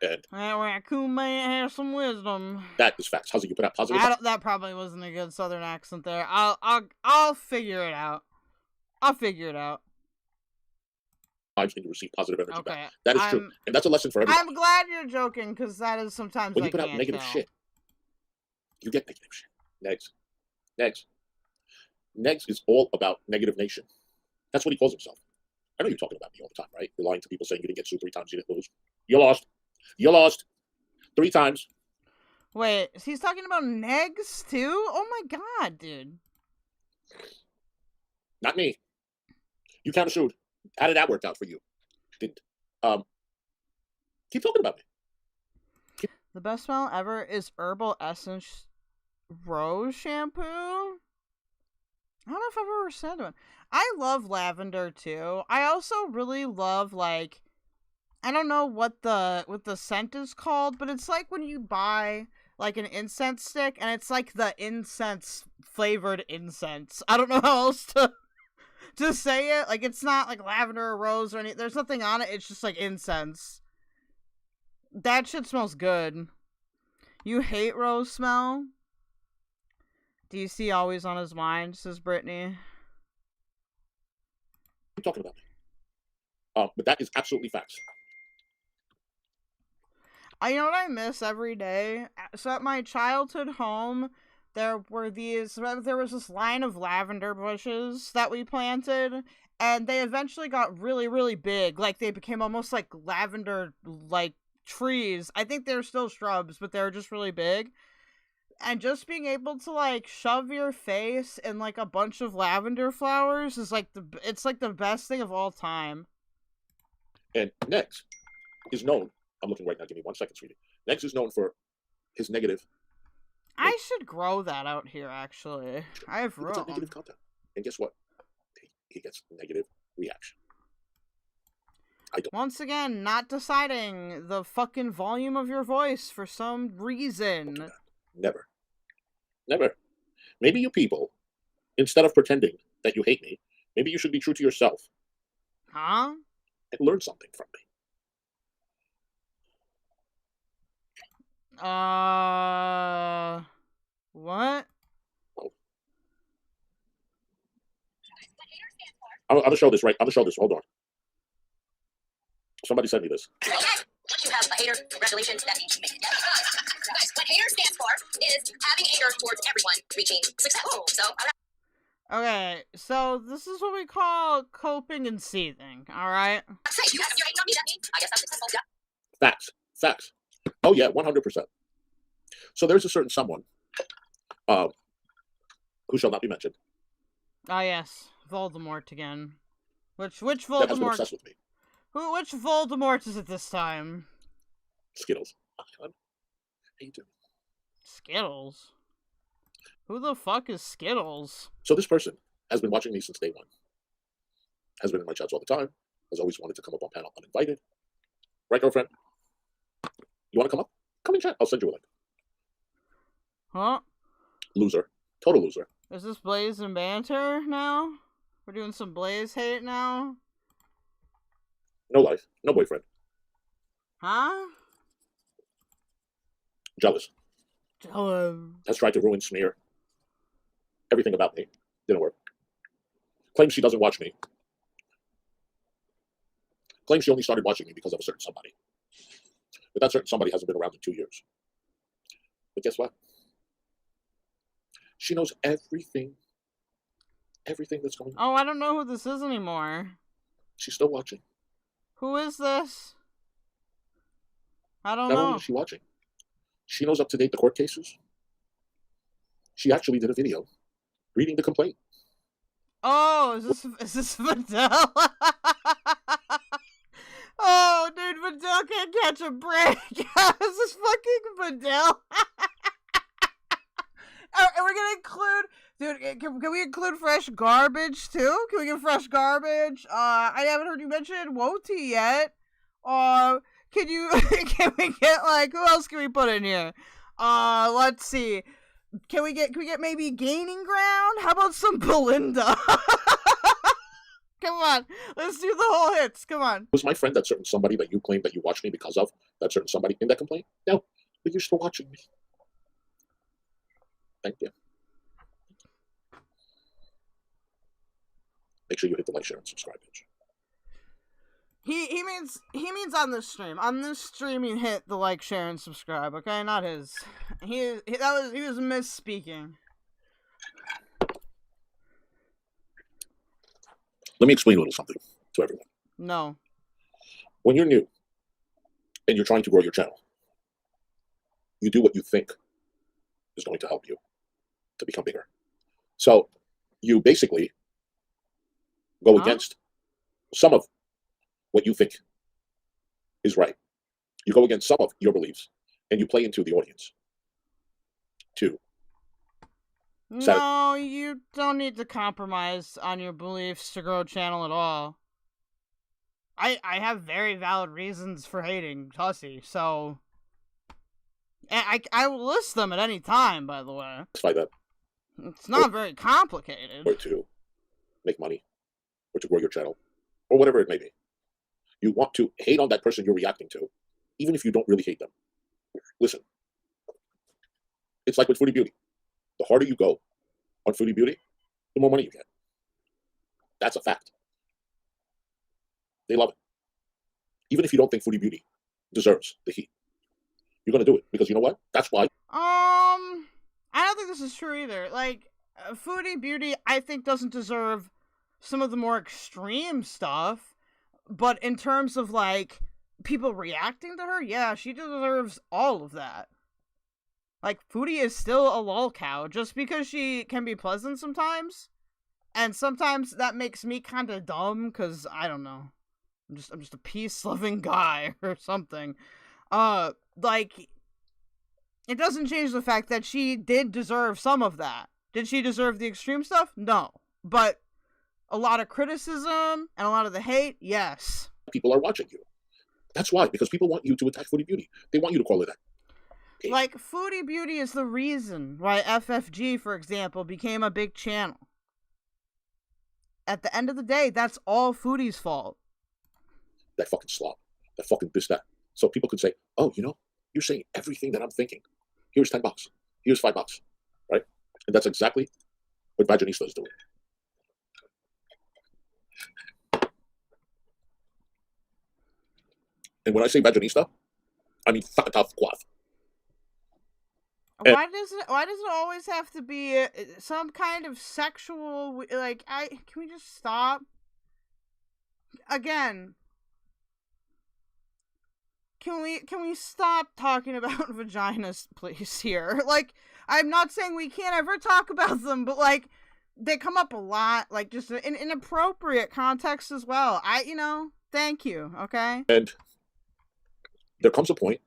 [SPEAKER 7] And
[SPEAKER 2] that Raccoon man has some wisdom.
[SPEAKER 7] That is facts. How's it you put out positive?
[SPEAKER 2] That probably wasn't a good southern accent there. I'll figure it out. I'll figure it out.
[SPEAKER 7] And you receive positive energy
[SPEAKER 2] Okay.
[SPEAKER 7] back. That is true, and that's a lesson for everyone.
[SPEAKER 2] I'm glad you're joking, because that is sometimes
[SPEAKER 7] When
[SPEAKER 2] I
[SPEAKER 7] you put out
[SPEAKER 2] can't
[SPEAKER 7] negative
[SPEAKER 2] tell.
[SPEAKER 7] shit, you get negative shit. Negs is all about negative nation. That's what he calls himself. I know you're talking about me all the time, right? You're lying to people saying you didn't get sued 3 times, you didn't lose. You lost. You lost 3 times.
[SPEAKER 2] Wait, he's talking about negs too? Oh my god, dude.
[SPEAKER 7] Not me. You countersued. How did that work out for you? Didn't. Keep talking about me.
[SPEAKER 2] The best smell ever is Herbal Essence Rose Shampoo. I don't know if I've ever said one. I love lavender too. I also really love, like, I don't know what the scent is called, but it's like when you buy like an incense stick and it's like the incense flavored incense. I don't know how else to say it. Like, it's not like lavender or rose or anything. There's nothing on it. It's just like incense. That shit smells good. You hate rose smell? DC always on his mind, says Brittany.
[SPEAKER 7] Keep talking about me. But that is absolutely facts.
[SPEAKER 2] You know what I miss every day? So at my childhood home, there was this line of lavender bushes that we planted, and they eventually got really, really big. Like, they became almost like lavender, like, trees. I think they're still shrubs, but they're just really big. And just being able to, like, shove your face in, like, a bunch of lavender flowers is, like, it's, like, the best thing of all time.
[SPEAKER 7] And Negs is known, I'm looking right now, give me 1 second, sweetie. Negs is known for his negative.
[SPEAKER 2] I should grow that out here, actually. I have room.
[SPEAKER 7] It's negative content. And guess what? He gets negative reaction.
[SPEAKER 2] Once again, not deciding the fucking volume of your voice for some reason.
[SPEAKER 7] Never. Never. Maybe you people, instead of pretending that you hate me, maybe you should be true to yourself.
[SPEAKER 2] Huh?
[SPEAKER 7] And learn something from me.
[SPEAKER 2] What?
[SPEAKER 7] I'm gonna show this, right? I'm gonna show this. Hold on. Somebody sent me this.
[SPEAKER 8] Once you have a hater, congratulations, that means you made it. Guys, what hater stands for is having anger towards everyone reaching success. So,
[SPEAKER 2] Okay, so this is what we call coping and seething, alright?
[SPEAKER 8] say you're hating on me, that means I guess I'm successful. Yeah.
[SPEAKER 7] Facts. Facts. Oh yeah, 100%. So there's a certain someone, who shall not be mentioned,
[SPEAKER 2] Oh yes, Voldemort again. Which
[SPEAKER 7] that has been
[SPEAKER 2] Voldemort?
[SPEAKER 7] obsessed with me.
[SPEAKER 2] Which Voldemort is it this time?
[SPEAKER 7] Skittles. How you doing?
[SPEAKER 2] Skittles? Who the fuck is Skittles?
[SPEAKER 7] So this person has been watching me since day one. Has been in my chats all the time. Has always wanted to come up on panel uninvited. Right, girlfriend? You want to come up? Come in chat. I'll send you a link.
[SPEAKER 2] Huh?
[SPEAKER 7] Loser. Total loser.
[SPEAKER 2] Is this Blaze and banter now? We're doing some Blaze hate now?
[SPEAKER 7] No life. No boyfriend.
[SPEAKER 2] Huh?
[SPEAKER 7] Jealous.
[SPEAKER 2] Jealous.
[SPEAKER 7] Has tried to ruin, smear everything about me. Didn't work. Claims she doesn't watch me. Claims she only started watching me because of a certain somebody. But that certain somebody hasn't been around in 2 years. But guess what? She knows everything. Everything that's going on.
[SPEAKER 2] Oh, I don't know who this is anymore.
[SPEAKER 7] She's still watching.
[SPEAKER 2] Who is this? I don't
[SPEAKER 7] Not
[SPEAKER 2] know.
[SPEAKER 7] only is she watching, she knows up to date the court cases. She actually did a video reading the complaint.
[SPEAKER 2] Oh, is this Videl? Oh, dude, Videl can't catch a break. Is this fucking Videl? And we're gonna include, dude. Can we include fresh garbage too? Can we get fresh garbage? I haven't heard you mention Woti yet. Can you? Can we get like who else can we put in here? Let's see. Can we get maybe Gaining Ground? How about some Belinda? Come on, let's do the whole hits. Come on.
[SPEAKER 7] Was my friend that certain somebody that you claim that you watched me because of? That certain somebody in that complaint? No, but you're still watching me. Thank you. Make sure you hit the like, share, and subscribe page.
[SPEAKER 2] He means on this stream. On this stream, you hit the like, share, and subscribe. Okay, not his. He was misspeaking.
[SPEAKER 7] Let me explain a little something to everyone.
[SPEAKER 2] No.
[SPEAKER 7] When you're new and you're trying to grow your channel, you do what you think is going to help you to become bigger. So you basically go against some of what you think is right. You go against some of your beliefs and you play into the audience too.
[SPEAKER 2] No, you don't need to compromise on your beliefs to grow a channel at all. I have very valid reasons for hating Hussy, so I will list them at any time, by the way.
[SPEAKER 7] Fight that.
[SPEAKER 2] It's not very complicated.
[SPEAKER 7] Or to make money, or to grow your channel, or whatever it may be. You want to hate on that person you're reacting to, even if you don't really hate them. Listen, it's like with Foodie Beauty. The harder you go on Foodie Beauty, the more money you get. That's a fact. They love it. Even if you don't think Foodie Beauty deserves the heat, you're going to do it because you know what? That's why.
[SPEAKER 2] I don't think this is true either. Like, Foodie Beauty, I think, doesn't deserve some of the more extreme stuff. But in terms of, like, people reacting to her, yeah, she deserves all of that. Like, Foodie is still a lol cow, just because she can be pleasant sometimes. And sometimes that makes me kind of dumb, because, I don't know. I'm just a peace-loving guy, or something. Like, it doesn't change the fact that she did deserve some of that. Did she deserve the extreme stuff? No. But a lot of criticism and a lot of the hate, yes.
[SPEAKER 7] People are watching you. That's why, because people want you to attack Foodie Beauty. They want you to call her that.
[SPEAKER 2] Like, Foodie Beauty is the reason why FFG, for example, became a big channel. At the end of the day, that's all Foodie's fault.
[SPEAKER 7] That fucking slob. That fucking this, that. So people could say, oh, you know, you're saying everything that I'm thinking. Here's $10. Here's $5. Right? And that's exactly what Vaginista is doing. And when I say Vaginista, I mean tough quaff.
[SPEAKER 2] Why does it always have to be some kind of sexual, like, can we just stop? Again, can we stop talking about vaginas, please, here? Like, I'm not saying we can't ever talk about them, but, like, they come up a lot, like, just in inappropriate context as well. Thank you. Okay.
[SPEAKER 7] And there comes a point.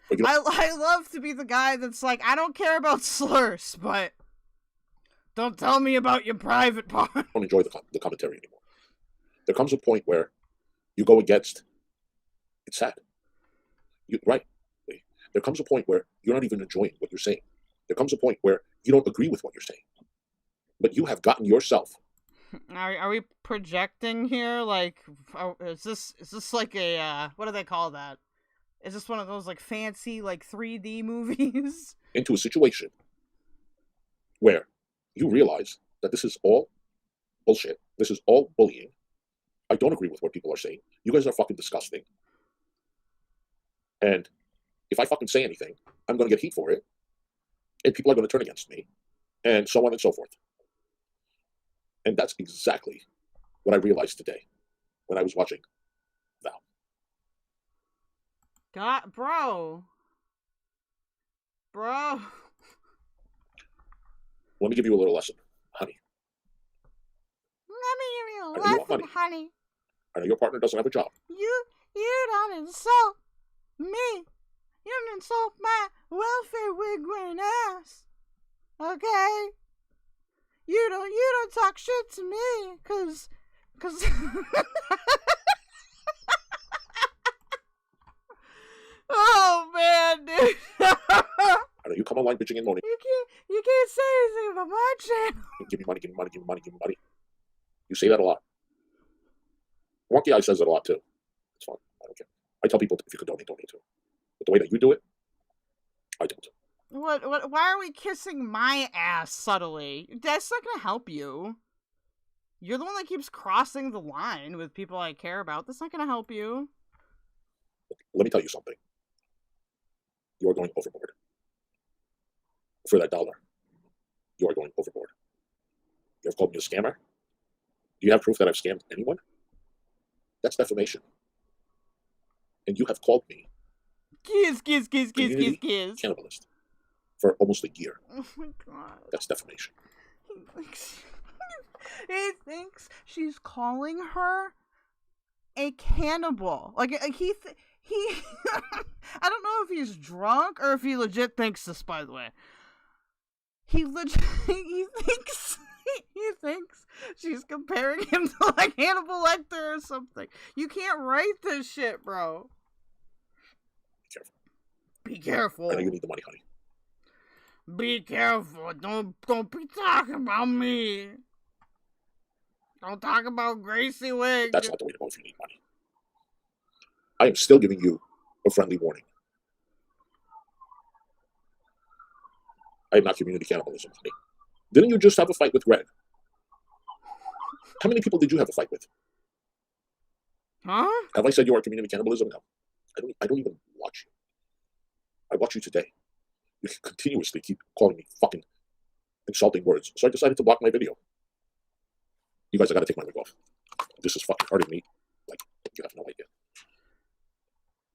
[SPEAKER 7] Where, you know,
[SPEAKER 2] I love to be the guy that's like, I don't care about slurs, but don't tell me about your private part.
[SPEAKER 7] I don't enjoy the commentary anymore. There comes a point where you go against. It's sad. Right. There comes a point where you're not even enjoying what you're saying. There comes a point where you don't agree with what you're saying. But you have gotten yourself.
[SPEAKER 2] Are we projecting here? Like, is this like a what do they call that? Is this one of those like fancy like 3D movies?
[SPEAKER 7] Into a situation where you realize that this is all bullshit. This is all bullying. I don't agree with what people are saying. You guys are fucking disgusting. And if I fucking say anything, I'm going to get heat for it. And people are going to turn against me. And so on and so forth. And that's exactly what I realized today when I was watching Val.
[SPEAKER 2] God, bro.
[SPEAKER 7] Let me give you a little lesson, honey.
[SPEAKER 2] Let me give you a
[SPEAKER 7] I know you want
[SPEAKER 2] lesson,
[SPEAKER 7] money.
[SPEAKER 2] honey.
[SPEAKER 7] I know your partner doesn't have a job.
[SPEAKER 2] You don't insult me. You don't insult my welfare wig wearing ass. Okay? You don't talk shit to me, cause oh man, dude.
[SPEAKER 7] I know you come online bitching and moaning.
[SPEAKER 2] You can't say anything about my channel.
[SPEAKER 7] Give me money, give me money, give me money, give me money. You say that a lot. Wonky Eye says it a lot too. It's fine. I don't care. I tell people if you could donate too. But the way that you do it, I don't.
[SPEAKER 2] What? Why are we kissing my ass subtly? That's not gonna help you. You're the one that keeps crossing the line with people I care about. That's not gonna help you.
[SPEAKER 7] Let me tell you something. You are going overboard. For that $1, you are going overboard. You have called me a scammer? Do you have proof that I've scammed anyone? That's defamation. And you have called me
[SPEAKER 2] kiss.
[SPEAKER 7] Cannibalist for almost a year.
[SPEAKER 2] Oh my god.
[SPEAKER 7] That's defamation.
[SPEAKER 2] He thinks she's calling her a cannibal. Like he I don't know if he's drunk or if he legit thinks this, by the way. He thinks she's comparing him to like Hannibal Lecter or something. You can't write this shit, bro. Be careful.
[SPEAKER 7] I know you need the money, honey.
[SPEAKER 2] Be careful. Don't be talking about me. Don't talk about Gracie Wig.
[SPEAKER 7] That's not the way to go if you need money. I am still giving you a friendly warning. I am not community cannibalism, honey. Didn't you just have a fight with Greg? How many people did you have a fight with?
[SPEAKER 2] Huh?
[SPEAKER 7] Have I said you are community cannibalism? No. I don't even watch you. I watch you today. You continuously keep calling me fucking insulting words. So I decided to block my video. You guys, I gotta take my wig off. This is fucking hurting me. Like, you have no idea.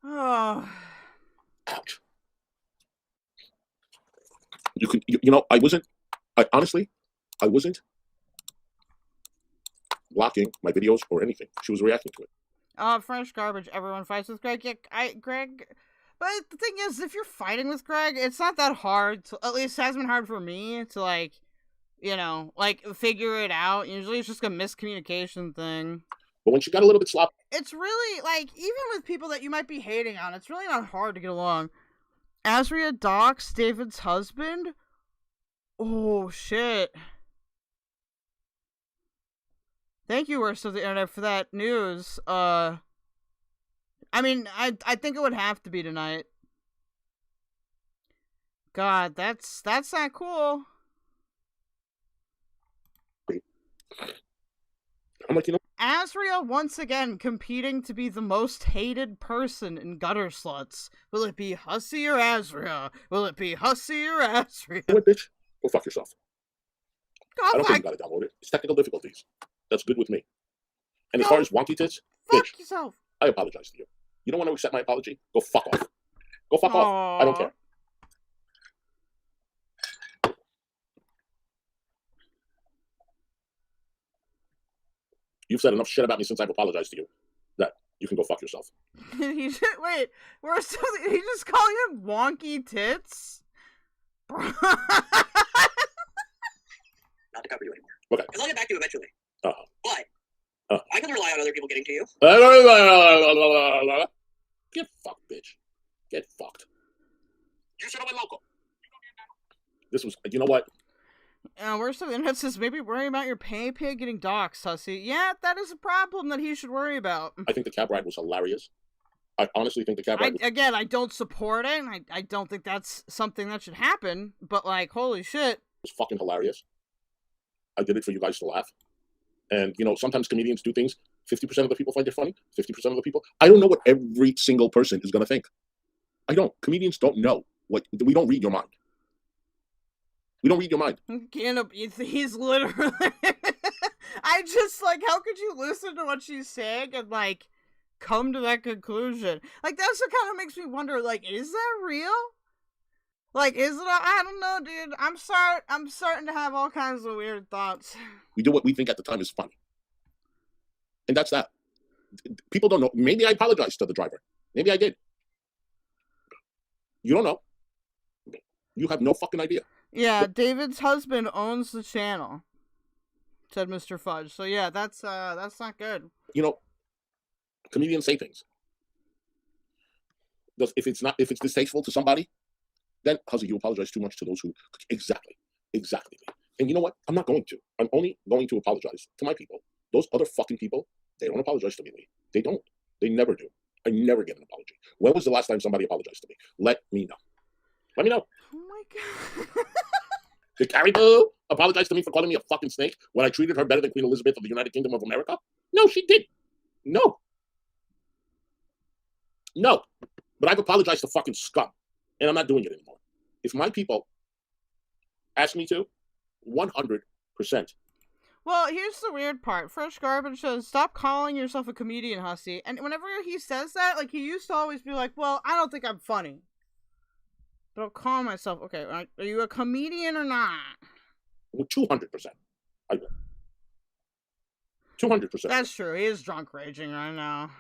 [SPEAKER 2] Oh.
[SPEAKER 7] Ouch. I wasn't blocking my videos or anything. She was reacting to it.
[SPEAKER 2] Fresh garbage. Everyone fights with Greg. Yeah, Greg. But the thing is, if you're fighting with Greg, it's not that hard. At least it has been hard for me to, like, you know, like, figure it out. Usually it's just a miscommunication thing.
[SPEAKER 7] But when she got a little bit sloppy.
[SPEAKER 2] It's really, like, even with people that you might be hating on, it's really not hard to get along. Azria docs David's husband? Oh, shit. Thank you, Worst of the Internet, for that news. I mean, I think it would have to be tonight. God, that's not cool.
[SPEAKER 7] I'm like, you know.
[SPEAKER 2] Azria once again competing to be the most hated person in Gutter Sluts. Will it be Hussy or Azria? Will it be Hussy or Azria?
[SPEAKER 7] What, bitch? Go fuck yourself. I don't think you gotta download it. It's technical difficulties. That's good with me. And as far as wonky tits,
[SPEAKER 2] fuck
[SPEAKER 7] bitch,
[SPEAKER 2] yourself.
[SPEAKER 7] I apologize to you. You don't want to accept my apology? Go fuck off. Go fuck off. I don't care. You've said enough shit about me since I've apologized to you that you can go fuck yourself.
[SPEAKER 2] He just, wait, he just calling him wonky tits?
[SPEAKER 8] Not to cover you anymore.
[SPEAKER 7] Okay.
[SPEAKER 8] Because I'll get back to you eventually.
[SPEAKER 7] Uh-huh.
[SPEAKER 8] But I can rely on other people getting to you.
[SPEAKER 7] Get fucked, bitch. Get fucked. You should have went local. This was, you know what?
[SPEAKER 2] Worst of the internet says maybe worry about your pay pig getting doxxed, hussy. Yeah, that is a problem that he should worry about.
[SPEAKER 7] I think the cab ride was hilarious. I honestly think the cab ride
[SPEAKER 2] Again, I don't support it, and I don't think that's something that should happen, but, like, holy shit.
[SPEAKER 7] was fucking hilarious. I did it for you guys to laugh. And, you know, sometimes comedians do things, 50% of the people find it funny, 50% of the people. I don't know what every single person is going to think. I don't. Comedians don't know. We don't read your mind. We don't read your mind.
[SPEAKER 2] He's literally... I just, like, how could you listen to what she's saying and, like, come to that conclusion? Like, that's what kind of makes me wonder, like, is that real? Like, is it? I don't know, dude. I'm starting to have all kinds of weird thoughts.
[SPEAKER 7] We do what we think at the time is funny. And that's that. People don't know. Maybe I apologized to the driver. Maybe I did. You don't know. You have no fucking idea.
[SPEAKER 2] Yeah, David's husband owns the channel, said Mr. Fudge. So yeah, that's not good.
[SPEAKER 7] You know, comedians say things. If it's distasteful to somebody, then Hussy, you apologize too much to those who exactly. And you know what? I'm not going to. I'm only going to apologize to my people. Those other fucking people, they don't apologize to me. They don't. They never do. I never get an apology. When was the last time somebody apologized to me? Let me know. Let me know.
[SPEAKER 2] Oh my god.
[SPEAKER 7] Did Carrie Boo apologize to me for calling me a fucking snake when I treated her better than Queen Elizabeth of the United Kingdom of America? No, she did. No. But I've apologized to fucking scum, and I'm not doing it anymore. If my people ask me to, 100%.
[SPEAKER 2] Well, here's the weird part. Fresh Garbage says, stop calling yourself a comedian, Hussy. And whenever he says that, like, he used to always be like, well, I don't think I'm funny. But I'll call myself, okay, are you a comedian or not?
[SPEAKER 7] Well, 200%. I will. 200%.
[SPEAKER 2] That's true. He is drunk raging right now.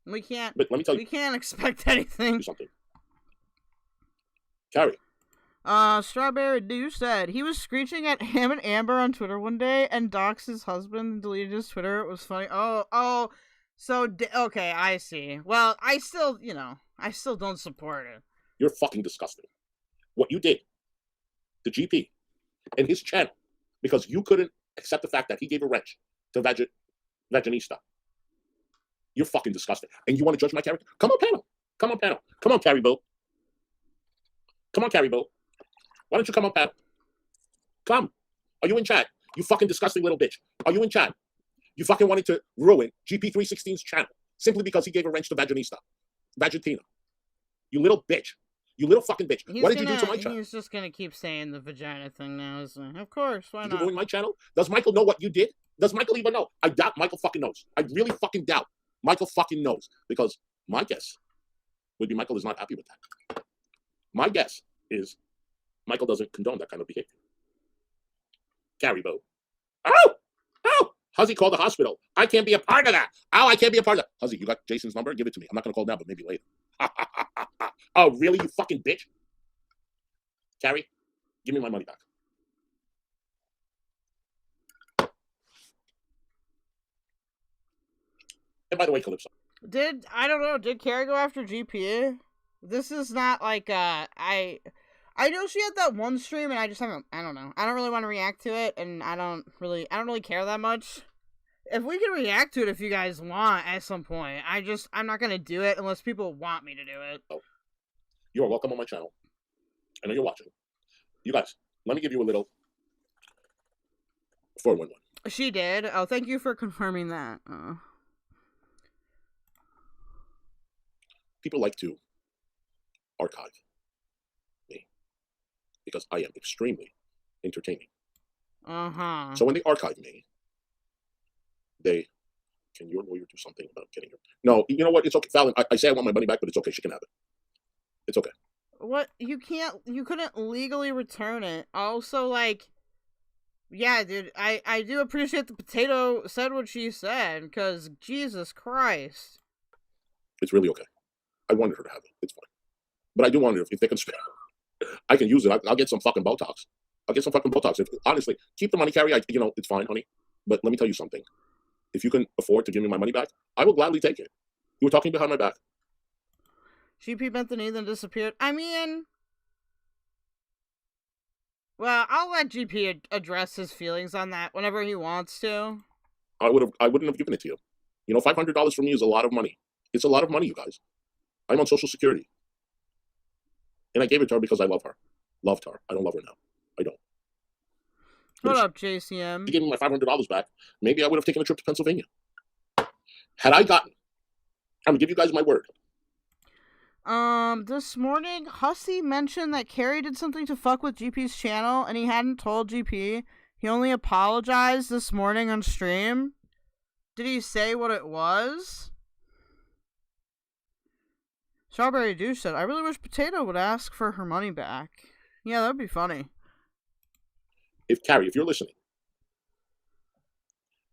[SPEAKER 2] We can't,
[SPEAKER 7] but let me tell you,
[SPEAKER 2] we can't expect anything.
[SPEAKER 7] Do something. Carrie.
[SPEAKER 2] Strawberry Dew said he was screeching at him and Amber on Twitter one day and doxed his husband and deleted his Twitter. It was funny. Okay, I see. Well, I still don't support it.
[SPEAKER 7] You're fucking disgusting. What you did, the GP and his channel, because you couldn't accept the fact that he gave a wrench to Vaginista. You're fucking disgusting. And you want to judge my character? Come on, panel. Come on, Carrie Boo. Why don't you come up, Pat? Come. Are you in chat? You fucking disgusting little bitch. Are you in chat? You fucking wanted to ruin GP316's channel simply because he gave a wrench to Vagitina. You little bitch. You little fucking bitch. What did you do to my channel?
[SPEAKER 2] He's just gonna keep saying the vagina thing now, isn't he? Of course, why not?
[SPEAKER 7] Did you ruin my channel? Does Michael know what you did? Does Michael even know? I doubt Michael fucking knows. I really fucking doubt Michael fucking knows. Because my guess would be Michael is not happy with that. My guess is Michael doesn't condone that kind of behavior. Carrie Boo. Oh! Hussy, call the hospital. I can't be a part of that. I can't be a part of that. Hussy, you got Jason's number? Give it to me. I'm not going to call now, but maybe later. Oh, really, you fucking bitch? Carrie, give me my money back. And by the way, Calypso.
[SPEAKER 2] Did Carrie go after GPA? This is not like, I know she had that one stream and I don't know. I don't really want to react to it and I don't really care that much. If we can react to it if you guys want at some point, I'm not going to do it unless people want me to do it.
[SPEAKER 7] Oh. You are welcome on my channel. I know you're watching. You guys, let me give you a little 411.
[SPEAKER 2] She did. Oh, thank you for confirming that.
[SPEAKER 7] People like to archive me because I am extremely entertaining. So when they archive me, can your lawyer do something about getting her? No, you know what? It's okay, Fallon. I say I want my money back, but it's okay. She can have it. It's okay.
[SPEAKER 2] What? You couldn't legally return it. Also, like, Yeah, dude, I do appreciate the potato said what she said, because Jesus Christ.
[SPEAKER 7] It's really okay. I wanted her to have it. It's fine. But I do wonder if they can spare. I can use it. I'll get some fucking Botox. I'll get some fucking Botox. Honestly, keep the money, Carrie. It's fine, honey. But let me tell you something. If you can afford to give me my money back, I will gladly take it. You were talking behind my back.
[SPEAKER 2] GP bent the knee, then disappeared. I mean... Well, I'll let GP address his feelings on that whenever he wants to.
[SPEAKER 7] I wouldn't have given it to you. You know, $500 for me is a lot of money. It's a lot of money, you guys. I'm on Social Security. And I gave it to her because I love her. Loved her. I don't love her now. I don't.
[SPEAKER 2] What up, JCM?
[SPEAKER 7] If you gave me my $500 back, maybe I would have taken a trip to Pennsylvania. Had I gotten, I'm going to give you guys my word.
[SPEAKER 2] This morning, Hussy mentioned that Carrie did something to fuck with GP's channel, and he hadn't told GP. He only apologized this morning on stream. Did he say what it was? Strawberry Douche said, I really wish Potato would ask for her money back. Yeah, that would be funny.
[SPEAKER 7] Carrie, if you're listening,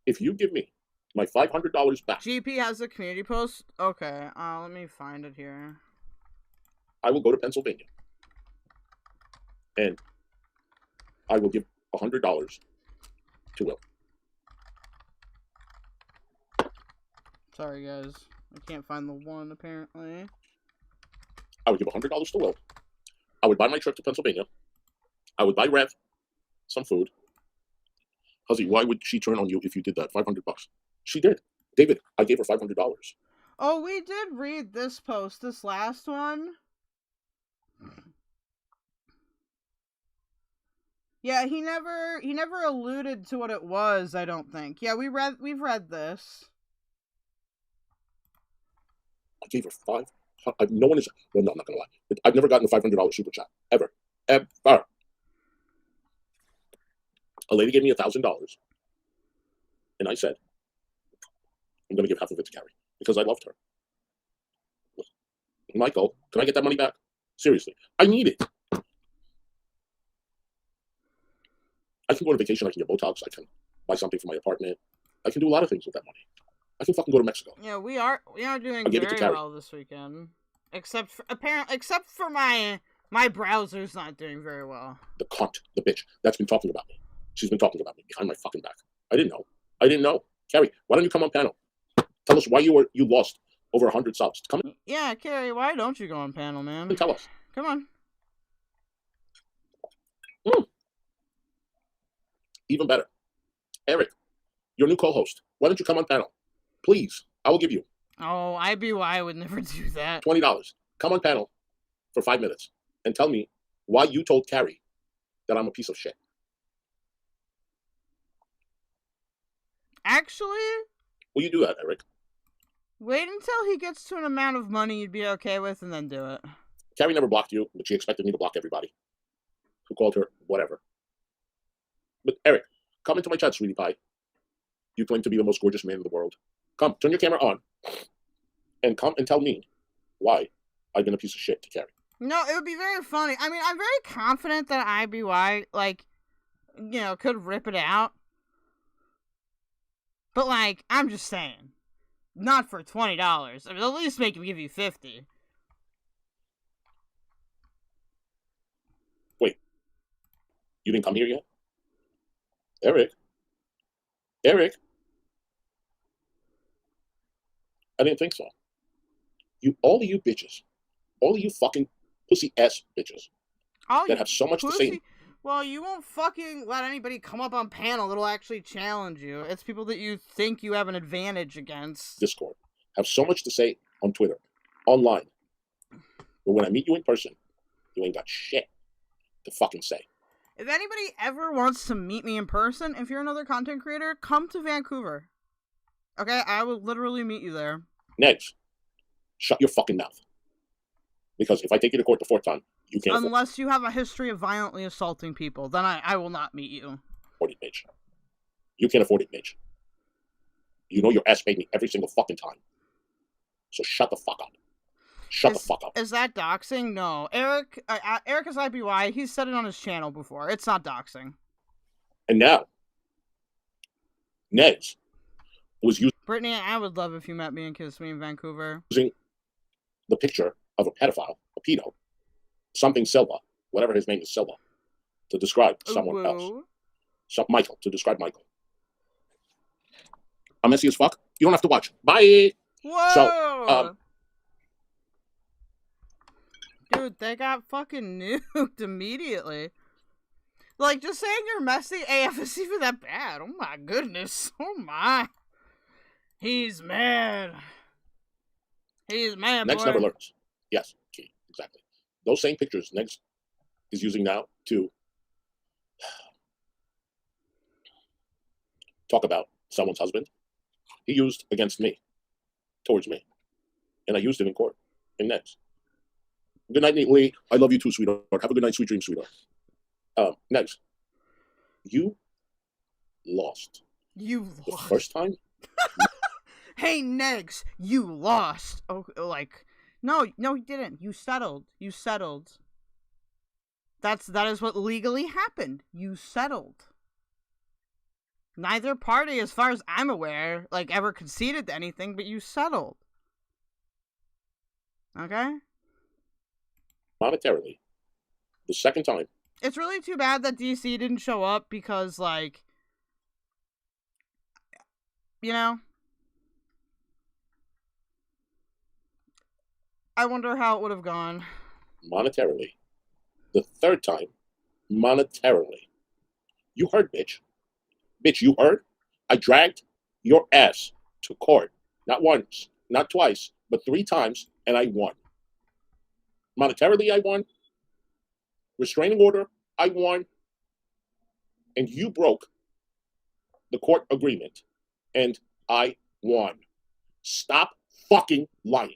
[SPEAKER 7] if you give me my $500 back,
[SPEAKER 2] GP has a community post? Okay, let me find it here.
[SPEAKER 7] I will go to Pennsylvania. And I will give $100 to Will.
[SPEAKER 2] Sorry, guys. I can't find the one, apparently.
[SPEAKER 7] I would give $100 to Will. I would buy my trip to Pennsylvania. I would buy Rev some food. Huzzy, why would she turn on you if you did that? $500. She did. David, I gave her $500.
[SPEAKER 2] Oh, we did read this post, this last one. Yeah, he never alluded to what it was, I don't think. Yeah, we've read this.
[SPEAKER 7] I gave her $500. No one is. Well, no, I'm not gonna lie. I've never gotten a $500 super chat ever. A lady gave me $1,000, and I said, "I'm gonna give half of it to Carrie because I loved her." Michael, can I get that money back? Seriously, I need it. I can go on vacation. I can get Botox. I can buy something for my apartment. I can do a lot of things with that money. I can fucking go to Mexico.
[SPEAKER 2] Yeah, we are doing very well this weekend. Except for my browser's not doing very well.
[SPEAKER 7] The cunt, the bitch, that's been talking about me. She's been talking about me behind my fucking back. I didn't know. Carrie, why don't you come on panel? Tell us why you lost over 100 subs. Come on.
[SPEAKER 2] Yeah, Carrie, why don't you go on panel, man?
[SPEAKER 7] Tell us.
[SPEAKER 2] Come on.
[SPEAKER 7] Even better. Eric, your new co-host. Why don't you come on panel? Please, I will give you.
[SPEAKER 2] Oh, IBY would never do that.
[SPEAKER 7] $20. Come on panel for 5 minutes and tell me why you told Carrie that I'm a piece of shit.
[SPEAKER 2] Actually?
[SPEAKER 7] Will you do that, Eric?
[SPEAKER 2] Wait until he gets to an amount of money you'd be okay with and then do it.
[SPEAKER 7] Carrie never blocked you, but she expected me to block everybody who called her whatever. But Eric, come into my chat, sweetie pie. You claim to be the most gorgeous man in the world. Come, turn your camera on. And come and tell me why I've been a piece of shit to Carrie.
[SPEAKER 2] No, it would be very funny. I mean, I'm very confident that IBY, could rip it out. But, I'm just saying. Not for $20. I mean, at least make him give you $50.
[SPEAKER 7] Wait. You didn't come here yet? Eric? I didn't think so. All of you bitches, all of you fucking pussy ass bitches that have so much to say.
[SPEAKER 2] Well, you won't fucking let anybody come up on panel that'll actually challenge you. It's people that you think you have an advantage against.
[SPEAKER 7] Discord have so much to say on Twitter, online. But when I meet you in person, you ain't got shit to fucking say.
[SPEAKER 2] If anybody ever wants to meet me in person, if you're another content creator, come to Vancouver. Okay, I will literally meet you there.
[SPEAKER 7] Next, shut your fucking mouth. Because if I take you to court the fourth time, you can't.
[SPEAKER 2] Unless you have a history of violently assaulting people, then I will not meet you.
[SPEAKER 7] Afford it, Mitch. You can't afford it, Mitch. You know your ass paid me every single fucking time. So shut the fuck up. Shut the fuck up.
[SPEAKER 2] Is that doxing? No. Eric is IBY. He's said it on his channel before. It's not doxing.
[SPEAKER 7] And now, Negs was
[SPEAKER 2] Brittany, I would love if you met me and kissed me in Vancouver.
[SPEAKER 7] using the picture of a pedophile, a pedo, something Silva, whatever his name is, Silva, to describe someone else. Michael, to describe Michael. I'm messy as fuck. You don't have to watch. Bye.
[SPEAKER 2] Whoa.
[SPEAKER 7] So,
[SPEAKER 2] dude, they got fucking nuked immediately. Like, just saying you're messy AF is even that bad. Oh my goodness. Oh my. He's mad. He's mad,
[SPEAKER 7] Negs
[SPEAKER 2] boy.
[SPEAKER 7] never learns. Yes, key, exactly. Those same pictures Negs is using now to talk about someone's husband. He used against me, towards me. And I used it in court, in Negs. Good night, Lee. I love you too, sweetheart. Have a good night, sweet dreams, sweetheart. Negs, you lost.
[SPEAKER 2] You
[SPEAKER 7] the
[SPEAKER 2] lost.
[SPEAKER 7] first time?
[SPEAKER 2] Hey, Negs, you lost. Oh, like, no, you didn't. You settled. You settled. That is what legally happened. You settled. Neither party, as far as I'm aware, like, ever conceded to anything, but you settled. Okay?
[SPEAKER 7] Monetarily, the second time.
[SPEAKER 2] It's really too bad that DC didn't show up because, like, you know, I wonder how it would have gone.
[SPEAKER 7] Monetarily. The third time, monetarily. You heard, bitch. Bitch, you heard? I dragged your ass to court. Not once, not twice, but 3 times, and I won. Monetarily, I won. Restraining order, I won. And you broke the court agreement, and I won. Stop fucking lying.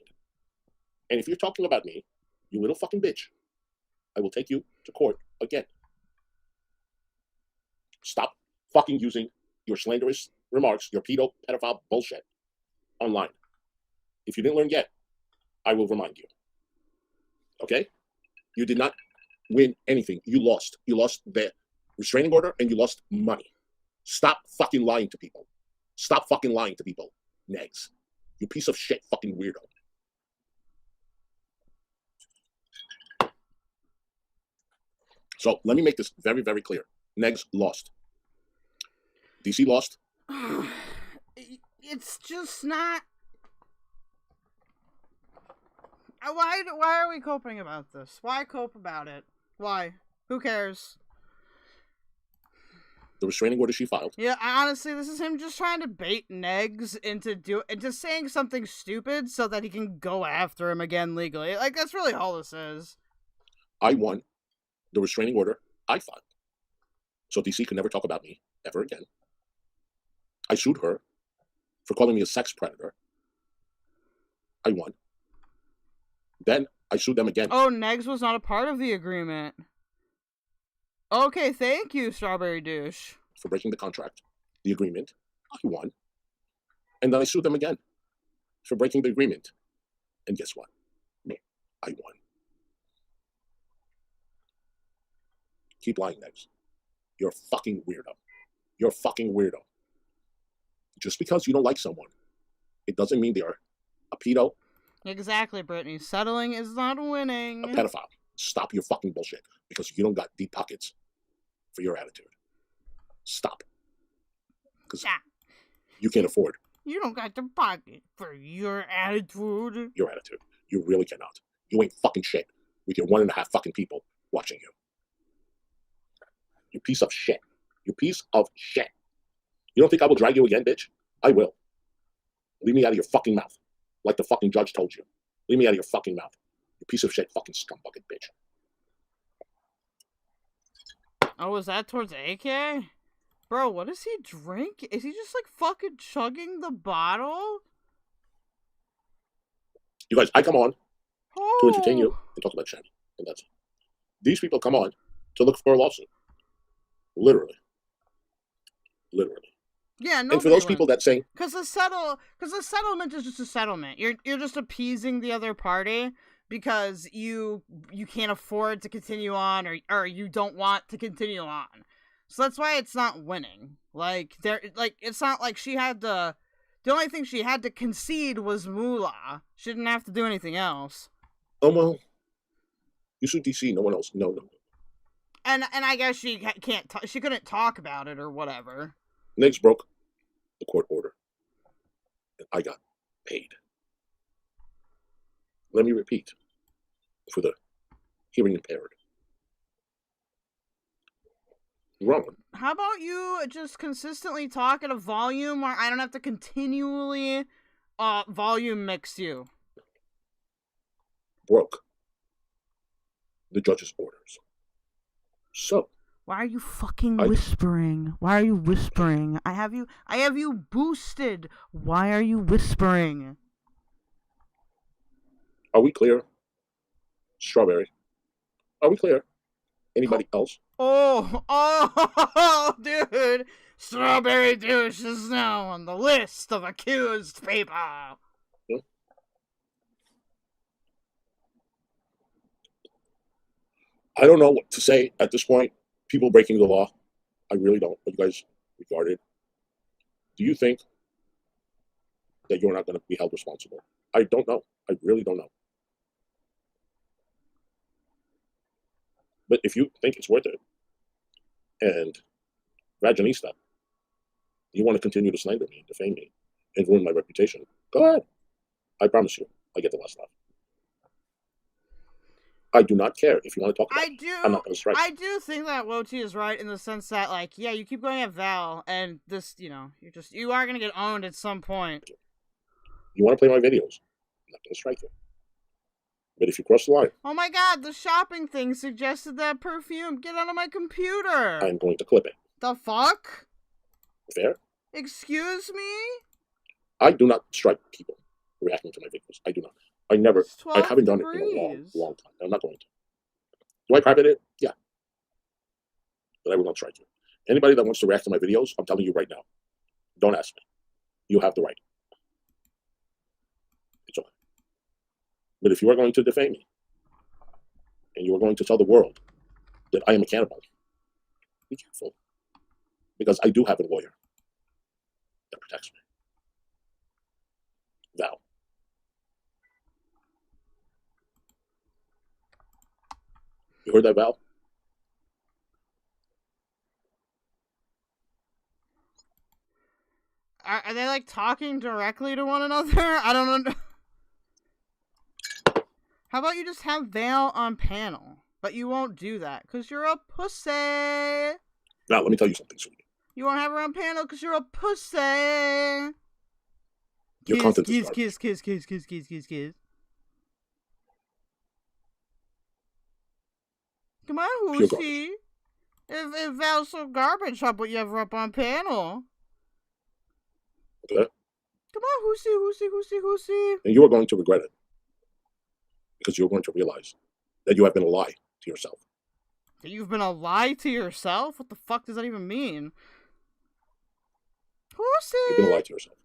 [SPEAKER 7] And if you're talking about me, you little fucking bitch, I will take you to court again. Stop fucking using your slanderous remarks, your pedophile bullshit online. If you didn't learn yet, I will remind you. Okay? You did not win anything. You lost. You lost the restraining order and you lost money. Stop fucking lying to people. Stop fucking lying to people, Negs. You piece of shit fucking weirdo. So let me make this very, very clear. Negs lost. DC lost.
[SPEAKER 2] It's just not. Why are we coping about this? Why cope about it? Why? Who cares?
[SPEAKER 7] The restraining order she filed.
[SPEAKER 2] Yeah, honestly, this is him just trying to bait Negs into saying something stupid so that he can go after him again legally. Like, that's really all this is.
[SPEAKER 7] I won the restraining order I filed. So DC could never talk about me ever again. I sued her for calling me a sex predator. I won. Then I sued them again.
[SPEAKER 2] Oh, Negs was not a part of the agreement. Okay, thank you, Strawberry Douche.
[SPEAKER 7] For breaking the contract, the agreement. I won. And then I sued them again for breaking the agreement. And guess what? I won. Keep lying, Negs. You're a fucking weirdo. You're a fucking weirdo. Just because you don't like someone, it doesn't mean they are a pedo.
[SPEAKER 2] Exactly, Brittany. Settling is not winning.
[SPEAKER 7] A pedophile. Stop your fucking bullshit because you don't got deep pockets for your attitude. Stop. Because you can't afford
[SPEAKER 2] You don't got the pocket for your attitude.
[SPEAKER 7] your attitude. You really cannot. You ain't fucking shit with your 1.5 fucking people watching you. You piece of shit. You piece of shit. You don't think I will drag you again, bitch? I will. Leave me out of your fucking mouth. Like the fucking judge told you. Leave me out of your fucking mouth. You piece of shit fucking scumbucket bitch.
[SPEAKER 2] Oh, was that towards AK? Bro, what does he drink? Is he just like fucking chugging the bottle?
[SPEAKER 7] You guys, I come on to entertain you and talk about Shandy. And that's it. These people come on to look for a lawsuit. Literally. Literally.
[SPEAKER 2] Yeah, no.
[SPEAKER 7] And for those people that say,
[SPEAKER 2] because the settlement is just a settlement. You're just appeasing the other party because you can't afford to continue on or you don't want to continue on. So that's why it's not winning. Like it's not like she had to. The only thing she had to concede was moolah. She didn't have to do anything else.
[SPEAKER 7] Oh well, you sued DC. No one else. No.
[SPEAKER 2] And I guess she can't. She couldn't talk about it or whatever.
[SPEAKER 7] Next broke the court order, and I got paid. Let me repeat for the hearing impaired. Wrong.
[SPEAKER 2] How about you just consistently talk at a volume where I don't have to continually volume mix you?
[SPEAKER 7] Broke the judge's orders. So
[SPEAKER 2] why are you fucking whispering? Why are you whispering? I have you boosted. Why are you whispering?
[SPEAKER 7] Are we clear? Strawberry. Are we clear? Anybody else?
[SPEAKER 2] Oh, dude. Strawberry douche is now on the list of accused people.
[SPEAKER 7] I don't know what to say at this point. People breaking the law. I really don't. Are you guys regarded? Do you think that you're not going to be held responsible? I don't know. I really don't know. But if you think it's worth it, and Vaginista, you want to continue to slander me, defame me, and ruin my reputation, go ahead. I promise you, I get the last laugh. I do not care if you want to talk about it. I'm not going to strike.
[SPEAKER 2] I do think that Woti is right in the sense that, like, yeah, you keep going at Val, and this, you know, you are going to get owned at some point.
[SPEAKER 7] You want to play my videos? I'm not going to strike you. But if you cross the line...
[SPEAKER 2] Oh my god, the shopping thing suggested that perfume. Get out of my computer.
[SPEAKER 7] I'm going to clip it.
[SPEAKER 2] The fuck?
[SPEAKER 7] Fair?
[SPEAKER 2] Excuse me?
[SPEAKER 7] I do not strike people reacting to my videos. I do not. I haven't done it in a long time. I'm not going to. Do I private it? Yeah. But I will not strike you. Anybody that wants to react to my videos, I'm telling you right now, don't ask me. You have the right. It's okay. But if you are going to defame me, and you are going to tell the world that I am a cannibal, be careful. Because I do have a lawyer that protects me. Val. You heard that, Val?
[SPEAKER 2] Are they, like, talking directly to one another? I don't know. How about you just have Val on panel? But you won't do that, because you're a pussy.
[SPEAKER 7] Now, let me tell you something, sweetie.
[SPEAKER 2] You won't have her on panel because you're a pussy.
[SPEAKER 7] Your content is
[SPEAKER 2] kiss. Come on, Hoosy. If Val's so garbage, how about you have her up on panel?
[SPEAKER 7] Okay.
[SPEAKER 2] Come on, Hoosy.
[SPEAKER 7] And you are going to regret it. Because you're going to realize that you have been a lie to yourself.
[SPEAKER 2] That you've been a lie to yourself? What the fuck does that even mean? Hoosy!
[SPEAKER 7] You've been a lie to yourself.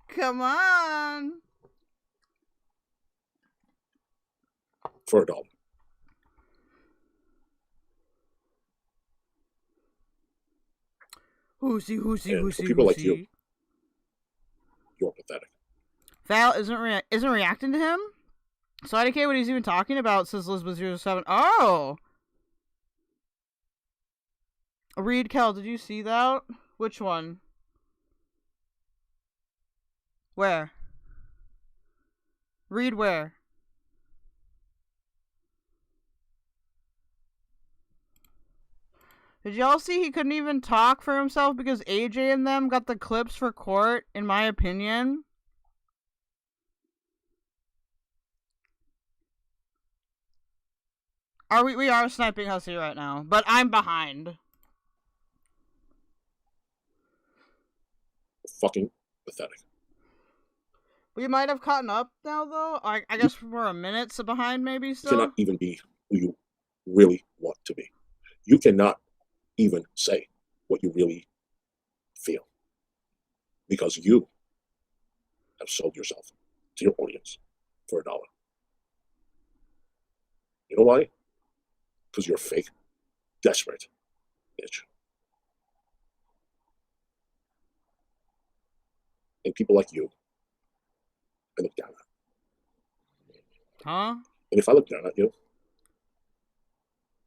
[SPEAKER 2] Come on.
[SPEAKER 7] For $1.
[SPEAKER 2] Hoosy.
[SPEAKER 7] For people like you, you're pathetic.
[SPEAKER 2] Val isn't reacting to him? So I don't care what he's even talking about, says Elizabeth07. Oh! Reed, Kel, did you see that? Which one? Where? Reed, where? Did y'all see he couldn't even talk for himself because AJ and them got the clips for court, in my opinion? We are sniping Hussy right now, but I'm behind.
[SPEAKER 7] Fucking pathetic.
[SPEAKER 2] We might have caught up now, though. I guess we're a minute behind, maybe, still.
[SPEAKER 7] You cannot even be who you really want to be. You cannot even say what you really feel. Because you have sold yourself to your audience for $1. You know why? Because you're fake, desperate bitch. And people like you, I look down at.
[SPEAKER 2] Huh?
[SPEAKER 7] And if I look down at you,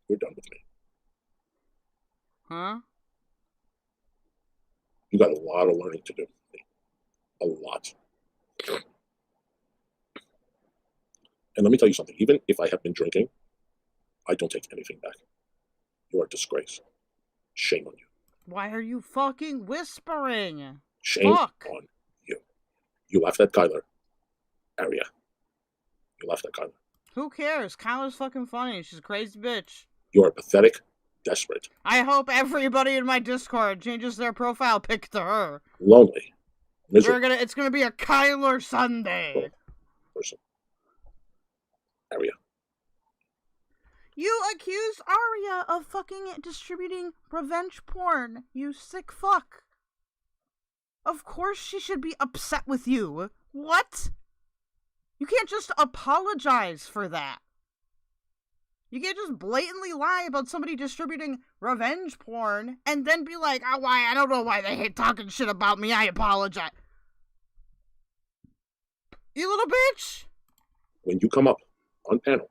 [SPEAKER 7] you're done with me.
[SPEAKER 2] Huh?
[SPEAKER 7] You got a lot of learning to do. A lot. And let me tell you something. Even if I have been drinking, I don't take anything back. You are a disgrace. Shame on you.
[SPEAKER 2] Why are you fucking whispering?
[SPEAKER 7] Shame
[SPEAKER 2] Fuck.
[SPEAKER 7] on you. You laughed at Kwiggler. Aria. You laughed at Kwiggler.
[SPEAKER 2] Who cares? Kyler's fucking funny. She's a crazy bitch.
[SPEAKER 7] You are pathetic, desperate,
[SPEAKER 2] I hope everybody in my Discord changes their profile pic to her.
[SPEAKER 7] lonely, miserable
[SPEAKER 2] It's gonna be a Kyler Sunday.
[SPEAKER 7] person. Aria.
[SPEAKER 2] You accused Arya of fucking distributing revenge porn, you sick fuck. Of course she should be upset with you. What? You can't just apologize for that. You can't just blatantly lie about somebody distributing revenge porn and then be like, oh, I don't know why they hate talking shit about me, I apologize. You little bitch!
[SPEAKER 7] When you come up on panel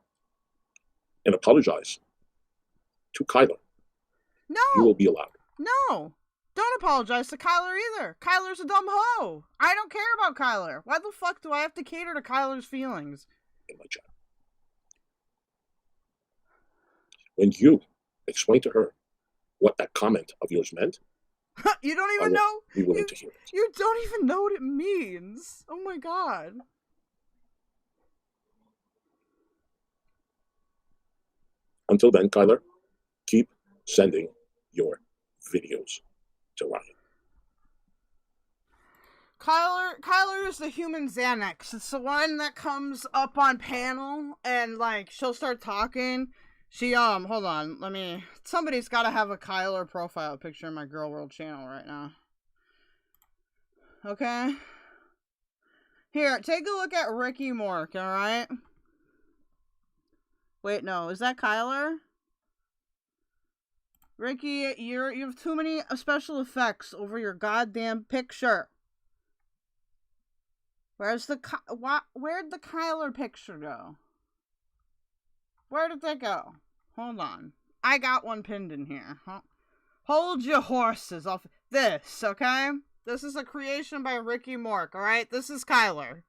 [SPEAKER 7] and apologize to Kwiggler,
[SPEAKER 2] No!
[SPEAKER 7] you will be allowed.
[SPEAKER 2] No! Don't apologize to Kyler either. Kyler's a dumb hoe. I don't care about Kyler. Why the fuck do I have to cater to Kyler's feelings?
[SPEAKER 7] In my chat. When you explain to her what that comment of yours meant,
[SPEAKER 2] You don't even know.
[SPEAKER 7] be willing to hear it.
[SPEAKER 2] You don't even know what it means. Oh my god.
[SPEAKER 7] Until then, Kwiggler, keep sending your videos to Ryan.
[SPEAKER 2] Kyler is the human Xanax. It's the one that comes up on panel and like she'll start talking. She hold on, somebody's gotta have a Kyler profile picture in my Girl World channel right now. Okay? Here, take a look at Ricky Mourke, alright? Wait, no, is that Kyler? Ricky, you have too many special effects over your goddamn picture. Where'd the Kyler picture go? Where did that go? Hold on. I got one pinned in here. Hold your horses off this, okay? This is a creation by Ricky Mourke, alright? This is Kyler.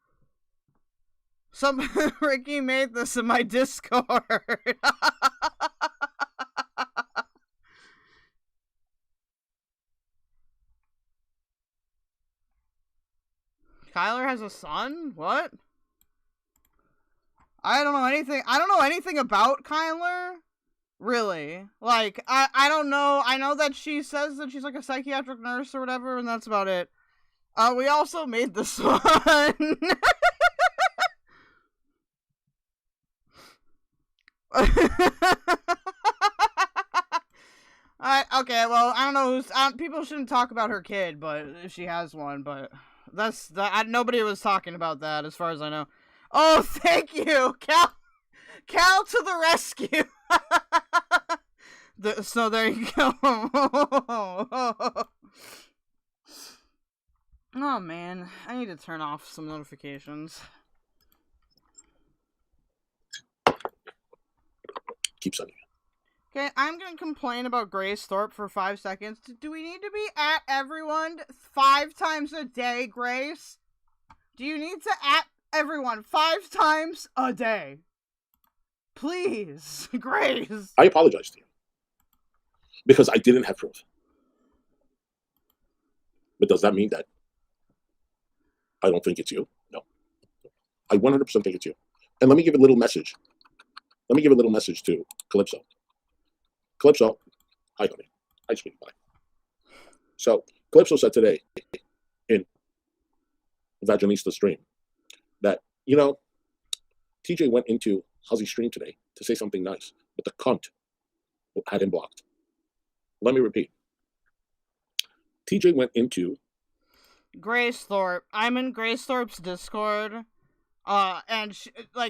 [SPEAKER 2] Ricky made this in my Discord. Kyler has a son? What? I don't know anything about Kyler. Really. Like, I don't know. I know that she says that she's like a psychiatric nurse or whatever, and that's about it. We also made this one. Okay, well, I don't know people shouldn't talk about her kid, but if she has one, but nobody was talking about that as far as I know. Oh, thank you, Cal to the rescue. So there you go. Oh man, I need to turn off some notifications.
[SPEAKER 7] Keep sending it.
[SPEAKER 2] Okay, I'm gonna complain about Grace Thorpe for 5 seconds. Do we need to be at everyone 5 times a day, Grace? Do you need to at everyone 5 times a day? Please, Grace.
[SPEAKER 7] I apologize to you. Because I didn't have proof. But does that mean that I don't think it's you? No. I 100% think it's you. And let me give a little message. Let me give a little message to Calypso. Calypso, hi honey. Hi sweetie, bye. So, Calypso said today in Vaginista stream that, TJ went into Huzzy's stream today to say something nice, but the cunt had him blocked. Let me repeat. TJ went into
[SPEAKER 2] Grace Thorpe. I'm in Grace Thorpe's Discord. And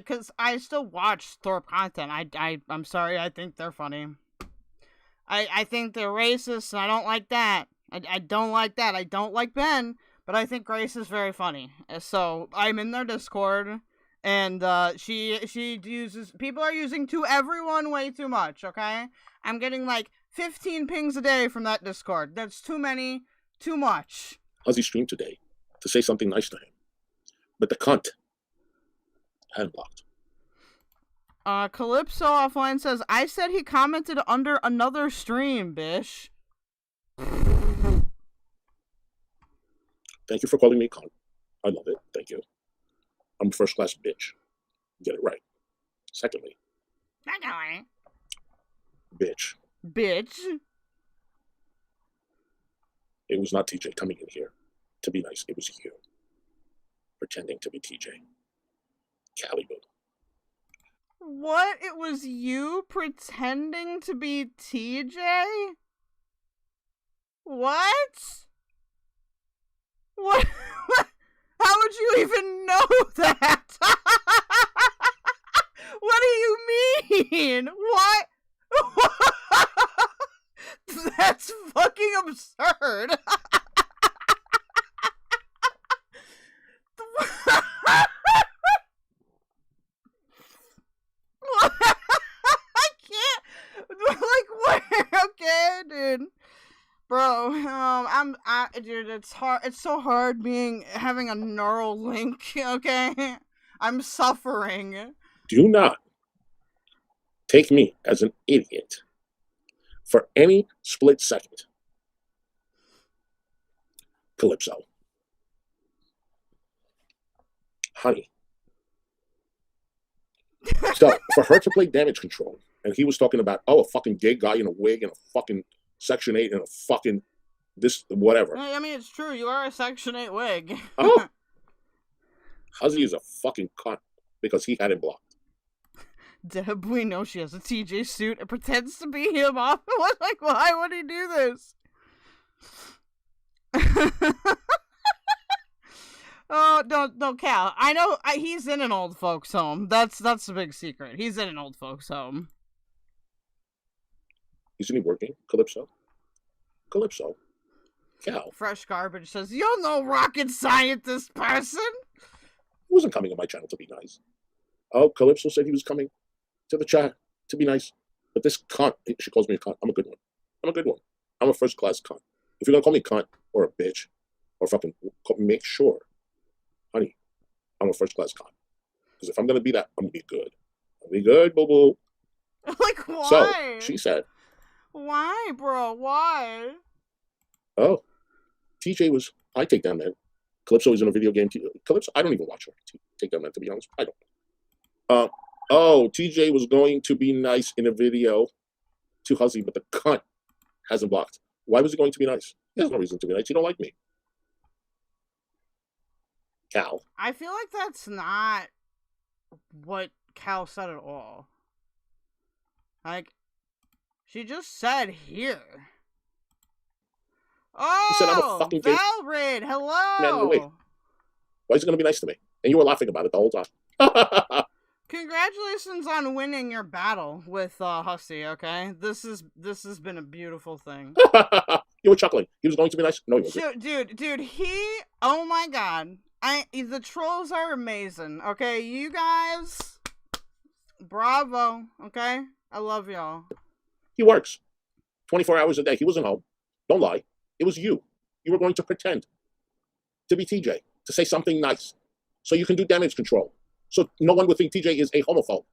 [SPEAKER 2] cause I still watch Thorpe content. I'm sorry, I think they're funny. I think they're racist, and I don't like that. I don't like that. I don't like Ben, but I think Grace is very funny. So I'm in their Discord, and she uses, people are using to everyone way too much. Okay, I'm getting like 15 pings a day from that Discord. That's too many, too much.
[SPEAKER 7] Ozzy streamed today to say something nice to him, but the cunt had blocked.
[SPEAKER 2] Calypso offline says, I said he commented under another stream, bish.
[SPEAKER 7] Thank you for calling me cunt. I love it. Thank you. I'm a first-class bitch. Get it right. Secondly, bitch.
[SPEAKER 2] Bitch.
[SPEAKER 7] It was not TJ coming in here to be nice. It was you pretending to be TJ. Caliban.
[SPEAKER 2] What? It was you pretending to be TJ? What? What? How would you even know that? What do you mean? What? That's fucking absurd. I can't. Like, what? Okay, dude. Bro, dude, it's hard. It's so hard having a neural link. Okay, I'm suffering.
[SPEAKER 7] Do not take me as an idiot for any split second. Calypso. Honey. So, for her to play damage control, and he was talking about, a fucking gay guy in a wig and a fucking Section 8 and a fucking this, whatever.
[SPEAKER 2] I mean, it's true. You are a Section 8 wig.
[SPEAKER 7] Oh. Ozzy is a fucking cunt because he had it blocked.
[SPEAKER 2] Deb, we know she has a TJ suit and pretends to be him off. Like, why would he do this? Oh, don't Cal. I know he's in an old folks home. That's the big secret. He's in an old folks home.
[SPEAKER 7] Isn't he working? Calypso? Calypso? Cal?
[SPEAKER 2] Fresh Garbage says, you're no rocket scientist person.
[SPEAKER 7] He wasn't coming on my channel to be nice. Oh, Calypso said he was coming to the chat to be nice. But this cunt, she calls me a cunt. I'm a good one. I'm a good one. I'm a first-class cunt. If you're going to call me cunt or a bitch or fucking make sure, honey, I'm a first-class cunt. Because if I'm going to be that, I'm going to be good. I'll be good, boo-boo.
[SPEAKER 2] Like, why?
[SPEAKER 7] So, she said.
[SPEAKER 2] Why, bro? Why?
[SPEAKER 7] Oh, TJ was, I take that man. Calypso is in a video game. Calypso, I don't even watch her. Take that man, to be honest. I don't. TJ was going to be nice in a video to Huzzy, but the cunt hasn't blocked. Why was he going to be nice? He has no reason to be nice. He don't like me. Cal.
[SPEAKER 2] I feel like that's not what Cal said at all. Like, she just said here. Oh,
[SPEAKER 7] said I'm a fucking
[SPEAKER 2] Valrid, hello.
[SPEAKER 7] Man, wait. Why is he going to be nice to me? And you were laughing about it the whole time.
[SPEAKER 2] Congratulations on winning your battle with Hussy, okay? This has been a beautiful thing.
[SPEAKER 7] You were chuckling. He was going to be nice? No, he wasn't.
[SPEAKER 2] Dude, oh my god. The trolls are amazing, okay? You guys, bravo, okay? I love y'all.
[SPEAKER 7] He works 24 hours a day. He wasn't home. Don't lie. It was you. You were going to pretend to be TJ, to say something nice, so you can do damage control. So no one would think TJ is a homophobe.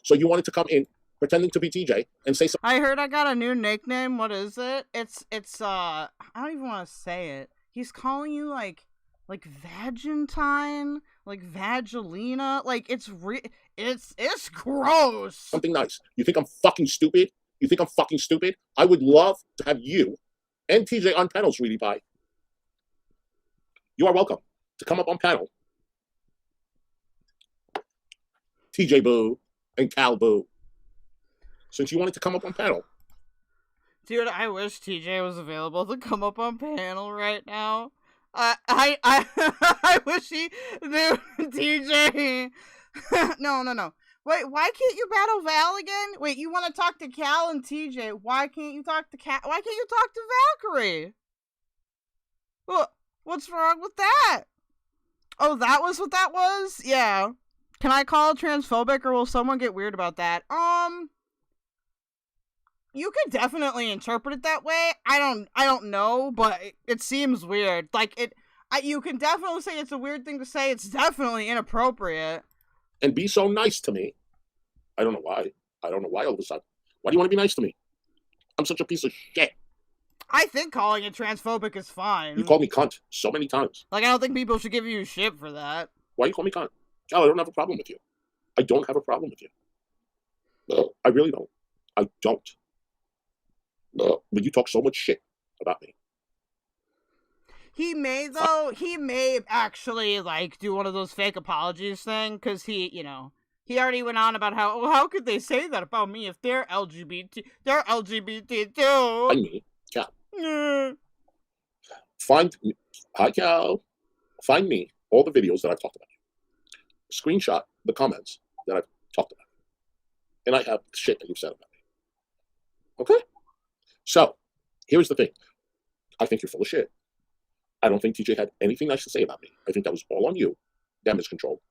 [SPEAKER 7] So you wanted to come in pretending to be TJ and say something.
[SPEAKER 2] I heard I got a new nickname. What is it? It's I don't even want to say it. He's calling you like Vagentine, like Vagelina, like it's gross.
[SPEAKER 7] Something nice. You think I'm fucking stupid? You think I'm fucking stupid? I would love to have you and TJ on panel, sweetie pie. You are welcome to come up on panel. TJ Boo and Cal Boo. Since you wanted to come up on panel.
[SPEAKER 2] Dude, I wish TJ was available to come up on panel right now. I wish he knew TJ. No. Wait, why can't you battle Val again? Wait, you want to talk to Cal and TJ? Why can't you talk to Cal? Why can't you talk to Valkyrie? Well, What's wrong with that? Oh, that was what that was? Yeah. Can I call it transphobic, or will someone get weird about that? You could definitely interpret it that way. I don't know, but it seems weird. Like, you can definitely say it's a weird thing to say. It's definitely inappropriate.
[SPEAKER 7] And be so nice to me. I don't know why. I don't know why all of a sudden. Why do you want to be nice to me? I'm such a piece of shit.
[SPEAKER 2] I think calling it transphobic is fine.
[SPEAKER 7] You called me cunt so many times.
[SPEAKER 2] Like, I don't think people should give you shit for that.
[SPEAKER 7] Why you call me cunt? Cal, I don't have a problem with you. I don't have a problem with you. No, I really don't. I don't. No, but you talk so much shit about me.
[SPEAKER 2] He may actually, like, do one of those fake apologies thing, because he already went on about how could they say that about me if they're LGBT? They're LGBT too.
[SPEAKER 7] Find me, Cal. Find me. Hi, Cal. Find me all the videos that I've talked about. Screenshot the comments that I've talked about. And I have shit that you've said about me. Okay? So, here's the thing. I think you're full of shit. I don't think TJ had anything nice to say about me. I think that was all on you. Damage control.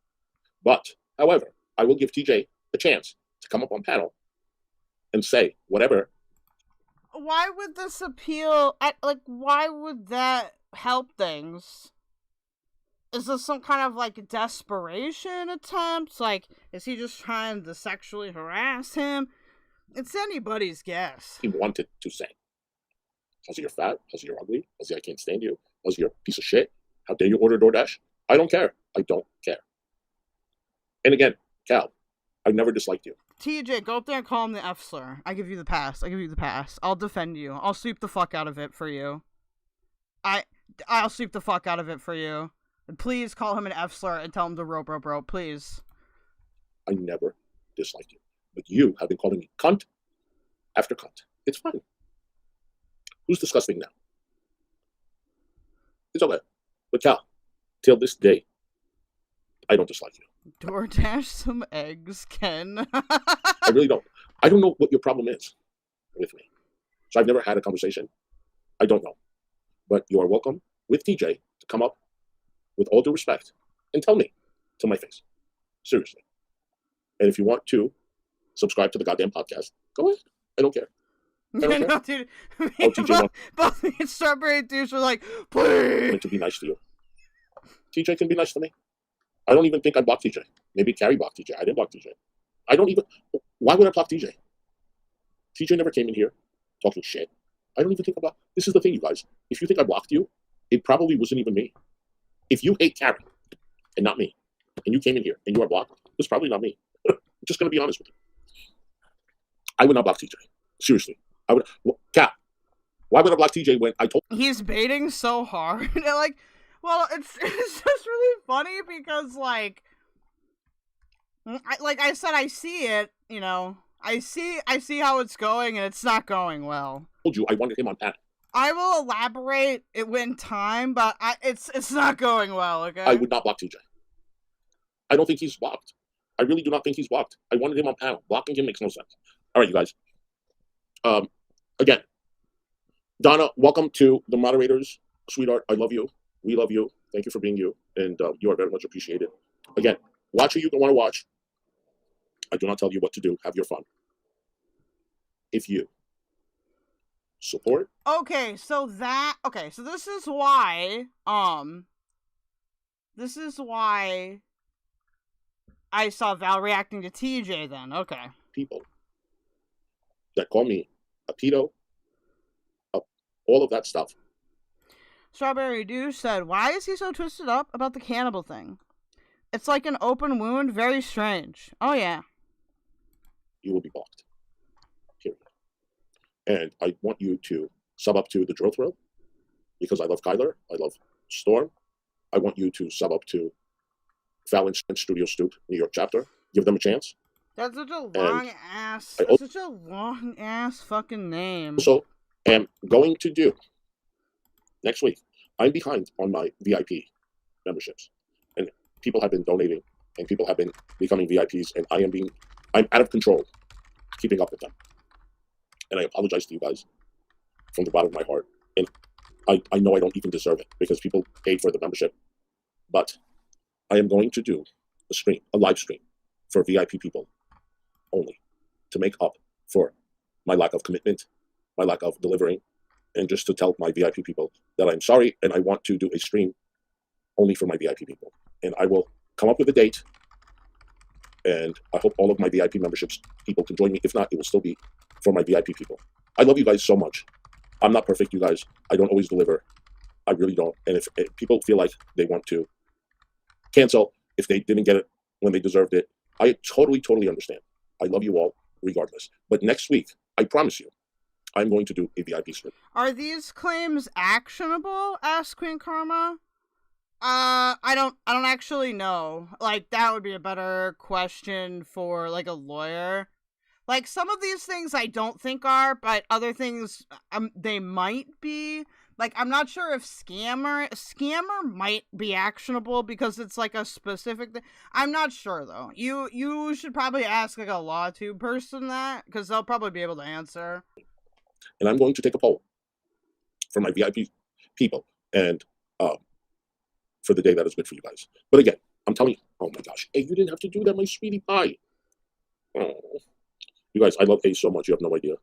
[SPEAKER 7] But, however, I will give TJ a chance to come up on panel and say whatever.
[SPEAKER 2] Why would this appeal? Why would that help things? Is this some kind of, like, desperation attempt? Like, is he just trying to sexually harass him? It's anybody's guess.
[SPEAKER 7] He wanted to say. How's you're fat? How's you're ugly? How's I can't stand you? How's you're a piece of shit? How dare you order DoorDash? I don't care. I don't care. And again, Cal, I've never disliked you.
[SPEAKER 2] TJ, go up there and call him the F slur. I give you the pass. I give you the pass. I'll defend you. I'll sweep the fuck out of it for you. I'll sweep the fuck out of it for you. And please call him an F slur and tell him to bro, please.
[SPEAKER 7] I never disliked you. But you have been calling me cunt after cunt. It's fine. Who's disgusting now? It's okay. But Cal, till this day, I don't dislike you.
[SPEAKER 2] DoorDash some eggs, Ken.
[SPEAKER 7] I really don't. I don't know what your problem is with me. So I've never had a conversation. I don't know. But you are welcome with TJ to come up with all due respect and tell me to my face. Seriously. And if you want to subscribe to the goddamn podcast, go ahead. I don't care. I don't
[SPEAKER 2] No,
[SPEAKER 7] care.
[SPEAKER 2] dude. Both me and Strawberry Douche were like, please.
[SPEAKER 7] I'm going to be nice to you. TJ can be nice to me. I don't even think I blocked TJ. Maybe Carrie blocked TJ. I didn't block TJ. I don't even. Why would I block TJ? TJ never came in here talking shit. I don't even think I blocked. This is the thing, you guys. If you think I blocked you, it probably wasn't even me. If you hate Carrie and not me, and you came in here and you are blocked, it's probably not me. I'm just going to be honest with you. I would not block TJ. Seriously. I would. Cat, why would I block TJ when I told.
[SPEAKER 2] He's baiting so hard. Like, well, it's just really funny because, like I said, I see it, you know. I see how it's going, and it's not going well.
[SPEAKER 7] I told you I wanted him on panel.
[SPEAKER 2] I will elaborate it when time, but it's not going well, okay?
[SPEAKER 7] I would not block TJ. I don't think he's blocked. I really do not think he's blocked. I wanted him on panel. Blocking him makes no sense. All right, you guys. Again, Donna, welcome to the moderators. Sweetheart, I love you. We love you. Thank you for being you. And you are very much appreciated. Again, watch who you want to watch. I do not tell you what to do. Have your fun. If you support.
[SPEAKER 2] Okay, so this is why, I saw Val reacting to TJ then. Okay.
[SPEAKER 7] People that call me a pedo, all of that stuff.
[SPEAKER 2] Strawberry Douche said, why is he so twisted up about the cannibal thing? It's like an open wound, very strange. Oh, yeah.
[SPEAKER 7] You will be blocked. Period. And I want you to sub up to the Drill Thrill because I love Kwiggler. I love Storm. I want you to sub up to Fallon Studio Stoop, New York chapter. Give them a chance.
[SPEAKER 2] That's such a long ass fucking name.
[SPEAKER 7] Also, am going to do next week. I'm behind on my VIP memberships, and people have been donating, and people have been becoming VIPs, and I'm out of control keeping up with them. And I apologize to you guys from the bottom of my heart. And I know I don't even deserve it because people paid for the membership. But I am going to do a live stream for VIP people only to make up for my lack of commitment, my lack of delivering, and just to tell my VIP people that I'm sorry and I want to do a stream only for my VIP people. And I will come up with a date, and I hope all of my VIP memberships people can join me. If not, it will still be for my VIP people. I love you guys so much. I'm not perfect, you guys. I don't always deliver. I really don't. And if people feel like they want to cancel if they didn't get it when they deserved it, I totally understand. I love you all regardless. But next week, I promise you, I'm going to do a VIP stream.
[SPEAKER 2] Are these claims actionable? Asked Queen Karma. I don't actually know. Like, that would be a better question for, like, a lawyer. Like, some of these things I don't think are, but other things, they might be. Like, I'm not sure if scammer might be actionable because it's, like, a specific thing. I'm not sure, though. You should probably ask, like, a LawTube person that, because they'll probably be able to answer.
[SPEAKER 7] And I'm going to take a poll for my VIP people and for the day that is good for you guys. But again, I'm telling you, oh my gosh, hey, you didn't have to do that, my sweetie pie. Oh, you guys, I love A so much. You have no idea.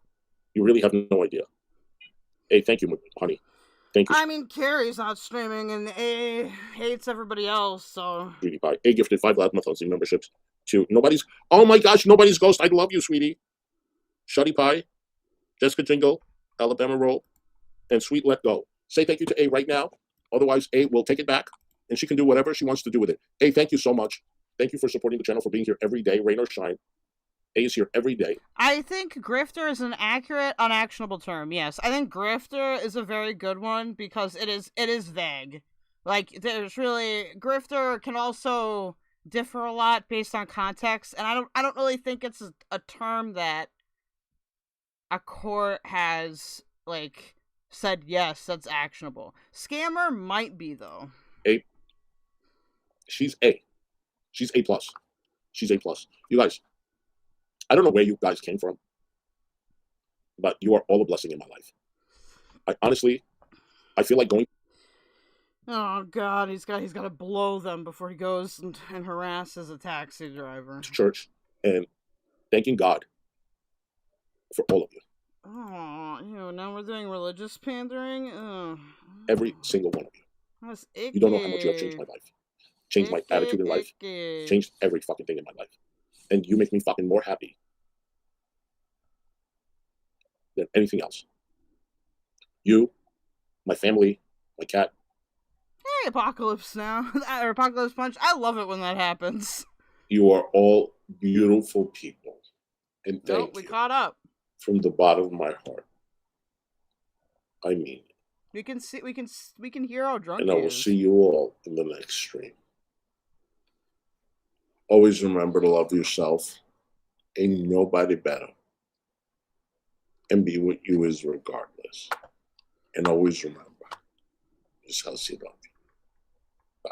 [SPEAKER 7] You really have no idea. Hey, thank you, honey. Thank you.
[SPEAKER 2] I mean, Carrie's not streaming, and A hates everybody else, so.
[SPEAKER 7] Sweetie pie. A gifted 5 Loudmouthhussy memberships to nobody's. Oh my gosh, nobody's ghost. I love you, sweetie. Shutty Pie, Jessica Jingle, Alabama Roll, and Sweet Let Go. Say thank you to A right now. Otherwise, A will take it back, and she can do whatever she wants to do with it. A, thank you so much. Thank you for supporting the channel, for being here every day, rain or shine. A is here every day.
[SPEAKER 2] I think grifter is an accurate, unactionable term. Yes, I think grifter is a very good one because it is vague. Like, there's really, grifter can also differ a lot based on context, and I don't really think it's a term that a court has, like, said yes, that's actionable. Scammer might be, though.
[SPEAKER 7] A. She's A. She's A+. She's A+. You guys, I don't know where you guys came from, but you are all a blessing in my life. I feel like going.
[SPEAKER 2] Oh God, he's got to blow them before he goes and harasses a taxi driver.
[SPEAKER 7] To church and thanking God for all of you.
[SPEAKER 2] Oh, now we're doing religious pandering. Oh.
[SPEAKER 7] Every single one of you.
[SPEAKER 2] That's icky.
[SPEAKER 7] You don't know how much you have changed my life, changed my attitude in life, changed every fucking thing in my life. And you make me fucking more happy than anything else. You, my family, my cat.
[SPEAKER 2] Hey, Apocalypse now. Or Apocalypse Punch. I love it when that happens.
[SPEAKER 7] You are all beautiful people. And thank
[SPEAKER 2] we
[SPEAKER 7] you.
[SPEAKER 2] Caught up.
[SPEAKER 7] From the bottom of my heart. I mean it.
[SPEAKER 2] We can hear how drunk
[SPEAKER 7] and
[SPEAKER 2] he
[SPEAKER 7] I will
[SPEAKER 2] is.
[SPEAKER 7] see you all in the next stream. Always remember to love yourself. Ain't nobody better. And be what you is regardless. And always remember, just how she love you. Bye.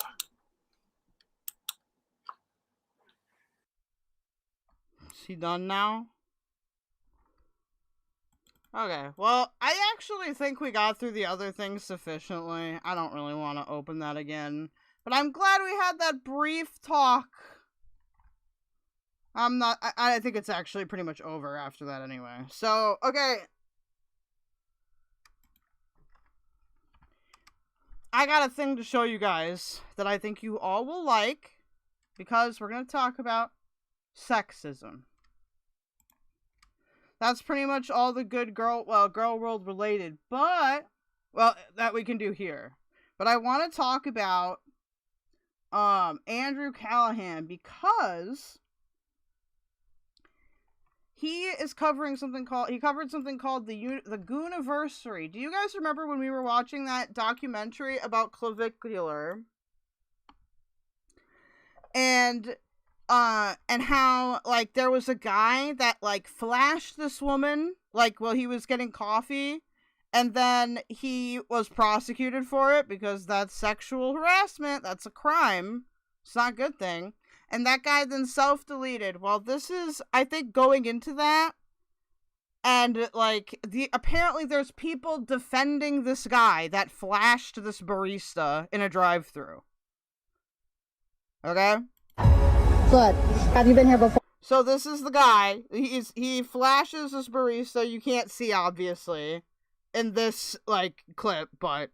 [SPEAKER 2] Is he done now? Okay, well, I actually think we got through the other things sufficiently. I don't really want to open that again. But I'm glad we had that brief talk. I think it's actually pretty much over after that anyway. So, okay. I got a thing to show you guys that I think you all will like. Because we're going to talk about sexism. That's pretty much all the good Gorlworld related, but, well, that we can do here. But I want to talk about, Andrew Callaghan, because he is covering something called, the Gooniversary. Do you guys remember when we were watching that documentary about Kwiggler? And how, like, there was a guy that, like, flashed this woman, like, while he was getting coffee, and then he was prosecuted for it, because that's sexual harassment, that's a crime, it's not a good thing, and that guy then self-deleted. Well, this is, I think, going into that, And, like, apparently there's people defending this guy that flashed this barista in a drive-thru. Okay?
[SPEAKER 9] Look, have you been here before?
[SPEAKER 2] So this is the guy. He flashes this barista. You can't see, obviously, in this, like, clip, but...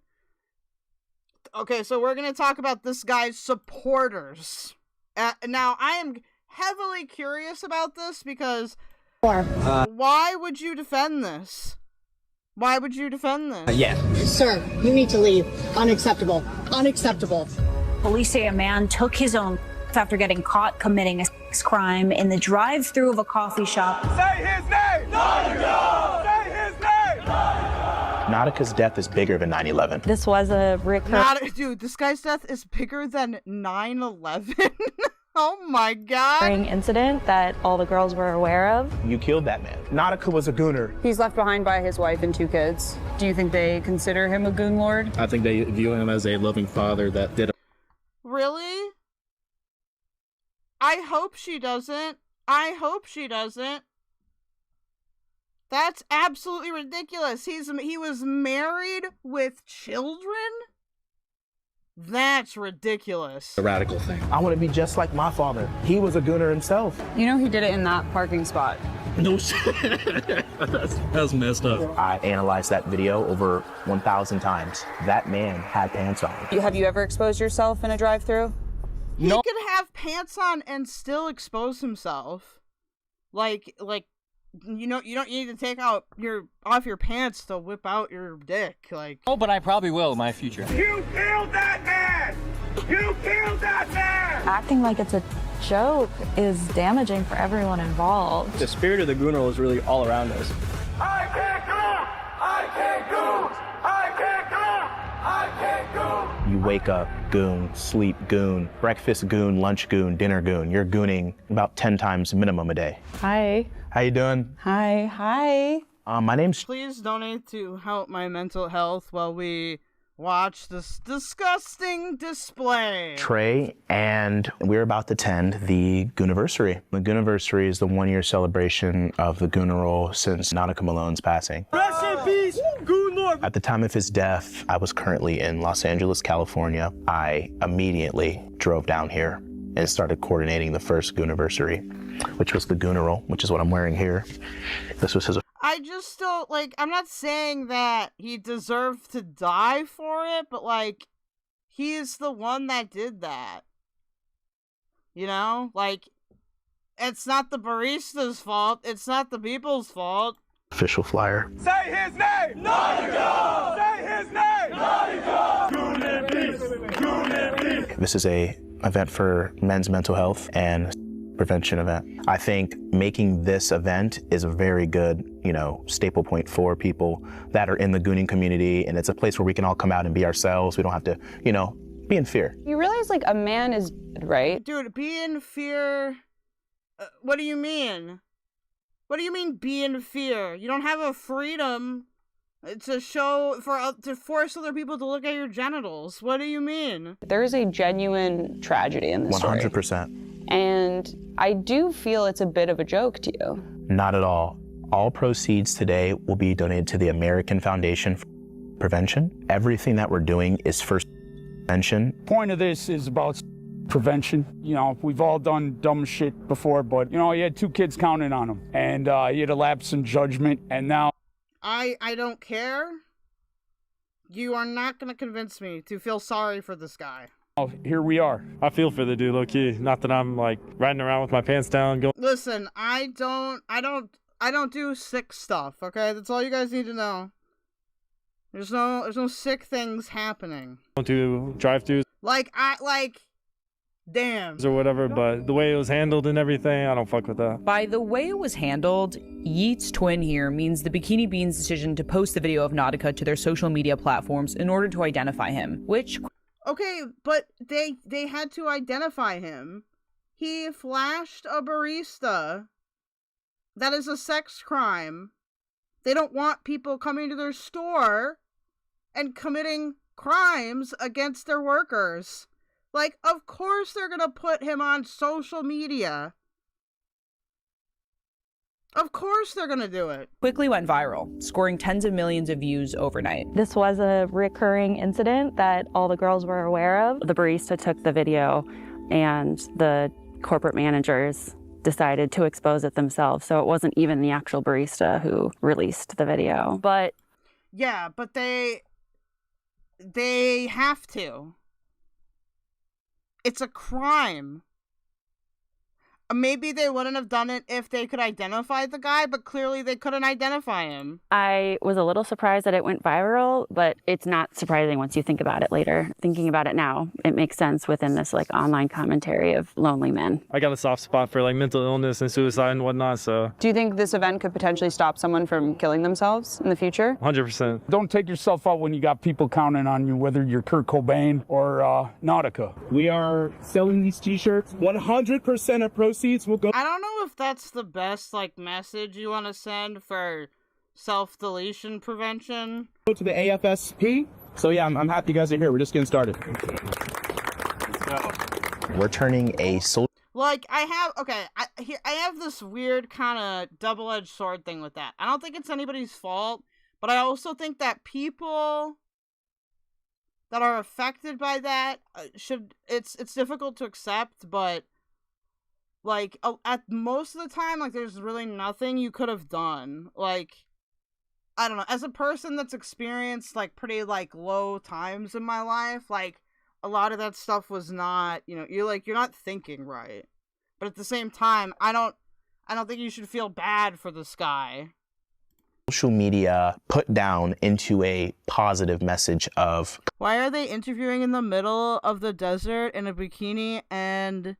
[SPEAKER 2] Okay, so we're gonna talk about this guy's supporters. Now, I am heavily curious about this because... why would you defend this? Why would you defend this?
[SPEAKER 9] Yeah. Sir, you need to leave. Unacceptable. Unacceptable.
[SPEAKER 11] Police say a man took his own after getting caught committing a sex crime in the drive-thru of a coffee shop.
[SPEAKER 4] Say his name! Nautica! Say his name!
[SPEAKER 13] Nautica's death is bigger than 9/11.
[SPEAKER 11] This was a
[SPEAKER 2] Dude, this guy's death is bigger than 9/11. Oh my god.
[SPEAKER 11] Incident that all the girls were aware of.
[SPEAKER 13] You killed that man. Nautica was a gooner.
[SPEAKER 19] He's left behind by his wife and 2 kids. Do you think they consider him a goon lord?
[SPEAKER 5] I think they view him as a loving father that did.
[SPEAKER 2] Really? I hope she doesn't. I hope she doesn't. That's absolutely ridiculous. He was married with children? That's ridiculous.
[SPEAKER 13] A radical thing. I want to be just like my father. He was a gooner himself.
[SPEAKER 19] You know he did it in that parking spot.
[SPEAKER 13] No shit. That's messed up. I analyzed that video over 1,000 times. That man had pants on.
[SPEAKER 19] Have you ever exposed yourself in a drive-thru?
[SPEAKER 2] He could have pants on and still expose himself. Like you don't need to take off your pants to whip out your dick. Like,
[SPEAKER 25] oh, but I probably will in my future.
[SPEAKER 4] You killed that man! You killed that man!
[SPEAKER 11] Acting like it's a joke is damaging for everyone involved.
[SPEAKER 25] The spirit of the Gooner is really all around us.
[SPEAKER 4] I can't go! I can't go! I can't go! I can't go!
[SPEAKER 13] You wake up, goon, sleep, goon, breakfast, goon, lunch, goon, dinner, goon. You're gooning about 10 times minimum a day.
[SPEAKER 11] Hi.
[SPEAKER 13] How you doing?
[SPEAKER 11] Hi.
[SPEAKER 13] My name's...
[SPEAKER 2] Please donate to help my mental health while we watch this disgusting display.
[SPEAKER 13] Trey, and we're about to attend the Gooniversary. The Gooniversary is the 1-year celebration of the Gooner role since Nautica Malone's passing.
[SPEAKER 4] Rest in peace, Goon Lord!
[SPEAKER 13] At the time of his death, I was currently in Los Angeles, California. I immediately drove down here and started coordinating the first Gooniversary, which was the Gooner role, which is what I'm wearing here. This was his...
[SPEAKER 2] I just don't, like, I'm not saying that he deserved to die for it, but, like, he is the one that did that. You know? Like, it's not the barista's fault. It's not the people's fault.
[SPEAKER 13] Official flyer.
[SPEAKER 4] Say his name! Nautica! Say his name! Nautica! Goon in peace! Goon in peace!
[SPEAKER 13] This is a event for men's mental health and prevention event. I think making this event is a very good, staple point for people that are in the gooning community, and it's a place where we can all come out and be ourselves. We don't have to, be in fear.
[SPEAKER 19] You realize, like, a man is dead, right?
[SPEAKER 2] Dude, be in fear. What do you mean? What do you mean, be in fear? You don't have a freedom to show, to force other people to look at your genitals. What do you mean?
[SPEAKER 19] There is a genuine tragedy in this story.
[SPEAKER 13] 100%.
[SPEAKER 19] And I do feel it's a bit of a joke to you.
[SPEAKER 13] Not at all. All proceeds today will be donated to the American Foundation for Prevention. Everything that we're doing is for prevention.
[SPEAKER 26] Point of this is about prevention. We've all done dumb shit before, but, you had 2 kids counting on him. And he had a lapse in judgment, and now...
[SPEAKER 2] I don't care. You are not going to convince me to feel sorry for this guy.
[SPEAKER 26] Oh, here we are.
[SPEAKER 27] I feel for the dude, low key. Not that I'm like riding around with my pants down, going.
[SPEAKER 2] Listen, I don't do sick stuff. Okay, that's all you guys need to know. There's no sick things happening.
[SPEAKER 27] Don't do drive-thrus.
[SPEAKER 2] Damn.
[SPEAKER 27] Or whatever, but the way it was handled and everything, I don't fuck with that.
[SPEAKER 28] By the way it was handled, Yeet's twin here means the Bikini Beans' decision to post the video of Nautica to their social media platforms in order to identify him, which.
[SPEAKER 2] Okay, but they had to identify him. He flashed a barista. That is a sex crime. They don't want people coming to their store and committing crimes against their workers. Like, of course they're gonna put him on social media. Of course they're gonna do it.
[SPEAKER 28] Quickly went viral, scoring tens of millions of views overnight.
[SPEAKER 10] This was a recurring incident that all the girls were aware of. The barista took the video and the corporate managers decided to expose it themselves. So it wasn't even the actual barista who released the video. But
[SPEAKER 2] yeah, but they have to. It's a crime. Maybe they wouldn't have done it if they could identify the guy, but clearly they couldn't identify him.
[SPEAKER 10] I was a little surprised that it went viral, but it's not surprising once you think about it later. Thinking about it now, it makes sense within this like online commentary of lonely men.
[SPEAKER 27] I got a soft spot for like mental illness and suicide and whatnot, so.
[SPEAKER 19] Do you think this event could potentially stop someone from killing themselves in the future?
[SPEAKER 27] 100%.
[SPEAKER 26] Don't take yourself out when you got people counting on you, whether you're Kurt Cobain or Nautica.
[SPEAKER 14] We are selling these t-shirts. 100% of proceeds will go.
[SPEAKER 2] I don't know if that's the best like message you want to send for self-deletion prevention.
[SPEAKER 14] Go to the AFSP. So yeah, I'm happy you guys are here. We're just getting started.
[SPEAKER 13] We're turning a social.
[SPEAKER 2] Like, I have this weird kind of double-edged sword thing with that. I don't think it's anybody's fault, but I also think that people that are affected by that it's difficult to accept, but like, at most of the time, like, there's really nothing you could have done. Like, I don't know, as a person that's experienced, like, pretty, like, low times in my life, like, a lot of that stuff was not, you know, you're not thinking right. But at the same time, I don't think you should feel bad for this guy.
[SPEAKER 13] Social media put down into a positive message of.
[SPEAKER 2] Why are they interviewing in the middle of the desert in a bikini and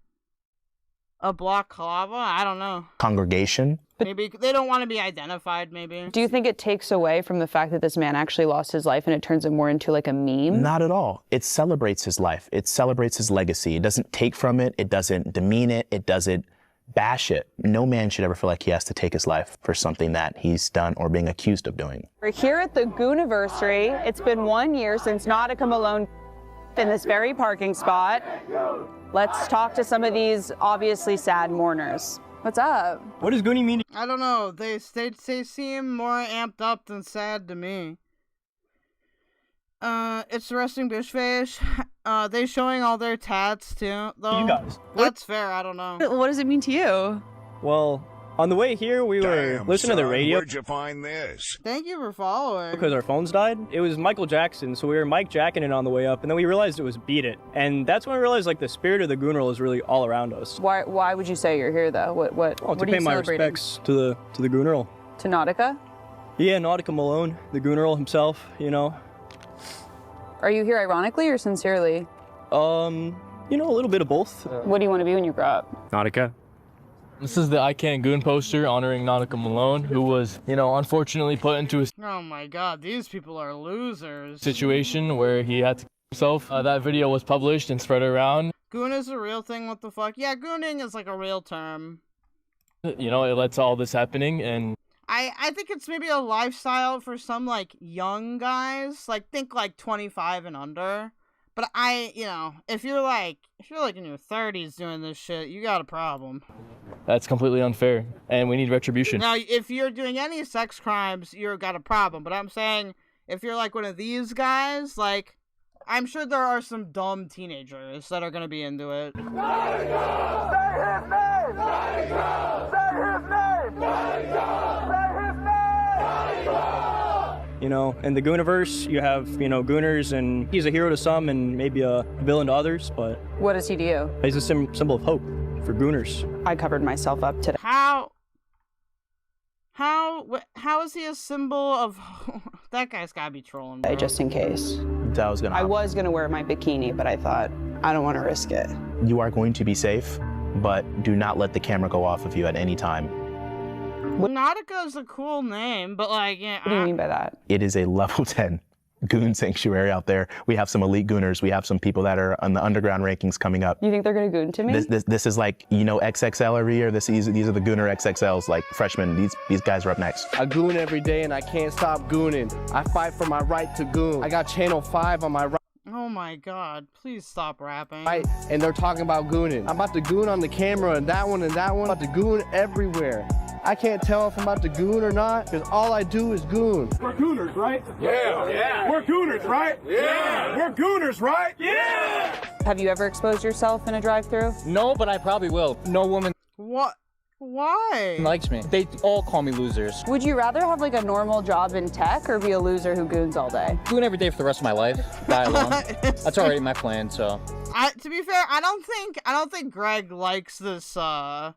[SPEAKER 2] a balaclava? I don't know.
[SPEAKER 13] Congregation.
[SPEAKER 2] Maybe they don't want to be identified, maybe.
[SPEAKER 19] Do you think it takes away from the fact that this man actually lost his life and it turns it more into like a meme?
[SPEAKER 13] Not at all. It celebrates his life. It celebrates his legacy. It doesn't take from it. It doesn't demean it. It doesn't bash it. No man should ever feel like he has to take his life for something that he's done or being accused of doing.
[SPEAKER 19] We're here at the Gooniversary. It's been 1 year since Nautica Malone in this very parking spot. Let's talk to some of these obviously sad mourners. What's up?
[SPEAKER 27] What does Goonie mean?
[SPEAKER 2] I don't know. They seem more amped up than sad to me. It's the resting bitch face. They showing all their tats too, though.
[SPEAKER 27] You guys.
[SPEAKER 2] That's fair. I don't know.
[SPEAKER 19] What does it mean to you?
[SPEAKER 27] Well, on the way here, we were listening to the radio.
[SPEAKER 15] Where'd you find this?
[SPEAKER 2] Thank you for following.
[SPEAKER 27] Because our phones died. It was Michael Jackson, so we were Mike Jacking it on the way up, and then we realized it was Beat It. And that's when we realized, like, the spirit of the Gooniverse is really all around us.
[SPEAKER 19] Why would you say you're here, though? What
[SPEAKER 27] to
[SPEAKER 19] are
[SPEAKER 27] pay
[SPEAKER 19] you
[SPEAKER 27] my
[SPEAKER 19] celebrating?
[SPEAKER 27] respects to the Gooniverse.
[SPEAKER 19] To Nautica?
[SPEAKER 27] Yeah, Nautica Malone, the Gooniverse himself, you know.
[SPEAKER 19] Are you here ironically or sincerely?
[SPEAKER 27] You know, a little bit of both.
[SPEAKER 19] What do you want to be when you grow up?
[SPEAKER 27] Nautica.
[SPEAKER 16] This is the I Can't Goon poster honoring Nautica Malone, who was, you know, unfortunately put into a
[SPEAKER 2] Oh my god, these people are losers.
[SPEAKER 16] situation where he had to kill himself. That video was published and spread around.
[SPEAKER 2] Goon is a real thing, what the fuck? Yeah, gooning is like a real term.
[SPEAKER 16] You know, it led to all this happening, and
[SPEAKER 2] I think it's maybe a lifestyle for some, like, young guys. Like, think, like, 25 and under. But you know, if you're like in your 30s doing this shit, you got a problem.
[SPEAKER 16] that's completely unfair, and we need retribution.
[SPEAKER 2] Now, if you're doing any sex crimes, you've got a problem. But I'm saying, if you're like one of these guys, like, I'm sure there are some dumb teenagers that are gonna be into it.
[SPEAKER 27] You know, in the Gooniverse, you have, you know, Gooners, and he's a hero to some and maybe a villain to others, but
[SPEAKER 19] What does he do you?
[SPEAKER 27] he's a symbol of hope for Gooners.
[SPEAKER 19] I covered myself up today.
[SPEAKER 2] How is he a symbol of that guy's gotta be trolling, bro.
[SPEAKER 19] Just in case.
[SPEAKER 13] I
[SPEAKER 19] was gonna wear my bikini, but I thought I don't want to risk it.
[SPEAKER 13] You are going to be safe, but do not let the camera go off of you at any time.
[SPEAKER 2] Nautica is a cool name, but like, yeah.
[SPEAKER 19] What do you mean by that?
[SPEAKER 13] It is a level 10 goon sanctuary out there. We have some elite gooners. We have some people that are on the underground rankings coming up.
[SPEAKER 19] You think they're gonna goon to me?
[SPEAKER 13] This is like, you know, XXL every year. These are the gooner XXLs, like freshmen. These guys are up next.
[SPEAKER 17] I goon every day and I can't stop gooning. I fight for my right to goon. I got Channel 5 on my right.
[SPEAKER 2] Oh my god, please stop rapping.
[SPEAKER 17] Right, and they're talking about gooning. I'm about to goon on the camera and that one. I'm about to goon everywhere. I can't tell if I'm about to goon or not, because all I do is goon.
[SPEAKER 14] We're gooners, right? Yeah. We're gooners, right? Yeah. We're gooners, right? Yeah.
[SPEAKER 19] Have you ever exposed yourself in a drive-thru?
[SPEAKER 25] No, but I probably will. No woman
[SPEAKER 2] What? Why?
[SPEAKER 25] likes me. They all call me losers.
[SPEAKER 19] Would you rather have like a normal job in tech or be a loser who goons all day?
[SPEAKER 25] Goon every day for the rest of my life. Die alone. That's already my plan, so.
[SPEAKER 2] To be fair, I don't think Greg likes this like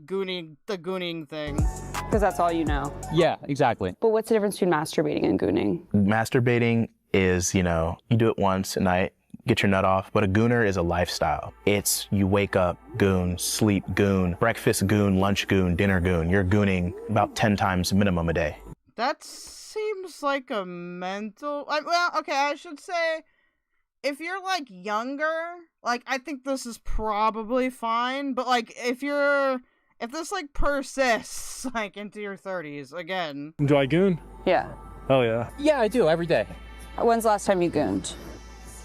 [SPEAKER 2] the gooning thing.
[SPEAKER 19] Because that's all you know.
[SPEAKER 25] Yeah, exactly.
[SPEAKER 19] But what's the difference between masturbating and gooning?
[SPEAKER 13] Masturbating is, you do it once a night, get your nut off, but a gooner is a lifestyle. It's you wake up, goon, sleep, goon, breakfast, goon, lunch, goon, dinner, goon. You're gooning about 10 times minimum a day.
[SPEAKER 2] That seems like a mental... well, okay, I should say, if you're, like, younger, like, I think this is probably fine, but, like, if this, like, persists, like, into your 30s, again...
[SPEAKER 1] Do I goon?
[SPEAKER 19] Yeah.
[SPEAKER 1] Oh, yeah.
[SPEAKER 25] Yeah, I do, every day.
[SPEAKER 19] When's the last time you gooned?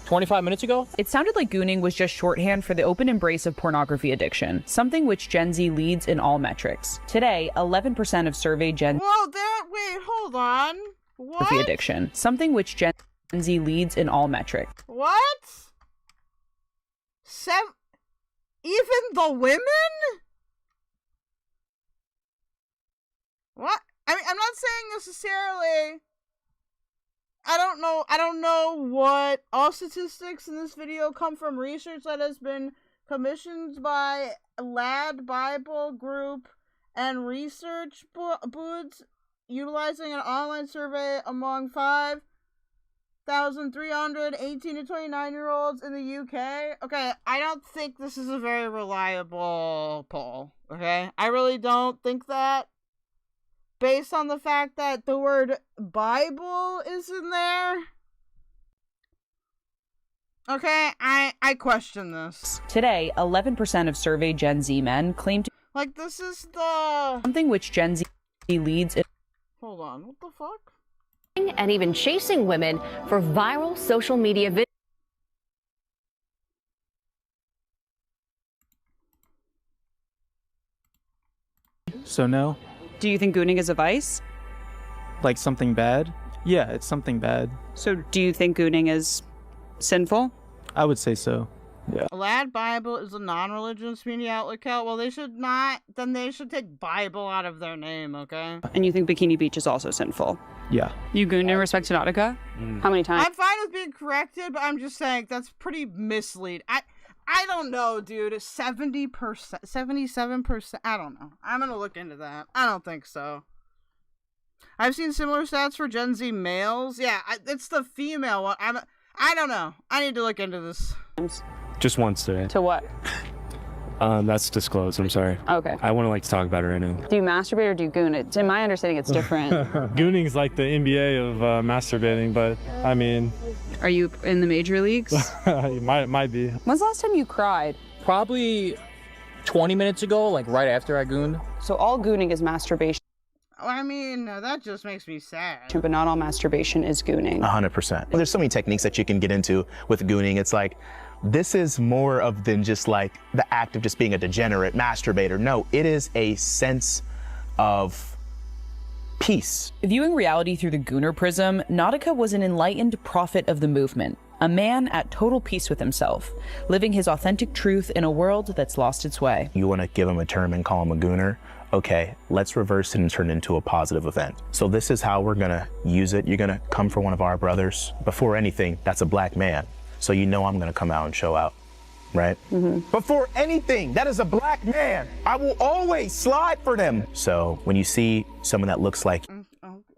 [SPEAKER 25] 25 minutes ago?
[SPEAKER 28] It sounded like gooning was just shorthand for the open embrace of pornography addiction, something which Gen Z leads in all metrics. Today, 11% of surveyed Gen
[SPEAKER 2] wait, hold on. What?
[SPEAKER 28] Addiction, something which Gen Z leads in all metrics.
[SPEAKER 2] What? Even the women? What? I mean, I'm not saying necessarily... I don't know what all statistics in this video come from research that has been commissioned by Lad Bible Group and research booths utilizing an online survey among 5,300 18 to 29-year-olds in the UK. Okay, I don't think this is a very reliable poll, okay? I really don't think that. Based on the fact that the word Bible is in there. Okay, I question this.
[SPEAKER 28] Today, 11% of surveyed Gen Z men claim to...
[SPEAKER 2] Like, this is the...
[SPEAKER 28] Something which Gen Z leads in...
[SPEAKER 2] Hold on, what the fuck?
[SPEAKER 6] And even chasing women for viral social media videos.
[SPEAKER 1] So no.
[SPEAKER 19] Do you think gooning is a vice?
[SPEAKER 1] Like something bad? Yeah, it's something bad.
[SPEAKER 19] So do you think gooning is sinful?
[SPEAKER 1] I would say so. Yeah.
[SPEAKER 2] Lad Bible is a non-religious media outlet account. Well, they should not. Then they should take Bible out of their name, okay?
[SPEAKER 19] And you think Bikini Beach is also sinful?
[SPEAKER 1] Yeah.
[SPEAKER 19] You gooned in respect to Nautica? How many times?
[SPEAKER 2] I'm fine with being corrected, but I'm just saying that's pretty misleading. I don't know, dude. 70%, 77%. I don't know. I'm gonna look into that. I don't think so. I've seen similar stats for Gen Z males. Yeah, it's the female one. I don't know. I need to look into this.
[SPEAKER 1] Just once today.
[SPEAKER 19] To what?
[SPEAKER 1] That's disclosed. I'm sorry.
[SPEAKER 19] Okay.
[SPEAKER 1] I wouldn't like to talk about it right now.
[SPEAKER 19] Do you masturbate or do you goon? In my understanding, it's different.
[SPEAKER 1] Gooning is like the NBA of masturbating, but I mean...
[SPEAKER 19] Are you in the major leagues?
[SPEAKER 1] might be.
[SPEAKER 19] When's the last time you cried?
[SPEAKER 25] Probably 20 minutes ago, like right after I gooned.
[SPEAKER 19] So all gooning is masturbation.
[SPEAKER 2] I mean, that just makes me sad.
[SPEAKER 19] But not all masturbation is gooning.
[SPEAKER 13] 100%. There's so many techniques that you can get into with gooning. It's like, this is more of than just like the act of just being a degenerate masturbator. No, it is a sense of peace.
[SPEAKER 28] Viewing reality through the gooner prism, Nautica was an enlightened prophet of the movement, a man at total peace with himself, living his authentic truth in a world that's lost its way.
[SPEAKER 13] You want to give him a term and call him a gooner? Okay, let's reverse it and turn it into a positive event. So this is how we're gonna use it. You're gonna come for one of our brothers. Before anything, that's a black man. So you know I'm gonna come out and show out, right? Before anything, that is a black man. I will always slide for them. So when you see someone that looks like...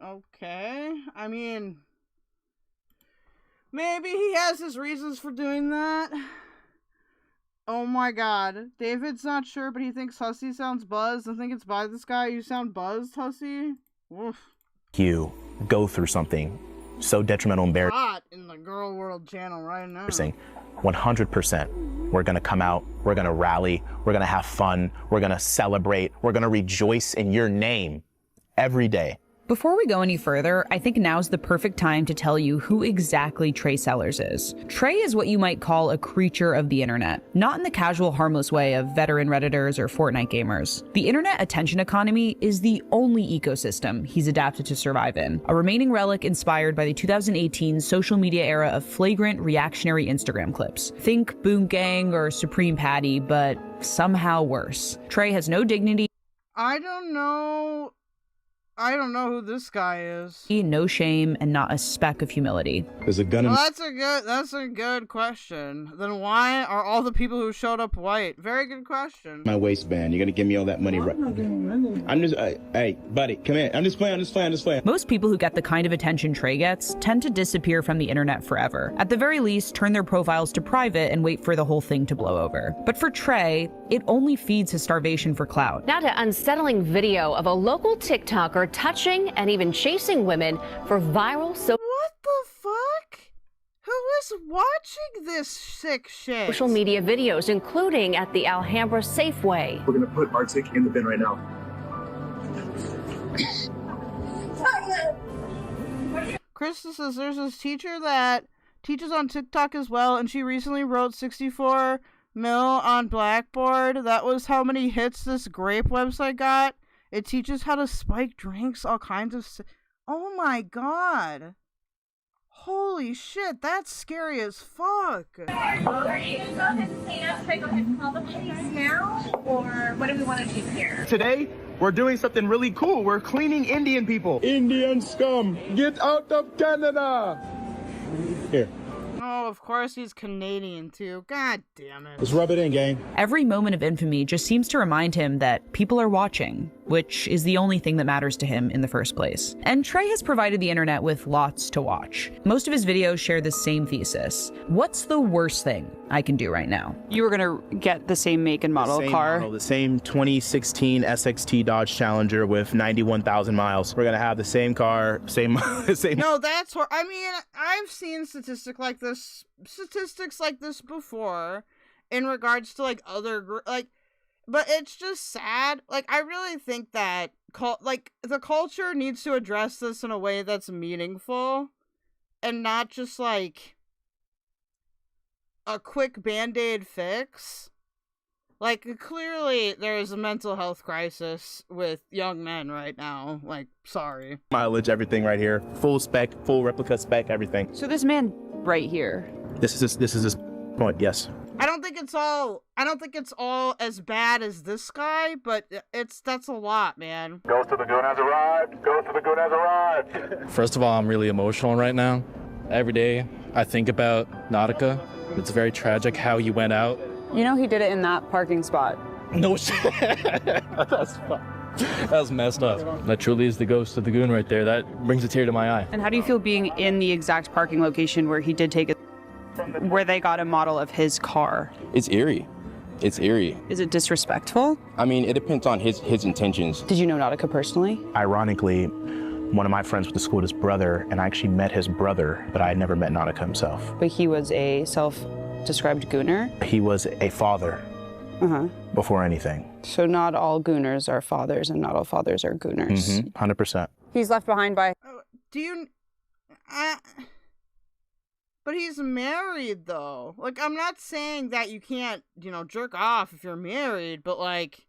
[SPEAKER 2] Okay, I mean... Maybe he has his reasons for doing that. Oh my god. David's not sure, but he thinks Hussy sounds buzzed. I think it's by this guy. You sound buzzed, Hussy? Oof.
[SPEAKER 13] You go through something so detrimental and embarrassing.
[SPEAKER 2] Hot in the Girl World channel right now.
[SPEAKER 13] 100%. We're gonna come out, we're gonna rally, we're gonna have fun, we're gonna celebrate, we're gonna rejoice in your name every day.
[SPEAKER 28] Before we go any further, I think now's the perfect time to tell you who exactly Trey Sellers is. Trey is what you might call a creature of the internet, not in the casual, harmless way of veteran Redditors or Fortnite gamers. The internet attention economy is the only ecosystem he's adapted to survive in, a remaining relic inspired by the 2018 social media era of flagrant reactionary Instagram clips. Think Boom Gang or Supreme Patty, but somehow worse. Trey has no dignity.
[SPEAKER 2] I don't know who this guy is.
[SPEAKER 28] No shame, and not a speck of humility.
[SPEAKER 13] There's a gun in...
[SPEAKER 2] Well, that's a good question. Then why are all the people who showed up white? Very good question.
[SPEAKER 13] my waistband. You're gonna give me all that money, right? I'm just, hey, buddy, come here. I'm just playing.
[SPEAKER 28] Most people who get the kind of attention Trey gets tend to disappear from the internet forever. At the very least, turn their profiles to private and wait for the whole thing to blow over. But for Trey, it only feeds his starvation for clout.
[SPEAKER 6] Now to unsettling video of a local TikToker touching and even chasing women for viral
[SPEAKER 2] What the fuck? Who is watching this sick shit?
[SPEAKER 6] social media videos, including at the Alhambra Safeway.
[SPEAKER 14] We're gonna put our ticket in the bin right now.
[SPEAKER 2] Krista says there's this teacher that teaches on TikTok as well, and she recently wrote 64 mil on Blackboard. That was how many hits this grape website got. It teaches how to spike drinks, all kinds of... Oh my god. Holy shit, that's scary as fuck.
[SPEAKER 8] Are you gonna go ahead and clean up? Should I go ahead and call the police now? Or what do we want to do here?
[SPEAKER 17] Today, we're doing something really cool. We're cleaning Indian people.
[SPEAKER 14] Indian scum, get out of Canada! Here.
[SPEAKER 2] Oh, of course he's Canadian too. God damn it.
[SPEAKER 14] Let's rub it in, gang.
[SPEAKER 28] Every moment of infamy just seems to remind him that people are watching, which is the only thing that matters to him in the first place. And Trey has provided the internet with lots to watch. Most of his videos share the same thesis. What's the worst thing I can do right now?
[SPEAKER 19] You were gonna get the same make and model car.
[SPEAKER 13] The same 2016 SXT Dodge Challenger with 91,000 miles. We're gonna have the same car, same.
[SPEAKER 2] No, that's what I mean. I've seen statistics like this before, in regards to like other but it's just sad. Like, I really think that the culture needs to address this in a way that's meaningful, and not just like a quick band-aid fix. Like, clearly there is a mental health crisis with young men right now. Like, sorry.
[SPEAKER 13] Mileage, everything right here. Full spec, full replica spec, everything.
[SPEAKER 19] So this man right here.
[SPEAKER 13] This is his point, yes.
[SPEAKER 2] I don't think it's all as bad as this guy, but that's a lot, man.
[SPEAKER 14] Ghost of the Goon has arrived! Ghost of the Goon has arrived!
[SPEAKER 16] First of all, I'm really emotional right now. Every day I think about Nautica. It's very tragic how he went out.
[SPEAKER 19] You know he did it in that parking spot.
[SPEAKER 16] No shit. That was messed up. That truly is the ghost of the goon right there. That brings a tear to my eye.
[SPEAKER 19] And how do you feel being in the exact parking location where he did take it, where they got a model of his car?
[SPEAKER 5] It's eerie. It's eerie.
[SPEAKER 19] Is it disrespectful?
[SPEAKER 5] I mean, it depends on his intentions.
[SPEAKER 19] Did you know Nautica personally?
[SPEAKER 13] Ironically, one of my friends went to school with his brother, and I actually met his brother, but I had never met Nautica himself.
[SPEAKER 19] But he was a self-described gooner?
[SPEAKER 13] He was a father before anything.
[SPEAKER 19] So not all gooners are fathers, and not all fathers are gooners.
[SPEAKER 13] 100%.
[SPEAKER 19] He's left behind by...
[SPEAKER 2] But he's married, though. Like, I'm not saying that you can't, jerk off if you're married, but, like,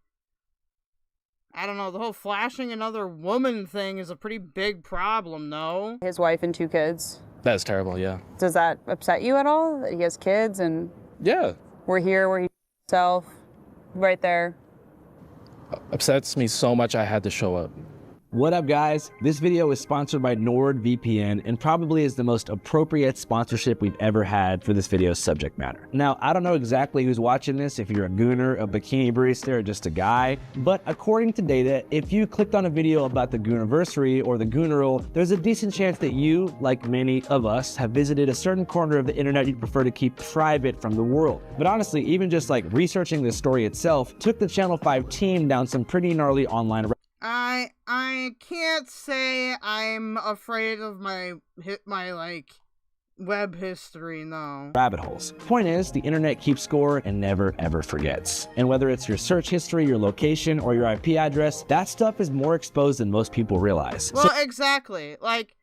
[SPEAKER 2] I don't know, the whole flashing another woman thing is a pretty big problem, no?
[SPEAKER 19] His wife and 2 kids.
[SPEAKER 16] That's terrible, yeah.
[SPEAKER 19] Does that upset you at all, that he has kids and...
[SPEAKER 16] Yeah.
[SPEAKER 19] We're here where he himself, right there.
[SPEAKER 16] Upsets me so much I had to show up.
[SPEAKER 3] What up, guys? This video is sponsored by NordVPN and probably is the most appropriate sponsorship we've ever had for this video's subject matter. Now, I don't know exactly who's watching this, if you're a gooner, a bikini barista, or just a guy, but according to data, if you clicked on a video about the Gooniversary or the Gooneral, there's a decent chance that you, like many of us, have visited a certain corner of the internet you'd prefer to keep private from the world. But honestly, even just like researching this story itself took the Channel 5 team down some pretty gnarly online
[SPEAKER 2] I can't say I'm afraid of my web history, no.
[SPEAKER 3] rabbit holes. Point is, the internet keeps score and never ever forgets. And whether it's your search history, your location, or your IP address, that stuff is more exposed than most people realize.
[SPEAKER 2] Well, exactly. Like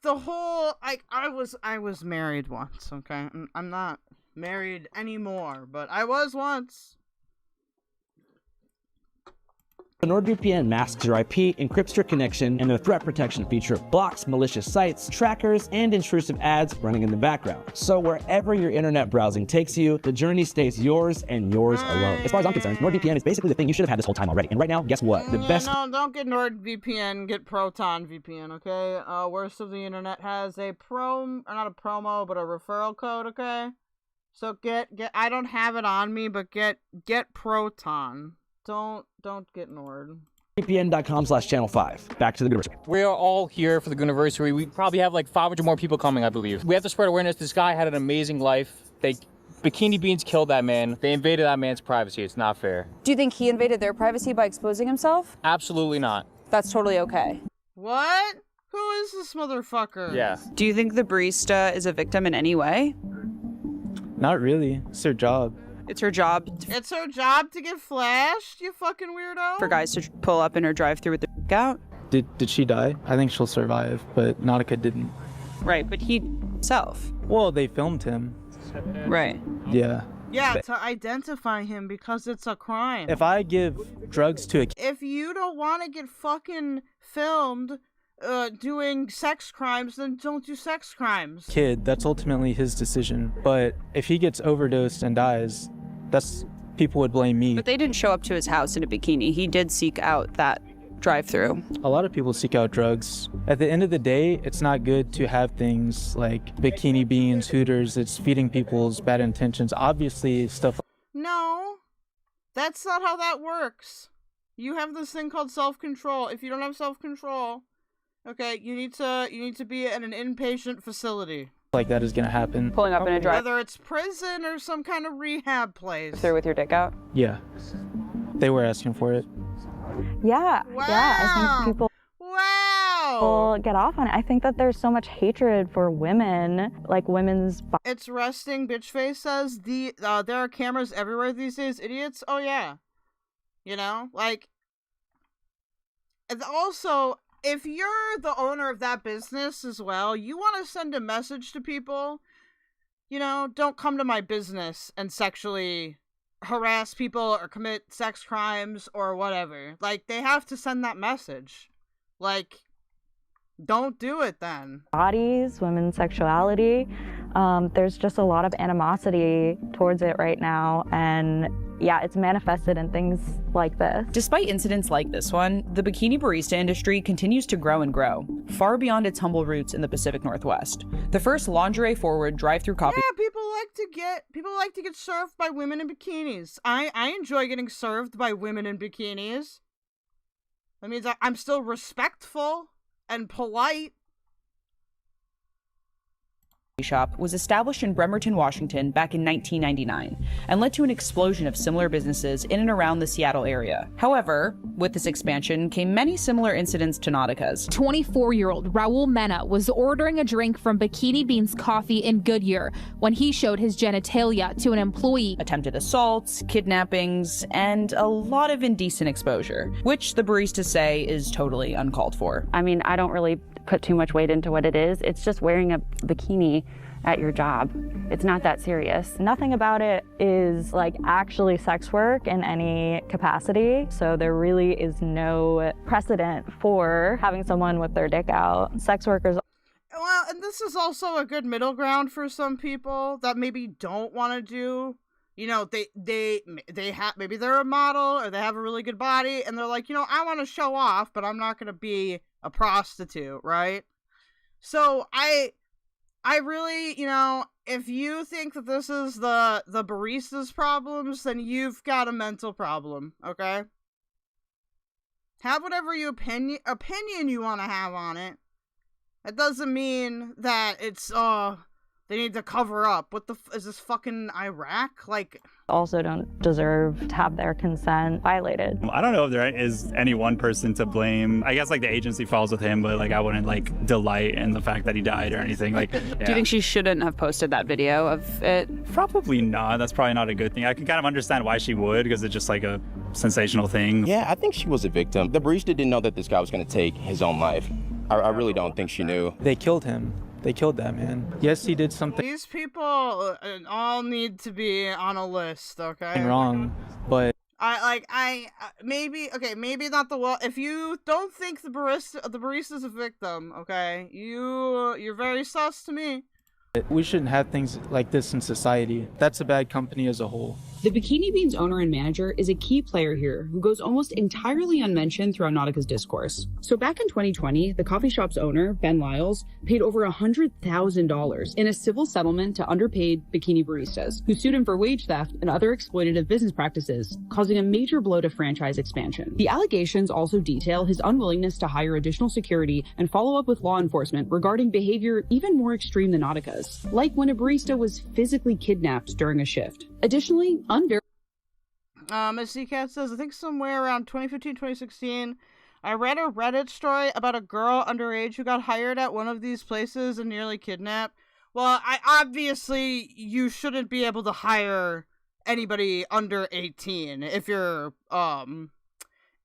[SPEAKER 2] the whole, I was married once, okay? I'm not married anymore, but I was once.
[SPEAKER 3] NordVPN masks your IP, encrypts your connection, and the threat protection feature blocks malicious sites, trackers, and intrusive ads running in the background. So wherever your internet browsing takes you, the journey stays yours and yours alone. As far as I'm concerned, NordVPN is basically the thing you should have had this whole time already. And right now, guess what? The best...
[SPEAKER 2] No, don't get NordVPN, get Proton VPN, okay? Worst of the internet has a not a promo, but a referral code, okay? So get, I don't have it on me, but get Proton. Don't get Nord.
[SPEAKER 3] VPN.com/channel5. Back to the Gooniversary.
[SPEAKER 25] We are all here for the Gooniversary. We probably have like 500 more people coming, I believe. We have to spread awareness. This guy had an amazing life. Bikini Beans killed that man. They invaded that man's privacy. It's not fair.
[SPEAKER 12] Do you think he invaded their privacy by exposing himself?
[SPEAKER 25] Absolutely not.
[SPEAKER 12] That's totally okay.
[SPEAKER 2] What? Who is this motherfucker?
[SPEAKER 25] Yeah.
[SPEAKER 28] Do you think the barista is a victim in any way?
[SPEAKER 27] Not really. It's their job.
[SPEAKER 28] It's her job.
[SPEAKER 2] It's her job to get flashed, you fucking weirdo.
[SPEAKER 28] For guys to pull up in her drive-thru with the out.
[SPEAKER 27] Did she die? I think she'll survive, but Nautica didn't.
[SPEAKER 28] Right, but he himself.
[SPEAKER 27] Well, they filmed him.
[SPEAKER 28] Right.
[SPEAKER 27] Yeah.
[SPEAKER 2] Yeah, to identify him because it's a crime.
[SPEAKER 27] If I give drugs to a kid...
[SPEAKER 2] If you don't want to get fucking filmed doing sex crimes, then don't do sex crimes.
[SPEAKER 27] Kid, that's ultimately his decision. But if he gets overdosed and dies, people would blame me.
[SPEAKER 28] But they didn't show up to his house in a bikini. He did seek out that drive-thru.
[SPEAKER 27] A lot of people seek out drugs. At the end of the day, it's not good to have things like Bikini Beans, Hooters. It's feeding people's bad intentions. Obviously, stuff.
[SPEAKER 2] No, that's not how that works. You have this thing called self-control. If you don't have self-control, okay, you need to be in an inpatient facility.
[SPEAKER 27] Like that is gonna happen.
[SPEAKER 28] Pulling up in a drive.
[SPEAKER 2] Whether it's prison or some kind of rehab place.
[SPEAKER 28] Through with your dick out?
[SPEAKER 27] Yeah. They were asking for it.
[SPEAKER 15] Yeah.
[SPEAKER 2] Wow.
[SPEAKER 15] Yeah, I think people will get off on it. I think that there's so much hatred for women, like women's
[SPEAKER 2] It's resting, bitch face says there are cameras everywhere these days, idiots. Oh yeah. You know, like, and also, if you're the owner of that business as well, you want to send a message to people, you know, don't come to my business and sexually harass people or commit sex crimes or whatever. Like, they have to send that message. Like, don't do it then.
[SPEAKER 15] bodies, women's sexuality. There's just a lot of animosity towards it right now, and yeah, it's manifested in things like this.
[SPEAKER 28] Despite incidents like this one, the bikini barista industry continues to grow and grow, far beyond its humble roots in the Pacific Northwest. The first lingerie-forward drive-thru coffee...
[SPEAKER 2] Yeah, people like to get served by women in bikinis. I enjoy getting served by women in bikinis. That means I'm still respectful and polite.
[SPEAKER 28] shop was established in Bremerton, Washington back in 1999 and led to an explosion of similar businesses in and around the Seattle area. However, with this expansion came many similar incidents to Nautica's.
[SPEAKER 18] 24-year-old Raul Mena was ordering a drink from Bikini Beans Coffee in Goodyear when he showed his genitalia to an employee.
[SPEAKER 28] Attempted assaults, kidnappings, and a lot of indecent exposure, which the baristas say is totally uncalled for.
[SPEAKER 15] I mean, I don't really put too much weight into what it is. It's just wearing a bikini at your job. It's not that serious. Nothing about it is like actually sex work in any capacity. So there really is no precedent for having someone with their dick out. Sex workers.
[SPEAKER 2] Well, and this is also a good middle ground for some people that maybe don't want to do, you know, they have, maybe they're a model or they have a really good body and they're like, you know, I want to show off, but I'm not going to be a prostitute, right? So I really, you know, if you think that this is the barista's problems, then you've got a mental problem, okay? Have whatever opinion you want to have on it. That doesn't mean that it's they need to cover up. What the is this fucking Iraq? Like,
[SPEAKER 15] Also don't deserve to have their consent violated.
[SPEAKER 7] I don't know if there is any one person to blame. I guess like the agency falls with him, but like I wouldn't like delight in the fact that he died or anything. Like,
[SPEAKER 12] Do you think she shouldn't have posted that video of it?
[SPEAKER 7] Probably not. That's probably not a good thing. I can kind of understand why she would, because it's just like a sensational thing.
[SPEAKER 5] Yeah, I think she was a victim. The barista didn't know that this guy was going to take his own life. I really don't think she knew.
[SPEAKER 27] They killed him. They killed that man. Yes, he did something
[SPEAKER 2] these people all need to be on a list, okay?
[SPEAKER 27] wrong, but
[SPEAKER 2] maybe not if you don't think the barista's a victim, okay? You're very sus to me.
[SPEAKER 27] we shouldn't have things like this in society. That's a bad company as a whole.
[SPEAKER 9] The Bikini Beans owner and manager is a key player here who goes almost entirely unmentioned throughout Nautica's discourse. So back in 2020, the coffee shop's owner, Ben Lyles, paid over $100,000 in a civil settlement to underpaid bikini baristas, who sued him for wage theft and other exploitative business practices, causing a major blow to franchise expansion. The allegations also detail his unwillingness to hire additional security and follow up with law enforcement regarding behavior even more extreme than Nautica's, like when a barista was physically kidnapped during a shift. Additionally,
[SPEAKER 2] as CCat says, I think somewhere around 2015, 2016, I read a Reddit story about a girl underage who got hired at one of these places and nearly kidnapped. Well, obviously you shouldn't be able to hire anybody under 18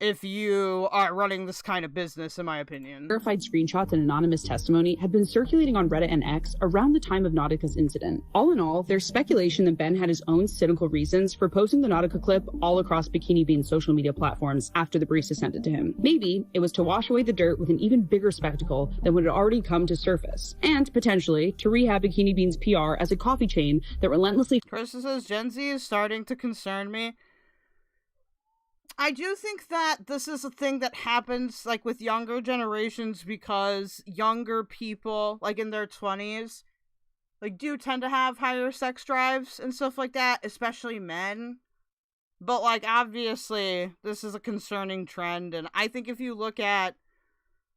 [SPEAKER 2] if you are running this kind of business, in my opinion.
[SPEAKER 9] Verified screenshots and anonymous testimony had been circulating on Reddit and X around the time of Nautica's incident. All in all, there's speculation that Ben had his own cynical reasons for posting the Nautica clip all across Bikini Bean's social media platforms after the barista sent it to him. Maybe it was to wash away the dirt with an even bigger spectacle than what had already come to surface, and potentially to rehab Bikini Bean's PR as a coffee chain that relentlessly—
[SPEAKER 2] Krista says, Gen Z is starting to concern me. I do think that this is a thing that happens, like, with younger generations because younger people, like, in their 20s, like, do tend to have higher sex drives and stuff like that, especially men. But, like, obviously, this is a concerning trend, and I think if you look at,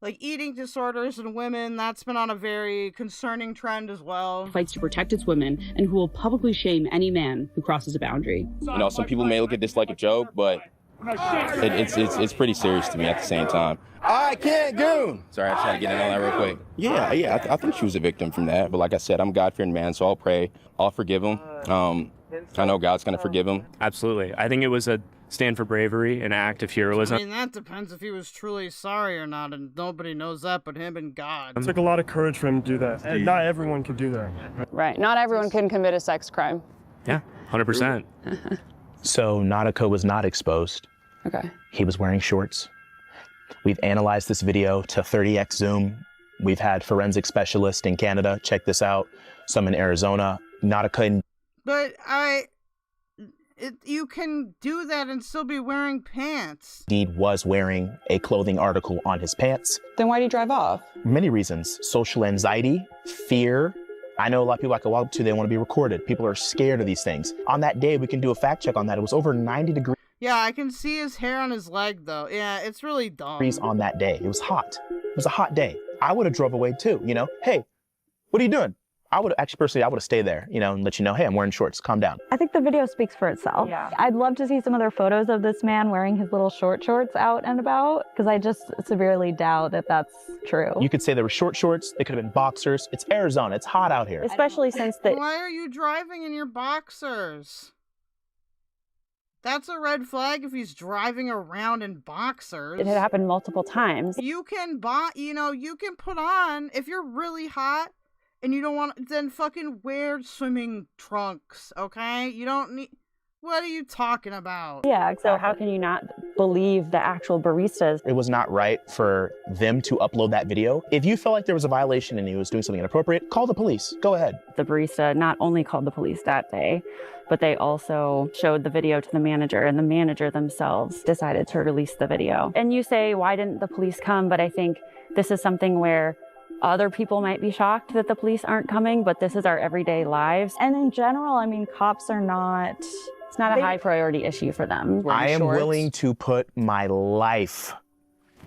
[SPEAKER 2] like, eating disorders in women, that's been on a very concerning trend as well.
[SPEAKER 9] Fights to protect its women and who will publicly shame any man who crosses a boundary.
[SPEAKER 5] You know, some people may look at this like a joke, but it's pretty serious to me at the same time. I can't goon. Sorry, I just had to get in on that real quick. Yeah, I think she was a victim from that. But like I said, I'm a God-fearing man, so I'll pray. I'll forgive him. I know God's going to forgive him.
[SPEAKER 11] Absolutely. I think it was a stand for bravery, an act of heroism.
[SPEAKER 2] I mean, that depends if he was truly sorry or not, and nobody knows that but him and God.
[SPEAKER 1] It took a lot of courage for him to do that. And not everyone can do that.
[SPEAKER 12] Right. Not everyone can commit a sex crime.
[SPEAKER 11] Yeah, 100%.
[SPEAKER 13] So Nautica was not exposed.
[SPEAKER 12] Okay.
[SPEAKER 13] He was wearing shorts. We've analyzed this video to 30x zoom. We've had forensic specialists in Canada check this out, some in Arizona. Nautica.
[SPEAKER 2] But you can do that and still be wearing pants.
[SPEAKER 13] Indeed was wearing a clothing article on his pants.
[SPEAKER 12] Then why did he drive off?
[SPEAKER 13] Many reasons. Social anxiety, fear. I know a lot of people I could walk up to, they want to be recorded. People are scared of these things. On that day, we can do a fact check on that. It was over 90 degrees.
[SPEAKER 2] Yeah, I can see his hair on his leg, though. Yeah, it's really dumb.
[SPEAKER 13] On that day. It was hot. It was a hot day. I would have drove away too, you know? Hey, what are you doing? I would have stayed there, you know, and let you know, hey, I'm wearing shorts, calm down.
[SPEAKER 15] I think the video speaks for itself. Yeah. I'd love to see some other photos of this man wearing his little shorts out and about, because I just severely doubt that that's true.
[SPEAKER 13] You could say there were short shorts, they could have been boxers. It's Arizona, it's hot out here.
[SPEAKER 15] Especially since the—
[SPEAKER 2] Why are you driving in your boxers? That's a red flag if he's driving around in boxers.
[SPEAKER 15] It had happened multiple times.
[SPEAKER 2] You can put on, if you're really hot, and you don't want, then fucking wear swimming trunks, okay? You don't need, what are you talking about?
[SPEAKER 15] Yeah, so how can you not believe the actual baristas?
[SPEAKER 13] It was not right for them to upload that video. If you felt like there was a violation and he was doing something inappropriate, call the police, go ahead.
[SPEAKER 10] The barista not only called the police that day, but they also showed the video to the manager, and the manager themselves decided to release the video. And you say, why didn't the police come? But I think this is something where other people might be shocked that the police aren't coming, but this is our everyday lives.
[SPEAKER 15] And in general, I mean, cops are not...
[SPEAKER 10] It's not a high priority issue for them.
[SPEAKER 13] I am willing to put my life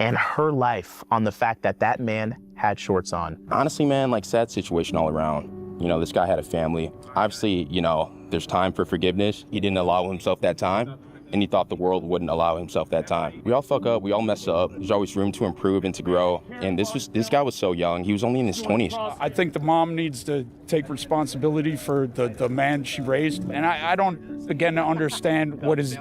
[SPEAKER 13] and her life on the fact that that man had shorts on.
[SPEAKER 5] Honestly, man, like, sad situation all around. You know, this guy had a family. Obviously, you know, there's time for forgiveness. He didn't allow himself that time, and he thought the world wouldn't allow himself that time. We all fuck up, we all mess up. There's always room to improve and to grow. And this guy was so young. He was only in his 20s.
[SPEAKER 14] I think the mom needs to take responsibility for the man she raised. And I don't, again, understand what his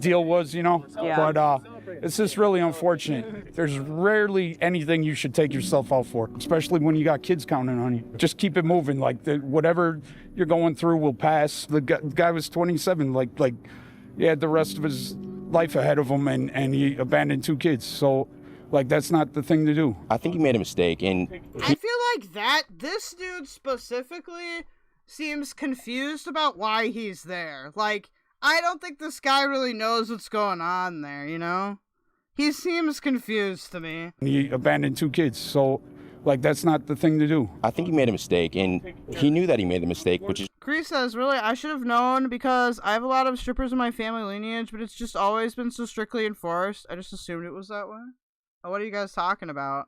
[SPEAKER 14] deal was, you know?
[SPEAKER 19] Yeah.
[SPEAKER 14] But it's just really unfortunate. There's rarely anything you should take yourself out for, especially when you got kids counting on you. Just keep it moving. Like, whatever you're going through will pass. The guy was 27, like he had the rest of his life ahead of him, and he abandoned 2 kids. So, like, that's not the thing to do.
[SPEAKER 5] I think he made a mistake, and
[SPEAKER 2] I feel like this dude specifically seems confused about why he's there. Like, I don't think this guy really knows what's going on there, you know? He seems confused to me.
[SPEAKER 14] He abandoned 2 kids, so, like, that's not the thing to do.
[SPEAKER 5] I think he made a mistake, and he knew that he made the mistake, which is...
[SPEAKER 2] Cree says, really, I should have known because I have a lot of strippers in my family lineage, but it's just always been so strictly enforced. I just assumed it was that way. Oh, what are you guys talking about?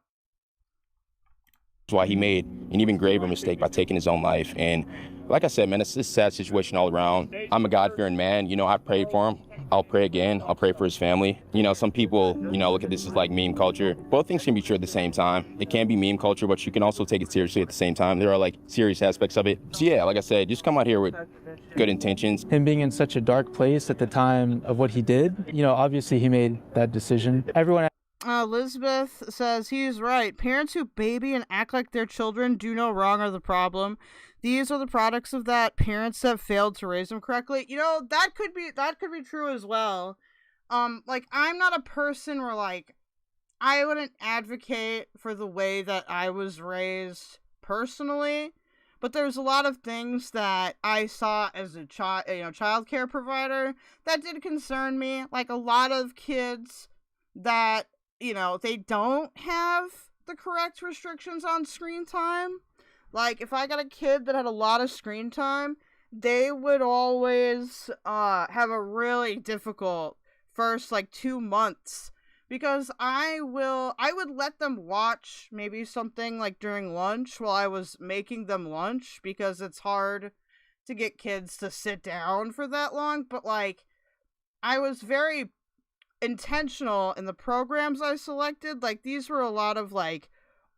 [SPEAKER 5] That's why he made an even graver mistake by taking his own life. And like I said, man, it's a sad situation all around. I'm a God-fearing man. You know, I've prayed for him. I'll pray again. I'll pray for his family. You know, some people, you know, look at this as like meme culture. Both things can be true at the same time. It can be meme culture, but you can also take it seriously at the same time. There are like serious aspects of it. So yeah, like I said, just come out here with good intentions.
[SPEAKER 27] Him being in such a dark place at the time of what he did, you know, obviously he made that decision. Everyone...
[SPEAKER 2] Elizabeth says, he's right. Parents who baby and act like their children do no wrong are the problem. These are the products of that. Parents have failed to raise them correctly. You know, that could be true as well. Like, I'm not a person where, like, I wouldn't advocate for the way that I was raised personally, but there's a lot of things that I saw as a childcare provider that did concern me. Like, a lot of kids that, you know, they don't have the correct restrictions on screen time. Like, if I got a kid that had a lot of screen time, they would always have a really difficult first, like, 2 months. Because I would let them watch maybe something, like, during lunch while I was making them lunch. Because it's hard to get kids to sit down for that long. But, like, I was very intentional in the programs I selected. Like, these were a lot of, like,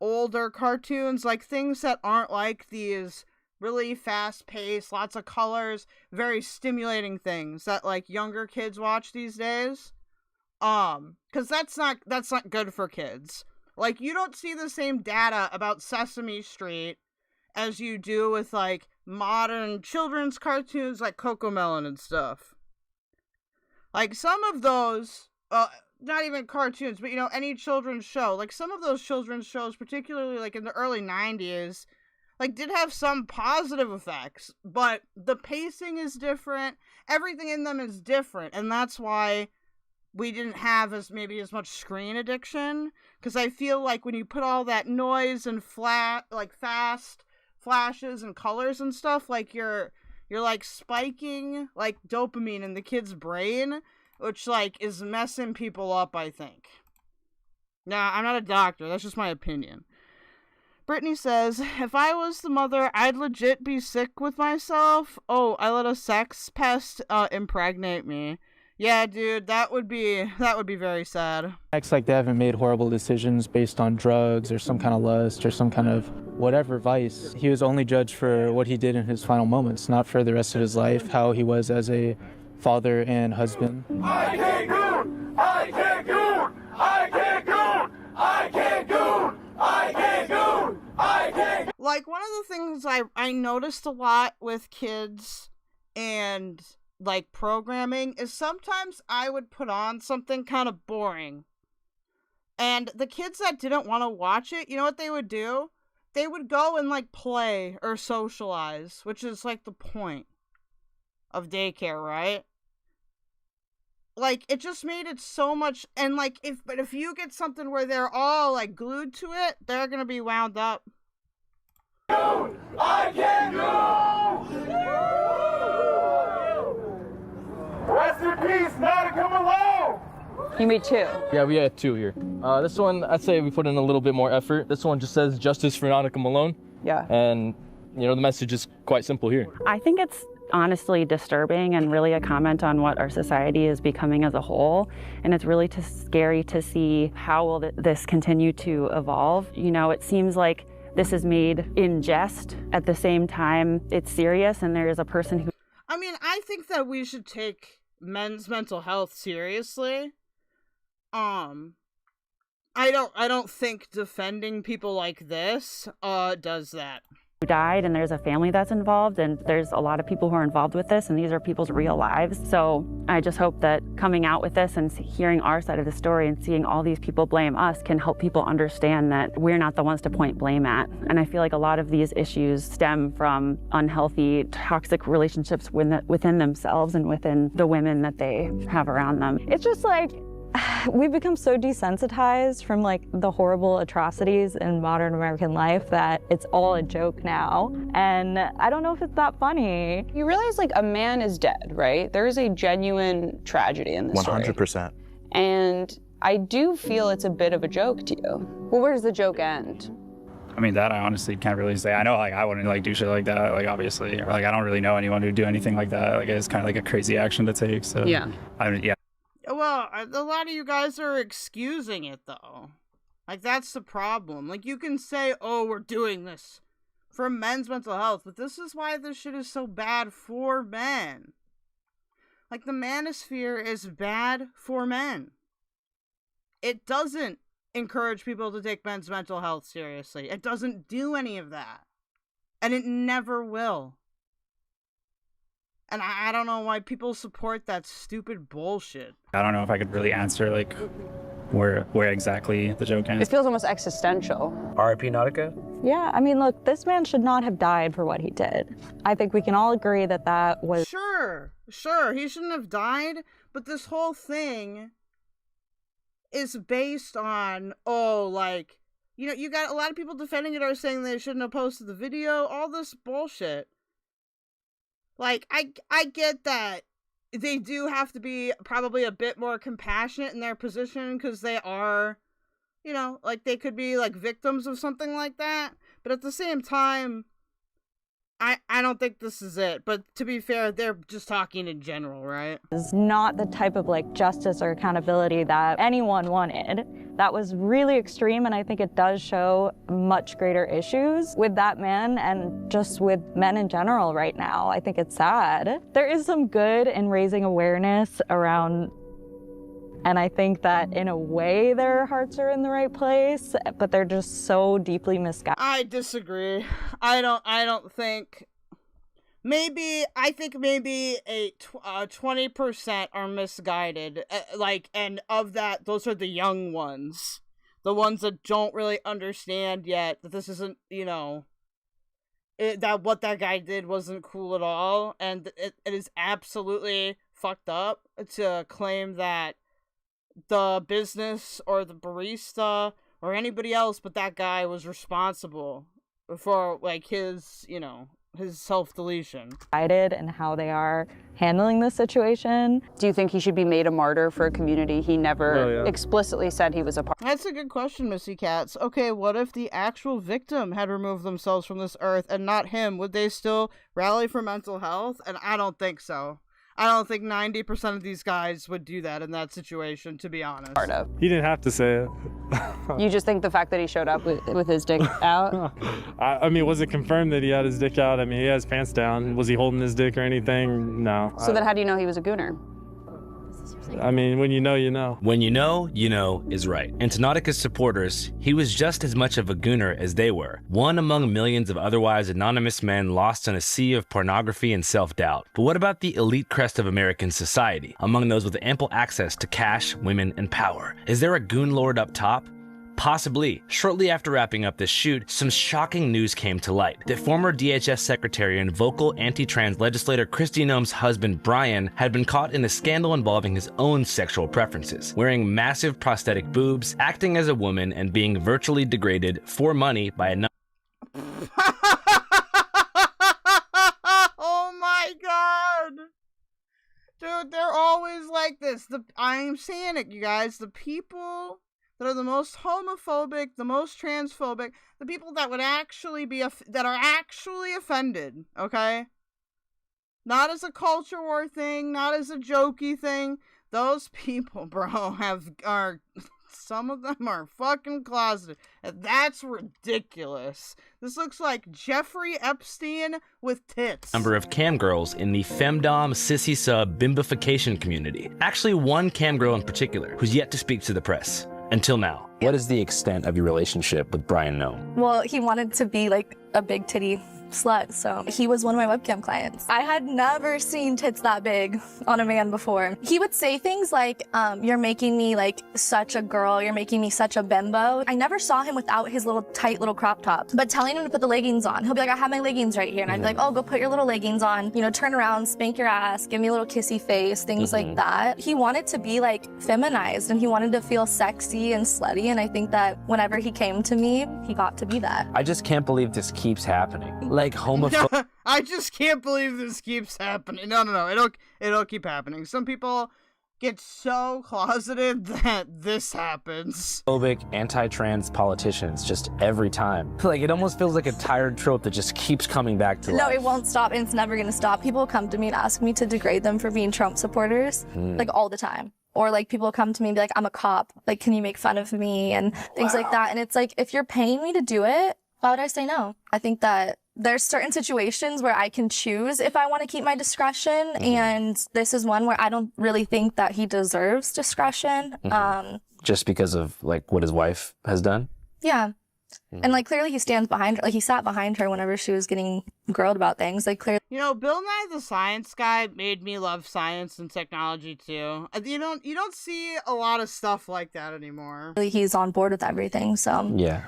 [SPEAKER 2] older cartoons, like things that aren't like these really fast-paced, lots of colors, very stimulating things that like younger kids watch these days. Because that's not good for kids. Like, you don't see the same data about Sesame Street as you do with like modern children's cartoons like Cocomelon and stuff. Like, some of those not even cartoons, but, you know, any children's show. Like, some of those children's shows, particularly, like, in the early 90s, like, did have some positive effects, but the pacing is different. Everything in them is different, and that's why we didn't have as much screen addiction, because I feel like when you put all that noise and fast flashes and colors and stuff, like, you're like, spiking, like, dopamine in the kid's brain, which, like, is messing people up, I think. Nah, I'm not a doctor. That's just my opinion. Brittany says, if I was the mother, I'd legit be sick with myself. Oh, I let a sex pest impregnate me. Yeah, dude, that would be very sad.
[SPEAKER 27] Acts like they haven't made horrible decisions based on drugs or some kind of lust or some kind of whatever vice. He was only judged for what he did in his final moments, not for the rest of his life, how he was as a father and husband.
[SPEAKER 14] I can't goon! I can't goon! I can't goon! I can't goon! I can't goon! I can't.
[SPEAKER 2] Like, one of the things I noticed a lot with kids and, like, programming is sometimes I would put on something kind of boring. And the kids that didn't want to watch it, you know what they would do? They would go and, like, play or socialize, which is, like, the point of daycare, right? Like, it just made it so much, and, like, if you get something where they're all, like, glued to it, they're gonna be wound up.
[SPEAKER 14] I can't go! Rest in peace, Nautica Malone!
[SPEAKER 12] You made 2.
[SPEAKER 16] Yeah, we had 2 here. This one, I'd say we put in a little bit more effort. This one just says Justice for Nautica Malone.
[SPEAKER 12] Yeah.
[SPEAKER 16] And
[SPEAKER 11] the message is quite simple here.
[SPEAKER 10] I think it's honestly disturbing and really a comment on what our society is becoming as a whole. And it's really scary to see how will this continue to evolve. It seems like this is made in jest. At the same time, it's serious, and there is a person who...
[SPEAKER 2] I mean, I think that we should take men's mental health seriously. I don't think defending people like this does that.
[SPEAKER 10] Died, and there's a family that's involved, and there's a lot of people who are involved with this, and these are people's real lives. So I just hope that coming out with this and hearing our side of the story and seeing all these people blame us can help people understand that we're not the ones to point blame at. And I feel like a lot of these issues stem from unhealthy, toxic relationships within themselves and within the women that they have around them.
[SPEAKER 15] It's just like, we've become so desensitized from like the horrible atrocities in modern American life that it's all a joke now. And I don't know if it's that funny.
[SPEAKER 12] You realize like a man is dead, right? There is a genuine tragedy in this story.
[SPEAKER 13] 100%.
[SPEAKER 12] And I do feel it's a bit of a joke to you. Well, where does the joke end?
[SPEAKER 7] I mean, that I honestly can't really say. I know, like, I wouldn't, like, do shit like that, like, obviously. Or, like, I don't really know anyone who'd do anything like that. Like, it's kind of like a crazy action to take, so.
[SPEAKER 12] Yeah.
[SPEAKER 7] I mean, yeah.
[SPEAKER 2] Well, a lot of you guys are excusing it, though. Like, that's the problem. Like, you can say, oh, we're doing this for men's mental health, but this is why this shit is so bad for men. Like, the manosphere is bad for men. It doesn't encourage people to take men's mental health seriously. It doesn't do any of that. And it never will. And I don't know why people support that stupid bullshit.
[SPEAKER 7] I don't know if I could really answer, like, where exactly the joke ends.
[SPEAKER 12] It feels almost existential.
[SPEAKER 3] R.I.P. Nautica?
[SPEAKER 15] Yeah, I mean, look, this man should not have died for what he did. I think we can all agree that that was...
[SPEAKER 2] Sure, he shouldn't have died, but this whole thing is based on, you got a lot of people defending it are saying they shouldn't have posted the video, all this bullshit. Like, I get that they do have to be probably a bit more compassionate in their position because they are, they could be, like, victims of something like that. But at the same time, I don't think this is it. But to be fair, they're just talking in general, right?
[SPEAKER 15] It's not the type of, like, justice or accountability that anyone wanted. That was really extreme, and I think it does show much greater issues with that man and just with men in general right now. I think it's sad. There is some good in raising awareness around, and I think that in a way their hearts are in the right place, but they're just so deeply misguided.
[SPEAKER 2] I disagree. I don't think... I think maybe 20% are misguided. And of that, those are the young ones. The ones that don't really understand yet that this isn't, that what that guy did wasn't cool at all. And it is absolutely fucked up to claim that the business or the barista or anybody else but that guy was responsible for, like, his self-deletion.
[SPEAKER 15] And how they are handling this situation.
[SPEAKER 12] Do you think he should be made a martyr for a community he never explicitly said he was a part of?
[SPEAKER 2] That's a good question, Missy Cats. Okay, what if the actual victim had removed themselves from this earth and not him? Would they still rally for mental health? And I don't think so. I don't think 90% of these guys would do that in that situation, to be honest.
[SPEAKER 1] He didn't have to say it.
[SPEAKER 12] You just think the fact that he showed up with his dick out?
[SPEAKER 1] I mean, was it confirmed that he had his dick out? I mean, he has pants down. Was he holding his dick or anything? No.
[SPEAKER 12] So then how do you know he was a gooner?
[SPEAKER 1] I mean, when you know, you know.
[SPEAKER 3] When you know is right. And to Nautica's supporters, he was just as much of a gooner as they were. One among millions of otherwise anonymous men lost in a sea of pornography and self-doubt. But what about the elite crest of American society? Among those with ample access to cash, women, and power. Is there a goon lord up top? Possibly. Shortly after wrapping up this shoot, some shocking news came to light. That former DHS secretary and vocal anti-trans legislator Kristi Noem's husband, Brian, had been caught in a scandal involving his own sexual preferences, wearing massive prosthetic boobs, acting as a woman, and being virtually degraded for money by a
[SPEAKER 2] Oh my god! Dude, they're always like this. I'm saying it, you guys. The people that are the most homophobic, the most transphobic, the people that would actually be, that are actually offended, okay? Not as a culture war thing, not as a jokey thing. Those people, bro, some of them are fucking closeted. And that's ridiculous. This looks like Jeffrey Epstein with tits.
[SPEAKER 3] Number of cam girls in the femdom sissy sub bimbification community. Actually, one cam girl in particular who's yet to speak to the press. Until now. What is the extent of your relationship with Brian Noam?
[SPEAKER 4] Well, he wanted to be like a big titty slut, so he was one of my webcam clients. I had never seen tits that big on a man before. He would say things like, you're making me like such a girl, you're making me such a bimbo. I never saw him without his little tight little crop top, but telling him to put the leggings on. He'll be like, I have my leggings right here. And I'd be like, oh, go put your little leggings on, you know, turn around, spank your ass, give me a little kissy face, things like that. He wanted to be like feminized and he wanted to feel sexy and slutty. And I think that whenever he came to me, he got to be that.
[SPEAKER 3] I just can't believe this keeps happening. Like homophobic.
[SPEAKER 2] I just can't believe this keeps happening. No. It'll keep happening. Some people get so closeted that this happens.
[SPEAKER 3] Phobic, anti-trans politicians just every time. Like, it almost feels like a tired trope that just keeps coming back to life.
[SPEAKER 4] No, it won't stop, and it's never gonna stop. People come to me and ask me to degrade them for being Trump supporters, like all the time. Or like people come to me and be like, I'm a cop, like can you make fun of me and things like that. And it's like, if you're paying me to do it, why would I say no? I think that there's certain situations where I can choose if I want to keep my discretion, and this is one where I don't really think that he deserves discretion.
[SPEAKER 3] Just because of like what his wife has done?
[SPEAKER 4] Yeah. And like clearly he stands behind her, like he sat behind her whenever she was getting grilled about things, like clearly.
[SPEAKER 2] You know, Bill Nye the Science Guy made me love science and technology too. You don't see a lot of stuff like that anymore.
[SPEAKER 4] He's on board with everything, so. Yeah.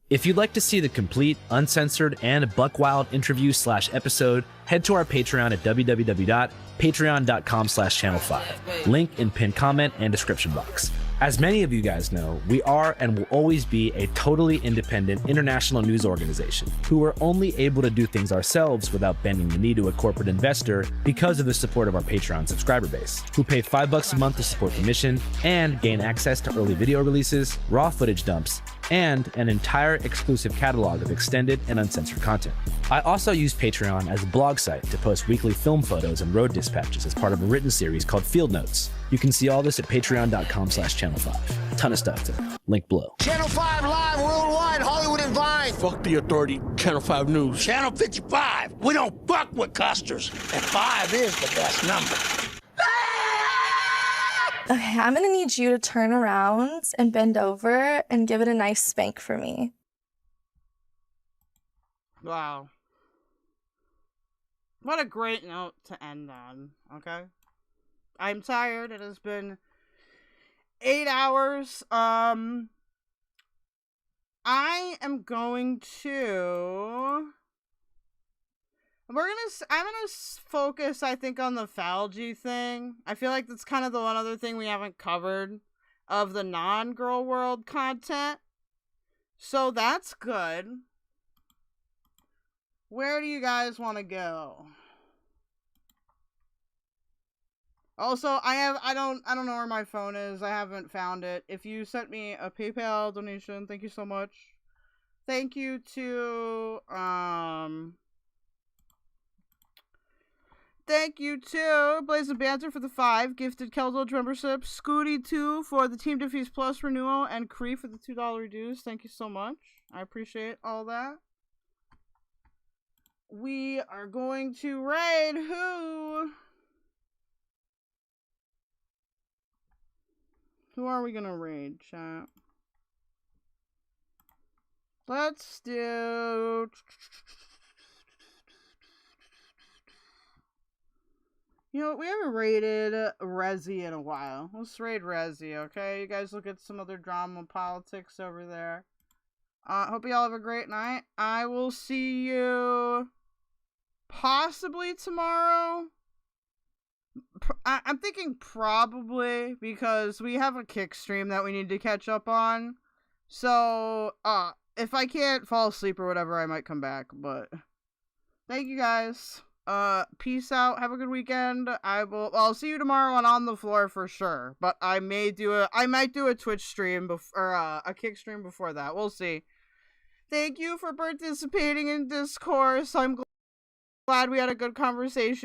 [SPEAKER 3] If you'd like to see the complete, uncensored, and buck-wild interview/episode, head to our Patreon at www.patreon.com/channel5. Link in pinned comment and description box. As many of you guys know, we are and will always be a totally independent international news organization who are only able to do things ourselves without bending the knee to a corporate investor because of the support of our Patreon subscriber base, who pay $5 a month to support the mission and gain access to early video releases, raw footage dumps, and an entire exclusive catalog of extended and uncensored content. I also use Patreon as a blog site to post weekly film photos and road dispatches as part of a written series called Field Notes. You can see all this at patreon.com/channel5. A ton of stuff there. Link below.
[SPEAKER 6] Channel 5 live worldwide, Hollywood and Vine.
[SPEAKER 20] Fuck the authority, Channel 5 News.
[SPEAKER 6] Channel 55. We don't fuck with custers. And 5 is the best number.
[SPEAKER 4] Okay, I'm gonna need you to turn around and bend over and give it a nice spank for me.
[SPEAKER 2] Wow. What a great note to end on, okay? I'm tired. It has been 8 hours. I am going to... I'm gonna focus, I think, on the Phalgy thing. I feel like that's kind of the one other thing we haven't covered of the non-Gorlworld content. So that's good. Where do you guys want to go? Also, I don't know where my phone is. I haven't found it. If you sent me a PayPal donation, thank you so much. Thank you to Blaze of Banter for the 5 gifted keldoge membership, Scooty 2 for the Team Diffys Plus renewal, and Cree for the $2 dues. Thank you so much. I appreciate all that. We are going to raid who? Who are we gonna raid, chat? Let's do... You know, we haven't raided Resi in a while. Let's raid Resi, okay? You guys look at some other drama politics over there. Hope you all have a great night. I will see you possibly tomorrow. I'm thinking probably, because we have a kick stream that we need to catch up on. So, if I can't fall asleep or whatever, I might come back, but thank you guys. Peace out. Have a good weekend. I'll see you tomorrow on the floor for sure. But I might do a Twitch stream or a Kick stream before that. We'll see. Thank you for participating in Discourse. I'm glad we had a good conversation.